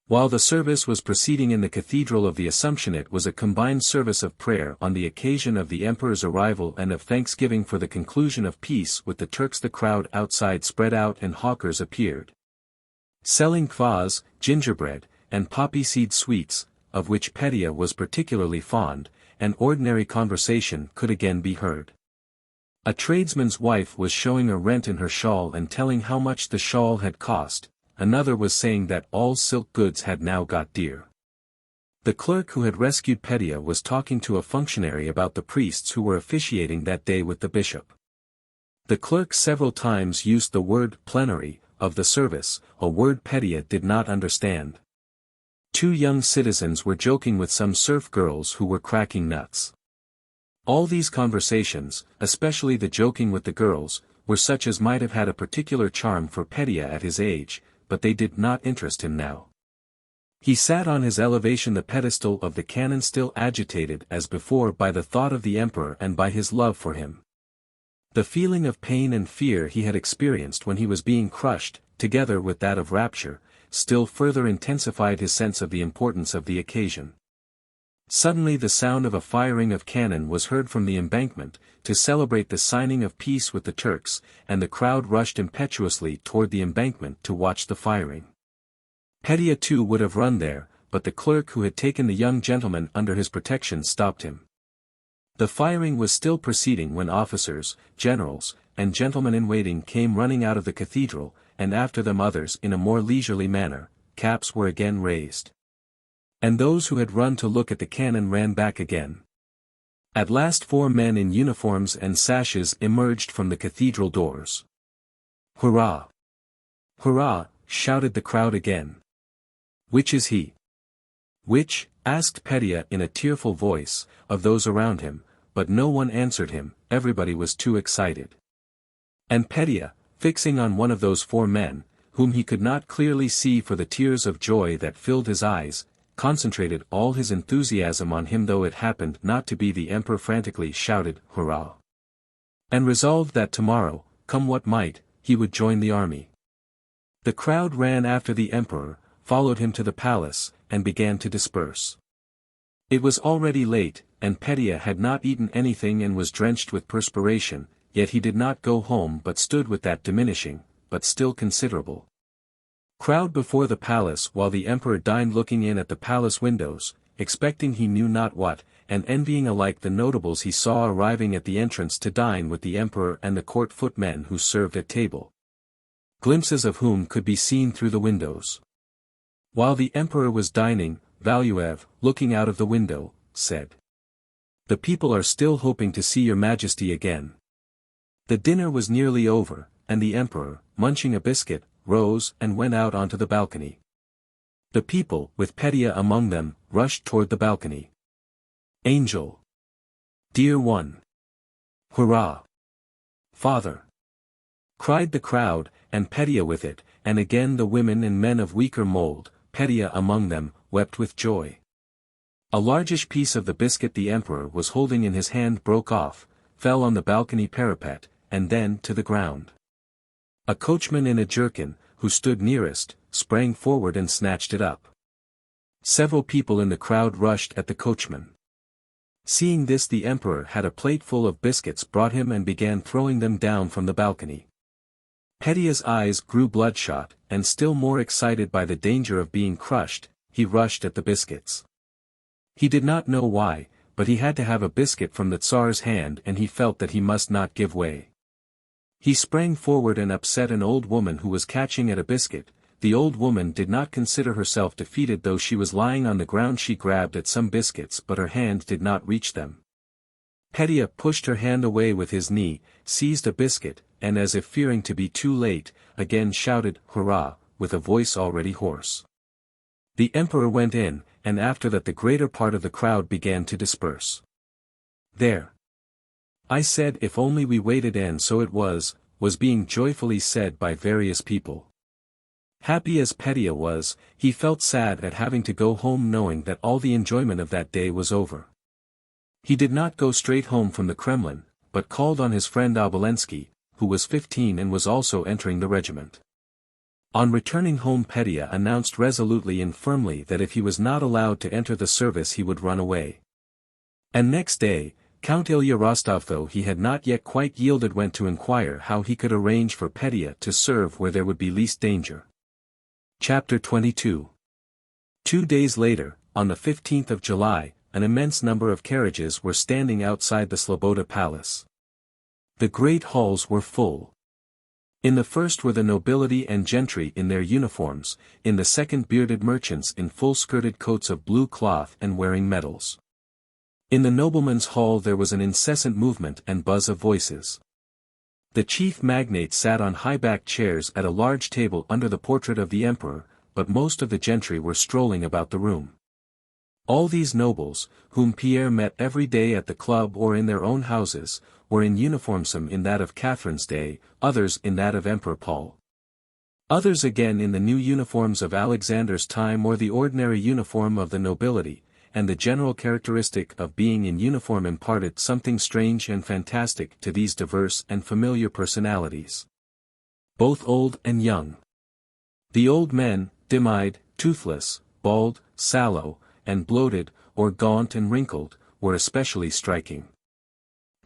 While the service was proceeding in the Cathedral of the Assumption, it was a combined service of prayer on the occasion of the emperor's arrival and of thanksgiving for the conclusion of peace with the Turks. The crowd outside spread out and hawkers appeared, selling kvass, gingerbread, and poppy seed sweets, of which Petya was particularly fond, and ordinary conversation could again be heard. A tradesman's wife was showing a rent in her shawl and telling how much the shawl had cost. Another was saying that all silk goods had now got dear. The clerk who had rescued Petya was talking to a functionary about the priests who were officiating that day with the bishop. The clerk several times used the word "plenary" of the service, a word Petya did not understand. Two young citizens were joking with some serf girls who were cracking nuts. All these conversations, especially the joking with the girls, were such as might have had a particular charm for Petya at his age, but they did not interest him now. He sat on his elevation, the pedestal of the cannon, still agitated as before by the thought of the emperor and by his love for him. The feeling of pain and fear he had experienced when he was being crushed, together with that of rapture, still further intensified his sense of the importance of the occasion. Suddenly the sound of a firing of cannon was heard from the embankment, to celebrate the signing of peace with the Turks, and the crowd rushed impetuously toward the embankment to watch the firing. Petya too would have run there, but the clerk who had taken the young gentleman under his protection stopped him. The firing was still proceeding when officers, generals, and gentlemen-in-waiting came running out of the cathedral, and after them others in a more leisurely manner. Caps were again raised. And those who had run to look at the cannon ran back again. At last 4 men in uniforms and sashes emerged from the cathedral doors. "Hurrah! "Hurrah!" shouted the crowd again. "Which is he?" "Which?" asked Petya in a tearful voice, of those around him, but no one answered him, everybody was too excited. And Petya, fixing on one of those four men, whom he could not clearly see for the tears of joy that filled his eyes, concentrated all his enthusiasm on him, though it happened not to be the emperor, frantically shouted, "Hurrah!" and resolved that tomorrow, come what might, he would join the army. The crowd ran after the emperor, followed him to the palace, and began to disperse. It was already late, and Petya had not eaten anything and was drenched with perspiration, yet he did not go home but stood with that diminishing, but still considerable crowd before the palace while the emperor dined, looking in at the palace windows, expecting he knew not what, and envying alike the notables he saw arriving at the entrance to dine with the emperor and the court footmen who served at table, glimpses of whom could be seen through the windows. While the emperor was dining, Valuev, looking out of the window, said, "The people are still hoping to see your majesty again." The dinner was nearly over, and the emperor, munching a biscuit, rose and went out onto the balcony. The people, with Petya among them, rushed toward the balcony. "Angel! Dear one! Hurrah! Father!" cried the crowd, and Petya with it, and again the women and men of weaker mold, Petya among them, wept with joy. A largish piece of the biscuit the emperor was holding in his hand broke off, fell on the balcony parapet, and then to the ground. A coachman in a jerkin, who stood nearest, sprang forward and snatched it up. Several people in the crowd rushed at the coachman. Seeing this, the emperor had a plate full of biscuits brought him and began throwing them down from the balcony. Petya's eyes grew bloodshot, and still more excited by the danger of being crushed, he rushed at the biscuits. He did not know why, but he had to have a biscuit from the Tsar's hand, and he felt that he must not give way. He sprang forward and upset an old woman who was catching at a biscuit. The old woman did not consider herself defeated, though she was lying on the ground. She grabbed at some biscuits, but her hand did not reach them. Petya pushed her hand away with his knee, seized a biscuit, and as if fearing to be too late, again shouted, "Hurrah!" with a voice already hoarse. The emperor went in, and after that the greater part of the crowd began to disperse. "There! I said if only we waited, and so it was being joyfully said by various people. Happy as Petya was, he felt sad at having to go home, knowing that all the enjoyment of that day was over. He did not go straight home from the Kremlin, but called on his friend Obolensky, who was 15 and was also entering the regiment. On returning home, Petya announced resolutely and firmly that if he was not allowed to enter the service he would run away. And next day, Count Ilya Rostov, though he had not yet quite yielded, went to inquire how he could arrange for Petya to serve where there would be least danger. Chapter 22. 2 days later, on the 15th of July, an immense number of carriages were standing outside the Sloboda Palace. The great halls were full. In the first were the nobility and gentry in their uniforms, in the second bearded merchants in full-skirted coats of blue cloth and wearing medals. In the noblemen's hall there was an incessant movement and buzz of voices. The chief magnates sat on high-backed chairs at a large table under the portrait of the emperor, but most of the gentry were strolling about the room. All these nobles, whom Pierre met every day at the club or in their own houses, were in uniform, some in that of Catherine's day, others in that of Emperor Paul. Others again in the new uniforms of Alexander's time or the ordinary uniform of the nobility, and the general characteristic of being in uniform imparted something strange and fantastic to these diverse and familiar personalities. Both old and young. The old men, dim-eyed, toothless, bald, sallow, and bloated, or gaunt and wrinkled, were especially striking.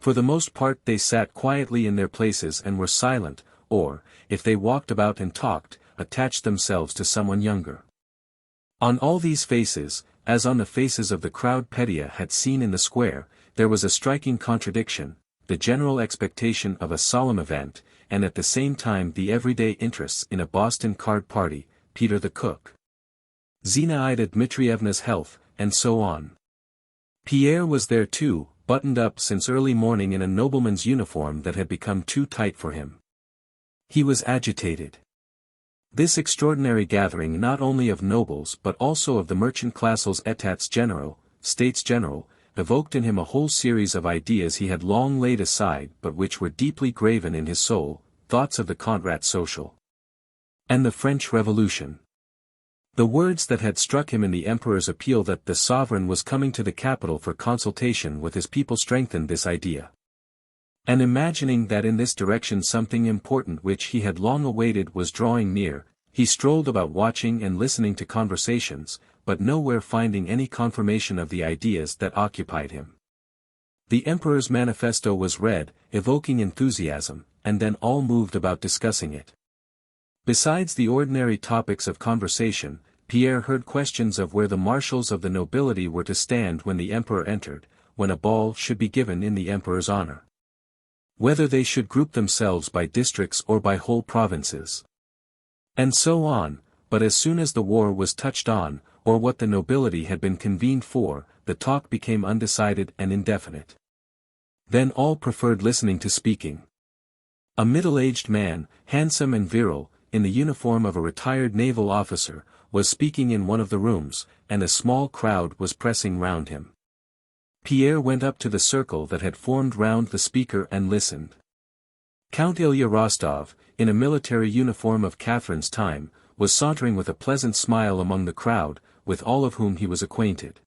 For the most part they sat quietly in their places and were silent, or, if they walked about and talked, attached themselves to someone younger. On all these faces, as on the faces of the crowd Petya had seen in the square, there was a striking contradiction, the general expectation of a solemn event, and at the same time the everyday interests in a Boston card party, Peter the cook, Zinaida Dmitrievna's health, and so on. Pierre was there too, buttoned up since early morning in a nobleman's uniform that had become too tight for him. He was agitated. This extraordinary gathering not only of nobles but also of the merchant classes Etats General, States General, evoked in him a whole series of ideas he had long laid aside but which were deeply graven in his soul, thoughts of the Contrat social and the French Revolution. The words that had struck him in the emperor's appeal that the sovereign was coming to the capital for consultation with his people strengthened this idea. And imagining that in this direction something important which he had long awaited was drawing near, he strolled about watching and listening to conversations, but nowhere finding any confirmation of the ideas that occupied him. The emperor's manifesto was read, evoking enthusiasm, and then all moved about discussing it. Besides the ordinary topics of conversation, Pierre heard questions of where the marshals of the nobility were to stand when the emperor entered, when a ball should be given in the emperor's honor. Whether they should group themselves by districts or by whole provinces. And so on, but as soon as the war was touched on, or what the nobility had been convened for, the talk became undecided and indefinite. Then all preferred listening to speaking. A middle-aged man, handsome and virile, in the uniform of a retired naval officer, was speaking in one of the rooms, and a small crowd was pressing round him. Pierre went up to the circle that had formed round the speaker and listened. Count Ilya Rostov, in a military uniform of Catherine's time, was sauntering with a pleasant smile among the crowd, with all of whom he was acquainted.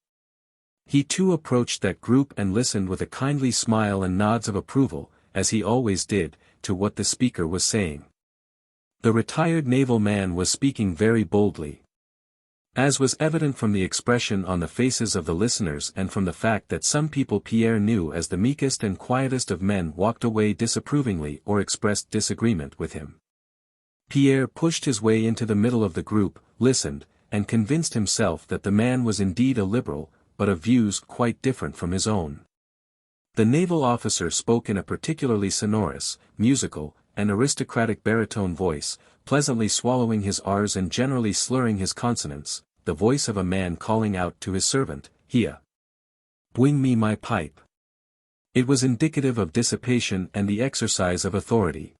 He too approached that group and listened with a kindly smile and nods of approval, as he always did, to what the speaker was saying. The retired naval man was speaking very boldly. As was evident from the expression on the faces of the listeners and from the fact that some people Pierre knew as the meekest and quietest of men walked away disapprovingly or expressed disagreement with him. Pierre pushed his way into the middle of the group, listened, and convinced himself that the man was indeed a liberal, but of views quite different from his own. The naval officer spoke in a particularly sonorous, musical, and aristocratic baritone voice, pleasantly swallowing his R's and generally slurring his consonants, the voice of a man calling out to his servant, "Here! Bring me my pipe." It was indicative of dissipation and the exercise of authority.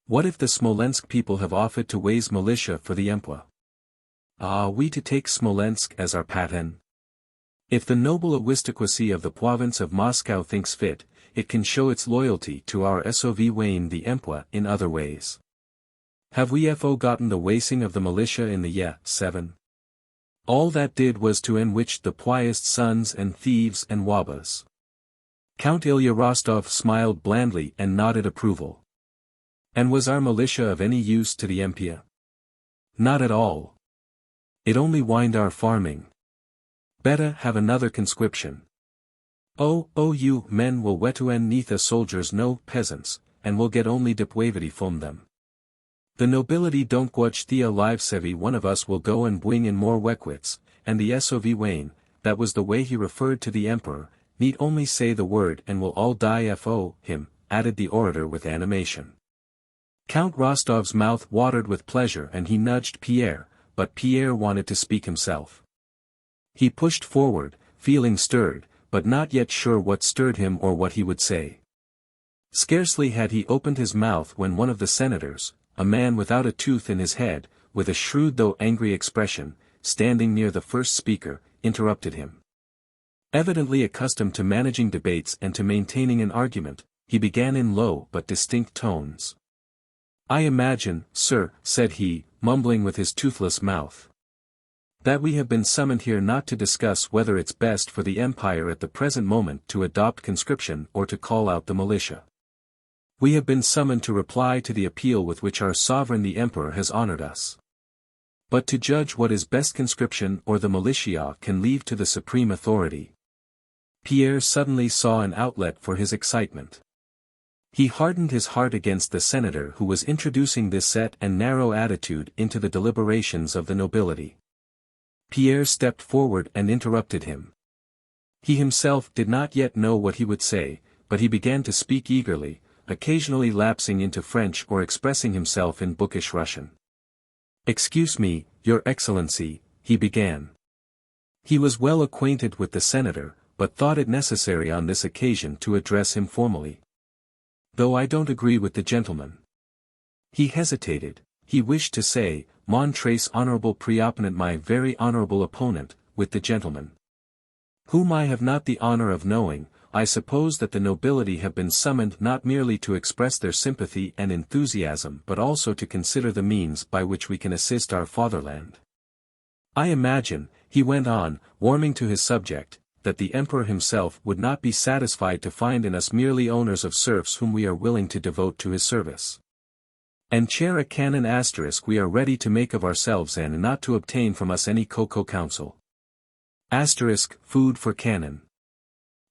What if the Smolensk people have offered to raise militia for the emperor? Are we to take Smolensk as our pattern? If the noble aristocracy of the province of Moscow thinks fit, it can show its loyalty to our XVIII the emperor in other ways. Have we forgotten the wasting of the militia in the year XVII? All that did was to enrich the pious sons and thieves and robbers. Count Ilya Rostov smiled blandly and nodded approval. And was our militia of any use to the emperor? Not at all. It only whined our farming. Better have another conscription. You men will wetu neither soldiers no peasants, and will get only depravity from them. The nobility don't grudge the lives every one of us will go and bring in more wekwits, and the XVIII, that was the way he referred to the emperor, need only say the word and will all die for him, added the orator with animation. Count Rostov's mouth watered with pleasure and he nudged Pierre, but Pierre wanted to speak himself. He pushed forward, feeling stirred, but not yet sure what stirred him or what he would say. Scarcely had he opened his mouth when one of the senators, a man without a tooth in his head, with a shrewd though angry expression, standing near the first speaker, interrupted him. Evidently accustomed to managing debates and to maintaining an argument, he began in low but distinct tones. "I imagine, sir," said he, mumbling with his toothless mouth, "that we have been summoned here not to discuss whether it's best for the empire at the present moment to adopt conscription or to call out the militia. We have been summoned to reply to the appeal with which our sovereign the emperor has honored us. But to judge what is best conscription or the militia can leave to the supreme authority." Pierre suddenly saw an outlet for his excitement. He hardened his heart against the senator who was introducing this set and narrow attitude into the deliberations of the nobility. Pierre stepped forward and interrupted him. He himself did not yet know what he would say, but he began to speak eagerly, occasionally lapsing into French or expressing himself in bookish Russian. "Excuse me, Your Excellency," he began. He was well acquainted with the senator, but thought it necessary on this occasion to address him formally. "Though I don't agree with the gentleman." He hesitated, he wished to say, mon très honorable preopponent, my very honorable opponent, with the gentleman whom I have not the honor of knowing. I suppose that the nobility have been summoned not merely to express their sympathy and enthusiasm but also to consider the means by which we can assist our fatherland. I imagine, he went on, warming to his subject, that the emperor himself would not be satisfied to find in us merely owners of serfs whom we are willing to devote to his service. And chair a canon asterisk we are ready to make of ourselves and not to obtain from us any cocoa counsel. Asterisk, food for cannon.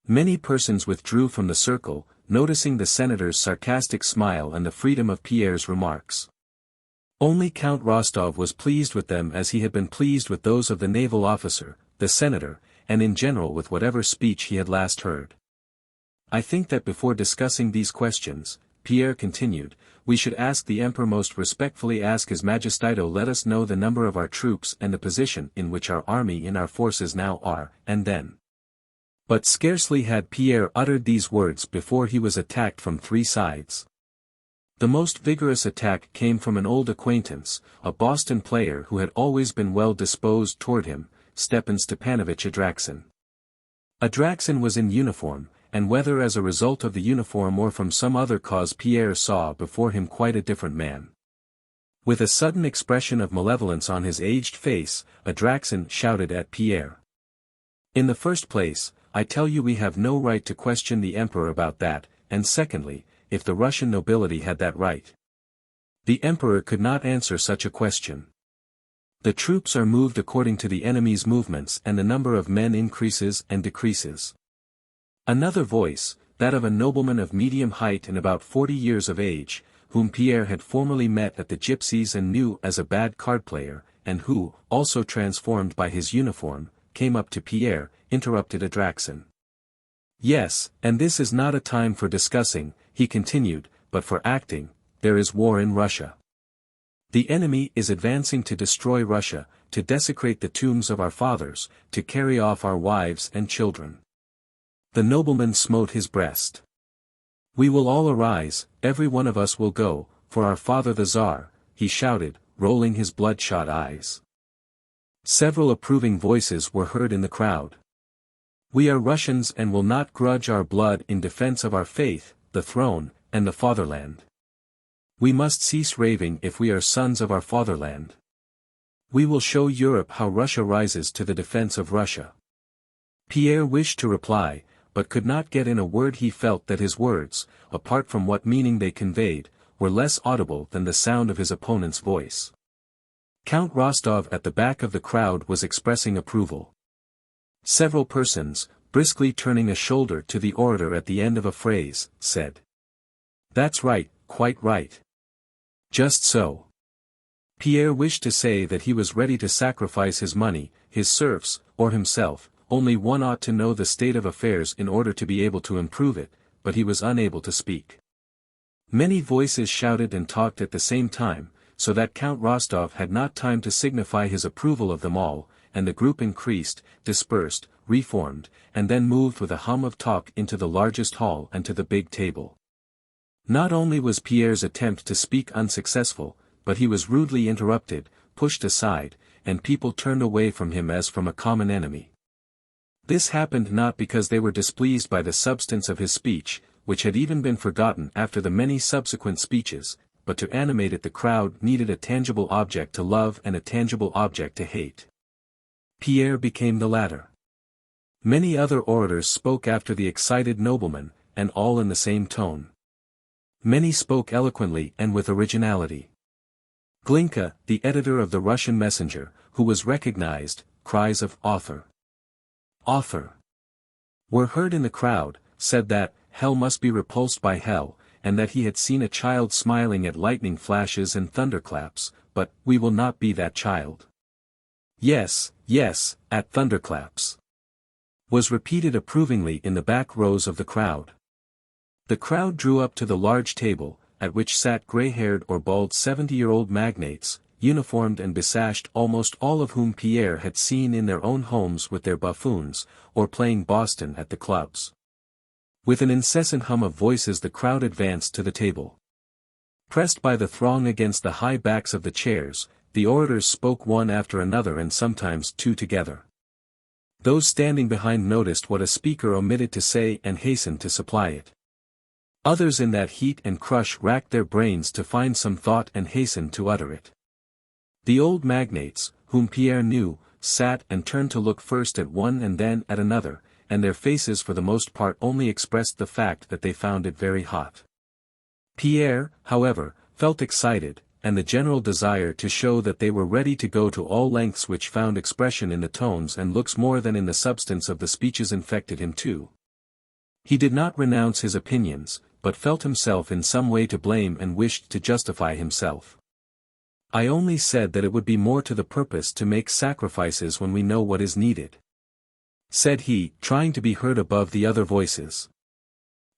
Many persons withdrew from the circle, noticing the senator's sarcastic smile and the freedom of Pierre's remarks. Only Count Rostov was pleased with them as he had been pleased with those of the naval officer, the senator, and in general with whatever speech he had last heard. I think that before discussing these questions, Pierre continued, we should ask the emperor most respectfully ask his majesty to let us know the number of our troops and the position in which our army and our forces now are, and then. But scarcely had Pierre uttered these words before he was attacked from three sides. The most vigorous attack came from an old acquaintance, a Boston player who had always been well disposed toward him, Stepan Stepanovich Adraxin. Adraxin was in uniform, and whether as a result of the uniform or from some other cause Pierre saw before him quite a different man. With a sudden expression of malevolence on his aged face, Adraxin shouted at Pierre. In the first place, I tell you we have no right to question the emperor about that, and secondly, if the Russian nobility had that right, the emperor could not answer such a question. The troops are moved according to the enemy's movements and the number of men increases and decreases. Another voice, that of a nobleman of medium height and about 40 years of age, whom Pierre had formerly met at the gypsies and knew as a bad card player, and who, also transformed by his uniform, came up to Pierre, interrupted Adraxin. Yes, and this is not a time for discussing, he continued, but for acting. There is war in Russia. The enemy is advancing to destroy Russia, to desecrate the tombs of our fathers, to carry off our wives and children. The nobleman smote his breast. We will all arise, every one of us will go, for our father the Tsar, he shouted, rolling his bloodshot eyes. Several approving voices were heard in the crowd. We are Russians and will not grudge our blood in defense of our faith, the throne, and the fatherland. We must cease raving if we are sons of our fatherland. We will show Europe how Russia rises to the defense of Russia. Pierre wished to reply, but could not get in a word. He felt that his words, apart from what meaning they conveyed, were less audible than the sound of his opponent's voice. Count Rostov at the back of the crowd was expressing approval. Several persons, briskly turning a shoulder to the orator at the end of a phrase, said, "That's right, quite right. Just so." Pierre wished to say that he was ready to sacrifice his money, his serfs, or himself. Only one ought to know the state of affairs in order to be able to improve it, but he was unable to speak. Many voices shouted and talked at the same time, so that Count Rostov had not time to signify his approval of them all, and the group increased, dispersed, reformed, and then moved with a hum of talk into the largest hall and to the big table. Not only was Pierre's attempt to speak unsuccessful, but he was rudely interrupted, pushed aside, and people turned away from him as from a common enemy. This happened not because they were displeased by the substance of his speech, which had even been forgotten after the many subsequent speeches, but to animate it the crowd needed a tangible object to love and a tangible object to hate. Pierre became the latter. Many other orators spoke after the excited nobleman, and all in the same tone. Many spoke eloquently and with originality. Glinka, the editor of the Russian Messenger, who was recognized, cries of "Author! Author!" were heard in the crowd, said that hell must be repulsed by hell, and that he had seen a child smiling at lightning flashes and thunderclaps, but we will not be that child. Yes, yes, at thunderclaps, was repeated approvingly in the back rows of the crowd. The crowd drew up to the large table, at which sat gray-haired or bald 70-year-old magnates, uniformed and besashed, almost all of whom Pierre had seen in their own homes with their buffoons, or playing Boston at the clubs. With an incessant hum of voices the crowd advanced to the table. Pressed by the throng against the high backs of the chairs, the orators spoke one after another and sometimes two together. Those standing behind noticed what a speaker omitted to say and hastened to supply it. Others in that heat and crush racked their brains to find some thought and hastened to utter it. The old magnates, whom Pierre knew, sat and turned to look first at one and then at another, and their faces for the most part only expressed the fact that they found it very hot. Pierre, however, felt excited, and the general desire to show that they were ready to go to all lengths which found expression in the tones and looks more than in the substance of the speeches infected him too. He did not renounce his opinions, but felt himself in some way to blame and wished to justify himself. I only said that it would be more to the purpose to make sacrifices when we know what is needed, said he, trying to be heard above the other voices.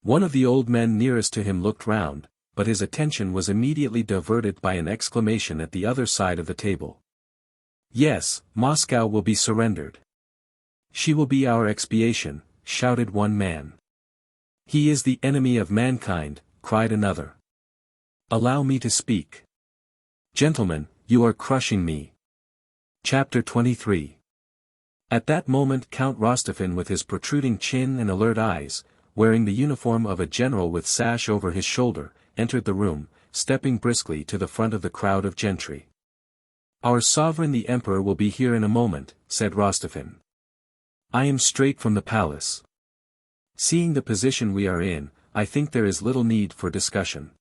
One of the old men nearest to him looked round, but his attention was immediately diverted by an exclamation at the other side of the table. "Yes, Moscow will be surrendered. She will be our expiation," shouted one man. "He is the enemy of mankind," cried another. "Allow me to speak. Gentlemen, you are crushing me." Chapter 23. At that moment Count Rostophin with his protruding chin and alert eyes, wearing the uniform of a general with sash over his shoulder, entered the room, stepping briskly to the front of the crowd of gentry. "Our sovereign the Emperor will be here in a moment," said Rostophin. "I am straight from the palace. Seeing the position we are in, I think there is little need for discussion.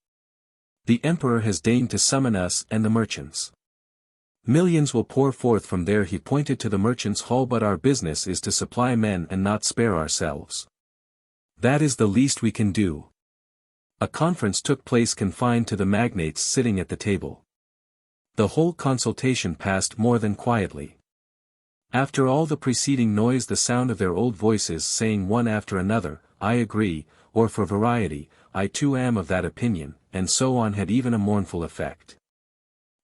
The Emperor has deigned to summon us and the merchants. Millions will pour forth from there." He pointed to the merchants' hall. "But our business is to supply men and not spare ourselves. That is the least we can do." A conference took place confined to the magnates sitting at the table. The whole consultation passed more than quietly. After all the preceding noise, the sound of their old voices saying one after another, "I agree," or for variety, "I too am of that opinion," and so on had even a mournful effect.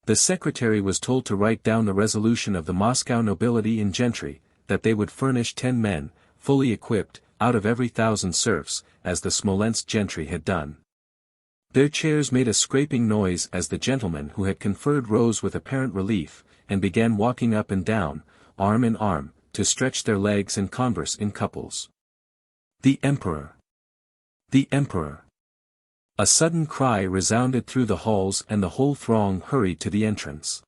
The secretary was told to write down the resolution of the Moscow nobility and gentry, that they would furnish 10 men, fully equipped, out of every 1,000 serfs, as the Smolensk gentry had done. Their chairs made a scraping noise as the gentlemen who had conferred rose with apparent relief, and began walking up and down, arm in arm, to stretch their legs and converse in couples. "The Emperor! The Emperor!" A sudden cry resounded through the halls and the whole throng hurried to the entrance.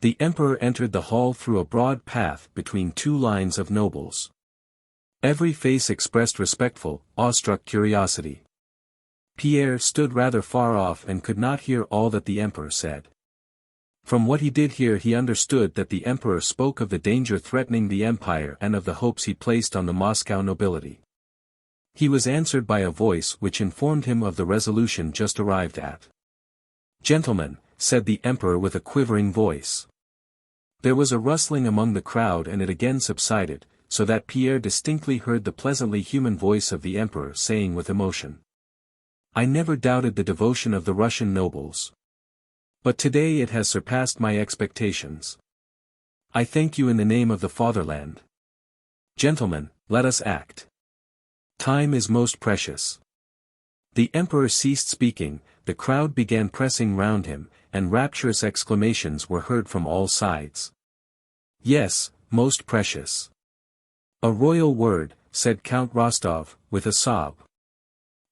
The Emperor entered the hall through a broad path between two lines of nobles. Every face expressed respectful, awestruck curiosity. Pierre stood rather far off and could not hear all that the Emperor said. From what he did hear he understood that the Emperor spoke of the danger threatening the empire and of the hopes he placed on the Moscow nobility. He was answered by a voice which informed him of the resolution just arrived at. "Gentlemen," said the Emperor with a quivering voice. There was a rustling among the crowd and it again subsided, so that Pierre distinctly heard the pleasantly human voice of the Emperor saying with emotion, "I never doubted the devotion of the Russian nobles. But today it has surpassed my expectations. I thank you in the name of the fatherland. Gentlemen, let us act. Time is most precious." The Emperor ceased speaking, the crowd began pressing round him, and rapturous exclamations were heard from all sides. "Yes, most precious. A royal word," said Count Rostov, with a sob.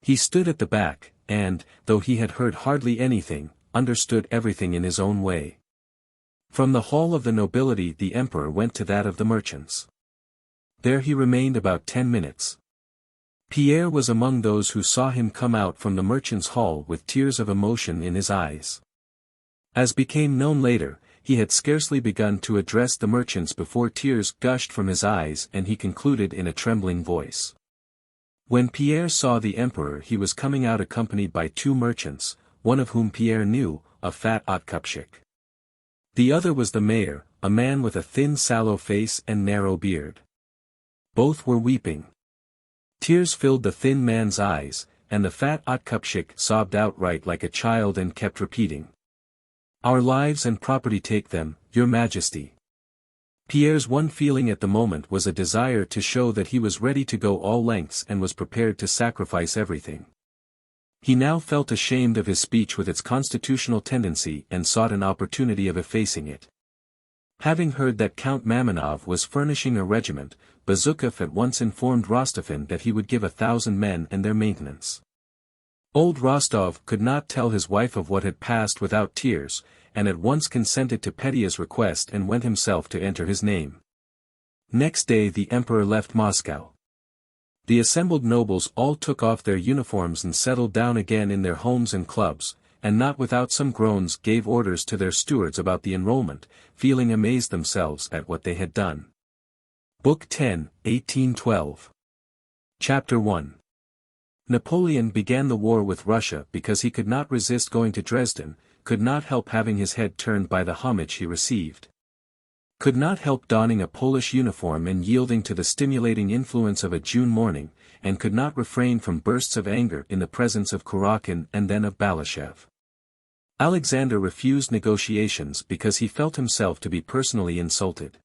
He stood at the back, and, though he had heard hardly anything, understood everything in his own way. From the hall of the nobility the Emperor went to that of the merchants. There he remained about 10 minutes. Pierre was among those who saw him come out from the merchants' hall with tears of emotion in his eyes. As became known later, he had scarcely begun to address the merchants before tears gushed from his eyes and he concluded in a trembling voice. When Pierre saw the Emperor he was coming out accompanied by 2 merchants, one of whom Pierre knew, a fat otkupshik. The other was the mayor, a man with a thin sallow face and narrow beard. Both were weeping. Tears filled the thin man's eyes, and the fat otkupshik sobbed outright like a child and kept repeating, "Our lives and property take them, your majesty." Pierre's one feeling at the moment was a desire to show that he was ready to go all lengths and was prepared to sacrifice everything. He now felt ashamed of his speech with its constitutional tendency and sought an opportunity of effacing it. Having heard that Count Mamonov was furnishing a regiment, Bezukhov at once informed Rostophin that he would give 1,000 men and their maintenance. Old Rostov could not tell his wife of what had passed without tears, and at once consented to Petya's request and went himself to enter his name. Next day the emperor left Moscow. The assembled nobles all took off their uniforms and settled down again in their homes and clubs, and not without some groans gave orders to their stewards about the enrollment, feeling amazed themselves at what they had done. Book 10, 1812. Chapter 1. Napoleon began the war with Russia because he could not resist going to Dresden, could not help having his head turned by the homage he received. Could not help donning a Polish uniform and yielding to the stimulating influence of a June morning, and could not refrain from bursts of anger in the presence of Kuragin and then of Balashev. Alexander refused negotiations because he felt himself to be personally insulted.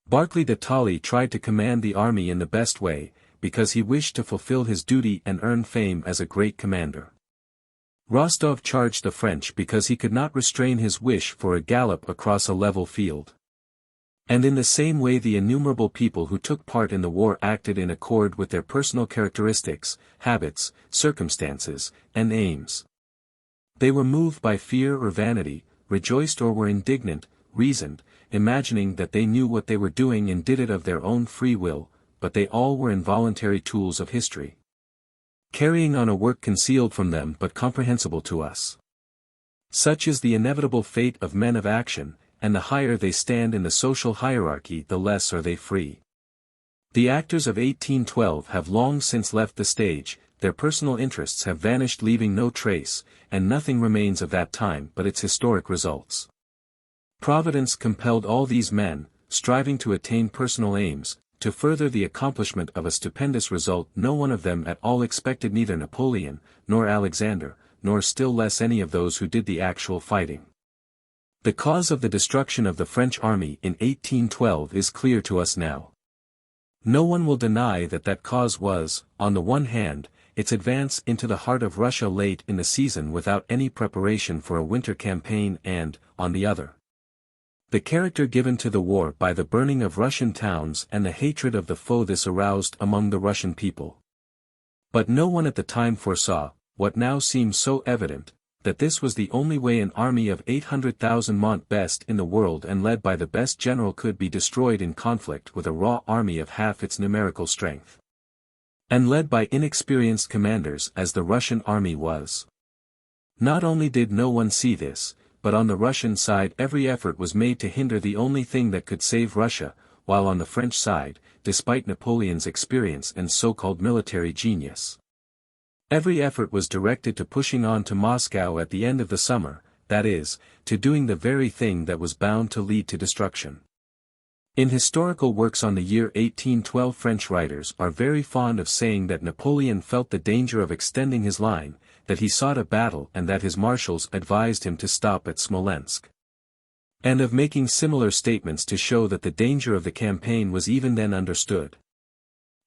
Barclay de Tolly tried to command the army in the best way, because he wished to fulfill his duty and earn fame as a great commander. Rostov charged the French because he could not restrain his wish for a gallop across a level field. And in the same way the innumerable people who took part in the war acted in accord with their personal characteristics, habits, circumstances, and aims. They were moved by fear or vanity, rejoiced or were indignant, reasoned, imagining that they knew what they were doing and did it of their own free will, but they all were involuntary tools of history, carrying on a work concealed from them but comprehensible to us. Such is the inevitable fate of men of action, and the higher they stand in the social hierarchy the less are they free. The actors of 1812 have long since left the stage, their personal interests have vanished leaving no trace, and nothing remains of that time but its historic results. Providence compelled all these men, striving to attain personal aims, to further the accomplishment of a stupendous result no one of them at all expected, neither Napoleon, nor Alexander, nor still less any of those who did the actual fighting. The cause of the destruction of the French army in 1812 is clear to us now. No one will deny that that cause was, on the one hand, its advance into the heart of Russia late in the season without any preparation for a winter campaign and, on the other, the character given to the war by the burning of Russian towns and the hatred of the foe this aroused among the Russian people. But no one at the time foresaw, what now seems so evident, that this was the only way an army of 800,000 men best in the world and led by the best general could be destroyed in conflict with a raw army of half its numerical strength, and led by inexperienced commanders as the Russian army was. Not only did no one see this, but on the Russian side every effort was made to hinder the only thing that could save Russia, while on the French side, despite Napoleon's experience and so-called military genius, every effort was directed to pushing on to Moscow at the end of the summer, that is, to doing the very thing that was bound to lead to destruction. In historical works on the year 1812 French writers are very fond of saying that Napoleon felt the danger of extending his line, that he sought a battle and that his marshals advised him to stop at Smolensk, and of making similar statements to show that the danger of the campaign was even then understood.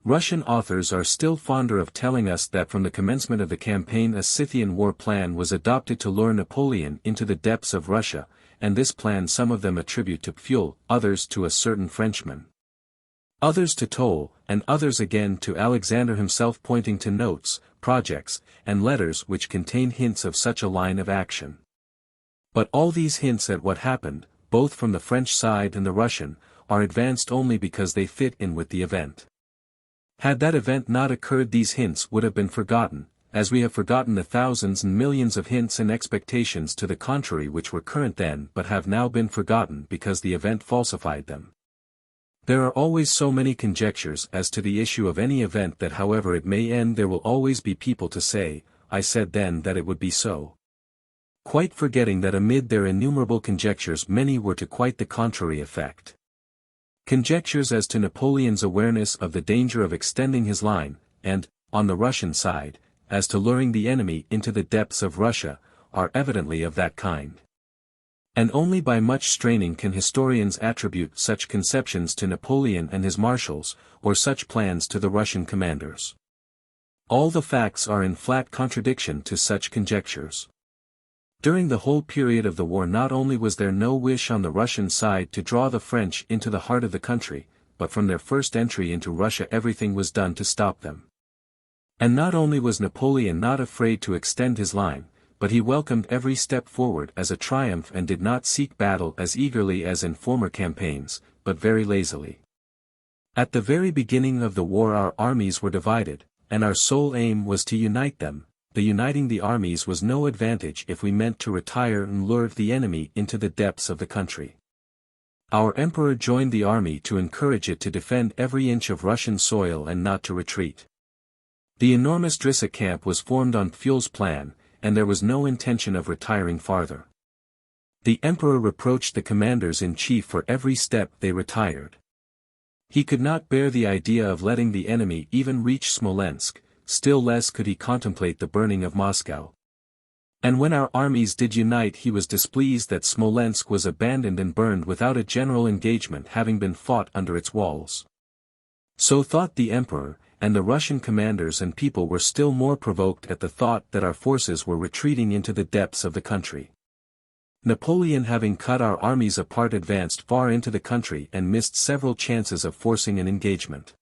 Russian authors are still fonder of telling us that from the commencement of the campaign a Scythian war plan was adopted to lure Napoleon into the depths of Russia, and this plan some of them attribute to Pfuel, others to a certain Frenchman, others to Toll, and others again to Alexander himself, pointing to notes, projects, and letters which contain hints of such a line of action. But all these hints at what happened, both from the French side and the Russian, are advanced only because they fit in with the event. Had that event not occurred, these hints would have been forgotten, as we have forgotten the thousands and millions of hints and expectations to the contrary which were current then but have now been forgotten because the event falsified them. There are always so many conjectures as to the issue of any event that however it may end there will always be people to say, "I said then that it would be so," quite forgetting that amid their innumerable conjectures many were to quite the contrary effect. Conjectures as to Napoleon's awareness of the danger of extending his line, and, on the Russian side, as to luring the enemy into the depths of Russia, are evidently of that kind. And only by much straining can historians attribute such conceptions to Napoleon and his marshals, or such plans to the Russian commanders. All the facts are in flat contradiction to such conjectures. During the whole period of the war not only was there no wish on the Russian side to draw the French into the heart of the country, but from their first entry into Russia everything was done to stop them. And not only was Napoleon not afraid to extend his line, but he welcomed every step forward as a triumph and did not seek battle as eagerly as in former campaigns, but very lazily. At the very beginning of the war our armies were divided, and our sole aim was to unite them. The uniting the armies was no advantage if we meant to retire and lure the enemy into the depths of the country. Our emperor joined the army to encourage it to defend every inch of Russian soil and not to retreat. The enormous Drissa camp was formed on Pfuel's plan, and there was no intention of retiring farther. The emperor reproached the commanders-in-chief for every step they retired. He could not bear the idea of letting the enemy even reach Smolensk, still less could he contemplate the burning of Moscow. And when our armies did unite he was displeased that Smolensk was abandoned and burned without a general engagement having been fought under its walls. So thought the emperor, and the Russian commanders and people were still more provoked at the thought that our forces were retreating into the depths of the country. Napoleon having cut our armies apart advanced far into the country and missed several chances of forcing an engagement.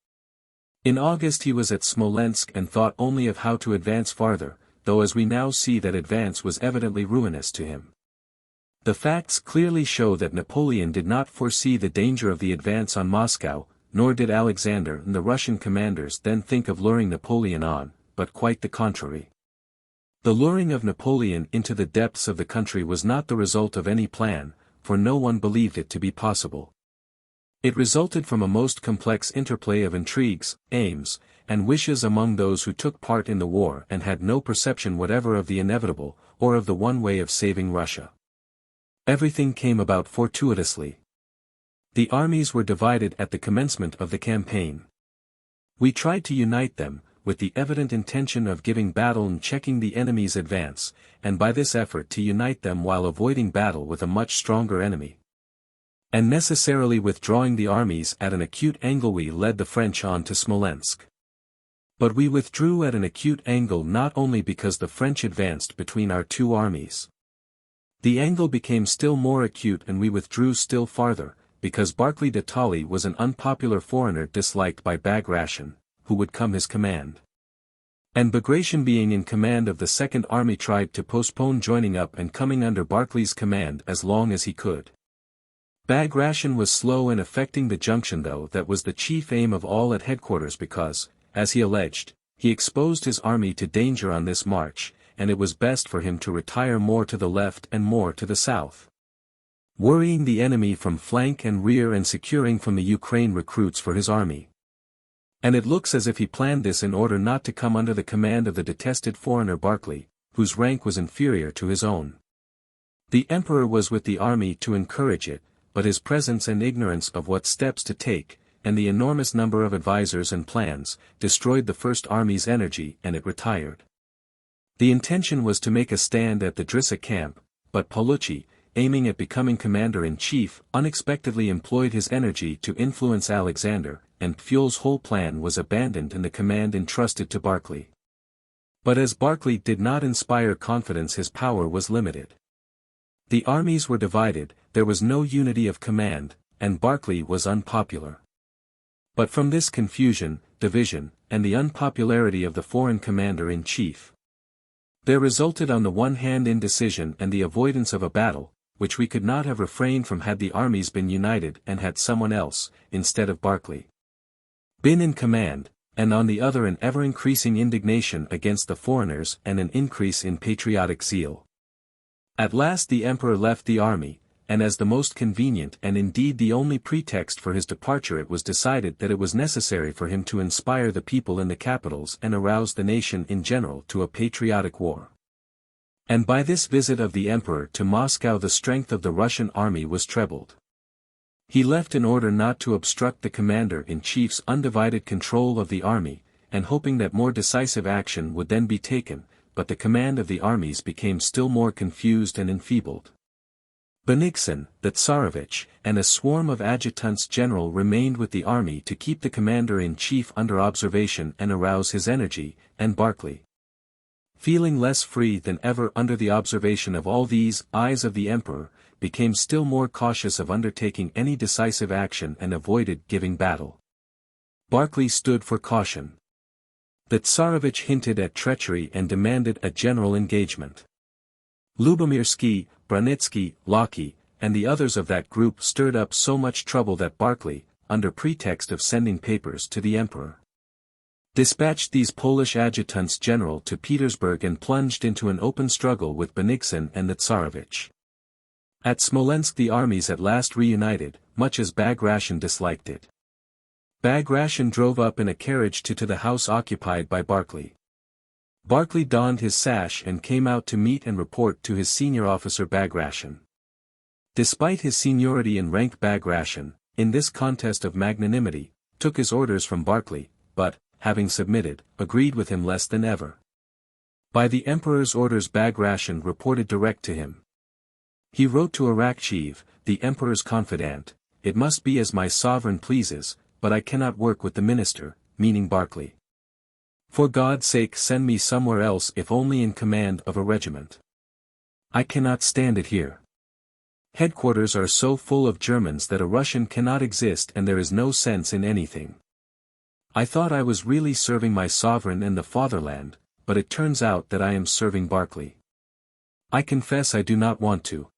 In August he was at Smolensk and thought only of how to advance farther, though as we now see that advance was evidently ruinous to him. The facts clearly show that Napoleon did not foresee the danger of the advance on Moscow, nor did Alexander and the Russian commanders then think of luring Napoleon on, but quite the contrary. The luring of Napoleon into the depths of the country was not the result of any plan, for no one believed it to be possible. It resulted from a most complex interplay of intrigues, aims, and wishes among those who took part in the war and had no perception whatever of the inevitable, or of the one way of saving Russia. Everything came about fortuitously. The armies were divided at the commencement of the campaign. We tried to unite them, with the evident intention of giving battle and checking the enemy's advance, and by this effort to unite them while avoiding battle with a much stronger enemy. And necessarily withdrawing the armies at an acute angle we led the French on to Smolensk. But we withdrew at an acute angle not only because the French advanced between our two armies. The angle became still more acute and we withdrew still farther, because Barclay de Tolly was an unpopular foreigner disliked by Bagration, who would come his command. And Bagration being in command of the Second Army tried to postpone joining up and coming under Barclay's command as long as he could. Bagration was slow in effecting the junction though that was the chief aim of all at headquarters because, as he alleged, he exposed his army to danger on this march, and it was best for him to retire more to the left and more to the south, worrying the enemy from flank and rear and securing from the Ukraine recruits for his army. And it looks as if he planned this in order not to come under the command of the detested foreigner Barclay, whose rank was inferior to his own. The emperor was with the army to encourage it, but his presence and ignorance of what steps to take, and the enormous number of advisors and plans, destroyed the First Army's energy and it retired. The intention was to make a stand at the Drissa camp, but Paulucci, aiming at becoming commander-in-chief, unexpectedly employed his energy to influence Alexander, and Pfuel's whole plan was abandoned and the command entrusted to Barclay. But as Barclay did not inspire confidence his power was limited. The armies were divided, there was no unity of command, and Barclay was unpopular. But from this confusion, division, and the unpopularity of the foreign commander-in-chief, there resulted on the one hand indecision and the avoidance of a battle, which we could not have refrained from had the armies been united and had someone else, instead of Barclay, been in command, and on the other an ever-increasing indignation against the foreigners and an increase in patriotic zeal. At last the emperor left the army, and as the most convenient and indeed the only pretext for his departure it was decided that it was necessary for him to inspire the people in the capitals and arouse the nation in general to a patriotic war. And by this visit of the emperor to Moscow the strength of the Russian army was trebled. He left in order not to obstruct the commander-in-chief's undivided control of the army, and hoping that more decisive action would then be taken, but the command of the armies became still more confused and enfeebled. Bennigsen, the Tsarevich, and a swarm of adjutants general remained with the army to keep the commander-in-chief under observation and arouse his energy, and Barclay, feeling less free than ever under the observation of all these eyes of the emperor, became still more cautious of undertaking any decisive action and avoided giving battle. Barclay stood for caution. The Tsarevich hinted at treachery and demanded a general engagement. Lubomirsky, Brunitsky, Locke, and the others of that group stirred up so much trouble that Barclay, under pretext of sending papers to the emperor, dispatched these Polish adjutants general to Petersburg and plunged into an open struggle with Bennigsen and the Tsarevich. At Smolensk the armies at last reunited, much as Bagration disliked it. Bagration drove up in a carriage to the house occupied by Barclay. Barclay donned his sash and came out to meet and report to his senior officer Bagration. Despite his seniority in rank, Bagration, in this contest of magnanimity, took his orders from Barclay, but, having submitted, agreed with him less than ever. By the emperor's orders Bagration reported direct to him. He wrote to Arakcheev, the emperor's confidant, "It must be as my sovereign pleases, but I cannot work with the minister," meaning Barclay. "For God's sake send me somewhere else, if only in command of a regiment. I cannot stand it here. Headquarters are so full of Germans that a Russian cannot exist and there is no sense in anything. I thought I was really serving my sovereign and the fatherland, but it turns out that I am serving Barclay. I confess I do not want to."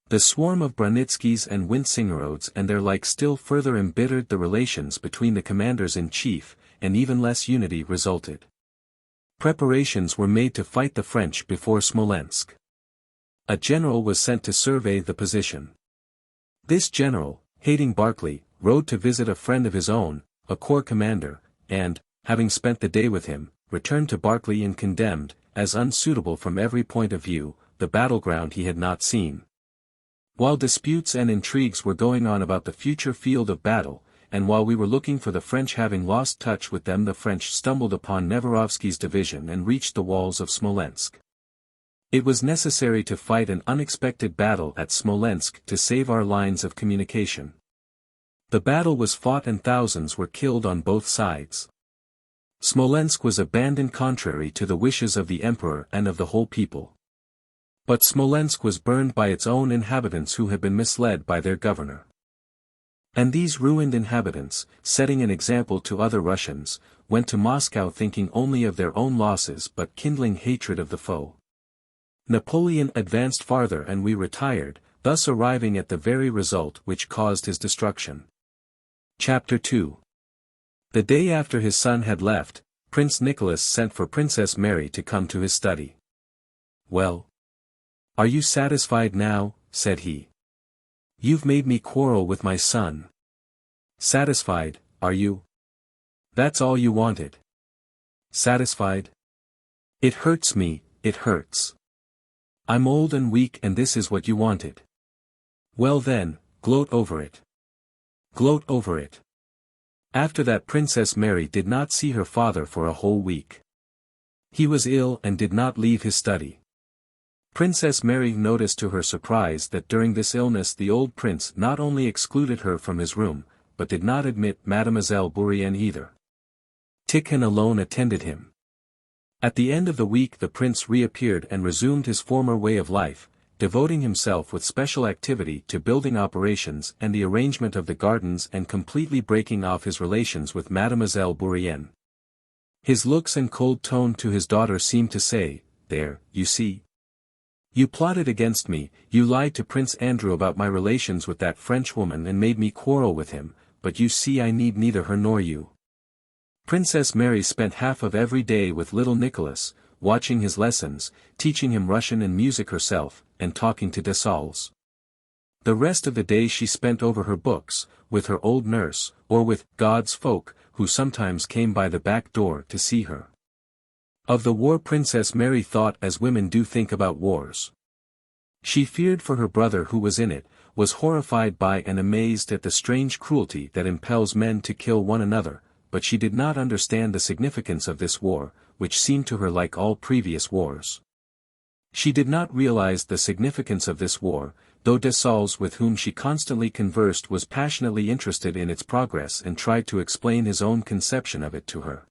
The swarm of Brunitskys and Winsingerodes and their like still further embittered the relations between the commanders-in-chief, and even less unity resulted. Preparations were made to fight the French before Smolensk. A general was sent to survey the position. This general, hating Barclay, rode to visit a friend of his own, a corps commander, and, having spent the day with him, returned to Barclay and condemned, as unsuitable from every point of view, the battleground he had not seen. While disputes and intrigues were going on about the future field of battle, and while we were looking for the French, having lost touch with them, the French stumbled upon Neverovsky's division and reached the walls of Smolensk. It was necessary to fight an unexpected battle at Smolensk to save our lines of communication. The battle was fought and thousands were killed on both sides. Smolensk was abandoned contrary to the wishes of the emperor and of the whole people. But Smolensk was burned by its own inhabitants who had been misled by their governor. And these ruined inhabitants, setting an example to other Russians, went to Moscow thinking only of their own losses but kindling hatred of the foe. Napoleon advanced farther and we retired, thus arriving at the very result which caused his destruction. Chapter 2. The day after his son had left, Prince Nicholas sent for Princess Mary to come to his study. "Well, are you satisfied now?" said he. "You've made me quarrel with my son. Satisfied, are you? That's all you wanted. Satisfied? It hurts me, it hurts. I'm old and weak and this is what you wanted. Well then, gloat over it. Gloat over it." After that Princess Mary did not see her father for a whole week. He was ill and did not leave his study. Princess Mary noticed to her surprise that during this illness the old prince not only excluded her from his room, but did not admit Mademoiselle Bourienne either. Tikhon alone attended him. At the end of the week the prince reappeared and resumed his former way of life, devoting himself with special activity to building operations and the arrangement of the gardens and completely breaking off his relations with Mademoiselle Bourienne. His looks and cold tone to his daughter seemed to say, "There, you see. You plotted against me, you lied to Prince Andrew about my relations with that French woman and made me quarrel with him, but you see I need neither her nor you." Princess Mary spent half of every day with little Nicholas, watching his lessons, teaching him Russian and music herself, and talking to Dessalles. The rest of the day she spent over her books, with her old nurse, or with God's folk, who sometimes came by the back door to see her. Of the war Princess Mary thought as women do think about wars. She feared for her brother who was in it, was horrified by and amazed at the strange cruelty that impels men to kill one another, but she did not understand the significance of this war, which seemed to her like all previous wars. She did not realize the significance of this war, though Dessalles with whom she constantly conversed was passionately interested in its progress and tried to explain his own conception of it to her.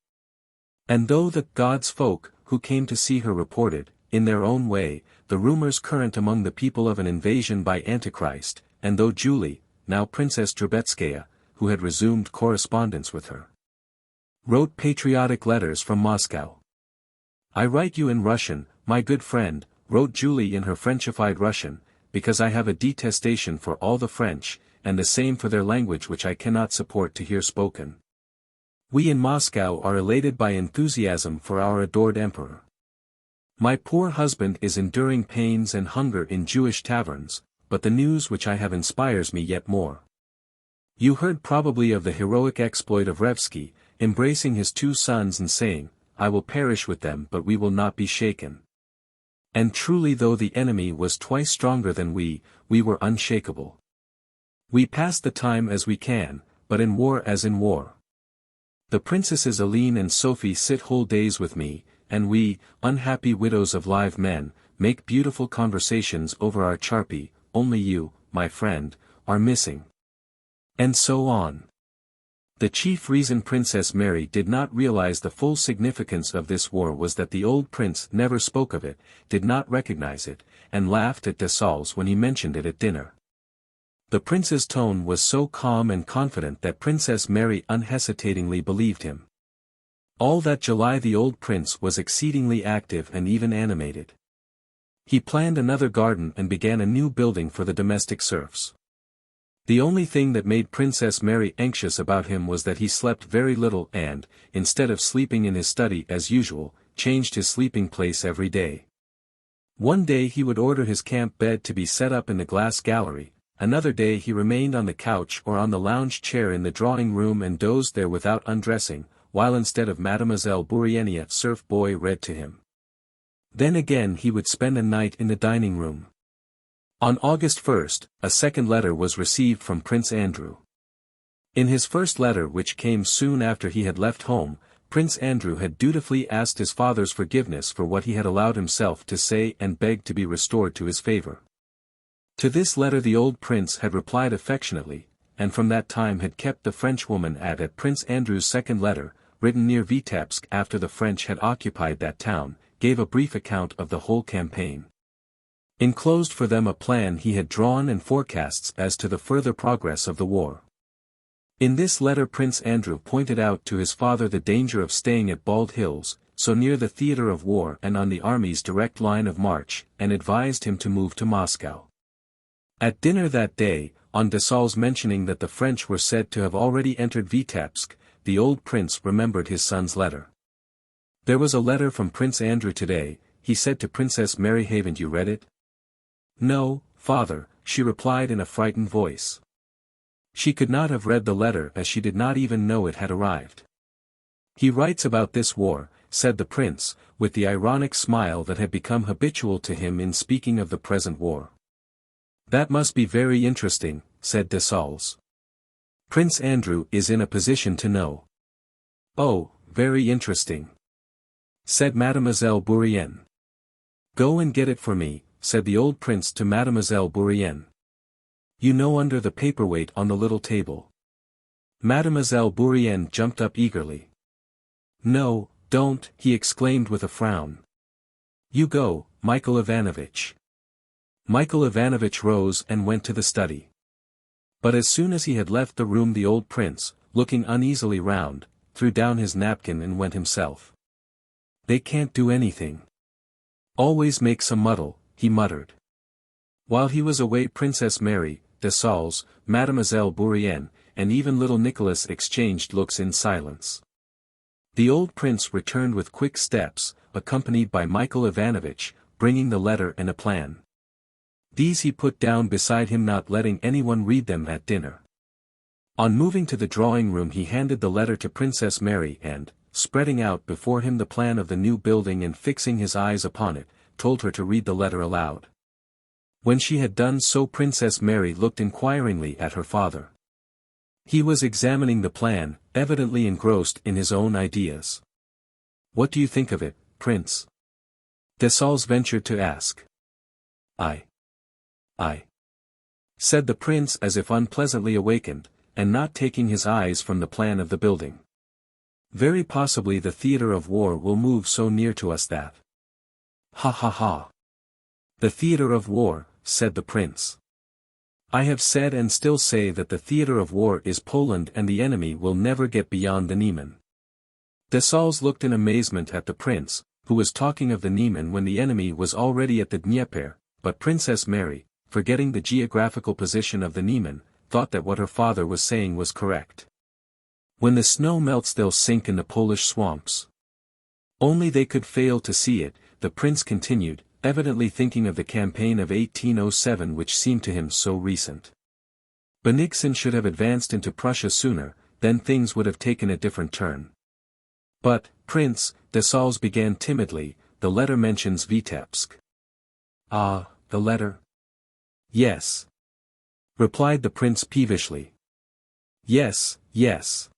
And though the God's folk, who came to see her reported, in their own way, the rumors current among the people of an invasion by Antichrist, and though Julie, now Princess Drubetskaya, who had resumed correspondence with her, wrote patriotic letters from Moscow. "I write you in Russian, my good friend," wrote Julie in her Frenchified Russian, "because I have a detestation for all the French, and the same for their language which I cannot support to hear spoken. We in Moscow are elated by enthusiasm for our adored emperor. My poor husband is enduring pains and hunger in Jewish taverns, but the news which I have inspires me yet more. You heard probably of the heroic exploit of Revsky, embracing his 2 sons and saying, 'I will perish with them but we will not be shaken.' And truly though the enemy was twice stronger than we were unshakable. We pass the time as we can, but in war as in war. The princesses Aline and Sophie sit whole days with me, and we, unhappy widows of live men, make beautiful conversations over our charpy, only you, my friend, are missing." And so on. The chief reason Princess Mary did not realize the full significance of this war was that the old prince never spoke of it, did not recognize it, and laughed at Dessalles when he mentioned it at dinner. The prince's tone was so calm and confident that Princess Mary unhesitatingly believed him. All that July the old prince was exceedingly active and even animated. He planned another garden and began a new building for the domestic serfs. The only thing that made Princess Mary anxious about him was that he slept very little and, instead of sleeping in his study as usual, changed his sleeping place every day. One day he would order his camp bed to be set up in the glass gallery, another day he remained on the couch or on the lounge chair in the drawing room and dozed there without undressing, while instead of Mademoiselle Bourienne a serf boy read to him. Then again he would spend a night in the dining room. On August 1st, a second letter was received from Prince Andrew. In his first letter, which came soon after he had left home, Prince Andrew had dutifully asked his father's forgiveness for what he had allowed himself to say and begged to be restored to his favor. To this letter the old prince had replied affectionately, and from that time had kept the Frenchwoman at Prince Andrew's second letter, written near Vitebsk after the French had occupied that town, gave a brief account of the whole campaign. Enclosed for them a plan he had drawn and forecasts as to the further progress of the war. In this letter Prince Andrew pointed out to his father the danger of staying at Bald Hills, so near the theater of war and on the army's direct line of march, and advised him to move to Moscow. At dinner that day, on Dessalles mentioning that the French were said to have already entered Vitebsk, the old prince remembered his son's letter. "There was a letter from Prince Andrew today," he said to Princess Mary. "Haven't you read it?" "No, father," she replied in a frightened voice. She could not have read the letter as she did not even know it had arrived. "He writes about this war," said the prince, with the ironic smile that had become habitual to him in speaking of the present war. "That must be very interesting," said Dessalles. "Prince Andrew is in a position to know." "Oh, very interesting," said Mademoiselle Bourienne. "Go and get it for me," said the old prince to Mademoiselle Bourienne. "You know, under the paperweight on the little table." Mademoiselle Bourienne jumped up eagerly. "No, don't," he exclaimed with a frown. "You go, Michael Ivanovitch." Michael Ivanovitch rose and went to the study. But as soon as he had left the room the old prince, looking uneasily round, threw down his napkin and went himself. "They can't do anything. Always makes a muddle," he muttered. While he was away Princess Mary, Dessalles, Mademoiselle Bourienne, and even little Nicholas exchanged looks in silence. The old prince returned with quick steps, accompanied by Michael Ivanovitch, bringing the letter and a plan. These he put down beside him, not letting anyone read them at dinner. On moving to the drawing room he handed the letter to Princess Mary and, spreading out before him the plan of the new building and fixing his eyes upon it, told her to read the letter aloud. When she had done so Princess Mary looked inquiringly at her father. He was examining the plan, evidently engrossed in his own ideas. "What do you think of it, Prince?" Dessalles ventured to ask. I said the prince as if unpleasantly awakened, and not taking his eyes from the plan of the building. Very possibly the theater of war will move so near to us that. Ha ha ha. The theater of war, said the prince. I have said and still say that the theater of war is Poland and the enemy will never get beyond the Niemen. Dessalles looked in amazement at the prince, who was talking of the Niemen when the enemy was already at the Dnieper, but Princess Mary, forgetting the geographical position of the Niemen, thought that what her father was saying was correct. When the snow melts they'll sink in the Polish swamps. Only they could fail to see it, the prince continued, evidently thinking of the campaign of 1807 which seemed to him so recent. Bennigsen should have advanced into Prussia sooner, then things would have taken a different turn. But, Prince, Dessalles began timidly, the letter mentions Vitebsk. Ah, the letter? Yes. Replied the prince peevishly. Yes, yes.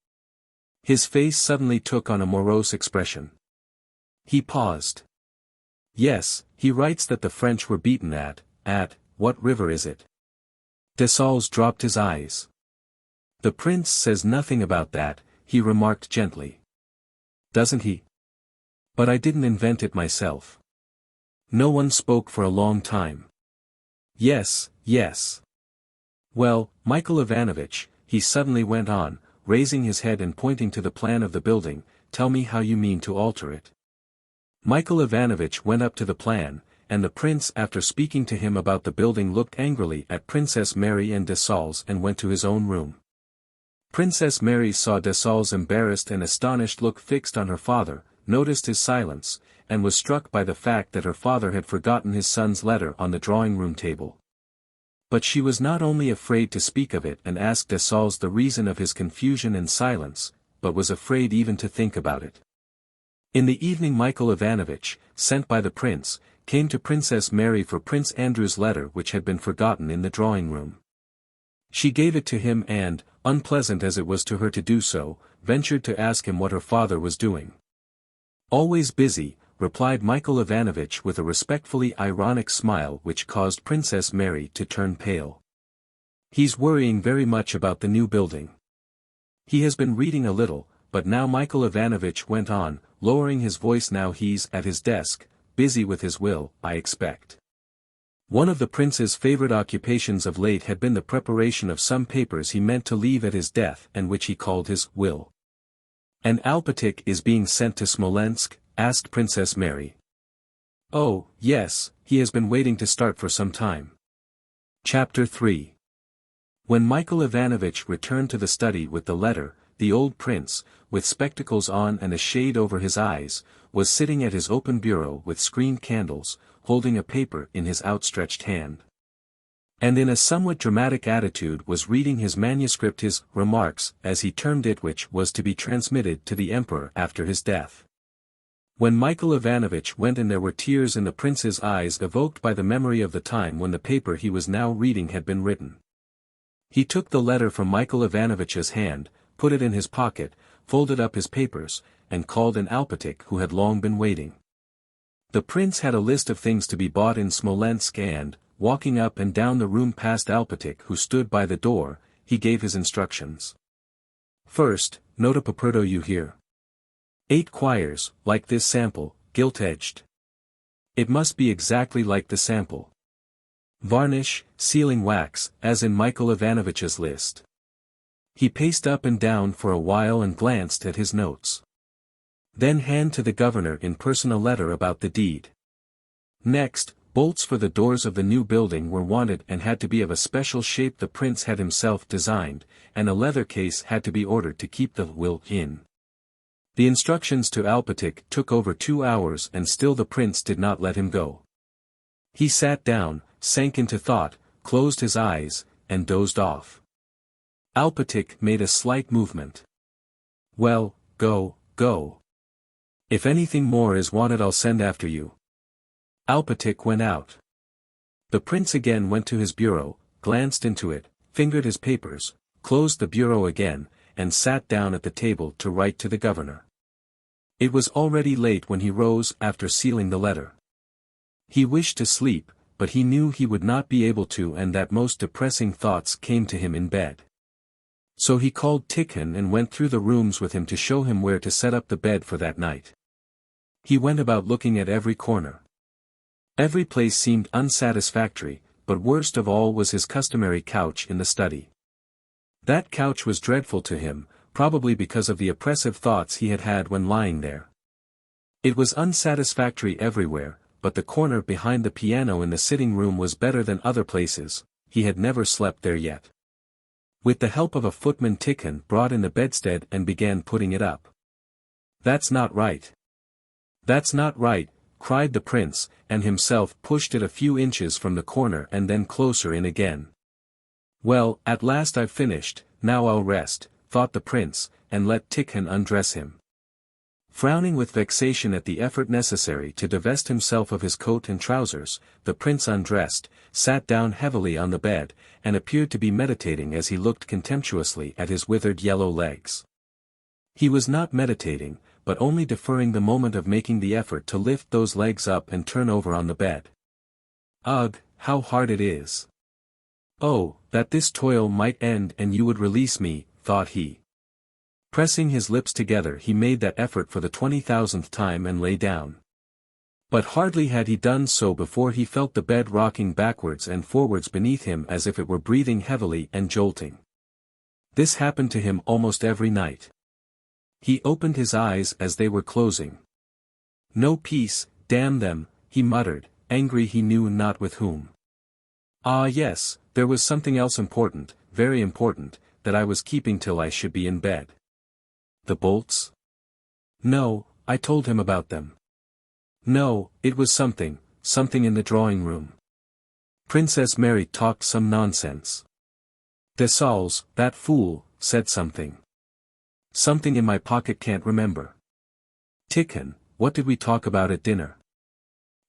His face suddenly took on a morose expression. He paused. Yes, he writes that the French were beaten at, what river is it? Dessalles dropped his eyes. The prince says nothing about that, he remarked gently. Doesn't he? But I didn't invent it myself. No one spoke for a long time. Yes, yes. Well, Michael Ivanovich, he suddenly went on, raising his head and pointing to the plan of the building, tell me how you mean to alter it. Michael Ivanovich went up to the plan, and the prince after speaking to him about the building looked angrily at Princess Mary and Dessalles and went to his own room. Princess Mary saw Dessalles' embarrassed and astonished look fixed on her father, noticed his silence, and was struck by the fact that her father had forgotten his son's letter on the drawing-room table. But she was not only afraid to speak of it and ask Dessalles the reason of his confusion and silence, but was afraid even to think about it. In the evening Michael Ivanovich, sent by the prince, came to Princess Mary for Prince Andrew's letter which had been forgotten in the drawing-room. She gave it to him and, unpleasant as it was to her to do so, ventured to ask him what her father was doing. Always busy, replied Michael Ivanovich with a respectfully ironic smile which caused Princess Mary to turn pale. He's worrying very much about the new building. He has been reading a little, but now Michael Ivanovich went on, lowering his voice, now he's at his desk, busy with his will, I expect. One of the prince's favorite occupations of late had been the preparation of some papers he meant to leave at his death and which he called his will. And Alpatych is being sent to Smolensk? Asked Princess Mary. Oh, yes, he has been waiting to start for some time. Chapter 3. When Michael Ivanovich returned to the study with the letter, the old prince, with spectacles on and a shade over his eyes, was sitting at his open bureau with screened candles, holding a paper in his outstretched hand. And in a somewhat dramatic attitude was reading his manuscript, his remarks, as he termed it, which was to be transmitted to the emperor after his death. When Michael Ivanovich went in there were tears in the prince's eyes evoked by the memory of the time when the paper he was now reading had been written. He took the letter from Michael Ivanovich's hand, put it in his pocket, folded up his papers, and called in Alpatych who had long been waiting. The prince had a list of things to be bought in Smolensk and, walking up and down the room past Alpatych who stood by the door, he gave his instructions. First, note a paperdo you hear. 8 quires, like this sample, gilt-edged. It must be exactly like the sample. Varnish, sealing wax, as in Michael Ivanovich's list. He paced up and down for a while and glanced at his notes. Then hand to the governor in person a letter about the deed. Next, bolts for the doors of the new building were wanted and had to be of a special shape the prince had himself designed, and a leather case had to be ordered to keep the will in. The instructions to Alpatych took over 2 hours and still the prince did not let him go. He sat down, sank into thought, closed his eyes, and dozed off. Alpatych made a slight movement. Well, go. If anything more is wanted I'll send after you. Alpatych went out. The prince again went to his bureau, glanced into it, fingered his papers, closed the bureau again, and sat down at the table to write to the governor. It was already late when he rose after sealing the letter. He wished to sleep, but he knew he would not be able to, and that most depressing thoughts came to him in bed. So he called Tikhon and went through the rooms with him to show him where to set up the bed for that night. He went about looking at every corner. Every place seemed unsatisfactory, but worst of all was his customary couch in the study. That couch was dreadful to him, probably because of the oppressive thoughts he had had when lying there. It was unsatisfactory everywhere, but the corner behind the piano in the sitting room was better than other places. He had never slept there yet. With the help of a footman, Tikhon brought in the bedstead and began putting it up. "That's not right. That's not right," cried the prince, and himself pushed it a few inches from the corner and then closer in again. "Well, at last I've finished, now I'll rest," thought the prince, and let Tikhon undress him. Frowning with vexation at the effort necessary to divest himself of his coat and trousers, the prince undressed, sat down heavily on the bed, and appeared to be meditating as he looked contemptuously at his withered yellow legs. He was not meditating, but only deferring the moment of making the effort to lift those legs up and turn over on the bed. "Ugh, how hard it is! Oh, that this toil might end and you would release me," thought he. Pressing his lips together, he made that effort for the 20,000th time and lay down. But hardly had he done so before he felt the bed rocking backwards and forwards beneath him as if it were breathing heavily and jolting. This happened to him almost every night. He opened his eyes as they were closing. "No peace, damn them," he muttered, angry he knew not with whom. "Ah yes, there was something else important, very important, that I was keeping till I should be in bed. The bolts? No, I told him about them. No, it was something in the drawing room. Princess Mary talked some nonsense. Dessalles, that fool, said something. Something in my pocket, can't remember. Tikhon, what did we talk about at dinner?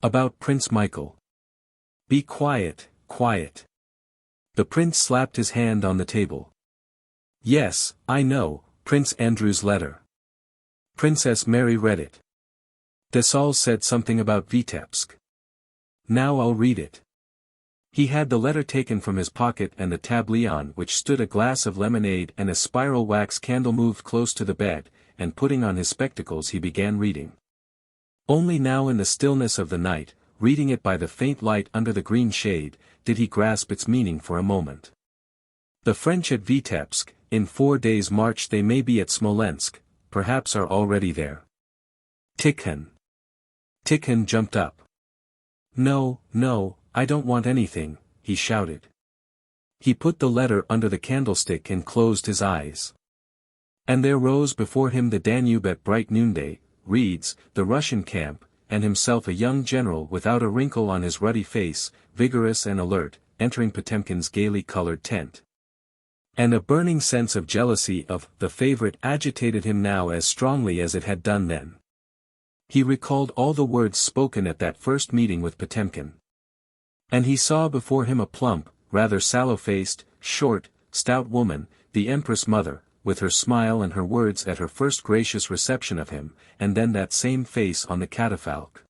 About Prince Michael. Be quiet, quiet." The prince slapped his hand on the table. "Yes, I know, Prince Andrew's letter. Princess Mary read it. Dessalles said something about Vitebsk. Now I'll read it." He had the letter taken from his pocket, and the table on which stood a glass of lemonade and a spiral wax candle moved close to the bed, and putting on his spectacles he began reading. Only now in the stillness of the night, reading it by the faint light under the green shade, did he grasp its meaning for a moment. "The French at Vitebsk, in 4 days' march they may be at Smolensk, perhaps are already there." Tikhon. Tikhon jumped up. "No, no, I don't want anything," he shouted. He put the letter under the candlestick and closed his eyes. And there rose before him the Danube at bright noonday, reeds, the Russian camp, and himself, a young general without a wrinkle on his ruddy face, vigorous and alert, entering Potemkin's gaily colored tent. And a burning sense of jealousy of the favorite agitated him now as strongly as it had done then. He recalled all the words spoken at that first meeting with Potemkin. And he saw before him a plump, rather sallow-faced, short, stout woman, the Empress Mother, with her smile and her words at her first gracious reception of him, and then that same face on the catafalque.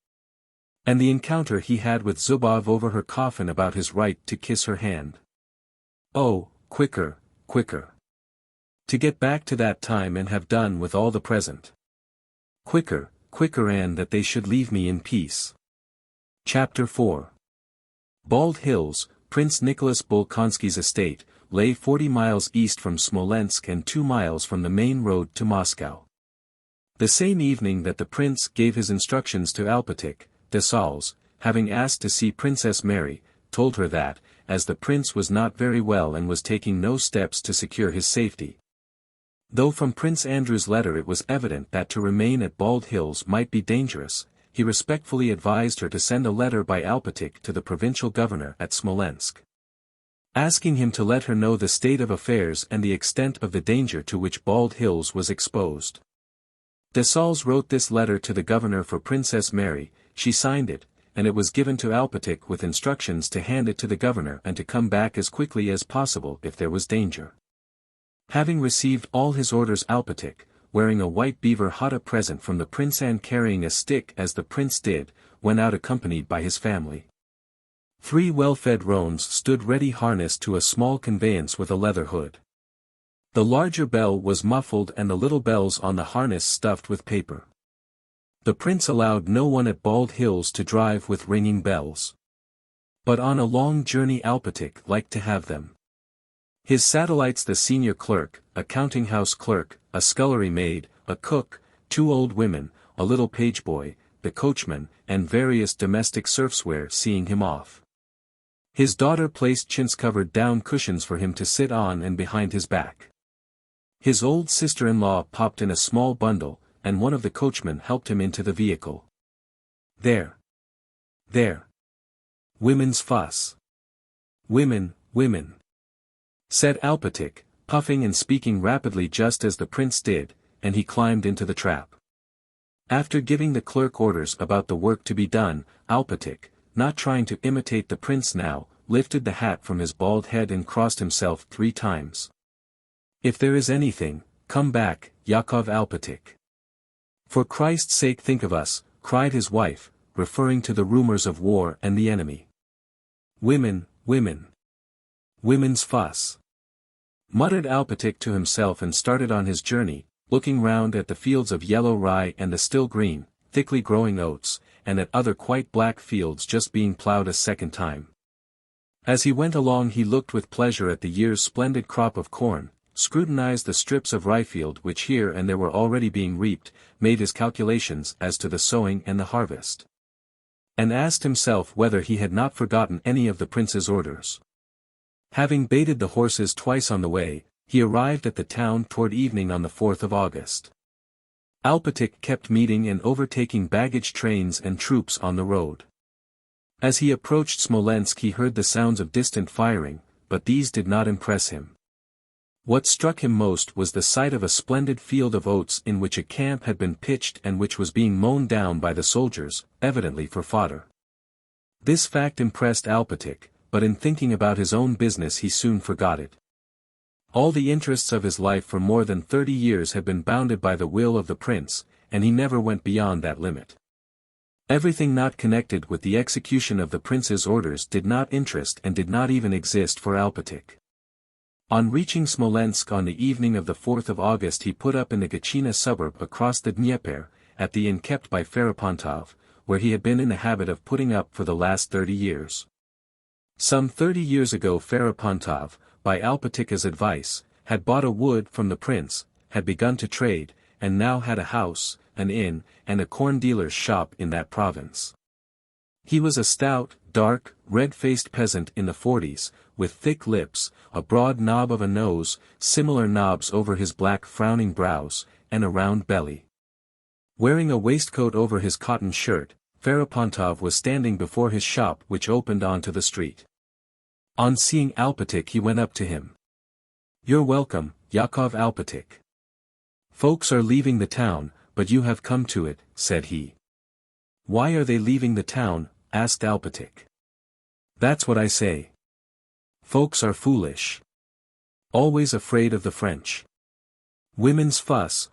And the encounter he had with Zubov over her coffin about his right to kiss her hand. Oh, quicker, quicker. To get back to that time and have done with all the present. Quicker, quicker, and that they should leave me in peace. Chapter 4. Bald Hills, Prince Nicholas Bolkonsky's estate, lay 40 miles east from Smolensk and 2 miles from the main road to Moscow. The same evening that the prince gave his instructions to Alpatik, Dessalles, having asked to see Princess Mary, told her that, as the prince was not very well and was taking no steps to secure his safety. Though from Prince Andrew's letter it was evident that to remain at Bald Hills might be dangerous, he respectfully advised her to send a letter by Alpatik to the provincial governor at Smolensk, asking him to let her know the state of affairs and the extent of the danger to which Bald Hills was exposed. Dessalles wrote this letter to the governor for Princess Mary, she signed it, and it was given to Alpatik with instructions to hand it to the governor and to come back as quickly as possible if there was danger. Having received all his orders, Alpatik, wearing a white beaver hata present from the prince and carrying a stick as the prince did, went out accompanied by his family. 3 well-fed roans stood ready harnessed to a small conveyance with a leather hood. The larger bell was muffled and the little bells on the harness stuffed with paper. The prince allowed no one at Bald Hills to drive with ringing bells. But on a long journey Alpatic liked to have them. His satellites, the senior clerk, a counting-house clerk, a scullery maid, a cook, 2 old women, a little page boy, the coachman, and various domestic serfs were seeing him off. His daughter placed chintz-covered down cushions for him to sit on and behind his back. His old sister-in-law popped in a small bundle, and one of the coachmen helped him into the vehicle. There. Women's fuss. Women, said Alpatic, puffing and speaking rapidly just as the prince did, and he climbed into the trap. After giving the clerk orders about the work to be done, Alpatic, not trying to imitate the prince now, lifted the hat from his bald head and crossed himself 3 times. If there is anything, come back, Yakov Alpatic. For Christ's sake think of us, cried his wife, referring to the rumors of war and the enemy. Women's fuss. Muttered Alpatic to himself and started on his journey, looking round at the fields of yellow rye and the still green, thickly growing oats, and at other quite black fields just being ploughed a second time. As he went along he looked with pleasure at the year's splendid crop of corn, scrutinized the strips of ryefield which here and there were already being reaped, made his calculations as to the sowing and the harvest. And asked himself whether he had not forgotten any of the prince's orders. Having baited the horses twice on the way, he arrived at the town toward evening on the 4th of August. Alpatic kept meeting and overtaking baggage trains and troops on the road. As he approached Smolensk he heard the sounds of distant firing, but these did not impress him. What struck him most was the sight of a splendid field of oats in which a camp had been pitched and which was being mown down by the soldiers, evidently for fodder. This fact impressed Alpatic, but in thinking about his own business he soon forgot it. All the interests of his life for more than 30 years had been bounded by the will of the prince, and he never went beyond that limit. Everything not connected with the execution of the prince's orders did not interest and did not even exist for Alpatic. On reaching Smolensk on the evening of the 4th of August he put up in the Gachina suburb across the Dnieper, at the inn kept by Ferapontov, where he had been in the habit of putting up for the last 30 years. Some 30 years ago Ferapontov, by Alpatic's advice, had bought a wood from the prince, had begun to trade, and now had a house, an inn, and a corn dealer's shop in that province. He was a stout, dark, red-faced peasant in the 40s, with thick lips, a broad knob of a nose, similar knobs over his black frowning brows, and a round belly. Wearing a waistcoat over his cotton shirt, Ferapontov was standing before his shop which opened onto the street. On seeing Alpatic he went up to him. "You're welcome, Yakov Alpatic. Folks are leaving the town, but you have come to it," said he. "Why are they leaving the town?" asked Alpatic. "That's what I say. Folks are foolish. Always afraid of the French." Women's fuss,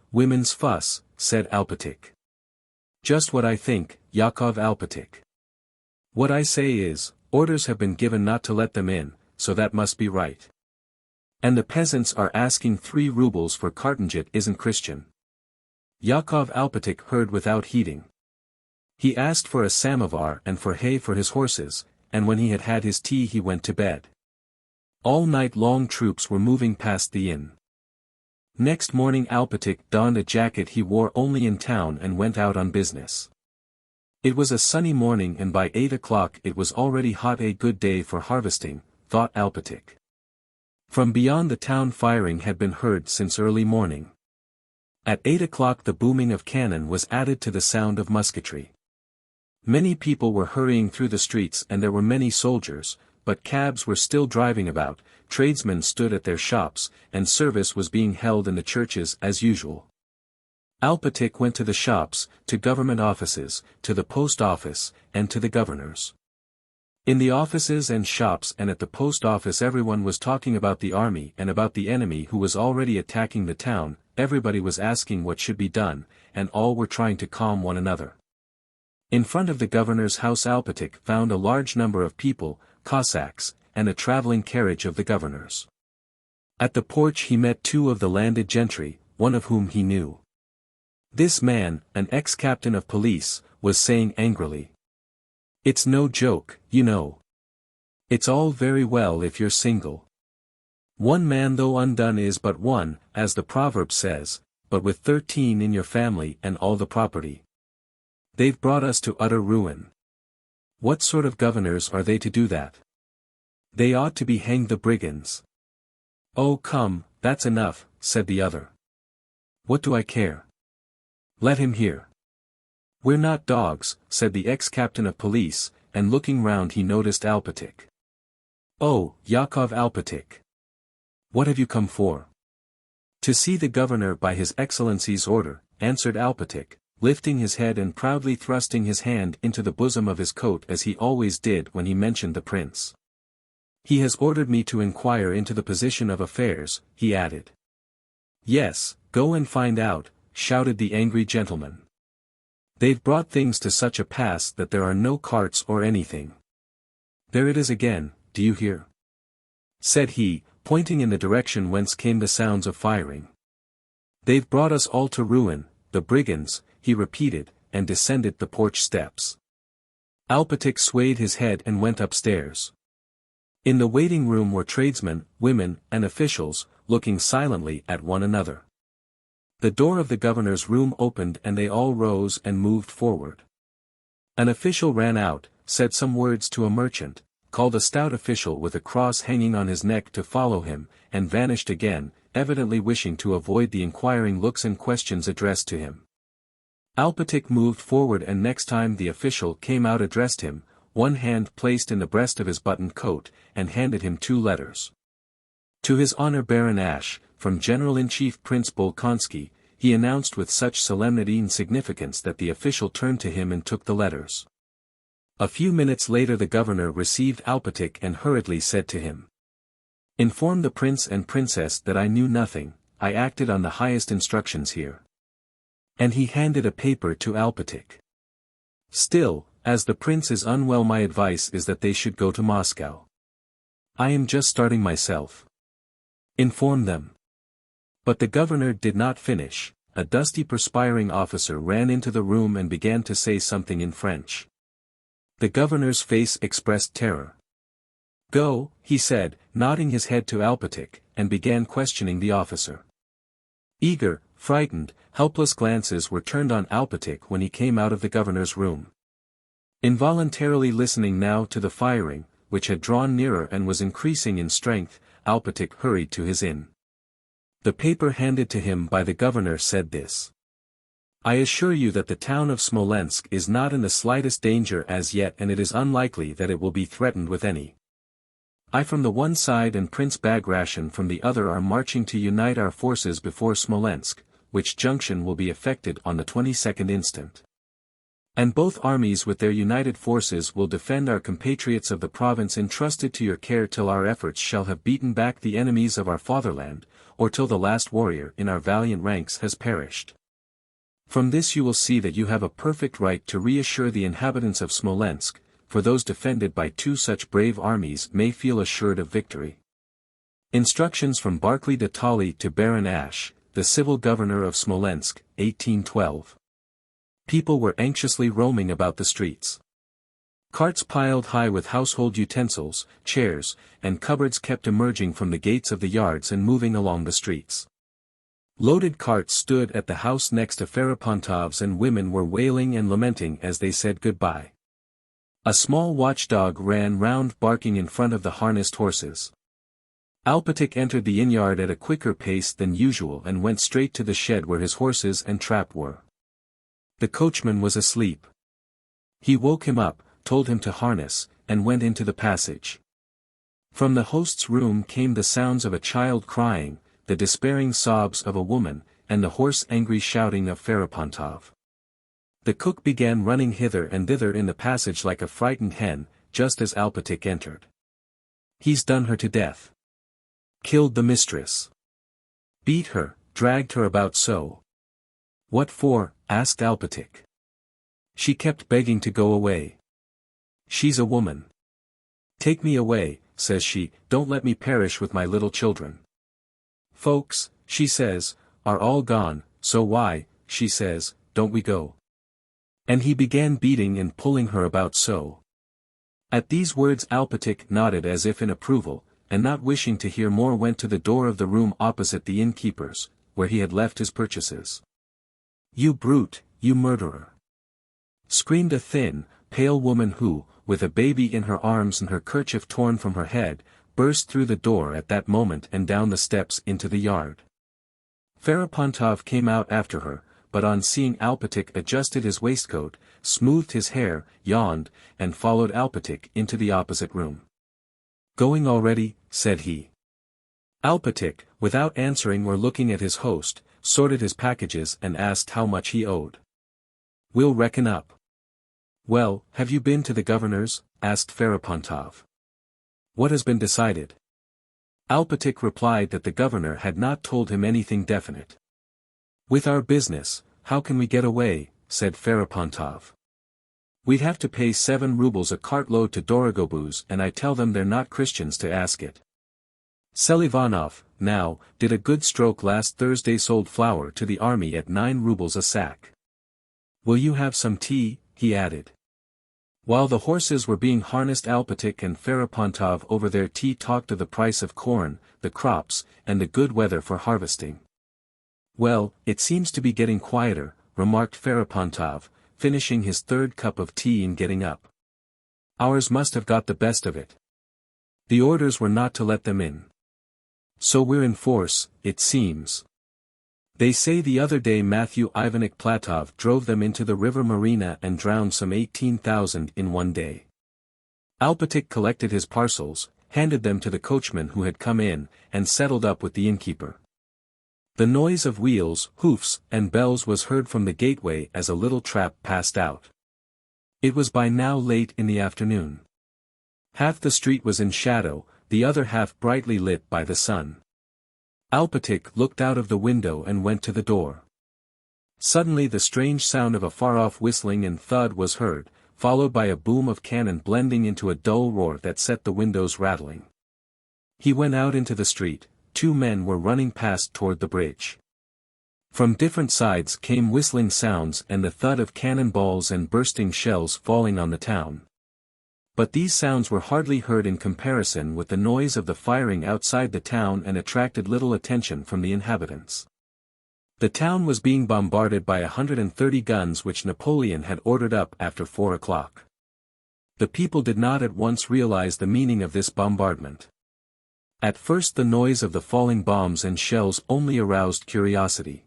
said Alpatic. "Just what I think, Yakov Alpatic. What I say is, orders have been given not to let them in, so that must be right. And the peasants are asking 3 rubles for cartonget isn't Christian." Yakov Alpatic heard without heeding. He asked for a samovar and for hay for his horses, and when he had had his tea he went to bed. All night long troops were moving past the inn. Next morning Alpatic donned a jacket he wore only in town and went out on business. It was a sunny morning and by 8 o'clock it was already hot, a good day for harvesting, thought Alpatic. From beyond the town firing had been heard since early morning. At 8 o'clock the booming of cannon was added to the sound of musketry. Many people were hurrying through the streets and there were many soldiers, but cabs were still driving about, tradesmen stood at their shops, and service was being held in the churches as usual. Alpatic went to the shops, to government offices, to the post office, and to the governor's. In the offices and shops and at the post office everyone was talking about the army and about the enemy who was already attacking the town, everybody was asking what should be done, and all were trying to calm one another. In front of the governor's house Alpatych found a large number of people, Cossacks, and a traveling carriage of the governor's. At the porch he met two of the landed gentry, one of whom he knew. This man, an ex-captain of police, was saying angrily. "It's no joke, you know. It's all very well if you're single. One man though undone is but one, as the proverb says, but with 13 in your family and all the property. They've brought us to utter ruin. What sort of governors are they to do that? They ought to be hanged, the brigands." "Oh come, that's enough," said the other. "What do I care? Let him hear." "We're not dogs," said the ex-captain of police, and looking round he noticed Alpatych. "Oh, Yakov Alpatych. What have you come for?" "To see the governor by his excellency's order," answered Alpatych, lifting his head and proudly thrusting his hand into the bosom of his coat as he always did when he mentioned the prince. "He has ordered me to inquire into the position of affairs," he added. "Yes, go and find out," shouted the angry gentleman. "They've brought things to such a pass that there are no carts or anything. There it is again, do you hear?" said he, pointing in the direction whence came the sounds of firing. "They've brought us all to ruin, the brigands," he repeated, and descended the porch steps. Alpatych swayed his head and went upstairs. In the waiting room were tradesmen, women, and officials, looking silently at one another. The door of the governor's room opened and they all rose and moved forward. An official ran out, said some words to a merchant, called a stout official with a cross hanging on his neck to follow him, and vanished again, evidently wishing to avoid the inquiring looks and questions addressed to him. Alpatych moved forward and next time the official came out addressed him, one hand placed in the breast of his buttoned coat, and handed him 2 letters. "To his honor Baron Ash, from General-in-Chief Prince Bolkonsky," he announced with such solemnity and significance that the official turned to him and took the letters. A few minutes later the governor received Alpatych and hurriedly said to him, "Inform the prince and princess that I knew nothing, I acted on the highest instructions here." And he handed a paper to Alpatych. "Still, as the prince is unwell, my advice is that they should go to Moscow. I am just starting myself. Inform them." But the governor did not finish. A dusty perspiring officer ran into the room and began to say something in French. The governor's face expressed terror. "Go," he said, nodding his head to Alpatych, and began questioning the officer. Eager, frightened, helpless glances were turned on Alpatych when he came out of the governor's room. Involuntarily listening now to the firing, which had drawn nearer and was increasing in strength, Alpatych hurried to his inn. The paper handed to him by the governor said this: "I assure you that the town of Smolensk is not in the slightest danger as yet, and it is unlikely that it will be threatened with any. I from the one side and Prince Bagration from the other are marching to unite our forces before Smolensk, which junction will be effected on the 22nd instant. And both armies with their united forces will defend our compatriots of the province entrusted to your care till our efforts shall have beaten back the enemies of our fatherland, or till the last warrior in our valiant ranks has perished. From this you will see that you have a perfect right to reassure the inhabitants of Smolensk, for those defended by 2 such brave armies may feel assured of victory. Instructions from Barclay de Tolly to Baron Ash, the civil governor of Smolensk, 1812. People were anxiously roaming about the streets. Carts piled high with household utensils, chairs, and cupboards kept emerging from the gates of the yards and moving along the streets. Loaded carts stood at the house next to Ferapontov's and women were wailing and lamenting as they said goodbye. A small watchdog ran round barking in front of the harnessed horses. Alpatych entered the inn-yard at a quicker pace than usual and went straight to the shed where his horses and trap were. The coachman was asleep. He woke him up, told him to harness, and went into the passage. From the host's room came the sounds of a child crying, the despairing sobs of a woman, and the hoarse angry shouting of Ferapontov. The cook began running hither and thither in the passage like a frightened hen, just as Alpatych entered. "He's done her to death. Killed the mistress. Beat her, dragged her about so." "What for?" asked Alpatych. She kept begging to go away. She's a woman. Take me away, says she, don't let me perish with my little children. Folks, she says, are all gone, so why, she says, don't we go? And he began beating and pulling her about so. At these words Alpatych nodded as if in approval, and not wishing to hear more went to the door of the room opposite the innkeeper's, where he had left his purchases. You brute, you murderer! Screamed a thin, pale woman who, with a baby in her arms and her kerchief torn from her head, burst through the door at that moment and down the steps into the yard. Ferapóntov came out after her, but on seeing Alpatych adjusted his waistcoat, smoothed his hair, yawned, and followed Alpatych into the opposite room. Going already, said he. Alpatych, without answering or looking at his host, sorted his packages and asked how much he owed. We'll reckon up. Well, have you been to the governor's? Asked Ferapóntov. What has been decided? Alpatych replied that the governor had not told him anything definite. With our business, how can we get away, said Ferapóntov. We'd have to pay 7 rubles a cartload to Dorogobuz, and I tell them they're not Christians to ask it. Selivanov, now, did a good stroke last Thursday, sold flour to the army at 9 rubles a sack. Will you have some tea? He added. While the horses were being harnessed, Alpatych and Ferapóntov over their tea talked of the price of corn, the crops, and the good weather for harvesting. Well, it seems to be getting quieter, remarked Ferapóntov, finishing his 3rd cup of tea and getting up. Ours must have got the best of it. The orders were not to let them in. So we're in force, it seems. They say the other day Matthew Ivanich Platov drove them into the river Marina and drowned some 18,000 in one day. Alpatych collected his parcels, handed them to the coachman who had come in, and settled up with the innkeeper. The noise of wheels, hoofs, and bells was heard from the gateway as a little trap passed out. It was by now late in the afternoon. Half the street was in shadow, the other half brightly lit by the sun. Alpatych looked out of the window and went to the door. Suddenly the strange sound of a far-off whistling and thud was heard, followed by a boom of cannon blending into a dull roar that set the windows rattling. He went out into the street. 2 men were running past toward the bridge. From different sides came whistling sounds and the thud of cannon balls and bursting shells falling on the town. But these sounds were hardly heard in comparison with the noise of the firing outside the town and attracted little attention from the inhabitants. The town was being bombarded by 130 guns which Napoleon had ordered up after 4 o'clock. The people did not at once realize the meaning of this bombardment. At first the noise of the falling bombs and shells only aroused curiosity.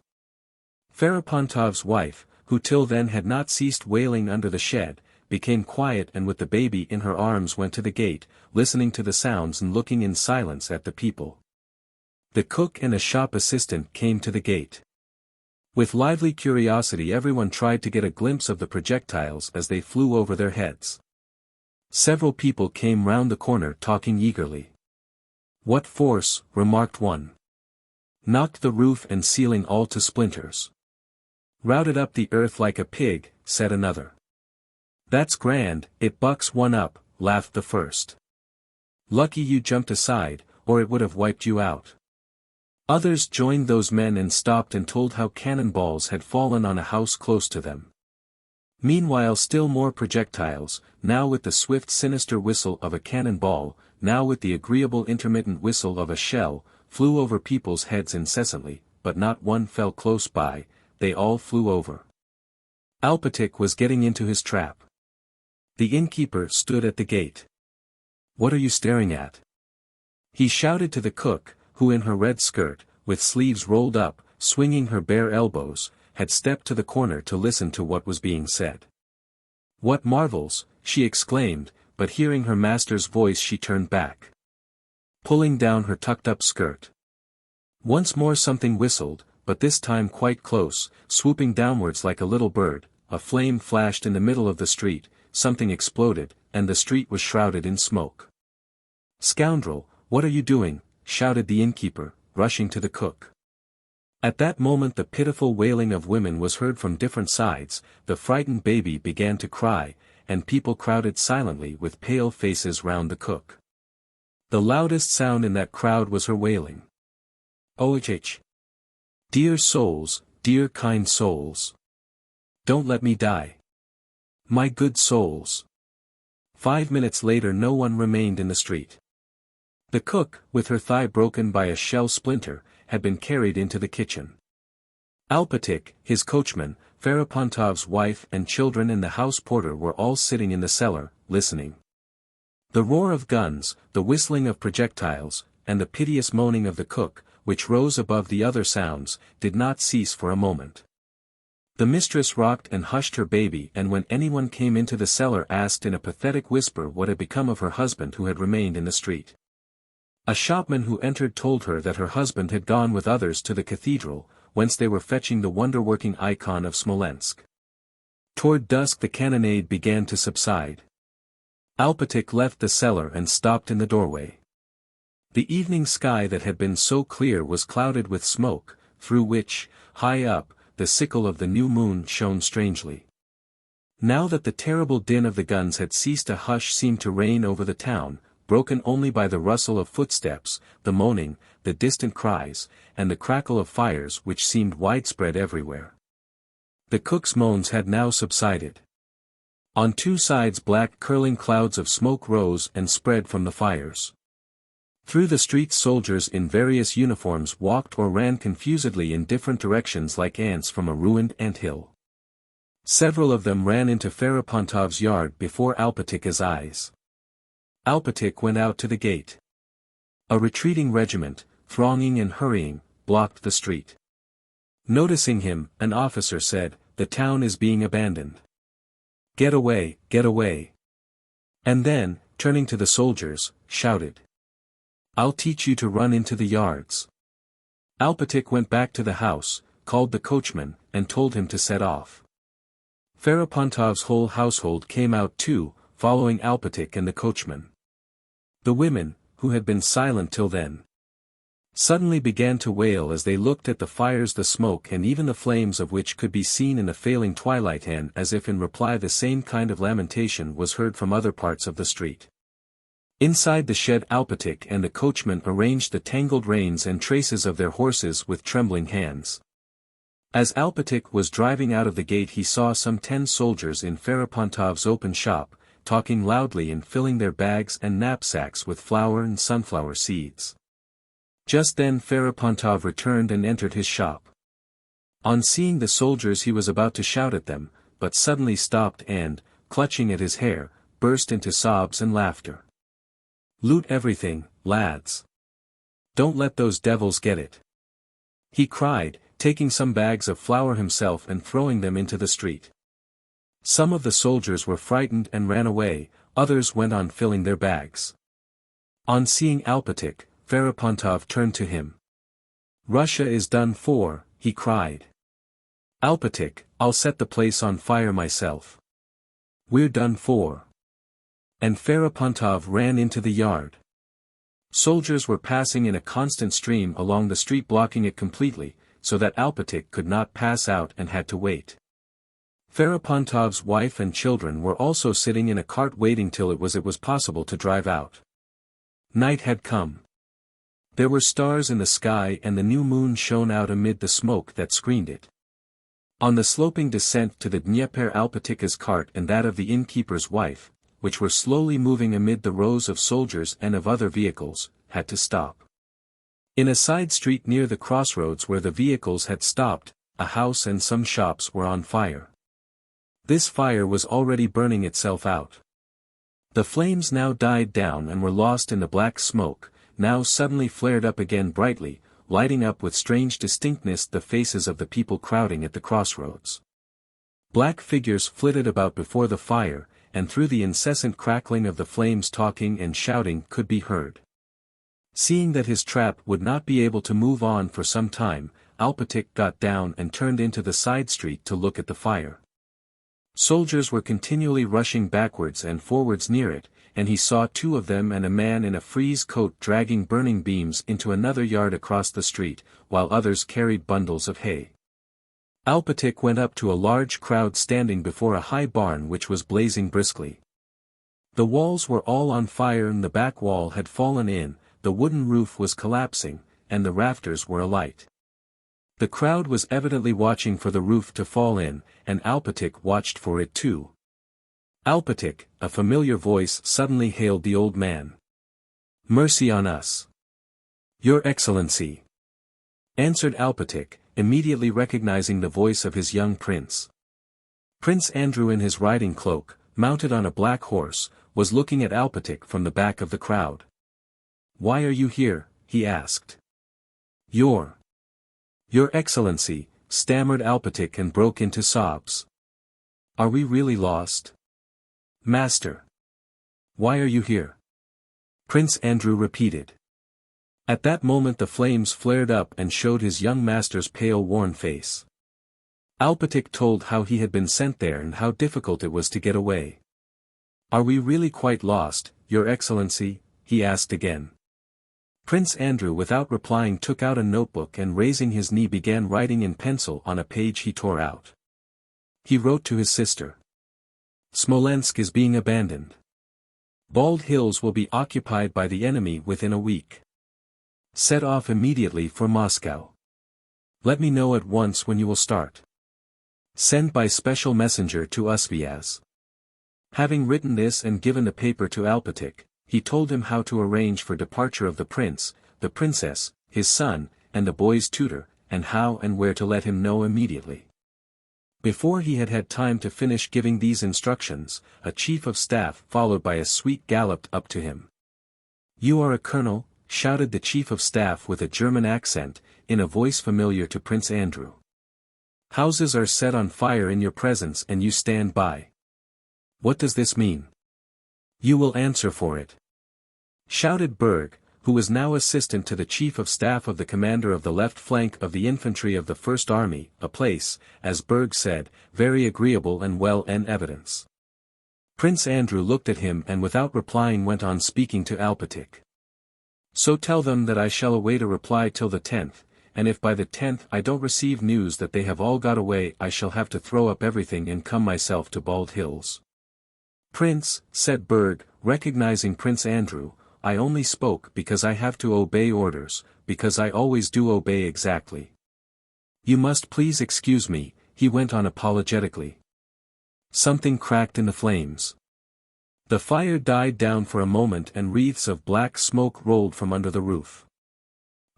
Ferapóntov's wife, who till then had not ceased wailing under the shed, became quiet and with the baby in her arms went to the gate, listening to the sounds and looking in silence at the people. The cook and a shop assistant came to the gate. With lively curiosity everyone tried to get a glimpse of the projectiles as they flew over their heads. Several people came round the corner talking eagerly. What force, remarked one. Knocked the roof and ceiling all to splinters. Routed up the earth like a pig, said another. That's grand, it bucks one up, laughed the first. Lucky you jumped aside, or it would have wiped you out. Others joined those men and stopped and told how cannonballs had fallen on a house close to them. Meanwhile still more projectiles, now with the swift sinister whistle of a cannonball, now with the agreeable intermittent whistle of a shell, flew over people's heads incessantly, but not one fell close by, they all flew over. Alpatych was getting into his trap. The innkeeper stood at the gate. What are you staring at? He shouted to the cook, who in her red skirt, with sleeves rolled up, swinging her bare elbows, had stepped to the corner to listen to what was being said. What marvels, she exclaimed, but hearing her master's voice she turned back, pulling down her tucked-up skirt. Once more something whistled, but this time quite close, swooping downwards like a little bird, a flame flashed in the middle of the street, something exploded, and the street was shrouded in smoke. Scoundrel, what are you doing? Shouted the innkeeper, rushing to the cook. At that moment the pitiful wailing of women was heard from different sides, the frightened baby began to cry, and people crowded silently with pale faces round the cook. The loudest sound in that crowd was her wailing. "Oh, dear souls, dear kind souls. Don't let me die. My good souls." 5 minutes later no one remained in the street. The cook, with her thigh broken by a shell splinter, had been carried into the kitchen. Alpatik, his coachman, Ferapонtov's wife and children and the house porter were all sitting in the cellar, listening. The roar of guns, the whistling of projectiles, and the piteous moaning of the cook, which rose above the other sounds, did not cease for a moment. The mistress rocked and hushed her baby, and when anyone came into the cellar asked in a pathetic whisper what had become of her husband who had remained in the street. A shopman who entered told her that her husband had gone with others to the cathedral, whence they were fetching the wonder-working icon of Smolensk. Toward dusk the cannonade began to subside. Alpatik left the cellar and stopped in the doorway. The evening sky that had been so clear was clouded with smoke, through which, high up, the sickle of the new moon shone strangely. Now that the terrible din of the guns had ceased, a hush seemed to reign over the town, broken only by the rustle of footsteps, the moaning, the distant cries, and the crackle of fires which seemed widespread everywhere. The cook's moans had now subsided. On two sides black curling clouds of smoke rose and spread from the fires. Through the streets soldiers in various uniforms walked or ran confusedly in different directions like ants from a ruined ant-hill. Several of them ran into Ferapontov's yard before Alpatik's eyes. Alpatik went out to the gate. A retreating regiment, thronging and hurrying, blocked the street. Noticing him, an officer said, "The town is being abandoned. Get away, get away." And then, turning to the soldiers, shouted, "I'll teach you to run into the yards." Alpatik went back to the house, called the coachman, and told him to set off. Ferapontov's whole household came out too, following Alpatik and the coachman. The women, who had been silent till then, suddenly began to wail as they looked at the fires, the smoke and even the flames of which could be seen in the failing twilight, and as if in reply the same kind of lamentation was heard from other parts of the street. Inside the shed Alpatik and the coachman arranged the tangled reins and traces of their horses with trembling hands. As Alpatik was driving out of the gate he saw some 10 soldiers in Ferapontov's open shop, talking loudly and filling their bags and knapsacks with flour and sunflower seeds. Just then Ferapontov returned and entered his shop. On seeing the soldiers he was about to shout at them, but suddenly stopped and, clutching at his hair, burst into sobs and laughter. "Loot everything, lads. Don't let those devils get it," he cried, taking some bags of flour himself and throwing them into the street. Some of the soldiers were frightened and ran away, others went on filling their bags. On seeing Alpatik, Ferapontov turned to him. "Russia is done for," he cried. "Alpatik, I'll set the place on fire myself. We're done for." And Ferapontov ran into the yard. Soldiers were passing in a constant stream along the street, blocking it completely, so that Alpatik could not pass out and had to wait. Ferapontov's wife and children were also sitting in a cart waiting till it was possible to drive out. Night had come. There were stars in the sky and the new moon shone out amid the smoke that screened it. On the sloping descent to the Dnieper Alpatik's cart and that of the innkeeper's wife, which were slowly moving amid the rows of soldiers and of other vehicles, had to stop. In a side street near the crossroads where the vehicles had stopped, a house and some shops were on fire. This fire was already burning itself out. The flames now died down and were lost in the black smoke, now suddenly flared up again brightly, lighting up with strange distinctness the faces of the people crowding at the crossroads. Black figures flitted about before the fire, and through the incessant crackling of the flames talking and shouting could be heard. Seeing that his trap would not be able to move on for some time, Alpatik got down and turned into the side street to look at the fire. Soldiers were continually rushing backwards and forwards near it, and he saw two of them and a man in a frieze coat dragging burning beams into another yard across the street, while others carried bundles of hay. Alpatic went up to a large crowd standing before a high barn which was blazing briskly. The walls were all on fire and the back wall had fallen in, the wooden roof was collapsing, and the rafters were alight. The crowd was evidently watching for the roof to fall in, and Alpatic watched for it too. Alpatic, a familiar voice suddenly hailed the old man. "Mercy on us!" "Your Excellency!" answered Alpatic, immediately recognizing the voice of his young prince. Prince Andrew in his riding cloak, mounted on a black horse, was looking at Alpatic from the back of the crowd. "Why are you here?" he asked. Your Excellency," stammered Alpatic and broke into sobs. "Are we really lost?" "Master." "Why are you here?" Prince Andrew repeated. At that moment the flames flared up and showed his young master's pale worn face. Alpatic told how he had been sent there and how difficult it was to get away. "Are we really quite lost, Your Excellency?" he asked again. Prince Andrew without replying took out a notebook and raising his knee began writing in pencil on a page he tore out. He wrote to his sister. "Smolensk is being abandoned. Bald Hills will be occupied by the enemy within a week. Set off immediately for Moscow. Let me know at once when you will start. Send by special messenger to Usvyaz." Having written this and given the paper to Alpatic, he told him how to arrange for departure of the prince, the princess, his son, and the boy's tutor, and how and where to let him know immediately. Before he had had time to finish giving these instructions, a chief of staff followed by a suite galloped up to him. "You are a colonel?" shouted the chief of staff with a German accent, in a voice familiar to Prince Andrew. "Houses are set on fire in your presence and you stand by. What does this mean?" "You will answer for it," shouted Berg, who was now assistant to the chief of staff of the commander of the left flank of the infantry of the First Army, a place, as Berg said, very agreeable and well in evidence. Prince Andrew looked at him and without replying went on speaking to Alpatic. "So tell them that I shall await a reply till the 10th, and if by the 10th I don't receive news that they have all got away I shall have to throw up everything and come myself to Bald Hills." "Prince," said Berg, recognizing Prince Andrew, "I only spoke because I have to obey orders, because I always do obey exactly. You must please excuse me," he went on apologetically. Something cracked in the flames. The fire died down for a moment and wreaths of black smoke rolled from under the roof.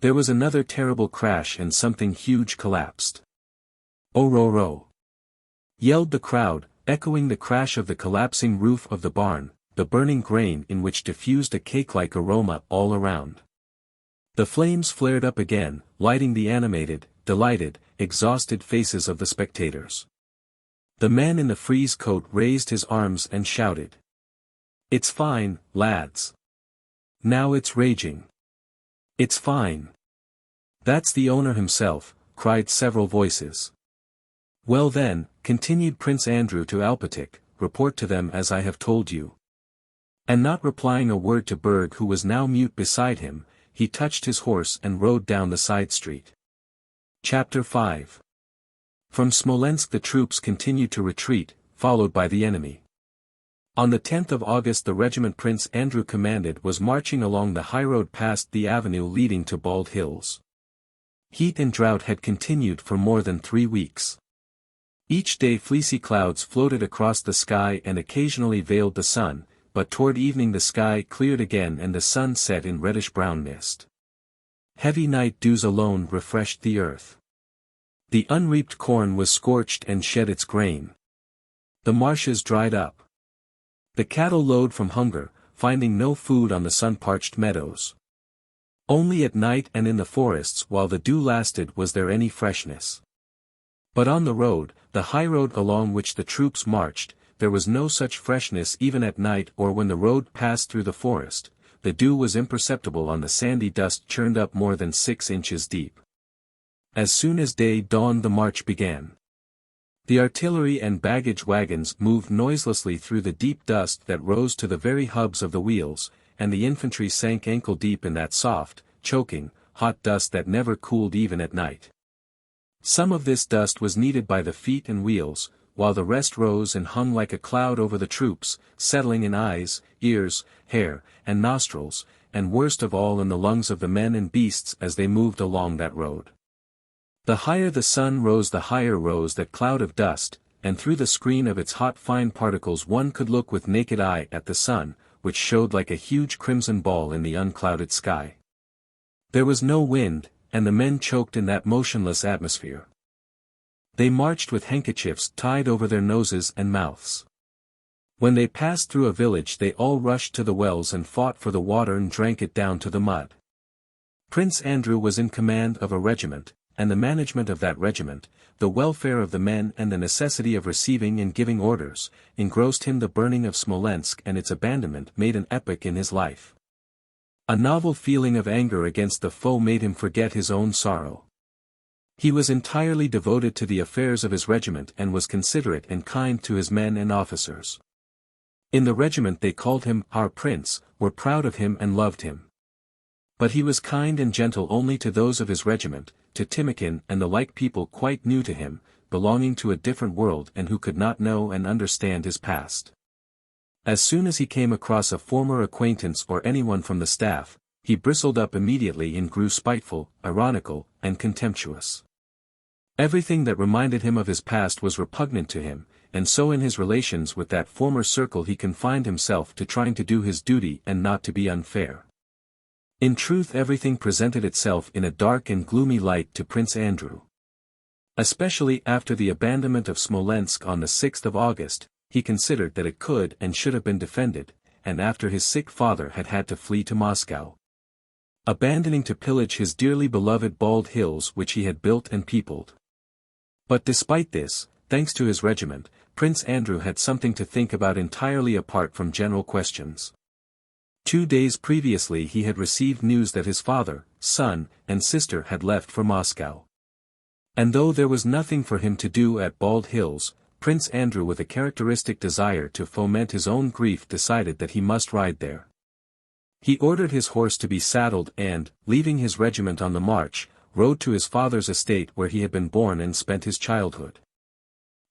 There was another terrible crash and something huge collapsed. "Ororo!" yelled the crowd, echoing the crash of the collapsing roof of the barn, the burning grain in which diffused a cake-like aroma all around. The flames flared up again, lighting the animated, delighted, exhausted faces of the spectators. The man in the frieze coat raised his arms and shouted. "It's fine, lads. Now it's raging. It's fine." "That's the owner himself," cried several voices. "Well then," continued Prince Andrew to Alpatic, "report to them as I have told you." And not replying a word to Berg who was now mute beside him, he touched his horse and rode down the side street. Chapter 5. From Smolensk the troops continued to retreat, followed by the enemy. On the 10th of August the regiment Prince Andrew commanded was marching along the highroad past the avenue leading to Bald Hills. Heat and drought had continued for more than 3 weeks. Each day fleecy clouds floated across the sky and occasionally veiled the sun, but toward evening the sky cleared again and the sun set in reddish-brown mist. Heavy night dews alone refreshed the earth. The unreaped corn was scorched and shed its grain. The marshes dried up. The cattle lowed from hunger, finding no food on the sun-parched meadows. Only at night and in the forests while the dew lasted was there any freshness. But on the road, the high road along which the troops marched, there was no such freshness even at night or when the road passed through the forest. The dew was imperceptible on the sandy dust churned up more than 6 inches deep. As soon as day dawned the march began. The artillery and baggage wagons moved noiselessly through the deep dust that rose to the very hubs of the wheels, and the infantry sank ankle-deep in that soft, choking, hot dust that never cooled even at night. Some of this dust was kneaded by the feet and wheels, while the rest rose and hung like a cloud over the troops, settling in eyes, ears, hair, and nostrils, and worst of all in the lungs of the men and beasts as they moved along that road. The higher the sun rose, the higher rose that cloud of dust, and through the screen of its hot fine particles one could look with naked eye at the sun, which showed like a huge crimson ball in the unclouded sky. There was no wind, and the men choked in that motionless atmosphere. They marched with handkerchiefs tied over their noses and mouths. When they passed through a village they all rushed to the wells and fought for the water and drank it down to the mud. Prince Andrew was in command of a regiment, and the management of that regiment, the welfare of the men and the necessity of receiving and giving orders, engrossed him. The burning of Smolensk and its abandonment made an epoch in his life. A novel feeling of anger against the foe made him forget his own sorrow. He was entirely devoted to the affairs of his regiment and was considerate and kind to his men and officers. In the regiment they called him our prince, were proud of him and loved him. But he was kind and gentle only to those of his regiment, to Timokhin and the like people quite new to him, belonging to a different world and who could not know and understand his past. As soon as he came across a former acquaintance or anyone from the staff, he bristled up immediately and grew spiteful, ironical, and contemptuous. Everything that reminded him of his past was repugnant to him, and so in his relations with that former circle he confined himself to trying to do his duty and not to be unfair. In truth, everything presented itself in a dark and gloomy light to Prince Andrew. Especially after the abandonment of Smolensk on the 6th of August, he considered that it could and should have been defended, and after his sick father had had to flee to Moscow, abandoning to pillage his dearly beloved Bald Hills which he had built and peopled. But despite this, thanks to his regiment, Prince Andrew had something to think about entirely apart from general questions. 2 days previously he had received news that his father, son, and sister had left for Moscow. And though there was nothing for him to do at Bald Hills, Prince Andrew, with a characteristic desire to foment his own grief, decided that he must ride there. He ordered his horse to be saddled and, leaving his regiment on the march, rode to his father's estate where he had been born and spent his childhood.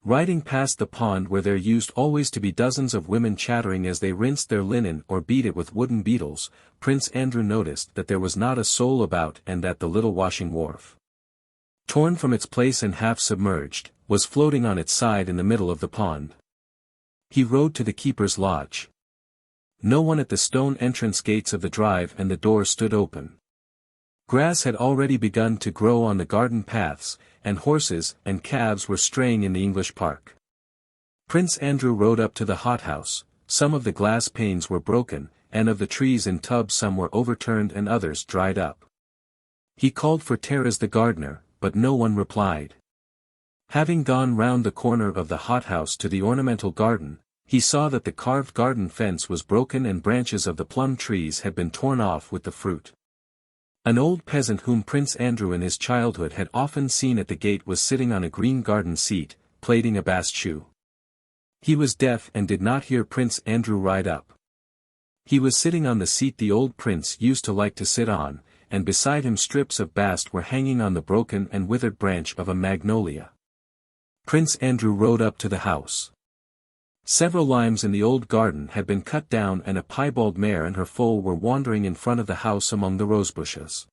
Riding past the pond where there used always to be dozens of women chattering as they rinsed their linen or beat it with wooden beetles, Prince Andrew noticed that there was not a soul about and that the little washing wharf, torn from its place and half submerged, was floating on its side in the middle of the pond. He rode to the keeper's lodge. No one at the stone entrance gates of the drive, and the door stood open. Grass had already begun to grow on the garden paths, and horses and calves were straying in the English park. Prince Andrew rode up to the hothouse. Some of the glass panes were broken, and of the trees in tubs some were overturned and others dried up. He called for Taras the gardener, but no one replied. Having gone round the corner of the hothouse to the ornamental garden, he saw that the carved garden fence was broken and branches of the plum trees had been torn off with the fruit. An old peasant whom Prince Andrew in his childhood had often seen at the gate was sitting on a green garden seat, plaiting a bast shoe. He was deaf and did not hear Prince Andrew ride up. He was sitting on the seat the old prince used to like to sit on, and beside him strips of bast were hanging on the broken and withered branch of a magnolia. Prince Andrew rode up to the house. Several limes in the old garden had been cut down and a piebald mare and her foal were wandering in front of the house among the rosebushes.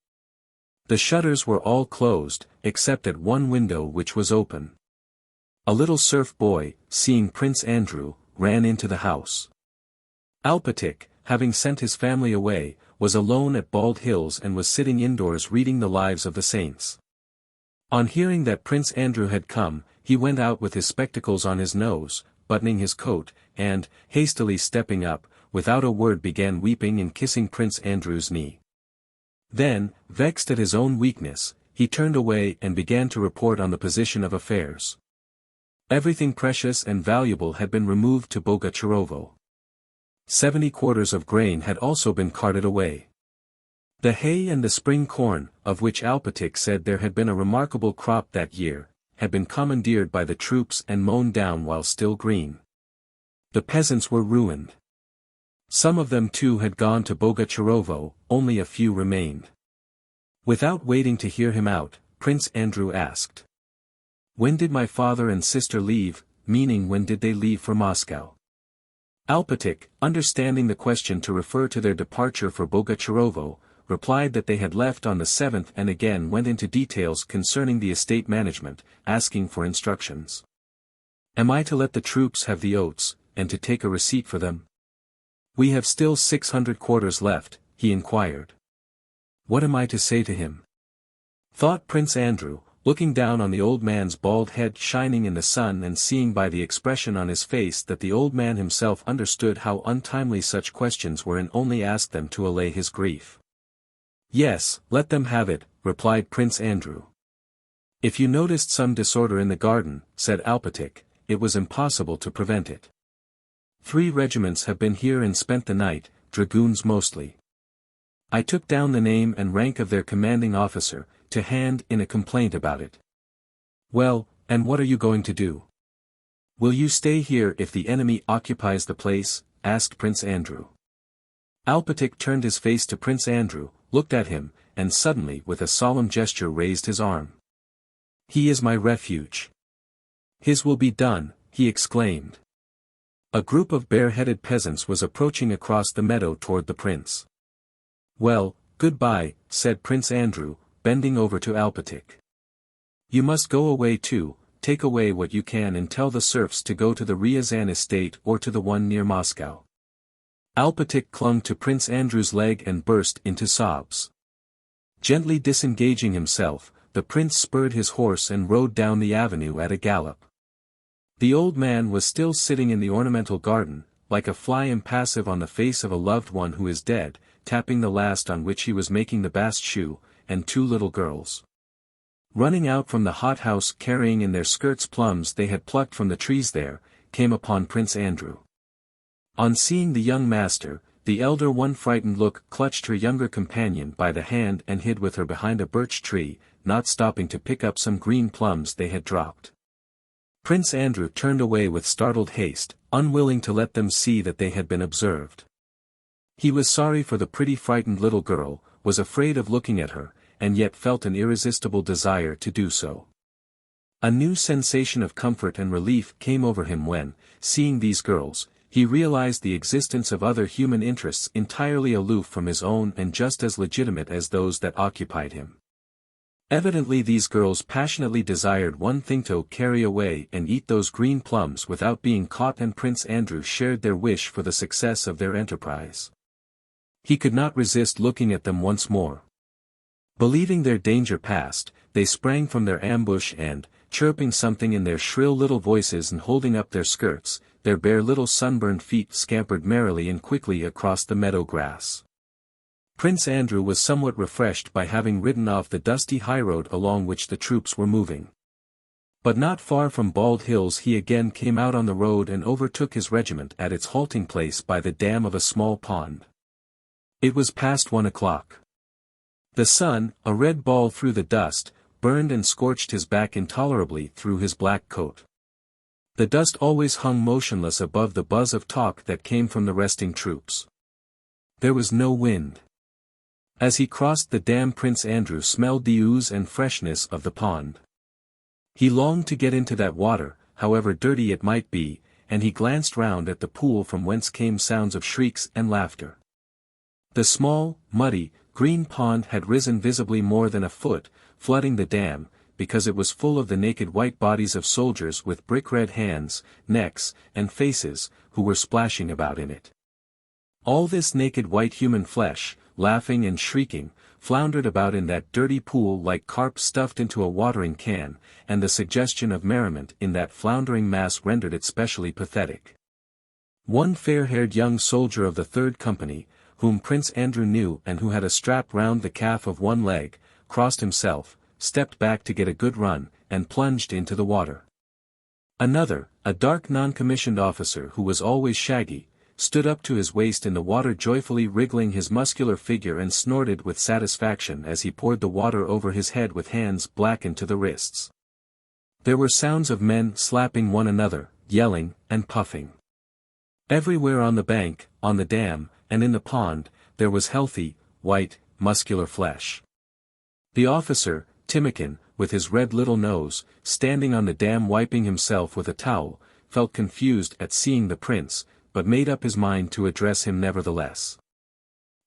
The shutters were all closed, except at one window which was open. A little serf boy, seeing Prince Andrew, ran into the house. Alpatik, having sent his family away, was alone at Bald Hills and was sitting indoors reading the lives of the saints. On hearing that Prince Andrew had come, he went out with his spectacles on his nose, buttoning his coat, and, hastily stepping up, without a word began weeping and kissing Prince Andrew's knee. Then, vexed at his own weakness, he turned away and began to report on the position of affairs. Everything precious and valuable had been removed to Bogucharovo. 70 quarters of grain had also been carted away. The hay and the spring corn, of which Alpatik said there had been a remarkable crop that year, had been commandeered by the troops and mown down while still green. The peasants were ruined. Some of them too had gone to Bogucharovo, only a few remained. Without waiting to hear him out, Prince Andrew asked, "When did my father and sister leave, meaning when did they leave for Moscow?" Alpatik, understanding the question to refer to their departure for Bogucharovo, replied that they had left on the 7th and again went into details concerning the estate management, asking for instructions. "Am I to let the troops have the oats, and to take a receipt for them? We have still 600 quarters left," he inquired. "What am I to say to him?" thought Prince Andrew, looking down on the old man's bald head shining in the sun and seeing by the expression on his face that the old man himself understood how untimely such questions were and only asked them to allay his grief. "Yes, let them have it," replied Prince Andrew. "If you noticed some disorder in the garden," said Alpatik, "it was impossible to prevent it. 3 regiments have been here and spent the night, dragoons mostly. I took down the name and rank of their commanding officer, to hand in a complaint about it." "Well, and what are you going to do? Will you stay here if the enemy occupies the place?" asked Prince Andrew. Alpatik turned his face to Prince Andrew, looked at him, and suddenly with a solemn gesture raised his arm. "He is my refuge. His will be done," he exclaimed. A group of bare-headed peasants was approaching across the meadow toward the prince. "Well, goodbye," said Prince Andrew, bending over to Alpatik. "You must go away too, take away what you can and tell the serfs to go to the Ryazan estate or to the one near Moscow." Alpatik clung to Prince Andrew's leg and burst into sobs. Gently disengaging himself, the prince spurred his horse and rode down the avenue at a gallop. The old man was still sitting in the ornamental garden, like a fly impassive on the face of a loved one who is dead, tapping the last on which he was making the bast shoe, and 2 little girls, running out from the hothouse carrying in their skirts plums they had plucked from the trees there, came upon Prince Andrew. On seeing the young master, the elder one frightened look clutched her younger companion by the hand and hid with her behind a birch tree, not stopping to pick up some green plums they had dropped. Prince Andrew turned away with startled haste, unwilling to let them see that they had been observed. He was sorry for the pretty frightened little girl, was afraid of looking at her, and yet felt an irresistible desire to do so. A new sensation of comfort and relief came over him when, seeing these girls, he realized the existence of other human interests entirely aloof from his own and just as legitimate as those that occupied him. Evidently these girls passionately desired one thing: to carry away and eat those green plums without being caught, and Prince Andrew shared their wish for the success of their enterprise. He could not resist looking at them once more. Believing their danger past, they sprang from their ambush and, chirping something in their shrill little voices and holding up their skirts, their bare little sunburned feet scampered merrily and quickly across the meadow grass. Prince Andrew was somewhat refreshed by having ridden off the dusty highroad along which the troops were moving. But not far from Bald Hills he again came out on the road and overtook his regiment at its halting place by the dam of a small pond. It was past 1 o'clock. The sun, a red ball through the dust, burned and scorched his back intolerably through his black coat. The dust always hung motionless above the buzz of talk that came from the resting troops. There was no wind. As he crossed the dam, Prince Andrew smelled the ooze and freshness of the pond. He longed to get into that water, however dirty it might be, and he glanced round at the pool from whence came sounds of shrieks and laughter. The small, muddy, green pond had risen visibly more than a foot, flooding the dam, because it was full of the naked white bodies of soldiers with brick-red hands, necks, and faces, who were splashing about in it. All this naked white human flesh, laughing and shrieking, floundered about in that dirty pool like carp stuffed into a watering can, and the suggestion of merriment in that floundering mass rendered it specially pathetic. One fair-haired young soldier of the 3rd Company, whom Prince Andrew knew and who had a strap round the calf of one leg, crossed himself, stepped back to get a good run, and plunged into the water. Another, a dark non-commissioned officer who was always shaggy, stood up to his waist in the water, joyfully wriggling his muscular figure, and snorted with satisfaction as he poured the water over his head with hands blackened to the wrists. There were sounds of men slapping one another, yelling, and puffing. Everywhere on the bank, on the dam, and in the pond, there was healthy, white, muscular flesh. The officer, Timokhin, with his red little nose, standing on the dam wiping himself with a towel, felt confused at seeing the prince, but made up his mind to address him nevertheless.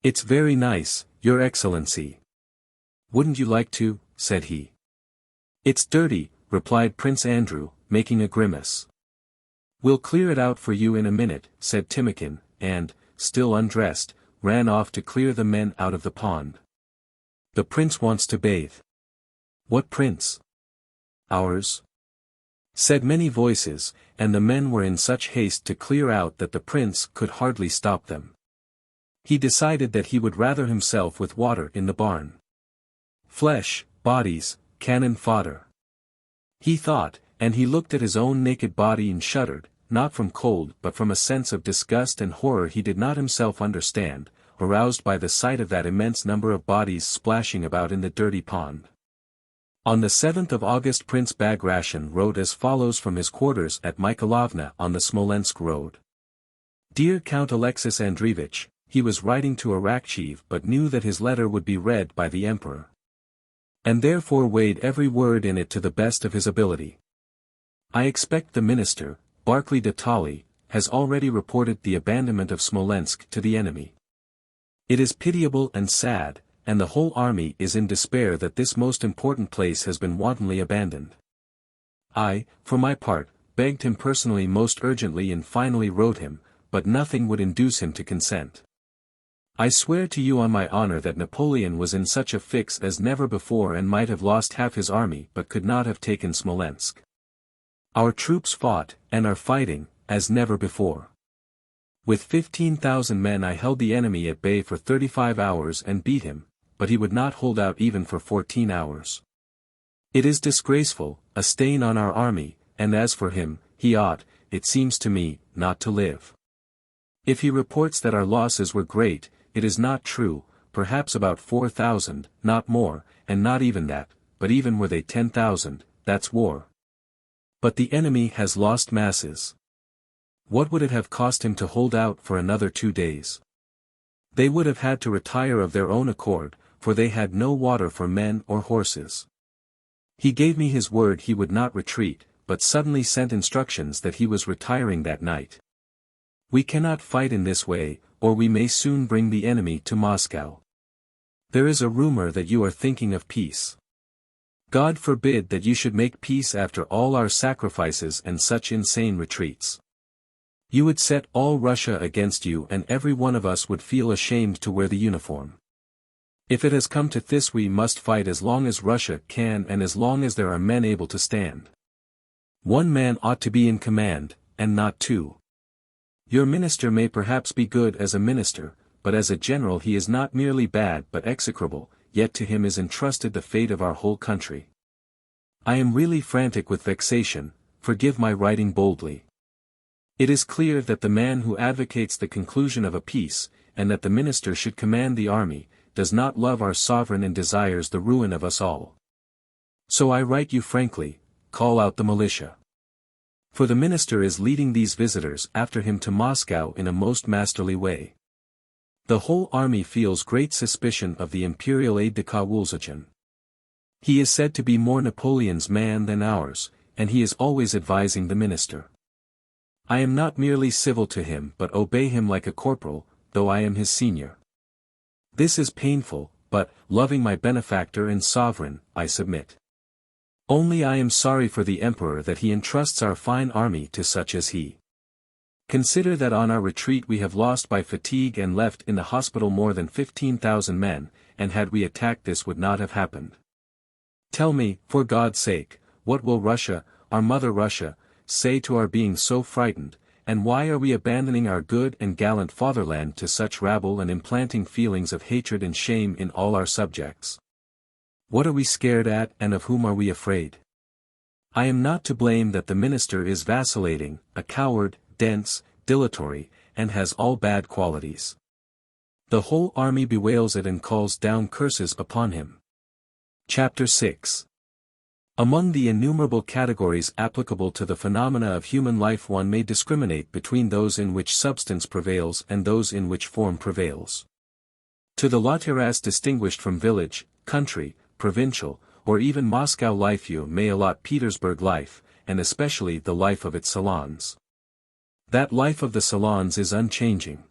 "It's very nice, Your Excellency. Wouldn't you like to?" said he. "It's dirty," replied Prince Andrew, making a grimace. "We'll clear it out for you in a minute," said Timokhin, and, still undressed, ran off to clear the men out of the pond. "The prince wants to bathe." "What prince?" "Ours," said many voices, and the men were in such haste to clear out that the prince could hardly stop them. He decided that he would rather himself with water in the barn. Flesh, bodies, cannon fodder. He thought, and he looked at his own naked body and shuddered, not from cold but from a sense of disgust and horror he did not himself understand, aroused by the sight of that immense number of bodies splashing about in the dirty pond. On the 7th of August Prince Bagration wrote as follows from his quarters at Mikhailovna on the Smolensk road. Dear Count Alexis Andreevich, he was writing to Arakcheev but knew that his letter would be read by the Emperor, and therefore weighed every word in it to the best of his ability. I expect the minister, Barclay de Tolly, has already reported the abandonment of Smolensk to the enemy. It is pitiable and sad, and the whole army is in despair that this most important place has been wantonly abandoned. I, for my part, begged him personally most urgently and finally wrote him, but nothing would induce him to consent. I swear to you on my honor that Napoleon was in such a fix as never before and might have lost half his army but could not have taken Smolensk. Our troops fought, and are fighting, as never before. With 15,000 men I held the enemy at bay for 35 hours and beat him, but he would not hold out even for 14 hours. It is disgraceful, a stain on our army, and as for him, he ought, it seems to me, not to live. If he reports that our losses were great, it is not true, perhaps about 4,000, not more, and not even that, but even were they 10,000, that's war. But the enemy has lost masses. What would it have cost him to hold out for another 2 days? They would have had to retire of their own accord, for they had no water for men or horses. He gave me his word he would not retreat, but suddenly sent instructions that he was retiring that night. We cannot fight in this way, or we may soon bring the enemy to Moscow. There is a rumor that you are thinking of peace. God forbid that you should make peace after all our sacrifices and such insane retreats. You would set all Russia against you and every one of us would feel ashamed to wear the uniform. If it has come to this we must fight as long as Russia can and as long as there are men able to stand. One man ought to be in command, and not two. Your minister may perhaps be good as a minister, but as a general he is not merely bad but execrable, yet to him is entrusted the fate of our whole country. I am really frantic with vexation, forgive my writing boldly. It is clear that the man who advocates the conclusion of a peace, and that the minister should command the army, does not love our sovereign and desires the ruin of us all. So I write you frankly, call out the militia. For the minister is leading these visitors after him to Moscow in a most masterly way. The whole army feels great suspicion of the imperial aide-de-camp Wolzogen. He is said to be more Napoleon's man than ours, and he is always advising the minister. I am not merely civil to him but obey him like a corporal, though I am his senior. This is painful, but, loving my benefactor and sovereign, I submit. Only I am sorry for the emperor that he entrusts our fine army to such as he. Consider that on our retreat we have lost by fatigue and left in the hospital more than 15,000 men, and had we attacked this would not have happened. Tell me, for God's sake, what will Russia, our mother Russia, say to our being so frightened, and why are we abandoning our good and gallant fatherland to such rabble and implanting feelings of hatred and shame in all our subjects? What are we scared at and of whom are we afraid? I am not to blame that the minister is vacillating, a coward, dense, dilatory, and has all bad qualities. The whole army bewails it and calls down curses upon him. Chapter 6. Among the innumerable categories applicable to the phenomena of human life, one may discriminate between those in which substance prevails and those in which form prevails. To the la terrasse distinguished from village, country, provincial, or even Moscow life you may allot Petersburg life, and especially the life of its salons. That life of the salons is unchanging.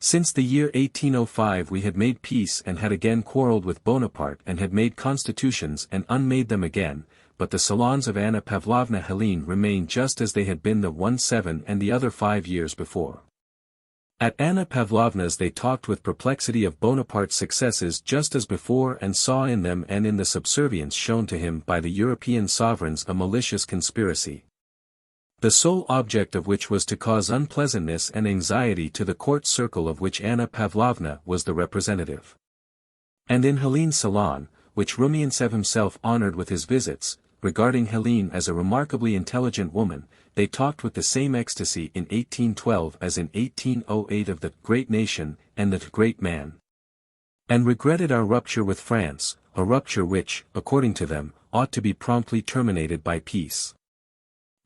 Since the year 1805 we had made peace and had again quarrelled with Bonaparte and had made constitutions and unmade them again, but the salons of Anna Pavlovna Hélène remained just as they had been the 17 and the other 5 years before. At Anna Pavlovna's they talked with perplexity of Bonaparte's successes just as before, and saw in them and in the subservience shown to him by the European sovereigns a malicious conspiracy, the sole object of which was to cause unpleasantness and anxiety to the court circle of which Anna Pavlovna was the representative. And in Helene's salon, which Rumyantsev himself honored with his visits, regarding Hélène as a remarkably intelligent woman, they talked with the same ecstasy in 1812 as in 1808 of the great nation and the great man, and regretted our rupture with France, a rupture which, according to them, ought to be promptly terminated by peace.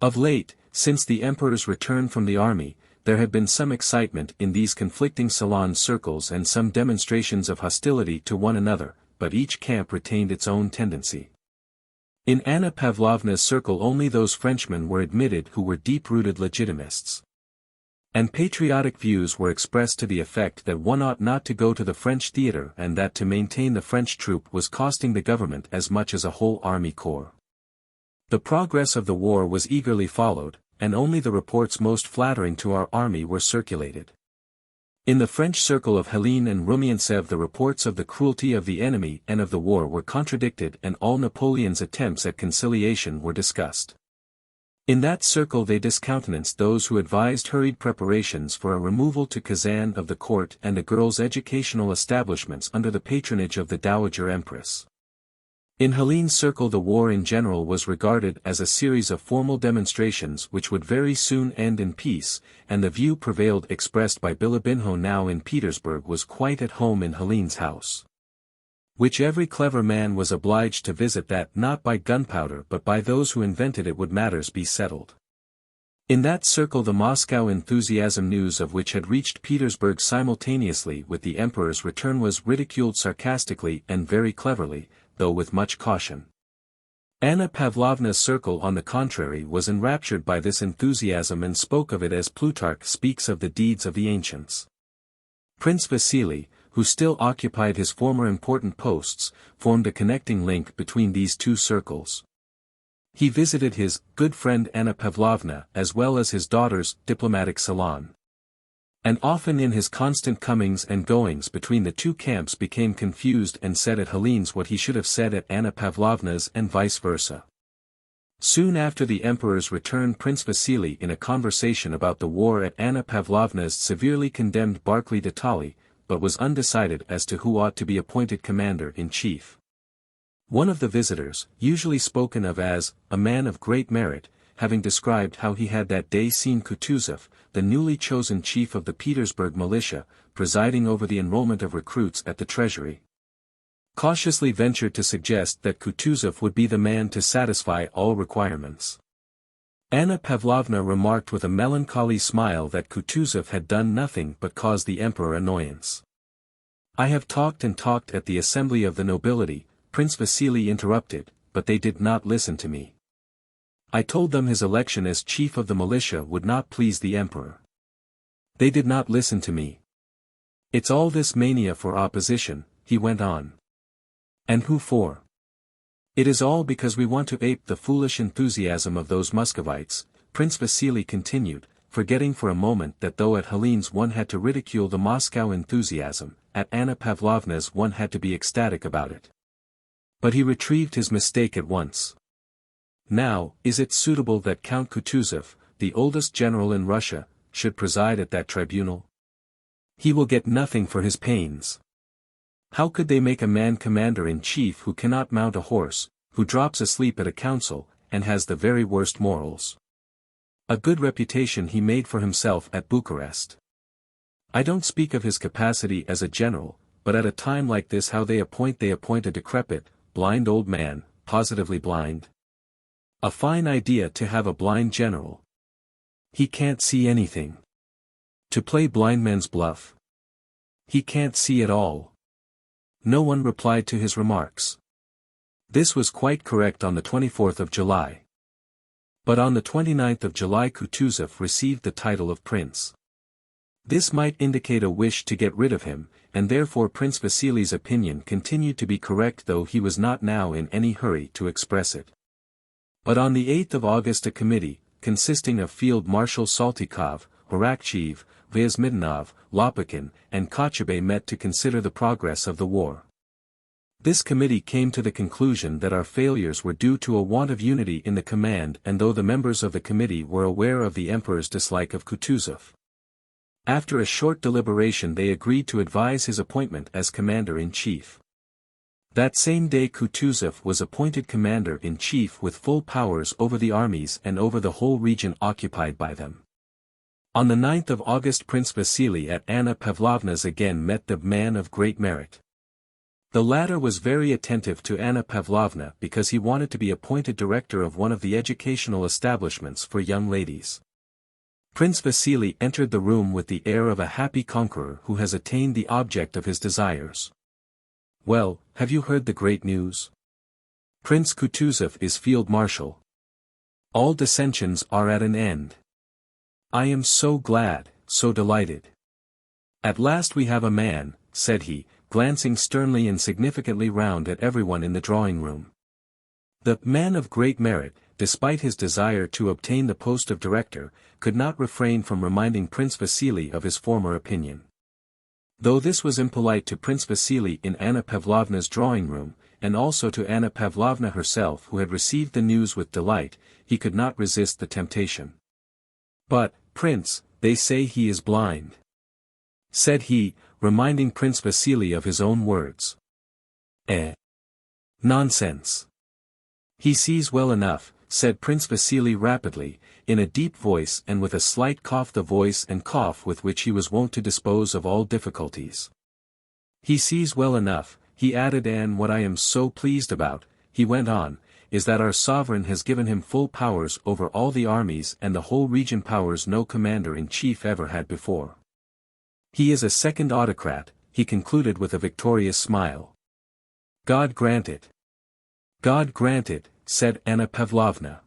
Of late, since the emperor's return from the army, there had been some excitement in these conflicting salon circles and some demonstrations of hostility to one another, but each camp retained its own tendency. In Anna Pavlovna's circle only those Frenchmen were admitted who were deep-rooted legitimists. And patriotic views were expressed to the effect that one ought not to go to the French theatre and that to maintain the French troop was costing the government as much as a whole army corps. The progress of the war was eagerly followed, and only the reports most flattering to our army were circulated. In the French circle of Hélène and Rumyantsev the reports of the cruelty of the enemy and of the war were contradicted, and all Napoleon's attempts at conciliation were discussed. In that circle they discountenanced those who advised hurried preparations for a removal to Kazan of the court and the girls' educational establishments under the patronage of the Dowager Empress. In Helene's circle the war in general was regarded as a series of formal demonstrations which would very soon end in peace, and the view prevailed expressed by Bilibinho now in Petersburg was quite at home in Helene's house, which every clever man was obliged to visit, that not by gunpowder but by those who invented it would matters be settled. In that circle the Moscow enthusiasm, news of which had reached Petersburg simultaneously with the emperor's return, was ridiculed sarcastically and very cleverly, though with much caution. Anna Pavlovna's circle on the contrary was enraptured by this enthusiasm and spoke of it as Plutarch speaks of the deeds of the ancients. Prince Vasily, who still occupied his former important posts, formed a connecting link between these two circles. He visited his good friend Anna Pavlovna as well as his daughter's diplomatic salon. And often in his constant comings and goings between the two camps became confused and said at Helene's what he should have said at Anna Pavlovna's and vice versa. Soon after the emperor's return Prince Vasily in a conversation about the war at Anna Pavlovna's severely condemned Barclay de Tolly, but was undecided as to who ought to be appointed commander-in-chief. One of the visitors, usually spoken of as a man of great merit, having described how he had that day seen Kutuzov, the newly chosen chief of the Petersburg militia, presiding over the enrollment of recruits at the treasury, cautiously ventured to suggest that Kutuzov would be the man to satisfy all requirements. Anna Pavlovna remarked with a melancholy smile that Kutuzov had done nothing but cause the emperor annoyance. "I have talked and talked at the assembly of the nobility," Prince Vasily interrupted, "but they did not listen to me. I told them his election as chief of the militia would not please the emperor. They did not listen to me. It's all this mania for opposition," he went on. "And who for? It is all because we want to ape the foolish enthusiasm of those Muscovites," Prince Vasily continued, forgetting for a moment that though at Helene's one had to ridicule the Moscow enthusiasm, at Anna Pavlovna's one had to be ecstatic about it. But he retrieved his mistake at once. "Now, is it suitable that Count Kutuzov, the oldest general in Russia, should preside at that tribunal? He will get nothing for his pains. How could they make a man commander-in-chief who cannot mount a horse, who drops asleep at a council, and has the very worst morals? A good reputation he made for himself at Bucharest. I don't speak of his capacity as a general, but at a time like this how they appoint a decrepit, blind old man, positively blind? A fine idea to have a blind general. He can't see anything. To play blindman's bluff. He can't see at all. No one replied to his remarks. This was quite correct on the 24th of July. But on the 29th of July Kutuzov received the title of prince. This might indicate a wish to get rid of him, and therefore Prince Vasily's opinion continued to be correct, though he was not now in any hurry to express it. But on the 8th of August a committee, consisting of Field Marshal Saltykov, Arakcheyev, Vyazmitynov, Lopukhin, and Kochubey met to consider the progress of the war. This committee came to the conclusion that our failures were due to a want of unity in the command, and though the members of the committee were aware of the Emperor's dislike of Kutuzov, after a short deliberation they agreed to advise his appointment as commander-in-chief. That same day Kutuzov was appointed commander-in-chief with full powers over the armies and over the whole region occupied by them. On the 9th of August Prince Vasily at Anna Pavlovna's again met the man of great merit. The latter was very attentive to Anna Pavlovna because he wanted to be appointed director of one of the educational establishments for young ladies. Prince Vasily entered the room with the air of a happy conqueror who has attained the object of his desires. "Well, have you heard the great news? Prince Kutuzov is field marshal. All dissensions are at an end. I am so glad, so delighted. At last we have a man," said he, glancing sternly and significantly round at everyone in the drawing-room. The man of great merit, despite his desire to obtain the post of director, could not refrain from reminding Prince Vasily of his former opinion. Though this was impolite to Prince Vasily in Anna Pavlovna's drawing-room, and also to Anna Pavlovna herself who had received the news with delight, he could not resist the temptation. "But, Prince, they say he is blind," said he, reminding Prince Vasily of his own words. Nonsense. He sees well enough," said Prince Vasily rapidly, in a deep voice and with a slight cough, the voice and cough with which he was wont to dispose of all difficulties. "He sees well enough," he added, "and what I am so pleased about," he went on, "is that our sovereign has given him full powers over all the armies and the whole region, powers no commander-in-chief ever had before. He is a second autocrat," he concluded with a victorious smile. "God grant it. God grant it," said Anna Pavlovna.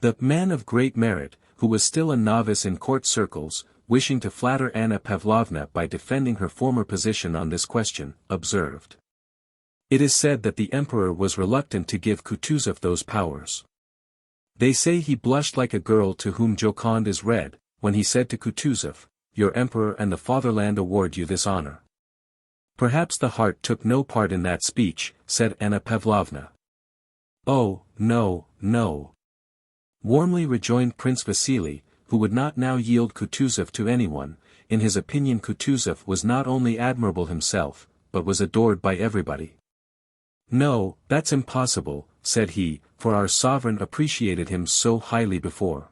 The man of great merit, who was still a novice in court circles, wishing to flatter Anna Pavlovna by defending her former position on this question, observed. "It is said that the Emperor was reluctant to give Kutuzov those powers. They say he blushed like a girl to whom Joconde is read, when he said to Kutuzov, 'Your Emperor and the fatherland award you this honor.' Perhaps the heart took no part in that speech," said Anna Pavlovna. "Oh, no, no," warmly rejoined Prince Vasily, who would not now yield Kutuzov to anyone. In his opinion Kutuzov was not only admirable himself, but was adored by everybody. "No, that's impossible," said he, "for our sovereign appreciated him so highly before.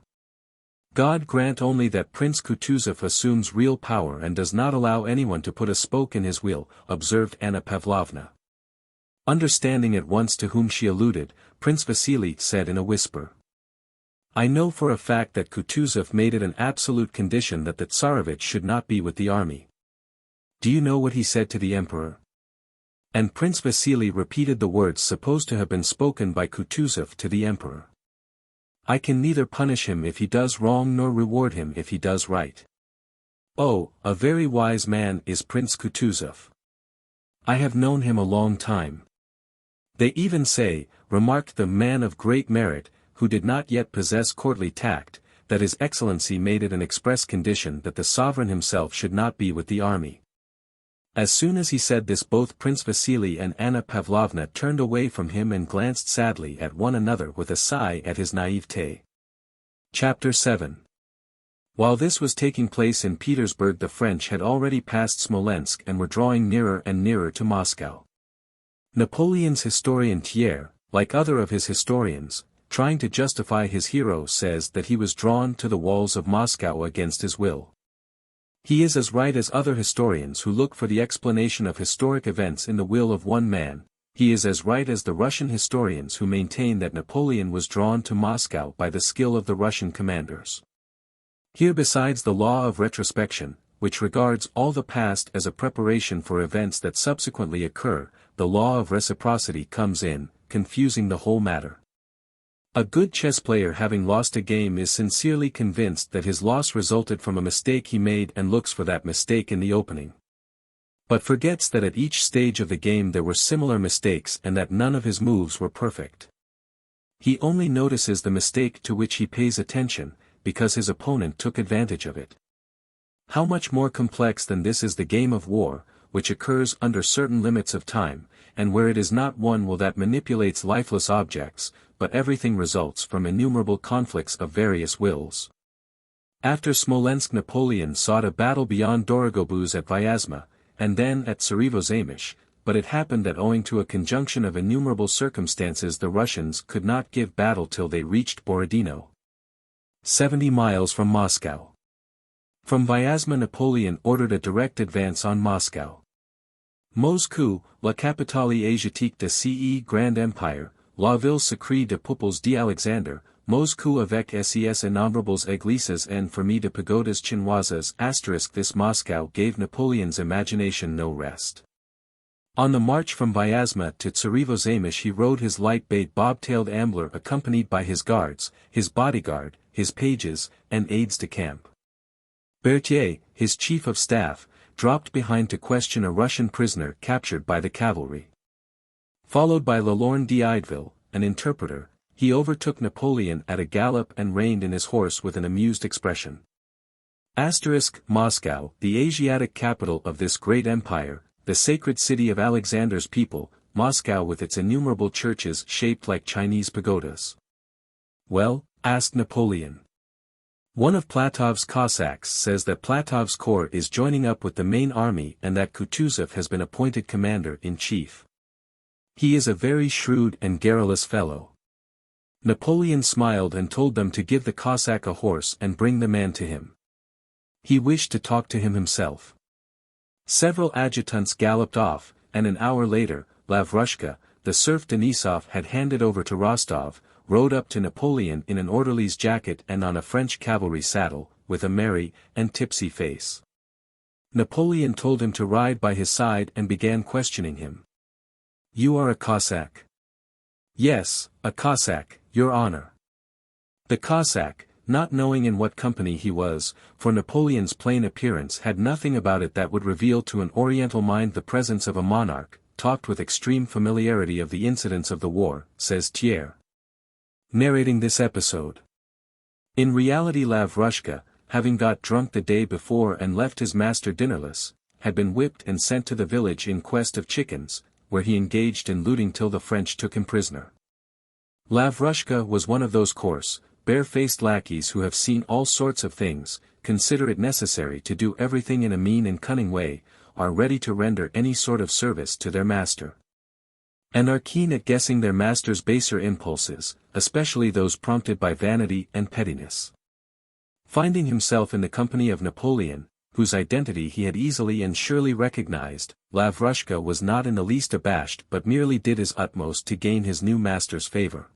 God grant only that Prince Kutuzov assumes real power and does not allow anyone to put a spoke in his wheel," observed Anna Pavlovna. Understanding at once to whom she alluded, Prince Vasily said in a whisper, "I know for a fact that Kutuzov made it an absolute condition that the Tsarevich should not be with the army. Do you know what he said to the Emperor?" And Prince Vasily repeated the words supposed to have been spoken by Kutuzov to the Emperor. "I can neither punish him if he does wrong nor reward him if he does right. Oh, a very wise man is Prince Kutuzov. I have known him a long time. They even say," remarked the man of great merit, who did not yet possess courtly tact, "that His Excellency made it an express condition that the sovereign himself should not be with the army." As soon as he said this both Prince Vasily and Anna Pavlovna turned away from him and glanced sadly at one another with a sigh at his naivete. Chapter 7. While this was taking place in Petersburg, the French had already passed Smolensk and were drawing nearer and nearer to Moscow. Napoleon's historian Thiers, like other of his historians, trying to justify his hero, says that he was drawn to the walls of Moscow against his will. He is as right as other historians who look for the explanation of historic events in the will of one man. he is as right as the Russian historians who maintain that Napoleon was drawn to Moscow by the skill of the Russian commanders. Here, besides the law of retrospection, which regards all the past as a preparation for events that subsequently occur, the law of reciprocity comes in, confusing the whole matter. A good chess player having lost a game is sincerely convinced that his loss resulted from a mistake he made and looks for that mistake in the opening. But forgets that at each stage of the game there were similar mistakes and that none of his moves were perfect. He only notices the mistake to which he pays attention, because his opponent took advantage of it. How much more complex than this is the game of war, which occurs under certain limits of time, and where it is not one will that manipulates lifeless objects, but everything results from innumerable conflicts of various wills. After Smolensk, Napoleon sought a battle beyond Dorogobuz at Vyazma, and then at Tsarevozamish, but it happened that owing to a conjunction of innumerable circumstances the Russians could not give battle till they reached Borodino, 70 miles from Moscow. From Vyazma Napoleon ordered a direct advance on Moscow. Moscou, la capitale asiatique de ce grand empire, la ville sacrée de peuples d'Alexandre, Moscou avec ses innombrables églises and fermées de pagodas chinoises *. This Moscow gave Napoleon's imagination no rest. On the march from Vyazma to Tsarevozamish he rode his light-bayed bob-tailed ambler accompanied by his guards, his bodyguard, his pages, and aides-de-camp. Berthier, his chief of staff, dropped behind to question a Russian prisoner captured by the cavalry. Followed by Lelorgne d'Ideville, an interpreter, he overtook Napoleon at a gallop and reined in his horse with an amused expression. Moscow, the Asiatic capital of this great empire, the sacred city of Alexander's people, Moscow with its innumerable churches shaped like Chinese pagodas. Well? Asked Napoleon. One of Platov's Cossacks says that Platov's corps is joining up with the main army and that Kutuzov has been appointed commander-in-chief. He is a very shrewd and garrulous fellow. Napoleon smiled and told them to give the Cossack a horse and bring the man to him. He wished to talk to him himself. Several adjutants galloped off, and an hour later, Lavrushka, the serf Denisov had handed over to Rostov, rode up to Napoleon in an orderly's jacket and on a French cavalry saddle, with a merry and tipsy face. Napoleon told him to ride by his side and began questioning him. "You are a Cossack?" "Yes, a Cossack, your honor." The Cossack, not knowing in what company he was, for Napoleon's plain appearance had nothing about it that would reveal to an Oriental mind the presence of a monarch, talked with extreme familiarity of the incidents of the war, says Thiers, narrating this episode. In reality Lavrushka, having got drunk the day before and left his master dinnerless, had been whipped and sent to the village in quest of chickens, where he engaged in looting till the French took him prisoner. Lavrushka was one of those coarse, bare-faced lackeys who have seen all sorts of things, consider it necessary to do everything in a mean and cunning way, are ready to render any sort of service to their master, and are keen at guessing their master's baser impulses, especially those prompted by vanity and pettiness. Finding himself in the company of Napoleon, whose identity he had easily and surely recognized, Lavrushka was not in the least abashed but merely did his utmost to gain his new master's favor.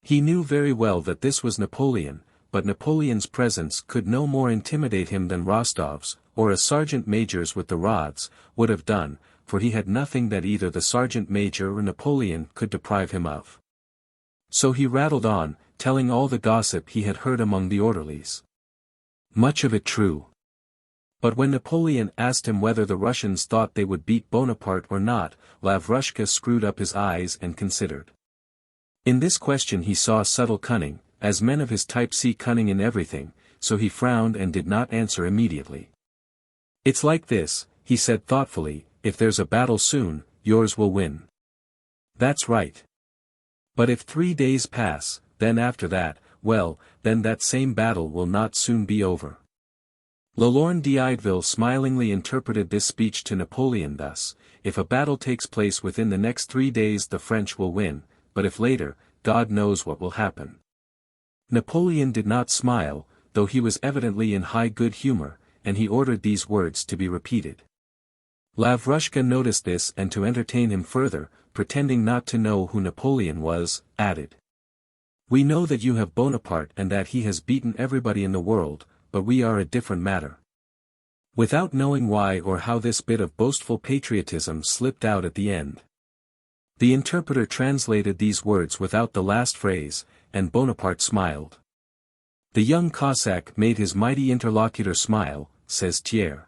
He knew very well that this was Napoleon, but Napoleon's presence could no more intimidate him than Rostov's, or a sergeant major's with the rods, would have done, for he had nothing that either the sergeant major or Napoleon could deprive him of. So he rattled on, telling all the gossip he had heard among the orderlies. Much of it true. But when Napoleon asked him whether the Russians thought they would beat Bonaparte or not, Lavrushka screwed up his eyes and considered. In this question he saw subtle cunning, as men of his type see cunning in everything, so he frowned and did not answer immediately. "It's like this," he said thoughtfully, "if there's a battle soon, yours will win." "That's right. But if 3 days pass, then after that, well, then that same battle will not soon be over." Lelorgne d'Ideville smilingly interpreted this speech to Napoleon thus: "If a battle takes place within the next 3 days the French will win, but if later, God knows what will happen." Napoleon did not smile, though he was evidently in high good humor, and he ordered these words to be repeated. Lavrushka noticed this and to entertain him further, pretending not to know who Napoleon was, added. "We know that you have Bonaparte and that he has beaten everybody in the world, but we are a different matter." Without knowing why or how this bit of boastful patriotism slipped out at the end. The interpreter translated these words without the last phrase, and Bonaparte smiled. "The young Cossack made his mighty interlocutor smile," says Thiers.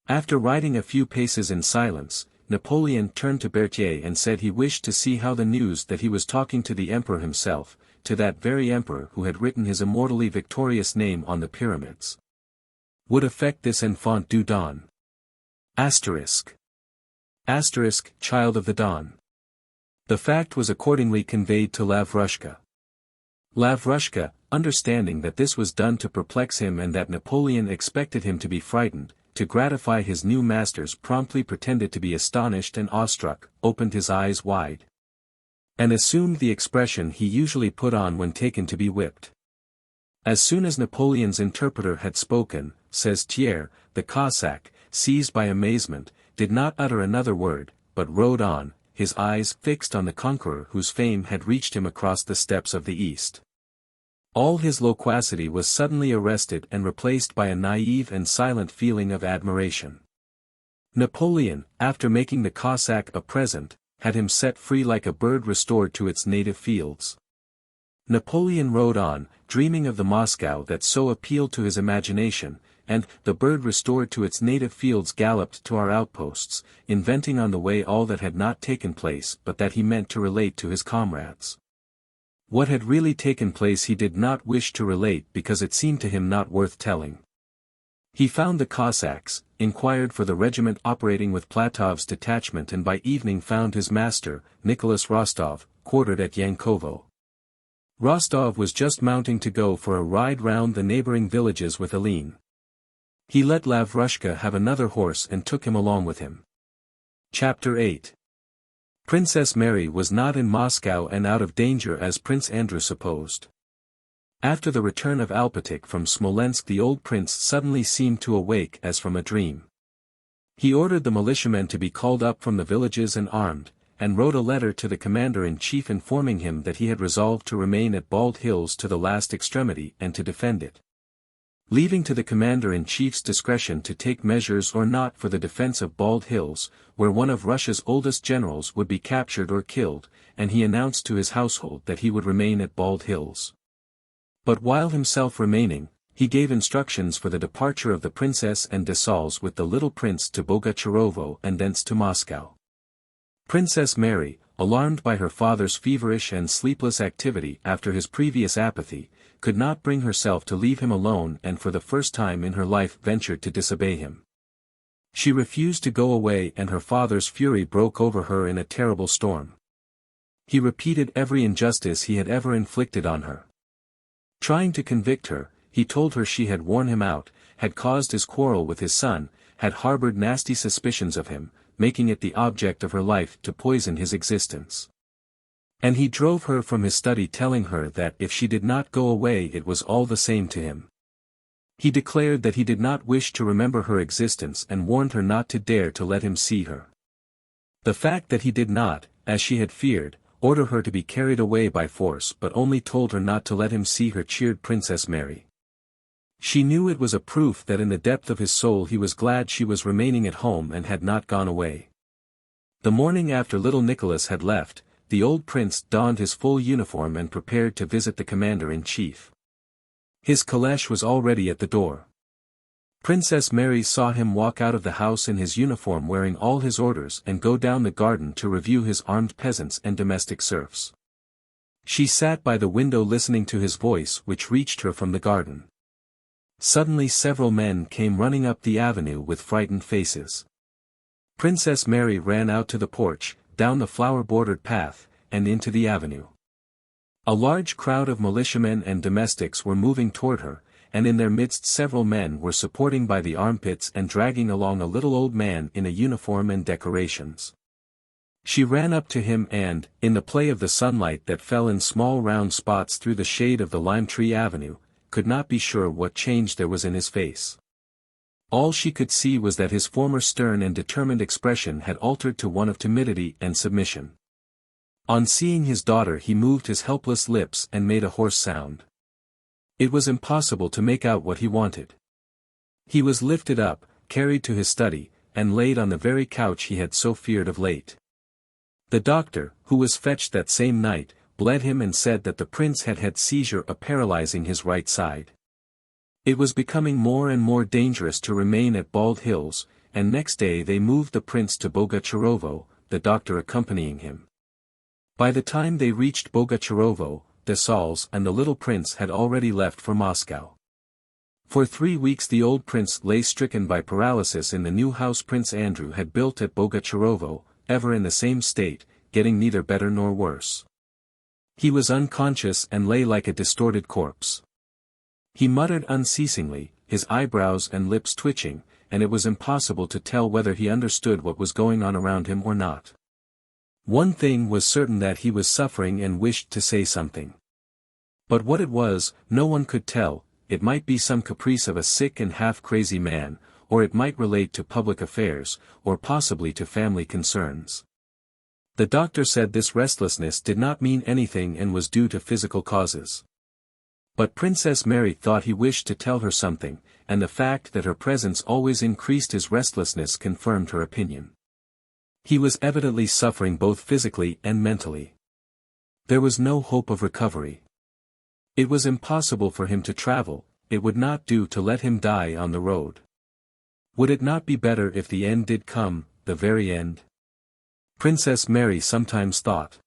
After riding a few paces in silence, Napoleon turned to Berthier and said he wished to see how the news that he was talking to the emperor himself, to that very emperor who had written his immortally victorious name on the pyramids, would affect this enfant du Don. Asterisk. Asterisk, child of the dawn. The fact was accordingly conveyed to Lavrushka. Lavrushka, understanding that this was done to perplex him and that Napoleon expected him to be frightened, to gratify his new masters, promptly pretended to be astonished and awestruck, opened his eyes wide, and assumed the expression he usually put on when taken to be whipped. As soon as Napoleon's interpreter had spoken, says Thiers, the Cossack, seized by amazement, did not utter another word, but rode on, his eyes fixed on the conqueror whose fame had reached him across the steppes of the East. All his loquacity was suddenly arrested and replaced by a naive and silent feeling of admiration. Napoleon, after making the Cossack a present, had him set free like a bird restored to its native fields. Napoleon rode on, dreaming of the Moscow that so appealed to his imagination, and, the bird restored to its native fields, galloped to our outposts, inventing on the way all that had not taken place but that he meant to relate to his comrades. What had really taken place he did not wish to relate because it seemed to him not worth telling. He found the Cossacks, inquired for the regiment operating with Platov's detachment, and by evening found his master, Nicholas Rostov, quartered at Yankovo. Rostov was just mounting to go for a ride round the neighboring villages with Hélène. He let Lavrushka have another horse and took him along with him. Chapter 8. Princess Mary was not in Moscow and out of danger as Prince Andrew supposed. After the return of Alpatik from Smolensk, the old prince suddenly seemed to awake as from a dream. He ordered the militiamen to be called up from the villages and armed, and wrote a letter to the commander-in-chief informing him that he had resolved to remain at Bald Hills to the last extremity and to defend it, leaving to the commander-in-chief's discretion to take measures or not for the defense of Bald Hills, where one of Russia's oldest generals would be captured or killed, and he announced to his household that he would remain at Bald Hills. But while himself remaining, he gave instructions for the departure of the princess and Dessalles with the little prince to Bogucharovo and thence to Moscow. Princess Mary, alarmed by her father's feverish and sleepless activity after his previous apathy, could not bring herself to leave him alone, and for the first time in her life ventured to disobey him. She refused to go away, and her father's fury broke over her in a terrible storm. He repeated every injustice he had ever inflicted on her. Trying to convict her, he told her she had worn him out, had caused his quarrel with his son, had harbored nasty suspicions of him, making it the object of her life to poison his existence. And he drove her from his study, telling her that if she did not go away it was all the same to him. He declared that he did not wish to remember her existence and warned her not to dare to let him see her. The fact that he did not, as she had feared, order her to be carried away by force but only told her not to let him see her cheered Princess Mary. She knew it was a proof that in the depth of his soul he was glad she was remaining at home and had not gone away. The morning after little Nicholas had left, the old prince donned his full uniform and prepared to visit the commander-in-chief. His caleche was already at the door. Princess Mary saw him walk out of the house in his uniform wearing all his orders and go down the garden to review his armed peasants and domestic serfs. She sat by the window listening to his voice which reached her from the garden. Suddenly several men came running up the avenue with frightened faces. Princess Mary ran out to the porch, down the flower-bordered path, and into the avenue. A large crowd of militiamen and domestics were moving toward her, and in their midst several men were supporting by the armpits and dragging along a little old man in a uniform and decorations. She ran up to him and, in the play of the sunlight that fell in small round spots through the shade of the lime-tree avenue, could not be sure what change there was in his face. All she could see was that his former stern and determined expression had altered to one of timidity and submission. On seeing his daughter he moved his helpless lips and made a hoarse sound. It was impossible to make out what he wanted. He was lifted up, carried to his study, and laid on the very couch he had so feared of late. The doctor, who was fetched that same night, bled him and said that the prince had had seizure paralyzing his right side. It was becoming more and more dangerous to remain at Bald Hills, and next day they moved the prince to Bogucharovo, the doctor accompanying him. By the time they reached Bogucharovo, Dessalles and the little prince had already left for Moscow. For 3 weeks the old prince lay stricken by paralysis in the new house Prince Andrew had built at Bogucharovo, ever in the same state, getting neither better nor worse. He was unconscious and lay like a distorted corpse. He muttered unceasingly, his eyebrows and lips twitching, and it was impossible to tell whether he understood what was going on around him or not. One thing was certain, that he was suffering and wished to say something. But what it was, no one could tell. It might be some caprice of a sick and half-crazy man, or it might relate to public affairs, or possibly to family concerns. The doctor said this restlessness did not mean anything and was due to physical causes. But Princess Mary thought he wished to tell her something, and the fact that her presence always increased his restlessness confirmed her opinion. He was evidently suffering both physically and mentally. There was no hope of recovery. It was impossible for him to travel, it would not do to let him die on the road. Would it not be better if the end did come, the very end? Princess Mary sometimes thought.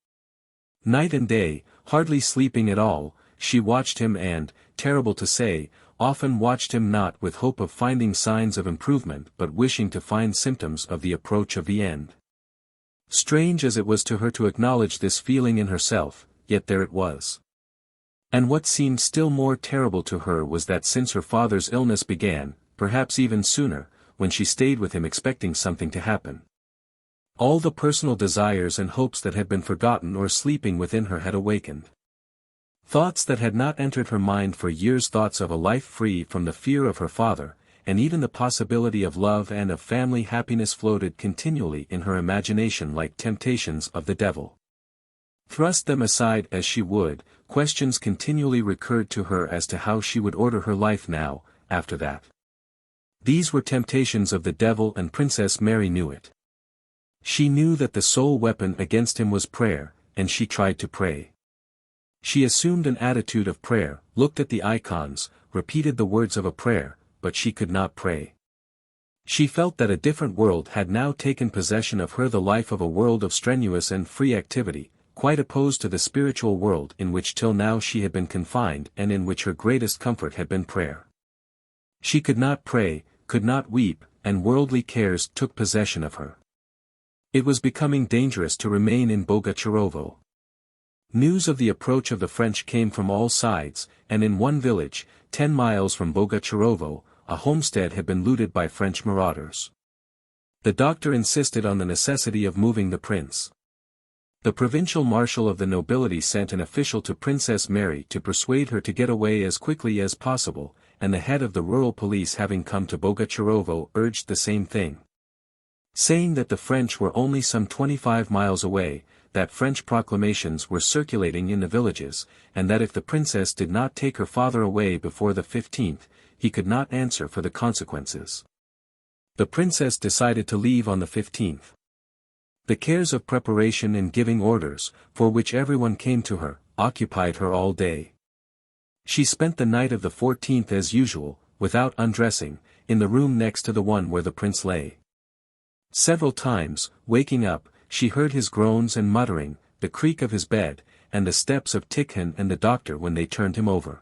Night and day, hardly sleeping at all, she watched him and, terrible to say, often watched him not with hope of finding signs of improvement but wishing to find symptoms of the approach of the end. Strange as it was to her to acknowledge this feeling in herself, yet there it was. And what seemed still more terrible to her was that since her father's illness began, perhaps even sooner, when she stayed with him expecting something to happen, all the personal desires and hopes that had been forgotten or sleeping within her had awakened. Thoughts that had not entered her mind for years, thoughts of a life free from the fear of her father, and even the possibility of love and of family happiness floated continually in her imagination like temptations of the devil. Thrust them aside as she would, questions continually recurred to her as to how she would order her life now, after that. These were temptations of the devil, and Princess Mary knew it. She knew that the sole weapon against him was prayer, and she tried to pray. She assumed an attitude of prayer, looked at the icons, repeated the words of a prayer, but she could not pray. She felt that a different world had now taken possession of her, the life of a world of strenuous and free activity, quite opposed to the spiritual world in which till now she had been confined and in which her greatest comfort had been prayer. She could not pray, could not weep, and worldly cares took possession of her. It was becoming dangerous to remain in Bogucharovo. News of the approach of the French came from all sides, and in one village, 10 miles from Bogucharovo, a homestead had been looted by French marauders. The doctor insisted on the necessity of moving the prince. The provincial marshal of the nobility sent an official to Princess Mary to persuade her to get away as quickly as possible, and the head of the rural police, having come to Bogucharovo, urged the same thing. Saying that the French were only some 25 miles away, that French proclamations were circulating in the villages, and that if the princess did not take her father away before the 15th, he could not answer for the consequences. The princess decided to leave on the 15th. The cares of preparation and giving orders, for which everyone came to her, occupied her all day. She spent the night of the 14th as usual, without undressing, in the room next to the one where the prince lay. Several times, waking up, she heard his groans and muttering, the creak of his bed, and the steps of Tikhon and the doctor when they turned him over.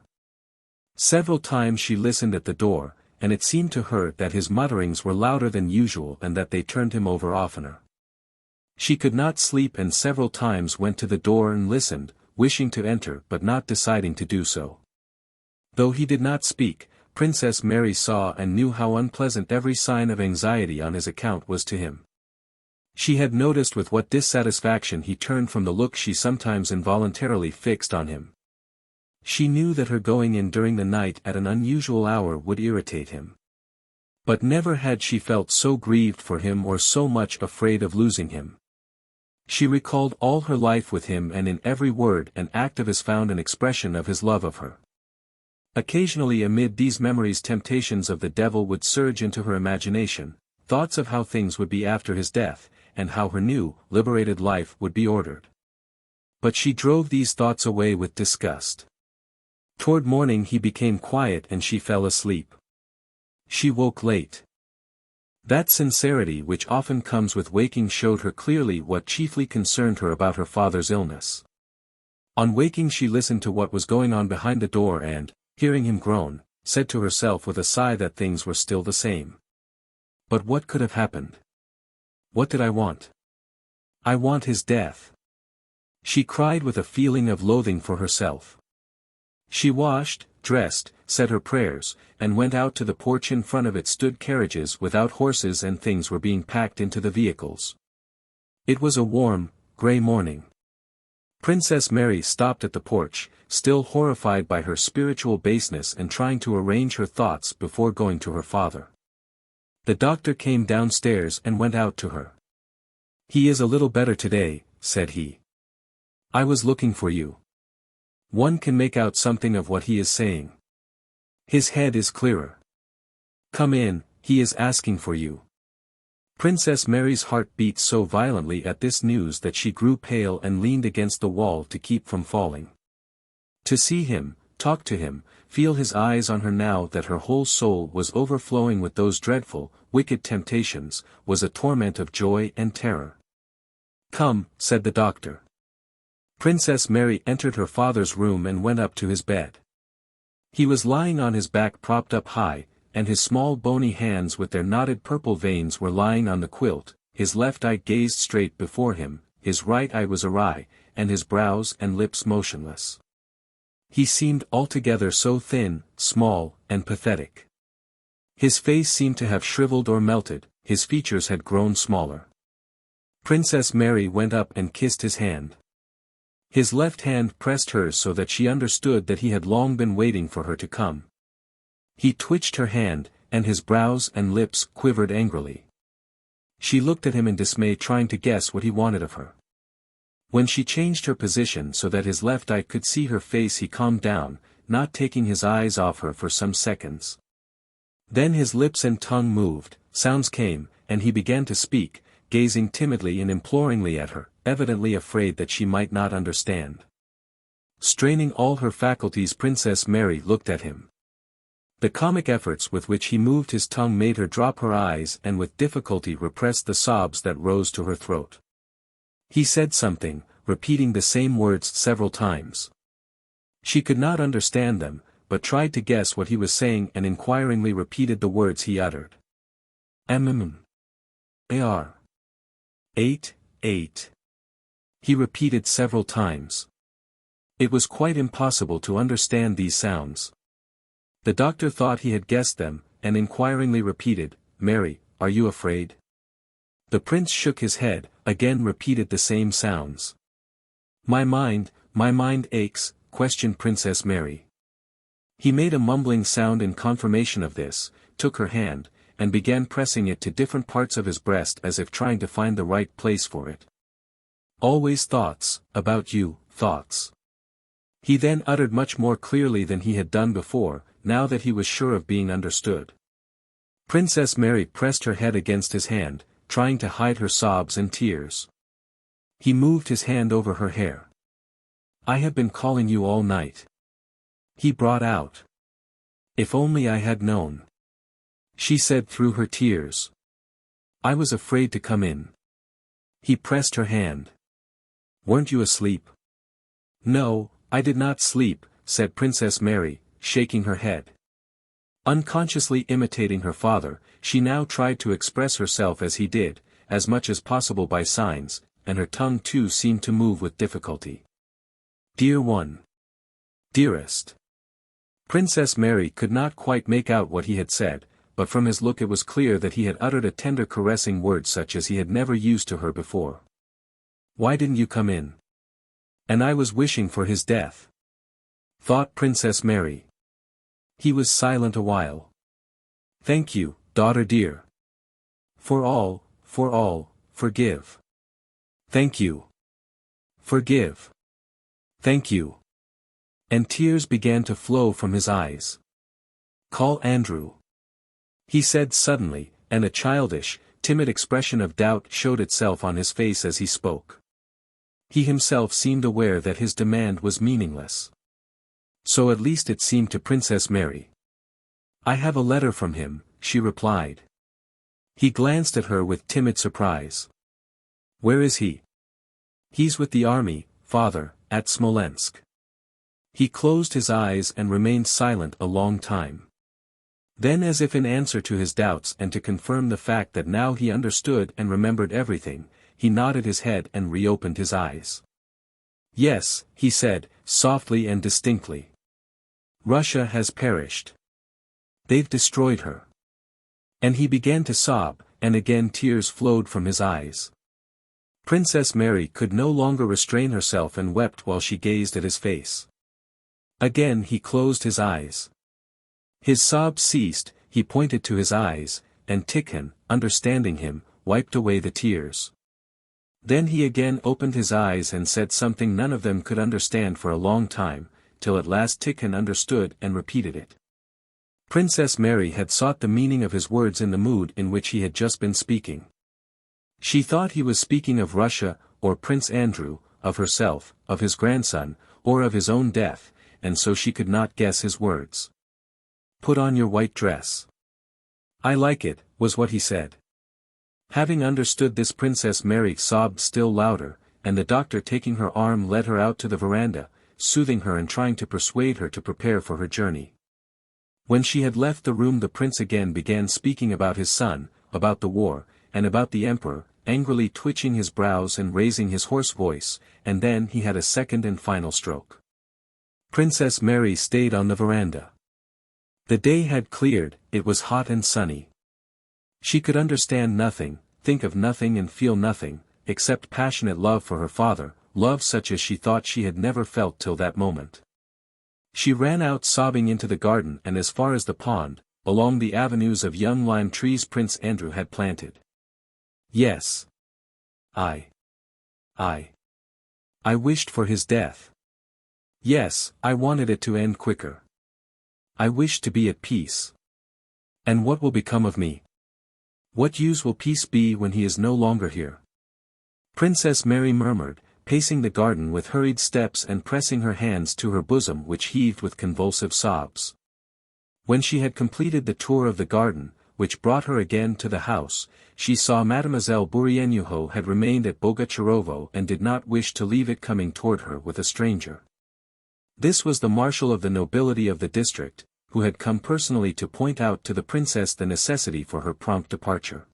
Several times she listened at the door, and it seemed to her that his mutterings were louder than usual and that they turned him over oftener. She could not sleep and several times went to the door and listened, wishing to enter but not deciding to do so. Though he did not speak, Princess Mary saw and knew how unpleasant every sign of anxiety on his account was to him. She had noticed with what dissatisfaction he turned from the look she sometimes involuntarily fixed on him. She knew that her going in during the night at an unusual hour would irritate him. But never had she felt so grieved for him or so much afraid of losing him. She recalled all her life with him, and in every word and act of his found an expression of his love of her. Occasionally amid these memories temptations of the devil would surge into her imagination, thoughts of how things would be after his death, and how her new, liberated life would be ordered. But she drove these thoughts away with disgust. Toward morning he became quiet and she fell asleep. She woke late. That sincerity which often comes with waking showed her clearly what chiefly concerned her about her father's illness. On waking she listened to what was going on behind the door and, hearing him groan, said to herself with a sigh that things were still the same. But what could have happened? What did I want? I want his death. She cried with a feeling of loathing for herself. She washed, dressed, said her prayers, and went out to the porch. In front of it stood carriages without horses and things were being packed into the vehicles. It was a warm, grey morning. Princess Mary stopped at the porch, still horrified by her spiritual baseness and trying to arrange her thoughts before going to her father. The doctor came downstairs and went out to her. "He is a little better today," said he. "I was looking for you. One can make out something of what he is saying. His head is clearer. Come in, he is asking for you." Princess Mary's heart beat so violently at this news that she grew pale and leaned against the wall to keep from falling. To see him, talk to him, feel his eyes on her now that her whole soul was overflowing with those dreadful, wicked temptations, was a torment of joy and terror. "Come," said the doctor. Princess Mary entered her father's room and went up to his bed. He was lying on his back propped up high, and his small bony hands with their knotted purple veins were lying on the quilt. His left eye gazed straight before him, his right eye was awry, and his brows and lips motionless. He seemed altogether so thin, small, and pathetic. His face seemed to have shriveled or melted, his features had grown smaller. Princess Mary went up and kissed his hand. His left hand pressed hers so that she understood that he had long been waiting for her to come. He twitched her hand, and his brows and lips quivered angrily. She looked at him in dismay, trying to guess what he wanted of her. When she changed her position so that his left eye could see her face, he calmed down, not taking his eyes off her for some seconds. Then his lips and tongue moved, sounds came, and he began to speak, gazing timidly and imploringly at her, evidently afraid that she might not understand. Straining all her faculties, Princess Mary looked at him. The comic efforts with which he moved his tongue made her drop her eyes and with difficulty repressed the sobs that rose to her throat. He said something, repeating the same words several times. She could not understand them, but tried to guess what he was saying and inquiringly repeated the words he uttered. Ar. 8, 8. He repeated several times. It was quite impossible to understand these sounds. The doctor thought he had guessed them, and inquiringly repeated, "Mary, are you afraid?" The prince shook his head, again repeated the same sounds. My mind aches," questioned Princess Mary. He made a mumbling sound in confirmation of this, took her hand, and began pressing it to different parts of his breast as if trying to find the right place for it. "Always thoughts, about you, thoughts." He then uttered much more clearly than he had done before, now that he was sure of being understood. Princess Mary pressed her head against his hand, trying to hide her sobs and tears. He moved his hand over her hair. "I have been calling you all night," he brought out. "If only I had known," she said through her tears. "I was afraid to come in." He pressed her hand. "Weren't you asleep?" "No, I did not sleep," said Princess Mary, shaking her head. Unconsciously imitating her father, she now tried to express herself as he did, as much as possible by signs, and her tongue too seemed to move with difficulty. "Dear one. Dearest." Princess Mary could not quite make out what he had said, but from his look it was clear that he had uttered a tender caressing word such as he had never used to her before. "Why didn't you come in?" "And I was wishing for his death," thought Princess Mary. He was silent a while. "Thank you, daughter dear. For all, forgive. Thank you. Forgive. Thank you. And tears began to flow from his eyes. Call Andrew. He said suddenly, and a childish, timid expression of doubt showed itself on his face as he spoke. He himself seemed aware that his demand was meaningless. So at least it seemed to Princess Mary. I have a letter from him, she replied. He glanced at her with timid surprise. Where is he? He's with the army, father, at Smolensk. He closed his eyes and remained silent a long time. Then, as if in answer to his doubts and to confirm the fact that now he understood and remembered everything, he nodded his head and reopened his eyes. Yes, he said, softly and distinctly. Russia has perished. They've destroyed her. And he began to sob, and again tears flowed from his eyes. Princess Mary could no longer restrain herself and wept while she gazed at his face. Again he closed his eyes. His sobs ceased, he pointed to his eyes, and Tikhon, understanding him, wiped away the tears. Then he again opened his eyes and said something none of them could understand for a long time, till at last Tikhon understood and repeated it. Princess Mary had sought the meaning of his words in the mood in which he had just been speaking. She thought he was speaking of Russia, or Prince Andrew, of herself, of his grandson, or of his own death, and so she could not guess his words. Put on your white dress. I like it, was what he said. Having understood this, Princess Mary sobbed still louder, and the doctor, taking her arm, led her out to the veranda, soothing her and trying to persuade her to prepare for her journey. When she had left the room, the prince again began speaking about his son, about the war, and about the emperor, angrily twitching his brows and raising his hoarse voice, and then he had a second and final stroke. Princess Mary stayed on the veranda. The day had cleared, it was hot and sunny. She could understand nothing, think of nothing and feel nothing, except passionate love for her father, love such as she thought she had never felt till that moment. She ran out sobbing into the garden and as far as the pond, along the avenues of young lime trees Prince Andrew had planted. Yes. I wished for his death. Yes, I wanted it to end quicker. I wished to be at peace. And what will become of me? What use will peace be when he is no longer here? Princess Mary murmured, pacing the garden with hurried steps and pressing her hands to her bosom which heaved with convulsive sobs. When she had completed the tour of the garden, which brought her again to the house, she saw Mademoiselle Bouriennouhot had remained at Bogucharovo and did not wish to leave it, coming toward her with a stranger. This was the marshal of the nobility of the district, who had come personally to point out to the princess the necessity for her prompt departure.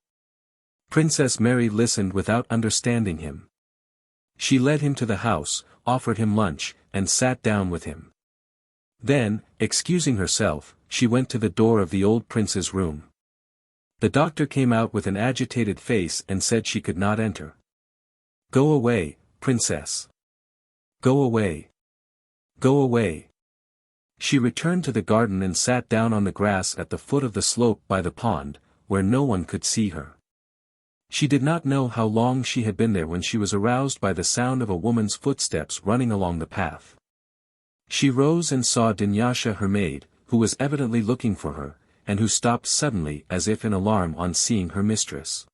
Princess Mary listened without understanding him. She led him to the house, offered him lunch, and sat down with him. Then, excusing herself, she went to the door of the old prince's room. The doctor came out with an agitated face and said she could not enter. Go away, princess. Go away. Go away. She returned to the garden and sat down on the grass at the foot of the slope by the pond, where no one could see her. She did not know how long she had been there when she was aroused by the sound of a woman's footsteps running along the path. She rose and saw Dunyasha, her maid, who was evidently looking for her, and who stopped suddenly as if in alarm on seeing her mistress.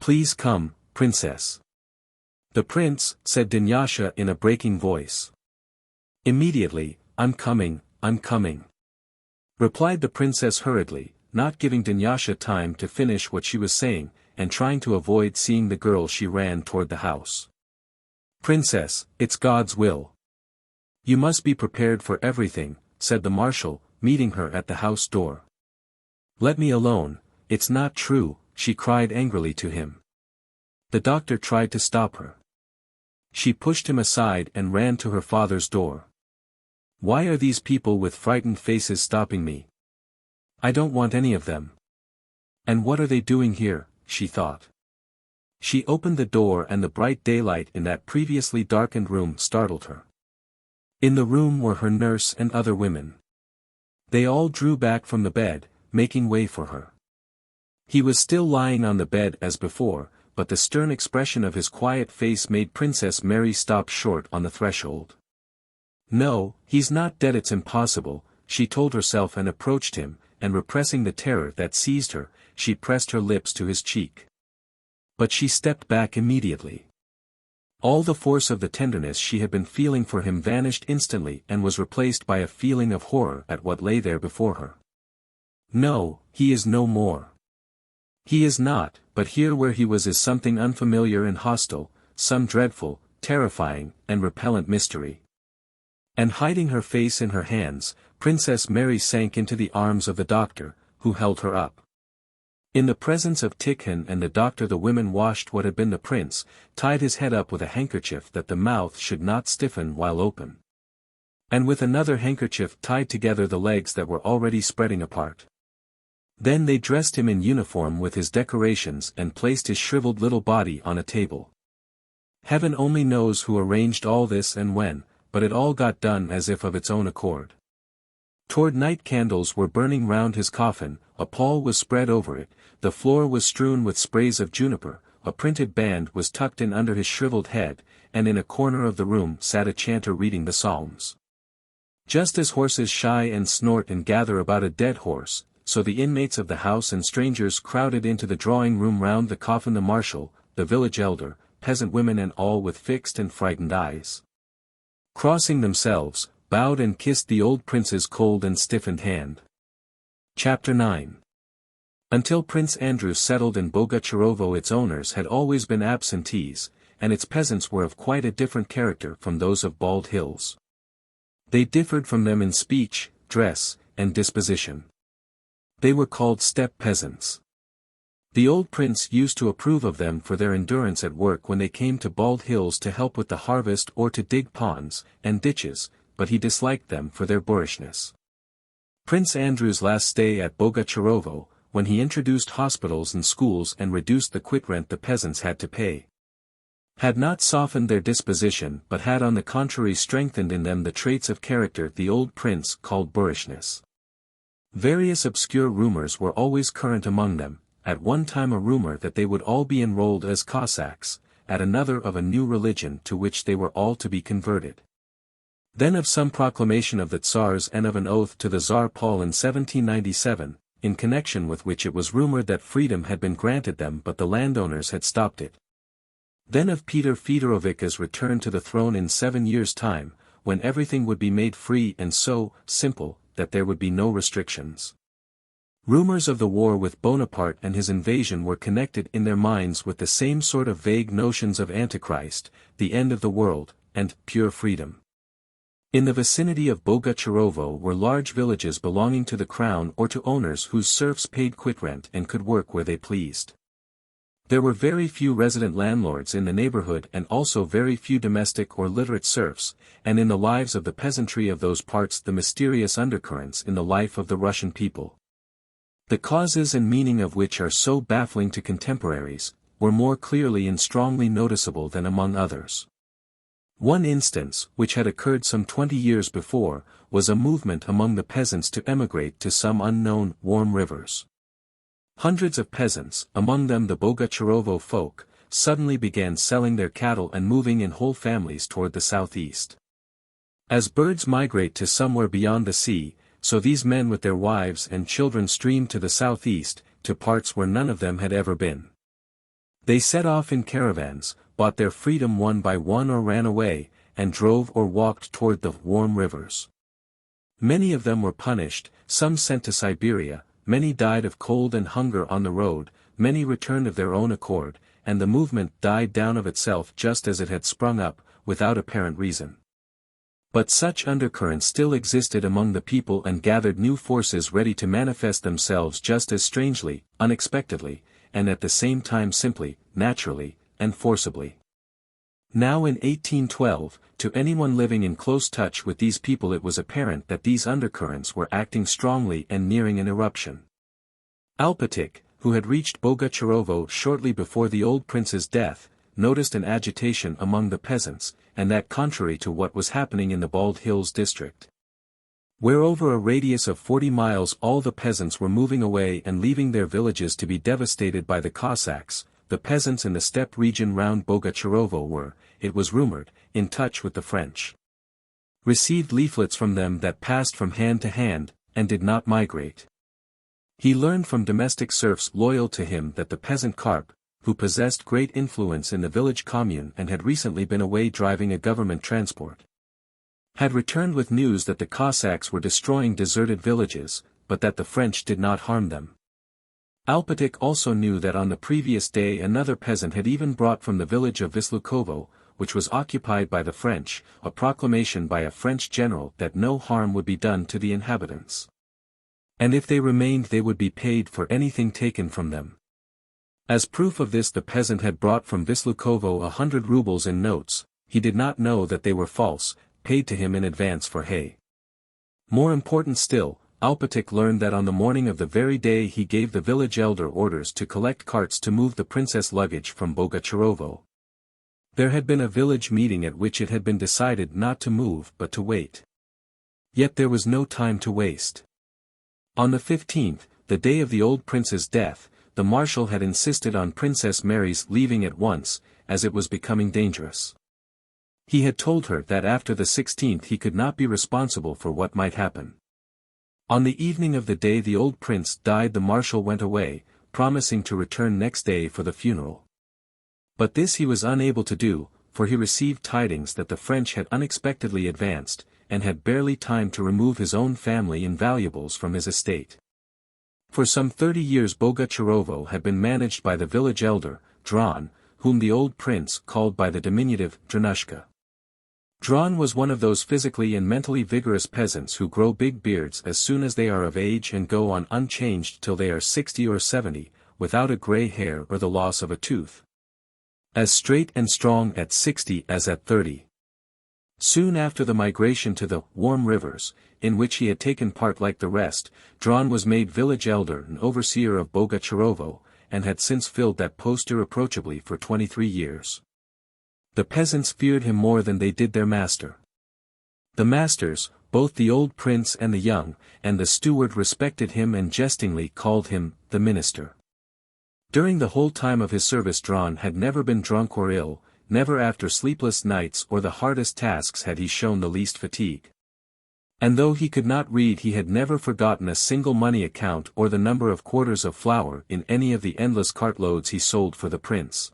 Please come, princess. The prince, said Dunyasha in a breaking voice. Immediately, I'm coming, replied the princess hurriedly, not giving Dunyasha time to finish what she was saying, and trying to avoid seeing the girl. She ran toward the house. Princess, it's God's will. You must be prepared for everything, said the marshal, meeting her at the house door. Let me alone, it's not true, she cried angrily to him. The doctor tried to stop her. She pushed him aside and ran to her father's door. Why are these people with frightened faces stopping me? I don't want any of them. And what are they doing here, she thought. She opened the door and the bright daylight in that previously darkened room startled her. In the room were her nurse and other women. They all drew back from the bed, making way for her. He was still lying on the bed as before, but the stern expression of his quiet face made Princess Mary stop short on the threshold. "No, he's not dead, it's impossible," she told herself, and approached him, and repressing the terror that seized her, she pressed her lips to his cheek. But she stepped back immediately. All the force of the tenderness she had been feeling for him vanished instantly and was replaced by a feeling of horror at what lay there before her. No, he is no more. He is not, but here where he was is something unfamiliar and hostile, some dreadful, terrifying, and repellent mystery. And hiding her face in her hands, Princess Mary sank into the arms of the doctor, who held her up. In the presence of Tikhon and the doctor, the women washed what had been the prince, tied his head up with a handkerchief that the mouth should not stiffen while open. And with another handkerchief tied together the legs that were already spreading apart. Then they dressed him in uniform with his decorations and placed his shriveled little body on a table. Heaven only knows who arranged all this and when, but it all got done as if of its own accord. Toward night candles were burning round his coffin, a pall was spread over it, the floor was strewn with sprays of juniper, a printed band was tucked in under his shriveled head, and in a corner of the room sat a chanter reading the psalms. Just as horses shy and snort and gather about a dead horse, so the inmates of the house and strangers crowded into the drawing-room round the coffin, the marshal, the village elder, peasant women, and all with fixed and frightened eyes. Crossing themselves, bowed and kissed the old prince's cold and stiffened hand. Chapter 9. Until Prince Andrew settled in Bogucharovo, its owners had always been absentees, and its peasants were of quite a different character from those of Bald Hills. They differed from them in speech, dress, and disposition. They were called steppe peasants. The old prince used to approve of them for their endurance at work when they came to Bald Hills to help with the harvest or to dig ponds and ditches, but he disliked them for their boorishness. Prince Andrew's last stay at Bogucharovo, when he introduced hospitals and schools and reduced the quit rent the peasants had to pay, had not softened their disposition but had on the contrary strengthened in them the traits of character the old prince called boorishness. Various obscure rumors were always current among them, at one time a rumor that they would all be enrolled as Cossacks, at another of a new religion to which they were all to be converted. Then of some proclamation of the Tsars and of an oath to the Tsar Paul in 1797, in connection with which it was rumored that freedom had been granted them but the landowners had stopped it. Then of Peter Fedorovitch's return to the throne in 7 years' time, when everything would be made free and so simple that there would be no restrictions. Rumors of the war with Bonaparte and his invasion were connected in their minds with the same sort of vague notions of Antichrist, the end of the world, and pure freedom. In the vicinity of Bogucharovo were large villages belonging to the crown or to owners whose serfs paid quit rent and could work where they pleased. There were very few resident landlords in the neighborhood and also very few domestic or literate serfs, and in the lives of the peasantry of those parts the mysterious undercurrents in the life of the Russian people, the causes and meaning of which are so baffling to contemporaries, were more clearly and strongly noticeable than among others. One instance, which had occurred some 20 years before, was a movement among the peasants to emigrate to some unknown, warm rivers. Hundreds of peasants, among them the Bogucharovo folk, suddenly began selling their cattle and moving in whole families toward the southeast. As birds migrate to somewhere beyond the sea, so these men with their wives and children streamed to the southeast, to parts where none of them had ever been. They set off in caravans, bought their freedom one by one or ran away, and drove or walked toward the warm rivers. Many of them were punished, some sent to Siberia, many died of cold and hunger on the road, many returned of their own accord, and the movement died down of itself just as it had sprung up, without apparent reason. But such undercurrents still existed among the people and gathered new forces ready to manifest themselves just as strangely, unexpectedly, and at the same time simply, naturally, and forcibly. Now in 1812, to anyone living in close touch with these people it was apparent that these undercurrents were acting strongly and nearing an eruption. Alpatik, who had reached Bogucharovo shortly before the old prince's death, noticed an agitation among the peasants, and that contrary to what was happening in the Bald Hills district. where over a radius of 40 miles all the peasants were moving away and leaving their villages to be devastated by the Cossacks. The peasants in the steppe region round Bogucharovo were, it was rumored, in touch with the French. Received leaflets from them that passed from hand to hand, and did not migrate. He learned from domestic serfs loyal to him that the peasant Karp, who possessed great influence in the village commune and had recently been away driving a government transport, had returned with news that the Cossacks were destroying deserted villages, but that the French did not harm them. Alpatik also knew that on the previous day another peasant had even brought from the village of Vislukovo, which was occupied by the French, a proclamation by a French general that no harm would be done to the inhabitants. And if they remained they would be paid for anything taken from them. As proof of this the peasant had brought from Vislukovo 100 rubles in notes. He did not know that they were false, paid to him in advance for hay. More important still, Alpatik learned that on the morning of the very day he gave the village elder orders to collect carts to move the princess luggage from Bogucharovo. There had been a village meeting at which it had been decided not to move but to wait. Yet there was no time to waste. On the 15th, the day of the old prince's death, the marshal had insisted on Princess Mary's leaving at once, as it was becoming dangerous. He had told her that after the 16th he could not be responsible for what might happen. On the evening of the day the old prince died the marshal went away, promising to return next day for the funeral. But this he was unable to do, for he received tidings that the French had unexpectedly advanced, and had barely time to remove his own family and valuables from his estate. For some 30 years Bogucharovo had been managed by the village elder, Dron, whom the old prince called by the diminutive Dranushka. Dron was one of those physically and mentally vigorous peasants who grow big beards as soon as they are of age and go on unchanged till they are 60 or 70, without a grey hair or the loss of a tooth. As straight and strong at 60 as at 30. Soon after the migration to the warm rivers, in which he had taken part like the rest, Dron was made village elder and overseer of Bogucharovo, and had since filled that post irreproachably for 23 years. The peasants feared him more than they did their master. The masters, both the old prince and the young, and the steward respected him and jestingly called him the minister. During the whole time of his service Dron had never been drunk or ill, never after sleepless nights or the hardest tasks had he shown the least fatigue. And though he could not read he had never forgotten a single money account or the number of quarters of flour in any of the endless cartloads he sold for the prince.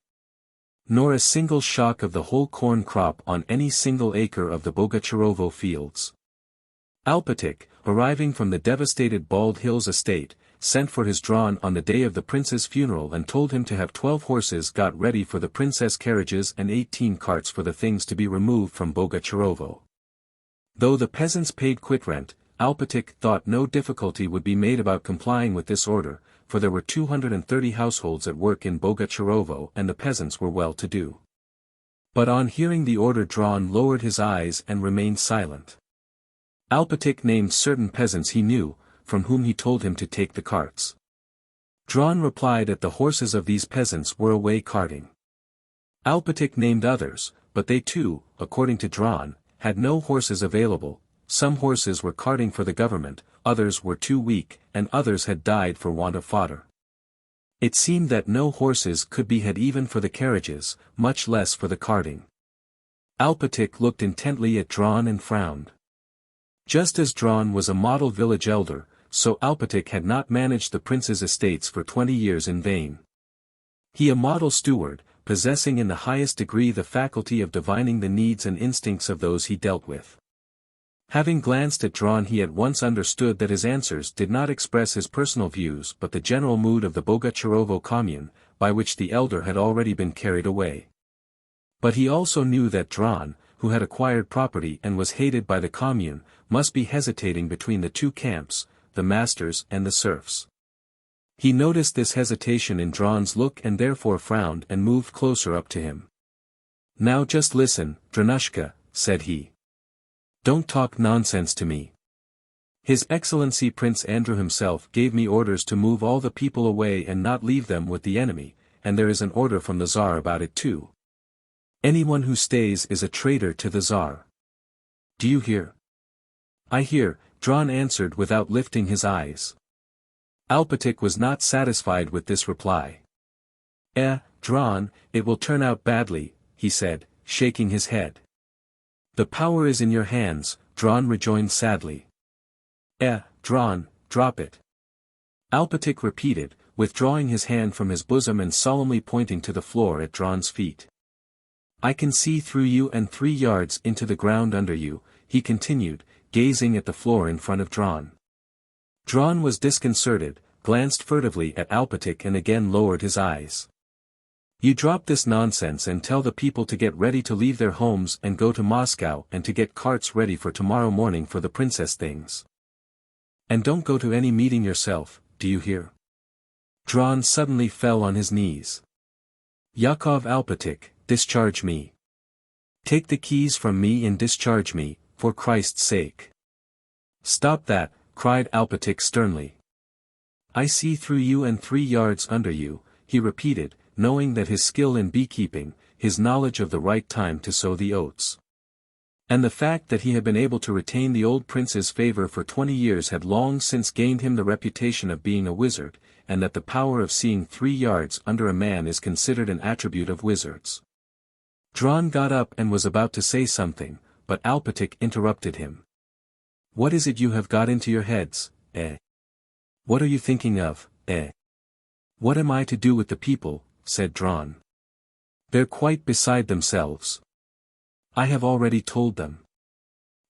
Nor a single shock of the whole corn crop on any single acre of the Bogucharovo fields. Alpatik, arriving from the devastated Bald Hills estate, sent for his Dron on the day of the prince's funeral and told him to have 12 horses got ready for the princess carriages and 18 carts for the things to be removed from Bogucharovo. Though the peasants paid quit-rent, Alpatik thought no difficulty would be made about complying with this order, for there were 230 households at work in Bogucharovo and the peasants were well-to-do. But on hearing the order Dron lowered his eyes and remained silent. Alpatik named certain peasants he knew, from whom he told him to take the carts. Dron replied that the horses of these peasants were away carting. Alpatik named others, but they too, according to Dron, had no horses available. Some horses were carting for the government, others were too weak, and others had died for want of fodder. It seemed that no horses could be had even for the carriages, much less for the carting. Alpatik looked intently at Dron and frowned. Just as Dron was a model village elder, so Alpatik had not managed the prince's estates for 20 years in vain. He a model steward, possessing in the highest degree the faculty of divining the needs and instincts of those he dealt with. Having glanced at Dron he at once understood that his answers did not express his personal views but the general mood of the Bogucharovo commune, by which the elder had already been carried away. But he also knew that Dron, who had acquired property and was hated by the commune, must be hesitating between the two camps, the masters and the serfs. He noticed this hesitation in Dron's look and therefore frowned and moved closer up to him. "Now just listen, Dranushka," said he. "Don't talk nonsense to me. His Excellency Prince Andrew himself gave me orders to move all the people away and not leave them with the enemy, and there is an order from the Tsar about it too. Anyone who stays is a traitor to the Tsar. Do you hear?" "I hear," Dron answered without lifting his eyes. Alpatic was not satisfied with this reply. Dron, it will turn out badly, he said, shaking his head. The power is in your hands, Dron rejoined sadly. Dron, drop it. Alpatic repeated, withdrawing his hand from his bosom and solemnly pointing to the floor at Dron's feet. I can see through you and 3 yards into the ground under you, he continued, gazing at the floor in front of Dron. Dron was disconcerted, glanced furtively at Alpatic and again lowered his eyes. You drop this nonsense and tell the people to get ready to leave their homes and go to Moscow and to get carts ready for tomorrow morning for the princess things. And don't go to any meeting yourself, do you hear? Dron suddenly fell on his knees. Yakov Alpatic, discharge me. Take the keys from me and discharge me, for Christ's sake. Stop that, cried Alpatic sternly. I see through you and 3 yards under you, he repeated, knowing that his skill in beekeeping, his knowledge of the right time to sow the oats, and the fact that he had been able to retain the old prince's favor for 20 years had long since gained him the reputation of being a wizard, and that the power of seeing 3 yards under a man is considered an attribute of wizards. Dron got up and was about to say something, but Alpatic interrupted him. What is it you have got into your heads, What are you thinking of, What am I to do with the people, said Dron. They're quite beside themselves. I have already told them.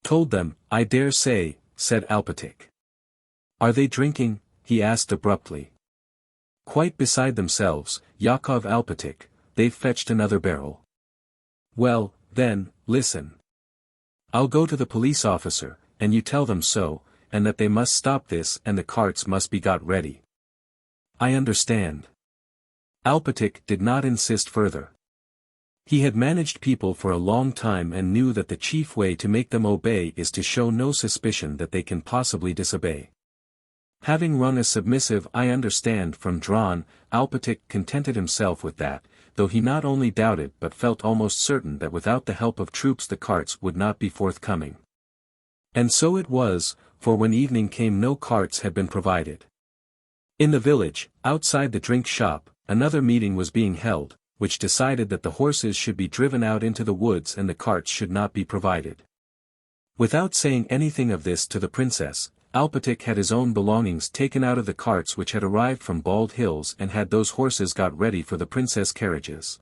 Told them, I dare say, said Alpatic. Are they drinking? He asked abruptly. Quite beside themselves, Yakov Alpatic, they've fetched another barrel. Well, then, listen. I'll go to the police officer, and you tell them so, and that they must stop this and the carts must be got ready. I understand. Alpatic did not insist further. He had managed people for a long time and knew that the chief way to make them obey is to show no suspicion that they can possibly disobey. Having wrung a submissive I understand from Dron, Alpatic contented himself with that, though he not only doubted but felt almost certain that without the help of troops the carts would not be forthcoming. And so it was, for when evening came no carts had been provided. In the village, outside the drink shop, another meeting was being held, which decided that the horses should be driven out into the woods and the carts should not be provided. Without saying anything of this to the princess, Alpatic had his own belongings taken out of the carts which had arrived from Bald Hills and had those horses got ready for the princess carriages.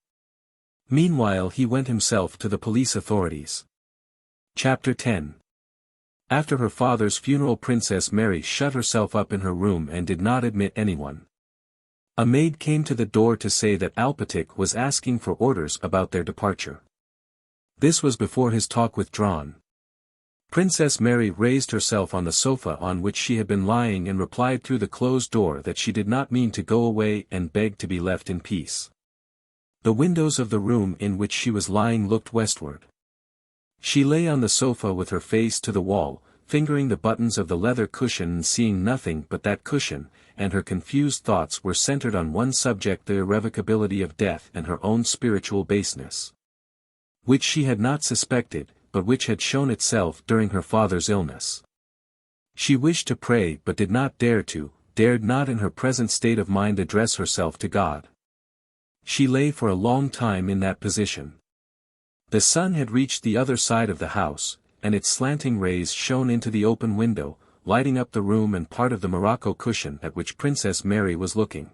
Meanwhile he went himself to the police authorities. Chapter 10. After her father's funeral, Princess Mary shut herself up in her room and did not admit anyone. A maid came to the door to say that Alpatic was asking for orders about their departure. This was before his talk with Dron. Princess Mary raised herself on the sofa on which she had been lying and replied through the closed door that she did not mean to go away and begged to be left in peace. The windows of the room in which she was lying looked westward. She lay on the sofa with her face to the wall, fingering the buttons of the leather cushion and seeing nothing but that cushion, and her confused thoughts were centered on one subject: the irrevocability of death and her own spiritual baseness, which she had not suspected, but which had shown itself during her father's illness. She wished to pray but did not dare to, dared not in her present state of mind address herself to God. She lay for a long time in that position. The sun had reached the other side of the house, and its slanting rays shone into the open window, lighting up the room and part of the morocco cushion at which Princess Mary was looking.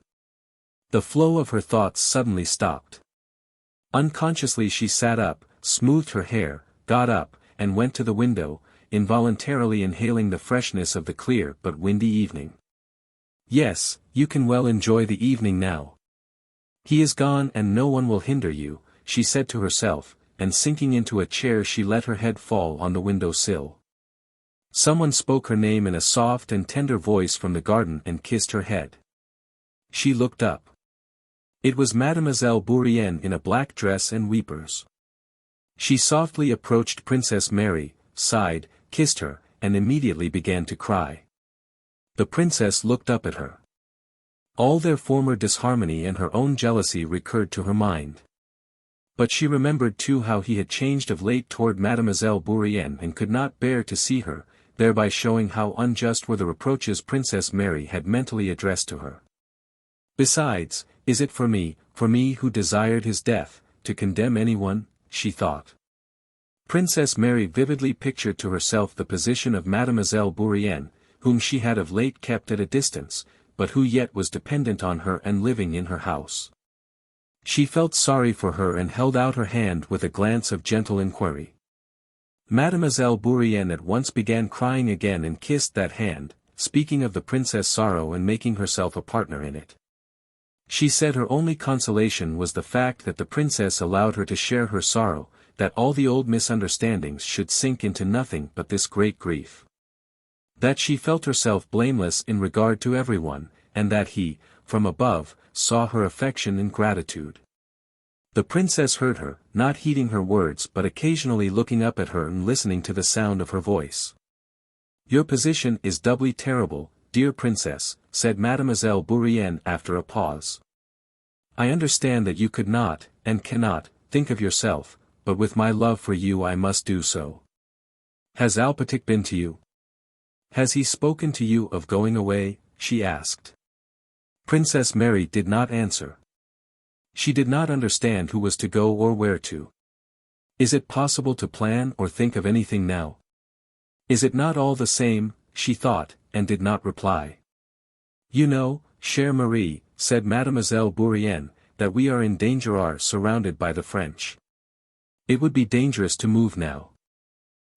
The flow of her thoughts suddenly stopped. Unconsciously she sat up, smoothed her hair, got up, and went to the window, involuntarily inhaling the freshness of the clear but windy evening. Yes, you can well enjoy the evening now. He is gone and no one will hinder you, she said to herself, and sinking into a chair she let her head fall on the window sill. Someone spoke her name in a soft and tender voice from the garden and kissed her head. She looked up. It was Mademoiselle Bourienne in a black dress and weepers. She softly approached Princess Mary, sighed, kissed her, and immediately began to cry. The princess looked up at her. All their former disharmony and her own jealousy recurred to her mind. But she remembered too how he had changed of late toward Mademoiselle Bourienne and could not bear to see her, thereby showing how unjust were the reproaches Princess Mary had mentally addressed to her. Besides, is it for me who desired his death, to condemn anyone, she thought. Princess Mary vividly pictured to herself the position of Mademoiselle Bourienne, whom she had of late kept at a distance, but who yet was dependent on her and living in her house. She felt sorry for her and held out her hand with a glance of gentle inquiry. Mademoiselle Bourienne at once began crying again and kissed that hand, speaking of the princess' sorrow and making herself a partner in it. She said her only consolation was the fact that the princess allowed her to share her sorrow, that all the old misunderstandings should sink into nothing but this great grief. That she felt herself blameless in regard to everyone, and that he, from above, saw her affection and gratitude. The princess heard her, not heeding her words but occasionally looking up at her and listening to the sound of her voice. "Your position is doubly terrible, dear princess," said Mademoiselle Bourienne after a pause. "I understand that you could not, and cannot, think of yourself, but with my love for you I must do so. Has Alpatic been to you? Has he spoken to you of going away?" she asked. Princess Mary did not answer. She did not understand who was to go or where to. Is it possible to plan or think of anything now? Is it not all the same, she thought, and did not reply. "You know, chère Marie," said Mademoiselle Bourienne, "that we are in danger, are surrounded by the French. It would be dangerous to move now.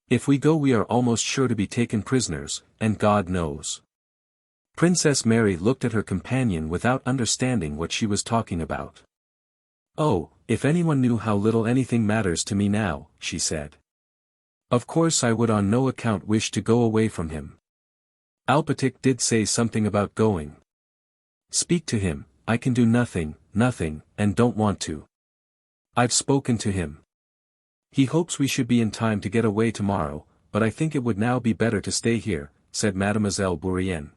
If we go we are almost sure to be taken prisoners, and God knows." Princess Mary looked at her companion without understanding what she was talking about. "Oh, if anyone knew how little anything matters to me now," she said. "Of course I would on no account wish to go away from him. Alpatic did say something about going. Speak to him, I can do nothing, and don't want to. I've spoken to him. He hopes we should be in time to get away tomorrow, but I think it would now be better to stay here," said Mademoiselle Bourienne.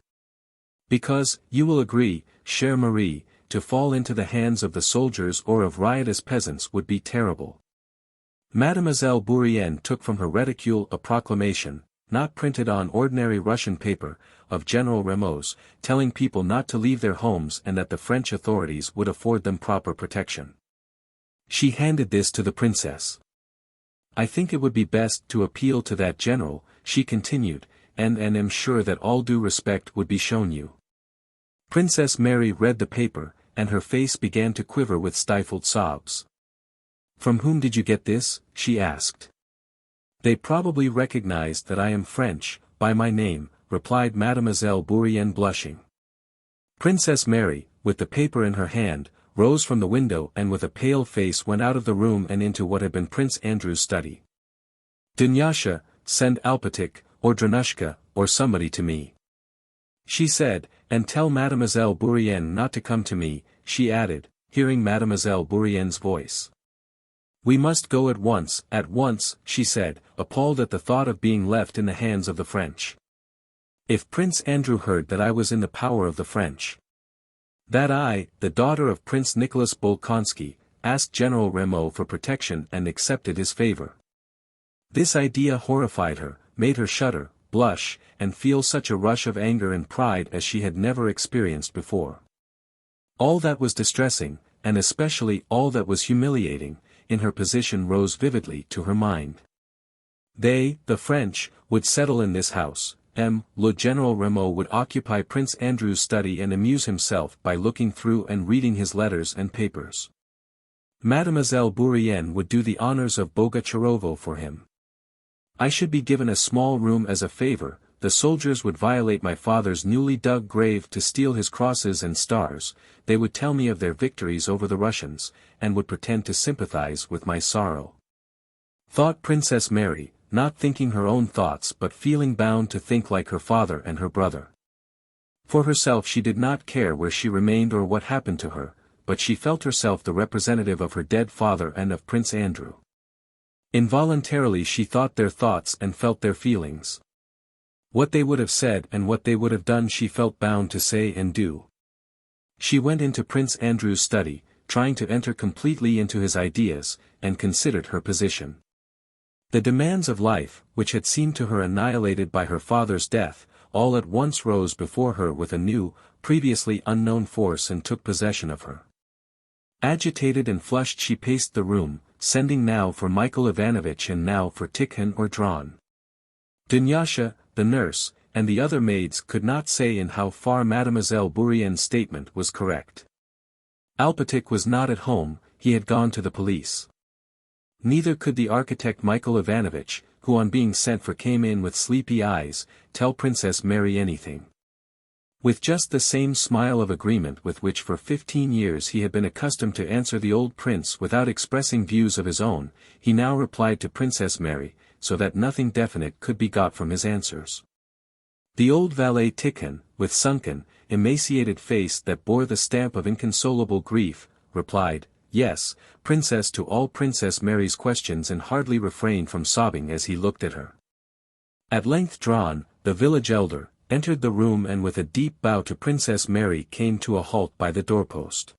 "Because, you will agree, chère Marie, to fall into the hands of the soldiers or of riotous peasants would be terrible." Mademoiselle Bourienne took from her reticule a proclamation, not printed on ordinary Russian paper, of General Rameau's, telling people not to leave their homes and that the French authorities would afford them proper protection. She handed this to the princess. "I think it would be best to appeal to that general," she continued, and am sure that all due respect would be shown you." Princess Mary read the paper, and her face began to quiver with stifled sobs. "From whom did you get this?" she asked. "They probably recognized that I am French, by my name," replied Mademoiselle Bourienne blushing. Princess Mary, with the paper in her hand, rose from the window and with a pale face went out of the room and into what had been Prince Andrew's study. "Dunyasha, send Alpatic, or Dranushka, or somebody to me," she said, "and tell Mademoiselle Bourienne not to come to me," she added, hearing Mademoiselle Bourienne's voice. "We must go at once," she said, appalled at the thought of being left in the hands of the French. "If Prince Andrew heard that I was in the power of the French, that I, the daughter of Prince Nicholas Bolkonsky, asked General Rameau for protection and accepted his favor." This idea horrified her, made her shudder, blush, and feel such a rush of anger and pride as she had never experienced before. All that was distressing, and especially all that was humiliating, in her position rose vividly to her mind. They, the French, would settle in this house. Le General Rameau would occupy Prince Andrew's study and amuse himself by looking through and reading his letters and papers. Mademoiselle Bourienne would do the honors of Bogucharovo for him. I should be given a small room as a favor. The soldiers would violate my father's newly dug grave to steal his crosses and stars. They would tell me of their victories over the Russians, and would pretend to sympathize with my sorrow. Thought Princess Mary, not thinking her own thoughts but feeling bound to think like her father and her brother. For herself she did not care where she remained or what happened to her, but she felt herself the representative of her dead father and of Prince Andrew. Involuntarily she thought their thoughts and felt their feelings. What they would have said and what they would have done she felt bound to say and do. She went into Prince Andrew's study, trying to enter completely into his ideas, and considered her position. The demands of life, which had seemed to her annihilated by her father's death, all at once rose before her with a new, previously unknown force and took possession of her. Agitated and flushed she paced the room, sending now for Michael Ivanovitch and now for Tikhon or Dron. Dunyasha, the nurse, and the other maids could not say in how far Mademoiselle Bourienne's statement was correct. Alpátych was not at home, he had gone to the police. Neither could the architect Michael Ivanovitch, who on being sent for came in with sleepy eyes, tell Princess Mary anything. With just the same smile of agreement with which for 15 years he had been accustomed to answer the old prince without expressing views of his own, he now replied to Princess Mary, so that nothing definite could be got from his answers. The old valet Tikhon, with sunken, emaciated face that bore the stamp of inconsolable grief, replied, "Yes, Princess," to all Princess Mary's questions and hardly refrained from sobbing as he looked at her. At length Dron, the village elder, entered the room and with a deep bow to Princess Mary came to a halt by the doorpost.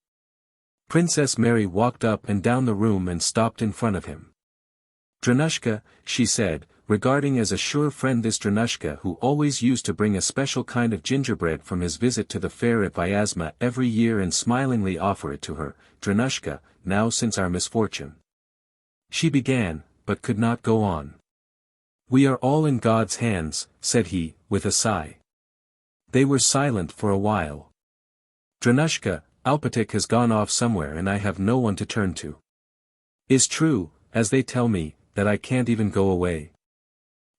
Princess Mary walked up and down the room and stopped in front of him. "Dranushka," she said, regarding as a sure friend this Dranushka who always used to bring a special kind of gingerbread from his visit to the fair at Vyazma every year and smilingly offer it to her, "Dranushka, now since our misfortune." She began, but could not go on. "We are all in God's hands," said he, with a sigh. They were silent for a while. "Dranushka, Alpátych has gone off somewhere and I have no one to turn to. Is true, as they tell me, that I can't even go away."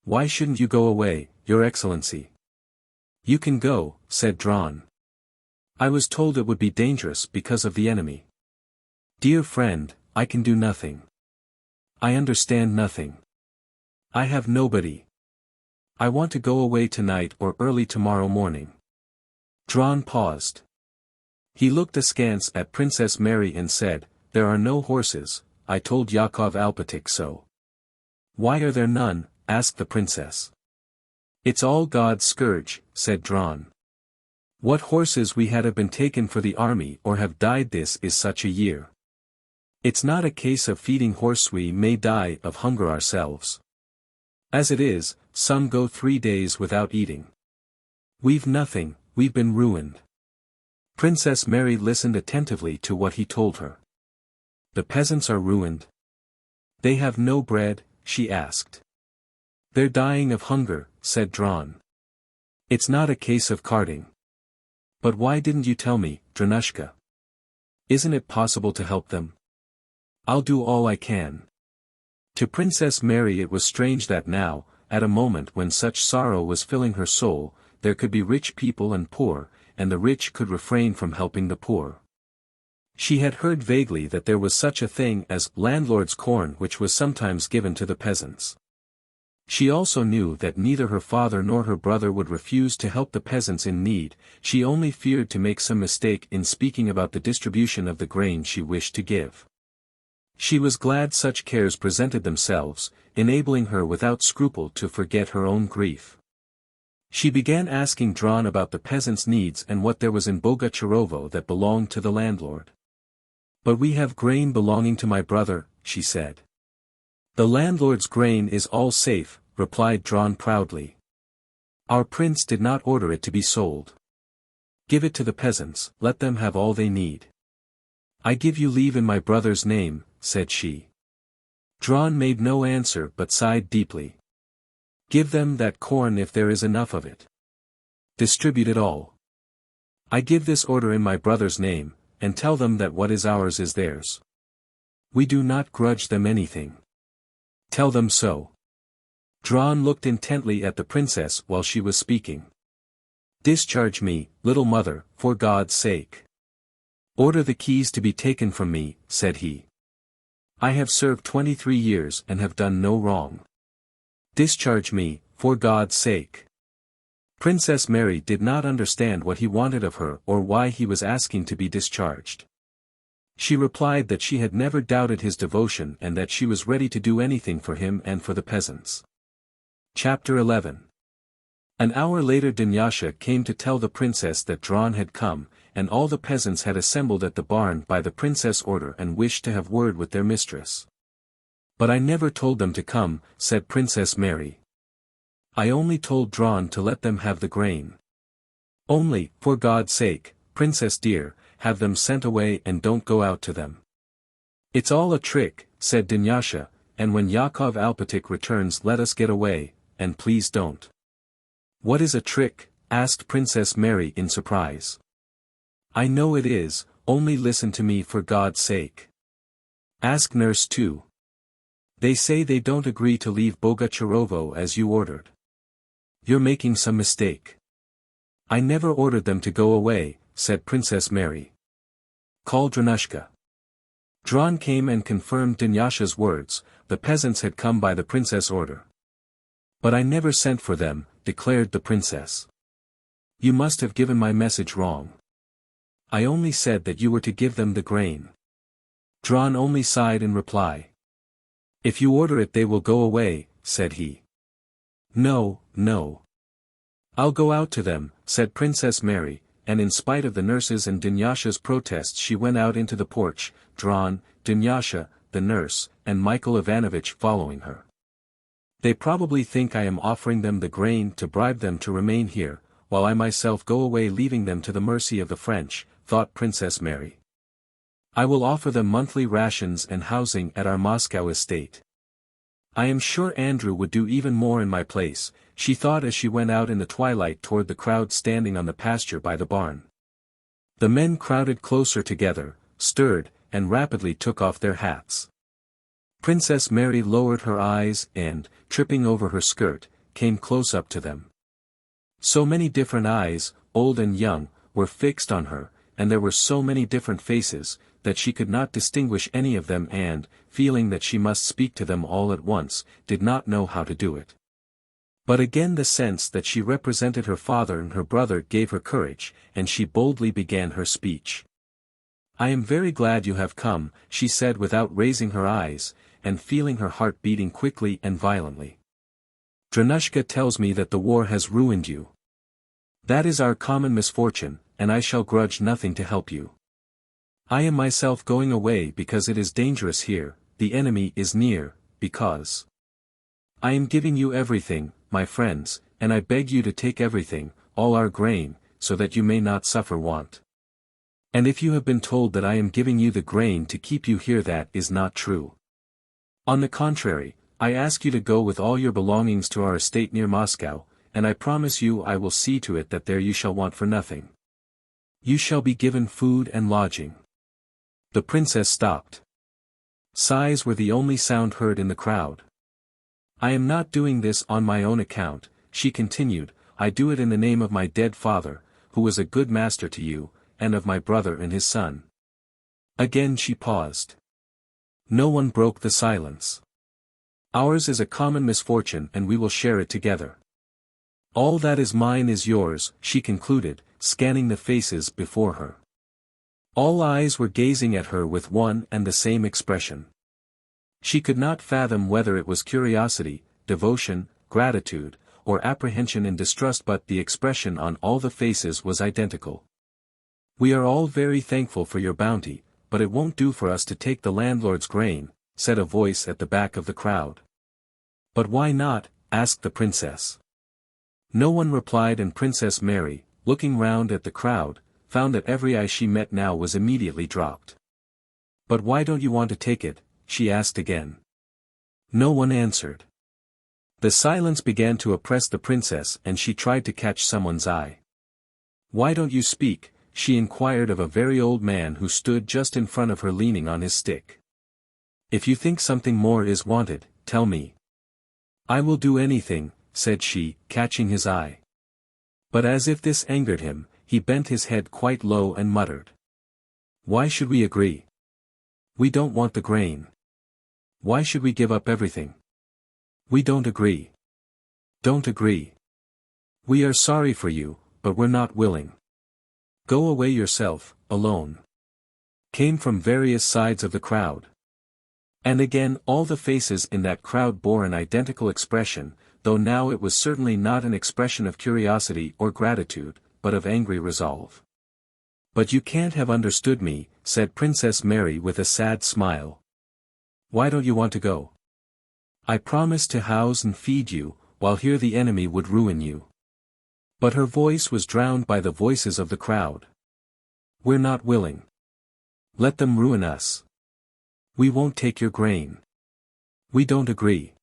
"Why shouldn't you go away, Your Excellency?" "You can go," said Dron. "I was told it would be dangerous because of the enemy." "Dear friend, I can do nothing. I understand nothing. I have nobody. I want to go away tonight or early tomorrow morning." Dron paused. He looked askance at Princess Mary and said, "There are no horses, I told Yakov Alpátych so." "Why are there none?" asked the princess. "It's all God's scourge," said Dron. "What horses we had have been taken for the army or have died this is such a year. It's not a case of feeding horse, we may die of hunger ourselves. As it is, some go 3 days without eating. We've nothing, we've been ruined." Princess Mary listened attentively to what he told her. "The peasants are ruined. They have no bread?" she asked. "They're dying of hunger," said Dron. "It's not a case of carting. But why didn't you tell me, Dranushka? Isn't it possible to help them? I'll do all I can." To Princess Mary it was strange that now, at a moment when such sorrow was filling her soul, there could be rich people and poor, and the rich could refrain from helping the poor. She had heard vaguely that there was such a thing as landlord's corn which was sometimes given to the peasants. She also knew that neither her father nor her brother would refuse to help the peasants in need, she only feared to make some mistake in speaking about the distribution of the grain she wished to give. She was glad such cares presented themselves, enabling her without scruple to forget her own grief. She began asking Dron about the peasants' needs and what there was in Bogucharovo that belonged to the landlord. "But we have grain belonging to my brother," she said. "The landlord's grain is all safe," replied Dron proudly. "Our prince did not order it to be sold. Give it to the peasants, let them have all they need." "I give you leave in my brother's name," said she. Dron made no answer but sighed deeply. "Give them that corn if there is enough of it. Distribute it all. I give this order in my brother's name, and tell them that what is ours is theirs. We do not grudge them anything. Tell them so." Dron looked intently at the princess while she was speaking. "Discharge me, little mother, for God's sake. Order the keys to be taken from me," said he. "I have served 23 years and have done no wrong. Discharge me, for God's sake." Princess Mary did not understand what he wanted of her or why he was asking to be discharged. She replied that she had never doubted his devotion and that she was ready to do anything for him and for the peasants. Chapter 11. An hour later Dunyasha came to tell the princess that Dron had come, and all the peasants had assembled at the barn by the princess' order and wished to have word with their mistress. But I never told them to come, said Princess Mary. I only told Drawn to let them have the grain. Only, for God's sake, Princess dear, have them sent away and don't go out to them. It's all a trick, said Dunyasha, and when Yakov Alpatik returns let us get away, and please don't. What is a trick? Asked Princess Mary in surprise. I know it is, only listen to me for God's sake. Ask Nurse too. They say they don't agree to leave Bogucharovo as you ordered. You're making some mistake. I never ordered them to go away, said Princess Mary. Call Dranushka. Drawn came and confirmed Dunyasha's words, the peasants had come by the princess' order. But I never sent for them, declared the princess. You must have given my message wrong. I only said that you were to give them the grain. Drawn only sighed in reply. If you order it they will go away, said he. No, no. I'll go out to them, said Princess Mary, and in spite of the nurses and Dunyasha's protests she went out into the porch, Drawn, Dunyasha, the nurse, and Michael Ivanovich following her. They probably think I am offering them the grain to bribe them to remain here, while I myself go away leaving them to the mercy of the French, thought Princess Mary. I will offer them monthly rations and housing at our Moscow estate. I am sure Andrew would do even more in my place, she thought as she went out in the twilight toward the crowd standing on the pasture by the barn. The men crowded closer together, stirred, and rapidly took off their hats. Princess Mary lowered her eyes and, tripping over her skirt, came close up to them. So many different eyes, old and young, were fixed on her, and there were so many different faces, that she could not distinguish any of them and, feeling that she must speak to them all at once, did not know how to do it. But again the sense that she represented her father and her brother gave her courage, and she boldly began her speech. I am very glad you have come, she said without raising her eyes, and feeling her heart beating quickly and violently. Dranushka tells me that the war has ruined you. That is our common misfortune, and I shall grudge nothing to help you. I am myself going away because it is dangerous here, the enemy is near, because I am giving you everything, my friends, and I beg you to take everything, all our grain, so that you may not suffer want. And if you have been told that I am giving you the grain to keep you here, that is not true. On the contrary, I ask you to go with all your belongings to our estate near Moscow, and I promise you I will see to it that there you shall want for nothing. You shall be given food and lodging. The princess stopped. Sighs were the only sound heard in the crowd. I am not doing this on my own account, she continued, I do it in the name of my dead father, who was a good master to you, and of my brother and his son. Again she paused. No one broke the silence. Ours is a common misfortune and we will share it together. All that is mine is yours, she concluded, scanning the faces before her. All eyes were gazing at her with one and the same expression. She could not fathom whether it was curiosity, devotion, gratitude, or apprehension and distrust, but the expression on all the faces was identical. We are all very thankful for your bounty, but it won't do for us to take the landlord's grain, said a voice at the back of the crowd. But why not? Asked the princess. No one replied, and Princess Mary, looking round at the crowd, found that every eye she met now was immediately dropped. But why don't you want to take it? She asked again. No one answered. The silence began to oppress the princess and she tried to catch someone's eye. Why don't you speak? She inquired of a very old man who stood just in front of her leaning on his stick. If you think something more is wanted, tell me. I will do anything, said she, catching his eye. But as if this angered him, he bent his head quite low and muttered. Why should we agree? We don't want the grain. Why should we give up everything? We don't agree. Don't agree. We are sorry for you, but we're not willing. Go away yourself, alone. Came from various sides of the crowd. And again all the faces in that crowd bore an identical expression, though now it was certainly not an expression of curiosity or gratitude, but of angry resolve. But you can't have understood me, said Princess Mary with a sad smile. Why don't you want to go? I promised to house and feed you, while here the enemy would ruin you. But her voice was drowned by the voices of the crowd. We're not willing. Let them ruin us. We won't take your grain. We don't agree.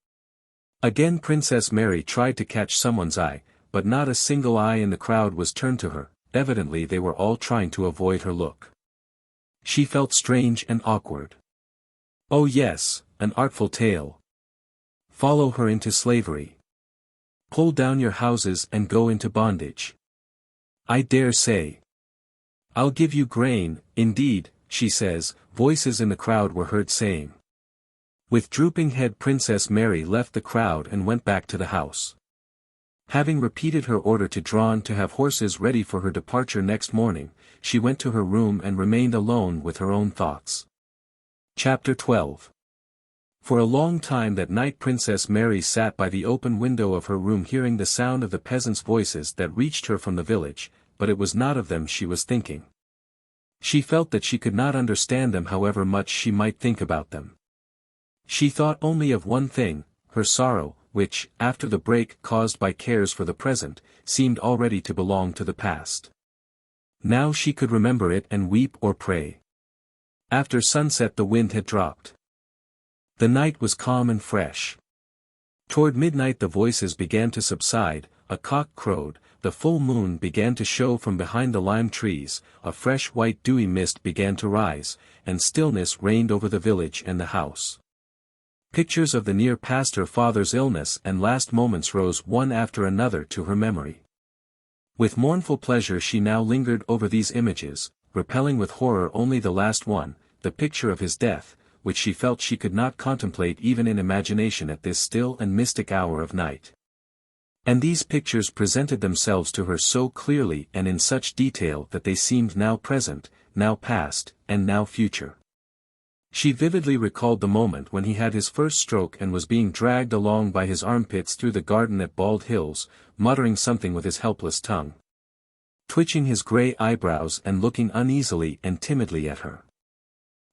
Again Princess Mary tried to catch someone's eye, but not a single eye in the crowd was turned to her. Evidently they were all trying to avoid her look. She felt strange and awkward. Oh yes, an artful tale. Follow her into slavery. Pull down your houses and go into bondage. I dare say. I'll give you grain, indeed, she says, voices in the crowd were heard saying. With drooping head Princess Mary left the crowd and went back to the house. Having repeated her order to Drawn to have horses ready for her departure next morning, she went to her room and remained alone with her own thoughts. Chapter 12. For a long time that night Princess Mary sat by the open window of her room hearing the sound of the peasants' voices that reached her from the village, but it was not of them she was thinking. She felt that she could not understand them however much she might think about them. She thought only of one thing, her sorrow, which, after the break caused by cares for the present, seemed already to belong to the past. Now she could remember it and weep or pray. After sunset the wind had dropped. The night was calm and fresh. Toward midnight the voices began to subside, a cock crowed, the full moon began to show from behind the lime trees, a fresh white dewy mist began to rise, and stillness reigned over the village and the house. Pictures of the near past her father's illness and last moments rose one after another to her memory. With mournful pleasure she now lingered over these images, repelling with horror only the last one, the picture of his death, which she felt she could not contemplate even in imagination at this still and mystic hour of night. And these pictures presented themselves to her so clearly and in such detail that they seemed now present, now past, and now future. She vividly recalled the moment when he had his first stroke and was being dragged along by his armpits through the garden at Bald Hills, muttering something with his helpless tongue, twitching his grey eyebrows and looking uneasily and timidly at her.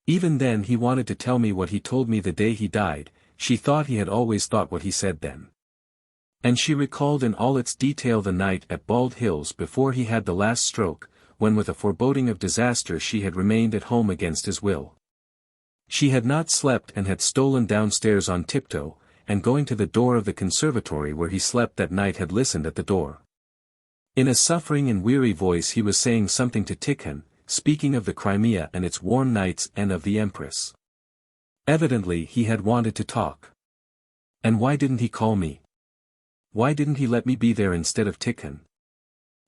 Even then he wanted to tell me what he told me the day he died. She thought he had always thought what he said then. And she recalled in all its detail the night at Bald Hills before he had the last stroke, when with a foreboding of disaster she had remained at home against his will. She had not slept and had stolen downstairs on tiptoe, and going to the door of the conservatory where he slept that night had listened at the door. In a suffering and weary voice he was saying something to Tikhon, speaking of the Crimea and its warm nights and of the Empress. Evidently he had wanted to talk. And why didn't he call me? Why didn't he let me be there instead of Tikhon?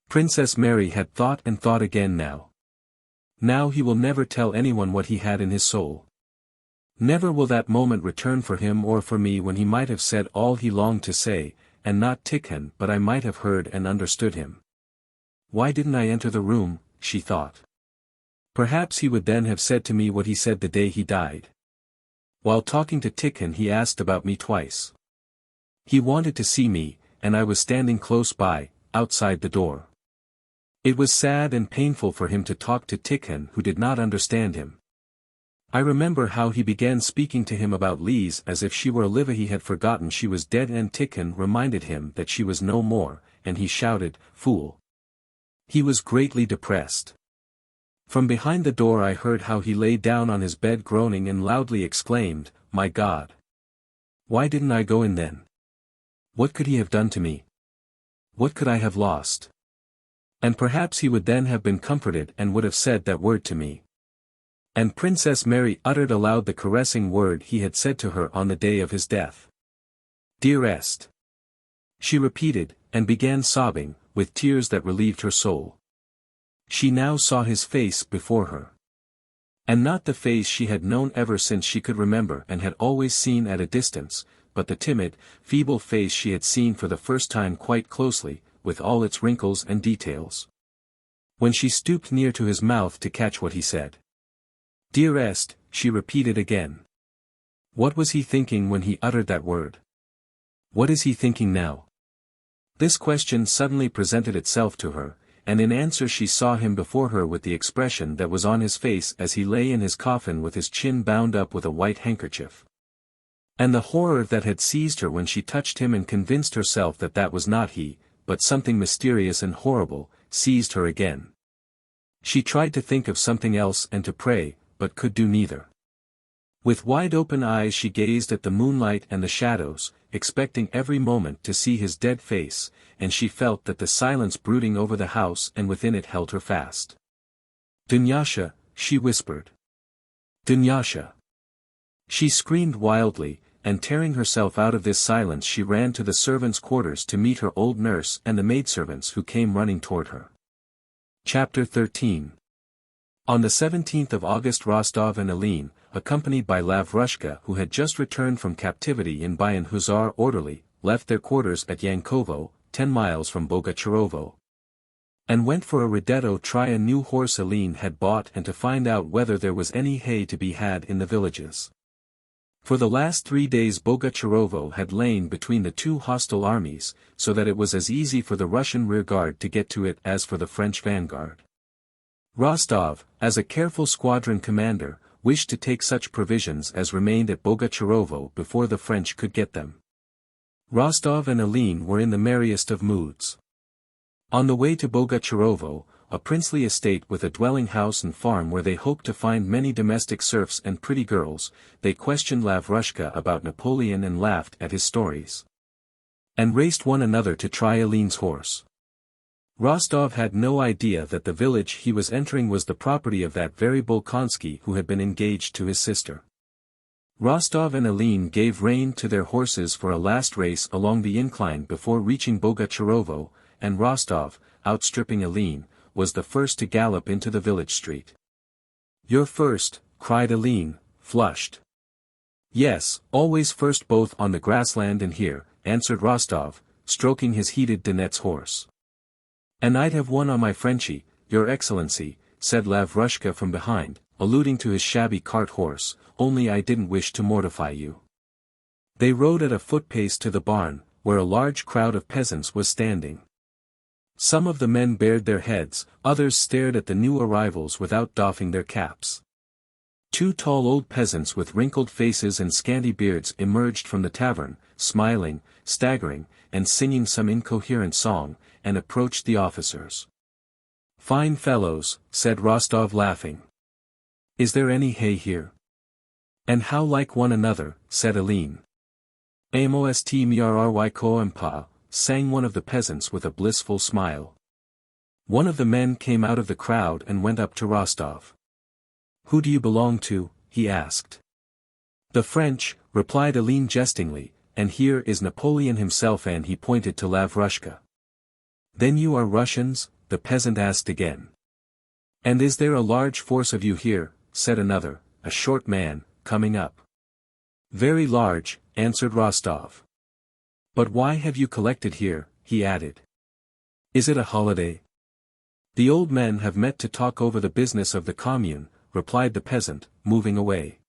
Princess Mary had thought and thought again now. Now he will never tell anyone what he had in his soul. Never will that moment return for him or for me when he might have said all he longed to say, and not Tikhon but I might have heard and understood him. Why didn't I enter the room, she thought. Perhaps he would then have said to me what he said the day he died. While talking to Tikhon he asked about me twice. He wanted to see me, and I was standing close by, outside the door. It was sad and painful for him to talk to Tikhon who did not understand him. I remember how he began speaking to him about Lise as if she were alive. He had forgotten she was dead and Tikhon reminded him that she was no more, and he shouted, "Fool!" He was greatly depressed. From behind the door I heard how he lay down on his bed groaning and loudly exclaimed, "My God! Why didn't I go in then? What could he have done to me? What could I have lost?" And perhaps he would then have been comforted and would have said that word to me. And Princess Mary uttered aloud the caressing word he had said to her on the day of his death. "Dearest!" She repeated, and began sobbing, with tears that relieved her soul. She now saw his face before her. And not the face she had known ever since she could remember and had always seen at a distance, but the timid, feeble face she had seen for the first time quite closely, with all its wrinkles and details. When she stooped near to his mouth to catch what he said. "Dearest," she repeated again. What was he thinking when he uttered that word? What is he thinking now? This question suddenly presented itself to her, and in answer she saw him before her with the expression that was on his face as he lay in his coffin with his chin bound up with a white handkerchief. And the horror that had seized her when she touched him and convinced herself that that was not he, but something mysterious and horrible, seized her again. She tried to think of something else and to pray, but could do neither. With wide-open eyes she gazed at the moonlight and the shadows, expecting every moment to see his dead face, and she felt that the silence brooding over the house and within it held her fast. "Dunyasha," she whispered. "Dunyasha." She screamed wildly, and tearing herself out of this silence she ran to the servants' quarters to meet her old nurse and the maidservants who came running toward her. Chapter 13. On the 17th of August Rostov and Hélène, accompanied by Lavrushka who had just returned from captivity in by an hussar orderly, left their quarters at Yankovo, 10 miles from Bogucharovo. And went for a ridetto try a new horse Hélène had bought and to find out whether there was any hay to be had in the villages. For the last 3 days Bogucharovo had lain between the two hostile armies, so that it was as easy for the Russian rearguard to get to it as for the French vanguard. Rostov, as a careful squadron commander, wished to take such provisions as remained at Bogucharovo before the French could get them. Rostov and Hélène were in the merriest of moods. On the way to Bogucharovo, a princely estate with a dwelling house and farm where they hoped to find many domestic serfs and pretty girls, they questioned Lavrushka about Napoleon and laughed at his stories. And raced one another to try Helene's horse. Rostov had no idea that the village he was entering was the property of that very Bolkonsky who had been engaged to his sister. Rostov and Hélène gave rein to their horses for a last race along the incline before reaching Bogucharovo, and Rostov, outstripping Hélène, was the first to gallop into the village street. "You're first," cried Hélène, flushed. "Yes, always first both on the grassland and here," answered Rostov, stroking his heated Donet's horse. "And I'd have won on my Frenchie, your excellency," said Lavrushka from behind, alluding to his shabby cart horse, "only I didn't wish to mortify you." They rode at a foot-pace to the barn, where a large crowd of peasants was standing. Some of the men bared their heads, others stared at the new arrivals without doffing their caps. 2 tall old peasants with wrinkled faces and scanty beards emerged from the tavern, smiling, staggering, and singing some incoherent song, and approached the officers. "Fine fellows," said Rostov laughing. "Is there any hay here?" "And how like one another," said Hélène. "Most mrryko sang one of the peasants with a blissful smile. One of the men came out of the crowd and went up to Rostov. "Who do you belong to?" he asked. "The French," replied Hélène jestingly, "and here is Napoleon himself," and he pointed to Lavrushka. "Then you are Russians?" the peasant asked again. "And is there a large force of you here?" said another, a short man, coming up. "Very large," answered Rostov. "But why have you collected here?" he added. "Is it a holiday?" "The old men have met to talk over the business of the commune," replied the peasant, moving away.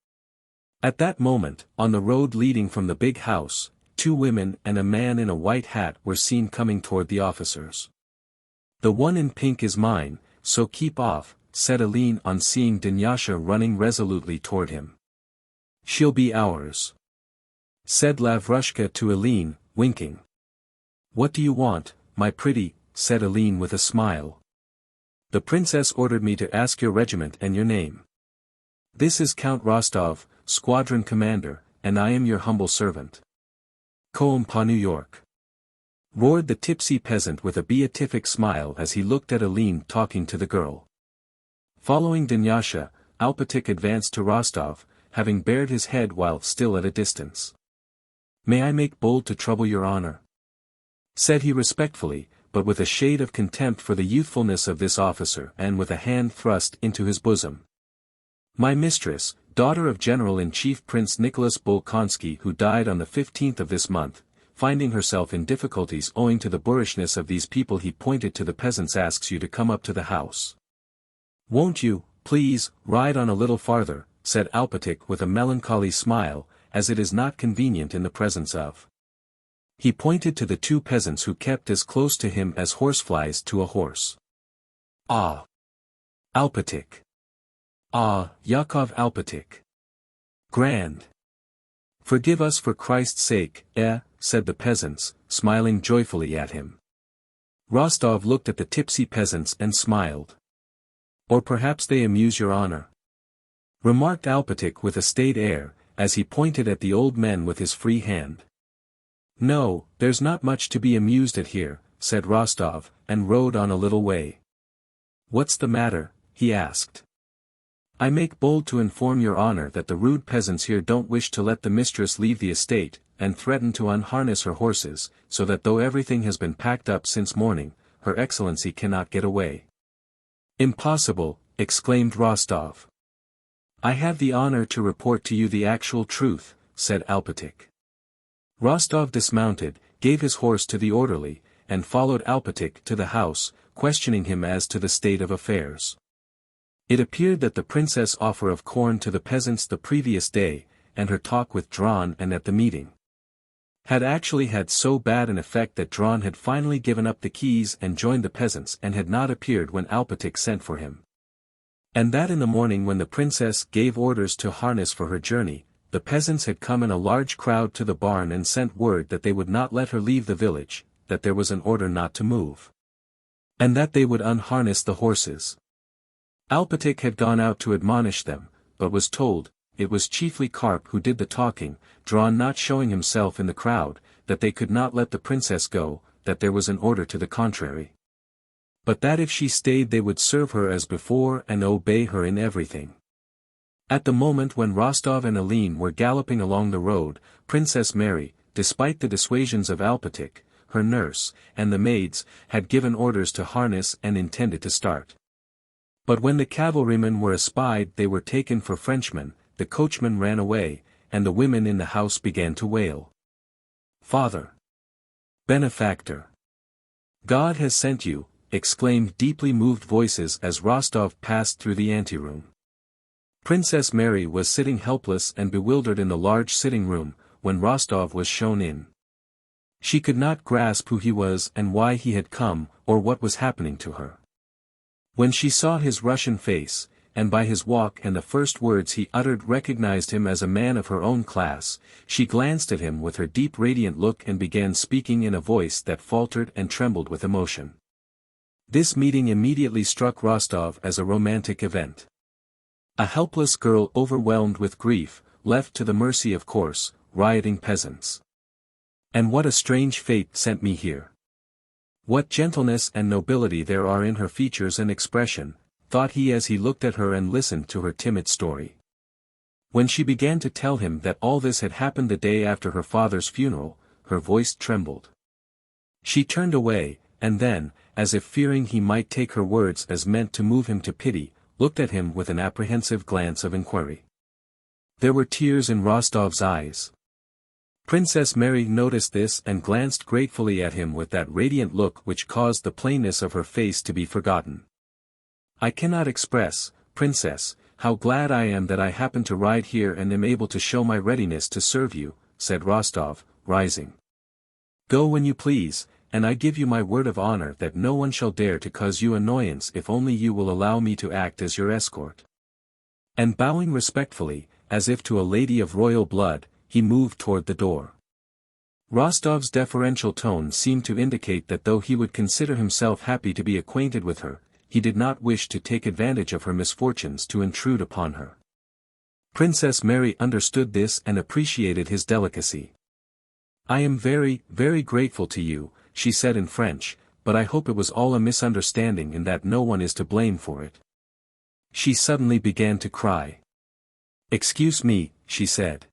At that moment, on the road leading from the big house, 2 women and a man in a white hat were seen coming toward the officers. "The one in pink is mine, so keep off," said Hélène on seeing Dunyasha running resolutely toward him. "She'll be ours," said Lavrushka to Hélène, winking. "What do you want, my pretty?" said Hélène with a smile. "The princess ordered me to ask your regiment and your name." "This is Count Rostov, squadron commander, and I am your humble servant." "Compa New York," roared the tipsy peasant with a beatific smile as he looked at Hélène talking to the girl. Following Dunyasha, Alpatik advanced to Rostov, having bared his head while still at a distance. "May I make bold to trouble your honor?" said he respectfully, but with a shade of contempt for the youthfulness of this officer and with a hand thrust into his bosom. "My mistress, daughter of General-in-Chief Prince Nicholas Bolkonsky who died on the 15th of this month, finding herself in difficulties owing to the boorishness of these people," he pointed to the peasants, "asks you to come up to the house. Won't you, please, ride on a little farther," said Alpatik with a melancholy smile, "as it is not convenient in the presence of." He pointed to the 2 peasants who kept as close to him as horseflies to a horse. "Ah! Alpatik! Ah, Yakov Alpatik! Grand! "Forgive us for Christ's sake, said the peasants, smiling joyfully at him. Rostov looked at the tipsy peasants and smiled. "Or perhaps they amuse your honor," remarked Alpatych with a staid air, as he pointed at the old men with his free hand. "No, there's not much to be amused at here," said Rostov, and rode on a little way. "What's the matter?" he asked. "I make bold to inform your honor that the rude peasants here don't wish to let the mistress leave the estate, and threaten to unharness her horses, so that though everything has been packed up since morning, her excellency cannot get away." "Impossible," exclaimed Rostov. "I have the honor to report to you the actual truth," said Alpatych. Rostov dismounted, gave his horse to the orderly, and followed Alpatych to the house, questioning him as to the state of affairs. It appeared that the princess' offer of corn to the peasants the previous day, and her talk with Dron and at the meeting, had actually had so bad an effect that Dron had finally given up the keys and joined the peasants and had not appeared when Alpatych sent for him. And that in the morning when the princess gave orders to harness for her journey, the peasants had come in a large crowd to the barn and sent word that they would not let her leave the village, that there was an order not to move, and that they would unharness the horses. Alpatych had gone out to admonish them, but was told, it was chiefly Karp who did the talking, Dron not showing himself in the crowd, that they could not let the princess go, that there was an order to the contrary, but that if she stayed they would serve her as before and obey her in everything. At the moment when Rostov and Hélène were galloping along the road, Princess Mary, despite the dissuasions of Alpatych, her nurse, and the maids, had given orders to harness and intended to start. But when the cavalrymen were espied they were taken for Frenchmen, the coachman ran away, and the women in the house began to wail. "Father! Benefactor! God has sent you," exclaimed deeply moved voices as Rostov passed through the anteroom. Princess Mary was sitting helpless and bewildered in the large sitting room, when Rostov was shown in. She could not grasp who he was and why he had come, or what was happening to her. When she saw his Russian face, and by his walk and the first words he uttered recognized him as a man of her own class, she glanced at him with her deep radiant look and began speaking in a voice that faltered and trembled with emotion. This meeting immediately struck Rostov as a romantic event. A helpless girl overwhelmed with grief, left to the mercy of coarse, rioting peasants. And what a strange fate sent me here. What gentleness and nobility there are in her features and expression, thought he as he looked at her and listened to her timid story. When she began to tell him that all this had happened the day after her father's funeral, her voice trembled. She turned away, and then, as if fearing he might take her words as meant to move him to pity, looked at him with an apprehensive glance of inquiry. There were tears in Rostov's eyes. Princess Mary noticed this and glanced gratefully at him with that radiant look which caused the plainness of her face to be forgotten. "I cannot express, Princess, how glad I am that I happen to ride here and am able to show my readiness to serve you," said Rostov, rising. "Go when you please, and I give you my word of honor that no one shall dare to cause you annoyance if only you will allow me to act as your escort." And bowing respectfully, as if to a lady of royal blood, he moved toward the door. Rostov's deferential tone seemed to indicate that though he would consider himself happy to be acquainted with her, he did not wish to take advantage of her misfortunes to intrude upon her. Princess Mary understood this and appreciated his delicacy. "I am very, very grateful to you," she said in French, "but I hope it was all a misunderstanding and that no one is to blame for it." She suddenly began to cry. "Excuse me," she said.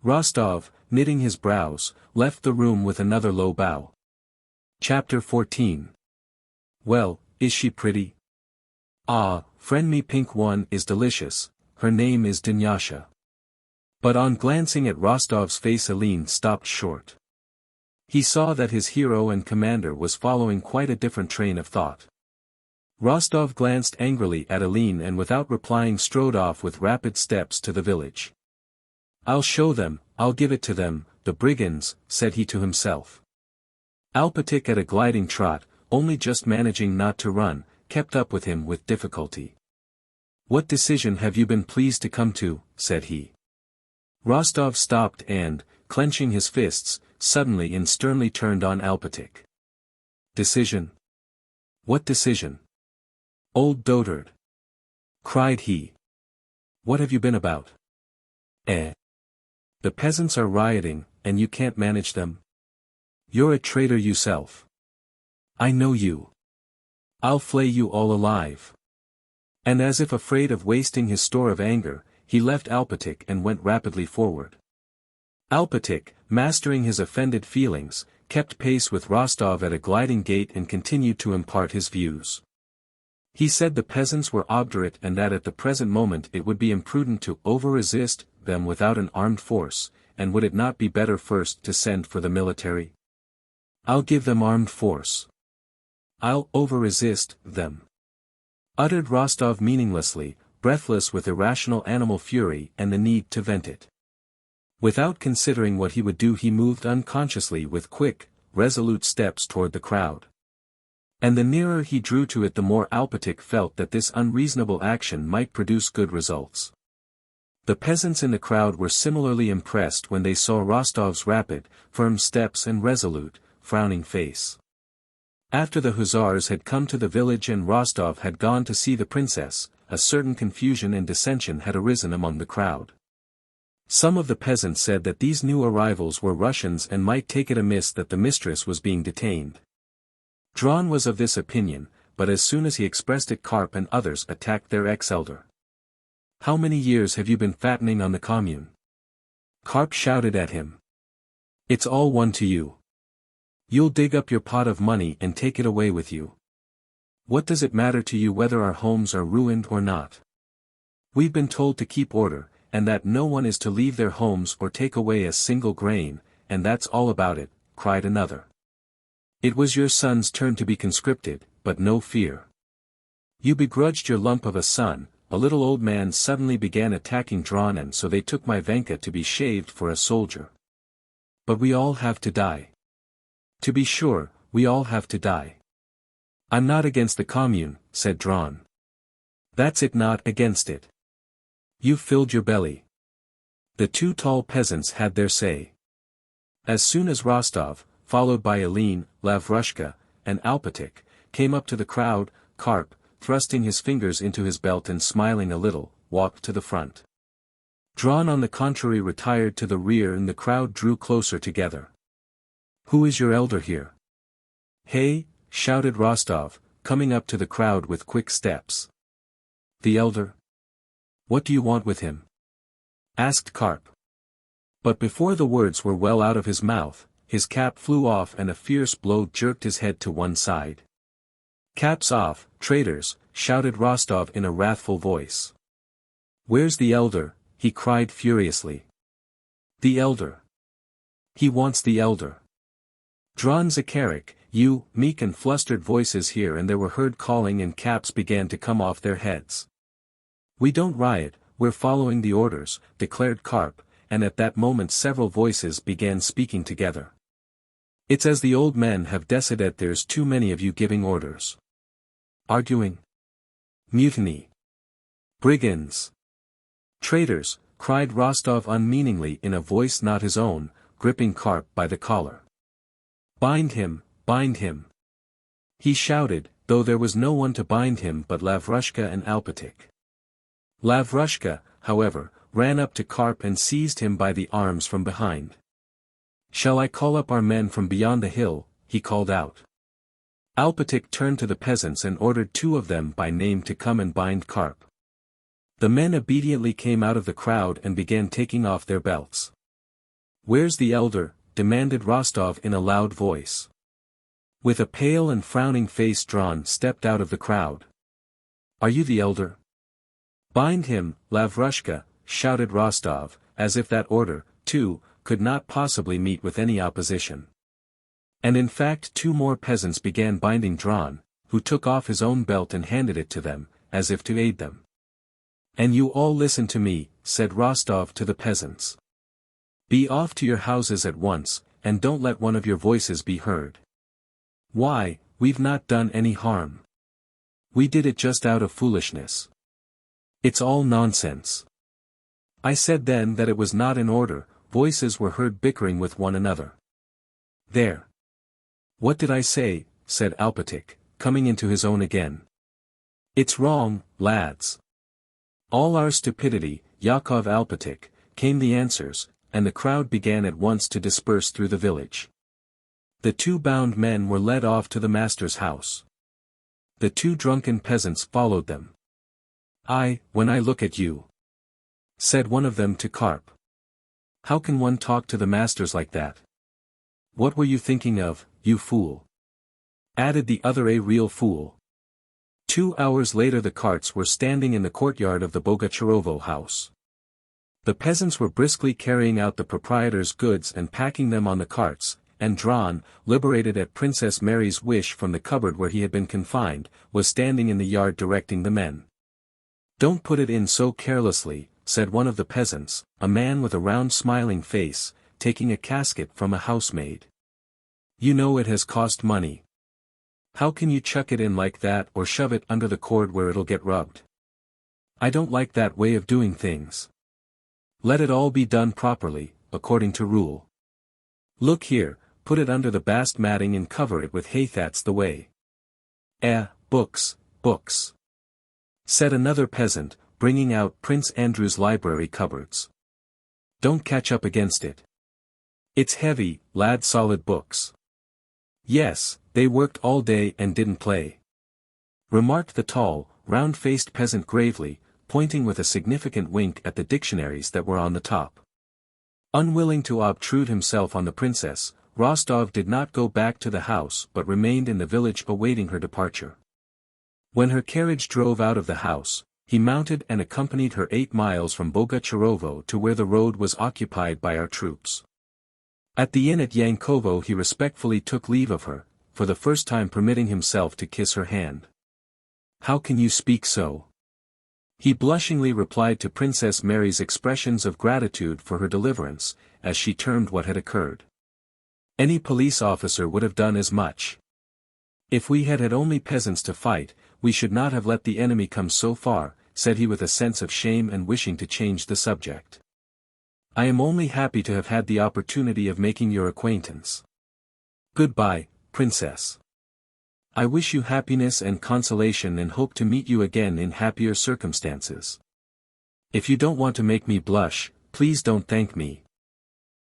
Rostov, knitting his brows, left the room with another low bow. Chapter 14. "Well, is she pretty?" "Ah, friend, me pink one is delicious, her name is Dunyasha." But on glancing at Rostov's face Hélène stopped short. He saw that his hero and commander was following quite a different train of thought. Rostov glanced angrily at Hélène and without replying strode off with rapid steps to the village. "I'll show them, I'll give it to them, the brigands," said he to himself. Alpatych at a gliding trot, only just managing not to run, kept up with him with difficulty. "What decision have you been pleased to come to?" said he. Rostov stopped and, clenching his fists, suddenly and sternly turned on Alpatych. Decision? What decision? Old dotard! Cried he. What have you been about? Eh? The peasants are rioting, and you can't manage them? You're a traitor yourself. I know you. I'll flay you all alive. And as if afraid of wasting his store of anger, he left Alpatych and went rapidly forward. Alpatych, mastering his offended feelings, kept pace with Rostov at a gliding gait and continued to impart his views. He said the peasants were obdurate and that at the present moment it would be imprudent to over-resist them without an armed force, and would it not be better first to send for the military? I'll give them armed force. I'll over-resist them. Uttered Rostov meaninglessly, breathless with irrational animal fury and the need to vent it. Without considering what he would do, he moved unconsciously with quick, resolute steps toward the crowd. And the nearer he drew to it the more Alpatych felt that this unreasonable action might produce good results. The peasants in the crowd were similarly impressed when they saw Rostov's rapid, firm steps and resolute, frowning face. After the hussars had come to the village and Rostov had gone to see the princess, a certain confusion and dissension had arisen among the crowd. Some of the peasants said that these new arrivals were Russians and might take it amiss that the mistress was being detained. Dron was of this opinion, but as soon as he expressed it Karp and others attacked their ex-elder. How many years have you been fattening on the commune? Karp shouted at him. It's all one to you. You'll dig up your pot of money and take it away with you. What does it matter to you whether our homes are ruined or not? We've been told to keep order, and that no one is to leave their homes or take away a single grain, and that's all about it, cried another. It was your son's turn to be conscripted, but no fear. You begrudged your lump of a son. A little old man suddenly began attacking Dron, and so they took my Vanka to be shaved for a soldier. But we all have to die. To be sure, we all have to die. I'm not against the commune, said Dron. That's it, not against it. You've filled your belly. The two tall peasants had their say. As soon as Rostov, followed by Hélène, Lavrushka, and Alpatych, came up to the crowd, Karp, thrusting his fingers into his belt and smiling a little, walked to the front. Dron on the contrary retired to the rear and the crowd drew closer together. Who is your elder here? Hey, shouted Rostov, coming up to the crowd with quick steps. The elder? What do you want with him? Asked Karp. But before the words were well out of his mouth, his cap flew off and a fierce blow jerked his head to one side. Caps off, traitors, shouted Rostov in a wrathful voice. Where's the elder? He cried furiously. The elder. He wants the elder. Dron Zakharik, you, meek and flustered voices here and there were heard calling and caps began to come off their heads. We don't riot, we're following the orders, declared Karp, and at that moment several voices began speaking together. It's as the old men have decided, there's too many of you giving orders. Arguing. Mutiny. Brigands. Traitors, cried Rostov unmeaningly in a voice not his own, gripping Karp by the collar. Bind him, he shouted, though there was no one to bind him but Lavrushka and Alpatych. Lavrushka, however, ran up to Karp and seized him by the arms from behind. Shall I call up our men from beyond the hill? He called out. Alpatych turned to the peasants and ordered two of them by name to come and bind Karp. The men obediently came out of the crowd and began taking off their belts. Where's the elder? Demanded Rostov in a loud voice. With a pale and frowning face Dron stepped out of the crowd. Are you the elder? Bind him, Lavrushka, shouted Rostov, as if that order, too, could not possibly meet with any opposition. And in fact two more peasants began binding Dron, who took off his own belt and handed it to them, as if to aid them. And you all listen to me, said Rostov to the peasants. Be off to your houses at once, and don't let one of your voices be heard. Why, we've not done any harm. We did it just out of foolishness. It's all nonsense. I said then that it was not in order. Voices were heard bickering with one another. There. What did I say? Said Alpatych, coming into his own again. It's wrong, lads. All our stupidity, Yakov Alpatych, came the answers, and the crowd began at once to disperse through the village. The two bound men were led off to the master's house. The two drunken peasants followed them. When I look at you, said one of them to Karp. How can one talk to the masters like that? What were you thinking of, you fool? Added the other, a real fool. 2 hours later the carts were standing in the courtyard of the Bogucharovo house. The peasants were briskly carrying out the proprietor's goods and packing them on the carts, and Dron, liberated at Princess Mary's wish from the cupboard where he had been confined, was standing in the yard directing the men. Don't put it in so carelessly, said one of the peasants, a man with a round smiling face, taking a casket from a housemaid. You know it has cost money. How can you chuck it in like that or shove it under the cord where it'll get rubbed? I don't like that way of doing things. Let it all be done properly, according to rule. Look here, put it under the bast matting and cover it with hay, that's the way. Books, books, said another peasant, bringing out Prince Andrew's library cupboards. Don't catch up against it. It's heavy, lad, solid books. Yes, they worked all day and didn't play, remarked the tall, round-faced peasant gravely, pointing with a significant wink at the dictionaries that were on the top. Unwilling to obtrude himself on the princess, Rostov did not go back to the house but remained in the village awaiting her departure. When her carriage drove out of the house, he mounted and accompanied her 8 miles from Bogucharovo to where the road was occupied by our troops. At the inn at Yankovo he respectfully took leave of her, for the first time permitting himself to kiss her hand. How can you speak so? He blushingly replied to Princess Mary's expressions of gratitude for her deliverance, as she termed what had occurred. Any police officer would have done as much. If we had had only peasants to fight, we should not have let the enemy come so far, said he with a sense of shame and wishing to change the subject. I am only happy to have had the opportunity of making your acquaintance. Goodbye, Princess. I wish you happiness and consolation and hope to meet you again in happier circumstances. If you don't want to make me blush, please don't thank me.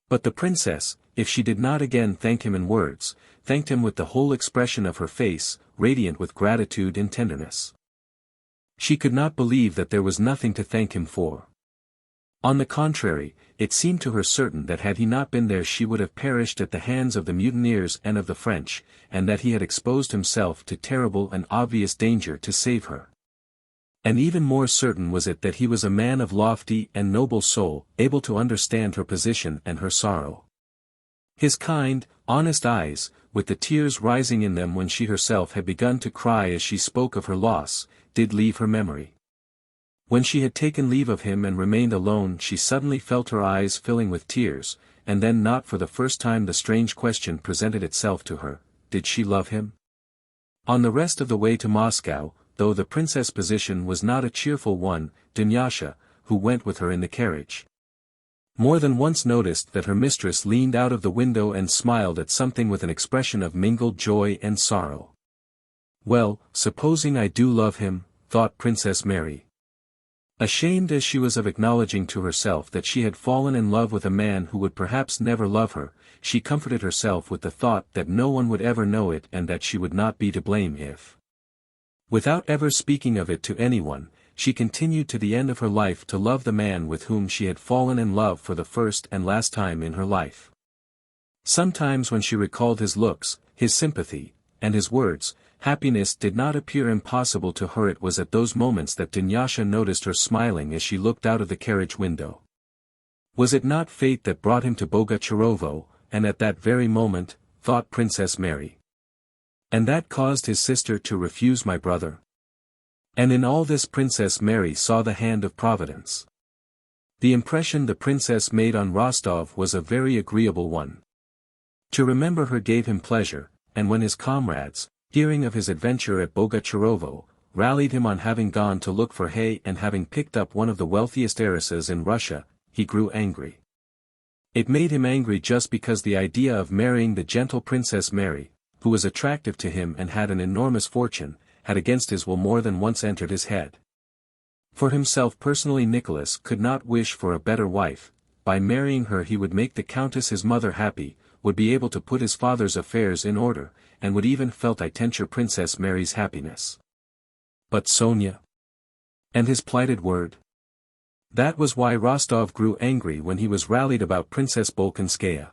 But the princess, if she did not again thank him in words, thanked him with the whole expression of her face, radiant with gratitude and tenderness. She could not believe that there was nothing to thank him for. On the contrary, it seemed to her certain that had he not been there she would have perished at the hands of the mutineers and of the French, and that he had exposed himself to terrible and obvious danger to save her. And even more certain was it that he was a man of lofty and noble soul, able to understand her position and her sorrow. His kind, honest eyes, with the tears rising in them when she herself had begun to cry as she spoke of her loss, did leave her memory. When she had taken leave of him and remained alone she suddenly felt her eyes filling with tears, and then not for the first time the strange question presented itself to her, did she love him? On the rest of the way to Moscow, though the princess' position was not a cheerful one, Dunyasha, who went with her in the carriage, more than once noticed that her mistress leaned out of the window and smiled at something with an expression of mingled joy and sorrow. Well, supposing I do love him, thought Princess Mary. Ashamed as she was of acknowledging to herself that she had fallen in love with a man who would perhaps never love her, she comforted herself with the thought that no one would ever know it and that she would not be to blame if, without ever speaking of it to anyone, she continued to the end of her life to love the man with whom she had fallen in love for the first and last time in her life. Sometimes when she recalled his looks, his sympathy, and his words, happiness did not appear impossible to her. It was at those moments that Dunyasha noticed her smiling as she looked out of the carriage window. Was it not fate that brought him to Bogucharovo, and at that very moment, thought Princess Mary. And that caused his sister to refuse my brother? And in all this Princess Mary saw the hand of Providence. The impression the princess made on Rostov was a very agreeable one. To remember her gave him pleasure, and when his comrades, hearing of his adventure at Bogucharovo, rallied him on having gone to look for hay and having picked up one of the wealthiest heiresses in Russia, he grew angry. It made him angry just because the idea of marrying the gentle Princess Mary, who was attractive to him and had an enormous fortune, had against his will more than once entered his head. For himself personally, Nicholas could not wish for a better wife. By marrying her he would make the Countess his mother happy, would be able to put his father's affairs in order, and would even felt ensure Princess Mary's happiness. But Sonia? And his plighted word? That was why Rostov grew angry when he was rallied about Princess Bolkonskaya.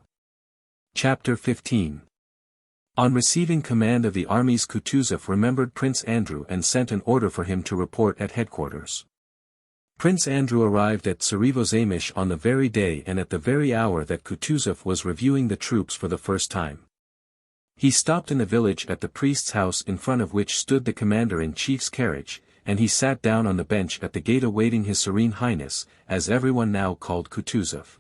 Chapter 15. On receiving command of the armies, Kutuzov remembered Prince Andrew and sent an order for him to report at headquarters. Prince Andrew arrived at Tsarevozamish on the very day and at the very hour that Kutuzov was reviewing the troops for the first time. He stopped in the village at the priest's house in front of which stood the commander-in-chief's carriage, and he sat down on the bench at the gate awaiting His Serene Highness, as everyone now called Kutuzov.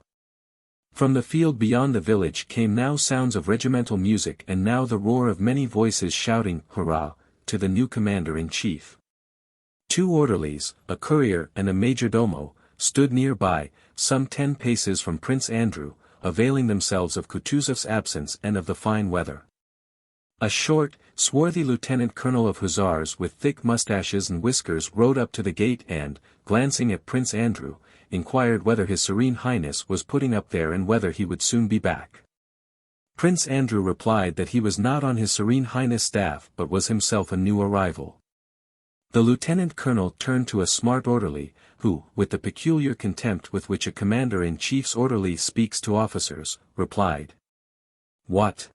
From the field beyond the village came now sounds of regimental music and now the roar of many voices shouting, "Hurrah!" to the new commander-in-chief. 2 orderlies, a courier and a majordomo, stood nearby, some 10 paces from Prince Andrew, availing themselves of Kutuzov's absence and of the fine weather. A short, swarthy lieutenant colonel of hussars with thick mustaches and whiskers rode up to the gate and, glancing at Prince Andrew, inquired whether His Serene Highness was putting up there and whether he would soon be back. Prince Andrew replied that he was not on His Serene Highness' staff but was himself a new arrival. The lieutenant colonel turned to a smart orderly, who, with the peculiar contempt with which a commander-in-chief's orderly speaks to officers, replied, "What?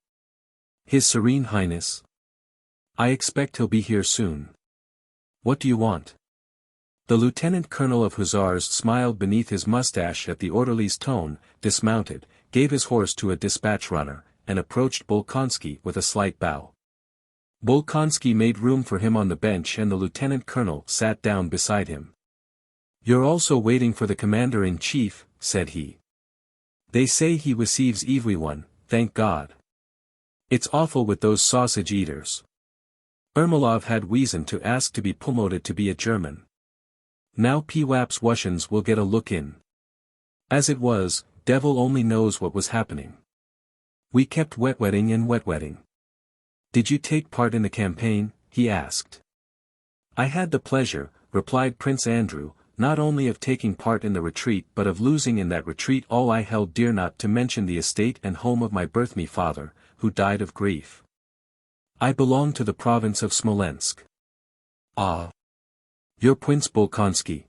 His Serene Highness? I expect he'll be here soon. What do you want?" The lieutenant colonel of hussars smiled beneath his mustache at the orderly's tone, dismounted, gave his horse to a dispatch runner, and approached Bolkonsky with a slight bow. Bolkonsky made room for him on the bench and the lieutenant colonel sat down beside him. "You're also waiting for the commander-in-chief," said he. "They say he receives everyone, thank God. It's awful with those sausage-eaters. Ermolov had reason to ask to be promoted to be a German. Now Pwaps Wussians will get a look in. As it was, devil only knows what was happening. We kept wetwetting and wetwetting." "Did you take part in the campaign?" he asked. "I had the pleasure," replied Prince Andrew, "not only of taking part in the retreat but of losing in that retreat all I held dear, not to mention the estate and home of my birth-me father, who died of grief. I belong to the province of Smolensk." "Ah. You're Prince Bolkonsky.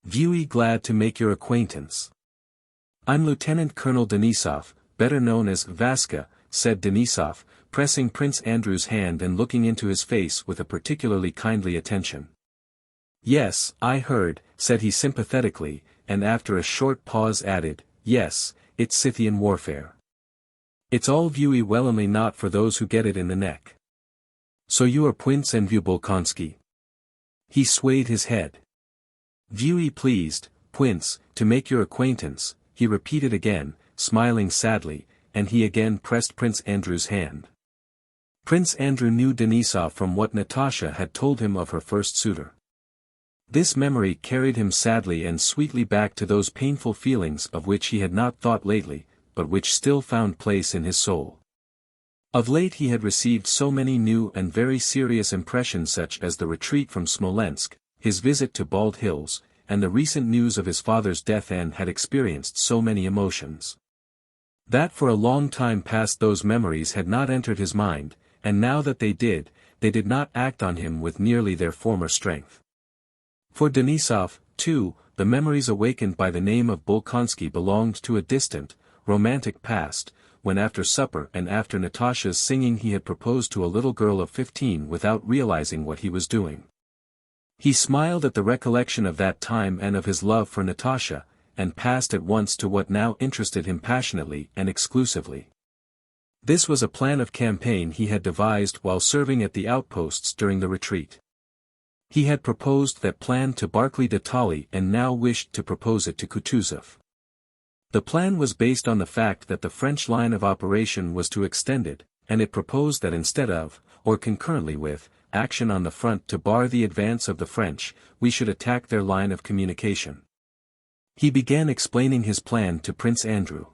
Very glad to make your acquaintance." "I'm Lieutenant Colonel Denisov, better known as Vaska," said Denisov, pressing Prince Andrew's hand and looking into his face with a particularly kindly attention. "Yes, I heard," said he sympathetically, and after a short pause added, "Yes, it's Scythian warfare. It's all very well, only not for those who get it in the neck. So you are Prince Andrew Bolkonsky?" He swayed his head. "Very pleased, Prince, to make your acquaintance," he repeated again, smiling sadly, and he again pressed Prince Andrew's hand. Prince Andrew knew Denisov from what Natasha had told him of her first suitor. This memory carried him sadly and sweetly back to those painful feelings of which he had not thought lately, but which still found place in his soul. Of late he had received so many new and very serious impressions, such as the retreat from Smolensk, his visit to Bald Hills, and the recent news of his father's death, and had experienced so many emotions, that for a long time past those memories had not entered his mind, and now that they did not act on him with nearly their former strength. For Denisov, too, the memories awakened by the name of Bolkonsky belonged to a distant, romantic past, when after supper and after Natasha's singing he had proposed to a little girl of 15 without realizing what he was doing. He smiled at the recollection of that time and of his love for Natasha, and passed at once to what now interested him passionately and exclusively. This was a plan of campaign he had devised while serving at the outposts during the retreat. He had proposed that plan to Barclay de Tolly and now wished to propose it to Kutuzov. The plan was based on the fact that the French line of operation was too extended, and it proposed that instead of, or concurrently with, action on the front to bar the advance of the French, we should attack their line of communication. He began explaining his plan to Prince Andrew.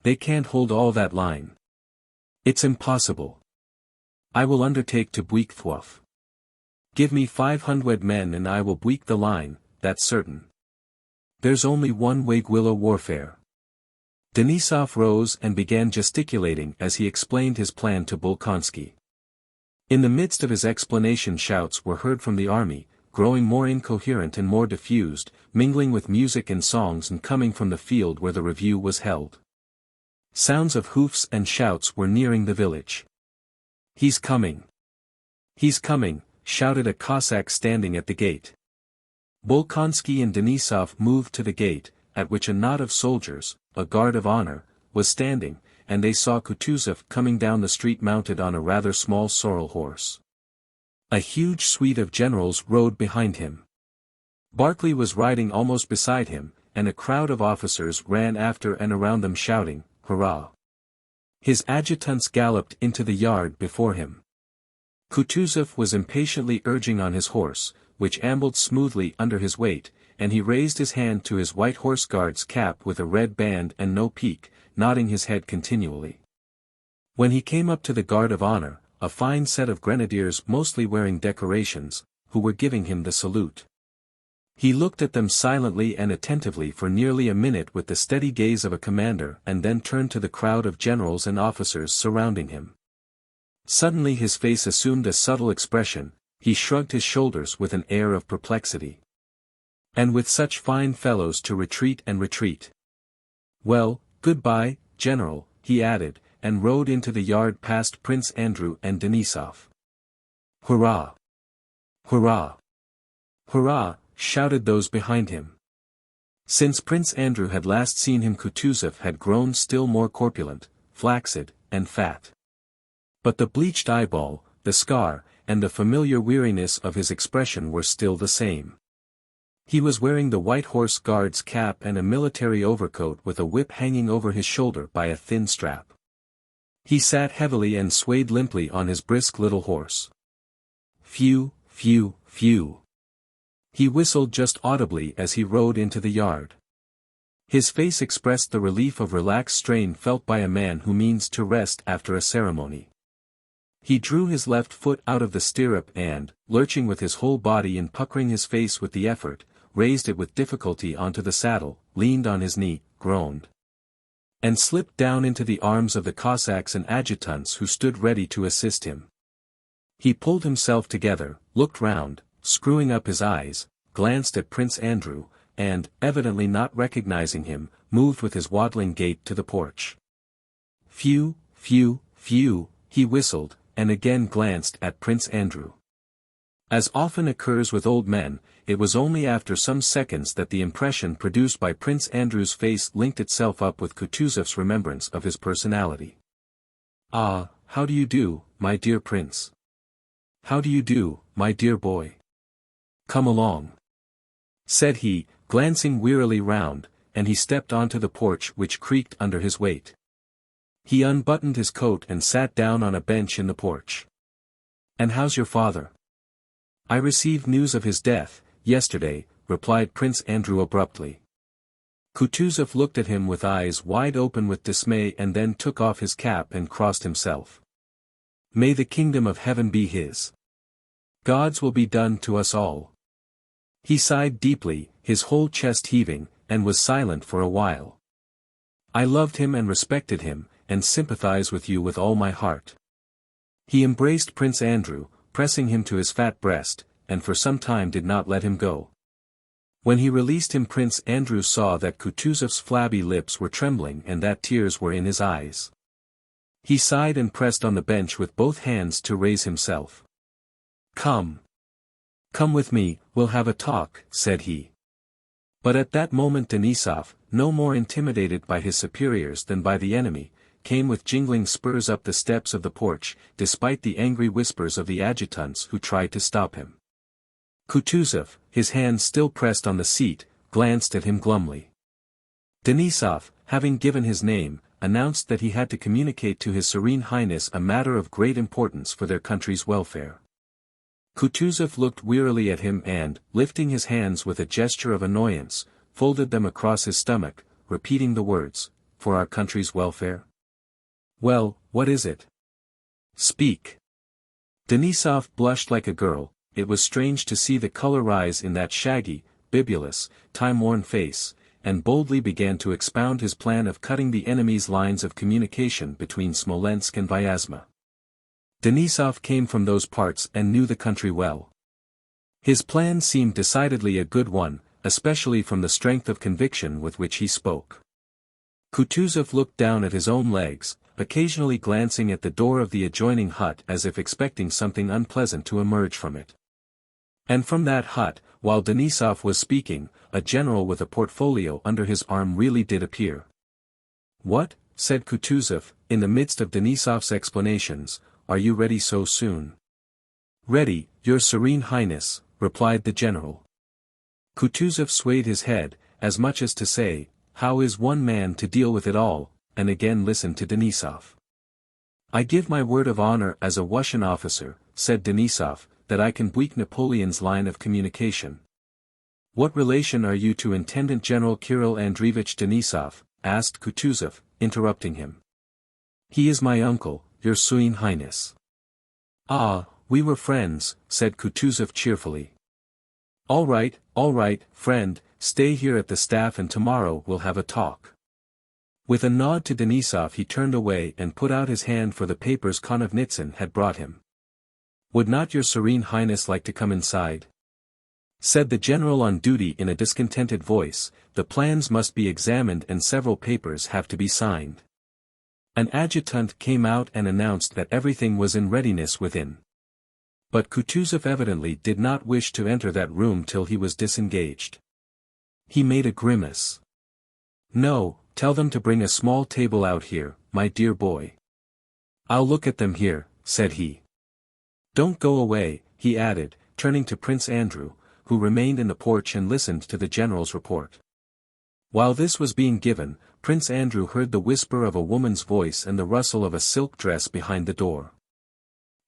They can't hold all that line. It's impossible. I will undertake to break through. Give me 500 men and I will break the line, that's certain. There's only one way guerrilla warfare. Denisov rose and began gesticulating as he explained his plan to Bolkonsky. In the midst of his explanation, shouts were heard from the army, growing more incoherent and more diffused, mingling with music and songs and coming from the field where the review was held. Sounds of hoofs and shouts were nearing the village. "He's coming! He's coming!" shouted a Cossack standing at the gate. Bolkonsky and Denisov moved to the gate, at which a knot of soldiers, a guard of honor, was standing, and they saw Kutuzov coming down the street mounted on a rather small sorrel horse. A huge suite of generals rode behind him. Barclay was riding almost beside him, and a crowd of officers ran after and around them shouting, "Hurrah!" His adjutants galloped into the yard before him. Kutuzov was impatiently urging on his horse, which ambled smoothly under his weight, and he raised his hand to his white horse guard's cap with a red band and no peak, nodding his head continually. When he came up to the guard of honor, a fine set of grenadiers mostly wearing decorations, who were giving him the salute. He looked at them silently and attentively for nearly a minute with the steady gaze of a commander and then turned to the crowd of generals and officers surrounding him. Suddenly his face assumed a subtle expression, he shrugged his shoulders with an air of perplexity. And with such fine fellows to retreat and retreat. "Well, goodbye, General," he added, and rode into the yard past Prince Andrew and Denisov. "Hurrah! Hurrah! Hurrah!" shouted those behind him. Since Prince Andrew had last seen him, Kutuzov had grown still more corpulent, flaccid, and fat. But the bleached eyeball, the scar, and the familiar weariness of his expression were still the same. He was wearing the white horse guard's cap and a military overcoat with a whip hanging over his shoulder by a thin strap. He sat heavily and swayed limply on his brisk little horse. Phew, phew, phew. He whistled just audibly as he rode into the yard. His face expressed the relief of relaxed strain felt by a man who means to rest after a ceremony. He drew his left foot out of the stirrup and, lurching with his whole body and puckering his face with the effort, raised it with difficulty onto the saddle, leaned on his knee, groaned, and slipped down into the arms of the Cossacks and adjutants who stood ready to assist him. He pulled himself together, looked round, screwing up his eyes, glanced at Prince Andrew, and, evidently not recognizing him, moved with his waddling gait to the porch. Phew, phew, phew, he whistled, and again glanced at Prince Andrew. As often occurs with old men, it was only after some seconds that the impression produced by Prince Andrew's face linked itself up with Kutuzov's remembrance of his personality. "Ah, how do you do, my dear prince? How do you do, my dear boy? Come along," said he, glancing wearily round, and he stepped onto the porch which creaked under his weight. He unbuttoned his coat and sat down on a bench in the porch. "And how's your father?" "I received news of his death, yesterday," replied Prince Andrew abruptly. Kutuzov looked at him with eyes wide open with dismay and then took off his cap and crossed himself. "May the kingdom of heaven be his. God's will be done to us all." He sighed deeply, his whole chest heaving, and was silent for a while. "I loved him and respected him, and sympathize with you with all my heart." He embraced Prince Andrew, pressing him to his fat breast, and for some time did not let him go. When he released him, Prince Andrew saw that Kutuzov's flabby lips were trembling and that tears were in his eyes. He sighed and pressed on the bench with both hands to raise himself. "Come. Come with me, we'll have a talk," said he. But at that moment Denisov, no more intimidated by his superiors than by the enemy, came with jingling spurs up the steps of the porch, despite the angry whispers of the adjutants who tried to stop him. Kutuzov, his hand still pressed on the seat, glanced at him glumly. Denisov, having given his name, announced that he had to communicate to His Serene Highness a matter of great importance for their country's welfare. Kutuzov looked wearily at him and, lifting his hands with a gesture of annoyance, folded them across his stomach, repeating the words, "For our country's welfare?" "Well, what is it? Speak." Denisov blushed like a girl. It was strange to see the color rise in that shaggy, bibulous, time-worn face, and boldly began to expound his plan of cutting the enemy's lines of communication between Smolensk and Vyazma. Denisov came from those parts and knew the country well. His plan seemed decidedly a good one, especially from the strength of conviction with which he spoke. Kutuzov looked down at his own legs, occasionally glancing at the door of the adjoining hut as if expecting something unpleasant to emerge from it. And from that hut, while Denisov was speaking, a general with a portfolio under his arm really did appear. "What?" said Kutuzov, in the midst of Denisov's explanations, "are you ready so soon?" "Ready, Your Serene Highness," replied the general. Kutuzov swayed his head, as much as to say, "How is one man to deal with it all?" and again listened to Denisov. "I give my word of honor as a Russian officer," said Denisov, "that I can break Napoleon's line of communication." "What relation are you to Intendant General Kirill Andreevich Denisov?" asked Kutuzov, interrupting him. "He is my uncle, Your Serene Highness." "Ah, we were friends," said Kutuzov cheerfully. All right, friend, stay here at the staff and tomorrow we'll have a talk." With a nod to Denisov he turned away and put out his hand for the papers Konovnitsyn had brought him. "Would not Your Serene Highness like to come inside?" said the general on duty in a discontented voice. "The plans must be examined and several papers have to be signed." An adjutant came out and announced that everything was in readiness within. But Kutuzov evidently did not wish to enter that room till he was disengaged. He made a grimace. "No, tell them to bring a small table out here, my dear boy. I'll look at them here," said he. "Don't go away," he added, turning to Prince Andrew, who remained in the porch and listened to the general's report. While this was being given, Prince Andrew heard the whisper of a woman's voice and the rustle of a silk dress behind the door.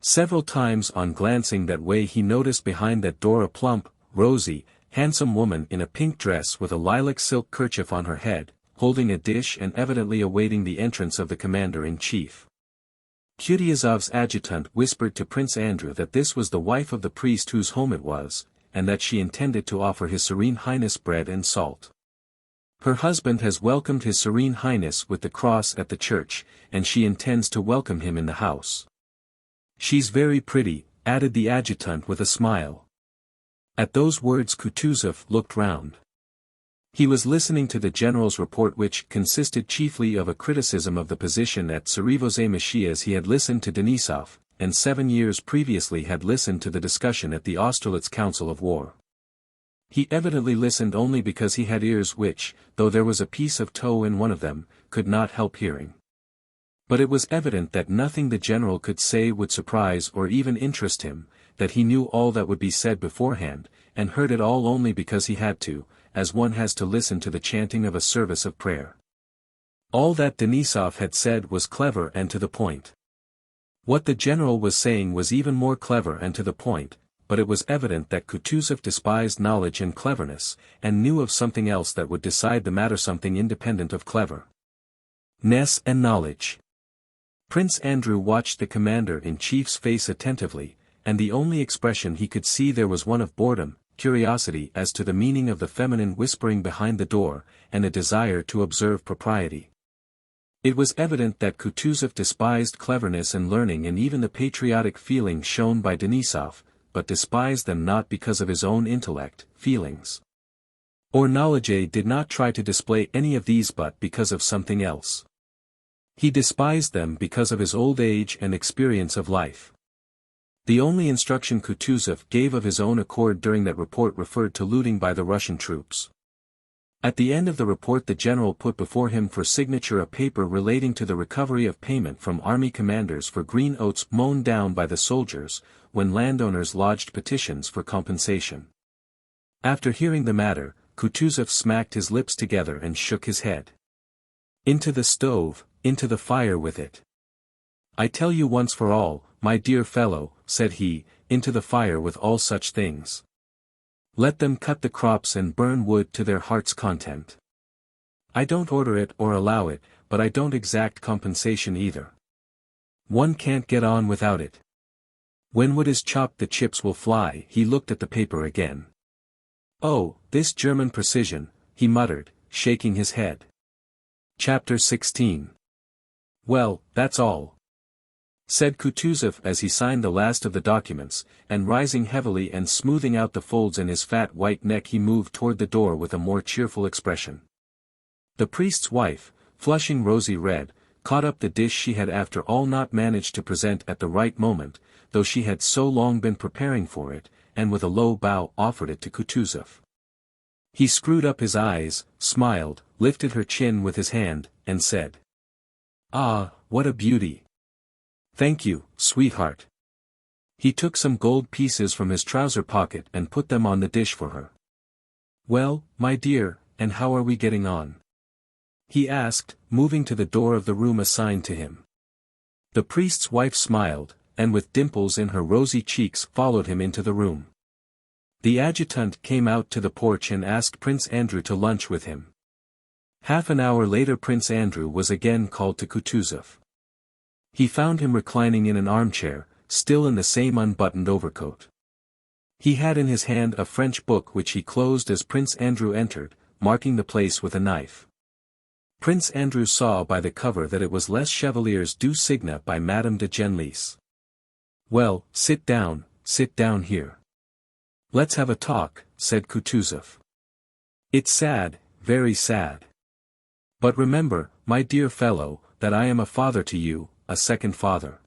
Several times on glancing that way he noticed behind that door a plump, rosy, handsome woman in a pink dress with a lilac silk kerchief on her head, holding a dish and evidently awaiting the entrance of the commander-in-chief. Kutuzov's adjutant whispered to Prince Andrew that this was the wife of the priest whose home it was, and that she intended to offer His Serene Highness bread and salt. "Her husband has welcomed His Serene Highness with the cross at the church, and she intends to welcome him in the house. She's very pretty," added the adjutant with a smile. At those words Kutuzov looked round. He was listening to the general's report which consisted chiefly of a criticism of the position at Tsarevoze-Moshy as he had listened to Denisov, and 7 years previously had listened to the discussion at the Austerlitz Council of War. He evidently listened only because he had ears which, though there was a piece of tow in one of them, could not help hearing. But it was evident that nothing the general could say would surprise or even interest him, that he knew all that would be said beforehand, and heard it all only because he had to, as one has to listen to the chanting of a service of prayer. All that Denisov had said was clever and to the point. What the general was saying was even more clever and to the point, but it was evident that Kutuzov despised knowledge and cleverness, and knew of something else that would decide the matter, something independent of cleverness and knowledge. Prince Andrew watched the commander-in-chief's face attentively, and the only expression he could see there was one of boredom, curiosity as to the meaning of the feminine whispering behind the door, and a desire to observe propriety. It was evident that Kutuzov despised cleverness and learning and even the patriotic feeling shown by Denisov, but despised them not because of his own intellect, feelings, or knowledge. He did not try to display any of these but because of something else. He despised them because of his old age and experience of life. The only instruction Kutuzov gave of his own accord during that report referred to looting by the Russian troops. At the end of the report the general put before him for signature a paper relating to the recovery of payment from army commanders for green oats mown down by the soldiers, when landowners lodged petitions for compensation. After hearing the matter, Kutuzov smacked his lips together and shook his head. "Into the stove, into the fire with it. I tell you once for all, my dear fellow, said he, into the fire with all such things. Let them cut the crops and burn wood to their heart's content. I don't order it or allow it, but I don't exact compensation either. One can't get on without it. When wood is chopped the chips will fly." He looked at the paper again. "Oh, this German precision," he muttered, shaking his head. Chapter 16. "Well, that's all," said Kutuzov as he signed the last of the documents, and rising heavily and smoothing out the folds in his fat white neck he moved toward the door with a more cheerful expression. The priest's wife, flushing rosy red, caught up the dish she had after all not managed to present at the right moment, though she had so long been preparing for it, and with a low bow offered it to Kutuzov. He screwed up his eyes, smiled, lifted her chin with his hand, and said, "Ah, what a beauty! Thank you, sweetheart." He took some gold pieces from his trouser pocket and put them on the dish for her. "Well, my dear, and how are we getting on?" he asked, moving to the door of the room assigned to him. The priest's wife smiled, and with dimples in her rosy cheeks followed him into the room. The adjutant came out to the porch and asked Prince Andrew to lunch with him. Half an hour later Prince Andrew was again called to Kutuzov. He found him reclining in an armchair, still in the same unbuttoned overcoat. He had in his hand a French book which he closed as Prince Andrew entered, marking the place with a knife. Prince Andrew saw by the cover that it was Les Chevaliers du Cygne by Madame de Genlis. "Well, sit down here. Let's have a talk," said Kutuzov. "It's sad, very sad. But remember, my dear fellow, that I am a father to you, a second father."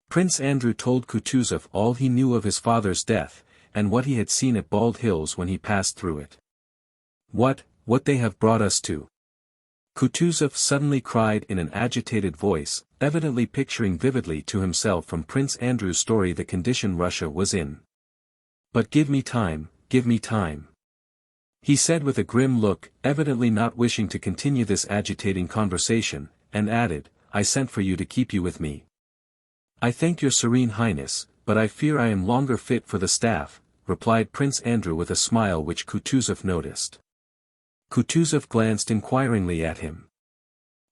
Prince Andrew told Kutuzov all he knew of his father's death, and what he had seen at Bald Hills when he passed through it. What they have brought us to!" Kutuzov suddenly cried in an agitated voice, evidently picturing vividly to himself from Prince Andrew's story the condition Russia was in. "But give me time, he said with a grim look, evidently not wishing to continue this agitating conversation, and added, "I sent for you to keep you with me." "I thank your Serene Highness, but I fear I am longer fit for the staff," replied Prince Andrew with a smile which Kutuzov noticed. Kutuzov glanced inquiringly at him.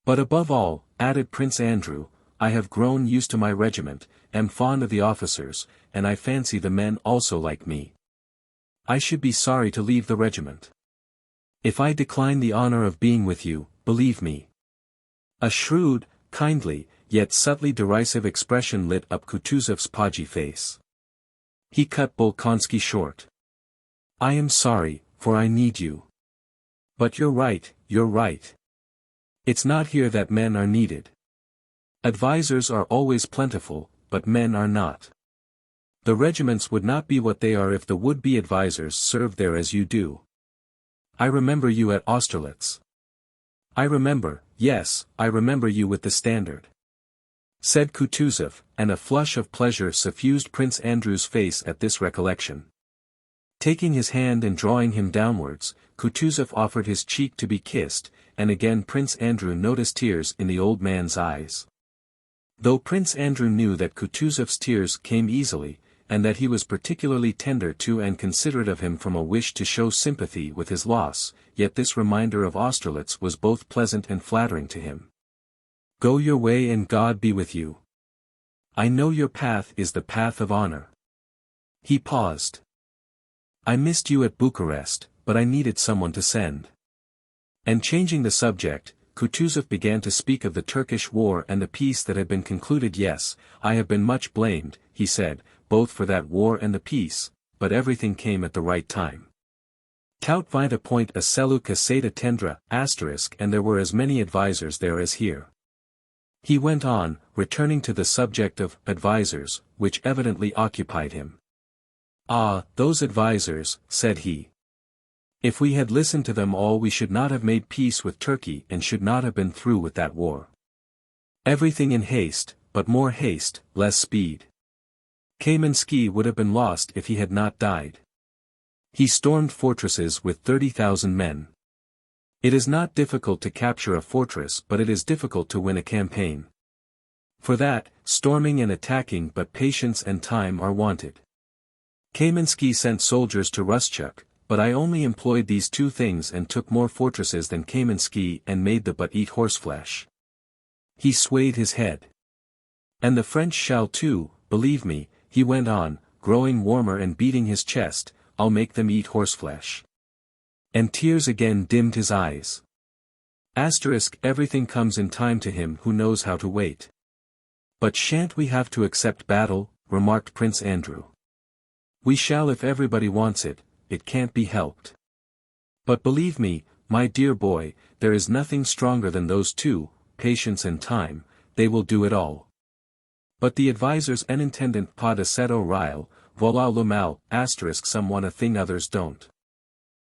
"But above all," added Prince Andrew, "I have grown used to my regiment, am fond of the officers, and I fancy the men also like me. I should be sorry to leave the regiment. If I decline the honor of being with you, believe me." A shrewd, kindly, yet subtly derisive expression lit up Kutuzov's podgy face. He cut Bolkonsky short. "I am sorry, for I need you. But you're right. It's not here that men are needed. Advisors are always plentiful, but men are not. The regiments would not be what they are if the would-be advisors served there as you do. I remember you at Austerlitz." Yes, I remember you with the standard," said Kutuzov, and a flush of pleasure suffused Prince Andrew's face at this recollection. Taking his hand and drawing him downwards, Kutuzov offered his cheek to be kissed, and again Prince Andrew noticed tears in the old man's eyes. Though Prince Andrew knew that Kutuzov's tears came easily, and that he was particularly tender to and considerate of him from a wish to show sympathy with his loss, yet this reminder of Austerlitz was both pleasant and flattering to him. "Go your way and God be with you. I know your path is the path of honor." He paused. "I missed you at Bucharest, but I needed someone to send." And changing the subject, Kutuzov began to speak of the Turkish war and the peace that had been concluded. "Yes, I have been much blamed," he said, "both for that war and the peace, but everything came at the right time. Tout vint à point à celui que c'est attendre, and there were as many advisers there as here." He went on, returning to the subject of advisers, which evidently occupied him. "Ah, those advisers," said he. "If we had listened to them all we should not have made peace with Turkey and should not have been through with that war. Everything in haste, but more haste, less speed. Kamenski would have been lost if he had not died. He stormed fortresses with 30,000 men. It is not difficult to capture a fortress, but it is difficult to win a campaign. For that, storming and attacking, but patience and time are wanted. Kamensky sent soldiers to Ruschuk, but I only employed these two things and took more fortresses than Kamensky and made the but eat horseflesh. He swayed his head. And the French shall too, believe me, he went on, growing warmer and beating his chest, I'll make them eat horseflesh. And tears again dimmed his eyes. Everything comes in time to him who knows how to wait. But shan't we have to accept battle, remarked Prince Andrew. We shall if everybody wants it, it can't be helped. But believe me, my dear boy, there is nothing stronger than those two, patience and time, they will do it all. But the advisers en intendant pas de cet oreille, voilà le mal, some want a thing others don't.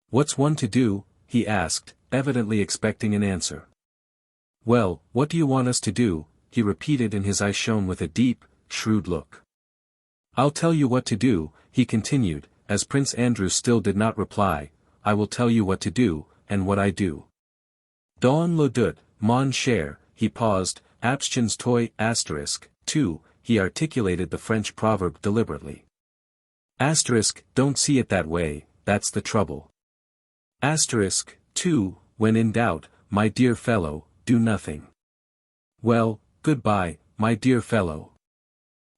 What's one to do? He asked, evidently expecting an answer. Well, what do you want us to do? He repeated, and his eyes shone with a deep, shrewd look. I'll tell you what to do, he continued, as Prince Andrew still did not reply, I will tell you what to do, and what I do. Dans le doute, mon cher, he paused, abstiens toi, two, he articulated the French proverb deliberately. Don't see it that way, that's the trouble. Two, when in doubt, my dear fellow, do nothing. Well, goodbye, my dear fellow.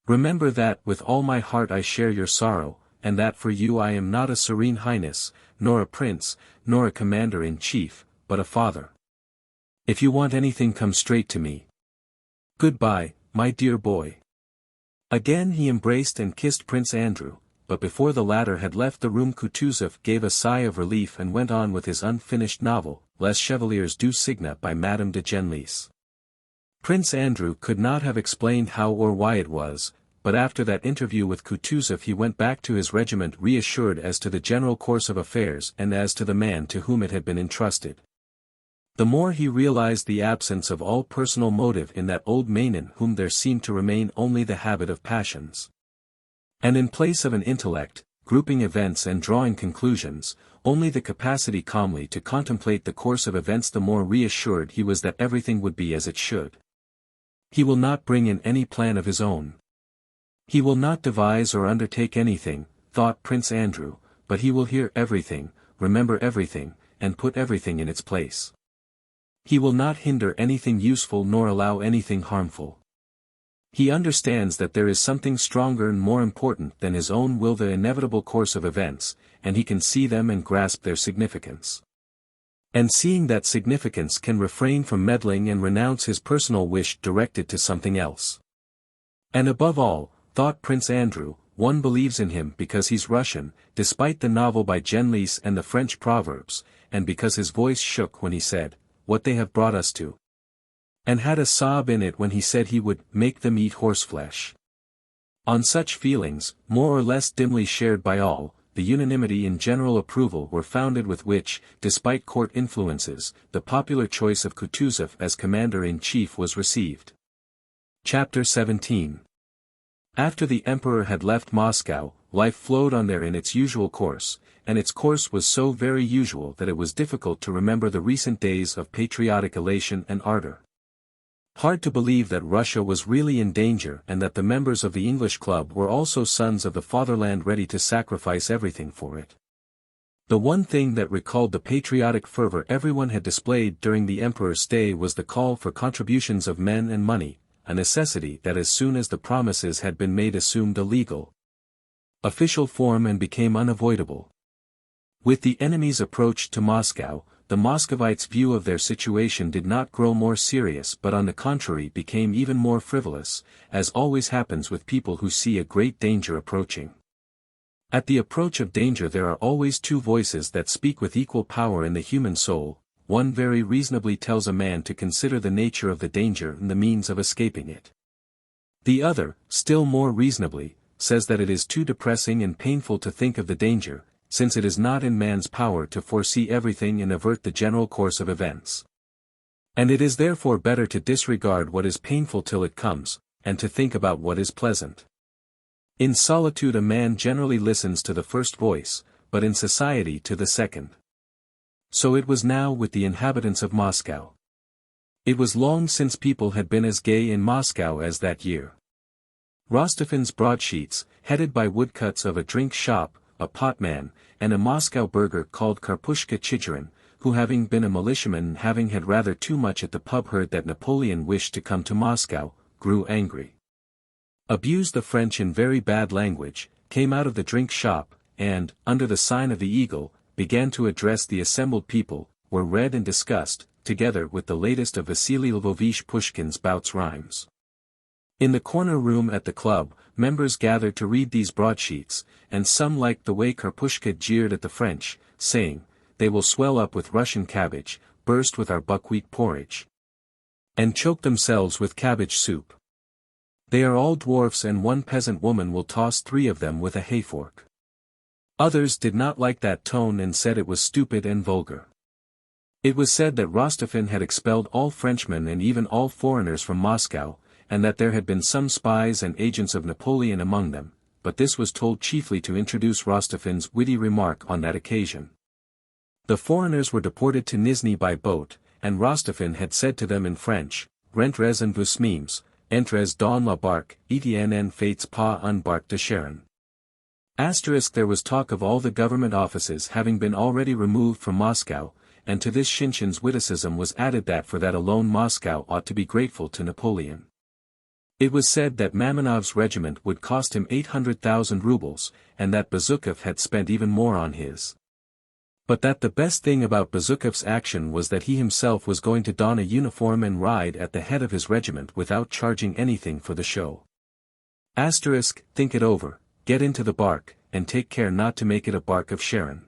Remember that with all my heart I share your sorrow, and that for you I am not a serene highness, nor a prince, nor a commander-in-chief, but a father. If you want anything, come straight to me. Goodbye, my dear boy. Again he embraced and kissed Prince Andrew, but before the latter had left the room Kutuzov gave a sigh of relief and went on with his unfinished novel, Les Chevaliers du Cygne by Madame de Genlis. Prince Andrew could not have explained how or why it was, but after that interview with Kutuzov he went back to his regiment reassured as to the general course of affairs and as to the man to whom it had been entrusted. The more he realized the absence of all personal motive in that old man in whom there seemed to remain only the habit of passions. And in place of an intellect, grouping events and drawing conclusions, only the capacity calmly to contemplate the course of events, the more reassured he was that everything would be as it should. He will not bring in any plan of his own. He will not devise or undertake anything, thought Prince Andrew, but he will hear everything, remember everything, and put everything in its place. He will not hinder anything useful nor allow anything harmful. He understands that there is something stronger and more important than his own will, the inevitable course of events, and he can see them and grasp their significance. And seeing that significance can refrain from meddling and renounce his personal wish directed to something else. And above all, thought Prince Andrew, one believes in him because he's Russian, despite the novel by Genlis and the French proverbs, and because his voice shook when he said, what they have brought us to. And had a sob in it when he said he would make them eat horseflesh. On such feelings, more or less dimly shared by all, the unanimity in general approval were founded with which, despite court influences, the popular choice of Kutuzov as commander-in-chief was received. Chapter 17. After the emperor had left Moscow, life flowed on there in its usual course, and its course was so very usual that it was difficult to remember the recent days of patriotic elation and ardor. Hard to believe that Russia was really in danger and that the members of the English Club were also sons of the fatherland ready to sacrifice everything for it. The one thing that recalled the patriotic fervor everyone had displayed during the emperor's stay was the call for contributions of men and money, a necessity that as soon as the promises had been made assumed a legal, official form and became unavoidable. With the enemy's approach to Moscow, the Muscovites' view of their situation did not grow more serious but on the contrary became even more frivolous, as always happens with people who see a great danger approaching. At the approach of danger there are always two voices that speak with equal power in the human soul. One very reasonably tells a man to consider the nature of the danger and the means of escaping it. The other, still more reasonably, says that it is too depressing and painful to think of the danger, since it is not in man's power to foresee everything and avert the general course of events. And it is therefore better to disregard what is painful till it comes, and to think about what is pleasant. In solitude a man generally listens to the first voice, but in society to the second. So it was now with the inhabitants of Moscow. It was long since people had been as gay in Moscow as that year. Rostophin's broadsheets, headed by woodcuts of a drink shop, a potman, and a Moscow burgher called Karpushka Chicherin, who having been a militiaman and having had rather too much at the pub heard that Napoleon wished to come to Moscow, grew angry. Abused the French in very bad language, came out of the drink shop, and, under the sign of the eagle, began to address the assembled people, were read and discussed, together with the latest of Vasily Lvovich Pushkin's bouts rhymes. In the corner room at the club, members gathered to read these broadsheets, and some liked the way Karpushka jeered at the French, saying, "They will swell up with Russian cabbage, burst with our buckwheat porridge, and choke themselves with cabbage soup. They are all dwarfs and one peasant woman will toss 3 of them with a hayfork." Others did not like that tone and said it was stupid and vulgar. It was said that Rostophin had expelled all Frenchmen and even all foreigners from Moscow, and that there had been some spies and agents of Napoleon among them, but this was told chiefly to introduce Rostophin's witty remark on that occasion. The foreigners were deported to Nizhny by boat, and Rostophin had said to them in French, "Rentrez en vos mimes, entrez dans la barque, et faites pas un barque de charon." There was talk of all the government offices having been already removed from Moscow, and to this Shinshin's witticism was added that for that alone Moscow ought to be grateful to Napoleon. It was said that Mamonov's regiment would cost him 800,000 rubles, and that Bezukhov had spent even more on his. But that the best thing about Bezukhov's action was that he himself was going to don a uniform and ride at the head of his regiment without charging anything for the show. Think it over, get into the bark, and take care not to make it a bark of Sharon.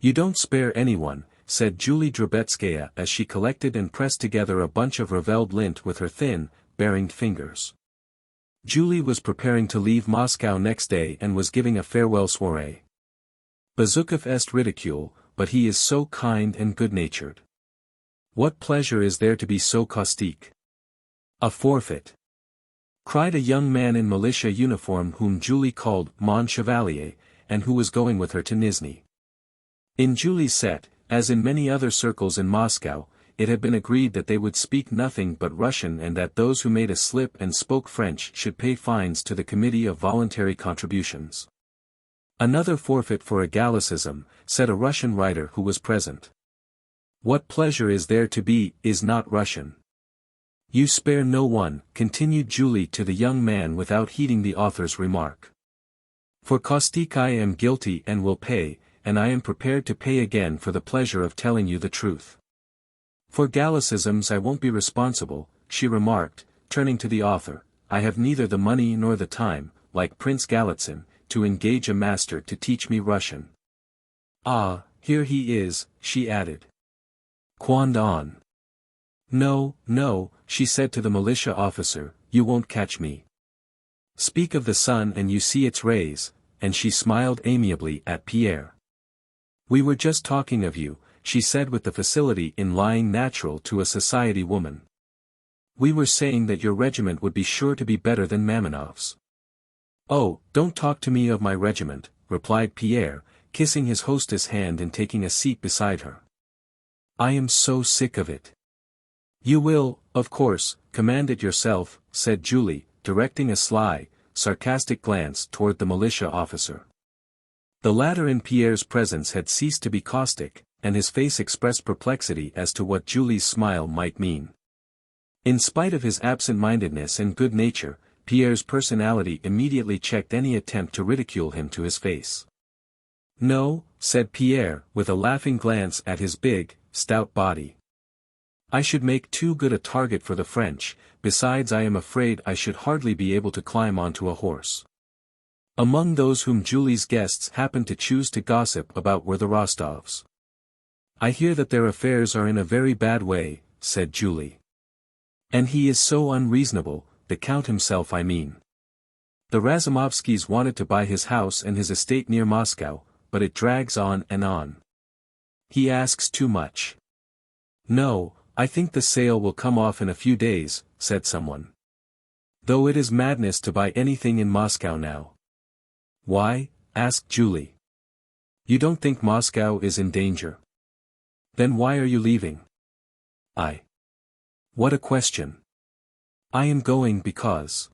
You don't spare anyone, said Julie Drobetskaya as she collected and pressed together a bunch of ravelled lint with her thin, baringed fingers. Julie was preparing to leave Moscow next day and was giving a farewell soirée. Bezukhov est ridicule, but he is so kind and good-natured. What pleasure is there to be so caustique? A forfeit! Cried a young man in militia uniform whom Julie called Mon Chevalier, and who was going with her to Nizhny. In Julie's set, as in many other circles in Moscow, it had been agreed that they would speak nothing but Russian and that those who made a slip and spoke French should pay fines to the Committee of Voluntary Contributions. Another forfeit for a Gallicism, said a Russian writer who was present. What pleasure is there to be, is not Russian. You spare no one, continued Julie to the young man without heeding the author's remark. For caustique I am guilty and will pay, and I am prepared to pay again for the pleasure of telling you the truth. For Gallicisms I won't be responsible, she remarked, turning to the author, I have neither the money nor the time, like Prince Galitzin, to engage a master to teach me Russian. Ah, here he is, she added. Quand on. No, no, she said to the militia officer, you won't catch me. Speak of the sun and you see its rays, and she smiled amiably at Pierre. We were just talking of you, she said with the facility in lying natural to a society woman. We were saying that your regiment would be sure to be better than Mamonov's. Oh, don't talk to me of my regiment, replied Pierre, kissing his hostess' hand and taking a seat beside her. I am so sick of it. You will, of course, command it yourself, said Julie, directing a sly, sarcastic glance toward the militia officer. The latter in Pierre's presence had ceased to be caustic, and his face expressed perplexity as to what Julie's smile might mean. In spite of his absent-mindedness and good nature, Pierre's personality immediately checked any attempt to ridicule him to his face. No, said Pierre, with a laughing glance at his big, stout body. I should make too good a target for the French, besides I am afraid I should hardly be able to climb onto a horse. Among those whom Julie's guests happened to choose to gossip about were the Rostovs. I hear that their affairs are in a very bad way, said Julie. And he is so unreasonable, the Count himself I mean. The Razumovskys wanted to buy his house and his estate near Moscow, but it drags on and on. He asks too much. No, I think the sale will come off in a few days, said someone. Though it is madness to buy anything in Moscow now. Why? Asked Julie. You don't think Moscow is in danger? Then why are you leaving? What a question. I am going because.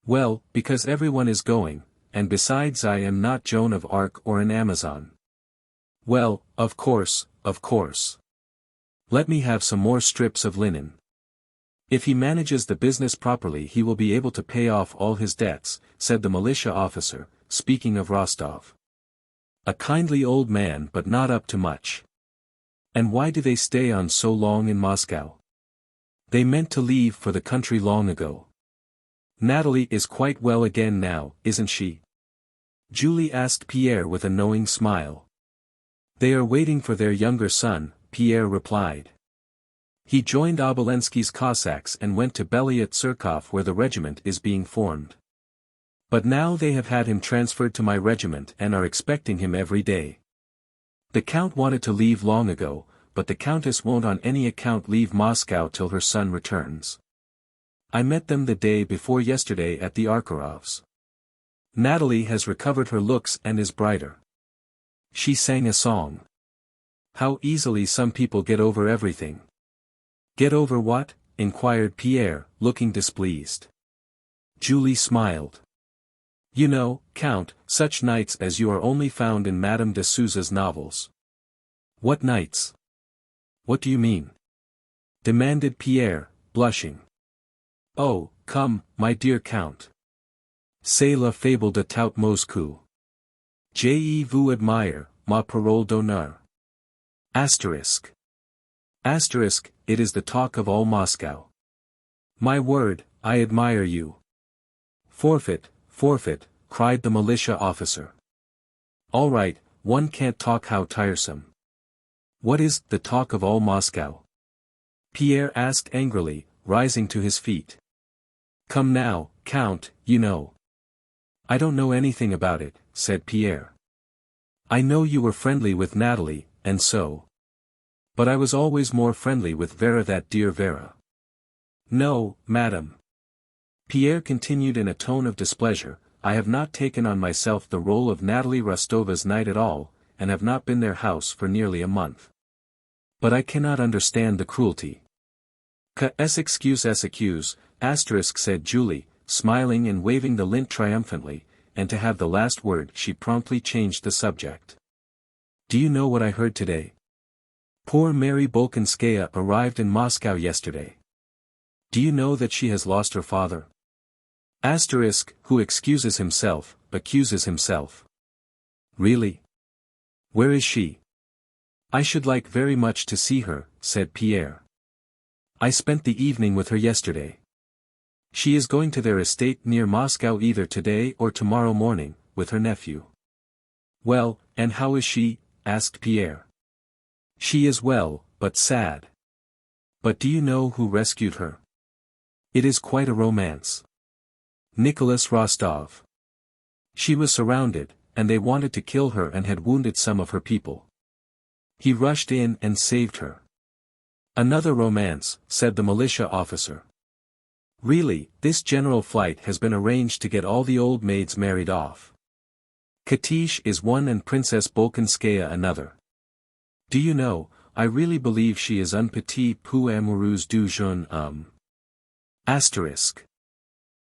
Well, because everyone is going, and besides I am not Joan of Arc or an Amazon. Well, of course, of course. Let me have some more strips of linen. If he manages the business properly he will be able to pay off all his debts, said the militia officer, speaking of Rostov. A kindly old man but not up to much. And why do they stay on so long in Moscow? They meant to leave for the country long ago. Natalie is quite well again now, isn't she? Julie asked Pierre with a knowing smile. They are waiting for their younger son, Pierre replied. He joined Obolensky's Cossacks and went to Belyatsirkov where the regiment is being formed. But now they have had him transferred to my regiment and are expecting him every day. The Count wanted to leave long ago, but the Countess won't on any account leave Moscow till her son returns. I met them the day before yesterday at the Arkarovs. Natalie has recovered her looks and is brighter. She sang a song. How easily some people get over everything. Get over what? Inquired Pierre, looking displeased. Julie smiled. You know, Count, such knights as you are only found in Madame de Souza's novels. What knights? What do you mean? Demanded Pierre, blushing. Oh, come, my dear Count. C'est la fable de tout Moscou. Je vous admire, ma parole d'honneur. Asterisk. Asterisk, it is the talk of all Moscow. My word, I admire you. Forfeit, forfeit, cried the militia officer. All right, one can't talk how tiresome. What is the talk of all Moscow? Pierre asked angrily, rising to his feet. Come now, Count, you know. I don't know anything about it, said Pierre. I know you were friendly with Natalie, and so. But I was always more friendly with Vera, that dear Vera. No, madam. Pierre continued in a tone of displeasure, I have not taken on myself the role of Natalie Rostova's knight at all, and have not been their house for nearly a month. But I cannot understand the cruelty. Excuse, asterisk, said Julie, smiling and waving the lint triumphantly, and to have the last word she promptly changed the subject. Do you know what I heard today? Poor Mary Bolkonskaya arrived in Moscow yesterday. Do you know that she has lost her father? Asterisk, who excuses himself, accuses himself. Really? Where is she? I should like very much to see her, said Pierre. I spent the evening with her yesterday. She is going to their estate near Moscow either today or tomorrow morning, with her nephew. Well, and how is she? Asked Pierre. She is well, but sad. But do you know who rescued her? It is quite a romance. Nicholas Rostov. She was surrounded, and they wanted to kill her and had wounded some of her people. He rushed in and saved her. Another romance, said the militia officer. Really, this general flight has been arranged to get all the old maids married off. Katish is one and Princess Bolkonskaya another. Do you know, I really believe she is un petit peu amoureuse du jeune homme. Asterisk.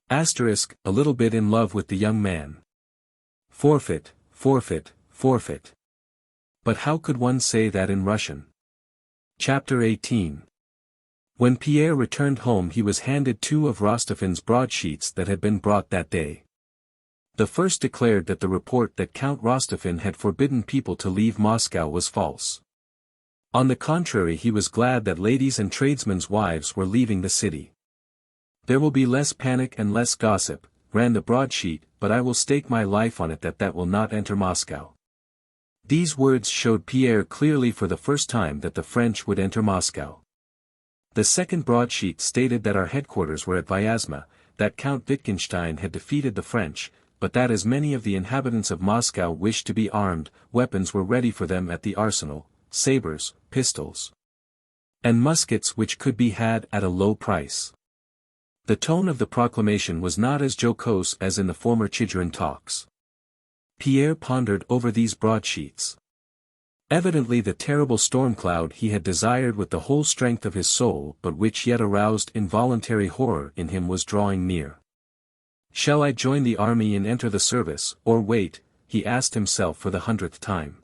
Asterisk, a little bit in love with the young man. Forfeit, forfeit, forfeit. But how could one say that in Russian? Chapter 18. When Pierre returned home he was handed 2 of Rostovin's broadsheets that had been brought that day. The first declared that the report that Count Rostovin had forbidden people to leave Moscow was false. On the contrary, he was glad that ladies and tradesmen's wives were leaving the city. There will be less panic and less gossip, ran the broadsheet, but I will stake my life on it that will not enter Moscow. These words showed Pierre clearly for the first time that the French would enter Moscow. The second broadsheet stated that our headquarters were at Vyazma, that Count Wittgenstein had defeated the French, but that as many of the inhabitants of Moscow wished to be armed, weapons were ready for them at the arsenal, sabers, pistols, and muskets which could be had at a low price. The tone of the proclamation was not as jocose as in the former Chicherin talks. Pierre pondered over these broadsheets. Evidently the terrible storm cloud he had desired with the whole strength of his soul but which yet aroused involuntary horror in him was drawing near. Shall I join the army and enter the service, or wait? He asked himself for the 100th time.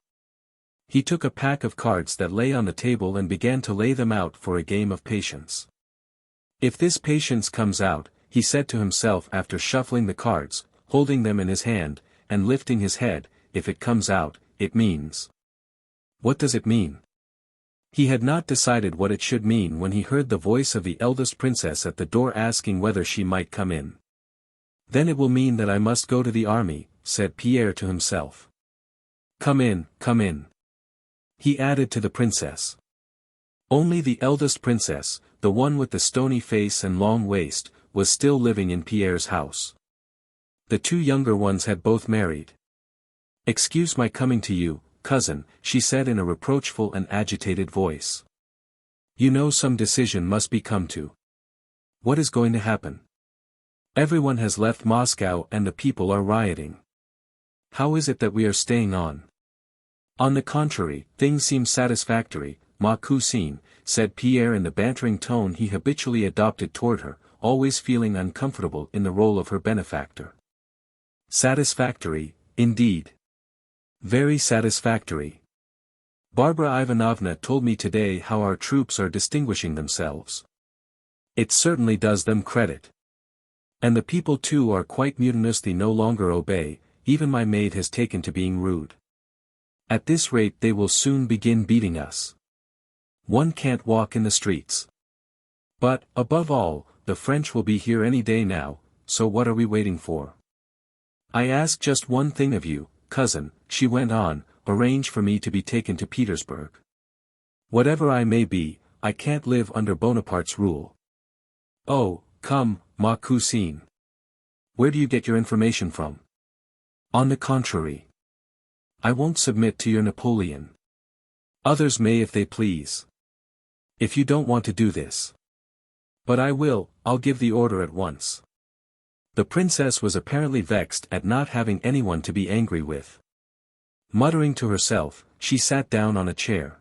He took a pack of cards that lay on the table and began to lay them out for a game of patience. If this patience comes out, he said to himself after shuffling the cards, holding them in his hand, and lifting his head, if it comes out, it means. What does it mean? He had not decided what it should mean when he heard the voice of the eldest princess at the door asking whether she might come in. Then it will mean that I must go to the army, said Pierre to himself. Come in, come in. He added to the princess. Only the eldest princess, the one with the stony face and long waist, was still living in Pierre's house. The two younger ones had both married. Excuse my coming to you, cousin, she said in a reproachful and agitated voice. You know some decision must be come to. What is going to happen? Everyone has left Moscow and the people are rioting. How is it that we are staying on? On the contrary, things seem satisfactory, ma cousine, said Pierre in the bantering tone he habitually adopted toward her, always feeling uncomfortable in the role of her benefactor. Satisfactory, indeed. Very satisfactory. Barbara Ivanovna told me today how our troops are distinguishing themselves. It certainly does them credit. And the people too are quite mutinous, they no longer obey, even my maid has taken to being rude. At this rate they will soon begin beating us. One can't walk in the streets. But, above all, the French will be here any day now, so what are we waiting for? I ask just one thing of you, cousin, she went on, arrange for me to be taken to Petersburg. Whatever I may be, I can't live under Bonaparte's rule. Oh, come, ma cousine. Where do you get your information from? On the contrary. I won't submit to your Napoleon. Others may if they please. If you don't want to do this. But I will, I'll give the order at once. The princess was apparently vexed at not having anyone to be angry with. Muttering to herself, she sat down on a chair.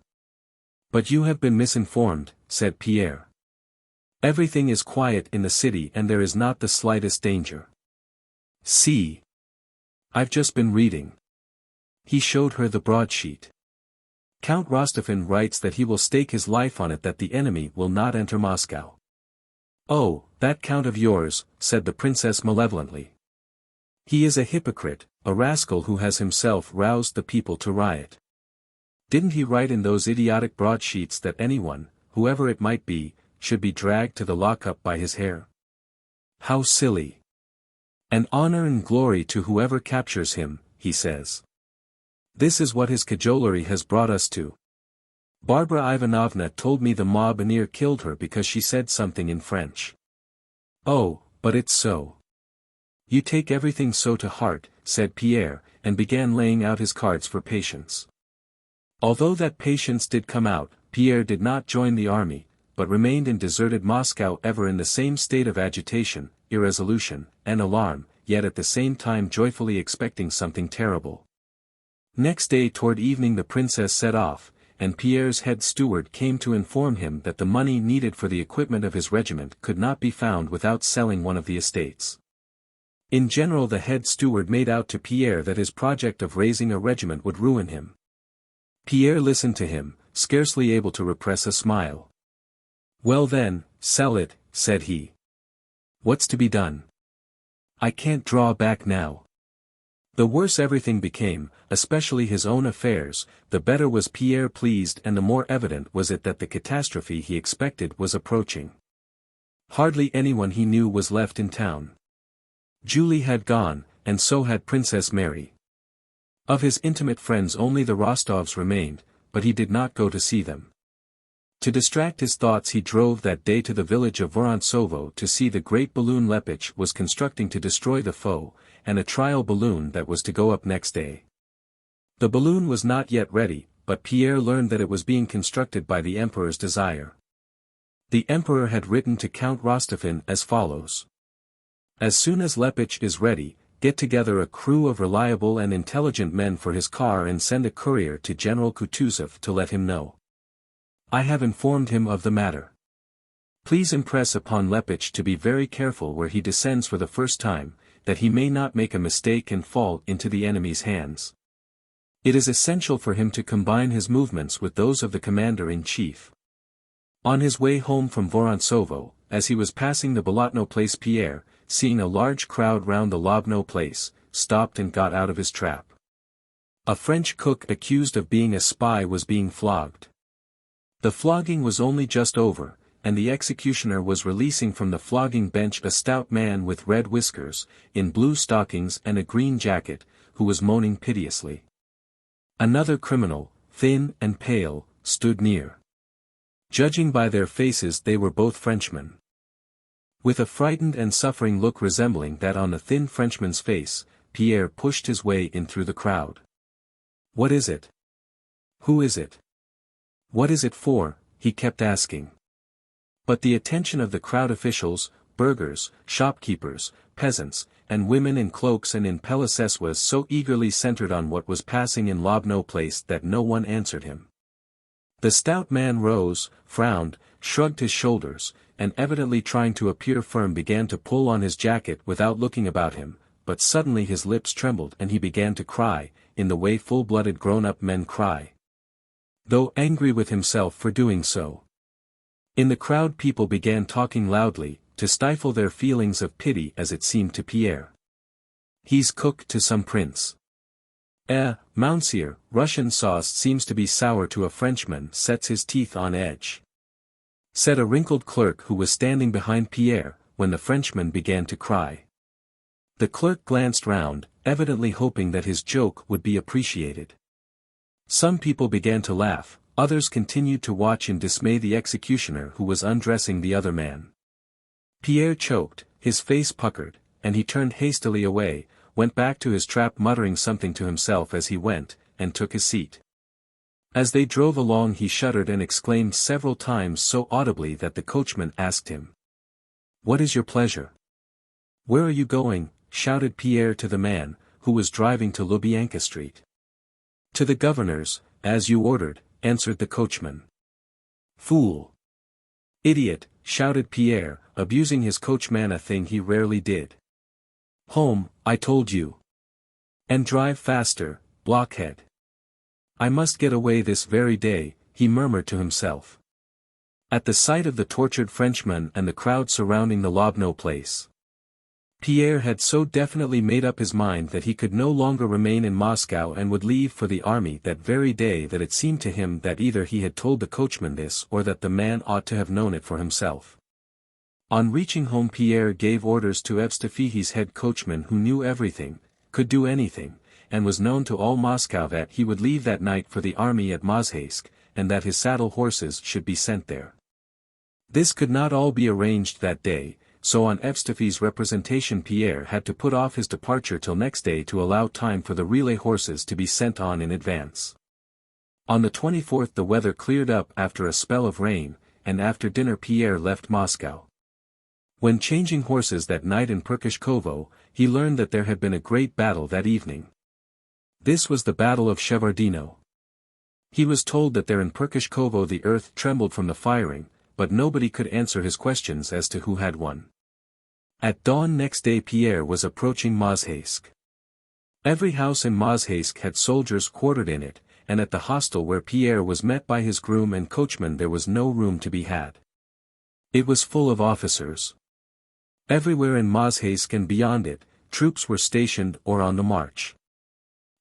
But you have been misinformed, said Pierre. Everything is quiet in the city and there is not the slightest danger. See. I've just been reading. He showed her the broadsheet. Count Rostophin writes that he will stake his life on it that the enemy will not enter Moscow. Oh, that count of yours, said the princess malevolently. He is a hypocrite, a rascal who has himself roused the people to riot. Didn't he write in those idiotic broadsheets that anyone, whoever it might be, should be dragged to the lockup by his hair? How silly. And honor and glory to whoever captures him, he says. This is what his cajolery has brought us to. Barbara Ivanovna told me the mob near killed her because she said something in French. Oh, but it's so. You take everything so to heart, said Pierre, and began laying out his cards for patience. Although that patience did come out, Pierre did not join the army, but remained in deserted Moscow ever in the same state of agitation, irresolution, and alarm, yet at the same time joyfully expecting something terrible. Next day toward evening the princess set off, and Pierre's head steward came to inform him that the money needed for the equipment of his regiment could not be found without selling one of the estates. In general the head steward made out to Pierre that his project of raising a regiment would ruin him. Pierre listened to him, scarcely able to repress a smile. Well then, sell it, said he. What's to be done? I can't draw back now. The worse everything became, especially his own affairs, the better was Pierre pleased and the more evident was it that the catastrophe he expected was approaching. Hardly anyone he knew was left in town. Julie had gone, and so had Princess Mary. Of his intimate friends only the Rostovs remained, but he did not go to see them. To distract his thoughts he drove that day to the village of Vorontsov to see the great balloon Lepich was constructing to destroy the foe, and a trial balloon that was to go up next day. The balloon was not yet ready, but Pierre learned that it was being constructed by the Emperor's desire. The Emperor had written to Count Rostophin as follows. As soon as Lepich is ready, get together a crew of reliable and intelligent men for his car and send a courier to General Kutuzov to let him know. I have informed him of the matter. Please impress upon Lepich to be very careful where he descends for the first time, that he may not make a mistake and fall into the enemy's hands. It is essential for him to combine his movements with those of the commander-in-chief. On his way home from Vorontsov, as he was passing the Bolotno place, Pierre, seeing a large crowd round the Lobno place, stopped and got out of his trap. A French cook accused of being a spy was being flogged. The flogging was only just over, and the executioner was releasing from the flogging bench a stout man with red whiskers, in blue stockings and a green jacket, who was moaning piteously. Another criminal, thin and pale, stood near. Judging by their faces, they were both Frenchmen. With a frightened and suffering look resembling that on the thin Frenchman's face, Pierre pushed his way in through the crowd. "What is it? Who is it? What is it for?" he kept asking. But the attention of the crowd, officials, burghers, shopkeepers, peasants, and women in cloaks and in pelisses, was so eagerly centered on what was passing in Lobno place that no one answered him. The stout man rose, frowned, shrugged his shoulders, and evidently trying to appear firm began to pull on his jacket without looking about him, but suddenly his lips trembled and he began to cry, in the way full-blooded grown-up men cry. Though angry with himself for doing so. In the crowd people began talking loudly, to stifle their feelings of pity as it seemed to Pierre. "He's cook to some prince." Monsieur, Russian sauce seems to be sour to a Frenchman, sets his teeth on edge," said a wrinkled clerk who was standing behind Pierre, when the Frenchman began to cry. The clerk glanced round, evidently hoping that his joke would be appreciated. Some people began to laugh, others continued to watch in dismay the executioner who was undressing the other man. Pierre choked, his face puckered, and he turned hastily away, went back to his trap muttering something to himself as he went, and took his seat. As they drove along he shuddered and exclaimed several times so audibly that the coachman asked him, "What is your pleasure? Where are you going?" shouted Pierre to the man, who was driving to Lubyanka Street. "To the governor's, as you ordered," answered the coachman. "Fool! Idiot!" shouted Pierre, abusing his coachman, a thing he rarely did. "Home, I told you. And drive faster, blockhead. I must get away this very day," he murmured to himself. At the sight of the tortured Frenchman and the crowd surrounding the Lobno place, Pierre had so definitely made up his mind that he could no longer remain in Moscow and would leave for the army that very day that it seemed to him that either he had told the coachman this or that the man ought to have known it for himself. On reaching home Pierre gave orders to Evstafihi's head coachman, who knew everything, could do anything, and was known to all Moscow, that he would leave that night for the army at Mozhaysk, and that his saddle horses should be sent there. This could not all be arranged that day, so on Evstafi's representation Pierre had to put off his departure till next day to allow time for the relay horses to be sent on in advance. On the 24th the weather cleared up after a spell of rain, and after dinner Pierre left Moscow. When changing horses that night in Perkishkovo, he learned that there had been a great battle that evening. This was the Battle of Shevardino. He was told that there in Perkishkovo the earth trembled from the firing, but nobody could answer his questions as to who had won. At dawn next day Pierre was approaching Mozhaysk. Every house in Mozhaysk had soldiers quartered in it, and at the hostel where Pierre was met by his groom and coachman there was no room to be had. It was full of officers. Everywhere in Mozhaysk and beyond it, troops were stationed or on the march.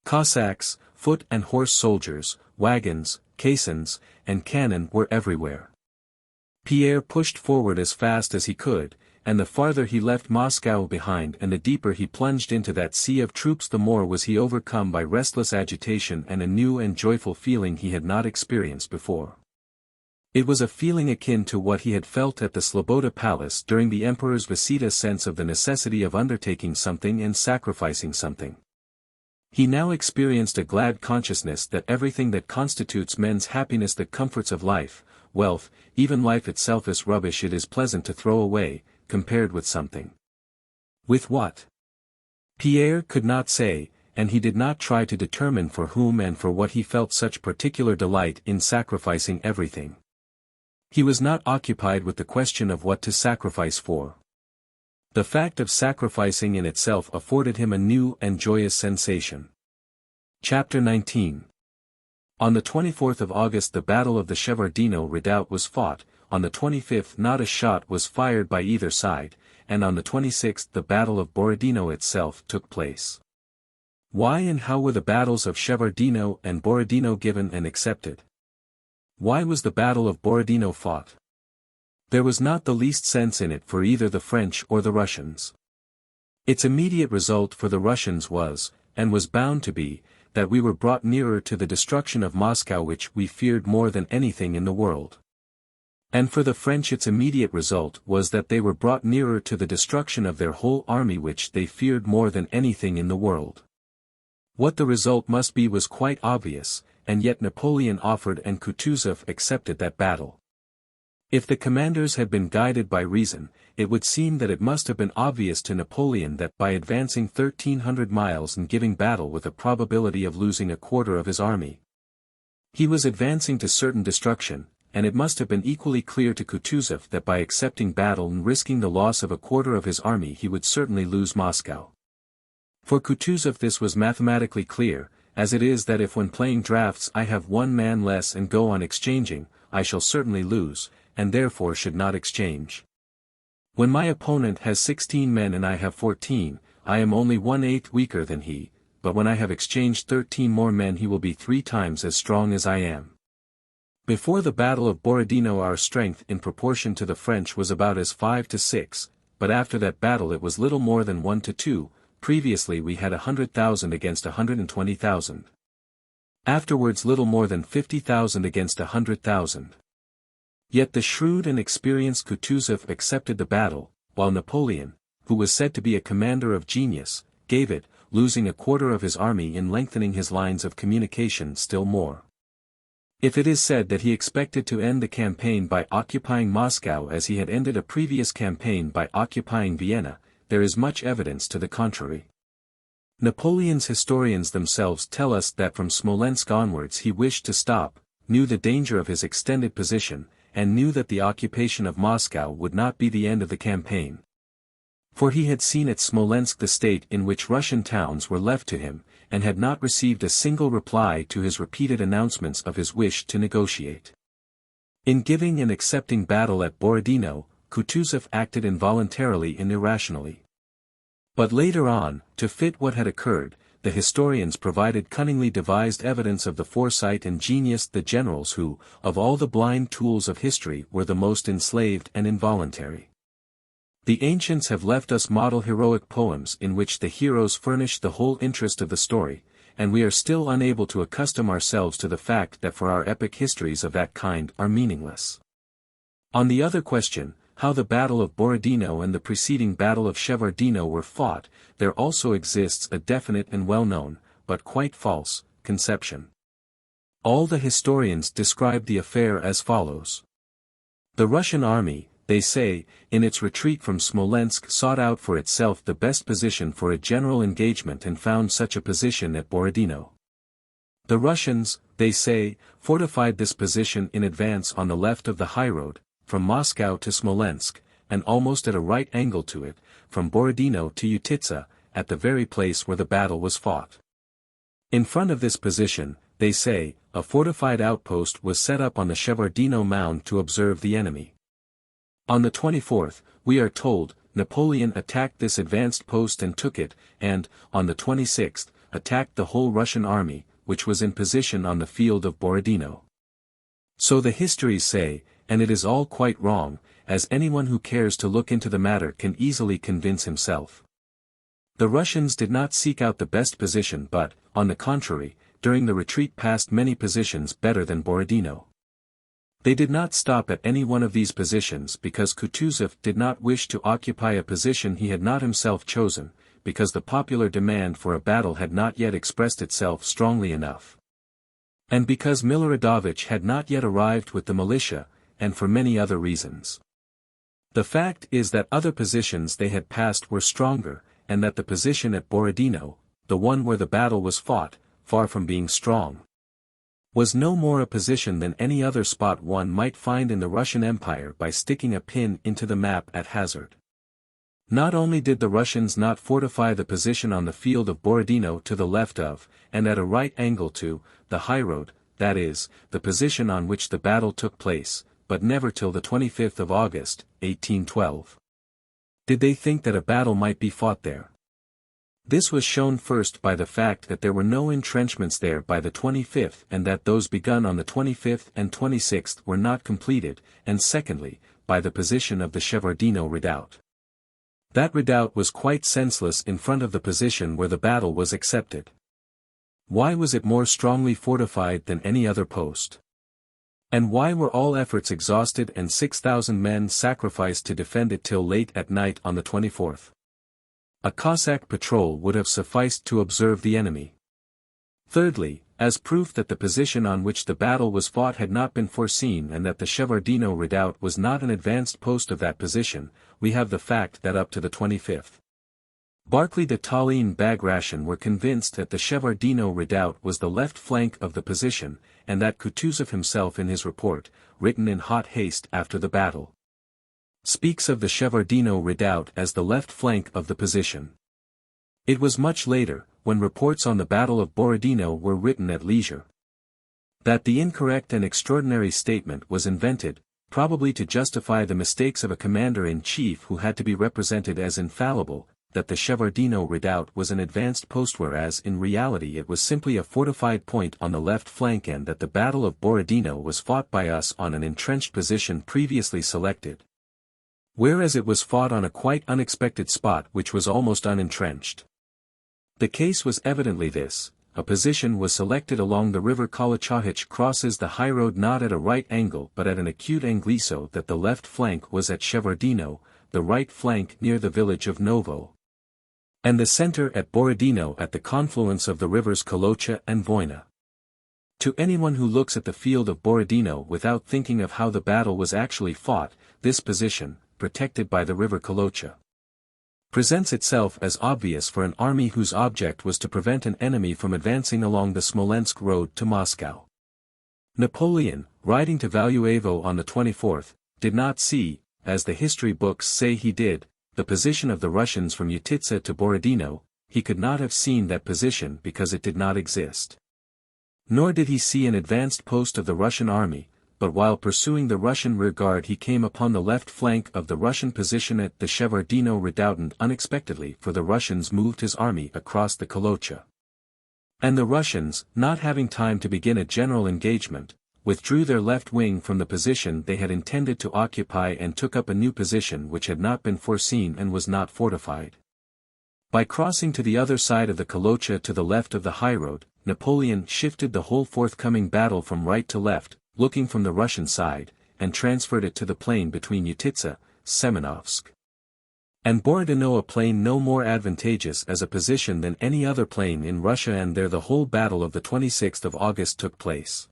Cossacks, foot and horse soldiers, wagons, caissons, and cannon were everywhere. Pierre pushed forward as fast as he could, and the farther he left Moscow behind and the deeper he plunged into that sea of troops the more was he overcome by restless agitation and a new and joyful feeling he had not experienced before. It was a feeling akin to what he had felt at the Sloboda Palace during the Emperor's visit, a sense of the necessity of undertaking something and sacrificing something. He now experienced a glad consciousness that everything that constitutes men's happiness, the comforts of life, wealth, even life itself, is rubbish it is pleasant to throw away, compared with something. With what? Pierre could not say, and he did not try to determine for whom and for what he felt such particular delight in sacrificing everything. He was not occupied with the question of what to sacrifice for. The fact of sacrificing in itself afforded him a new and joyous sensation. Chapter 19. On the 24th of August the Battle of the Shevardino Redoubt was fought, on the 25th not a shot was fired by either side, and on the 26th the Battle of Borodino itself took place. Why and how were the battles of Shevardino and Borodino given and accepted? Why was the Battle of Borodino fought? There was not the least sense in it for either the French or the Russians. Its immediate result for the Russians was, and was bound to be, that we were brought nearer to the destruction of Moscow which we feared more than anything in the world. And for the French its immediate result was that they were brought nearer to the destruction of their whole army which they feared more than anything in the world. What the result must be was quite obvious, and yet Napoleon offered and Kutuzov accepted that battle. If the commanders had been guided by reason, it would seem that it must have been obvious to Napoleon that by advancing 1,300 miles and giving battle with a probability of losing a quarter of his army, he was advancing to certain destruction, and it must have been equally clear to Kutuzov that by accepting battle and risking the loss of a quarter of his army he would certainly lose Moscow. For Kutuzov this was mathematically clear, as it is that if when playing drafts I have one man less and go on exchanging, I shall certainly lose, and therefore should not exchange. When my opponent has 16 men and I have 14, I am only 1/8 weaker than he, but when I have exchanged 13 more men he will be 3 times as strong as I am. Before the Battle of Borodino our strength in proportion to the French was about as 5 to 6, but after that battle it was little more than 1 to 2, previously we had 100,000 against 120,000. Afterwards little more than 50,000 against 100,000. Yet the shrewd and experienced Kutuzov accepted the battle, while Napoleon, who was said to be a commander of genius, gave it, losing a quarter of his army in lengthening his lines of communication still more. If it is said that he expected to end the campaign by occupying Moscow as he had ended a previous campaign by occupying Vienna, there is much evidence to the contrary. Napoleon's historians themselves tell us that from Smolensk onwards he wished to stop, knew the danger of his extended position, and knew that the occupation of Moscow would not be the end of the campaign. For he had seen at Smolensk the state in which Russian towns were left to him, and had not received a single reply to his repeated announcements of his wish to negotiate. In giving and accepting battle at Borodino, Kutuzov acted involuntarily and irrationally. But later on, to fit what had occurred, the historians provided cunningly devised evidence of the foresight and genius the generals who, of all the blind tools of history were the most enslaved and involuntary. The ancients have left us model heroic poems in which the heroes furnish the whole interest of the story, and we are still unable to accustom ourselves to the fact that for our epic histories of that kind are meaningless. On the other question, how the Battle of Borodino and the preceding Battle of Shevardino were fought, there also exists a definite and well-known, but quite false, conception. All the historians describe the affair as follows. The Russian army, they say, in its retreat from Smolensk sought out for itself the best position for a general engagement and found such a position at Borodino. The Russians, they say, fortified this position in advance on the left of the highroad, from Moscow to Smolensk, and almost at a right angle to it, from Borodino to Utitsa, at the very place where the battle was fought. In front of this position, they say, a fortified outpost was set up on the Shevardino mound to observe the enemy. On the 24th, we are told, Napoleon attacked this advanced post and took it, and, on the 26th, attacked the whole Russian army, which was in position on the field of Borodino. So the histories say, and it is all quite wrong, as anyone who cares to look into the matter can easily convince himself. The Russians did not seek out the best position but, on the contrary, during the retreat passed many positions better than Borodino. They did not stop at any one of these positions because Kutuzov did not wish to occupy a position he had not himself chosen, because the popular demand for a battle had not yet expressed itself strongly enough. And because Miloradovich had not yet arrived with the militia, and for many other reasons. The fact is that other positions they had passed were stronger, and that the position at Borodino, the one where the battle was fought, far from being strong, was no more a position than any other spot one might find in the Russian Empire by sticking a pin into the map at hazard. Not only did the Russians not fortify the position on the field of Borodino to the left of, and at a right angle to, the highroad, that is, the position on which the battle took place, but never till the 25th of August, 1812. Did they think that a battle might be fought there? This was shown first by the fact that there were no entrenchments there by the 25th and that those begun on the 25th and 26th were not completed, and secondly, by the position of the Shevardino redoubt. That redoubt was quite senseless in front of the position where the battle was accepted. Why was it more strongly fortified than any other post? And why were all efforts exhausted and 6,000 men sacrificed to defend it till late at night on the 24th? A Cossack patrol would have sufficed to observe the enemy. Thirdly, as proof that the position on which the battle was fought had not been foreseen and that the Shevardino redoubt was not an advanced post of that position, we have the fact that up to the 25th, Barclay de Tolly and Bagration were convinced that the Shevardino redoubt was the left flank of the position, and that Kutuzov himself in his report, written in hot haste after the battle, speaks of the Shevardino redoubt as the left flank of the position. It was much later, when reports on the Battle of Borodino were written at leisure, that the incorrect and extraordinary statement was invented, probably to justify the mistakes of a commander-in-chief who had to be represented as infallible, that the Shevardino redoubt was an advanced post whereas in reality it was simply a fortified point on the left flank and that the Battle of Borodino was fought by us on an entrenched position previously selected, whereas it was fought on a quite unexpected spot which was almost unentrenched. The case was evidently this: a position was selected along the river Kalachahich crosses the highroad not at a right angle but at an acute angle so that the left flank was at Shevardino, the right flank near the village of Novo, and the center at Borodino at the confluence of the rivers Kalocha and Voina. To anyone who looks at the field of Borodino without thinking of how the battle was actually fought, this position, protected by the river Kalocha, presents itself as obvious for an army whose object was to prevent an enemy from advancing along the Smolensk road to Moscow. Napoleon, riding to Valuevo on the 24th, did not see, as the history books say he did, the position of the Russians from Utitsa to Borodino. He could not have seen that position because it did not exist. Nor did he see an advanced post of the Russian army, but while pursuing the Russian rearguard he came upon the left flank of the Russian position at the Shevardino redoubt and unexpectedly for the Russians moved his army across the Kalocha. And the Russians, not having time to begin a general engagement, withdrew their left wing from the position they had intended to occupy and took up a new position which had not been foreseen and was not fortified. By crossing to the other side of the Kalocha to the left of the highroad, Napoleon shifted the whole forthcoming battle from right to left, looking from the Russian side, and transferred it to the plain between Utitsa, Semenovsk, and Borodino, a plain no more advantageous as a position than any other plain in Russia, and there the whole battle of the 26th of August took place.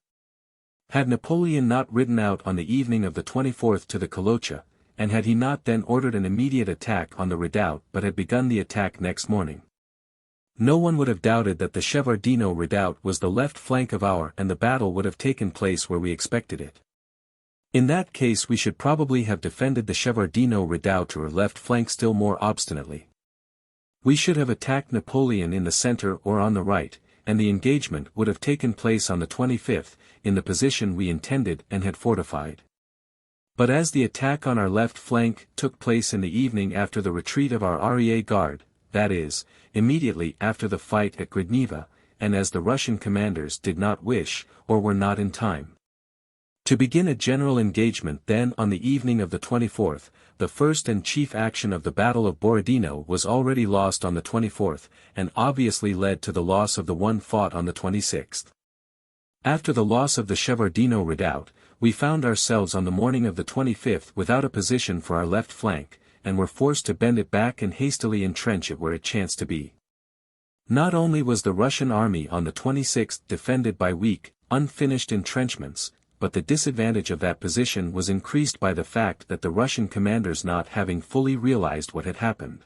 Had Napoleon not ridden out on the evening of the 24th to the Kalocha, and had he not then ordered an immediate attack on the redoubt but had begun the attack next morning, no one would have doubted that the Shevardino redoubt was the left flank of our and the battle would have taken place where we expected it. In that case we should probably have defended the Shevardino redoubt or left flank still more obstinately. We should have attacked Napoleon in the center or on the right, and the engagement would have taken place on the 25th, in the position we intended and had fortified. But as the attack on our left flank took place in the evening after the retreat of our REA Guard, that is, immediately after the fight at Gridneva, and as the Russian commanders did not wish, or were not in time, to begin a general engagement then on the evening of the 24th, the first and chief action of the Battle of Borodino was already lost on the 24th, and obviously led to the loss of the one fought on the 26th. After the loss of the Shevardino redoubt, we found ourselves on the morning of the 25th without a position for our left flank, and were forced to bend it back and hastily entrench it where it chanced to be. Not only was the Russian army on the 26th defended by weak, unfinished entrenchments, but the disadvantage of that position was increased by the fact that the Russian commanders not having fully realized what had happened,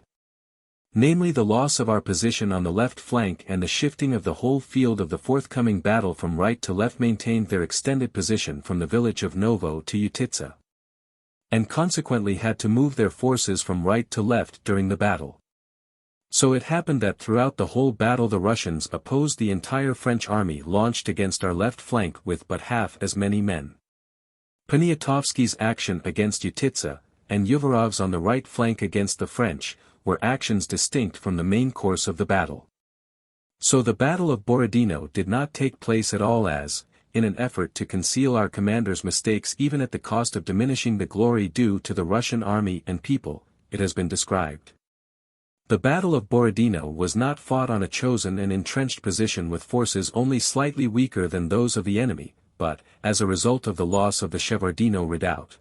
namely the loss of our position on the left flank and the shifting of the whole field of the forthcoming battle from right to left, maintained their extended position from the village of Novo to Utitsa. and consequently had to move their forces from right to left during the battle. So it happened that throughout the whole battle the Russians opposed the entire French army launched against our left flank with but half as many men. Poniatowski's action against Utitsa, and Uvarov's on the right flank against the French, were actions distinct from the main course of the battle. So the Battle of Borodino did not take place at all as, in an effort to conceal our commander's mistakes even at the cost of diminishing the glory due to the Russian army and people, it has been described. The Battle of Borodino was not fought on a chosen and entrenched position with forces only slightly weaker than those of the enemy, but, as a result of the loss of the Shevardino redoubt.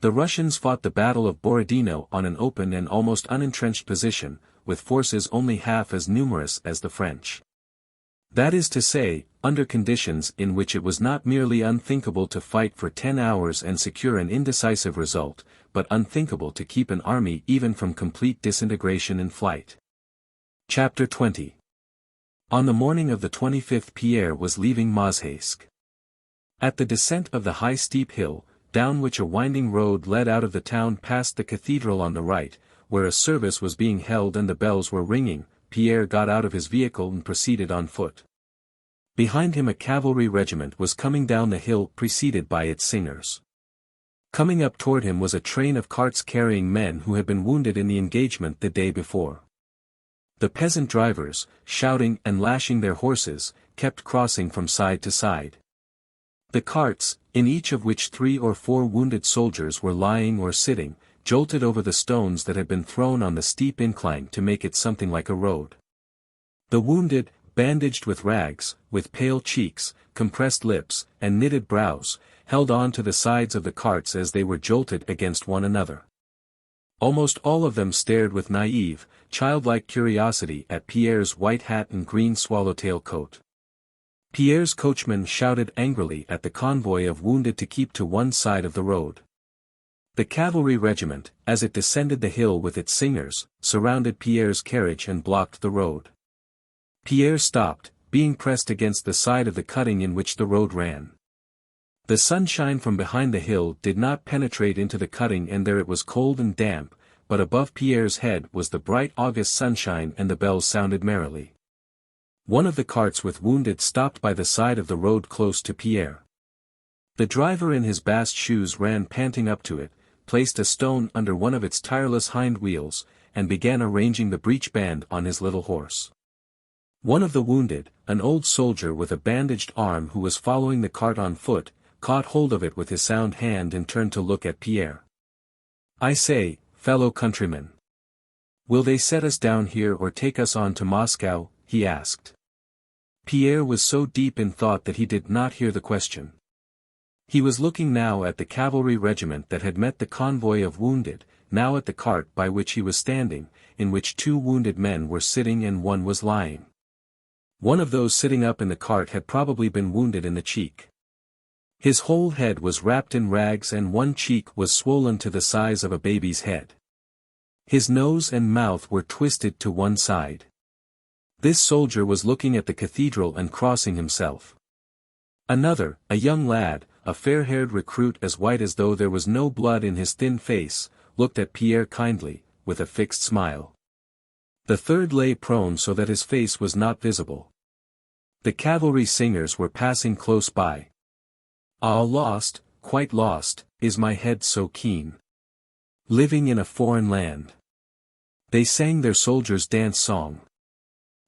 The Russians fought the Battle of Borodino on an open and almost unentrenched position, with forces only half as numerous as the French. That is to say, under conditions in which it was not merely unthinkable to fight for 10 hours and secure an indecisive result, but unthinkable to keep an army even from complete disintegration in flight. Chapter 20. On the morning of the 25th Pierre was leaving Mozhaysk. At the descent of the high steep hill, down which a winding road led out of the town past the cathedral on the right, where a service was being held and the bells were ringing, Pierre got out of his vehicle and proceeded on foot. Behind him a cavalry regiment was coming down the hill preceded by its singers. Coming up toward him was a train of carts carrying men who had been wounded in the engagement the day before. The peasant drivers, shouting and lashing their horses, kept crossing from side to side. The carts, in each of which 3 or 4 wounded soldiers were lying or sitting, jolted over the stones that had been thrown on the steep incline to make it something like a road. The wounded, bandaged with rags, with pale cheeks, compressed lips, and knitted brows, held on to the sides of the carts as they were jolted against one another. Almost all of them stared with naive, childlike curiosity at Pierre's white hat and green swallowtail coat. Pierre's coachman shouted angrily at the convoy of wounded to keep to one side of the road. The cavalry regiment, as it descended the hill with its singers, surrounded Pierre's carriage and blocked the road. Pierre stopped, being pressed against the side of the cutting in which the road ran. The sunshine from behind the hill did not penetrate into the cutting and there it was cold and damp, but above Pierre's head was the bright August sunshine and the bells sounded merrily. One of the carts with wounded stopped by the side of the road close to Pierre. The driver in his bast shoes ran panting up to it, placed a stone under one of its tireless hind wheels, and began arranging the breech band on his little horse. One of the wounded, an old soldier with a bandaged arm who was following the cart on foot, caught hold of it with his sound hand and turned to look at Pierre. "I say, fellow countryman. Will they set us down here or take us on to Moscow?" he asked. Pierre was so deep in thought that he did not hear the question. He was looking now at the cavalry regiment that had met the convoy of wounded, now at the cart by which he was standing, in which 2 wounded men were sitting and one was lying. One of those sitting up in the cart had probably been wounded in the cheek. His whole head was wrapped in rags and one cheek was swollen to the size of a baby's head. His nose and mouth were twisted to one side. This soldier was looking at the cathedral and crossing himself. Another, a young lad, a fair-haired recruit as white as though there was no blood in his thin face, looked at Pierre kindly, with a fixed smile. The third lay prone so that his face was not visible. The cavalry singers were passing close by. "Ah, lost, quite lost, is my head so keen. Living in a foreign land." They sang their soldiers' dance song.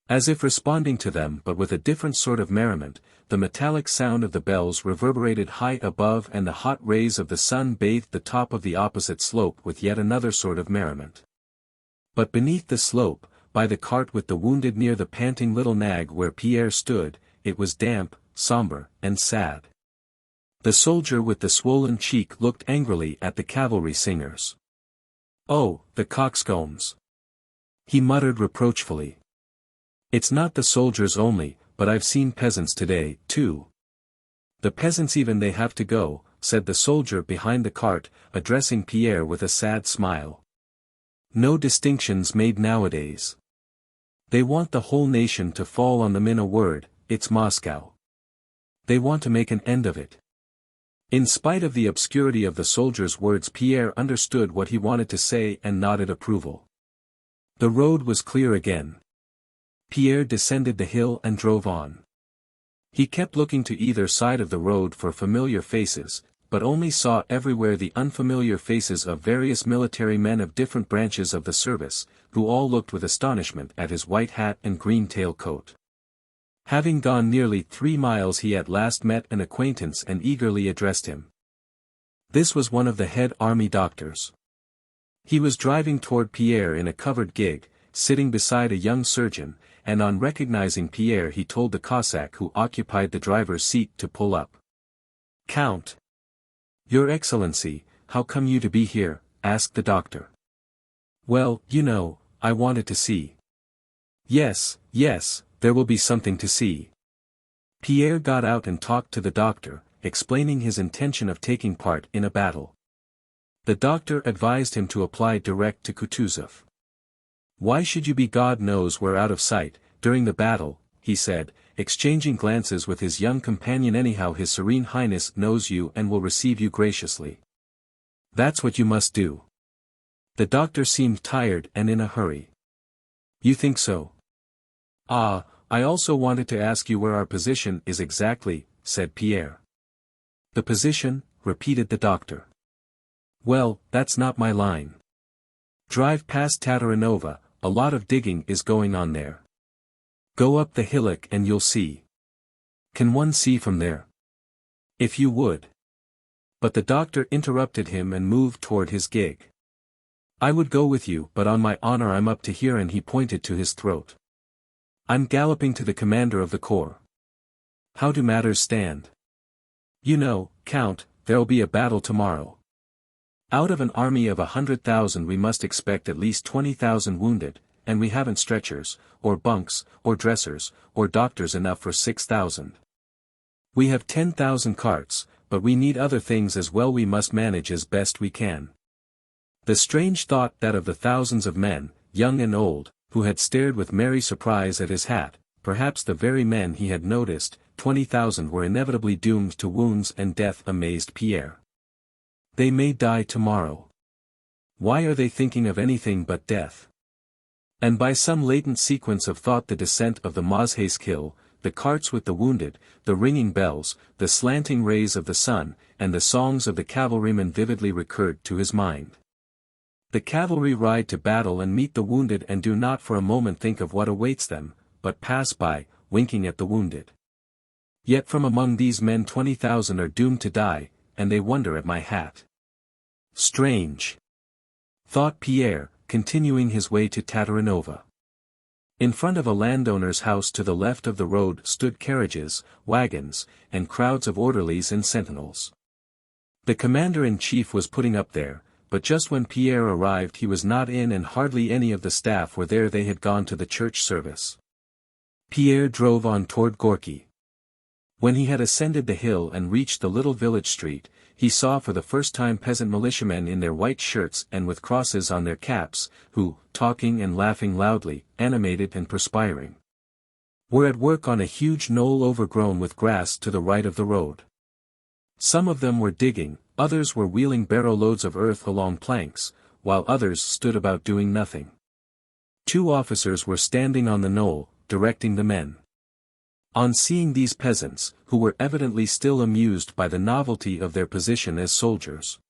As if responding to them but with a different sort of merriment, the metallic sound of the bells reverberated high above and the hot rays of the sun bathed the top of the opposite slope with yet another sort of merriment. But beneath the slope, by the cart with the wounded near the panting little nag where Pierre stood, it was damp, somber, and sad. The soldier with the swollen cheek looked angrily at the cavalry singers. "Oh, the coxcombs!" he muttered reproachfully. "It's not the soldiers only, but I've seen peasants today, too." "The peasants even they have to go," said the soldier behind the cart, addressing Pierre with a sad smile. "No distinctions made nowadays. They want the whole nation to fall on them in a word, it's Moscow. They want to make an end of it. In spite of the obscurity of the soldier's words, Pierre understood what he wanted to say and nodded approval. The road was clear again. Pierre descended the hill and drove on. He kept looking to either side of the road for familiar faces, but only saw everywhere the unfamiliar faces of various military men of different branches of the service, who all looked with astonishment at his white hat and green tail-coat. Having gone nearly 3 miles, he at last met an acquaintance and eagerly addressed him. This was one of the head army doctors. He was driving toward Pierre in a covered gig, sitting beside a young surgeon, and on recognizing Pierre he told the Cossack who occupied the driver's seat to pull up. "Count! Your Excellency, how come you to be here?" asked the doctor. "Well, I wanted to see." Yes, there will be something to see." Pierre got out and talked to the doctor, explaining his intention of taking part in a battle. The doctor advised him to apply direct to Kutuzov. "Why should you be God knows where out of sight, during the battle," he said, exchanging glances with his young companion. "Anyhow, His Serene Highness knows you and will receive you graciously. That's what you must do." The doctor seemed tired and in a hurry. "You think so?" "Ah, I also wanted to ask you where our position is exactly," said Pierre. "The position?" repeated the doctor. "Well, that's not my line. Drive past Tatarinova, a lot of digging is going on there. Go up the hillock and you'll see." "Can one see from there?" "If you would." But the doctor interrupted him and moved toward his gig. "I would go with you, but on my honor I'm up to here," and he pointed to his throat. "I'm galloping to the commander of the corps." "How do matters stand?" Count, there'll be a battle tomorrow. Out of an army of 100,000 we must expect at least 20,000 wounded, and we haven't stretchers, or bunks, or dressers, or doctors enough for 6,000. We have 10,000 carts, but we need other things as well. We must manage as best we can." The strange thought that of the thousands of men, young and old, who had stared with merry surprise at his hat, perhaps the very men he had noticed, 20,000 were inevitably doomed to wounds and death, amazed Pierre. They may die tomorrow. Why are they thinking of anything but death? And by some latent sequence of thought the descent of the Mazhaisk hill, the carts with the wounded, the ringing bells, the slanting rays of the sun, and the songs of the cavalrymen vividly recurred to his mind. The cavalry ride to battle and meet the wounded and do not for a moment think of what awaits them, but pass by, winking at the wounded. Yet from among these men 20,000 are doomed to die, and they wonder at my hat. Strange! Thought Pierre, continuing his way to Tatarinova. In front of a landowner's house to the left of the road stood carriages, wagons, and crowds of orderlies and sentinels. The commander-in-chief was putting up there, but just when Pierre arrived he was not in and hardly any of the staff were there. They had gone to the church service. Pierre drove on toward Gorky. When he had ascended the hill and reached the little village street, he saw for the first time peasant militiamen in their white shirts and with crosses on their caps, who, talking and laughing loudly, animated and perspiring, were at work on a huge knoll overgrown with grass to the right of the road. Some of them were digging, others were wheeling barrow loads of earth along planks, while others stood about doing nothing. 2 officers were standing on the knoll, directing the men. On seeing these peasants, who were evidently still amused by the novelty of their position as soldiers,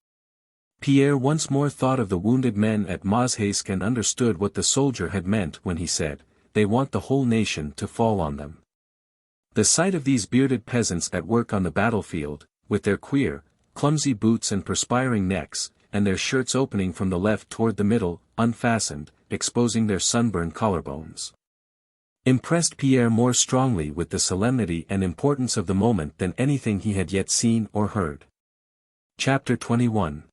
Pierre once more thought of the wounded men at Mazhaisk and understood what the soldier had meant when he said, "They want the whole nation to fall on them." The sight of these bearded peasants at work on the battlefield, with their queer, clumsy boots and perspiring necks, and their shirts opening from the left toward the middle, unfastened, exposing their sunburned collarbones, impressed Pierre more strongly with the solemnity and importance of the moment than anything he had yet seen or heard. Chapter 21.